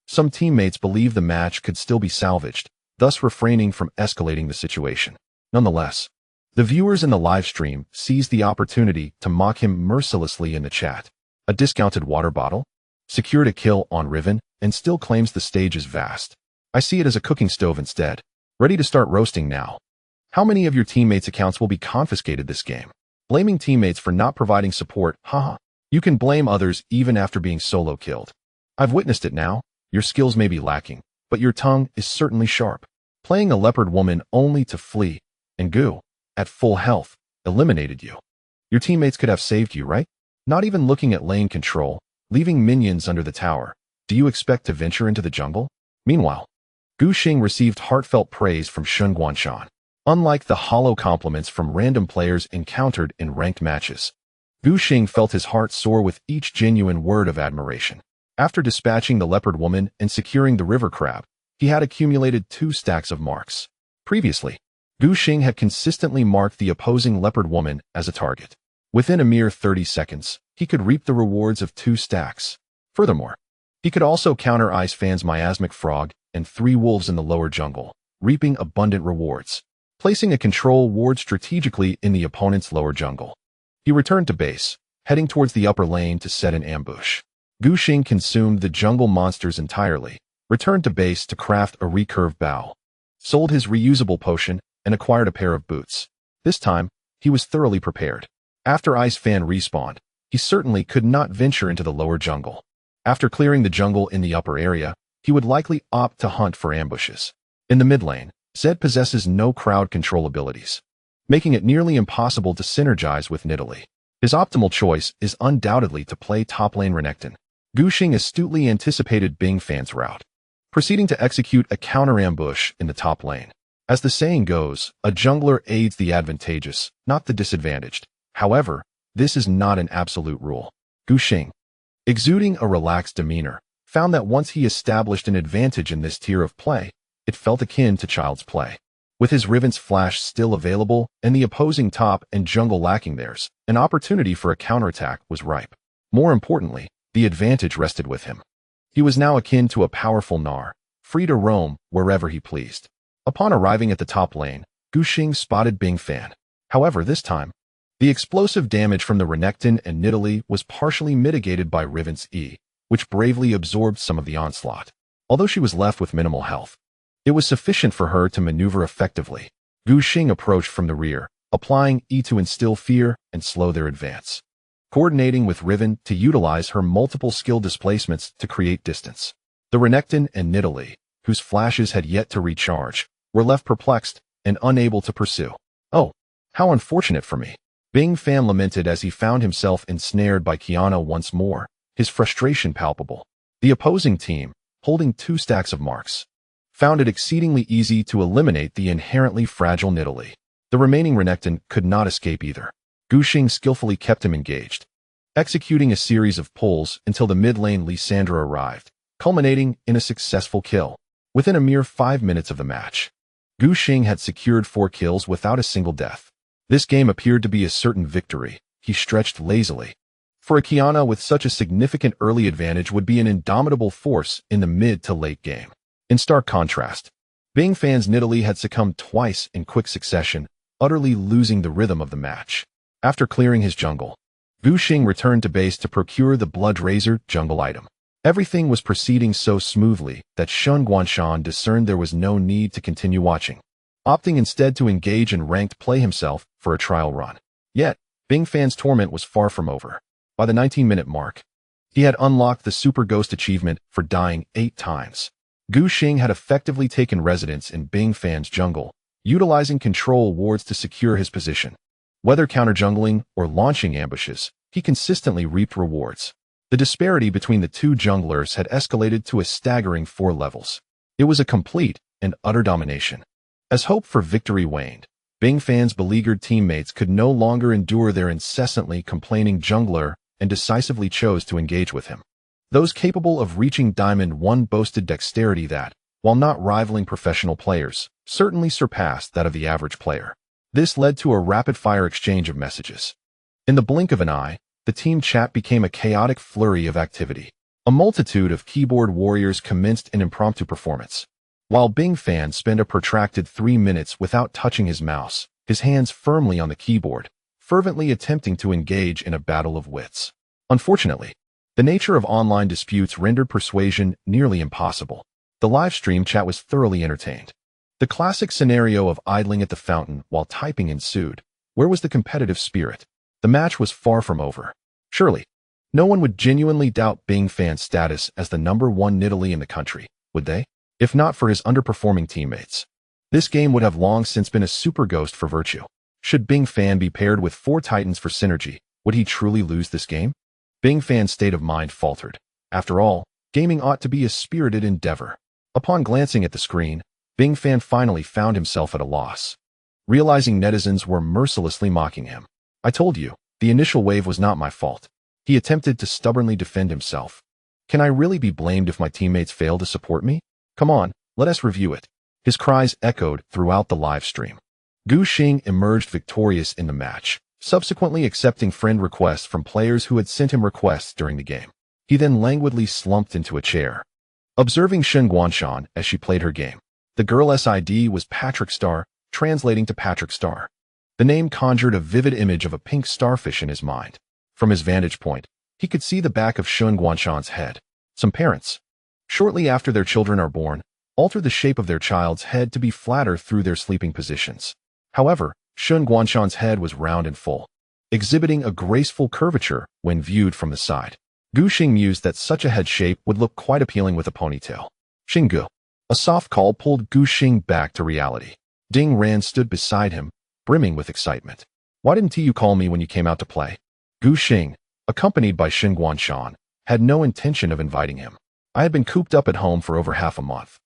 Some teammates believed the match could still be salvaged, thus refraining from escalating the situation. Nonetheless, the viewers in the live stream seized the opportunity to mock him mercilessly in the chat. A discounted water bottle? Secured a kill on Riven, and still claims the stage is vast. I see it as a cooking stove instead. Ready to start roasting now. How many of your teammates' accounts will be confiscated this game? Blaming teammates for not providing support, haha. You can blame others even after being solo killed. I've witnessed it now. Your skills may be lacking, but your tongue is certainly sharp. Playing a leopard woman only to flee, and goo, at full health, eliminated you. Your teammates could have saved you, right? Not even looking at lane control, leaving minions under the tower. Do you expect to venture into the jungle? Meanwhile, Gu Xing received heartfelt praise from Shen Guanshan. Unlike the hollow compliments from random players encountered in ranked matches, Gu Xing felt his heart soar with each genuine word of admiration. After dispatching the leopard woman and securing the river crab, he had accumulated 2 stacks of marks. Previously, Gu Xing had consistently marked the opposing leopard woman as a target. Within a mere 30 seconds, he could reap the rewards of 2 stacks. Furthermore, he could also counter Ice Fan's miasmic frog and 3 wolves in the lower jungle, reaping abundant rewards. Placing a control ward strategically in the opponent's lower jungle, he returned to base, heading towards the upper lane to set an ambush. Gu Xing consumed the jungle monsters entirely, returned to base to craft a recurve bow, sold his reusable potion, and acquired a pair of boots. This time, he was thoroughly prepared. After Ice Fan respawned, he certainly could not venture into the lower jungle. After clearing the jungle in the upper area, he would likely opt to hunt for ambushes. In the mid lane, Zed possesses no crowd control abilities, making it nearly impossible to synergize with Nidalee. His optimal choice is undoubtedly to play top lane Renekton. Gu Xing astutely anticipated Bing Fan's route, proceeding to execute a counter-ambush in the top lane. As the saying goes, a jungler aids the advantageous, not the disadvantaged. However, this is not an absolute rule. Gu Xing, exuding a relaxed demeanor, found that once he established an advantage in this tier of play, it felt akin to child's play. With his Riven's flash still available and the opposing top and jungle lacking theirs, an opportunity for a counterattack was ripe. More importantly, the advantage rested with him. He was now akin to a powerful Gnar, free to roam wherever he pleased. Upon arriving at the top lane, Gu Xing spotted Bing Fan. However, this time, the explosive damage from the Renekton and Nidalee was partially mitigated by Riven's E, which bravely absorbed some of the onslaught. Although she was left with minimal health, it was sufficient for her to maneuver effectively. Gu Xing approached from the rear, applying E to instill fear and slow their advance, coordinating with Riven to utilize her multiple skill displacements to create distance. The Renekton and Nidalee, whose flashes had yet to recharge, were left perplexed and unable to pursue. "Oh, how unfortunate for me," Bing Fan lamented as he found himself ensnared by Qiyana once more, his frustration palpable. The opposing team, holding 2 stacks of marks, found it exceedingly easy to eliminate the inherently fragile Nidalee. The remaining Renekton could not escape either. Gu Xing skillfully kept him engaged, executing a series of pulls until the mid-lane Lysandra arrived, culminating in a successful kill. Within a mere 5 minutes of the match, Gu Xing had secured 4 kills without a single death. This game appeared to be a certain victory, he stretched lazily. For a Qiyana with such a significant early advantage would be an indomitable force in the mid to late game. In stark contrast, Bing Fan's Nidalee had succumbed twice in quick succession, utterly losing the rhythm of the match. After clearing his jungle, Gu Xing returned to base to procure the Blood Razor jungle item. Everything was proceeding so smoothly that Shen Guanshan discerned there was no need to continue watching, opting instead to engage in ranked play himself for a trial run. Yet, Bing Fan's torment was far from over. By the 19-minute mark, he had unlocked the Super Ghost achievement for dying 8 times. Gu Xing had effectively taken residence in Bing Fan's jungle, utilizing control wards to secure his position. Whether counter-jungling or launching ambushes, he consistently reaped rewards. The disparity between the two junglers had escalated to a staggering 4 levels. It was a complete and utter domination. As hope for victory waned, Bing Fan's beleaguered teammates could no longer endure their incessantly complaining jungler and decisively chose to engage with him. Those capable of reaching Diamond 1 boasted dexterity that, while not rivaling professional players, certainly surpassed that of the average player. This led to a rapid-fire exchange of messages. In the blink of an eye, the team chat became a chaotic flurry of activity. A multitude of keyboard warriors commenced an impromptu performance. While Bing Fan spent a protracted 3 minutes without touching his mouse, his hands firmly on the keyboard, fervently attempting to engage in a battle of wits. Unfortunately, the nature of online disputes rendered persuasion nearly impossible. The live stream chat was thoroughly entertained. The classic scenario of idling at the fountain while typing ensued. Where was the competitive spirit? The match was far from over. Surely, no one would genuinely doubt Bing Fan's status as the #1 Nidalee in the country, would they? If not for his underperforming teammates. This game would have long since been a super ghost for virtue. Should Bing Fan be paired with 4 titans for synergy, would he truly lose this game? Bing Fan's state of mind faltered. After all, gaming ought to be a spirited endeavor. Upon glancing at the screen, Bing Fan finally found himself at a loss. Realizing netizens were mercilessly mocking him. I told you, the initial wave was not my fault. He attempted to stubbornly defend himself. Can I really be blamed if my teammates fail to support me? Come on, let us review it. His cries echoed throughout the live stream. Gu Xing emerged victorious in the match, subsequently accepting friend requests from players who had sent him requests during the game. He then languidly slumped into a chair. Observing Shen Guanshan as she played her game, the girl's ID was Patrick Star, translating to Patrick Star. The name conjured a vivid image of a pink starfish in his mind. From his vantage point, he could see the back of Shen Guanshan's head. Some parents, shortly after their children are born, alter the shape of their child's head to be flatter through their sleeping positions. However, Shen Guanshan's head was round and full, exhibiting a graceful curvature when viewed from the side. Gu Xing mused that such a head shape would look quite appealing with a ponytail. Xinggu. A soft call pulled Gu Xing back to reality. Ding Ran stood beside him, brimming with excitement. Why didn't you call me when you came out to play? Gu Xing, accompanied by Shen Guanshan, had no intention of inviting him. I had been cooped up at home for over half a month.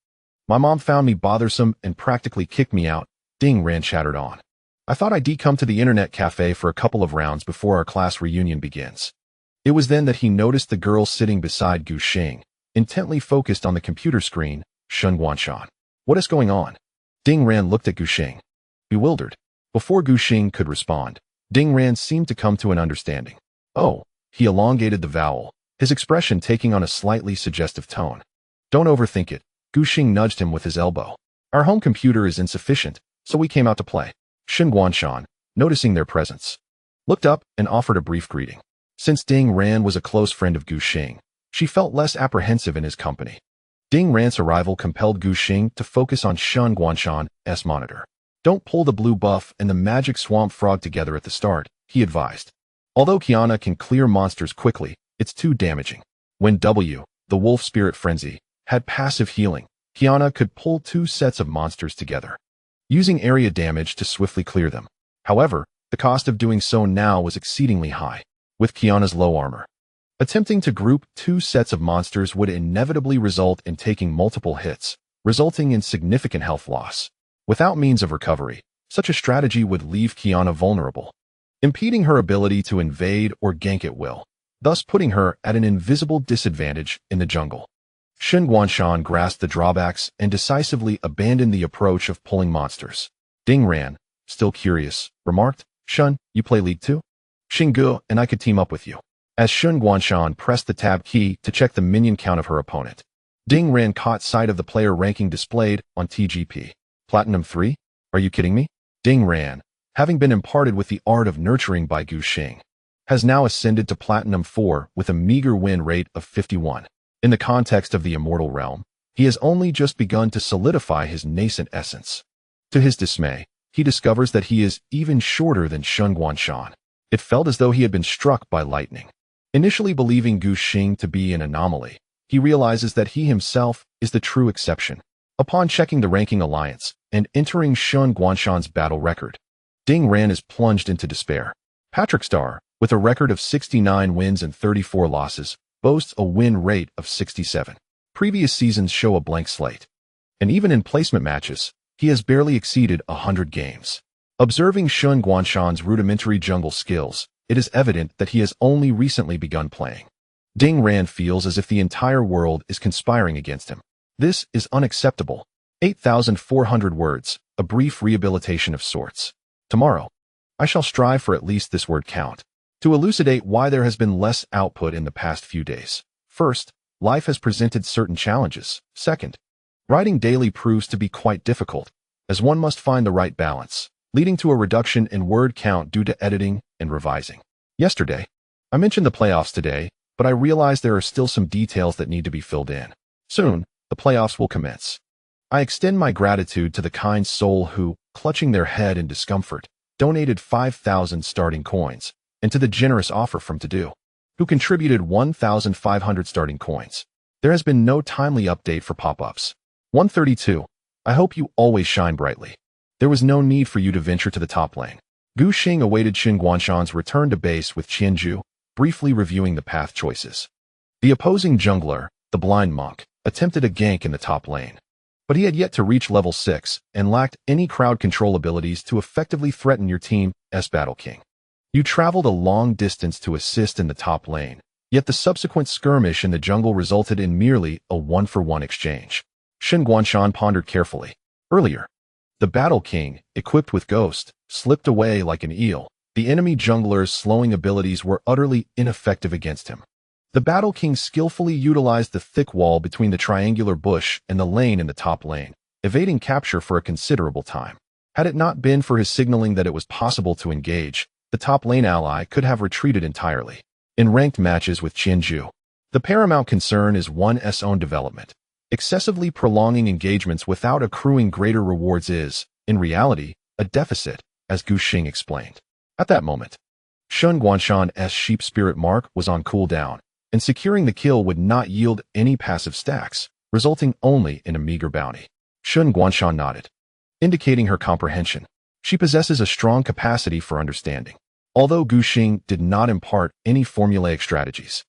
My mom found me bothersome and practically kicked me out, Ding Ran chattered on. I thought I'd come to the internet cafe for a couple of rounds before our class reunion begins. It was then that he noticed the girl sitting beside Gu Xing, intently focused on the computer screen, Shen Guanshan. What is going on? Ding Ran looked at Gu Xing, bewildered. Before Gu Xing could respond, Ding Ran seemed to come to an understanding. Oh, he elongated the vowel, his expression taking on a slightly suggestive tone. Don't overthink it, Gu Xing nudged him with his elbow. Our home computer is insufficient, so we came out to play. Shen Guanshan, noticing their presence, looked up and offered a brief greeting. Since Ding Ran was a close friend of Gu Xing, she felt less apprehensive in his company. Ding Ran's arrival compelled Gu Xing to focus on Shen Guanshan's monitor. Don't pull the blue buff and the magic swamp frog together at the start, he advised. Although Qiyana can clear monsters quickly, it's too damaging. When W, the wolf spirit frenzy, had passive healing, Qiyana could pull 2 sets of monsters together, using area damage to swiftly clear them. However, the cost of doing so now was exceedingly high. With Qiyana's low armor, attempting to group 2 sets of monsters would inevitably result in taking multiple hits, resulting in significant health loss. Without means of recovery, such a strategy would leave Qiyana vulnerable, impeding her ability to invade or gank at will, thus putting her at an invisible disadvantage in the jungle. Shen Guanshan grasped the drawbacks and decisively abandoned the approach of pulling monsters. Ding Ran, still curious, remarked, Shen, you play League 2? Xinggu and I could team up with you. As Shen Guanshan pressed the tab key to check the minion count of her opponent, Ding Ran caught sight of the player ranking displayed on TGP. Platinum 3? Are you kidding me? Ding Ran, having been imparted with the art of nurturing by Gu Xing, has now ascended to Platinum 4 with a meager win rate of 51. In the context of the immortal realm, he has only just begun to solidify his nascent essence. To his dismay, he discovers that he is even shorter than Shen Guanshan. It felt as though he had been struck by lightning. Initially believing Gu Xing to be an anomaly, he realizes that he himself is the true exception. Upon checking the ranking alliance and entering Shen Guanshan's battle record, Ding Ran is plunged into despair. Patrick Star, with a record of 69 wins and 34 losses, boasts a win rate of 67. Previous seasons show a blank slate. And even in placement matches, he has barely exceeded 100 games. Observing Shen Guanshan's rudimentary jungle skills, it is evident that he has only recently begun playing. Ding Ran feels as if the entire world is conspiring against him. This is unacceptable. 8,400 words, a brief rehabilitation of sorts. Tomorrow, I shall strive for at least this word count, to elucidate why there has been less output in the past few days. First, life has presented certain challenges. Second, writing daily proves to be quite difficult, as one must find the right balance, leading to a reduction in word count due to editing and revising. Yesterday, I mentioned the playoffs today, but I realized there are still some details that need to be filled in. Soon, the playoffs will commence. I extend my gratitude to the kind soul who, clutching their head in discomfort, donated 5,000 starting coins, and to the generous offer from To-Do, who contributed 1,500 starting coins. There has been no timely update for pop-ups. 132. I hope you always shine brightly. There was no need for you to venture to the top lane. Gu Xing awaited Shen Guanshan's return to base with Qianzhu, briefly reviewing the path choices. The opposing jungler, the blind monk, attempted a gank in the top lane, but he had yet to reach level 6 and lacked any crowd control abilities to effectively threaten your team's Battle King. You traveled a long distance to assist in the top lane, yet the subsequent skirmish in the jungle resulted in merely a one-for-one exchange. Shen Guanshan pondered carefully. Earlier, the Battle King, equipped with Ghost, slipped away like an eel. The enemy jungler's slowing abilities were utterly ineffective against him. The Battle King skillfully utilized the thick wall between the triangular bush and the lane in the top lane, evading capture for a considerable time. Had it not been for his signaling that it was possible to engage, the top lane ally could have retreated entirely. In ranked matches with Qianzhu, the paramount concern is one's own development. Excessively prolonging engagements without accruing greater rewards is, in reality, a deficit, as Gu Xing explained. At that moment, Shen Guanshan's sheep spirit mark was on cooldown, and securing the kill would not yield any passive stacks, resulting only in a meager bounty. Shen Guanshan nodded, indicating her comprehension. She possesses a strong capacity for understanding. Although Gu Xing did not impart any formulaic strategies,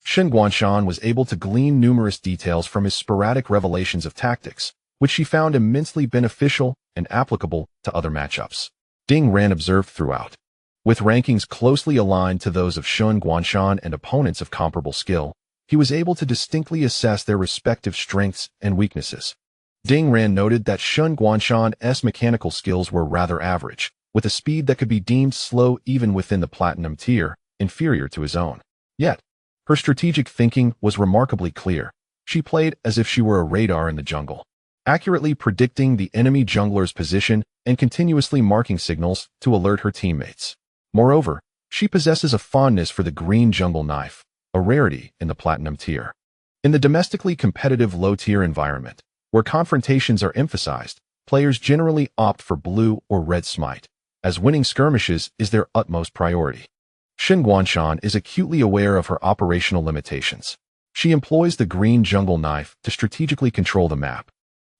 Shen Guanshan was able to glean numerous details from his sporadic revelations of tactics, which she found immensely beneficial and applicable to other matchups. Ding Ran observed throughout. With rankings closely aligned to those of Shen Guanshan and opponents of comparable skill, he was able to distinctly assess their respective strengths and weaknesses. Ding Ran noted that Shen Guanshan's mechanical skills were rather average, with a speed that could be deemed slow even within the platinum tier, inferior to his own. Yet, her strategic thinking was remarkably clear. She played as if she were a radar in the jungle, accurately predicting the enemy jungler's position and continuously marking signals to alert her teammates. Moreover, she possesses a fondness for the green jungle knife, a rarity in the platinum tier. In the domestically competitive low-tier environment, where confrontations are emphasized, players generally opt for blue or red smite, as winning skirmishes is their utmost priority. Shen Guanshan is acutely aware of her operational limitations. She employs the green jungle knife to strategically control the map,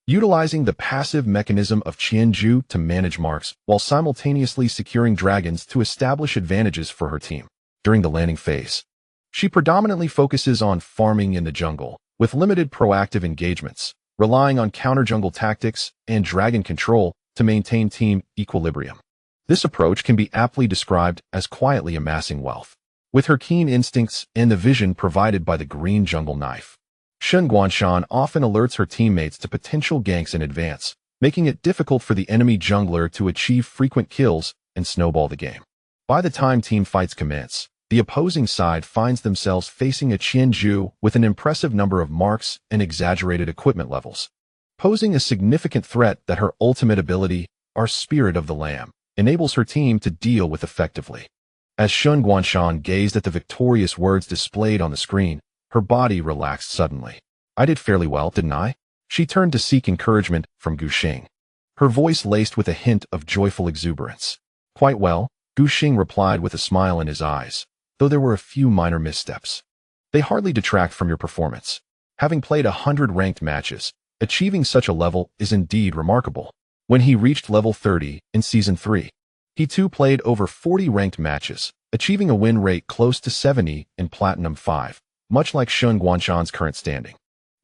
utilizing the passive mechanism of Qianzhu to manage marks while simultaneously securing dragons to establish advantages for her team. During the landing phase, she predominantly focuses on farming in the jungle, with limited proactive engagements, relying on counter-jungle tactics and dragon control to maintain team equilibrium. This approach can be aptly described as quietly amassing wealth. With her keen instincts and the vision provided by the green jungle knife, Shen Guanshan often alerts her teammates to potential ganks in advance, making it difficult for the enemy jungler to achieve frequent kills and snowball the game. By the time team fights commence, the opposing side finds themselves facing a Qianzhu with an impressive number of marks and exaggerated equipment levels, posing a significant threat that her ultimate ability, our Spirit of the Lamb, enables her team to deal with effectively. As Shen Guanshan gazed at the victorious words displayed on the screen, Her body relaxed suddenly. I did fairly well, didn't I? She turned to seek encouragement from Gu Xing. Her voice laced with a hint of joyful exuberance. Quite well, Gu Xing replied with a smile in his eyes, though there were a few minor missteps. They hardly detract from your performance. Having played 100 ranked matches, achieving such a level is indeed remarkable. When he reached level 30 in Season 3, he too played over 40 ranked matches, achieving a win rate close to 70 in Platinum 5, much like Shen Guanshan's current standing.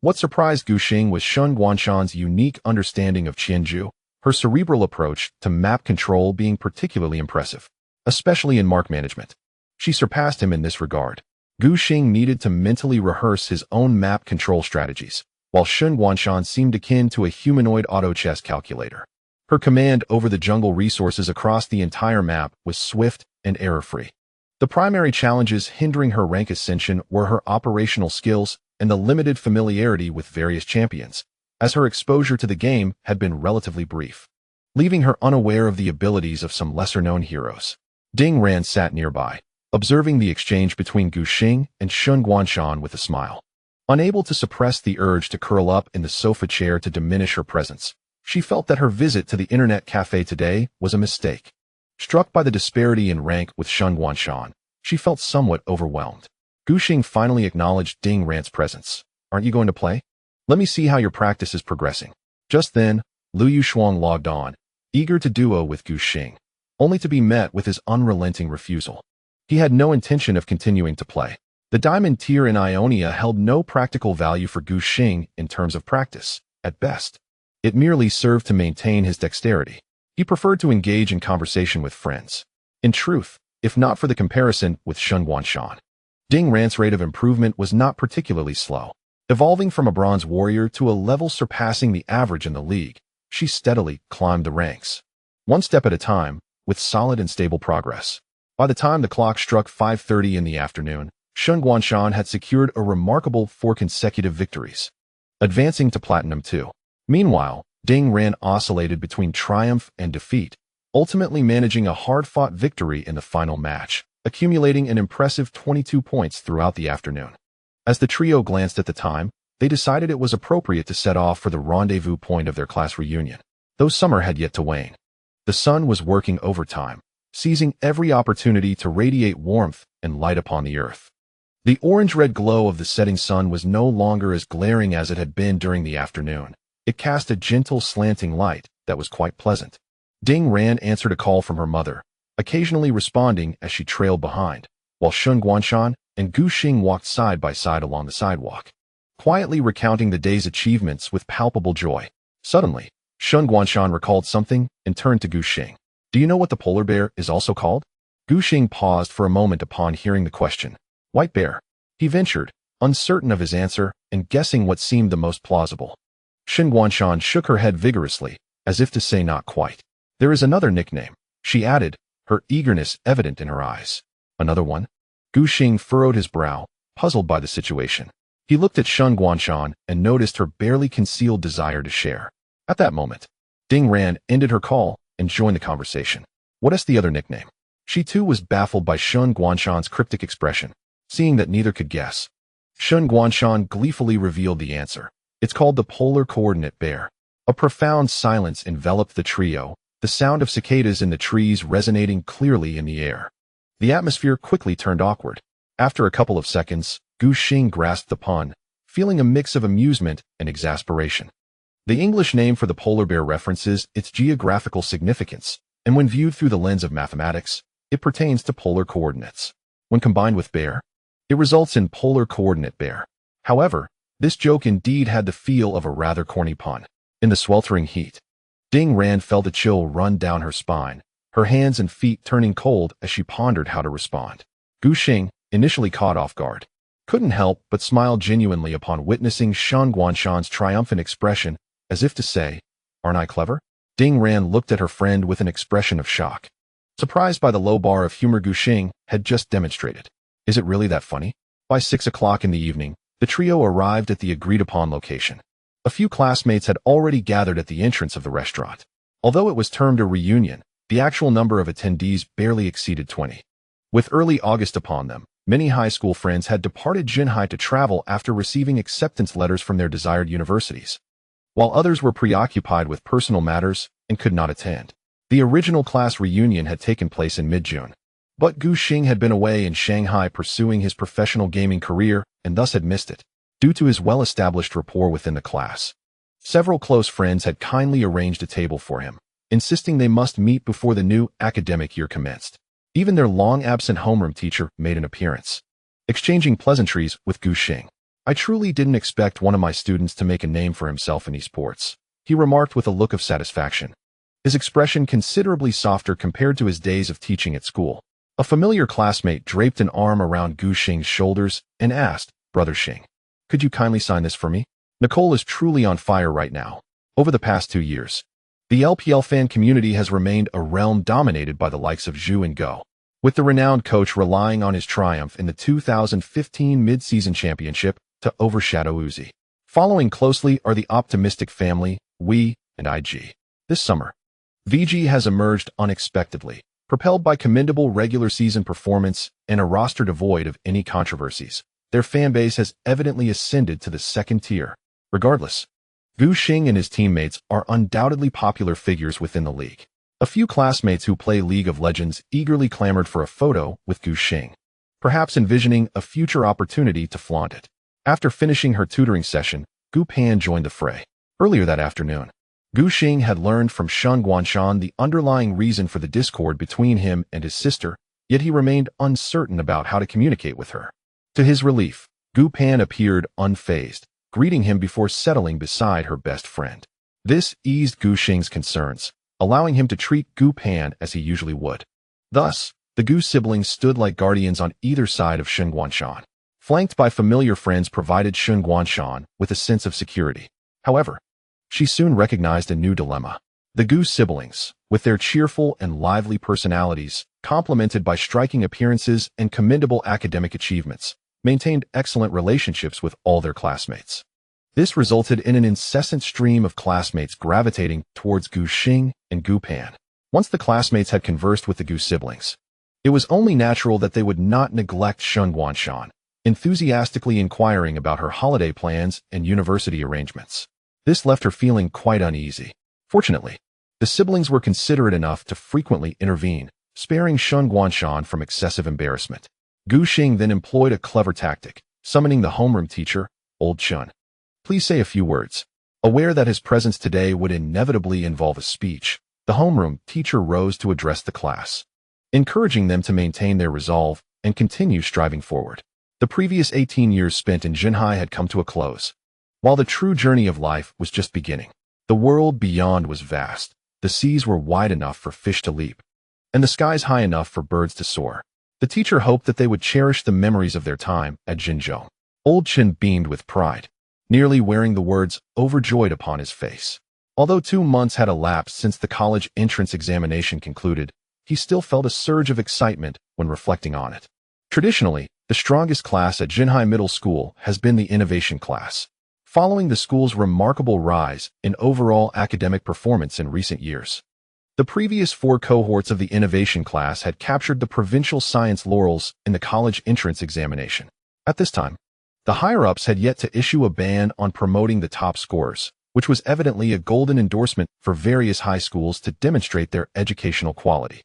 What surprised Gu Xing was Shen Guanshan's unique understanding of Qianzhu, her cerebral approach to map control being particularly impressive, especially in mark management. She surpassed him in this regard. Gu Xing needed to mentally rehearse his own map control strategies, while Shen Guanshan seemed akin to a humanoid auto-chess calculator. Her command over the jungle resources across the entire map was swift and error-free. The primary challenges hindering her rank ascension were her operational skills and the limited familiarity with various champions, as her exposure to the game had been relatively brief, leaving her unaware of the abilities of some lesser-known heroes. Ding Ran sat nearby, observing the exchange between Gu Xing and Shen Guanshan with a smile. Unable to suppress the urge to curl up in the sofa chair to diminish her presence, she felt that her visit to the internet cafe today was a mistake. Struck by the disparity in rank with Shen Guanshan, she felt somewhat overwhelmed. Gu Xing finally acknowledged Ding Ran's presence. Aren't you going to play? Let me see how your practice is progressing. Just then, Liu Yushuang logged on, eager to duo with Gu Xing, only to be met with his unrelenting refusal. He had no intention of continuing to play. The diamond tier in Ionia held no practical value for Gu Xing in terms of practice, at best. It merely served to maintain his dexterity. He preferred to engage in conversation with friends. In truth, if not for the comparison with Shen Guanshan, Ding Ran's rate of improvement was not particularly slow. Evolving from a bronze warrior to a level surpassing the average in the league, she steadily climbed the ranks. One step at a time, with solid and stable progress. By the time the clock struck 5:30 in the afternoon, Shen Guanshan had secured a remarkable 4 consecutive victories, advancing to Platinum 2. Meanwhile, Ding Ran oscillated between triumph and defeat, ultimately managing a hard-fought victory in the final match, accumulating an impressive 22 points throughout the afternoon. As the trio glanced at the time, they decided it was appropriate to set off for the rendezvous point of their class reunion, though summer had yet to wane. The sun was working overtime, seizing every opportunity to radiate warmth and light upon the earth. The orange-red glow of the setting sun was no longer as glaring as it had been during the afternoon. It cast a gentle slanting light that was quite pleasant. Ding Ran answered a call from her mother, occasionally responding as she trailed behind, while Shen Guanshan and Gu Xing walked side by side along the sidewalk, quietly recounting the day's achievements with palpable joy. Suddenly, Shen Guanshan recalled something and turned to Gu Xing. Do you know what the polar bear is also called? Gu Xing paused for a moment upon hearing the question. White bear, he ventured, uncertain of his answer and guessing what seemed the most plausible. Shen Guanshan shook her head vigorously, as if to say not quite. There is another nickname, she added, her eagerness evident in her eyes. Another one? Gu Xing furrowed his brow, puzzled by the situation. He looked at Shen Guanshan and noticed her barely concealed desire to share. At that moment, Ding Ran ended her call and joined the conversation. What is the other nickname? She too was baffled by Shen Guanshan's cryptic expression, seeing that neither could guess. Shen Guanshan gleefully revealed the answer. It's called the polar coordinate bear. A profound silence enveloped the trio, the sound of cicadas in the trees resonating clearly in the air. The atmosphere quickly turned awkward. After a couple of seconds, Gu Xing grasped the pun, feeling a mix of amusement and exasperation. The English name for the polar bear references its geographical significance, and when viewed through the lens of mathematics, it pertains to polar coordinates. When combined with bear, it results in polar coordinate bear. However, this joke indeed had the feel of a rather corny pun. In the sweltering heat, Ding Ran felt a chill run down her spine, her hands and feet turning cold as she pondered how to respond. Gu Xing, initially caught off guard, couldn't help but smile genuinely upon witnessing Shen Guanshan's triumphant expression, as if to say, aren't I clever? Ding Ran looked at her friend with an expression of shock, surprised by the low bar of humor Gu Xing had just demonstrated. Is it really that funny? By 6 o'clock in the evening, the trio arrived at the agreed-upon location. A few classmates had already gathered at the entrance of the restaurant. Although it was termed a reunion, the actual number of attendees barely exceeded 20. With early August upon them, Many high school friends had departed Jinhai to travel after receiving acceptance letters from their desired universities, while others were preoccupied with personal matters and could not attend. The original class reunion had taken place in mid-June, but Gu Xing had been away in Shanghai pursuing his professional gaming career and thus had missed it, due to his well-established rapport within the class. Several close friends had kindly arranged a table for him, insisting they must meet before the new academic year commenced. Even their long-absent homeroom teacher made an appearance, exchanging pleasantries with Gu Xing. "I truly didn't expect one of my students to make a name for himself in esports," he remarked with a look of satisfaction, his expression considerably softer compared to his days of teaching at school. A familiar classmate draped an arm around Gu Xing's shoulders and asked, "Brother Xing, could you kindly sign this for me? Nicole is truly on fire right now." Over the past 2 years, the LPL fan community has remained a realm dominated by the likes of Zhu and Go, with the renowned coach relying on his triumph in the 2015 mid-season championship to overshadow Uzi. Following closely are the optimistic family, Wei, and IG. This summer, VG has emerged unexpectedly, propelled by commendable regular season performance and a roster devoid of any controversies. Their fanbase has evidently ascended to the second tier. Regardless, Gu Xing and his teammates are undoubtedly popular figures within the league. A few classmates who play League of Legends eagerly clamored for a photo with Gu Xing, perhaps envisioning a future opportunity to flaunt it. After finishing her tutoring session, Gu Pan joined the fray. Earlier that afternoon, Gu Xing had learned from Shen Guanshan the underlying reason for the discord between him and his sister, yet he remained uncertain about how to communicate with her. To his relief, Gu Pan appeared unfazed, greeting him before settling beside her best friend. This eased Gu Xing's concerns, allowing him to treat Gu Pan as he usually would. Thus, the Gu siblings stood like guardians on either side of Shen Guanshan. Flanked by familiar friends provided Shen Guanshan with a sense of security. However, she soon recognized a new dilemma. The Gu siblings, with their cheerful and lively personalities, complemented by striking appearances and commendable academic achievements, maintained excellent relationships with all their classmates. This resulted in an incessant stream of classmates gravitating towards Gu Xing and Gu Pan. Once the classmates had conversed with the Gu siblings, it was only natural that they would not neglect Shen Guanshan, enthusiastically inquiring about her holiday plans and university arrangements. This left her feeling quite uneasy. Fortunately, the siblings were considerate enough to frequently intervene, sparing Shen Guanshan from excessive embarrassment. Gu Xing then employed a clever tactic, summoning the homeroom teacher, Old Chun. "Please say a few words." Aware that his presence today would inevitably involve a speech, the homeroom teacher rose to address the class, encouraging them to maintain their resolve and continue striving forward. The previous 18 years spent in Jinhai had come to a close, while the true journey of life was just beginning. The world beyond was vast, the seas were wide enough for fish to leap, and the skies high enough for birds to soar. The teacher hoped that they would cherish the memories of their time at Jinzhou. Old Chen beamed with pride, nearly wearing the words overjoyed upon his face. Although 2 months had elapsed since the college entrance examination concluded, he still felt a surge of excitement when reflecting on it. Traditionally, the strongest class at Jinhai Middle School has been the innovation class, following the school's remarkable rise in overall academic performance in recent years. The previous 4 cohorts of the innovation class had captured the provincial science laurels in the college entrance examination. At this time, the higher-ups had yet to issue a ban on promoting the top scorers, which was evidently a golden endorsement for various high schools to demonstrate their educational quality.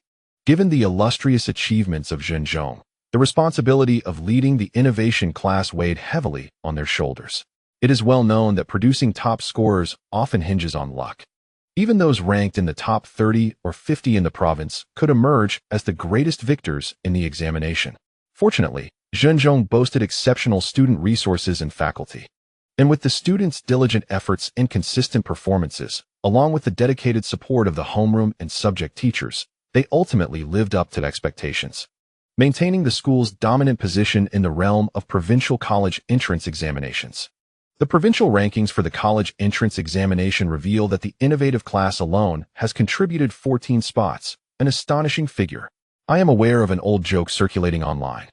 Given the illustrious achievements of Zhenzhong, the responsibility of leading the innovation class weighed heavily on their shoulders. It is well known that producing top scorers often hinges on luck. Even those ranked in the top 30 or 50 in the province could emerge as the greatest victors in the examination. Fortunately, Zhenzhong boasted exceptional student resources and faculty. And with the students' diligent efforts and consistent performances, along with the dedicated support of the homeroom and subject teachers, they ultimately lived up to expectations, maintaining the school's dominant position in the realm of provincial college entrance examinations. The provincial rankings for the college entrance examination reveal that the innovative class alone has contributed 14 spots, an astonishing figure. I am aware of an old joke circulating online,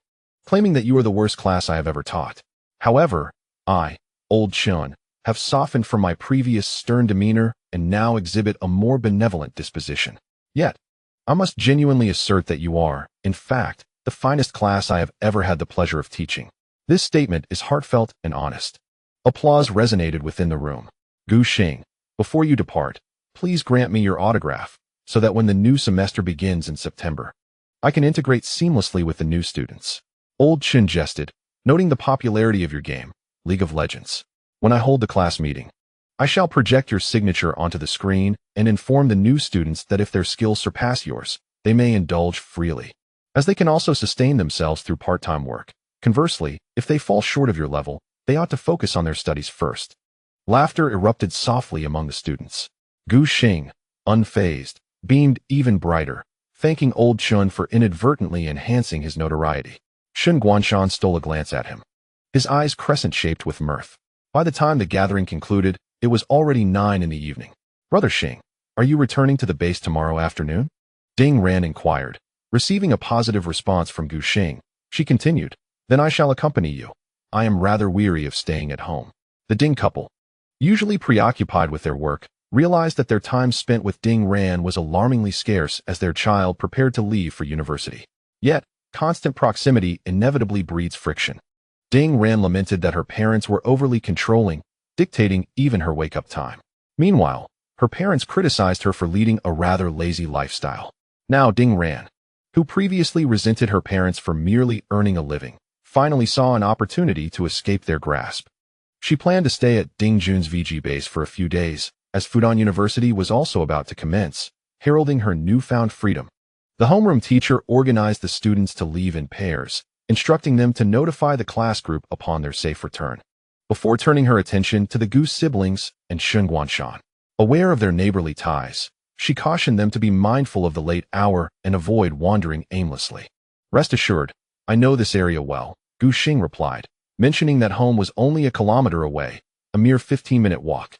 claiming that you are the worst class I have ever taught. However, I, Old Chun, have softened from my previous stern demeanor and now exhibit a more benevolent disposition. Yet, I must genuinely assert that you are, in fact, the finest class I have ever had the pleasure of teaching. This statement is heartfelt and honest. Applause resonated within the room. Gu Xing, before you depart, please grant me your autograph, so that when the new semester begins in September, I can integrate seamlessly with the new students. Old Chen jested, noting the popularity of your game, League of Legends. When I hold the class meeting, I shall project your signature onto the screen and inform the new students that if their skills surpass yours, they may indulge freely, as they can also sustain themselves through part-time work. Conversely, if they fall short of your level, they ought to focus on their studies first. Laughter erupted softly among the students. Gu Xing, unfazed, beamed even brighter, thanking old Chen for inadvertently enhancing his notoriety. Shen Guanshan stole a glance at him, his eyes crescent-shaped with mirth. By the time the gathering concluded, it was already 9 in the evening. Brother Xing, are you returning to the base tomorrow afternoon? Ding Ran inquired. Receiving a positive response from Gu Xing, she continued, then I shall accompany you. I am rather weary of staying at home. The Ding couple, usually preoccupied with their work, realized that their time spent with Ding Ran was alarmingly scarce as their child prepared to leave for university. Yet, constant proximity inevitably breeds friction. Ding Ran lamented that her parents were overly controlling, dictating even her wake-up time. Meanwhile, her parents criticized her for leading a rather lazy lifestyle. Now Ding Ran, who previously resented her parents for merely earning a living, finally saw an opportunity to escape their grasp. She planned to stay at Ding Jun's VG base for a few days, as Fudan University was also about to commence, heralding her newfound freedom. The homeroom teacher organized the students to leave in pairs, instructing them to notify the class group upon their safe return. Before turning her attention to the Gu siblings and Shen Guanshan, aware of their neighborly ties, she cautioned them to be mindful of the late hour and avoid wandering aimlessly. Rest assured, I know this area well, Gu Xing replied, mentioning that home was only a kilometer away, a mere 15-minute walk.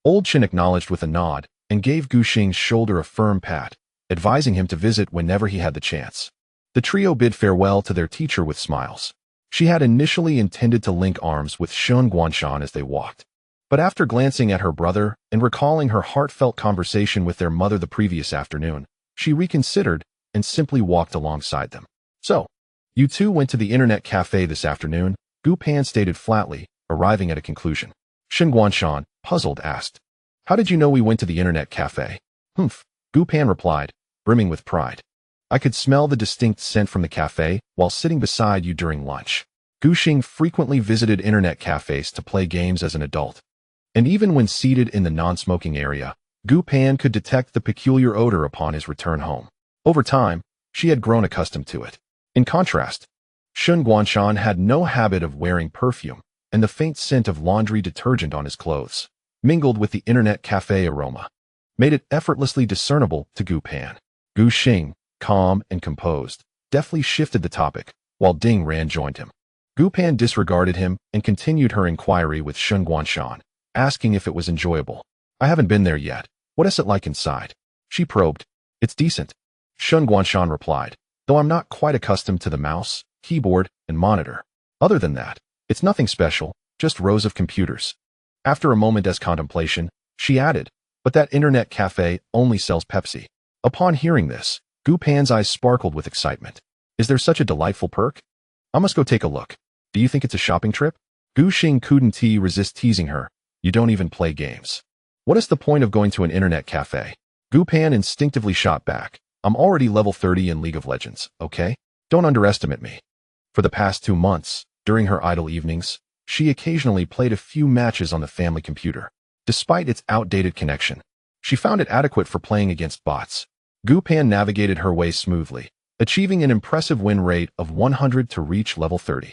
Old Chen acknowledged with a nod and gave Gu Xing's shoulder a firm pat, advising him to visit whenever he had the chance. The trio bid farewell to their teacher with smiles. She had initially intended to link arms with Shen Guanshan as they walked, but after glancing at her brother and recalling her heartfelt conversation with their mother the previous afternoon, she reconsidered and simply walked alongside them. So, you two went to the internet cafe this afternoon, Gu Pan stated flatly, arriving at a conclusion. Shen Guanshan, puzzled, asked, how did you know we went to the internet cafe? Humph, Gu Pan replied, brimming with pride. I could smell the distinct scent from the cafe while sitting beside you during lunch. Gu Xing frequently visited internet cafes to play games as an adult, and even when seated in the non-smoking area, Gu Pan could detect the peculiar odor upon his return home. Over time, she had grown accustomed to it. In contrast, Shen Guanshan had no habit of wearing perfume, and the faint scent of laundry detergent on his clothes, mingled with the internet cafe aroma, made it effortlessly discernible to Gu Pan. Gu Xing, calm and composed, deftly shifted the topic, while Ding Ran joined him. Gu Pan disregarded him and continued her inquiry with Shen Guanshan, asking if it was enjoyable. I haven't been there yet. What is it like inside? She probed. It's decent, Shen Guanshan replied, though I'm not quite accustomed to the mouse, keyboard, and monitor. Other than that, it's nothing special, just rows of computers. After a moment's contemplation, she added, but that internet cafe only sells Pepsi. Upon hearing this, Gu Pan's eyes sparkled with excitement. Is there such a delightful perk? I must go take a look. Do you think it's a shopping trip? Gu Xing couldn't resist teasing her. You don't even play games. What is the point of going to an internet cafe? Gu Pan instinctively shot back. I'm already level 30 in League of Legends, okay? Don't underestimate me. For the past 2 months, during her idle evenings, she occasionally played a few matches on the family computer. Despite its outdated connection, she found it adequate for playing against bots. Gu Pan navigated her way smoothly, achieving an impressive win rate of 100 to reach level 30.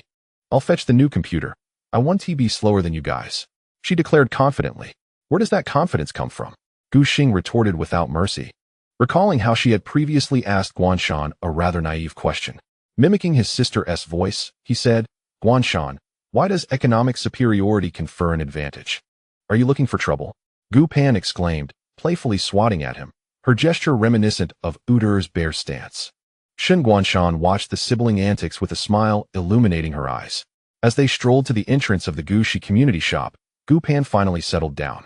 I'll fetch the new computer. I want to be slower than you guys, she declared confidently. Where does that confidence come from? Gu Xing retorted without mercy, recalling how she had previously asked Guanshan a rather naive question. Mimicking his sister's voice, he said, Guanshan, why does economic superiority confer an advantage? Are you looking for trouble? Gu Pan exclaimed, playfully swatting at him, her gesture reminiscent of Uder's bear stance. Shen Guanshan watched the sibling antics with a smile illuminating her eyes. As they strolled to the entrance of the Gushi community shop, Gu Pan finally settled down,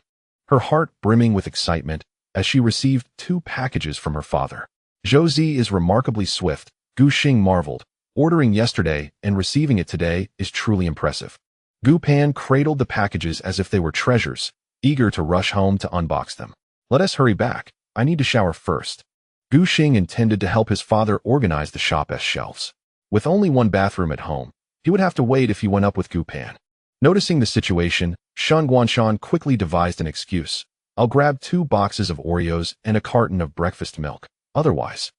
her heart brimming with excitement as she received 2 packages from her father. Zhou Zi is remarkably swift, Gu Xing marveled, Ordering yesterday and receiving it today is truly impressive. Gu Pan cradled the packages as if they were treasures, eager to rush home to unbox them. Let us hurry back. I need to shower first. Gu Xing intended to help his father organize the shop's shelves. With only one bathroom at home, he would have to wait if he went up with Gu Pan. Noticing the situation, Shen Guanshan quickly devised an excuse. I'll grab 2 boxes of Oreos and a carton of breakfast milk. Otherwise,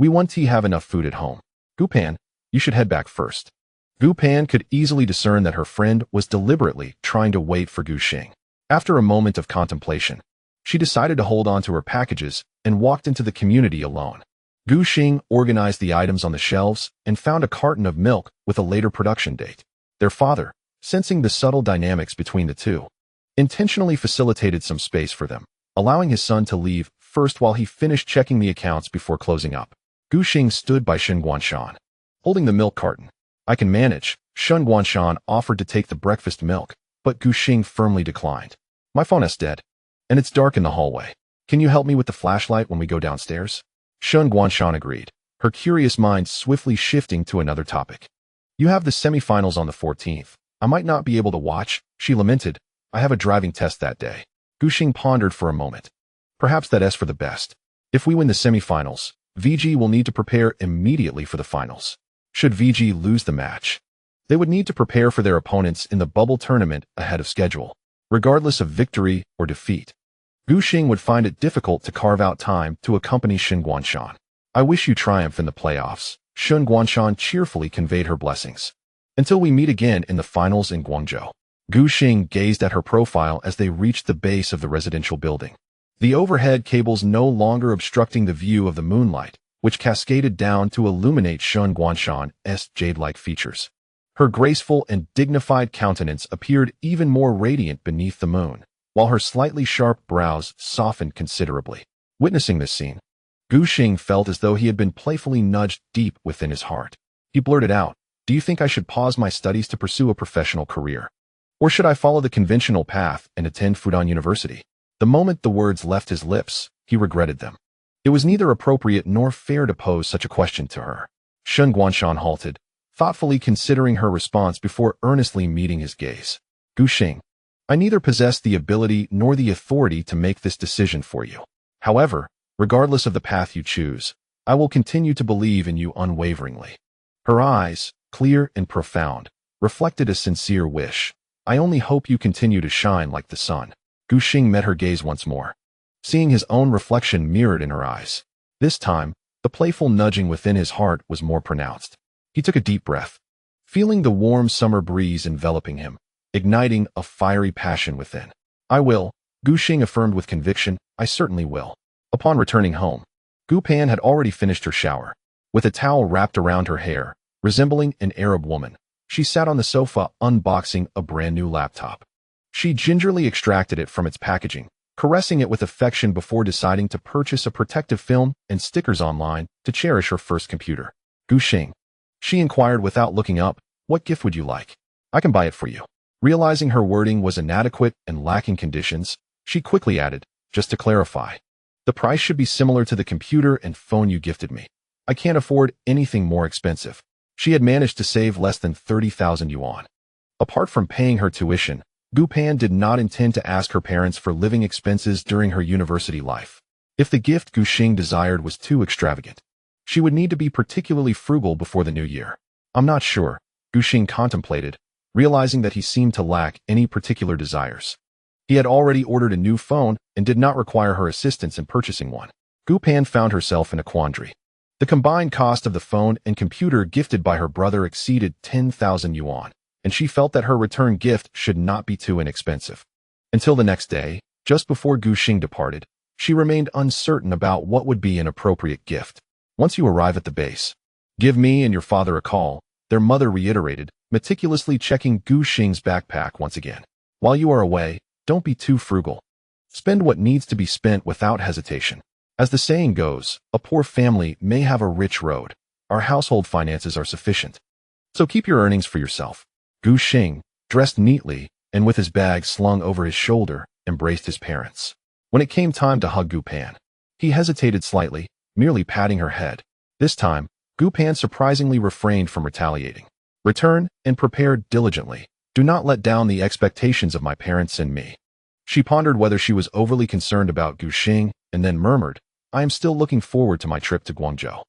we won't have enough food at home. Gu Pan, you should head back first. Gu Pan could easily discern that her friend was deliberately trying to wait for Gu Xing. After a moment of contemplation, she decided to hold on to her packages and walked into the community alone. Gu Xing organized the items on the shelves and found a carton of milk with a later production date. Their father, sensing the subtle dynamics between the two, intentionally facilitated some space for them, allowing his son to leave first while he finished checking the accounts before closing up. Gu Xing stood by Shen Guanshan, holding the milk carton. I can manage. Shen Guanshan offered to take the breakfast milk, but Gu Xing firmly declined. My phone is dead, and it's dark in the hallway. Can you help me with the flashlight when we go downstairs? Shen Guanshan agreed, her curious mind swiftly shifting to another topic. You have the semifinals on the 14th. I might not be able to watch, she lamented. I have a driving test that day. Gu Xing pondered for a moment. Perhaps that's for the best. If we win the semifinals, VG will need to prepare immediately for the finals. Should VG lose the match, they would need to prepare for their opponents in the bubble tournament ahead of schedule. Regardless of victory or defeat, Gu Xing would find it difficult to carve out time to accompany Shen Guanshan. I wish you triumph in the playoffs. Shen Guanshan cheerfully conveyed her blessings. Until we meet again in the finals in Guangzhou. Gu Xing gazed at her profile as they reached the base of the residential building. The overhead cables no longer obstructing the view of the moonlight, which cascaded down to illuminate Shen Guanshan's jade-like features. Her graceful and dignified countenance appeared even more radiant beneath the moon, while her slightly sharp brows softened considerably. Witnessing this scene, Gu Xing felt as though he had been playfully nudged deep within his heart. He blurted out, Do you think I should pause my studies to pursue a professional career? Or should I follow the conventional path and attend Fudan University? The moment the words left his lips, he regretted them. It was neither appropriate nor fair to pose such a question to her. Shen Guanshan halted, thoughtfully considering her response before earnestly meeting his gaze. Gu Xing, I neither possess the ability nor the authority to make this decision for you. However, regardless of the path you choose, I will continue to believe in you unwaveringly. Her eyes, clear and profound, reflected a sincere wish. I only hope you continue to shine like the sun. Gu Xing met her gaze once more, seeing his own reflection mirrored in her eyes. This time, the playful nudging within his heart was more pronounced. He took a deep breath, feeling the warm summer breeze enveloping him, igniting a fiery passion within. I will, Gu Xing affirmed with conviction, I certainly will. Upon returning home, Gu Pan had already finished her shower. With a towel wrapped around her hair, resembling an Arab woman, she sat on the sofa unboxing a brand new laptop. She gingerly extracted it from its packaging, caressing it with affection before deciding to purchase a protective film and stickers online to cherish her first computer. Gu Xing, she inquired without looking up, what gift would you like? I can buy it for you. Realizing her wording was inadequate and lacking conditions, she quickly added, just to clarify, the price should be similar to the computer and phone you gifted me. I can't afford anything more expensive. She had managed to save less than 30,000 yuan. Apart from paying her tuition, Gu Pan did not intend to ask her parents for living expenses during her university life. If the gift Gu Xing desired was too extravagant, she would need to be particularly frugal before the new year. I'm not sure, Gu Xing contemplated, realizing that he seemed to lack any particular desires. He had already ordered a new phone and did not require her assistance in purchasing one. Gu Pan found herself in a quandary. The combined cost of the phone and computer gifted by her brother exceeded 10,000 yuan, and she felt that her return gift should not be too inexpensive. Until the next day, just before Gu Xing departed, she remained uncertain about what would be an appropriate gift. Once you arrive at the base, give me and your father a call, their mother reiterated, meticulously checking Gu Xing's backpack once again. While you are away, don't be too frugal. Spend what needs to be spent without hesitation. As the saying goes, a poor family may have a rich road. Our household finances are sufficient. So keep your earnings for yourself. Gu Xing, dressed neatly and with his bag slung over his shoulder, embraced his parents. When it came time to hug Gu Pan, he hesitated slightly, merely patting her head. This time, Gu Pan surprisingly refrained from retaliating. Return and prepare diligently. Do not let down the expectations of my parents and me. She pondered whether she was overly concerned about Gu Xing and then murmured, I am still looking forward to my trip to Guangzhou.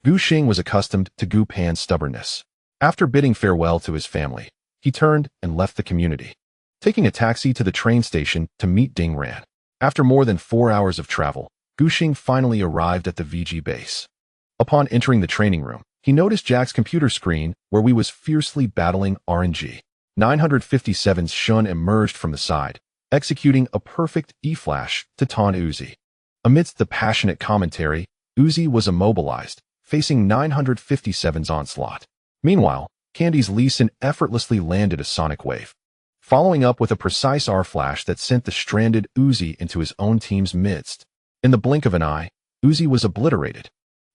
Gu Xing was accustomed to Gu Pan's stubbornness. After bidding farewell to his family, he turned and left the community, taking a taxi to the train station to meet Ding Ran. After more than 4 hours of travel, Gu Xing finally arrived at the VG base. Upon entering the training room, he noticed Jack's computer screen where we was fiercely battling RNG. 957's Shun emerged from the side, executing a perfect E-flash to taunt Uzi. Amidst the passionate commentary, Uzi was immobilized, facing 957's onslaught. Meanwhile, Candy's Lee Sin effortlessly landed a sonic wave, following up with a precise R-flash that sent the stranded Uzi into his own team's midst. In the blink of an eye, Uzi was obliterated.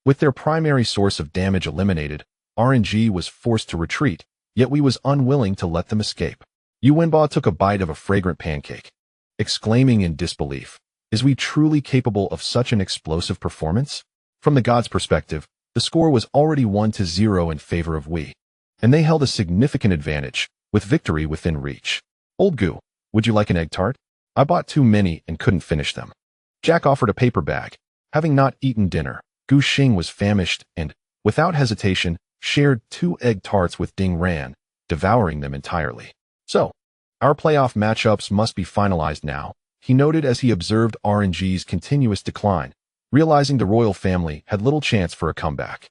With their primary source of damage eliminated, RNG was forced to retreat, yet we was unwilling to let them escape. Yu Wenba took a bite of a fragrant pancake, exclaiming in disbelief, is we truly capable of such an explosive performance? From the gods' perspective, the score was already 1-0 in favor of we, and they held a significant advantage, with victory within reach. Old Gu, would you like an egg tart? I bought too many and couldn't finish them. Jack offered a paper bag. Having not eaten dinner, Gu Xing was famished and, without hesitation, shared 2 egg tarts with Ding Ran, devouring them entirely. So, our playoff matchups must be finalized now, he noted as he observed RNG's continuous decline, realizing the royal family had little chance for a comeback.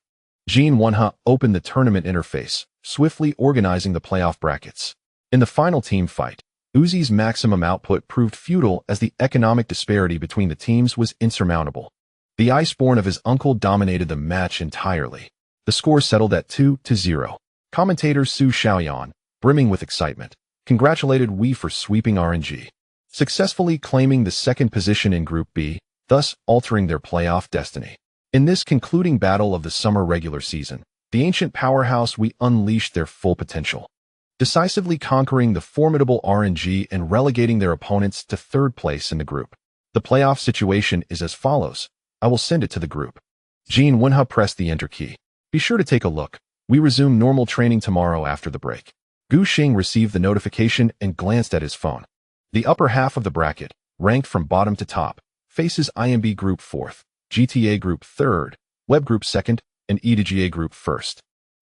Jin Wonha opened the tournament interface, swiftly organizing the playoff brackets. In the final team fight, Uzi's maximum output proved futile as the economic disparity between the teams was insurmountable. The iceborn of his uncle dominated the match entirely. The score settled at 2-0. Commentator Su Xiaoyan, brimming with excitement, congratulated Wii for sweeping RNG, successfully claiming the second position in Group B, thus altering their playoff destiny. In this concluding battle of the summer regular season, the ancient powerhouse Wii unleashed their full potential, decisively conquering the formidable RNG and relegating their opponents to third place in the group. The playoff situation is as follows. I will send it to the group. Jin Wenha pressed the enter key. Be sure to take a look. We resume normal training tomorrow after the break. Gu Xing received the notification and glanced at his phone. The upper half of the bracket, ranked from bottom to top, faces IMB Group 4th, GTA Group 3rd, Web Group 2nd, and EDGA Group 1st.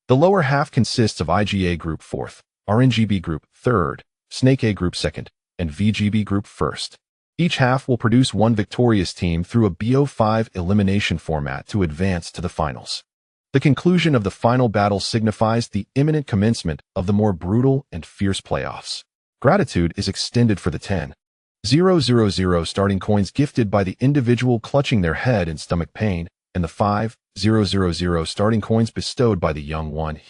The lower half consists of IGA Group 4th, RNGB Group 3rd, Snake A Group 2nd, and VGB Group 1st. Each half will produce one victorious team through a BO5 elimination format to advance to the finals. The conclusion of the final battle signifies the imminent commencement of the more brutal and fierce playoffs. Gratitude is extended for the 10,000 starting coins gifted by the individual clutching their head in stomach pain, and the 5,000 starting coins bestowed by the young one.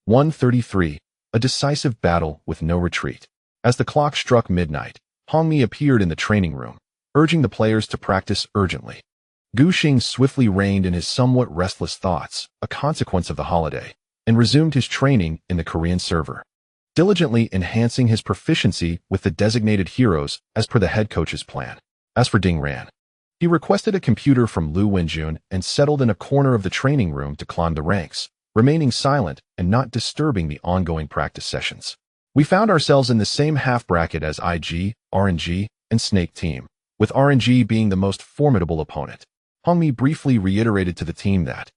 133. A decisive battle with no retreat. As the clock struck midnight, Hongmi appeared in the training room, urging the players to practice urgently. Gu Xing swiftly reined in his somewhat restless thoughts, a consequence of the holiday, and resumed his training in the Korean server, diligently enhancing his proficiency with the designated heroes as per the head coach's plan. As for Ding Ran, he requested a computer from Lu Wenjun and settled in a corner of the training room to climb the ranks, remaining silent and not disturbing the ongoing practice sessions. We found ourselves in the same half bracket as IG, RNG, and Snake Team, with RNG being the most formidable opponent. Hongmi briefly reiterated to the team that,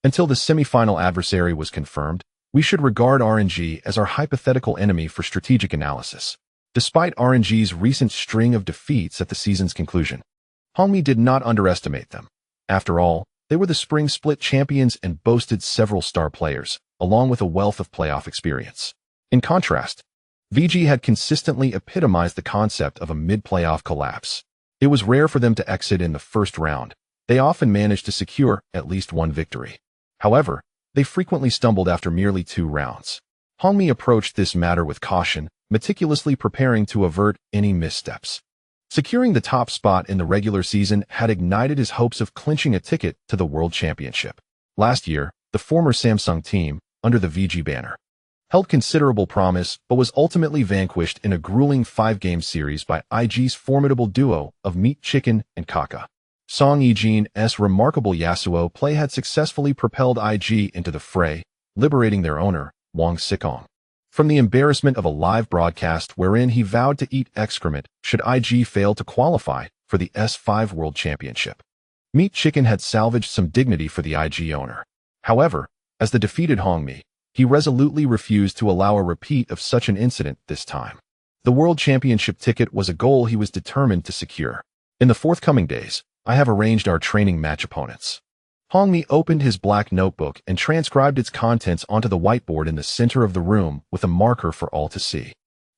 until the semi-final adversary was confirmed, we should regard RNG as our hypothetical enemy for strategic analysis. Despite RNG's recent string of defeats at the season's conclusion, Hongmi did not underestimate them. After all, they were the spring split champions and boasted several star players, along with a wealth of playoff experience. In contrast, VG had consistently epitomized the concept of a mid-playoff collapse. It was rare for them to exit in the first round. They often managed to secure at least one victory. However, they frequently stumbled after merely 2 rounds. Hongmi approached this matter with caution, meticulously preparing to avert any missteps. Securing the top spot in the regular season had ignited his hopes of clinching a ticket to the World Championship. Last year, the former Samsung team, under the VG banner, held considerable promise but was ultimately vanquished in a grueling 5-game series by IG's formidable duo of Meat Chicken and Kaka. Song Yijin's remarkable Yasuo play had successfully propelled IG into the fray, liberating their owner, Wang Xikong, from the embarrassment of a live broadcast wherein he vowed to eat excrement should IG fail to qualify for the S5 World Championship. Meat Chicken had salvaged some dignity for the IG owner. However, as the defeated Hongmi, he resolutely refused to allow a repeat of such an incident this time. The World Championship ticket was a goal he was determined to secure. In the forthcoming days, I have arranged our training match opponents. Hongmi opened his black notebook and transcribed its contents onto the whiteboard in the center of the room with a marker for all to see.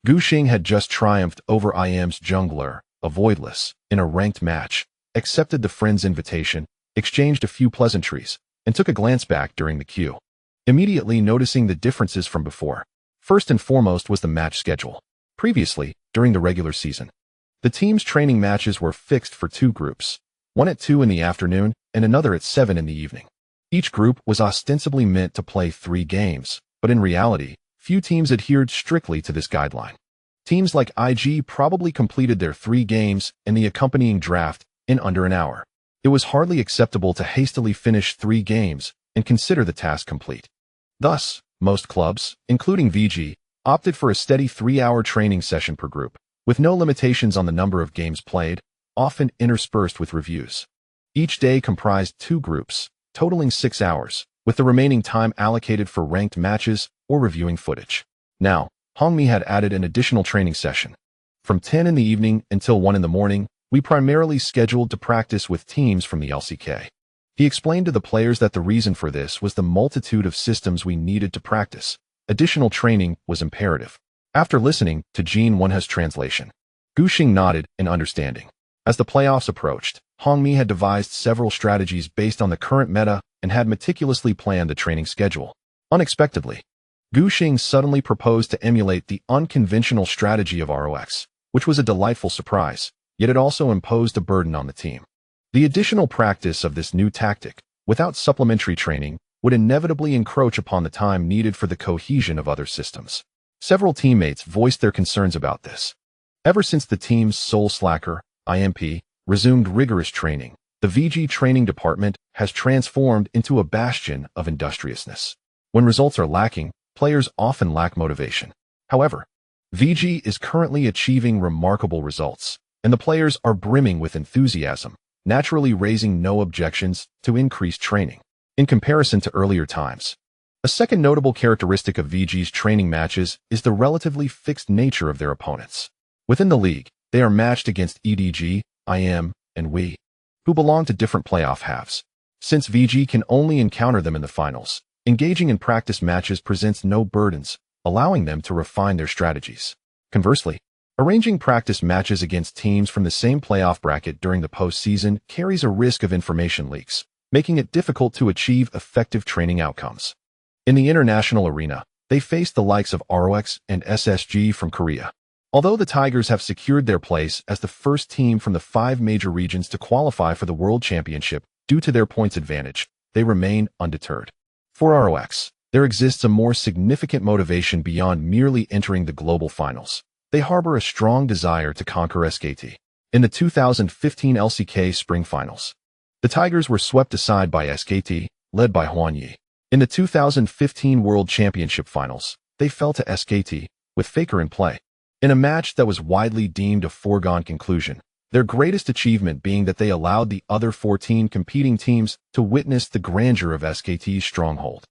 Guxing had just triumphed over IM's jungler, Voidless, in a ranked match, accepted the friend's invitation, exchanged a few pleasantries, and took a glance back during the queue, immediately noticing the differences from before. First and foremost was the match schedule. Previously, during the regular season, the team's training matches were fixed for two groups, one at 2 in the afternoon and another at 7 in the evening. Each group was ostensibly meant to play 3 games, but in reality, few teams adhered strictly to this guideline. Teams like IG probably completed their 3 games and the accompanying draft in under an hour. It was hardly acceptable to hastily finish 3 games and consider the task complete. Thus, most clubs, including VG, opted for a steady 3-hour training session per group, with no limitations on the number of games played, often interspersed with reviews. Each day comprised 2 groups, totaling 6 hours, with the remaining time allocated for ranked matches or reviewing footage. Now, Hongmi had added an additional training session. From 10 in the evening until 1 in the morning, we primarily scheduled to practice with teams from the LCK. He explained to the players that the reason for this was the multitude of systems we needed to practice. Additional training was imperative. After listening to Zeyuan's translation, Guxing nodded in understanding. As the playoffs approached, Hongmi had devised several strategies based on the current meta and had meticulously planned the training schedule. Unexpectedly, Guxing suddenly proposed to emulate the unconventional strategy of ROX, which was a delightful surprise, yet it also imposed a burden on the team. The additional practice of this new tactic, without supplementary training, would inevitably encroach upon the time needed for the cohesion of other systems. Several teammates voiced their concerns about this. Ever since the team's sole slacker, IMP, resumed rigorous training, the VG training department has transformed into a bastion of industriousness. When results are lacking, players often lack motivation. However, VG is currently achieving remarkable results, and the players are brimming with enthusiasm, naturally raising no objections to increased training. In comparison to earlier times, a second notable characteristic of VG's training matches is the relatively fixed nature of their opponents. Within the league, they are matched against EDG, IM, and WE, who belong to different playoff halves. Since VG can only encounter them in the finals, engaging in practice matches presents no burdens, allowing them to refine their strategies. Conversely, arranging practice matches against teams from the same playoff bracket during the postseason carries a risk of information leaks, making it difficult to achieve effective training outcomes. In the international arena, they face the likes of ROX and SSG from Korea. Although the Tigers have secured their place as the first team from the 5 major regions to qualify for the World Championship due to their points advantage, they remain undeterred. For ROX, there exists a more significant motivation beyond merely entering the global finals. They harbor a strong desire to conquer SKT. In the 2015 LCK Spring Finals, the Tigers were swept aside by SKT, led by Huan Yi. In the 2015 World Championship Finals, they fell to SKT, with Faker in play. In a match that was widely deemed a foregone conclusion, their greatest achievement being that they allowed the other 14 competing teams to witness the grandeur of SKT's stronghold.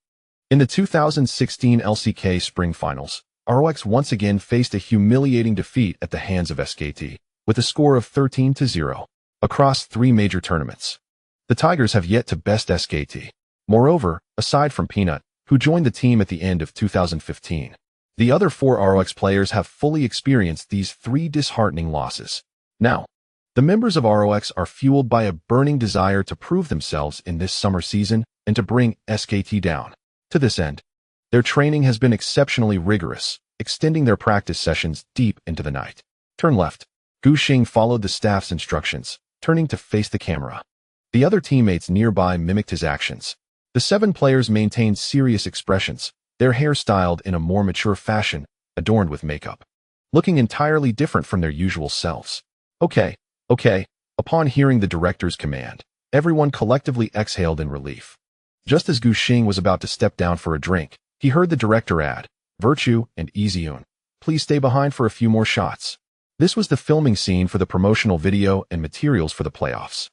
In the 2016 LCK Spring Finals, ROX once again faced a humiliating defeat at the hands of SKT, with a score of 13-0, across 3 major tournaments. The Tigers have yet to best SKT. Moreover, aside from Peanut, who joined the team at the end of 2015, the other 4 ROX players have fully experienced these 3 disheartening losses. Now, the members of ROX are fueled by a burning desire to prove themselves in this summer season and to bring SKT down. To this end, their training has been exceptionally rigorous, extending their practice sessions deep into the night. Turn left. Guxing followed the staff's instructions, turning to face the camera. The other teammates nearby mimicked his actions. The 7 players maintained serious expressions, their hair styled in a more mature fashion, adorned with makeup, looking entirely different from their usual selves. Okay, Upon hearing the director's command, everyone collectively exhaled in relief. Just as Gu Xing was about to step down for a drink, he heard the director add, "Virtue and Zeyuan, please stay behind for a few more shots." This was the filming scene for the promotional video and materials for the playoffs.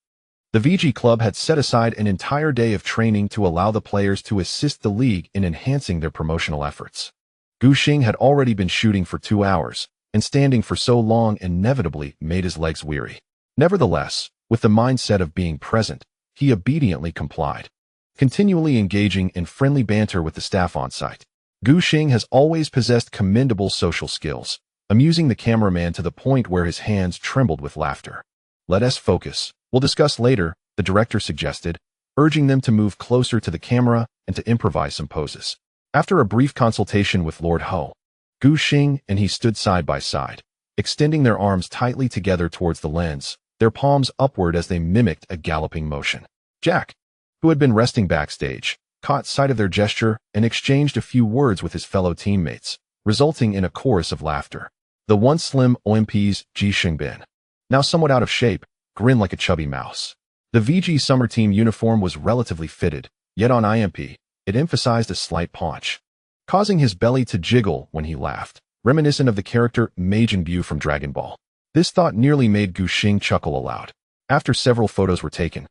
The VG Club had set aside an entire day of training to allow the players to assist the league in enhancing their promotional efforts. Gu Xing had already been shooting for 2 hours, and standing for so long inevitably made his legs weary. Nevertheless, with the mindset of being present, he obediently complied, continually engaging in friendly banter with the staff on site. Gu Xing has always possessed commendable social skills, amusing the cameraman to the point where his hands trembled with laughter. "Let us focus. We'll discuss later," the director suggested, urging them to move closer to the camera and to improvise some poses. After a brief consultation with Lord Ho, Gu Xing and he stood side by side, extending their arms tightly together towards the lens, their palms upward as they mimicked a galloping motion. Jack, who had been resting backstage, caught sight of their gesture and exchanged a few words with his fellow teammates, resulting in a chorus of laughter. The once slim OMP's Ji Xingbin, now somewhat out of shape, grinned like a chubby mouse. The VG summer team uniform was relatively fitted, yet on IMP, it emphasized a slight paunch, causing his belly to jiggle when he laughed, reminiscent of the character Majin Buu from Dragon Ball. This thought nearly made Gu Xing chuckle aloud. After several photos were taken,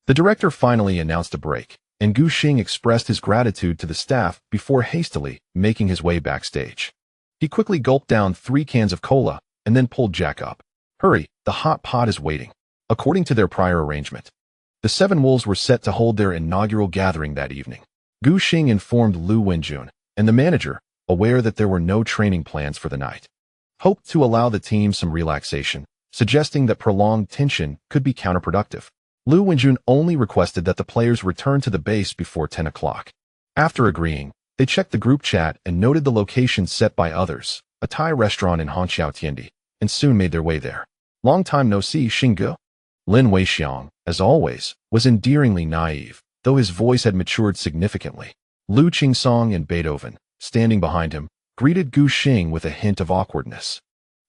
the director finally announced a break, and Gu Xing expressed his gratitude to the staff before hastily making his way backstage. He quickly gulped down 3 cans of cola and then pulled Jack up. "Hurry, the hot pot is waiting." According to their prior arrangement, the 7 Wolves were set to hold their inaugural gathering that evening. Gu Xing informed Lu Wenjun, and the manager, aware that there were no training plans for the night, hoped to allow the team some relaxation, suggesting that prolonged tension could be counterproductive. Lu Wenjun only requested that the players return to the base before 10 o'clock. After agreeing, they checked the group chat and noted the location set by others, a Thai restaurant in Hangzhou Tiandi, and soon made their way there. "Long time no see, Xingge." Lin Weixiang, as always, was endearingly naive, though his voice had matured significantly. Lu Qingsong and Beethoven, standing behind him, greeted Gu Xing with a hint of awkwardness.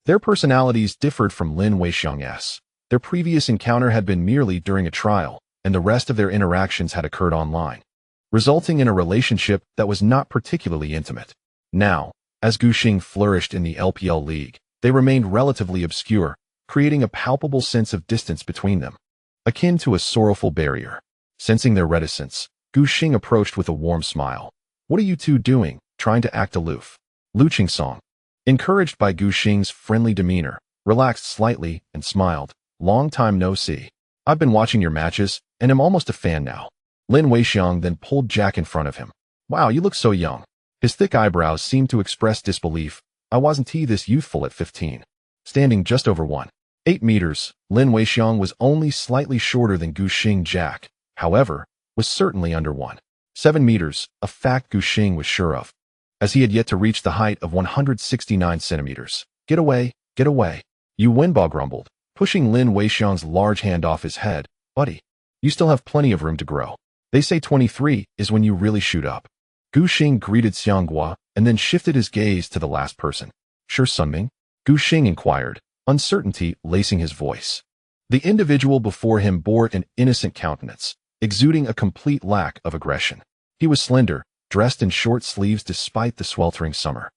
Their personalities differed from Lin Weixiang's. Their previous encounter had been merely during a trial, and the rest of their interactions had occurred online, resulting in a relationship that was not particularly intimate. Now, as Gu Xing flourished in the LPL League, they remained relatively obscure, creating a palpable sense of distance between them, akin to a sorrowful barrier. Sensing their reticence, Gu Xing approached with a warm smile. "What are you two doing, trying to act aloof?" Lu Qingsong, encouraged by Gu Xing's friendly demeanor, relaxed slightly and smiled. "Long time no see. I've been watching your matches, and am almost a fan now." Lin Weixiang then pulled Jack in front of him. "Wow, you look so young." His thick eyebrows seemed to express disbelief. "I wasn't this youthful at 15. Standing just over 1.8 meters, Lin Weixiang was only slightly shorter than Gu Xing. Jack, however, was certainly under 1.7 meters, a fact Gu Xing was sure of, as he had yet to reach the height of 169 centimeters. Get away, you Wenba grumbled, pushing Lin Weixiang's large hand off his head. "Buddy, you still have plenty of room to grow. They say 23 is when you really shoot up." Gu Xing greeted Xianghua and then shifted his gaze to the last person. "Sure, Sunming?" Gu Xing inquired, uncertainty lacing his voice. The individual before him bore an innocent countenance, exuding a complete lack of aggression. He was slender, dressed in short sleeves despite the sweltering summer,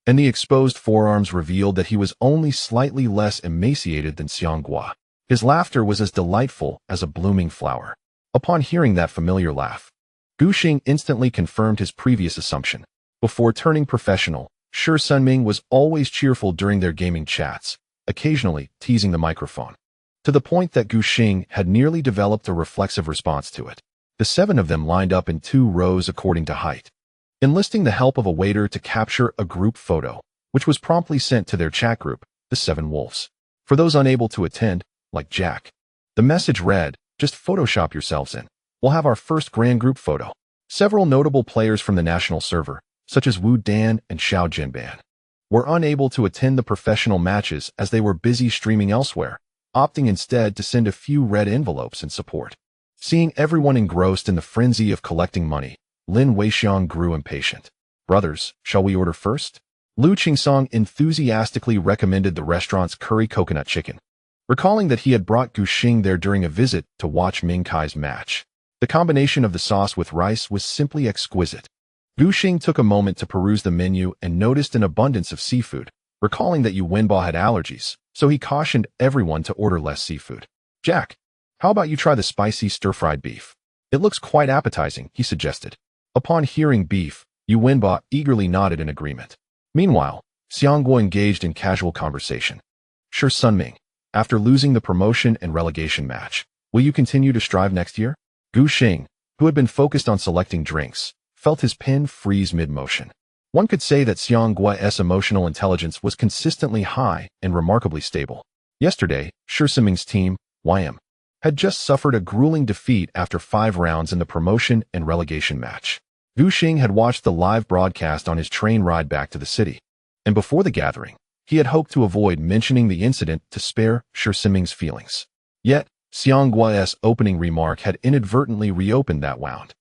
and the exposed forearms revealed that he was only slightly less emaciated than Xianghua. His laughter was as delightful as a blooming flower. Upon hearing that familiar laugh, Gu Xing instantly confirmed his previous assumption. Before turning professional, Shi Sunming was always cheerful during their gaming chats, occasionally teasing the microphone, to the point that Gu Xing had nearly developed a reflexive response to it. The 7 of them lined up in 2 rows according to height, enlisting the help of a waiter to capture a group photo, which was promptly sent to their chat group, the 7 Wolves. For those unable to attend, like Jack, the message read, "Just Photoshop yourselves in. We'll have our first grand group photo." Several notable players from the national server, such as Wu Dan and Xiao Jinban, were unable to attend the professional matches as they were busy streaming elsewhere, opting instead to send a few red envelopes in support. Seeing everyone engrossed in the frenzy of collecting money, Lin Weixiang grew impatient. "Brothers, shall we order first?" Lu Qingsong enthusiastically recommended the restaurant's curry coconut chicken, recalling that he had brought Gu Xing there during a visit to watch Ming Kai's match. The combination of the sauce with rice was simply exquisite. Gu Xing took a moment to peruse the menu and noticed an abundance of seafood, recalling that Yu Wenba had allergies, so he cautioned everyone to order less seafood. "Jack, how about you try the spicy stir-fried beef? It looks quite appetizing," he suggested. Upon hearing beef, Yu Wenba eagerly nodded in agreement. Meanwhile, Xiangguo engaged in casual conversation. "Sure, Sunming, after losing the promotion and relegation match, will you continue to strive next year?" Gu Xing, who had been focused on selecting drinks, felt his pen freeze mid-motion. One could say that Xiangguo's emotional intelligence was consistently high and remarkably stable. Yesterday, Shi Siming's team, YM, had just suffered a grueling defeat after 5 rounds in the promotion and relegation match. Gu Xing had watched the live broadcast on his train ride back to the city, and before the gathering, he had hoped to avoid mentioning the incident to spare Shi Siming's feelings. Yet, Xiangguo's opening remark had inadvertently reopened that wound.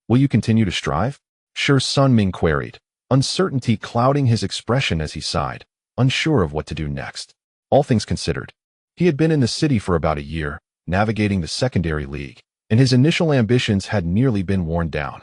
"Will you continue to strive?" Shi Sunming queried, uncertainty clouding his expression as he sighed, unsure of what to do next. All things considered, he had been in the city for about a year, navigating the secondary league, and his initial ambitions had nearly been worn down.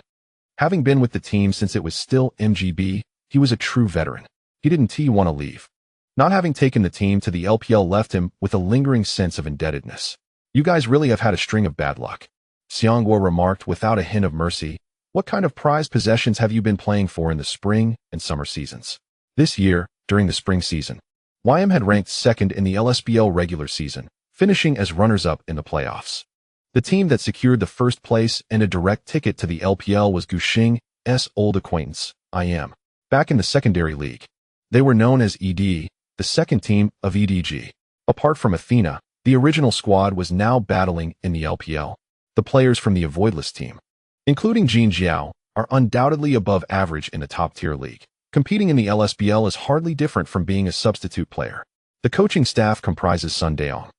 Having been with the team since it was still MGB, he was a true veteran. He didn't want to leave. Not having taken the team to the LPL left him with a lingering sense of indebtedness. "You guys really have had a string of bad luck," Xiangguo remarked without a hint of mercy. "What kind of prized possessions have you been playing for in the spring and summer seasons?" This year, during the spring season, YM had ranked second in the LSBL regular season, finishing as runners-up in the playoffs. The team that secured the first place and a direct ticket to the LPL was Gu Xing's old acquaintance, IM. Back in the secondary league, they were known as ED, the second team of EDG. Apart from Athena, the original squad was now battling in the LPL. The players from the Avoidless team, including Jin Jiao, are undoubtedly above average in the top-tier league. Competing in the LSBL is hardly different from being a substitute player. The coaching staff comprises Sun Daong,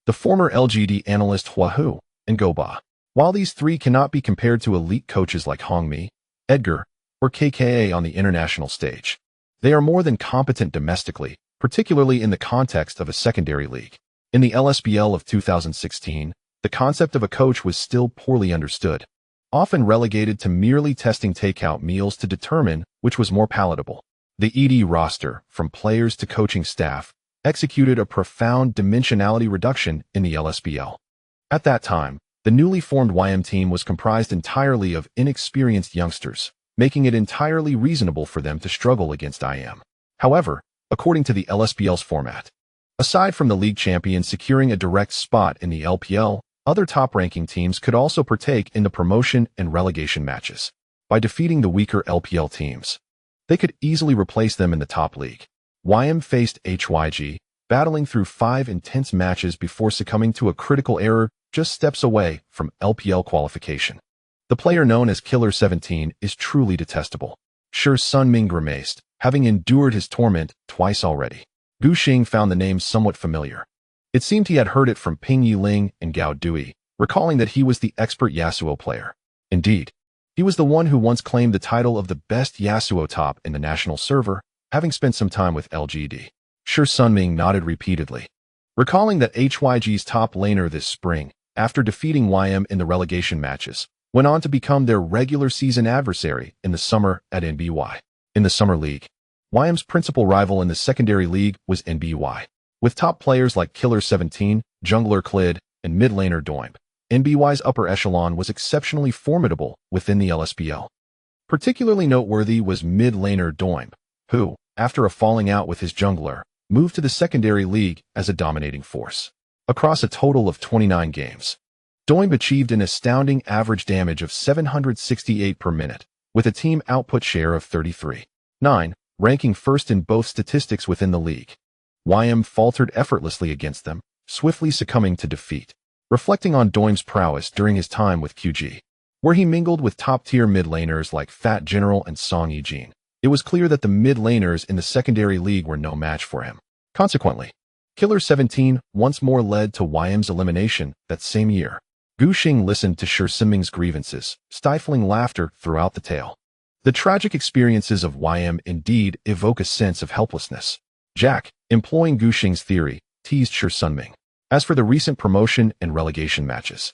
the former LGD analyst Hua Hu, and Goba. While these 3 cannot be compared to elite coaches like Hong Mi, Edgar, or KKA on the international stage, they are more than competent domestically, particularly in the context of a secondary league. In the LSBL of 2016, the concept of a coach was still poorly understood, often relegated to merely testing takeout meals to determine which was more palatable. The ED roster, from players to coaching staff, executed a profound dimensionality reduction in the LSBL. At that time, the newly formed YM team was comprised entirely of inexperienced youngsters, making it entirely reasonable for them to struggle against IM. However, according to the LSBL's format, aside from the league champion securing a direct spot in the LPL, other top-ranking teams could also partake in the promotion and relegation matches. By defeating the weaker LPL teams, they could easily replace them in the top league. YM faced HYG, battling through 5 intense matches before succumbing to a critical error just steps away from LPL qualification. The player known as Killer 17 is truly detestable. Shi Sunming grimaced, having endured his torment twice already. Gu Xing found the name somewhat familiar. It seemed he had heard it from Ping Yiling and Gao Dui, recalling that he was the expert Yasuo player. Indeed, he was the one who once claimed the title of the best Yasuo top in the national server, having spent some time with LGD. Shi Sunming nodded repeatedly, recalling that HYG's top laner this spring, after defeating YM in the relegation matches, went on to become their regular season adversary in the summer at NBY. In the Summer League, YM's principal rival in the secondary league was NBY. With top players like Killer 17, Jungler Clid, and mid laner Doimb, NBY's upper echelon was exceptionally formidable within the LSBL. Particularly noteworthy was mid laner Doimb, who, after a falling out with his jungler, moved to the secondary league as a dominating force. Across a total of 29 games, Doimb achieved an astounding average damage of 768 per minute, with a team output share of 33.9, ranking first in both statistics within the league. YM faltered effortlessly against them, swiftly succumbing to defeat. Reflecting on Doimb's prowess during his time with QG, where he mingled with top-tier mid-laners like Fat General and Song Yijin, it was clear that the mid-laners in the secondary league were no match for him. Consequently, Killer 17 once more led to YM's elimination that same year. Gu Xing listened to Shi Siming's grievances, stifling laughter throughout the tale. The tragic experiences of YM indeed evoke a sense of helplessness. Jack, employing Gu Xing's theory, teased Shi Sunming. As for the recent promotion and relegation matches,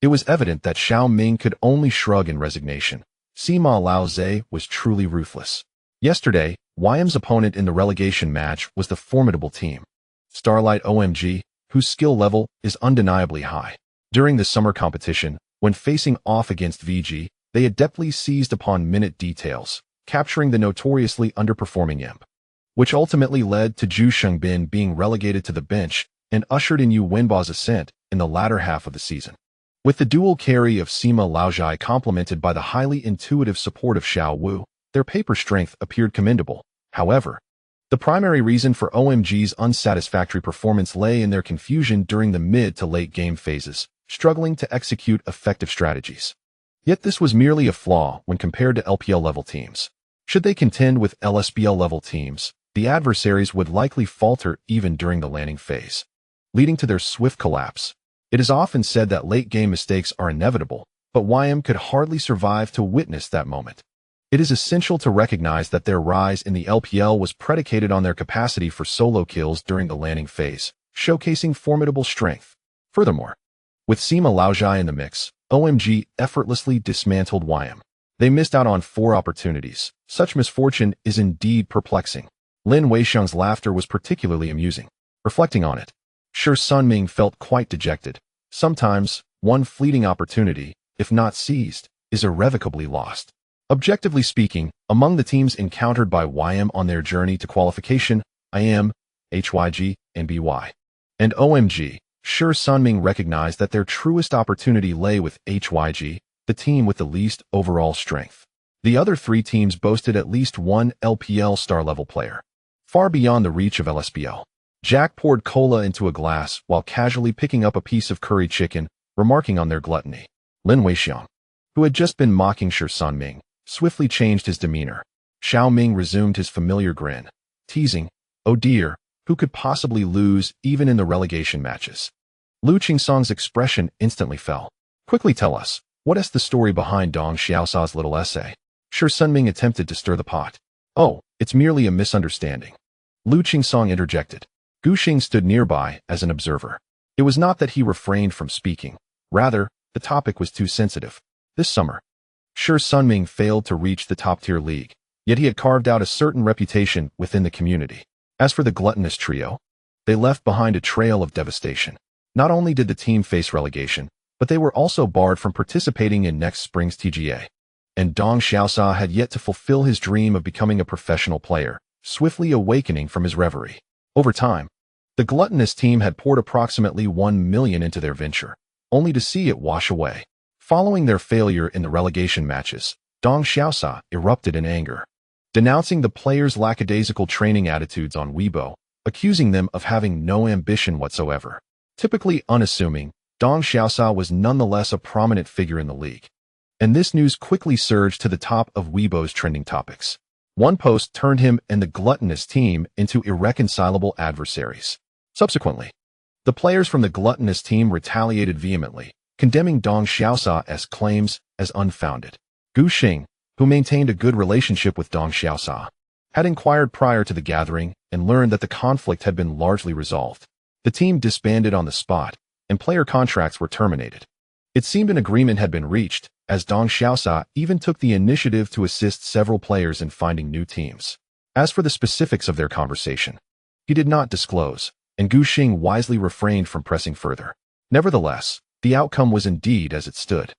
it was evident that Xiao Ming could only shrug in resignation. Sima Lao Ze was truly ruthless. Yesterday, YM's opponent in the relegation match was the formidable team, Starlight OMG, whose skill level is undeniably high. During the summer competition, when facing off against VG, they adeptly seized upon minute details, capturing the notoriously underperforming imp, which ultimately led to Zhu Shengbin being relegated to the bench and ushered in Yu Wenba's ascent in the latter half of the season. With the dual carry of Sima Laozhai complemented by the highly intuitive support of Xiao Wu, their paper strength appeared commendable. However, the primary reason for OMG's unsatisfactory performance lay in their confusion during the mid to late game phases, struggling to execute effective strategies. Yet this was merely a flaw when compared to LPL-level teams. Should they contend with LSBL-level teams, the adversaries would likely falter even during the landing phase, leading to their swift collapse. It is often said that late-game mistakes are inevitable, but YM could hardly survive to witness that moment. It is essential to recognize that their rise in the LPL was predicated on their capacity for solo kills during the landing phase, showcasing formidable strength. Furthermore, with Sima Laozhai in the mix, OMG effortlessly dismantled YM. They missed out on 4 opportunities. Such misfortune is indeed perplexing. Lin Weixiang's laughter was particularly amusing. Reflecting on it, Shi Sunming felt quite dejected. Sometimes, one fleeting opportunity, if not seized, is irrevocably lost. Objectively speaking, among the teams encountered by YM on their journey to qualification, IM, HYG, and BY, and OMG, Shi Sunming recognized that their truest opportunity lay with HYG, the team with the least overall strength. The other 3 teams boasted at least one LPL star-level player, far beyond the reach of LSBL. Jack poured cola into a glass while casually picking up a piece of curry chicken, remarking on their gluttony. Lin Weixiang, who had just been mocking Shi Sunming, swiftly changed his demeanor. Xiao Ming resumed his familiar grin, teasing, "Oh dear, who could possibly lose even in the relegation matches?" Lu Qingsong's expression instantly fell. "Quickly tell us, what is the story behind Dong Xiaosa's little essay?" Shi Sunming attempted to stir the pot. "Oh, it's merely a misunderstanding," Lu Qingsong interjected. Gu Xing stood nearby as an observer. It was not that he refrained from speaking. Rather, the topic was too sensitive. This summer, Shi Sunming failed to reach the top-tier league, yet he had carved out a certain reputation within the community. As for the gluttonous trio, they left behind a trail of devastation. Not only did the team face relegation, but they were also barred from participating in next spring's TGA. And Dong Xiaosa had yet to fulfill his dream of becoming a professional player, swiftly awakening from his reverie. Over time, the gluttonous team had poured approximately 1 million into their venture, only to see it wash away. Following their failure in the relegation matches, Dong Xiaosa erupted in anger, denouncing the players' lackadaisical training attitudes on Weibo, accusing them of having no ambition whatsoever. Typically unassuming, Dong Xiaosa was nonetheless a prominent figure in the league, and this news quickly surged to the top of Weibo's trending topics. One post turned him and the gluttonous team into irreconcilable adversaries. Subsequently, the players from the gluttonous team retaliated vehemently, condemning Dong Xiaosa's claims as unfounded. Gu Xing, who maintained a good relationship with Dong Xiaosa, had inquired prior to the gathering and learned that the conflict had been largely resolved. The team disbanded on the spot, and player contracts were terminated. It seemed an agreement had been reached, as Dong Xiaosa even took the initiative to assist several players in finding new teams. As for the specifics of their conversation, he did not disclose, and Gu Xing wisely refrained from pressing further. Nevertheless, the outcome was indeed as it stood.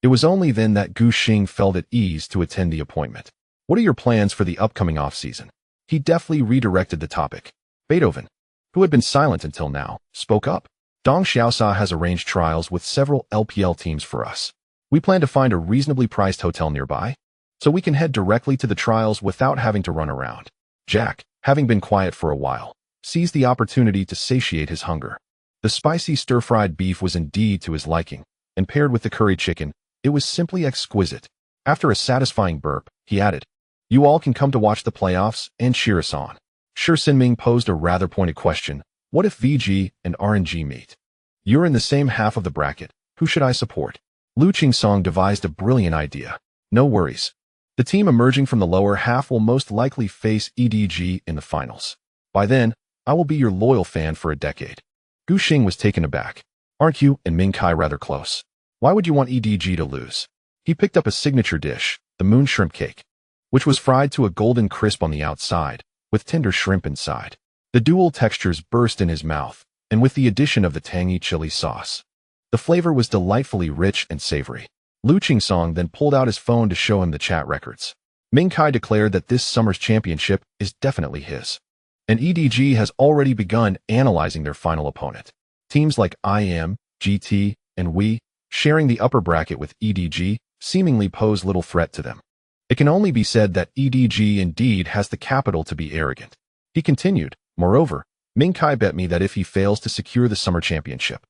It was only then that Gu Xing felt at ease to attend the appointment. "What are your plans for the upcoming off-season?" He deftly redirected the topic. Beethoven, who had been silent until now, spoke up. "Dong Xiaosa has arranged trials with several LPL teams for us. We plan to find a reasonably priced hotel nearby, so we can head directly to the trials without having to run around." Jack, having been quiet for a while, seized the opportunity to satiate his hunger. The spicy stir-fried beef was indeed to his liking, and paired with the curry chicken, it was simply exquisite. After a satisfying burp, he added, "You all can come to watch the playoffs and cheer us on." Shi Sunming posed a rather pointed question. "What if VG and RNG meet? You're in the same half of the bracket. Who should I support?" Lu Qingsong devised a brilliant idea. "No worries. The team emerging from the lower half will most likely face EDG in the finals. By then, I will be your loyal fan for a decade." Gu Xing was taken aback. Aren't you and Ming Kai rather close? Why would you want EDG to lose? He picked up a signature dish, the moon shrimp cake, which was fried to a golden crisp on the outside, with tender shrimp inside. The dual textures burst in his mouth, and with the addition of the tangy chili sauce, the flavor was delightfully rich and savory. Lu Qingsong then pulled out his phone to show him the chat records. Ming Kai declared that this summer's championship is definitely his. And EDG has already begun analyzing their final opponent. Teams like IM, GT, and We, sharing the upper bracket with EDG, seemingly pose little threat to them. It can only be said that EDG indeed has the capital to be arrogant. He continued, moreover, Ming Kai bet me that if he fails to secure the summer championship,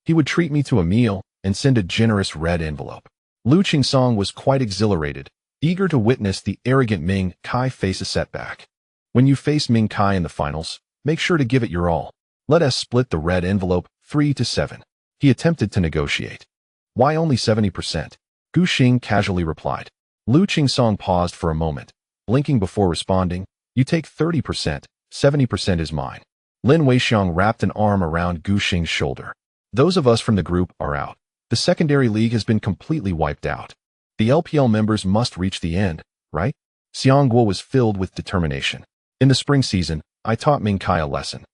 he would treat me to a meal and send a generous red envelope. Lu Qingsong was quite exhilarated, eager to witness the arrogant Ming Kai face a setback. When you face Ming Kai in the finals, make sure to give it your all. Let us split the red envelope 3-7. He attempted to negotiate. Why only 70%? Gu Xing casually replied. Lu Qingsong paused for a moment, blinking before responding. You take 30%, 70% is mine. Lin Weixiang wrapped an arm around Gu Xing's shoulder. Those of us from the group are out. The secondary league has been completely wiped out. The LPL members must reach the end, right? Xiang Guo was filled with determination. In the spring season, I taught Ming Kai a lesson,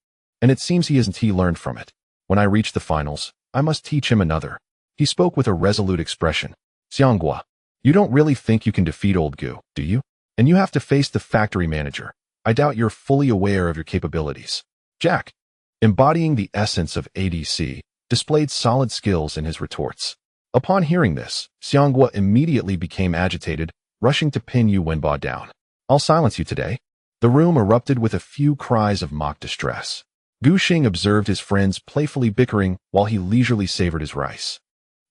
and it seems he learned from it. When I reach the finals, I must teach him another. He spoke with a resolute expression. Xiang Guo, you don't really think you can defeat old Gu, do you? And you have to face the factory manager. I doubt you're fully aware of your capabilities. Jack, embodying the essence of ADC, displayed solid skills in his retorts. Upon hearing this, Xiang Guo immediately became agitated, rushing to pin Yu Wenba down. I'll silence you today. The room erupted with a few cries of mock distress. Gu Xing observed his friends playfully bickering while he leisurely savored his rice.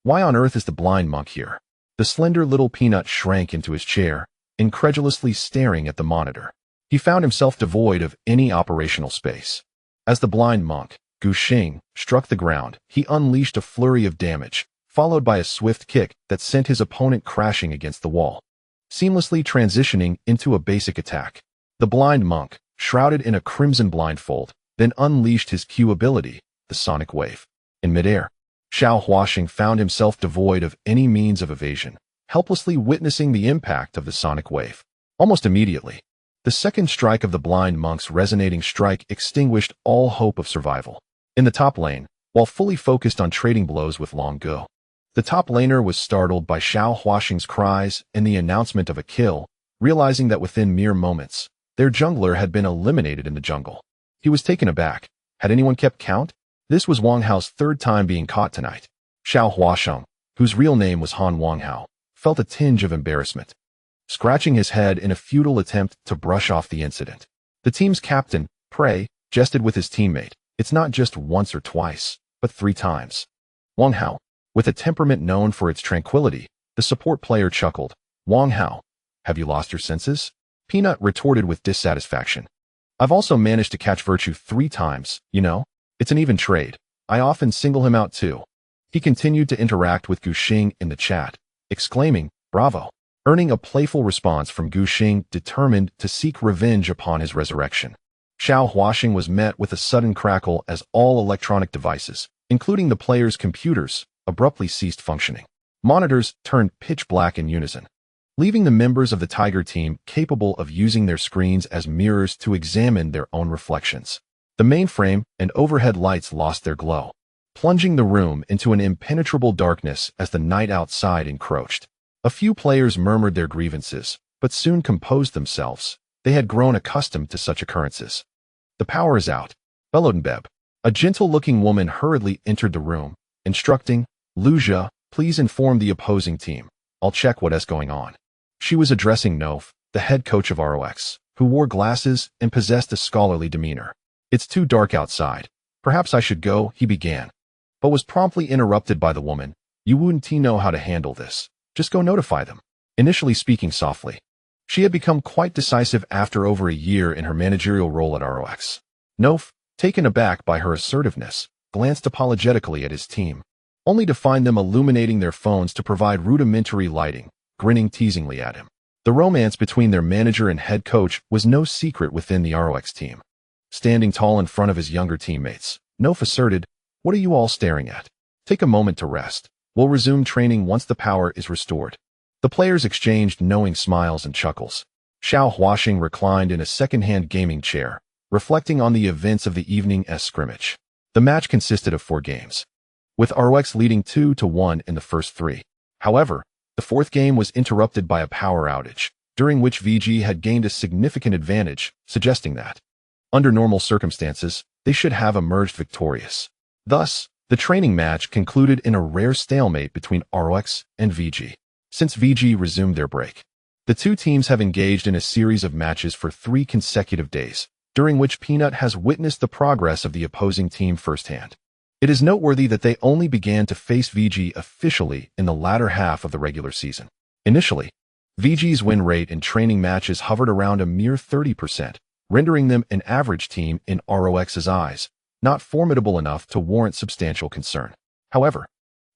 Why on earth is the blind monk here? The slender little peanut shrank into his chair, incredulously staring at the monitor. He found himself devoid of any operational space. As the blind monk, Gu Xing, struck the ground, he unleashed a flurry of damage, followed by a swift kick that sent his opponent crashing against the wall, seamlessly transitioning into a basic attack. The blind monk, shrouded in a crimson blindfold, then unleashed his Q ability, the sonic wave. In midair, Xiao Huaxing found himself devoid of any means of evasion, helplessly witnessing the impact of the sonic wave. Almost immediately, the second strike of the blind monk's resonating strike extinguished all hope of survival. In the top lane, while fully focused on trading blows with Long Go, the top laner was startled by Xiao Huaxing's cries and the announcement of a kill, realizing that within mere moments, their jungler had been eliminated in the jungle. He was taken aback. Had anyone kept count? This was Wang Hao's third time being caught tonight. Xiao Huaxiang, whose real name was Han Wang Hao, felt a tinge of embarrassment, scratching his head in a futile attempt to brush off the incident. The team's captain, Prey, jested with his teammate. It's not just once or twice, but 3 times. Wang Hao, with a temperament known for its tranquility, the support player chuckled. Wang Hao, have you lost your senses? Peanut retorted with dissatisfaction. I've also managed to catch Virtue 3 times, you know? It's an even trade. I often single him out too. He continued to interact with Gu Xing in the chat, exclaiming, bravo, earning a playful response from Gu Xing determined to seek revenge upon his resurrection. Xiao Huaxing was met with a sudden crackle as all electronic devices, including the players' computers, abruptly ceased functioning. Monitors turned pitch black in unison, leaving the members of the Tiger team capable of using their screens as mirrors to examine their own reflections. The mainframe and overhead lights lost their glow, plunging the room into an impenetrable darkness as the night outside encroached. A few players murmured their grievances, but soon composed themselves. They had grown accustomed to such occurrences. The power is out, bellowed Beb. A gentle-looking woman hurriedly entered the room, instructing, Luja, please inform the opposing team. I'll check what is going on. She was addressing Nof, the head coach of ROX, who wore glasses and possessed a scholarly demeanor. It's too dark outside. Perhaps I should go, he began, but was promptly interrupted by the woman. You wouldn't know how to handle this. Just go notify them. Initially speaking softly, she had become quite decisive after over a year in her managerial role at ROX. Nof, taken aback by her assertiveness, glanced apologetically at his team, only to find them illuminating their phones to provide rudimentary lighting, grinning teasingly at him. The romance between their manager and head coach was no secret within the ROX team. Standing tall in front of his younger teammates, Nof asserted, What are you all staring at? Take a moment to rest. We'll resume training once the power is restored. The players exchanged knowing smiles and chuckles. Xiao Huaxing reclined in a second-hand gaming chair, reflecting on the events of the evening's scrimmage. The match consisted of 4 games, with ROX leading 2-1 in the first 3. However, the 4th game was interrupted by a power outage, during which VG had gained a significant advantage, suggesting that, under normal circumstances, they should have emerged victorious. Thus, the training match concluded in a rare stalemate between ROX and VG. Since VG resumed their break, the two teams have engaged in a series of matches for 3 consecutive days, during which Peanut has witnessed the progress of the opposing team firsthand. It is noteworthy that they only began to face VG officially in the latter half of the regular season. Initially, VG's win rate in training matches hovered around a mere 30%, rendering them an average team in ROX's eyes, not formidable enough to warrant substantial concern. However,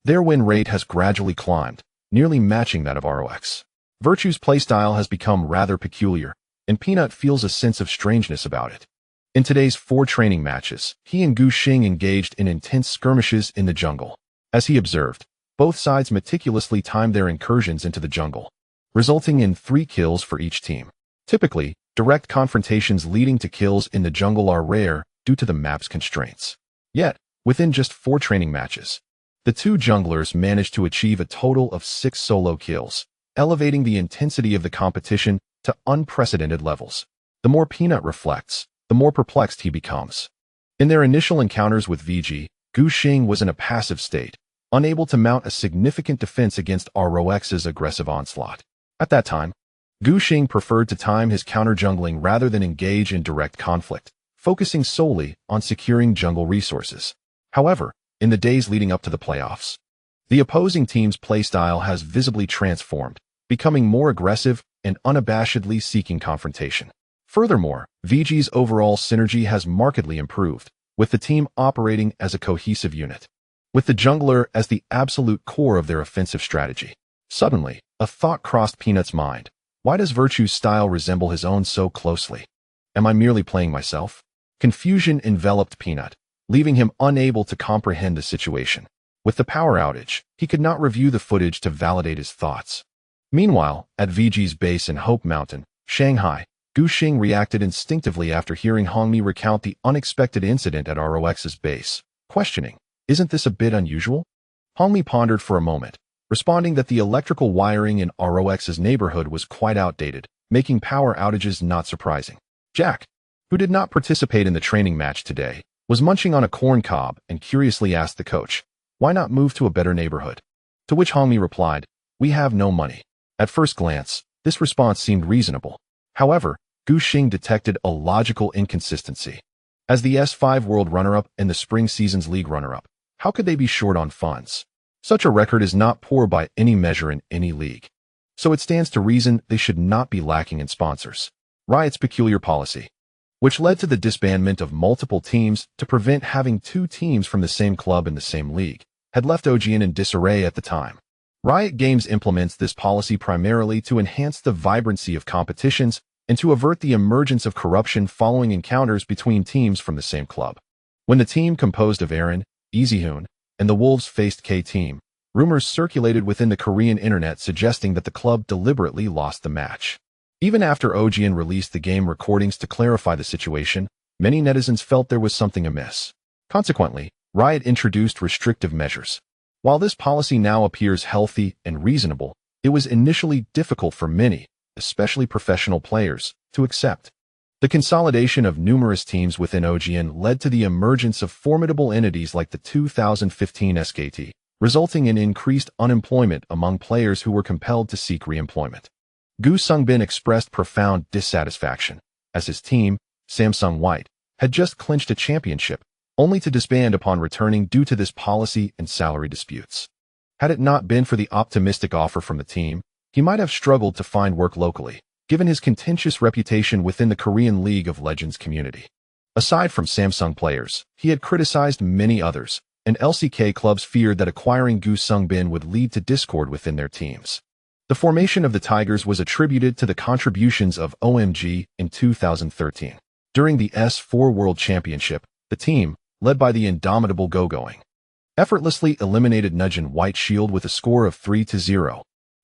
their win rate has gradually climbed, nearly matching that of ROX. Virtue's playstyle has become rather peculiar, and Peanut feels a sense of strangeness about it. In today's 4 training matches, he and Gu Xing engaged in intense skirmishes in the jungle. As he observed, both sides meticulously timed their incursions into the jungle, resulting in 3 kills for each team. Typically, direct confrontations leading to kills in the jungle are rare due to the map's constraints. Yet, within just 4 training matches, the 2 junglers managed to achieve a total of 6 solo kills, elevating the intensity of the competition to unprecedented levels. The more Peanut reflects, the more perplexed he becomes. In their initial encounters with VG, Gu Xing was in a passive state, unable to mount a significant defense against ROX's aggressive onslaught. At that time, Gu Xing preferred to time his counter-jungling rather than engage in direct conflict, focusing solely on securing jungle resources. However, in the days leading up to the playoffs, the opposing team's playstyle has visibly transformed, becoming more aggressive and unabashedly seeking confrontation. Furthermore, VG's overall synergy has markedly improved, with the team operating as a cohesive unit, with the jungler as the absolute core of their offensive strategy. Suddenly, a thought crossed Peanut's mind. Why does Virtue's style resemble his own so closely? Am I merely playing myself? Confusion enveloped Peanut, leaving him unable to comprehend the situation. With the power outage, he could not review the footage to validate his thoughts. Meanwhile, at VG's base in Hope Mountain, Shanghai, Gu Xing reacted instinctively after hearing Hongmi recount the unexpected incident at ROX's base, questioning, "Isn't this a bit unusual?" Hongmi pondered for a moment, responding that the electrical wiring in ROX's neighborhood was quite outdated, making power outages not surprising. Jack, who did not participate in the training match today, was munching on a corn cob and curiously asked the coach, "Why not move to a better neighborhood?" To which Hongmi replied, "We have no money." At first glance, this response seemed reasonable. However, Gu Xing detected a logical inconsistency. As the S5 World runner-up and the Spring Seasons League runner-up, how could they be short on funds? Such a record is not poor by any measure in any league. So it stands to reason they should not be lacking in sponsors. Riot's peculiar policy, which led to the disbandment of multiple teams to prevent having 2 teams from the same club in the same league, had left OGN in disarray at the time. Riot Games implements this policy primarily to enhance the vibrancy of competitions and to avert the emergence of corruption following encounters between teams from the same club. When the team composed of Aaron, Easyhoon, and the Wolves faced K-Team, rumors circulated within the Korean internet suggesting that the club deliberately lost the match. Even after OGN released the game recordings to clarify the situation, many netizens felt there was something amiss. Consequently, Riot introduced restrictive measures. While this policy now appears healthy and reasonable, it was initially difficult for many, especially professional players, to accept. The consolidation of numerous teams within OGN led to the emergence of formidable entities like the 2015 SKT, resulting in increased unemployment among players who were compelled to seek re-employment. Gu Sungbin expressed profound dissatisfaction, as his team, Samsung White, had just clinched a championship, only to disband upon returning due to this policy and salary disputes. Had it not been for the optimistic offer from the team, he might have struggled to find work locally, given his contentious reputation within the Korean League of Legends community. Aside from Samsung players, he had criticized many others, and LCK clubs feared that acquiring Gu Sungbin would lead to discord within their teams. The formation of the Tigers was attributed to the contributions of OMG in 2013. During the S4 World Championship, the team, led by the indomitable Go-Going, effortlessly eliminated Zeyuan White Shield with a score of 3-0,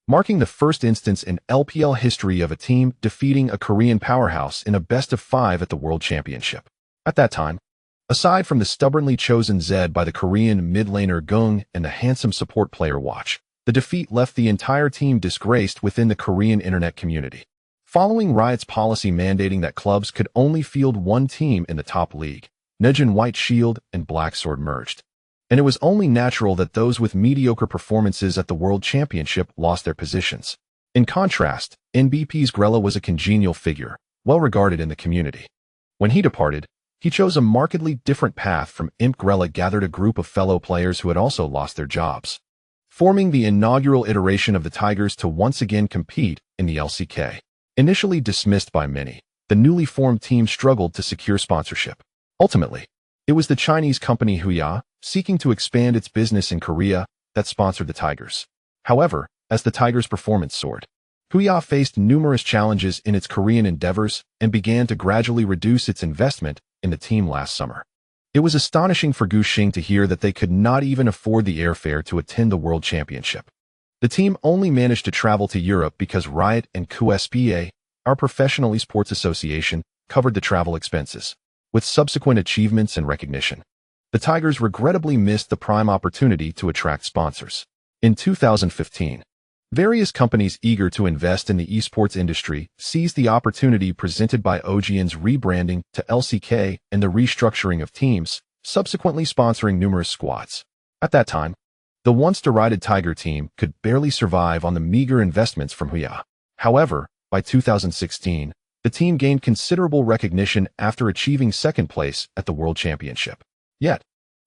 marking the first instance in LPL history of a team defeating a Korean powerhouse in a best-of-5 at the World Championship. At that time, aside from the stubbornly chosen Zed by the Korean mid-laner Gung and the handsome support player Watch, the defeat left the entire team disgraced within the Korean internet community. Following Riot's policy mandating that clubs could only field one team in the top league, Zeyuan White Shield and Black Sword merged. And it was only natural that those with mediocre performances at the World Championship lost their positions. In contrast, NBP's Grella was a congenial figure, well regarded in the community. When he departed, he chose a markedly different path from Imp. Grella gathered a group of fellow players who had also lost their jobs, forming the inaugural iteration of the Tigers to once again compete in the LCK. Initially dismissed by many, the newly formed team struggled to secure sponsorship. Ultimately, it was the Chinese company Huya, seeking to expand its business in Korea, that sponsored the Tigers. However, as the Tigers' performance soared, Huya faced numerous challenges in its Korean endeavors and began to gradually reduce its investment in the team last summer. It was astonishing for Gushing to hear that they could not even afford the airfare to attend the World Championship. The team only managed to travel to Europe because Riot and QSPA, our professional esports association, covered the travel expenses. With subsequent achievements and recognition, the Tigers regrettably missed the prime opportunity to attract sponsors. In 2015, various companies eager to invest in the esports industry seized the opportunity presented by OGN's rebranding to LCK and the restructuring of teams, subsequently sponsoring numerous squads. At that time, the once derided Tiger team could barely survive on the meager investments from Huya. However, by 2016, the team gained considerable recognition after achieving second place at the World Championship. Yet,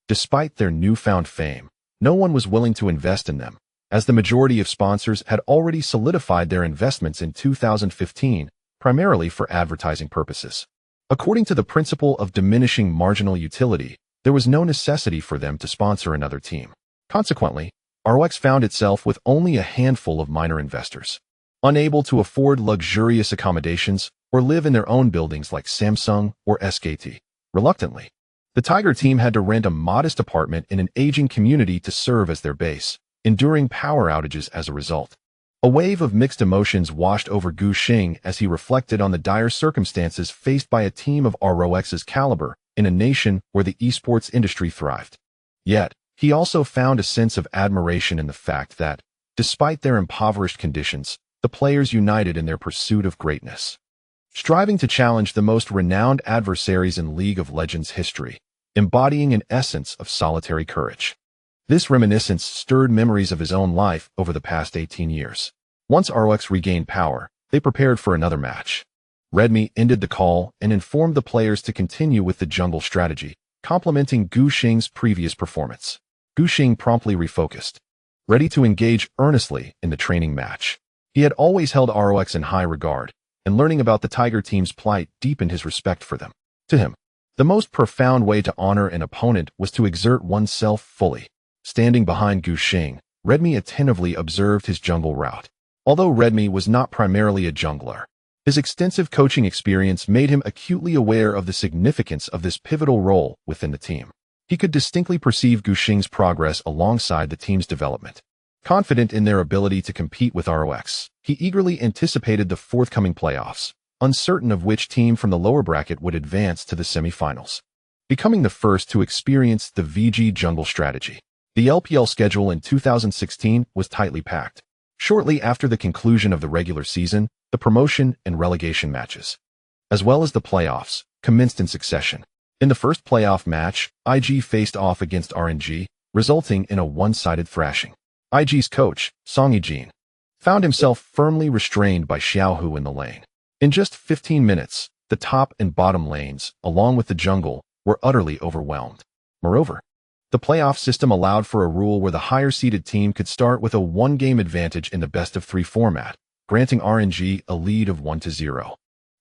despite their newfound fame, no one was willing to invest in them, as the majority of sponsors had already solidified their investments in 2015, primarily for advertising purposes. According to the principle of diminishing marginal utility, there was no necessity for them to sponsor another team. Consequently, ROX found itself with only a handful of minor investors, unable to afford luxurious accommodations or live in their own buildings like Samsung or SKT. Reluctantly, the Tiger team had to rent a modest apartment in an aging community to serve as their base, enduring power outages as a result. A wave of mixed emotions washed over Gu Xing as he reflected on the dire circumstances faced by a team of ROX's caliber in a nation where the esports industry thrived. Yet, he also found a sense of admiration in the fact that, despite their impoverished conditions, the players united in their pursuit of greatness, striving to challenge the most renowned adversaries in League of Legends history, embodying an essence of solitary courage. This reminiscence stirred memories of his own life over the past 18 years. Once ROX regained power, they prepared for another match. Redmi ended the call and informed the players to continue with the jungle strategy, complementing Gu Xing's previous performance. Gu Xing promptly refocused, ready to engage earnestly in the training match. He had always held ROX in high regard, and learning about the Tiger team's plight deepened his respect for them. To him, the most profound way to honor an opponent was to exert oneself fully. Standing behind Gu Xing, Redmi attentively observed his jungle route. Although Redmi was not primarily a jungler, his extensive coaching experience made him acutely aware of the significance of this pivotal role within the team. He could distinctly perceive Gu Xing's progress alongside the team's development. Confident in their ability to compete with ROX, he eagerly anticipated the forthcoming playoffs, uncertain of which team from the lower bracket would advance to the semifinals. Becoming the first to experience the VG jungle strategy, the LPL schedule in 2016 was tightly packed. Shortly after the conclusion of the regular season, the promotion and relegation matches, as well as the playoffs, commenced in succession. In the first playoff match, IG faced off against RNG, resulting in a one-sided thrashing. IG's coach, Song Yijin, found himself firmly restrained by Xiaohu in the lane. In just 15 minutes, the top and bottom lanes, along with the jungle, were utterly overwhelmed. Moreover, the playoff system allowed for a rule where the higher-seeded team could start with a one-game advantage in the best-of-3 format, granting RNG a lead of 1-0.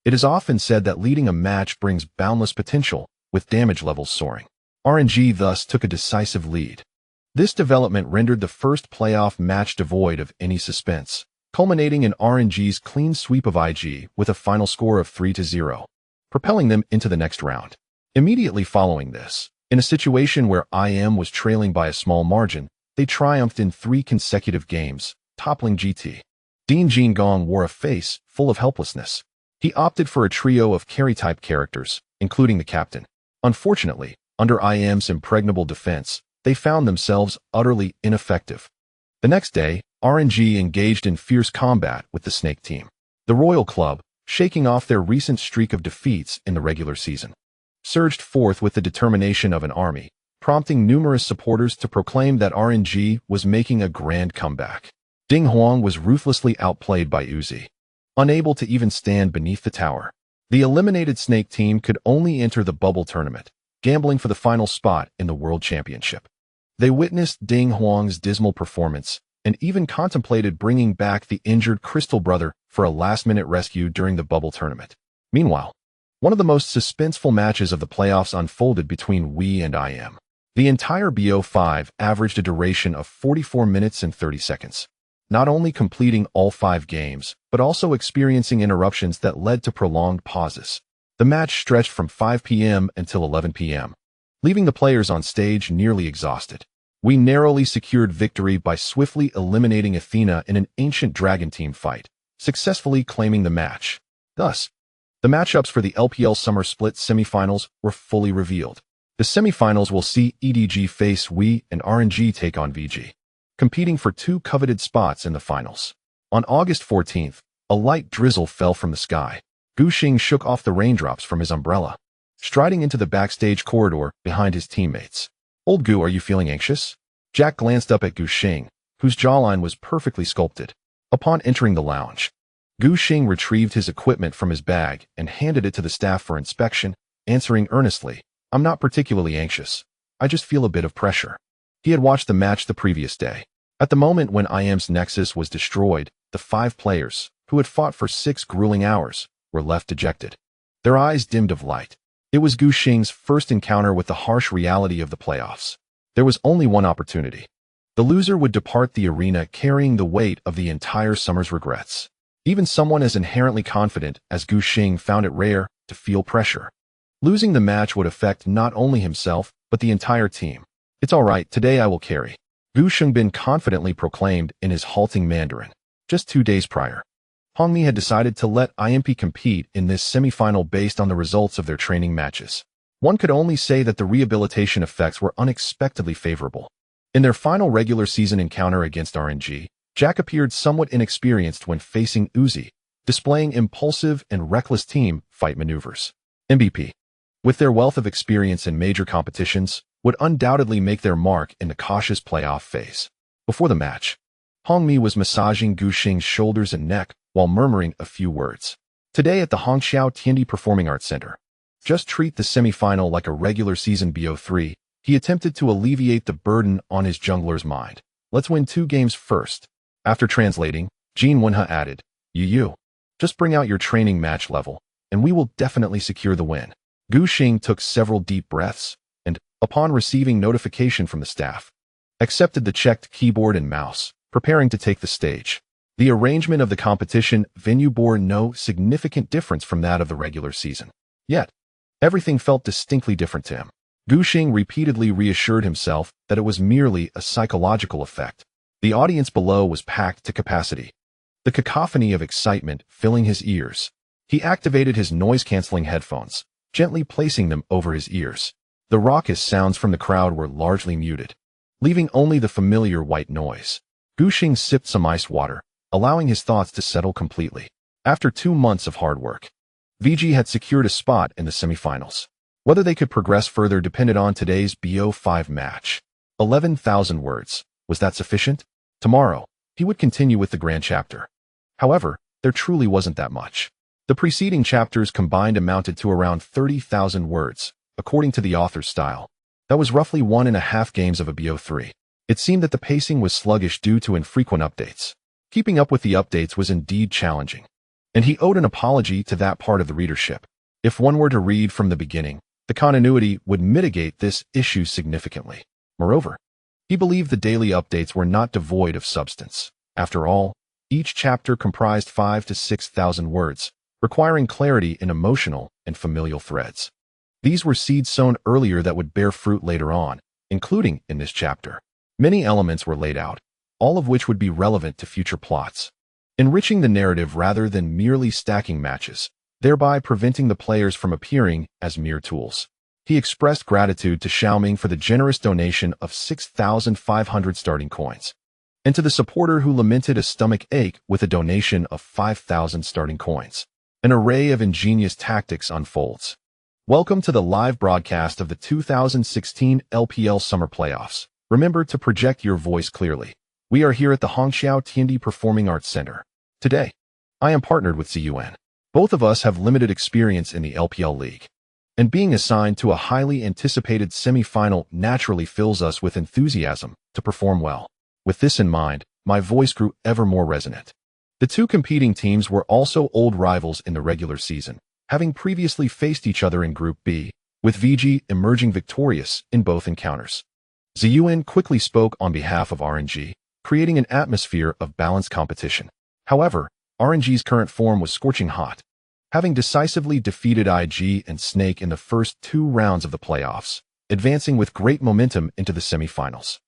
It is often said that leading a match brings boundless potential, with damage levels soaring. RNG thus took a decisive lead. This development rendered the first playoff match devoid of any suspense, culminating in RNG's clean sweep of IG with a final score of 3-0, propelling them into the next round. Immediately following this, In a situation where IM was trailing by a small margin, they triumphed in 3 consecutive games, toppling GT. Dean Gong wore a face full of helplessness. He opted for a trio of carry-type characters, including the captain. Unfortunately, under IM's impregnable defense, they found themselves utterly ineffective. The next day, RNG engaged in fierce combat with the Snake team. The Royal Club, shaking off their recent streak of defeats in the regular season, surged forth with the determination of an army, prompting numerous supporters to proclaim that RNG was making a grand comeback. Ding Huang was ruthlessly outplayed by Uzi. Unable to even stand beneath the tower, the eliminated Snake team could only enter the bubble tournament, gambling for the final spot in the World Championship. They witnessed Ding Huang's dismal performance and even contemplated bringing back the injured Crystal Brother for a last-minute rescue during the bubble tournament. Meanwhile, one of the most suspenseful matches of the playoffs unfolded between Wei and IM. The entire BO5 averaged a duration of 44 minutes and 30 seconds. Not only completing all 5 games, but also experiencing interruptions that led to prolonged pauses. The match stretched from 5 p.m. until 11 p.m., leaving the players on stage nearly exhausted. We narrowly secured victory by swiftly eliminating Athena in an ancient dragon team fight, successfully claiming the match. Thus, the matchups for the LPL Summer Split semifinals were fully revealed. The semifinals will see EDG face Wei and RNG take on VG, competing for 2 coveted spots in the finals. On August 14th, a light drizzle fell from the sky. Gu Xing shook off the raindrops from his umbrella, striding into the backstage corridor behind his teammates. "Old Gu, are you feeling anxious?" Jack glanced up at Gu Xing, whose jawline was perfectly sculpted. Upon entering the lounge, Gu Xing retrieved his equipment from his bag and handed it to the staff for inspection, answering earnestly, "I'm not particularly anxious. I just feel a bit of pressure." He had watched the match the previous day. At the moment when IM's Nexus was destroyed, the 5 players, who had fought for 6 grueling hours, were left dejected. Their eyes dimmed of light. It was Gu Xing's first encounter with the harsh reality of the playoffs. There was only one opportunity. The loser would depart the arena carrying the weight of the entire summer's regrets. Even someone as inherently confident as Gu Xing found it rare to feel pressure. Losing the match would affect not only himself, but the entire team. "It's all right, today I will carry," Gu Xingbin confidently proclaimed in his halting Mandarin. Just 2 days prior, Hongmi had decided to let IMP compete in this semifinal based on the results of their training matches. One could only say that the rehabilitation effects were unexpectedly favorable. In their final regular season encounter against RNG, Jack appeared somewhat inexperienced when facing Uzi, displaying impulsive and reckless team fight maneuvers. MVP, with their wealth of experience in major competitions, would undoubtedly make their mark in the cautious playoff phase. Before the match, Hongmi was massaging Gu Xing's shoulders and neck while murmuring a few words. Today at the Hongqiao Tiandi Performing Arts Center, just treat the semifinal like a regular season BO3, he attempted to alleviate the burden on his jungler's mind. "Let's win 2 games first." After translating, Jin Wenhe added, "You, just bring out your training match level, and we will definitely secure the win." Gu Xing took several deep breaths, and, upon receiving notification from the staff, accepted the checked keyboard and mouse, preparing to take the stage. The arrangement of the competition venue bore no significant difference from that of the regular season. Yet, everything felt distinctly different to him. Gu Xing repeatedly reassured himself that it was merely a psychological effect. The audience below was packed to capacity, the cacophony of excitement filling his ears. He activated his noise-canceling headphones, gently placing them over his ears. The raucous sounds from the crowd were largely muted, leaving only the familiar white noise. Gu Xing sipped some iced water, allowing his thoughts to settle completely. After 2 months of hard work, VG had secured a spot in the semifinals. Whether they could progress further depended on today's BO5 match. 11,000 words. Was that sufficient? Tomorrow, he would continue with the grand chapter. However, there truly wasn't that much. The preceding chapters combined amounted to around 30,000 words, according to the author's style. That was roughly 1.5 games of a BO3. It seemed that the pacing was sluggish due to infrequent updates. Keeping up with the updates was indeed challenging, and he owed an apology to that part of the readership. If one were to read from the beginning, the continuity would mitigate this issue significantly. Moreover, he believed the daily updates were not devoid of substance. After all, each chapter comprised 5,000 to 6,000 words, requiring clarity in emotional and familial threads. These were seeds sown earlier that would bear fruit later on, including in this chapter. Many elements were laid out, all of which would be relevant to future plots, enriching the narrative rather than merely stacking matches, thereby preventing the players from appearing as mere tools. He expressed gratitude to Xiaoming for the generous donation of 6,500 starting coins, and to the supporter who lamented a stomach ache with a donation of 5,000 starting coins. An array of ingenious tactics unfolds. Welcome to the live broadcast of the 2016 LPL Summer Playoffs. Remember to project your voice clearly. We are here at the Hongqiao Tiandi Performing Arts Center. Today, I am partnered with Zeyuan. Both of us have limited experience in the LPL League, and being assigned to a highly anticipated semi-final naturally fills us with enthusiasm to perform well. With this in mind, my voice grew ever more resonant. The two competing teams were also old rivals in the regular season, having previously faced each other in Group B, with VG emerging victorious in both encounters. Zeyuan quickly spoke on behalf of RNG, creating an atmosphere of balanced competition. However, RNG's current form was scorching hot, having decisively defeated IG and Snake in the first 2 rounds of the playoffs, advancing with great momentum into the semifinals.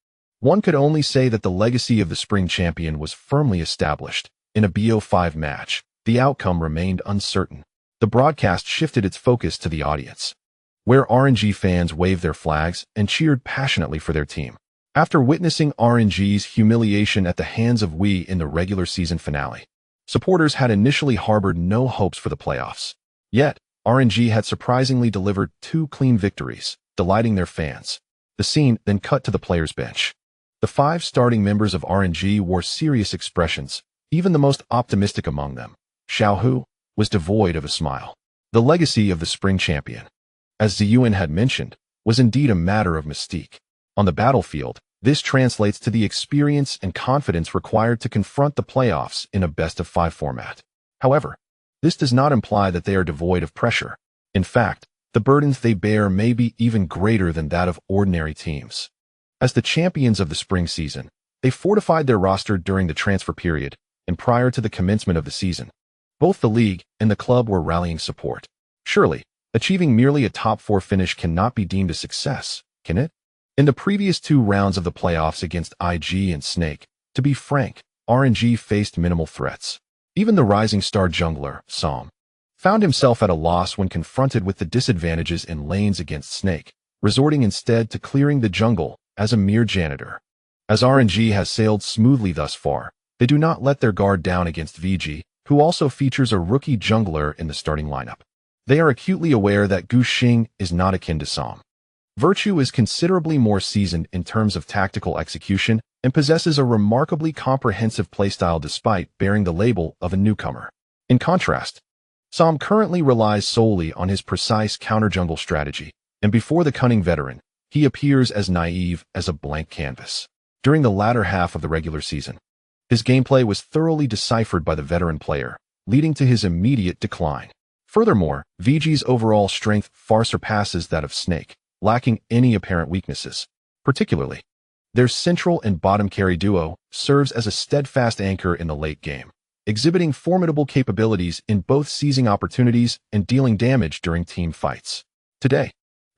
One could only say that the legacy of the spring champion was firmly established. In a BO5 match, the outcome remained uncertain. The broadcast shifted its focus to the audience, where RNG fans waved their flags and cheered passionately for their team. After witnessing RNG's humiliation at the hands of Wii in the regular season finale, supporters had initially harbored no hopes for the playoffs. Yet, RNG had surprisingly delivered 2 clean victories, delighting their fans. The scene then cut to the players' bench. The 5 starting members of RNG wore serious expressions. Even the most optimistic among them, Xiaohu, was devoid of a smile. The legacy of the spring champion, as Zeyuan had mentioned, was indeed a matter of mystique. On the battlefield, this translates to the experience and confidence required to confront the playoffs in a best-of-5 format. However, this does not imply that they are devoid of pressure. In fact, the burdens they bear may be even greater than that of ordinary teams. As the champions of the spring season, they fortified their roster during the transfer period, and prior to the commencement of the season, both the league and the club were rallying support. Surely, achieving merely a top 4 finish cannot be deemed a success, can it? In the previous 2 rounds of the playoffs against IG and Snake, to be frank, RNG faced minimal threats. Even the rising star jungler, Psalm, found himself at a loss when confronted with the disadvantages in lanes against Snake, resorting instead to clearing the jungle as a mere janitor. As RNG has sailed smoothly thus far, they do not let their guard down against VG, who also features a rookie jungler in the starting lineup. They are acutely aware that Gu Xing is not akin to Psalm. Virtue is considerably more seasoned in terms of tactical execution and possesses a remarkably comprehensive playstyle despite bearing the label of a newcomer. In contrast, Psalm currently relies solely on his precise counter-jungle strategy, and before the cunning veteran, he appears as naive as a blank canvas. During the latter half of the regular season, his gameplay was thoroughly deciphered by the veteran player, leading to his immediate decline. Furthermore, VG's overall strength far surpasses that of Snake, lacking any apparent weaknesses. Particularly, their central and bottom carry duo serves as a steadfast anchor in the late game, exhibiting formidable capabilities in both seizing opportunities and dealing damage during team fights. Today,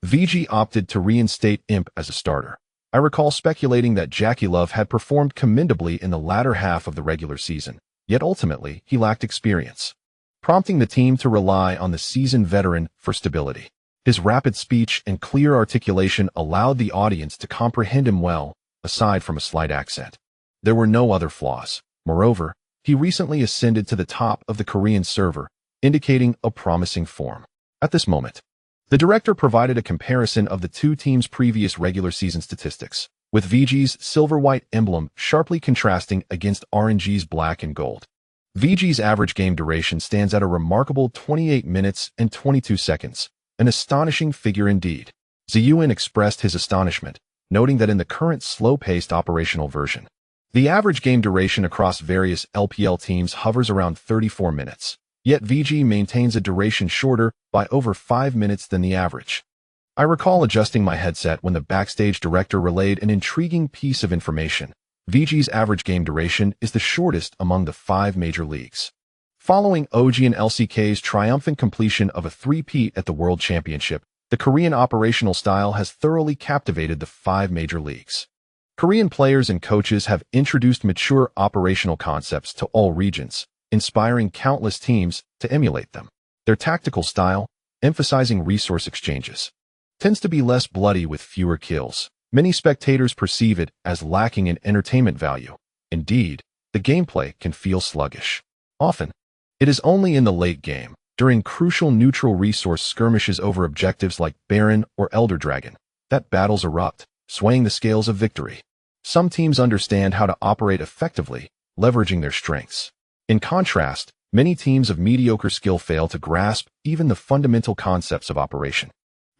VG opted to reinstate Imp as a starter. I recall speculating that Jackie Love had performed commendably in the latter half of the regular season, yet ultimately he lacked experience, prompting the team to rely on the seasoned veteran for stability. His rapid speech and clear articulation allowed the audience to comprehend him well, aside from a slight accent. There were no other flaws. Moreover, he recently ascended to the top of the Korean server, indicating a promising form. At this moment, the director provided a comparison of the 2 teams' previous regular season statistics, with VG's silver-white emblem sharply contrasting against RNG's black and gold. VG's average game duration stands at a remarkable 28 minutes and 22 seconds, an astonishing figure indeed. Zeyuan expressed his astonishment, noting that in the current slow-paced operational version, the average game duration across various LPL teams hovers around 34 minutes. Yet VG maintains a duration shorter by over 5 minutes than the average. I recall adjusting my headset when the backstage director relayed an intriguing piece of information. VG's average game duration is the shortest among the 5 major leagues. Following OG and LCK's triumphant completion of a 3-peat at the World Championship, The Korean operational style has thoroughly captivated the 5 major leagues. Korean players and coaches have introduced mature operational concepts to all regions, inspiring countless teams to emulate them. Their tactical style, emphasizing resource exchanges, tends to be less bloody with fewer kills. Many spectators perceive it as lacking in entertainment value. Indeed, the gameplay can feel sluggish. Often, it is only in the late game, during crucial neutral resource skirmishes over objectives like Baron or Elder Dragon, that battles erupt, swaying the scales of victory. Some teams understand how to operate effectively, leveraging their strengths. In contrast, many teams of mediocre skill fail to grasp even the fundamental concepts of operation,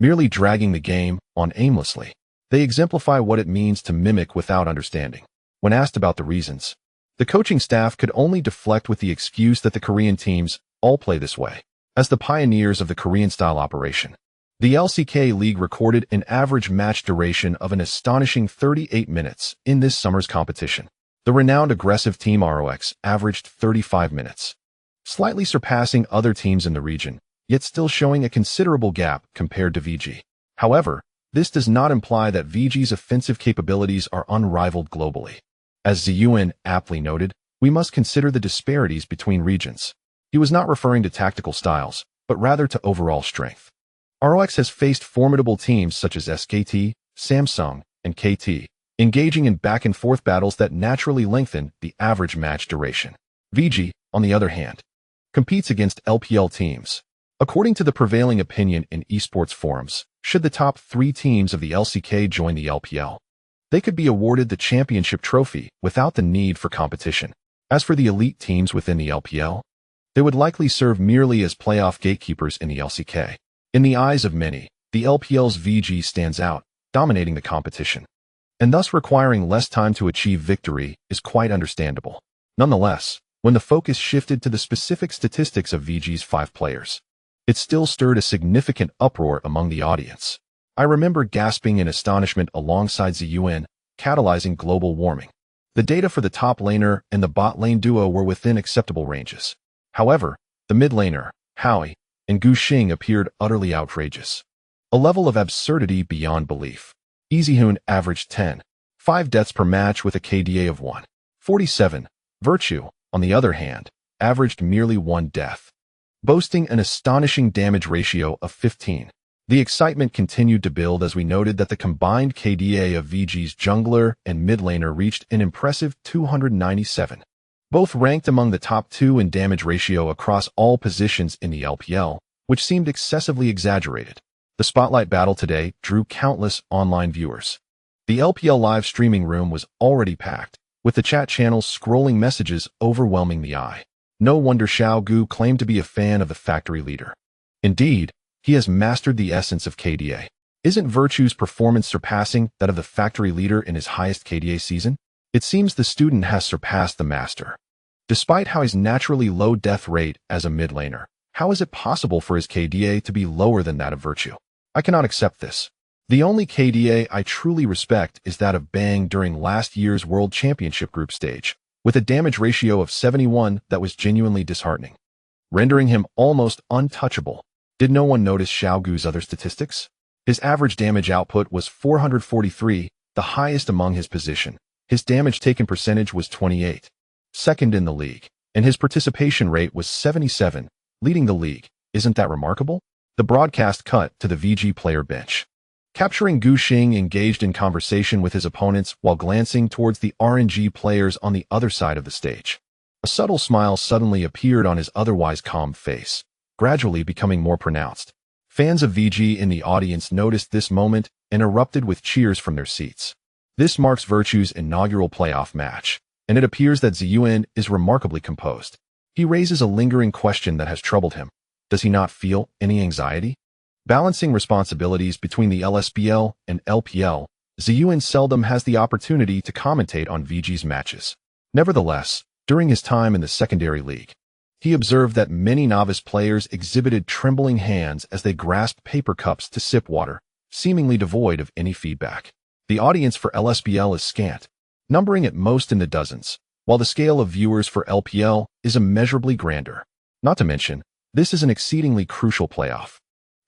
merely dragging the game on aimlessly. They exemplify what it means to mimic without understanding. When asked about the reasons, the coaching staff could only deflect with the excuse that the Korean teams all play this way. As the pioneers of the Korean-style operation, the LCK League recorded an average match duration of an astonishing 38 minutes in this summer's competition. The renowned aggressive team ROX averaged 35 minutes, slightly surpassing other teams in the region, yet still showing a considerable gap compared to VG. However, this does not imply that VG's offensive capabilities are unrivaled globally. As Zeyuan aptly noted, we must consider the disparities between regions. He was not referring to tactical styles, but rather to overall strength. ROX has faced formidable teams such as SKT, Samsung, and KT, engaging in back-and-forth battles that naturally lengthen the average match duration. VG, on the other hand, competes against LPL teams. According to the prevailing opinion in esports forums, should the top 3 teams of the LCK join the LPL, they could be awarded the championship trophy without the need for competition. As for the elite teams within the LPL, they would likely serve merely as playoff gatekeepers in the LCK. In the eyes of many, the LPL's VG stands out, dominating the competition, and thus requiring less time to achieve victory is quite understandable. Nonetheless, when the focus shifted to the specific statistics of VG's 5 players, it still stirred a significant uproar among the audience. I remember gasping in astonishment alongside Zeyuan, catalyzing global warming. The data for the top laner and the bot lane duo were within acceptable ranges. However, the mid laner, Howie, and Gu Xing appeared utterly outrageous. A level of absurdity beyond belief. Easyhoon averaged 10.5 deaths per match with a KDA of 1.47. Virtue, on the other hand, averaged merely 1 death, boasting an astonishing damage ratio of 15. The excitement continued to build as we noted that the combined KDA of VG's jungler and mid laner reached an impressive 297. Both ranked among the top 2 in damage ratio across all positions in the LPL, which seemed excessively exaggerated. The Spotlight battle today drew countless online viewers. The LPL live streaming room was already packed, with the chat channels scrolling messages overwhelming the eye. No wonder Xiao Gu claimed to be a fan of the factory leader. Indeed, he has mastered the essence of KDA. Isn't Virtue's performance surpassing that of the factory leader in his highest KDA season? It seems the student has surpassed the master. Despite his naturally low death rate as a mid laner, how is it possible for his KDA to be lower than that of Virtue? I cannot accept this. The only KDA I truly respect is that of Bang during last year's World Championship group stage, with a damage ratio of 71 that was genuinely disheartening, rendering him almost untouchable. Did no one notice Xiao Gu's other statistics? His average damage output was 443, the highest among his position. His damage taken percentage was 28, second in the league, and his participation rate was 77, leading the league. Isn't that remarkable? The broadcast cut to the VG player bench, capturing Gu Xing engaged in conversation with his opponents while glancing towards the RNG players on the other side of the stage. A subtle smile suddenly appeared on his otherwise calm face, gradually becoming more pronounced. Fans of VG in the audience noticed this moment and erupted with cheers from their seats. This marks Virtue's inaugural playoff match, and it appears that Zeyuan is remarkably composed. He raises a lingering question that has troubled him. Does he not feel any anxiety? Balancing responsibilities between the LSBL and LPL, Zeyuan seldom has the opportunity to commentate on VG's matches. Nevertheless, during his time in the secondary league, he observed that many novice players exhibited trembling hands as they grasped paper cups to sip water, seemingly devoid of any feedback. The audience for LSBL is scant, numbering at most in the dozens, while the scale of viewers for LPL is immeasurably grander. Not to mention, this is an exceedingly crucial playoff.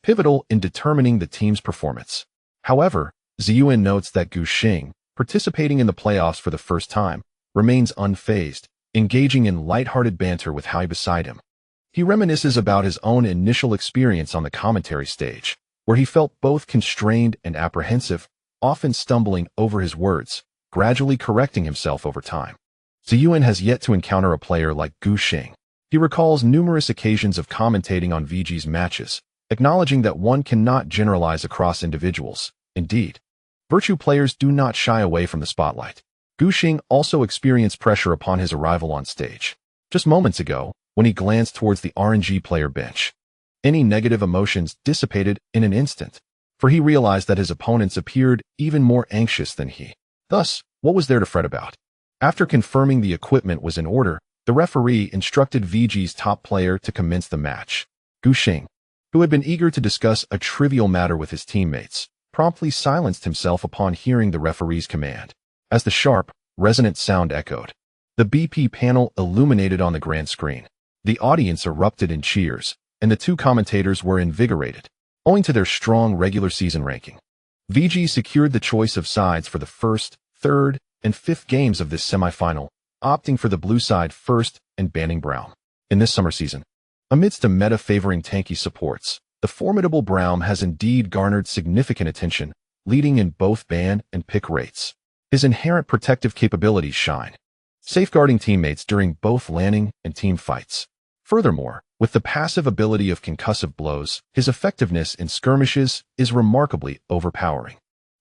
pivotal in determining the team's performance. However, Zeyuan notes that Gu Xing, participating in the playoffs for the first time, remains unfazed, engaging in lighthearted banter with Hai beside him. He reminisces about his own initial experience on the commentary stage, where he felt both constrained and apprehensive, often stumbling over his words, gradually correcting himself over time. Zeyuan has yet to encounter a player like Gu Xing. He recalls numerous occasions of commentating on VG's matches, acknowledging that one cannot generalize across individuals. Indeed, virtue players do not shy away from the spotlight. Gu Xing also experienced pressure upon his arrival on stage. Just moments ago, when he glanced towards the RNG player bench, any negative emotions dissipated in an instant, for he realized that his opponents appeared even more anxious than he. Thus, what was there to fret about? After confirming the equipment was in order, the referee instructed VG's top player to commence the match. Gu Xing, who had been eager to discuss a trivial matter with his teammates, promptly silenced himself upon hearing the referee's command. As the sharp, resonant sound echoed, the BP panel illuminated on the grand screen. The audience erupted in cheers, and the two commentators were invigorated, owing to their strong regular season ranking. VG secured the choice of sides for the first, third, and fifth games of this semifinal, opting for the blue side first and banning Braum. In this summer season, amidst a meta favoring tanky supports, the formidable Braum has indeed garnered significant attention, leading in both ban and pick rates. His inherent protective capabilities shine, safeguarding teammates during both landing and team fights. Furthermore, with the passive ability of concussive blows, his effectiveness in skirmishes is remarkably overpowering.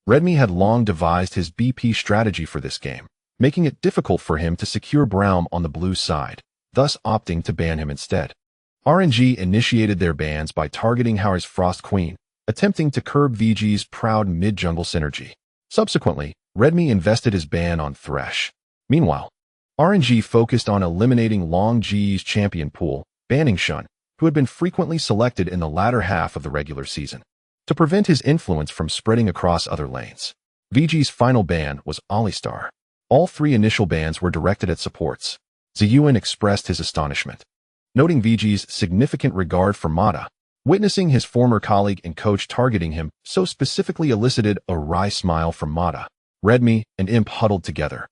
Redmi had long devised his BP strategy for this game, making it difficult for him to secure Braum on the blue side, thus opting to ban him instead. RNG initiated their bans by targeting Hauer's Frost Queen, attempting to curb VG's proud mid-jungle synergy. Subsequently, Redmi invested his ban on Thresh. Meanwhile, RNG focused on eliminating Long Ji's champion pool, banning Shen, who had been frequently selected in the latter half of the regular season. To prevent his influence from spreading across other lanes, VG's final ban was Alistar. All three initial bans were directed at supports. Zeyuan expressed his astonishment, noting VG's significant regard for Mata. Witnessing his former colleague and coach targeting him so specifically elicited a wry smile from Mata. Redmi and Imp huddled together,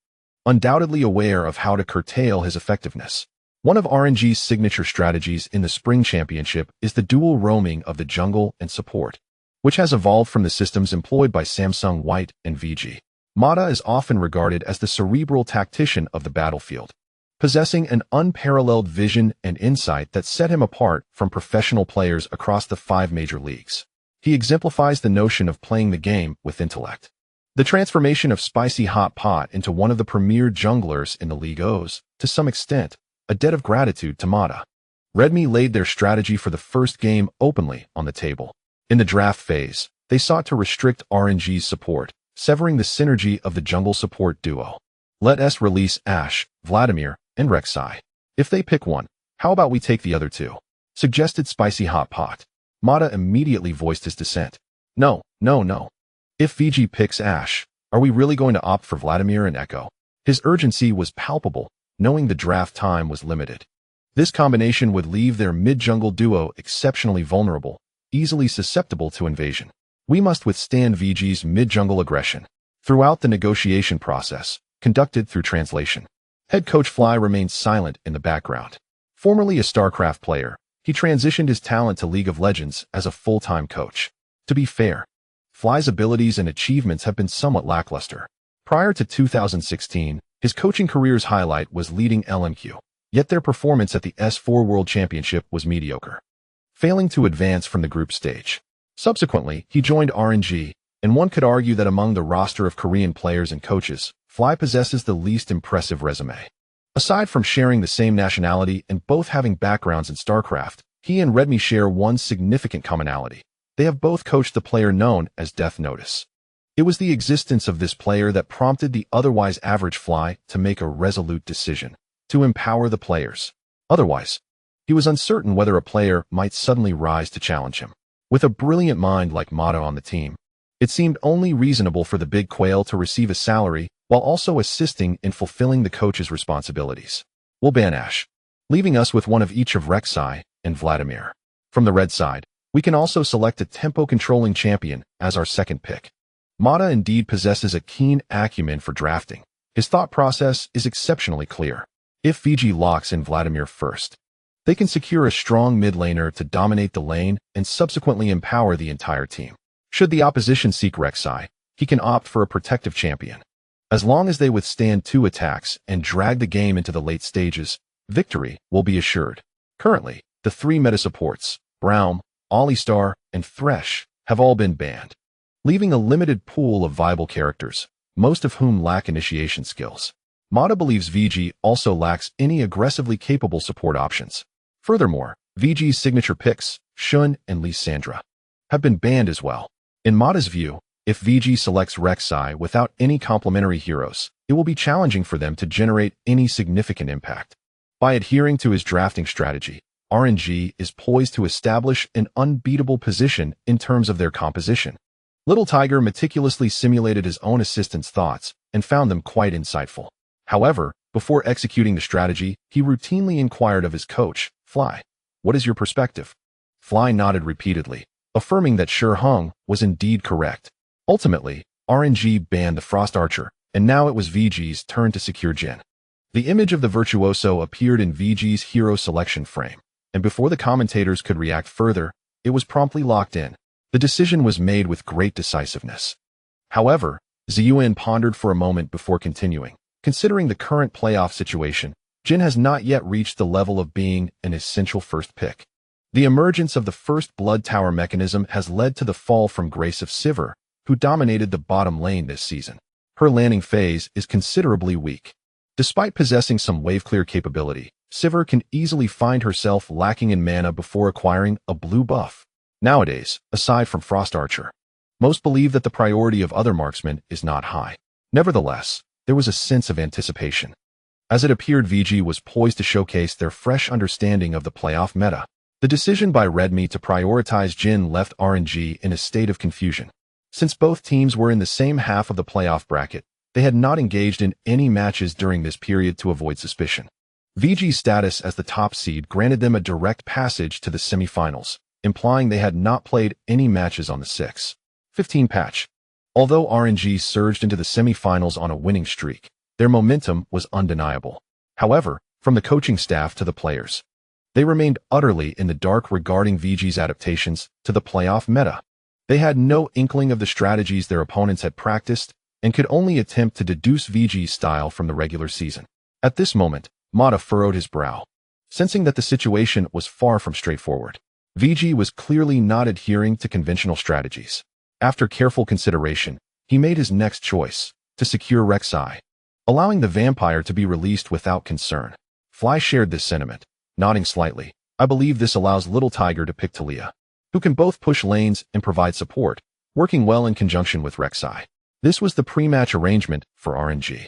undoubtedly aware of how to curtail his effectiveness. One of RNG's signature strategies in the Spring Championship is the dual roaming of the jungle and support, which has evolved from the systems employed by Samsung White and VG. Mata is often regarded as the cerebral tactician of the battlefield, possessing an unparalleled vision and insight that set him apart from professional players across the 5 major leagues. He exemplifies the notion of playing the game with intellect. The transformation of Spicy Hot Pot into one of the premier junglers in the league owes, to some extent, a debt of gratitude to Mata. Redmi laid their strategy for the first game openly on the table. In the draft phase, they sought to restrict RNG's support, severing the synergy of the jungle support duo. Let us release Ashe, Vladimir, and Rek'Sai. If they pick one, how about we take the other two? Suggested Spicy Hot Pot. Mata immediately voiced his dissent. No. If VG picks Ashe, are we really going to opt for Vladimir and Echo? His urgency was palpable, knowing the draft time was limited. This combination would leave their mid-jungle duo exceptionally vulnerable, easily susceptible to invasion. We must withstand VG's mid-jungle aggression. Throughout the negotiation process, conducted through translation, head coach Fly remained silent in the background. Formerly a StarCraft player, he transitioned his talent to League of Legends as a full-time coach. To be fair, Fly's abilities and achievements have been somewhat lackluster. Prior to 2016, his coaching career's highlight was leading LMQ, yet their performance at the S4 World Championship was mediocre, failing to advance from the group stage. Subsequently, he joined RNG, and one could argue that among the roster of Korean players and coaches, Fly possesses the least impressive resume. Aside from sharing the same nationality and both having backgrounds in StarCraft, he and Redmi share one significant commonality. They have both coached the player known as Death Notice. It was the existence of this player that prompted the otherwise average Fly to make a resolute decision, to empower the players. Otherwise, he was uncertain whether a player might suddenly rise to challenge him. With a brilliant mind like Mata on the team, it seemed only reasonable for the big quail to receive a salary while also assisting in fulfilling the coach's responsibilities. We'll ban Ashe, leaving us with one of each of Rek'Sai and Vladimir. From the red side, We can also select a tempo-controlling champion as our second pick. Mata indeed possesses a keen acumen for drafting. His thought process is exceptionally clear. If VG locks in Vladimir first, they can secure a strong mid laner to dominate the lane and subsequently empower the entire team. Should the opposition seek Rek'Sai, he can opt for a protective champion. As long as they withstand 2 attacks and drag the game into the late stages, victory will be assured. Currently, the 3 meta supports, Braum, Alistar, and Thresh, have all been banned, leaving a limited pool of viable characters, most of whom lack initiation skills. Mata believes VG also lacks any aggressively capable support options. Furthermore, VG's signature picks, Shen and Lissandra, have been banned as well. In Mata's view, if VG selects Rek'Sai without any complementary heroes, it will be challenging for them to generate any significant impact. By adhering to his drafting strategy, RNG is poised to establish an unbeatable position in terms of their composition. Little Tiger meticulously simulated his own assistant's thoughts and found them quite insightful. However, before executing the strategy, he routinely inquired of his coach, Fly, "What is your perspective?" Fly nodded repeatedly, affirming that Shi Hong was indeed correct. Ultimately, RNG banned the Frost Archer, and now it was VG's turn to secure Jhin. The image of the virtuoso appeared in VG's hero selection frame, and before the commentators could react further, it was promptly locked in. The decision was made with great decisiveness. However, Zeyuan pondered for a moment before continuing. Considering the current playoff situation, Jhin has not yet reached the level of being an essential first pick. The emergence of the first Blood Tower mechanism has led to the fall from grace of Sivir, who dominated the bottom lane this season. Her landing phase is considerably weak. Despite possessing some wave-clear capability, Sivir can easily find herself lacking in mana before acquiring a blue buff. Nowadays, aside from Frost Archer, most believe that the priority of other marksmen is not high. Nevertheless, there was a sense of anticipation. As it appeared VG was poised to showcase their fresh understanding of the playoff meta. The decision by Redmi to prioritize Jhin left RNG in a state of confusion. Since both teams were in the same half of the playoff bracket, they had not engaged in any matches during this period to avoid suspicion. VG's status as the top seed granted them a direct passage to the semifinals, implying they had not played any matches on the 6-15 patch. Although RNG surged into the semifinals on a winning streak, their momentum was undeniable. However, from the coaching staff to the players, they remained utterly in the dark regarding VG's adaptations to the playoff meta. They had no inkling of the strategies their opponents had practiced and could only attempt to deduce VG's style from the regular season. At this moment, Mata furrowed his brow, sensing that the situation was far from straightforward. VG was clearly not adhering to conventional strategies. After careful consideration, he made his next choice, to secure Rek'Sai, allowing the vampire to be released without concern. Fly shared this sentiment, nodding slightly. "I believe this allows Little Tiger to pick Talia, who can both push lanes and provide support, working well in conjunction with Rek'Sai." This was the pre-match arrangement for RNG.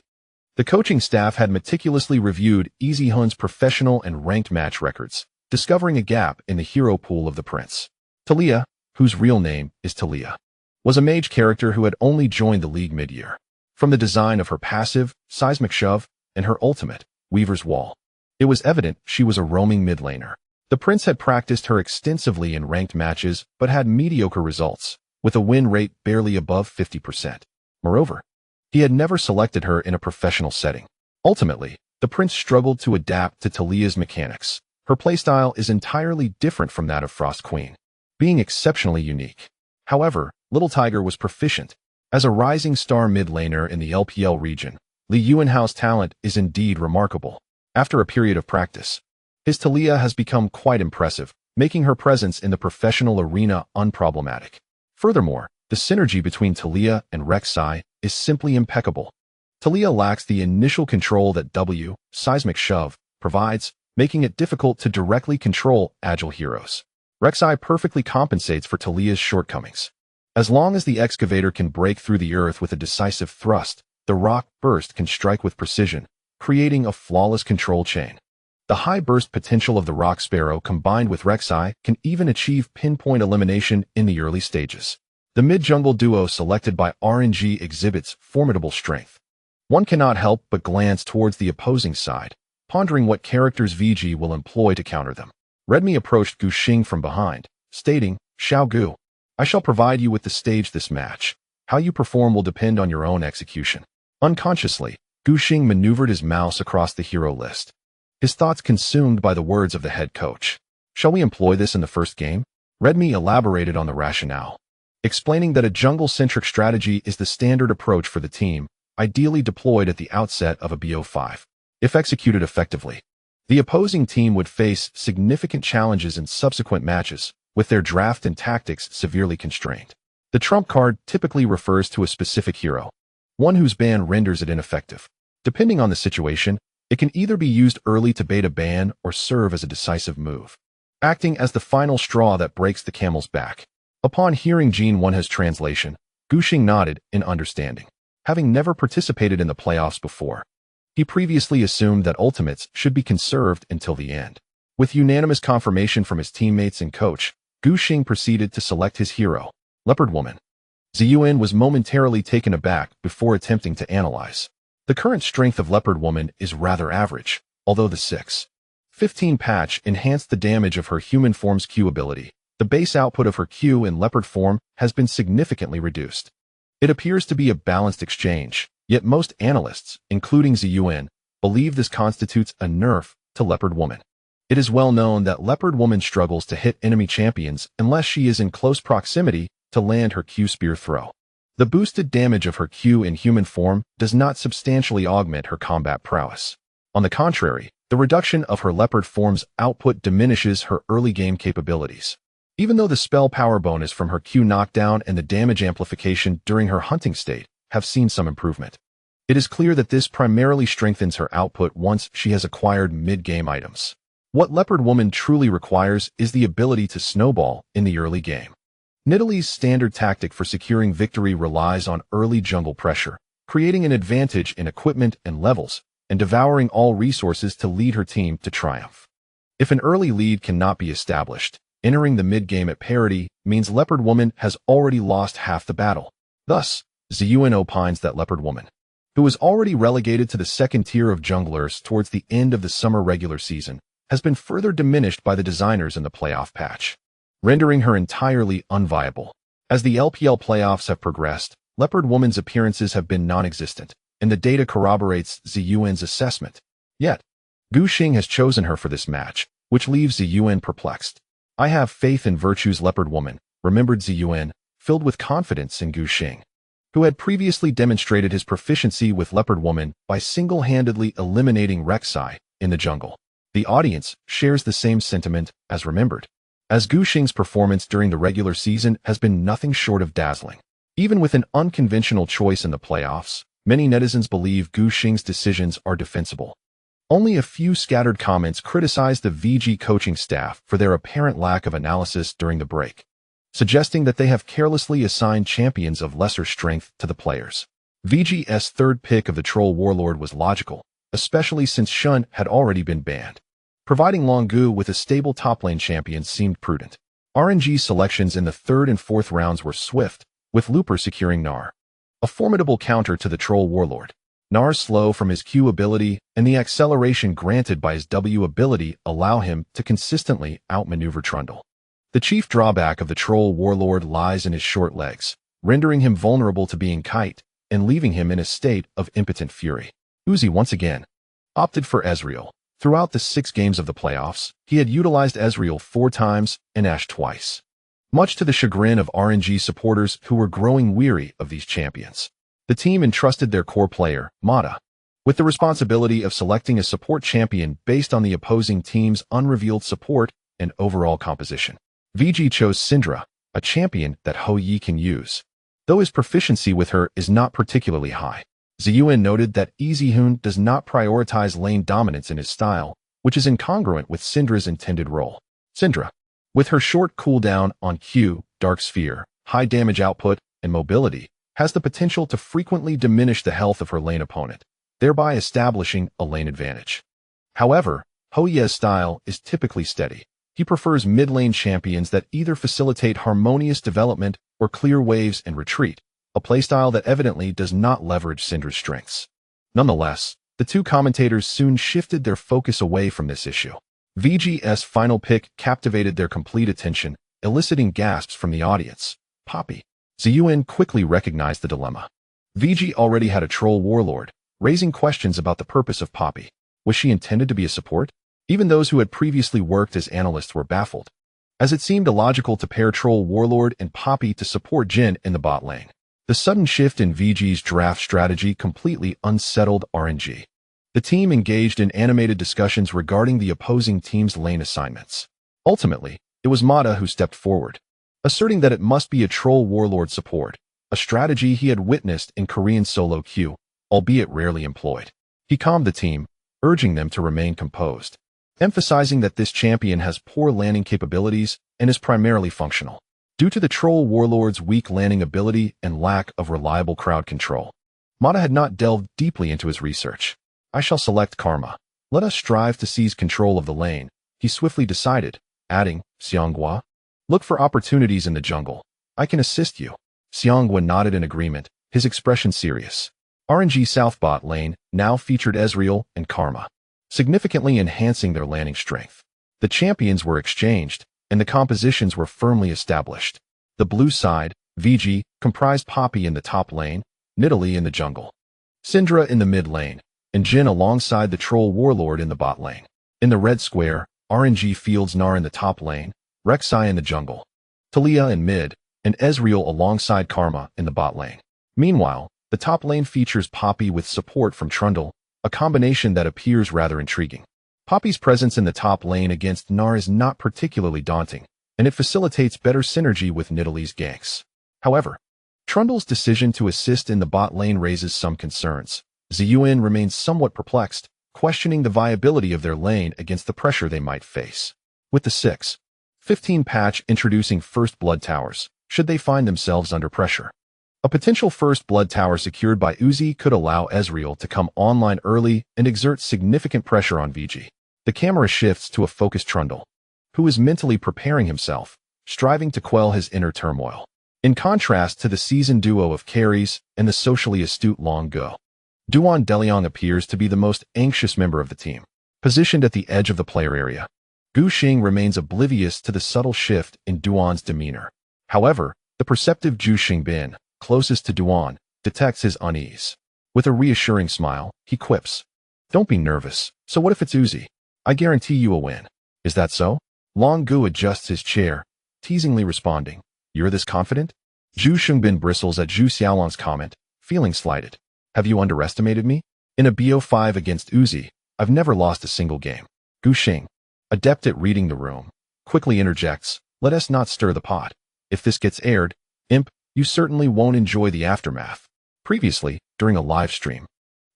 The coaching staff had meticulously reviewed Zeyuan's professional and ranked match records, discovering a gap in the hero pool of the prince. Talia, whose real name is Talia, was a mage character who had only joined the league mid-year. From the design of her passive, Seismic Shove, and her ultimate, Weaver's Wall, it was evident she was a roaming mid laner. The prince had practiced her extensively in ranked matches but had mediocre results, with a win rate barely above 50%. Moreover, he had never selected her in a professional setting. Ultimately, the prince struggled to adapt to Talia's mechanics. Her playstyle is entirely different from that of Frost Queen, being exceptionally unique. However, Little Tiger was proficient. As a rising star mid laner in the LPL region, Zeyuan's talent is indeed remarkable. After a period of practice, his Talia has become quite impressive, making her presence in the professional arena unproblematic. Furthermore, the synergy between Talia and Rek'Sai is simply impeccable. Talia lacks the initial control that Seismic Shove provides, making it difficult to directly control agile heroes. Rek'Sai perfectly compensates for Talia's shortcomings. As long as the excavator can break through the earth with a decisive thrust, the rock burst can strike with precision, creating a flawless control chain. The high burst potential of the Rock Sparrow combined with Rek'Sai can even achieve pinpoint elimination in the early stages. The mid-jungle duo selected by RNG exhibits formidable strength. One cannot help but glance towards the opposing side, pondering what characters VG will employ to counter them. Redmi approached Guxing from behind, stating, Xiao Gu, I shall provide you with the stage this match. How you perform will depend on your own execution. Unconsciously, Gu Xing maneuvered his mouse across the hero list, his thoughts consumed by the words of the head coach. Shall we employ this in the first game? Redmi elaborated on the rationale, explaining that a jungle-centric strategy is the standard approach for the team, ideally deployed at the outset of a BO5. If executed effectively, the opposing team would face significant challenges in subsequent matches, with their draft and tactics severely constrained. The trump card typically refers to a specific hero, one whose ban renders it ineffective. Depending on the situation, it can either be used early to bait a ban or serve as a decisive move, acting as the final straw that breaks the camel's back. Upon hearing Jin Wonha's translation, Gu Xing nodded in understanding. Having never participated in the playoffs before, he previously assumed that ultimates should be conserved until the end. With unanimous confirmation from his teammates and coach, Gu Xing proceeded to select his hero, Leopard Woman. Zeyuan was momentarily taken aback before attempting to analyze. The current strength of Leopard Woman is rather average, although the 6.15 patch enhanced the damage of her human form's Q ability. The base output of her Q in leopard form has been significantly reduced. It appears to be a balanced exchange, yet most analysts, including Zeyuan, believe this constitutes a nerf to Leopard Woman. It is well known that Leopard Woman struggles to hit enemy champions unless she is in close proximity to land her Q spear throw. The boosted damage of her Q in human form does not substantially augment her combat prowess. On the contrary, the reduction of her leopard form's output diminishes her early game capabilities. Even though the spell power bonus from her Q knockdown and the damage amplification during her hunting state have seen some improvement, it is clear that this primarily strengthens her output once she has acquired mid-game items. What Leopard Woman truly requires is the ability to snowball in the early game. Nidalee's standard tactic for securing victory relies on early jungle pressure, creating an advantage in equipment and levels, and devouring all resources to lead her team to triumph. If an early lead cannot be established, entering the mid-game at parity means Leopard Woman has already lost half the battle. Thus, Zeyuan opines that Leopard Woman, who was already relegated to the second tier of junglers towards the end of the summer regular season, has been further diminished by the designers in the playoff patch, rendering her entirely unviable. As the LPL playoffs have progressed, Leopard Woman's appearances have been non-existent, and the data corroborates Zeyuan's assessment. Yet, Gu Xing has chosen her for this match, which leaves Zeyuan perplexed. I have faith in Virtue's Leopard Woman, remembered Zeyuan, filled with confidence in Gu Xing, who had previously demonstrated his proficiency with Leopard Woman by single-handedly eliminating Rek'Sai in the jungle. The audience shares the same sentiment as remembered, as Gu Xing's performance during the regular season has been nothing short of dazzling. Even with an unconventional choice in the playoffs, many netizens believe Gu Xing's decisions are defensible. Only a few scattered comments criticize the VG coaching staff for their apparent lack of analysis during the break, suggesting that they have carelessly assigned champions of lesser strength to the players. VG's third pick of the Troll Warlord was logical, especially since Shen had already been banned. Providing Longu with a stable top lane champion seemed prudent. RNG selections in the third and fourth rounds were swift, with Looper securing Gnar, a formidable counter to the Troll Warlord. Gnar's slow from his Q ability and the acceleration granted by his W ability allow him to consistently outmaneuver Trundle. The chief drawback of the Troll Warlord lies in his short legs, rendering him vulnerable to being kite and leaving him in a state of impotent fury. Uzi once again opted for Ezreal. Throughout the 6 games of the playoffs, he had utilized Ezreal 4 times and Ashe twice, much to the chagrin of RNG supporters who were growing weary of these champions. The team entrusted their core player, Mata, with the responsibility of selecting a support champion based on the opposing team's unrevealed support and overall composition. VG chose Syndra, a champion that Hou Yi can use, though his proficiency with her is not particularly high. Zeyuan noted that Ezehun does not prioritize lane dominance in his style, which is incongruent with Syndra's intended role. Syndra, with her short cooldown on Q, Dark Sphere, high damage output, and mobility, has the potential to frequently diminish the health of her lane opponent, thereby establishing a lane advantage. However, Hou Yi's style is typically steady. He prefers mid-lane champions that either facilitate harmonious development or clear waves and retreat, a playstyle that evidently does not leverage Syndra's strengths. Nonetheless, the two commentators soon shifted their focus away from this issue. VG's final pick captivated their complete attention, eliciting gasps from the audience. Poppy. Zeyuan quickly recognized the dilemma. VG already had a troll warlord, raising questions about the purpose of Poppy. Was she intended to be a support? Even those who had previously worked as analysts were baffled, as it seemed illogical to pair troll warlord and Poppy to support Jin in the bot lane. The sudden shift in VG's draft strategy completely unsettled RNG. The team engaged in animated discussions regarding the opposing team's lane assignments. Ultimately, it was Mata who stepped forward, asserting that it must be a troll warlord support, a strategy he had witnessed in Korean solo queue, albeit rarely employed. He calmed the team, urging them to remain composed, emphasizing that this champion has poor landing capabilities and is primarily functional, due to the troll warlord's weak landing ability and lack of reliable crowd control. Mata had not delved deeply into his research. I shall select Karma. Let us strive to seize control of the lane, he swiftly decided, adding, Xianghua, look for opportunities in the jungle. I can assist you. Xianghua nodded in agreement, his expression serious. RNG South bot lane now featured Ezreal and Karma, significantly enhancing their landing strength. The champions were exchanged, and the compositions were firmly established. The blue side, VG, comprised Poppy in the top lane, Nidalee in the jungle, Syndra in the mid lane, and Jin alongside the troll warlord in the bot lane. In the red square, RNG fields Gnar in the top lane, Rek'Sai in the jungle, Talia in mid, and Ezreal alongside Karma in the bot lane. Meanwhile, the top lane features Poppy with support from Trundle, a combination that appears rather intriguing. Poppy's presence in the top lane against Gnar is not particularly daunting, and it facilitates better synergy with Nidalee's ganks. However, Trundle's decision to assist in the bot lane raises some concerns. Zeyuan remains somewhat perplexed, questioning the viability of their lane against the pressure they might face. With the 6.15 patch introducing First Blood Towers, should they find themselves under pressure. A potential First Blood Tower secured by Uzi could allow Ezreal to come online early and exert significant pressure on VG. The camera shifts to a focused Trundle, who is mentally preparing himself, striving to quell his inner turmoil. In contrast to the seasoned duo of carries and the socially astute Long Go, Duan Deliang appears to be the most anxious member of the team. Positioned at the edge of the player area, Gu Xing remains oblivious to the subtle shift in Duan's demeanor. However, the perceptive Zhu Xingbin, closest to Duan, detects his unease. With a reassuring smile, he quips, "Don't be nervous. So what if it's Uzi? I guarantee you a win." Is that so? Long Gu adjusts his chair, teasingly responding, "You're this confident?" Zhu Xingbin bristles at Zhu Xiaolong's comment, feeling slighted. Have you underestimated me? In a BO5 against Uzi, I've never lost a single game. Gu Xing, adept at reading the room, quickly interjects, "Let us not stir the pot. If this gets aired, imp, you certainly won't enjoy the aftermath." Previously, during a live stream,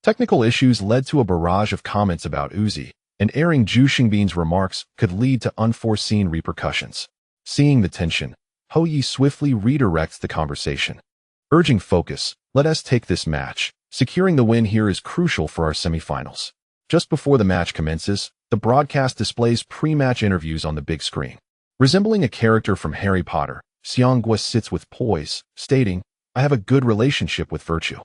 technical issues led to a barrage of comments about Uzi, and airing Zhu Xingbin's remarks could lead to unforeseen repercussions. Seeing the tension, Hou Yi swiftly redirects the conversation, urging focus. Let us take this match. Securing the win here is crucial for our semifinals. Just before the match commences, the broadcast displays pre-match interviews on the big screen. Resembling a character from Harry Potter, Xianghua sits with poise, stating, "I have a good relationship with Virtue.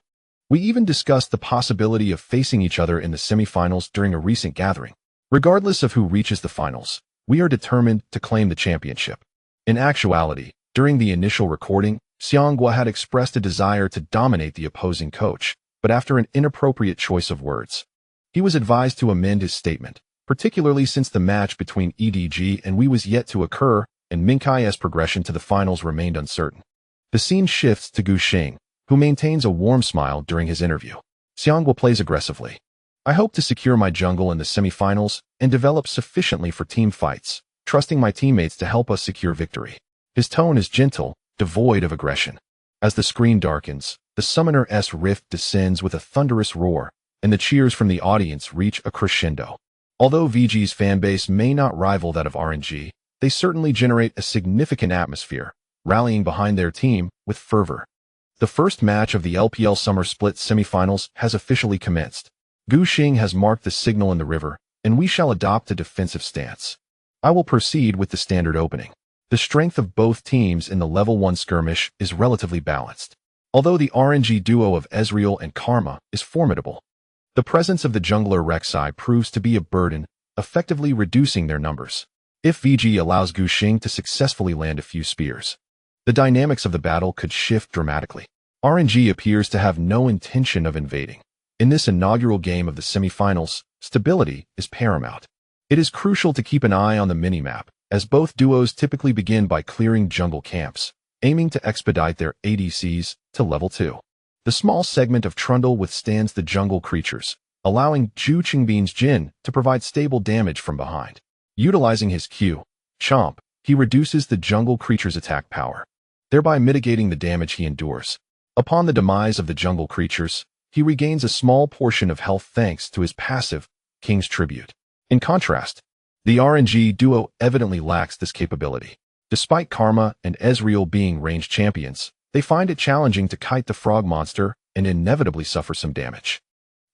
We even discussed the possibility of facing each other in the semifinals during a recent gathering. Regardless of who reaches the finals, we are determined to claim the championship." In actuality, during the initial recording, Xianghua had expressed a desire to dominate the opposing coach, but after an inappropriate choice of words, he was advised to amend his statement, particularly since the match between EDG and Wei was yet to occur and Minkai's progression to the finals remained uncertain. The scene shifts to Gu Xing, who maintains a warm smile during his interview. Xianghua plays aggressively. "I hope to secure my jungle in the semifinals and develop sufficiently for team fights, trusting my teammates to help us secure victory." His tone is gentle, devoid of aggression. As the screen darkens, the Summoner's Rift descends with a thunderous roar, and the cheers from the audience reach a crescendo. Although VG's fanbase may not rival that of RNG, they certainly generate a significant atmosphere, rallying behind their team with fervor. The first match of the LPL Summer Split semifinals has officially commenced. Gu Xing has marked the signal in the river, and we shall adopt a defensive stance. I will proceed with the standard opening. The strength of both teams in the level 1 skirmish is relatively balanced. Although the RNG duo of Ezreal and Karma is formidable, the presence of the jungler Rek'Sai proves to be a burden, effectively reducing their numbers. If VG allows Gu Xing to successfully land a few spears, the dynamics of the battle could shift dramatically. RNG appears to have no intention of invading. In this inaugural game of the semifinals, stability is paramount. It is crucial to keep an eye on the minimap, as both duos typically begin by clearing jungle camps, aiming to expedite their ADCs to level 2. The small segment of Trundle withstands the jungle creatures, allowing Zhu Qingbin's Jin to provide stable damage from behind. Utilizing his Q, Chomp, he reduces the jungle creature's attack power, thereby mitigating the damage he endures. Upon the demise of the jungle creatures, he regains a small portion of health thanks to his passive, King's Tribute. In contrast, the RNG duo evidently lacks this capability. Despite Karma and Ezreal being ranged champions, they find it challenging to kite the frog monster and inevitably suffer some damage.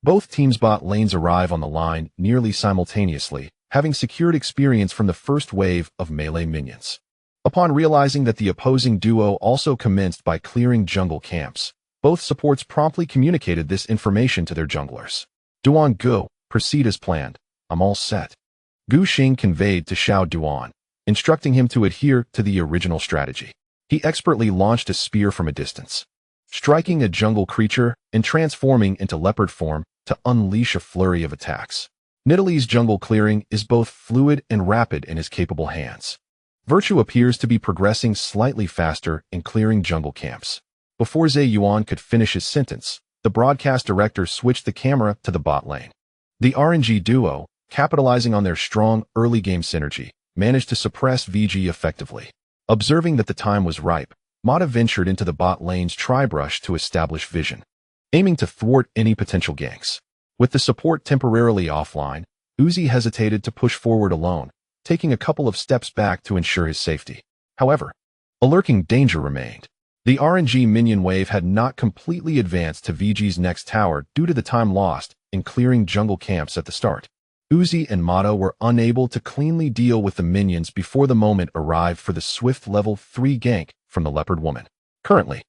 Both teams' bot lanes arrive on the line nearly simultaneously, having secured experience from the first wave of melee minions. Upon realizing that the opposing duo also commenced by clearing jungle camps, both supports promptly communicated this information to their junglers. Duan go, proceed as planned. I'm all set. Gu Xing conveyed to Xiao Duan, instructing him to adhere to the original strategy. He expertly launched a spear from a distance, striking a jungle creature and transforming into leopard form to unleash a flurry of attacks. Nidalee's jungle clearing is both fluid and rapid in his capable hands. Virtue appears to be progressing slightly faster in clearing jungle camps. Before Zeyuan could finish his sentence, the broadcast director switched the camera to the bot lane. The RNG duo, capitalizing on their strong early-game synergy, managed to suppress VG effectively. Observing that the time was ripe, Mata ventured into the bot lane's tri-brush to establish vision, aiming to thwart any potential ganks. With the support temporarily offline, Uzi hesitated to push forward alone, taking a couple of steps back to ensure his safety. However, a lurking danger remained. The RNG minion wave had not completely advanced to VG's next tower due to the time lost in clearing jungle camps at the start. Uzi and Mata were unable to cleanly deal with the minions before the moment arrived for the swift level 3 gank from the leopard woman. Currently,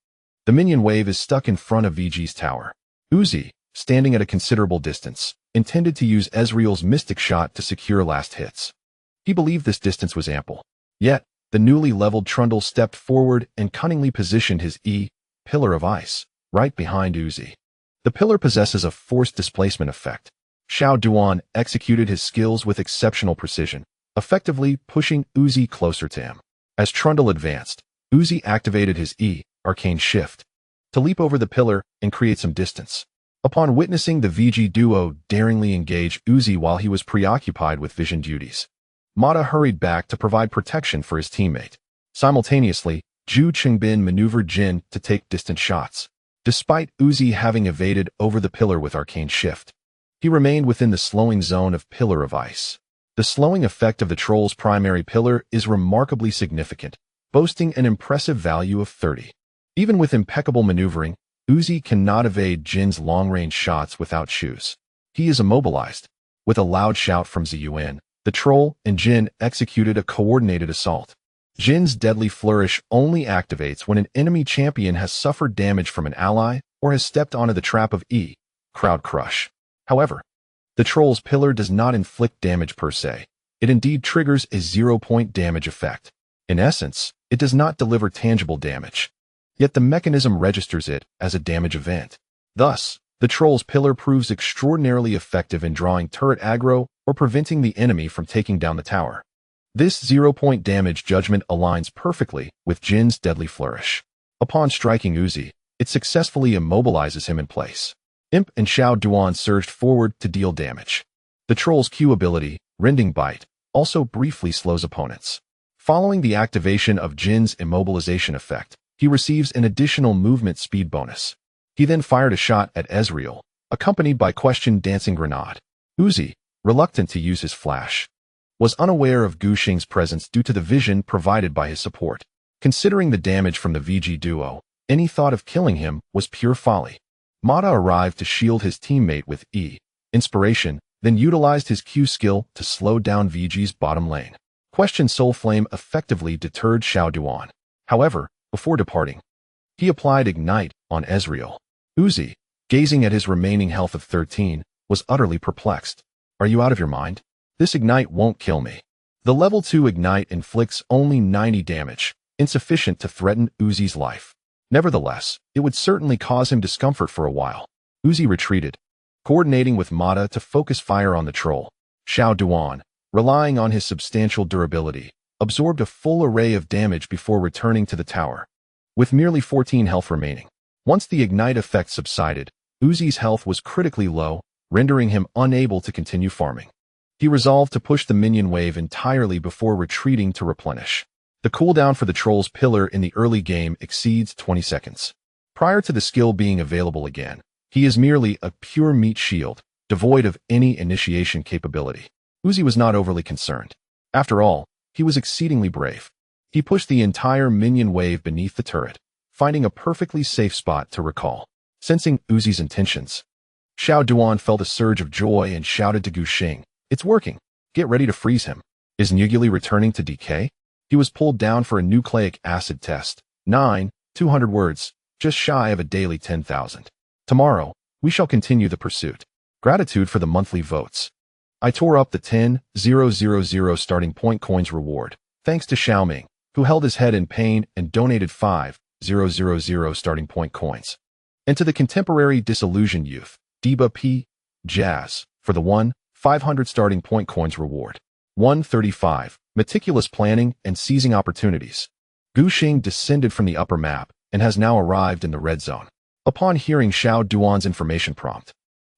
the minion wave is stuck in front of VG's tower. Uzi, standing at a considerable distance, intended to use Ezreal's mystic shot to secure last hits. He believed this distance was ample. Yet, the newly leveled Trundle stepped forward and cunningly positioned his pillar of ice, right behind Uzi. The pillar possesses a forced displacement effect. Xiao Duan executed his skills with exceptional precision, effectively pushing Uzi closer to him. As Trundle advanced, Uzi activated his arcane shift, to leap over the pillar and create some distance. Upon witnessing the VG duo daringly engage Uzi while he was preoccupied with vision duties, Mata hurried back to provide protection for his teammate. Simultaneously, Zhu Qingbin maneuvered Jin to take distant shots. Despite Uzi having evaded over the pillar with arcane shift, he remained within the slowing zone of Pillar of Ice. The slowing effect of the troll's primary pillar is remarkably significant, boasting an impressive value of 30. Even with impeccable maneuvering, Uzi cannot evade Jin's long-range shots without shoes. He is immobilized. With a loud shout from Zeyuan, the troll and Jin executed a coordinated assault. Jin's deadly flourish only activates when an enemy champion has suffered damage from an ally or has stepped onto the trap of Crowd Crush. However, the troll's pillar does not inflict damage per se. It indeed triggers a 0-point damage effect. In essence, it does not deliver tangible damage. Yet the mechanism registers it as a damage event. Thus, the troll's pillar proves extraordinarily effective in drawing turret aggro or preventing the enemy from taking down the tower. This 0-point damage judgment aligns perfectly with Jin's deadly flourish. Upon striking Uzi, it successfully immobilizes him in place. Imp and Xiao Duan surged forward to deal damage. The troll's Q ability, Rending Bite, also briefly slows opponents. Following the activation of Jin's immobilization effect, he receives an additional movement speed bonus. He then fired a shot at Ezreal, accompanied by Dancing Grenade. Uzi, reluctant to use his flash, was unaware of Gu Xing's presence due to the vision provided by his support. Considering the damage from the VG duo, any thought of killing him was pure folly. Mata arrived to shield his teammate with Inspiration, then utilized his Q skill to slow down VG's bottom lane. Soul Flame effectively deterred Xiao Duan. However, before departing, he applied Ignite on Ezreal. Uzi, gazing at his remaining health of 13, was utterly perplexed. Are you out of your mind? This Ignite won't kill me. The level 2 Ignite inflicts only 90 damage, insufficient to threaten Uzi's life. Nevertheless, it would certainly cause him discomfort for a while. Uzi retreated, coordinating with Mata to focus fire on the troll. Xiao Duan, relying on his substantial durability, absorbed a full array of damage before returning to the tower, with merely 14 health remaining. Once the Ignite effect subsided, Uzi's health was critically low, rendering him unable to continue farming. He resolved to push the minion wave entirely before retreating to replenish. The cooldown for the troll's pillar in the early game exceeds 20 seconds. Prior to the skill being available again, he is merely a pure meat shield, devoid of any initiation capability. Uzi was not overly concerned. After all, he was exceedingly brave. He pushed the entire minion wave beneath the turret, finding a perfectly safe spot to recall. Sensing Uzi's intentions, Xiao Duan felt a surge of joy and shouted to Gu Xing, "It's working. Get ready to freeze him." Is Nuguli returning to DK? He was pulled down for a nucleic acid test. 200 words, just shy of a daily 10,000. Tomorrow, we shall continue the pursuit. Gratitude for the monthly votes. I tore up the 10,000 starting point coins reward, thanks to Xiaoming, who held his head in pain and donated 5,000 starting point coins. And to the contemporary disillusioned youth, Deba P. Jazz, for the 500 starting point coins reward. 135, meticulous planning and seizing opportunities. Gu Xing descended from the upper map and has now arrived in the red zone. Upon hearing Xiao Duan's information prompt,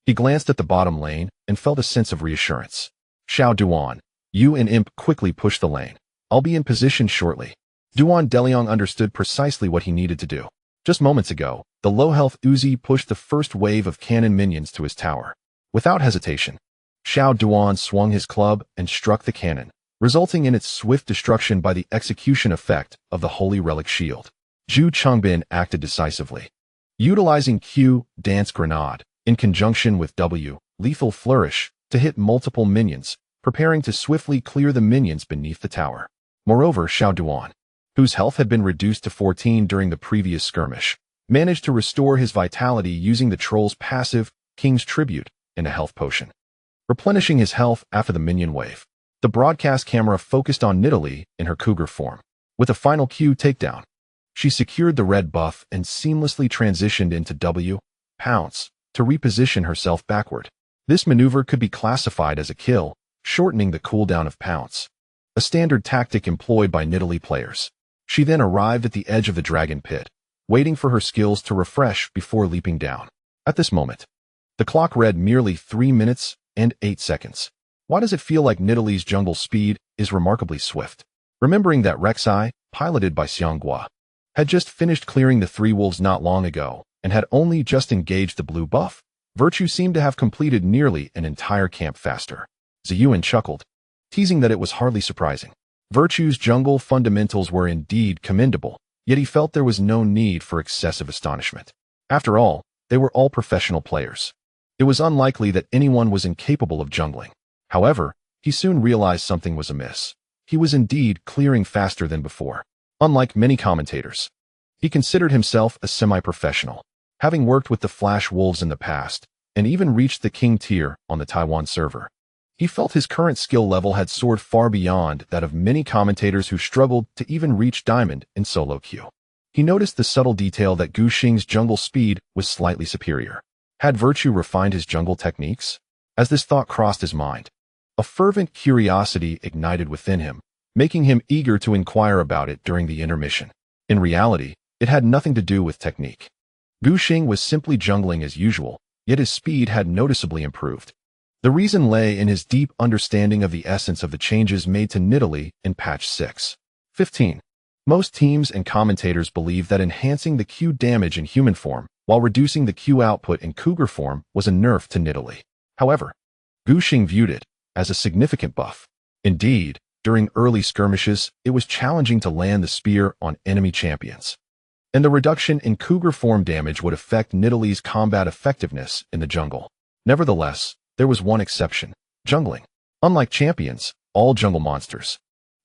he glanced at the bottom lane and felt a sense of reassurance. Xiao Duan, you and Imp quickly push the lane. I'll be in position shortly. Duan Deliang understood precisely what he needed to do. Just moments ago, the low-health Uzi pushed the first wave of cannon minions to his tower. Without hesitation, Xiao Duan swung his club and struck the cannon, resulting in its swift destruction by the execution effect of the Holy Relic Shield. Zhu Chengbin acted decisively. Utilizing Q, Dance Grenade, in conjunction with W, Lethal Flourish, to hit multiple minions, preparing to swiftly clear the minions beneath the tower. Moreover, Xiao Duan, whose health had been reduced to 14 during the previous skirmish, managed to restore his vitality using the troll's passive, King's Tribute, and a health potion. Replenishing his health after the minion wave, the broadcast camera focused on Nidalee in her cougar form. With a final Q takedown, she secured the red buff and seamlessly transitioned into W, Pounce, to reposition herself backward. This maneuver could be classified as a kill, shortening the cooldown of Pounce, a standard tactic employed by Nidalee players. She then arrived at the edge of the dragon pit, waiting for her skills to refresh before leaping down. At this moment, the clock read merely 3 minutes and 8 seconds. Why does it feel like Nidalee's jungle speed is remarkably swift? Remembering that Rek'Sai, piloted by Xianghua, had just finished clearing the 3 wolves not long ago and had only just engaged the blue buff, Virtue seemed to have completed nearly an entire camp faster. Zeyuan chuckled, teasing that it was hardly surprising. Virtue's jungle fundamentals were indeed commendable, yet he felt there was no need for excessive astonishment. After all, they were all professional players. It was unlikely that anyone was incapable of jungling. However, he soon realized something was amiss. He was indeed clearing faster than before. Unlike many commentators, he considered himself a semi-professional, having worked with the Flash Wolves in the past, and even reached the King tier on the Taiwan server. He felt his current skill level had soared far beyond that of many commentators who struggled to even reach Diamond in solo queue. He noticed the subtle detail that Gu Xing's jungle speed was slightly superior. Had Virtue refined his jungle techniques? As this thought crossed his mind, a fervent curiosity ignited within him, making him eager to inquire about it during the intermission. In reality, it had nothing to do with technique. Gu Xing was simply jungling as usual, yet his speed had noticeably improved. The reason lay in his deep understanding of the essence of the changes made to Nidalee in patch 6.15. Most teams and commentators believe that enhancing the Q damage in human form while reducing the Q output in cougar form was a nerf to Nidalee. However, Gu Xing viewed it as a significant buff. Indeed, during early skirmishes, it was challenging to land the spear on enemy champions, and the reduction in cougar form damage would affect Nidalee's combat effectiveness in the jungle. Nevertheless, there was one exception: jungling. Unlike champions, all jungle monsters,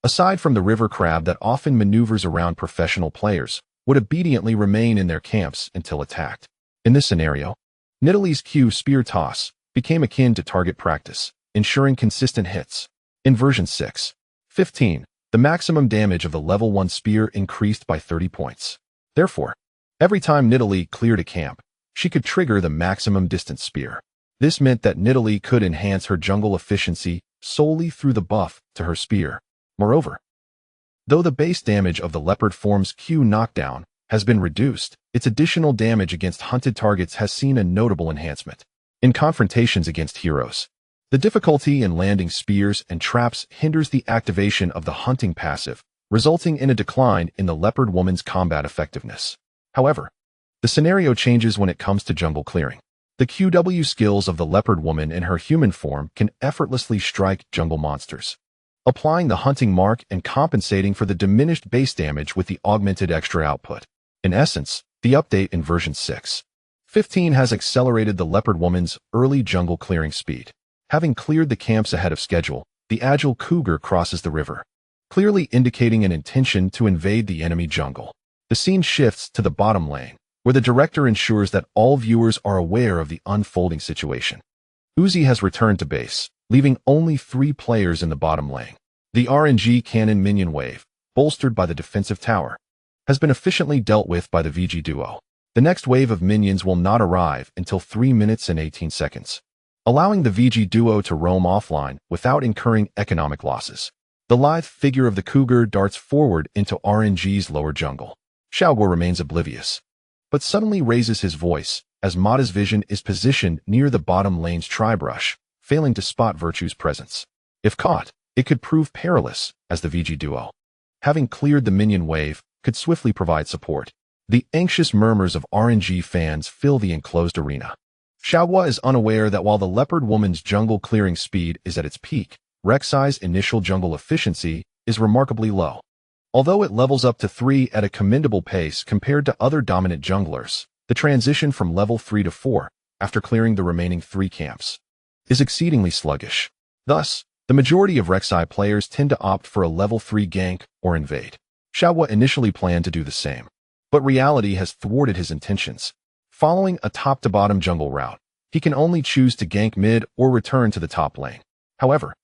aside from the river crab that often maneuvers around professional players, would obediently remain in their camps until attacked. In this scenario, Nidalee's Q spear toss became akin to target practice, ensuring consistent hits. In version 6, 15. The maximum damage of the level 1 spear increased by 30 points. Therefore, every time Nidalee cleared a camp, she could trigger the maximum distance spear. This meant that Nidalee could enhance her jungle efficiency solely through the buff to her spear. Moreover, though the base damage of the leopard form's Q knockdown has been reduced, its additional damage against hunted targets has seen a notable enhancement. In confrontations against heroes, the difficulty in landing spears and traps hinders the activation of the hunting passive, resulting in a decline in the leopard woman's combat effectiveness. However, the scenario changes when it comes to jungle clearing. The QW skills of the leopard woman in her human form can effortlessly strike jungle monsters, applying the hunting mark and compensating for the diminished base damage with the augmented extra output. In essence, the update in version 6.15 has accelerated the leopard woman's early jungle clearing speed. Having cleared the camps ahead of schedule, the agile cougar crosses the river, clearly indicating an intention to invade the enemy jungle. The scene shifts to the bottom lane, where the director ensures that all viewers are aware of the unfolding situation. Uzi has returned to base, leaving only 3 players in the bottom lane. The RNG cannon minion wave, bolstered by the defensive tower, has been efficiently dealt with by the VG duo. The next wave of minions will not arrive until 3 minutes and 18 seconds, allowing the VG duo to roam offline without incurring economic losses. The lithe figure of the cougar darts forward into RNG's lower jungle. Xiaoguo remains oblivious, but suddenly raises his voice as Mata's vision is positioned near the bottom lane's tri-brush, failing to spot Virtue's presence. If caught, it could prove perilous, as the VG duo, having cleared the minion wave, could swiftly provide support. The anxious murmurs of RNG fans fill the enclosed arena. Xiaoguo is unaware that while the leopard woman's jungle clearing speed is at its peak, Rek'Sai's initial jungle efficiency is remarkably low. Although it levels up to 3 at a commendable pace compared to other dominant junglers, the transition from level 3 to 4, after clearing the remaining 3 camps, is exceedingly sluggish. Thus, the majority of Rek'Sai players tend to opt for a level 3 gank or invade. Xiaoguo initially planned to do the same, but reality has thwarted his intentions. Following a top-to-bottom jungle route, he can only choose to gank mid or return to the top lane. However,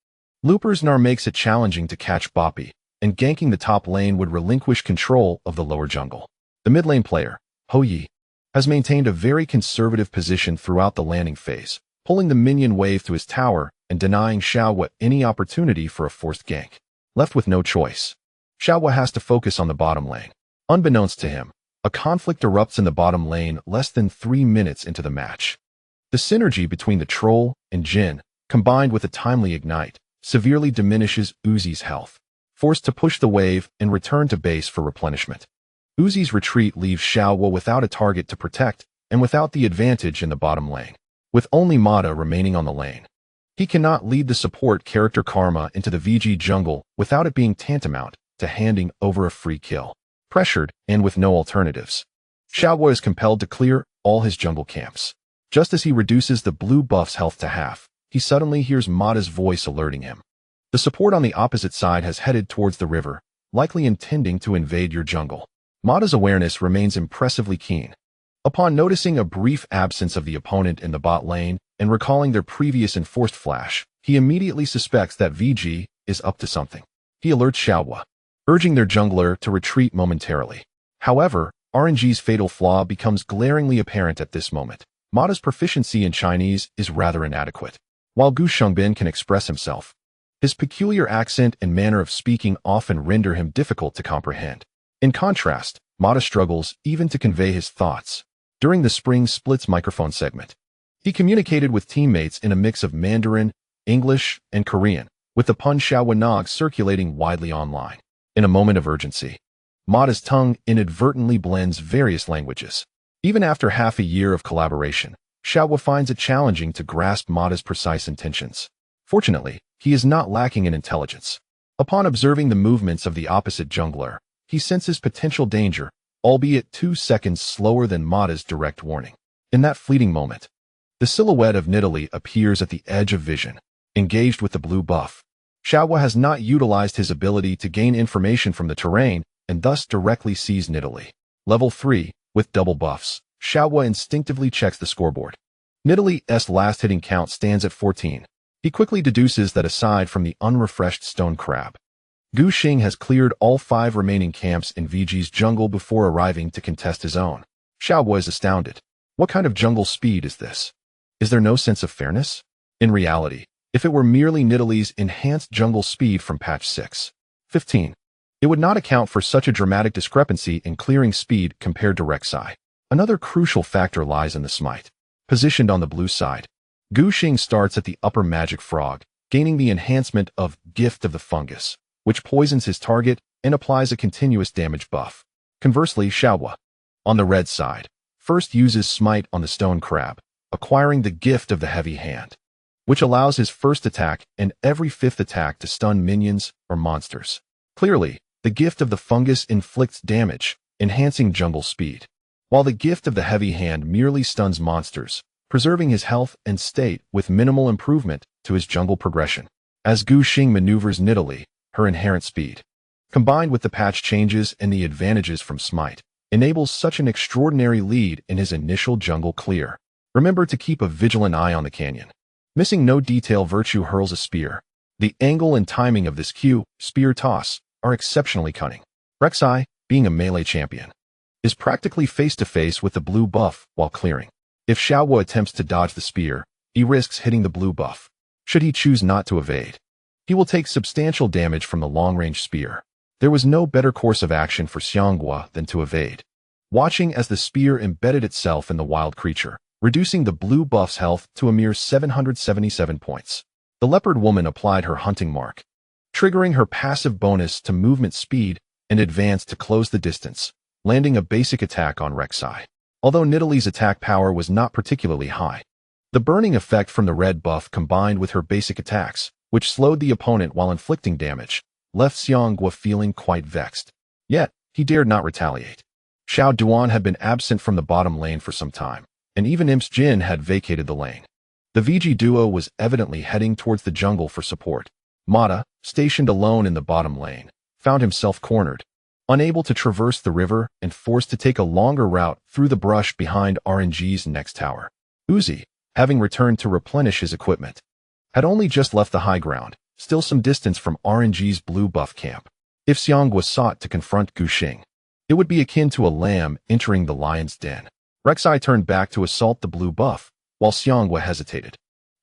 Looper's Gnar makes it challenging to catch Boppy, and ganking the top lane would relinquish control of the lower jungle. The mid lane player, Ho Yi, has maintained a very conservative position throughout the landing phase, pulling the minion wave to his tower and denying Xiaoguo any opportunity for a forced gank. Left with no choice, Xiaoguo has to focus on the bottom lane. Unbeknownst to him, a conflict erupts in the bottom lane less than 3 minutes into the match. The synergy between the troll and Jin, combined with a timely ignite, severely diminishes Uzi's health, forced to push the wave and return to base for replenishment. Uzi's retreat leaves Xiaoguo without a target to protect and without the advantage in the bottom lane, with only Mata remaining on the lane. He cannot lead the support character Karma into the VG jungle without it being tantamount to handing over a free kill. Pressured and with no alternatives, Xiaoguo is compelled to clear all his jungle camps. Just as he reduces the blue buff's health to half, he suddenly hears Mata's voice alerting him. The support on the opposite side has headed towards the river, likely intending to invade your jungle. Mata's awareness remains impressively keen. Upon noticing a brief absence of the opponent in the bot lane and recalling their previous enforced flash, he immediately suspects that VG is up to something. He alerts Xiaoguo, urging their jungler to retreat momentarily. However, RNG's fatal flaw becomes glaringly apparent at this moment. Mata's proficiency in Chinese is rather inadequate. While Gu Shengbin can express himself, his peculiar accent and manner of speaking often render him difficult to comprehend. In contrast, Mata struggles even to convey his thoughts. During the Spring Splits microphone segment, he communicated with teammates in a mix of Mandarin, English, and Korean, with the pun Xiaowanog circulating widely online. In a moment of urgency, Mata's tongue inadvertently blends various languages. Even after half a year of collaboration, Xiaoguo finds it challenging to grasp Mata's precise intentions. Fortunately, he is not lacking in intelligence. Upon observing the movements of the opposite jungler, he senses potential danger, albeit 2 seconds slower than Mata's direct warning. In that fleeting moment, the silhouette of Nidalee appears at the edge of vision, engaged with the blue buff. Xiaoguo has not utilized his ability to gain information from the terrain and thus directly sees Nidalee. Level 3, with double buffs, Xiaoguo instinctively checks the scoreboard. Nidalee's last hitting count stands at 14. He quickly deduces that aside from the unrefreshed stone crab, Gu Xing has cleared all 5 remaining camps in VG's jungle before arriving to contest his own. Xiaoguo is astounded. What kind of jungle speed is this? Is there no sense of fairness? In reality, if it were merely Nidalee's enhanced jungle speed from patch 6.15, it would not account for such a dramatic discrepancy in clearing speed compared to Rek'Sai. Another crucial factor lies in the smite. Positioned on the blue side, Gu Xing starts at the upper magic frog, gaining the enhancement of Gift of the Fungus, which poisons his target and applies a continuous damage buff. Conversely, Xiaoguo, on the red side, first uses smite on the stone crab, acquiring the Gift of the Heavy Hand, which allows his first attack and every 5th attack to stun minions or monsters. Clearly, the Gift of the Fungus inflicts damage, enhancing jungle speed, while the Gift of the Heavy Hand merely stuns monsters, preserving his health and state with minimal improvement to his jungle progression. As Gu Xing maneuvers Nidalee, her inherent speed, combined with the patch changes and the advantages from smite, enables such an extraordinary lead in his initial jungle clear. Remember to keep a vigilant eye on the canyon. Missing no detail, Virtue hurls a spear. The angle and timing of this Q spear toss are exceptionally cunning. Rek'Sai, being a melee champion, is practically face-to-face with the blue buff while clearing. If Xiaoguo attempts to dodge the spear, he risks hitting the blue buff. Should he choose not to evade, he will take substantial damage from the long-range spear. There was no better course of action for Xiangguo than to evade, watching as the spear embedded itself in the wild creature, reducing the blue buff's health to a mere 777 points. The leopard woman applied her hunting mark, triggering her passive bonus to movement speed and advance to close the distance, landing a basic attack on Rek'Sai. Although Nidalee's attack power was not particularly high, the burning effect from the red buff combined with her basic attacks, which slowed the opponent while inflicting damage, left Xiangguo feeling quite vexed. Yet, he dared not retaliate. Xiao Duan had been absent from the bottom lane for some time, and even Imps Jin had vacated the lane. The VG duo was evidently heading towards the jungle for support. Mata, stationed alone in the bottom lane, found himself cornered, unable to traverse the river and forced to take a longer route through the brush behind RNG's next tower. Uzi, having returned to replenish his equipment, had only just left the high ground, still some distance from RNG's blue buff camp. If Xiangguo sought to confront Gu Xing, it would be akin to a lamb entering the lion's den. Rek'Sai turned back to assault the blue buff, while Xiangguo hesitated.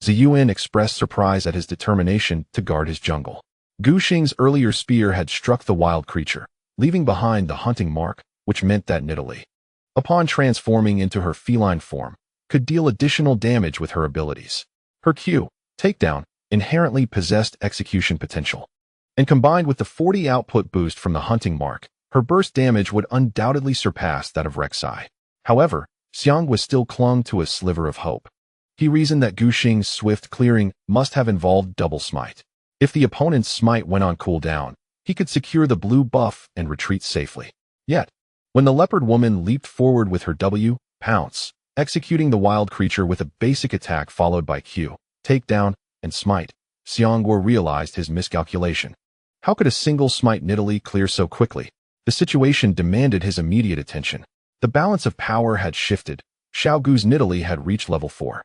Zeyuan expressed surprise at his determination to guard his jungle. Gu Xing's earlier spear had struck the wild creature, leaving behind the hunting mark, which meant that Nidalee, upon transforming into her feline form, could deal additional damage with her abilities. Her Q, takedown, inherently possessed execution potential, and combined with the 40 output boost from the hunting mark, her burst damage would undoubtedly surpass that of Rek'Sai. However, Xiangguo still clung to a sliver of hope. He reasoned that Gu Xing's swift clearing must have involved double smite. If the opponent's smite went on cooldown, he could secure the blue buff and retreat safely. Yet, when the leopard woman leaped forward with her W, pounce, executing the wild creature with a basic attack followed by Q, takedown, and smite, Xiangguo realized his miscalculation. How could a single smite Nidalee clear so quickly? The situation demanded his immediate attention. The balance of power had shifted. Xiao Gu's Nidalee had reached level 4.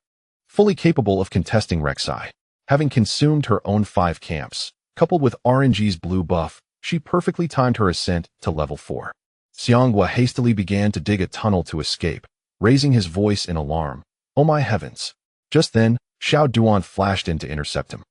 Fully capable of contesting Rek'Sai. Having consumed her own 5 camps, coupled with RNG's blue buff, she perfectly timed her ascent to level 4. Xiangguo hastily began to dig a tunnel to escape, raising his voice in alarm. Oh my heavens! Just then, Xiao Duan flashed in to intercept him.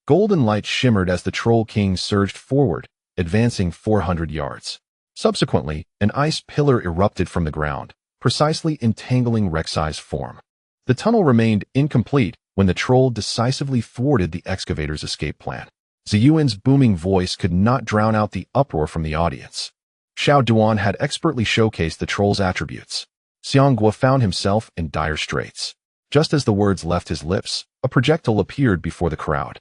Golden light shimmered as the Troll King surged forward, advancing 400 yards. Subsequently, an ice pillar erupted from the ground, precisely entangling Rek'Sai's form. The tunnel remained incomplete when the troll decisively thwarted the excavator's escape plan. Zeyuan's booming voice could not drown out the uproar from the audience. Xiao Duan had expertly showcased the troll's attributes. Xiangguo found himself in dire straits. Just as the words left his lips, a projectile appeared before the crowd.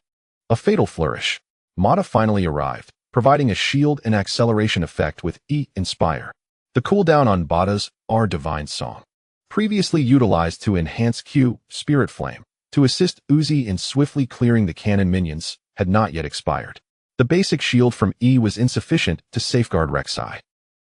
A fatal flourish. Mata finally arrived, providing a shield and acceleration effect with E Inspire. The cooldown on Bada's R Divine Song, previously utilized to enhance Q Spirit Flame, to assist Uzi in swiftly clearing the cannon minions, had not yet expired. The basic shield from E was insufficient to safeguard Rek'Sai.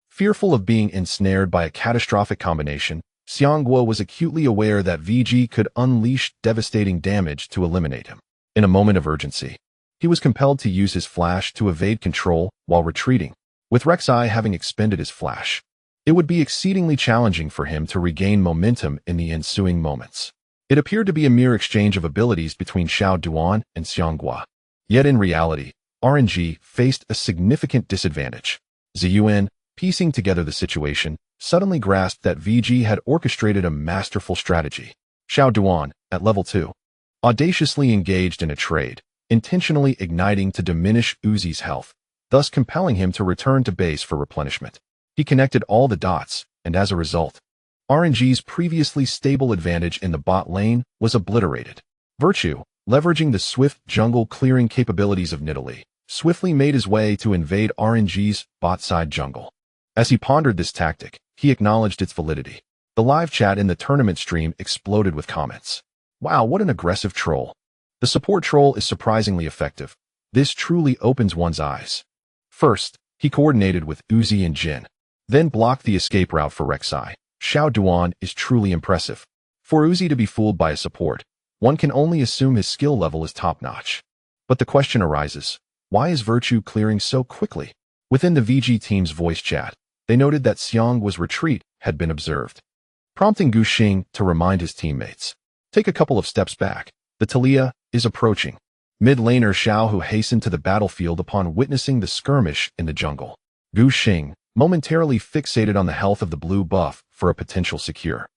Fearful of being ensnared by a catastrophic combination, Xiangguo was acutely aware that VG could unleash devastating damage to eliminate him. In a moment of urgency, He was compelled to use his flash to evade control while retreating, with Rek'Sai having expended his flash. It would be exceedingly challenging for him to regain momentum in the ensuing moments. It appeared to be a mere exchange of abilities between Xiao Duan and Xianghua. Yet in reality, RNG faced a significant disadvantage. Zeyuan, piecing together the situation, suddenly grasped that VG had orchestrated a masterful strategy. Xiao Duan, at level 2, audaciously engaged in a trade, intentionally igniting to diminish Uzi's health, thus compelling him to return to base for replenishment. He connected all the dots, and as a result, RNG's previously stable advantage in the bot lane was obliterated. Virtue, leveraging the swift jungle clearing capabilities of Nidalee, swiftly made his way to invade RNG's bot-side jungle. As he pondered this tactic, he acknowledged its validity. The live chat in the tournament stream exploded with comments. Wow, what an aggressive troll. The support troll is surprisingly effective. This truly opens one's eyes. First, he coordinated with Uzi and Jin, then blocked the escape route for Rek'Sai. Xiao Duan is truly impressive. For Uzi to be fooled by a support, one can only assume his skill level is top-notch. But the question arises, why is Virtue clearing so quickly? Within the VG team's voice chat, they noted that Xianghua's retreat had been observed, prompting Gu Xing to remind his teammates. Take a couple of steps back. The Talia is approaching. Mid-laner Xiao Hu hastened to the battlefield upon witnessing the skirmish in the jungle. Gu Xing, momentarily fixated on the health of the blue buff for a potential secure,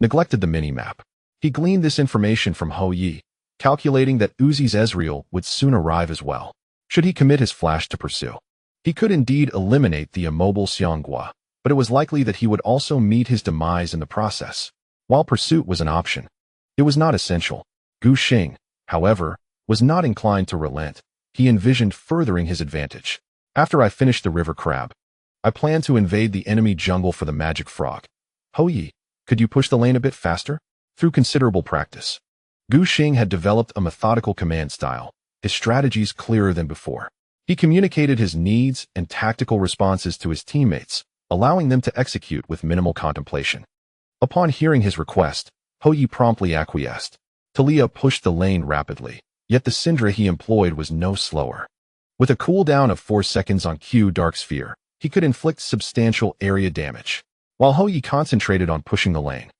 neglected the minimap. He gleaned this information from Hou Yi, calculating that Uzi's Ezreal would soon arrive as well. Should he commit his flash to pursue, he could indeed eliminate the immobile Xianghua, but it was likely that he would also meet his demise in the process. While pursuit was an option, it was not essential. Gu Xing, however, was not inclined to relent. He envisioned furthering his advantage. After I finish the river crab, I plan to invade the enemy jungle for the magic frog. Hou Yi, could you push the lane a bit faster? Through considerable practice, Gu Xing had developed a methodical command style, his strategies clearer than before. He communicated his needs and tactical responses to his teammates, allowing them to execute with minimal contemplation. Upon hearing his request, Hou Yi promptly acquiesced. Talia pushed the lane rapidly, yet the Syndra he employed was no slower. With a cooldown of 4 seconds on Q Dark Sphere, he could inflict substantial area damage. While Hou Yi concentrated on pushing the lane,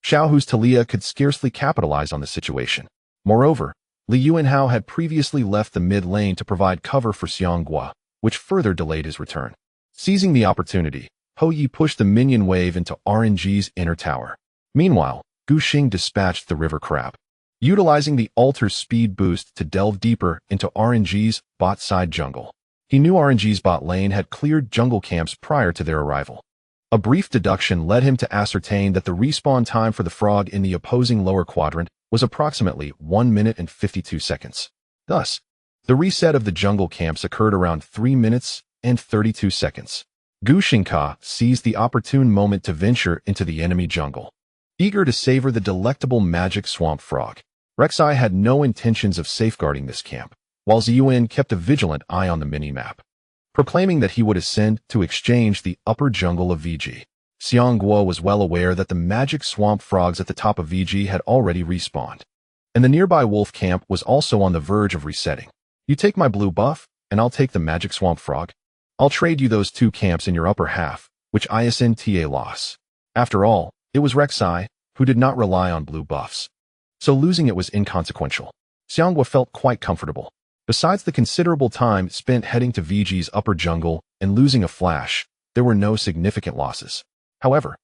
Xiao Hu's Talia could scarcely capitalize on the situation. Moreover, Li Yuanhao had previously left the mid lane to provide cover for Xianghua, which further delayed his return. Seizing the opportunity, Hou Yi pushed the minion wave into RNG's inner tower. Meanwhile, Gu Xing dispatched the river crab, utilizing the altar speed boost to delve deeper into RNG's bot-side jungle. He knew RNG's bot lane had cleared jungle camps prior to their arrival. A brief deduction led him to ascertain that the respawn time for the frog in the opposing lower quadrant was approximately 1 minute and 52 seconds. Thus, the reset of the jungle camps occurred around 3 minutes and 32 seconds. Gu Xingka seized the opportune moment to venture into the enemy jungle, eager to savor the delectable magic swamp frog. Rek'Sai had no intentions of safeguarding this camp, while Zeyuan kept a vigilant eye on the minimap, proclaiming that he would ascend to exchange the upper jungle of VG. Xianghua was well aware that the magic swamp frogs at the top of VG had already respawned, and the nearby wolf camp was also on the verge of resetting. You take my blue buff, and I'll take the magic swamp frog. I'll trade you those 2 camps in your upper half, which ISNTA loss. After all, it was Rek'Sai, who did not rely on blue buffs, so losing it was inconsequential. Xianghua felt quite comfortable. Besides the considerable time spent heading to VG's upper jungle and losing a flash, there were no significant losses. However,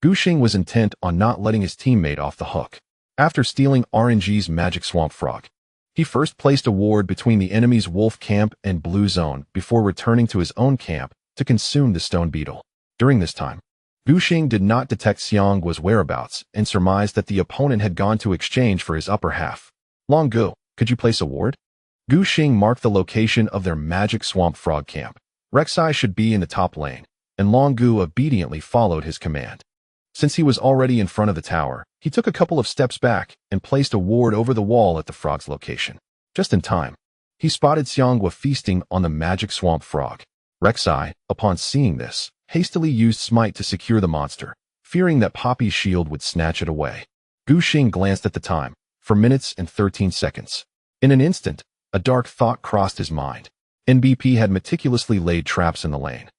Gu Xing was intent on not letting his teammate off the hook. After stealing RNG's magic swamp frog, he first placed a ward between the enemy's wolf camp and blue zone before returning to his own camp to consume the stone beetle. During this time, Gu Xing did not detect Xianghua's whereabouts and surmised that the opponent had gone to exchange for his upper half. Long Gu, could you place a ward? Gu Xing marked the location of their magic swamp frog camp. Rek'Sai should be in the top lane, and Long Gu obediently followed his command. Since he was already in front of the tower, he took a couple of steps back and placed a ward over the wall at the frog's location. Just in time, he spotted Xianghua feasting on the magic swamp frog. Rek'Sai, upon seeing this, hastily used smite to secure the monster, fearing that Poppy's shield would snatch it away. Gu Xing glanced at the time, for minutes and 13 seconds. In an instant, A dark thought crossed his mind. NBP had meticulously laid traps in the lane,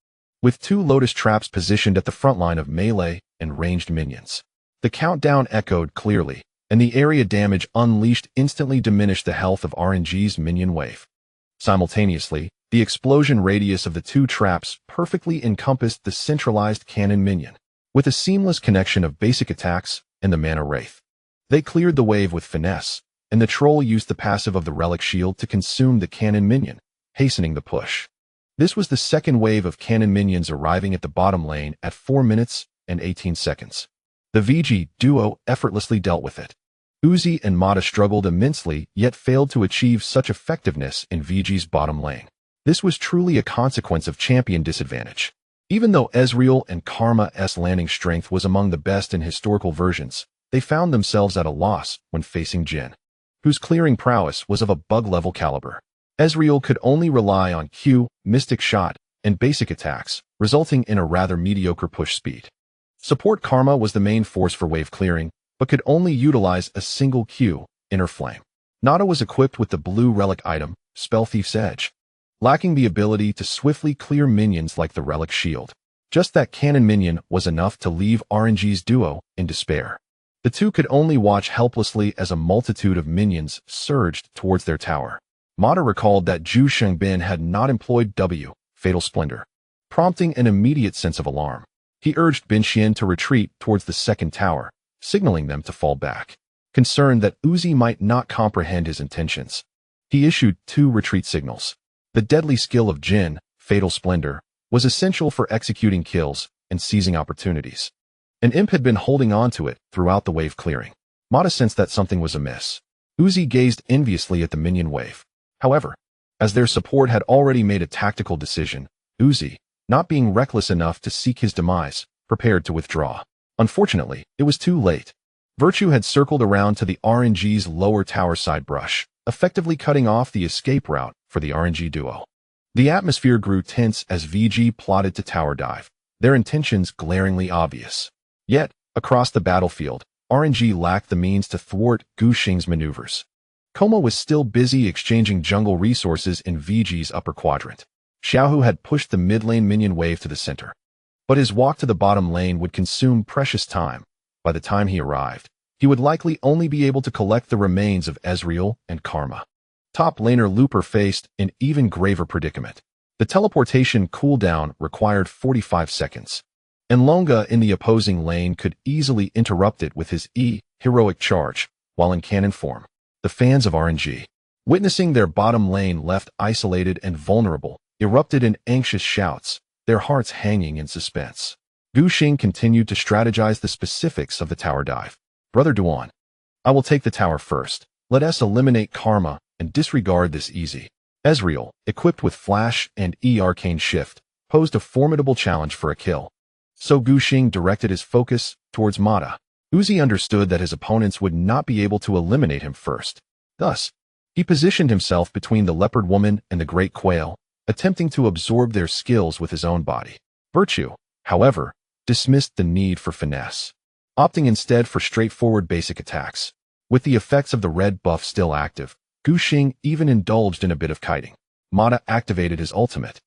with 2 lotus traps positioned at the front line of melee and ranged minions. The countdown echoed clearly, and the area damage unleashed instantly diminished the health of RNG's minion wave. Simultaneously, the explosion radius of the 2 traps perfectly encompassed the centralized cannon minion, with a seamless connection of basic attacks and the mana wraith. They cleared the wave with finesse, and the troll used the passive of the relic shield to consume the cannon minion, hastening the push. This was the second wave of cannon minions arriving at the bottom lane at 4 minutes and 18 seconds. The VG duo effortlessly dealt with it. Uzi and Mata struggled immensely, yet failed to achieve such effectiveness in VG's bottom lane. This was truly a consequence of champion disadvantage. Even though Ezreal and Karma's landing strength was among the best in historical versions, they found themselves at a loss when facing Jhin, whose clearing prowess was of a bug-level caliber. Ezreal could only rely on Q, Mystic Shot, and basic attacks, resulting in a rather mediocre push speed. Support Karma was the main force for wave clearing, but could only utilize a single Q, Inner Flame. Nada was equipped with the blue relic item, Spell Thief's Edge, lacking the ability to swiftly clear minions like the relic shield. Just that cannon minion was enough to leave RNG's duo in despair. The 2 could only watch helplessly as a multitude of minions surged towards their tower. Mata recalled that Zhu Shengbin had not employed Fatal Splendor, prompting an immediate sense of alarm. He urged Binxian to retreat towards the second tower, signaling them to fall back. Concerned that Uzi might not comprehend his intentions, he issued 2 retreat signals. The deadly skill of Jhin, Fatal Splendor, was essential for executing kills and seizing opportunities. An imp had been holding on to it throughout the wave clearing. Mata sensed that something was amiss. Uzi gazed enviously at the minion wave. However, as their support had already made a tactical decision, Uzi, not being reckless enough to seek his demise, prepared to withdraw. Unfortunately, it was too late. Virtue had circled around to the RNG's lower tower side brush, effectively cutting off the escape route for the RNG duo. The atmosphere grew tense as VG plotted to tower dive, their intentions glaringly obvious. Yet, across the battlefield, RNG lacked the means to thwart Gu Xing's maneuvers. Koma was still busy exchanging jungle resources in VG's upper quadrant. Xiaohu had pushed the mid-lane minion wave to the center, but his walk to the bottom lane would consume precious time. By the time he arrived, he would likely only be able to collect the remains of Ezreal and Karma. Top laner Looper faced an even graver predicament. The teleportation cooldown required 45 seconds, and Longa in the opposing lane could easily interrupt it with his heroic charge while in cannon form. The fans of RNG, witnessing their bottom lane left isolated and vulnerable, erupted in anxious shouts, their hearts hanging in suspense. Gu Xing continued to strategize the specifics of the tower dive. Brother Duan, I will take the tower first. Let us eliminate Karma and disregard this easy. Ezreal, equipped with Flash and Arcane Shift, posed a formidable challenge for a kill. So Gu Xing directed his focus towards Mata. Uzi understood that his opponents would not be able to eliminate him first. Thus, he positioned himself between the leopard woman and the great quail, attempting to absorb their skills with his own body. Virtue, however, dismissed the need for finesse, opting instead for straightforward basic attacks. With the effects of the red buff still active, Gu Xing even indulged in a bit of kiting. Mata activated his ultimate,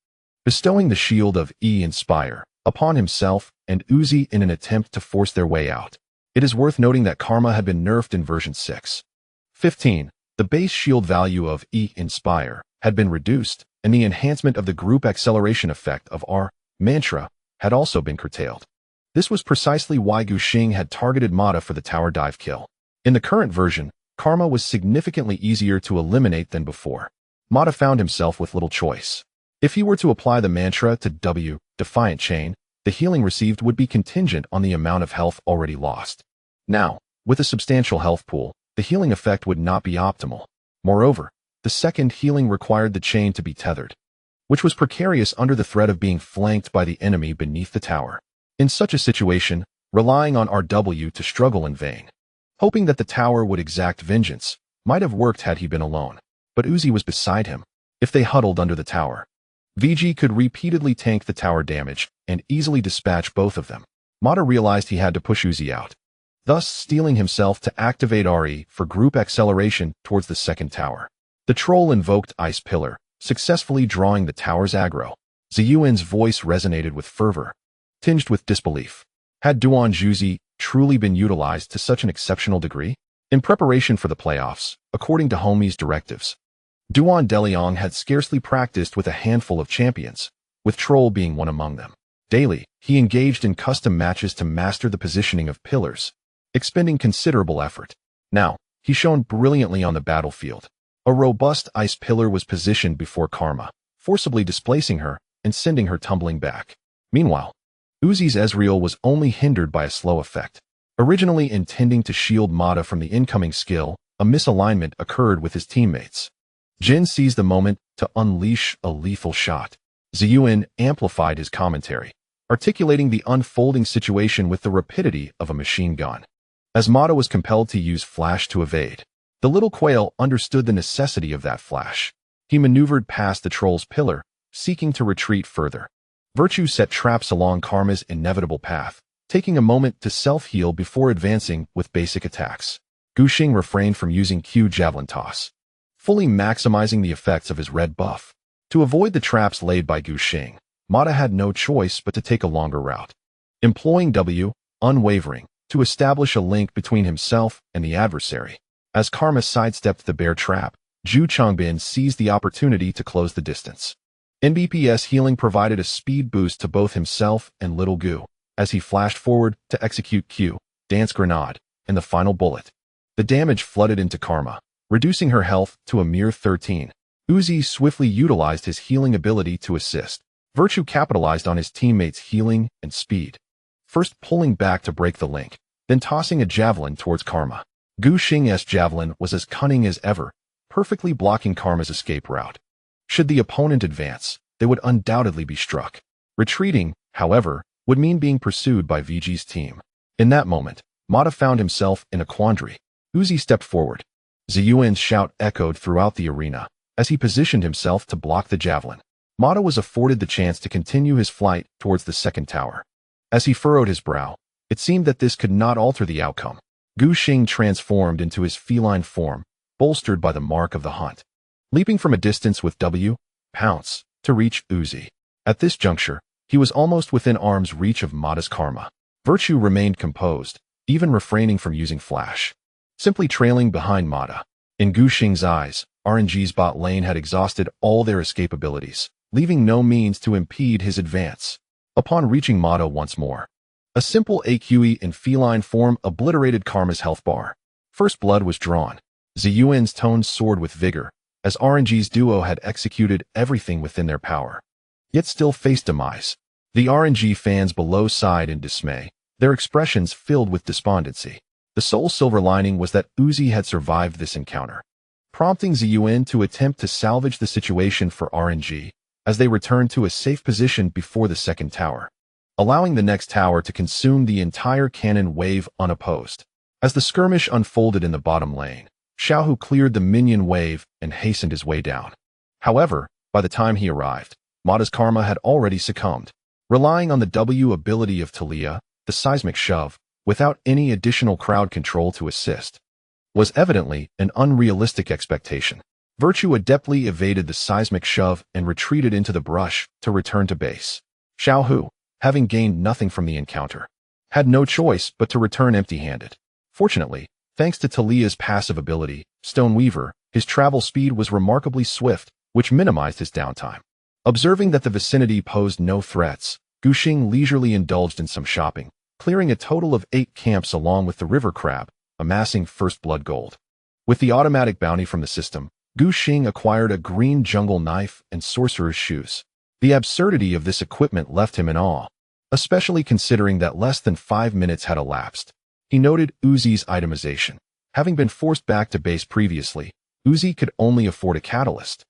bestowing the shield of Inspire upon himself and Uzi in an attempt to force their way out. It is worth noting that Karma had been nerfed in version 6.15. The base shield value of Inspire had been reduced, and the enhancement of the group acceleration effect of R mantra had also been curtailed. This was precisely why Gu Xing had targeted Mata for the tower dive kill. In the current version, Karma was significantly easier to eliminate than before. Mata found himself with little choice. If he were to apply the mantra to Defiant Chain, the healing received would be contingent on the amount of health already lost. Now, with a substantial health pool, the healing effect would not be optimal. Moreover, the second healing required the chain to be tethered, which was precarious under the threat of being flanked by the enemy beneath the tower. In such a situation, relying on RW to struggle in vain, hoping that the tower would exact vengeance, might have worked had he been alone. But Uzi was beside him. If they huddled under the tower, VG could repeatedly tank the tower damage and easily dispatch both of them. Mata realized he had to push Uzi out, thus steeling himself to activate RE for group acceleration towards the second tower. The troll invoked Ice Pillar, successfully drawing the tower's aggro. Zeyuan's voice resonated with fervor, tinged with disbelief. Had Duan Zhuzi truly been utilized to such an exceptional degree? In preparation for the playoffs, according to Homie's directives, Duan Deliang had scarcely practiced with a handful of champions, with Troll being one among them. Daily, he engaged in custom matches to master the positioning of pillars, expending considerable effort. Now, he shone brilliantly on the battlefield. A robust ice pillar was positioned before Karma, forcibly displacing her and sending her tumbling back. Meanwhile, Uzi's Ezreal was only hindered by a slow effect. Originally intending to shield Mata from the incoming skill, a misalignment occurred with his teammates. Jin seized the moment to unleash a lethal shot. Zeyuan amplified his commentary, articulating the unfolding situation with the rapidity of a machine gun. As Mata was compelled to use flash to evade, the little quail understood the necessity of that flash. He maneuvered past the troll's pillar, seeking to retreat further. Virtue set traps along Karma's inevitable path, taking a moment to self-heal before advancing with basic attacks. Guxing refrained from using Q javelin toss, fully maximizing the effects of his red buff. To avoid the traps laid by Guxing, Mata had no choice but to take a longer route. Employing W, unwavering, to establish a link between himself and the adversary. As Karma sidestepped the bear trap, Zhu Changbin seized the opportunity to close the distance. NBPS healing provided a speed boost to both himself and Little Gu, as he flashed forward to execute Q, Dance Grenade, and the final bullet. The damage flooded into Karma, reducing her health to a mere 13. Uzi swiftly utilized his healing ability to assist. Virtue capitalized on his teammates' healing and speed, first pulling back to break the link, then tossing a javelin towards Karma. Guxing's javelin was as cunning as ever, perfectly blocking Karma's escape route. Should the opponent advance, they would undoubtedly be struck. Retreating, however, would mean being pursued by VG's team. In that moment, Mata found himself in a quandary. Uzi stepped forward. Zeyuan's shout echoed throughout the arena as he positioned himself to block the javelin. Mata was afforded the chance to continue his flight towards the second tower. As he furrowed his brow, it seemed that this could not alter the outcome. Guxing transformed into his feline form, bolstered by the mark of the hunt. Leaping from a distance with W, pounce, to reach Uzi. At this juncture, he was almost within arm's reach of Mata's Karma. Virtue remained composed, even refraining from using flash, simply trailing behind Mata. In Guxing's eyes, RNG's bot lane had exhausted all their escape abilities, leaving no means to impede his advance. Upon reaching Mata once more, a simple AQE in feline form obliterated Karma's health bar. First blood was drawn. Zeyuan's tones soared with vigor, as RNG's duo had executed everything within their power, yet still faced demise. The RNG fans below sighed in dismay, their expressions filled with despondency. The sole silver lining was that Uzi had survived this encounter, prompting Zeyuan to attempt to salvage the situation for RNG as they returned to a safe position before the second tower, allowing the next tower to consume the entire cannon wave unopposed. As the skirmish unfolded in the bottom lane, Xiaohu cleared the minion wave and hastened his way down. However, by the time he arrived, Mata's Karma had already succumbed. Relying on the W ability of Talia, the seismic shove, without any additional crowd control to assist, was evidently an unrealistic expectation. Virtue adeptly evaded the seismic shove and retreated into the brush to return to base. Xiaohu, having gained nothing from the encounter, had no choice but to return empty-handed. Fortunately, thanks to Talia's passive ability, Stoneweaver, his travel speed was remarkably swift, which minimized his downtime. Observing that the vicinity posed no threats, Guxing leisurely indulged in some shopping, clearing a total of 8 camps along with the river crab, amassing first blood gold. With the automatic bounty from the system, Guxing acquired a green jungle knife and sorcerer's shoes. The absurdity of this equipment left him in awe, especially considering that less than 5 minutes had elapsed. He noted Uzi's itemization. Having been forced back to base previously, Uzi could only afford a catalyst,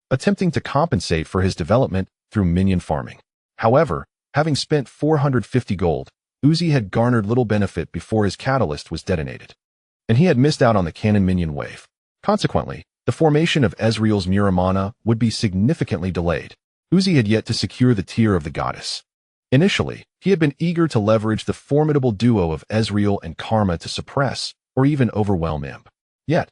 attempting to compensate for his development through minion farming. However, having spent 450 gold, Uzi had garnered little benefit before his catalyst was detonated, and he had missed out on the cannon minion wave. Consequently, the formation of Ezreal's Muramana would be significantly delayed. Uzi had yet to secure the tier of the goddess. Initially, he had been eager to leverage the formidable duo of Ezreal and Karma to suppress or even overwhelm Imp. Yet,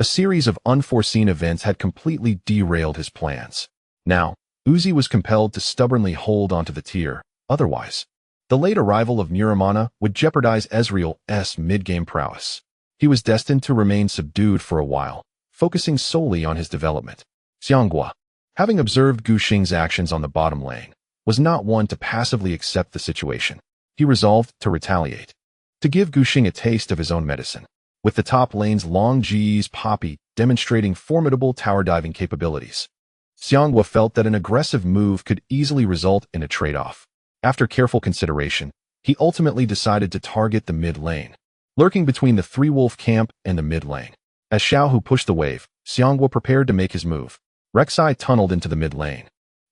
A series of unforeseen events had completely derailed his plans. Now, Uzi was compelled to stubbornly hold onto the tier, otherwise, the late arrival of Muramana would jeopardize Ezreal's mid-game prowess. He was destined to remain subdued for a while, focusing solely on his development. Xianghua, having observed Gu Xing's actions on the bottom lane, was not one to passively accept the situation. He resolved to retaliate, to give Gu Xing a taste of his own medicine. With the top lane's Long Ji's Poppy demonstrating formidable tower diving capabilities, Xianghua felt that an aggressive move could easily result in a trade-off. After careful consideration, he ultimately decided to target the mid lane, lurking between the three-wolf camp and the mid lane. As Xiaohu pushed the wave, Xianghua prepared to make his move. Rek'Sai tunneled into the mid lane,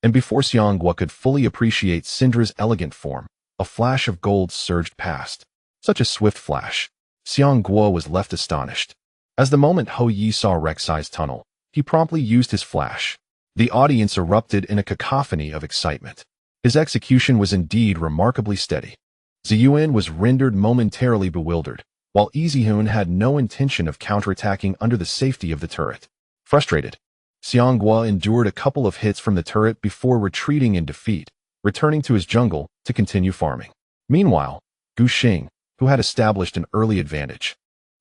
and before Xianghua could fully appreciate Syndra's elegant form, a flash of gold surged past. Such a swift flash. Xianghua was left astonished. As the moment Hou Yi saw Rek'Sai's tunnel, he promptly used his flash. The audience erupted in a cacophony of excitement. His execution was indeed remarkably steady. Zeyuan was rendered momentarily bewildered, while Ezehun had no intention of counterattacking under the safety of the turret. Frustrated, Xianghua endured a couple of hits from the turret before retreating in defeat, returning to his jungle to continue farming. Meanwhile, Gu Xing, who had established an early advantage,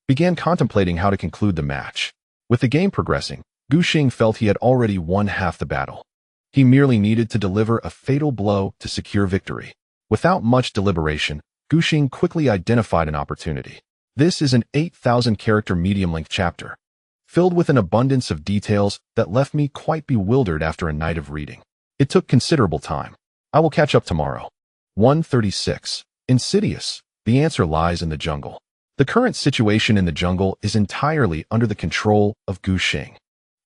began contemplating how to conclude the match. With the game progressing, Gu Xing felt he had already won half the battle. He merely needed to deliver a fatal blow to secure victory. Without much deliberation, Gu Xing quickly identified an opportunity. This is an 8,000-character medium-length chapter, filled with an abundance of details that left me quite bewildered after a night of reading. It took considerable time. I will catch up tomorrow. 136. Insidious. The answer lies in the jungle. The current situation in the jungle is entirely under the control of Gu Xing.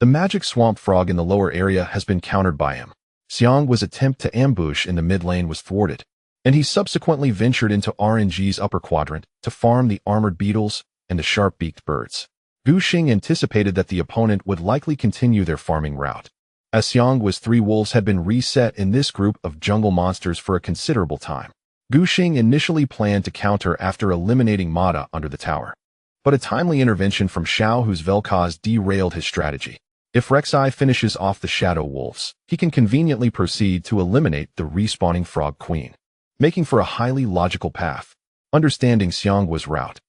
The magic swamp frog in the lower area has been countered by him. Xianghua's attempt to ambush in the mid lane was thwarted, and he subsequently ventured into RNG's upper quadrant to farm the armored beetles and the sharp-beaked birds. Gu Xing anticipated that the opponent would likely continue their farming route, as Xianghua's three wolves had been reset in this group of jungle monsters for a considerable time. Gu Xing initially planned to counter after eliminating Mata under the tower, but a timely intervention from Xiaohu's Vel'Koz derailed his strategy. If Rek'Sai finishes off the Shadow Wolves, he can conveniently proceed to eliminate the respawning Frog Queen, making for a highly logical path. Understanding Xianghua's route,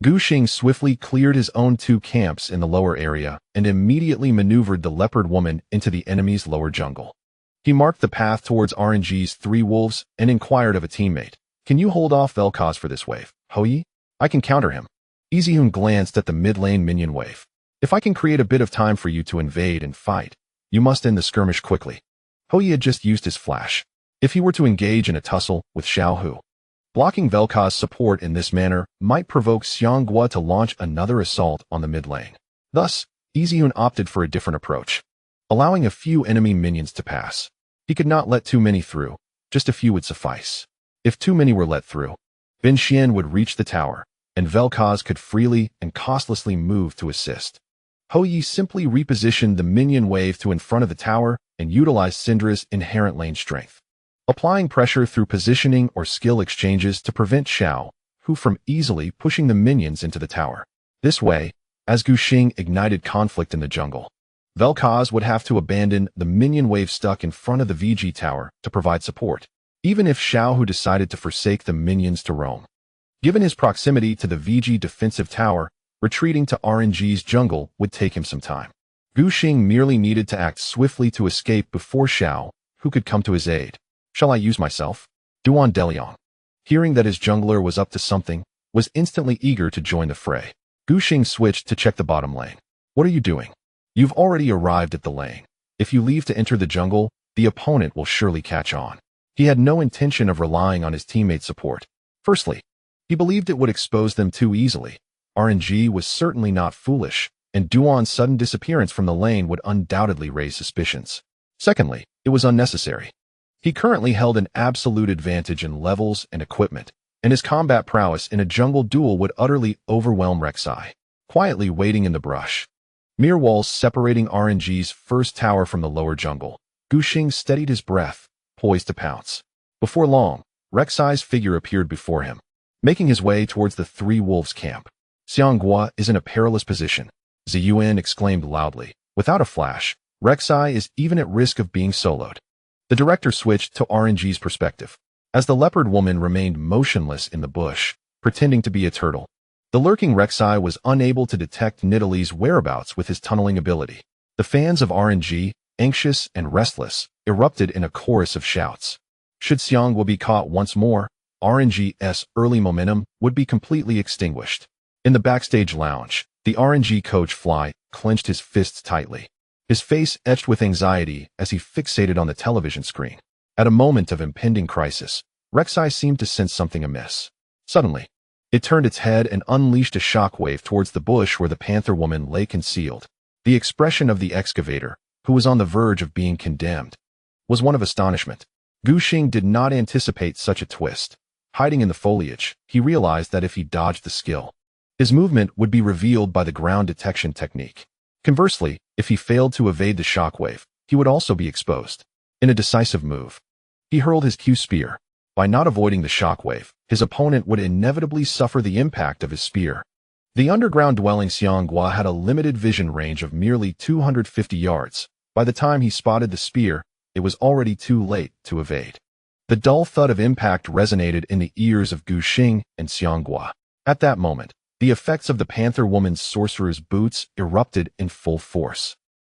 Gu Xing swiftly cleared his own two camps in the lower area and immediately maneuvered the Leopard Woman into the enemy's lower jungle. He marked the path towards RNG's three wolves and inquired of a teammate, "Can you hold off Vel'Koz for this wave, Hou Yi? I can counter him." Ezehun glanced at the mid-lane minion wave. "If I can create a bit of time for you to invade and fight, you must end the skirmish quickly." Hou Yi had just used his flash. If he were to engage in a tussle with Xiaohu, blocking Vel'Koz's support in this manner might provoke Xianghua to launch another assault on the mid lane. Thus, Ezehun opted for a different approach, allowing a few enemy minions to pass. He could not let too many through, just a few would suffice. If too many were let through, Bin Xian would reach the tower, and Vel'Koz could freely and costlessly move to assist. Hou Yi simply repositioned the minion wave to in front of the tower and utilized Syndra's inherent lane strength, applying pressure through positioning or skill exchanges to prevent Xiaohu from easily pushing the minions into the tower. This way, as Gu Xing ignited conflict in the jungle, Vel'Koz would have to abandon the minion wave stuck in front of the VG tower to provide support, even if Xiaohu decided to forsake the minions to roam. Given his proximity to the VG defensive tower, retreating to RNG's jungle would take him some time. Gu Xing merely needed to act swiftly to escape before Xiaohu could come to his aid. "Shall I use myself?" Duan Deliang, hearing that his jungler was up to something, was instantly eager to join the fray. Gu Xing switched to check the bottom lane. "What are you doing? You've already arrived at the lane. If you leave to enter the jungle, the opponent will surely catch on." He had no intention of relying on his teammates' support. Firstly, he believed it would expose them too easily. RNG was certainly not foolish, and Duan's sudden disappearance from the lane would undoubtedly raise suspicions. Secondly, it was unnecessary. He currently held an absolute advantage in levels and equipment, and his combat prowess in a jungle duel would utterly overwhelm Rek'Sai. Quietly waiting in the brush, mere walls separating RNG's first tower from the lower jungle, Gu Xing steadied his breath, poised to pounce. Before long, Rek'Sai's figure appeared before him, making his way towards the three wolves' camp. Xianghua is in a perilous position. Zeyuan exclaimed loudly. Without a flash, Rek'Sai is even at risk of being soloed. The director switched to RNG's perspective. As the leopard woman remained motionless in the bush, pretending to be a turtle, the lurking Rek'Sai was unable to detect Nidalee's whereabouts with his tunneling ability. The fans of RNG, anxious and restless, erupted in a chorus of shouts. Should Xiangwa be caught once more, RNG's early momentum would be completely extinguished. In the backstage lounge, the RNG coach Fly clenched his fists tightly, his face etched with anxiety as he fixated on the television screen. At a moment of impending crisis, Rek'Sai seemed to sense something amiss. Suddenly, it turned its head and unleashed a shockwave towards the bush where the panther woman lay concealed. The expression of the excavator, who was on the verge of being condemned, was one of astonishment. Guxing did not anticipate such a twist. Hiding in the foliage, he realized that if he dodged the skill, his movement would be revealed by the ground detection technique. Conversely, if he failed to evade the shockwave, he would also be exposed. In a decisive move, he hurled his Q spear. By not avoiding the shockwave, his opponent would inevitably suffer the impact of his spear. The underground-dwelling Xiangwa had a limited vision range of merely 250 yards. By the time he spotted the spear, it was already too late to evade. The dull thud of impact resonated in the ears of Guxing and Xiangwa. At that moment, the effects of the panther woman's sorcerer's boots erupted in full force.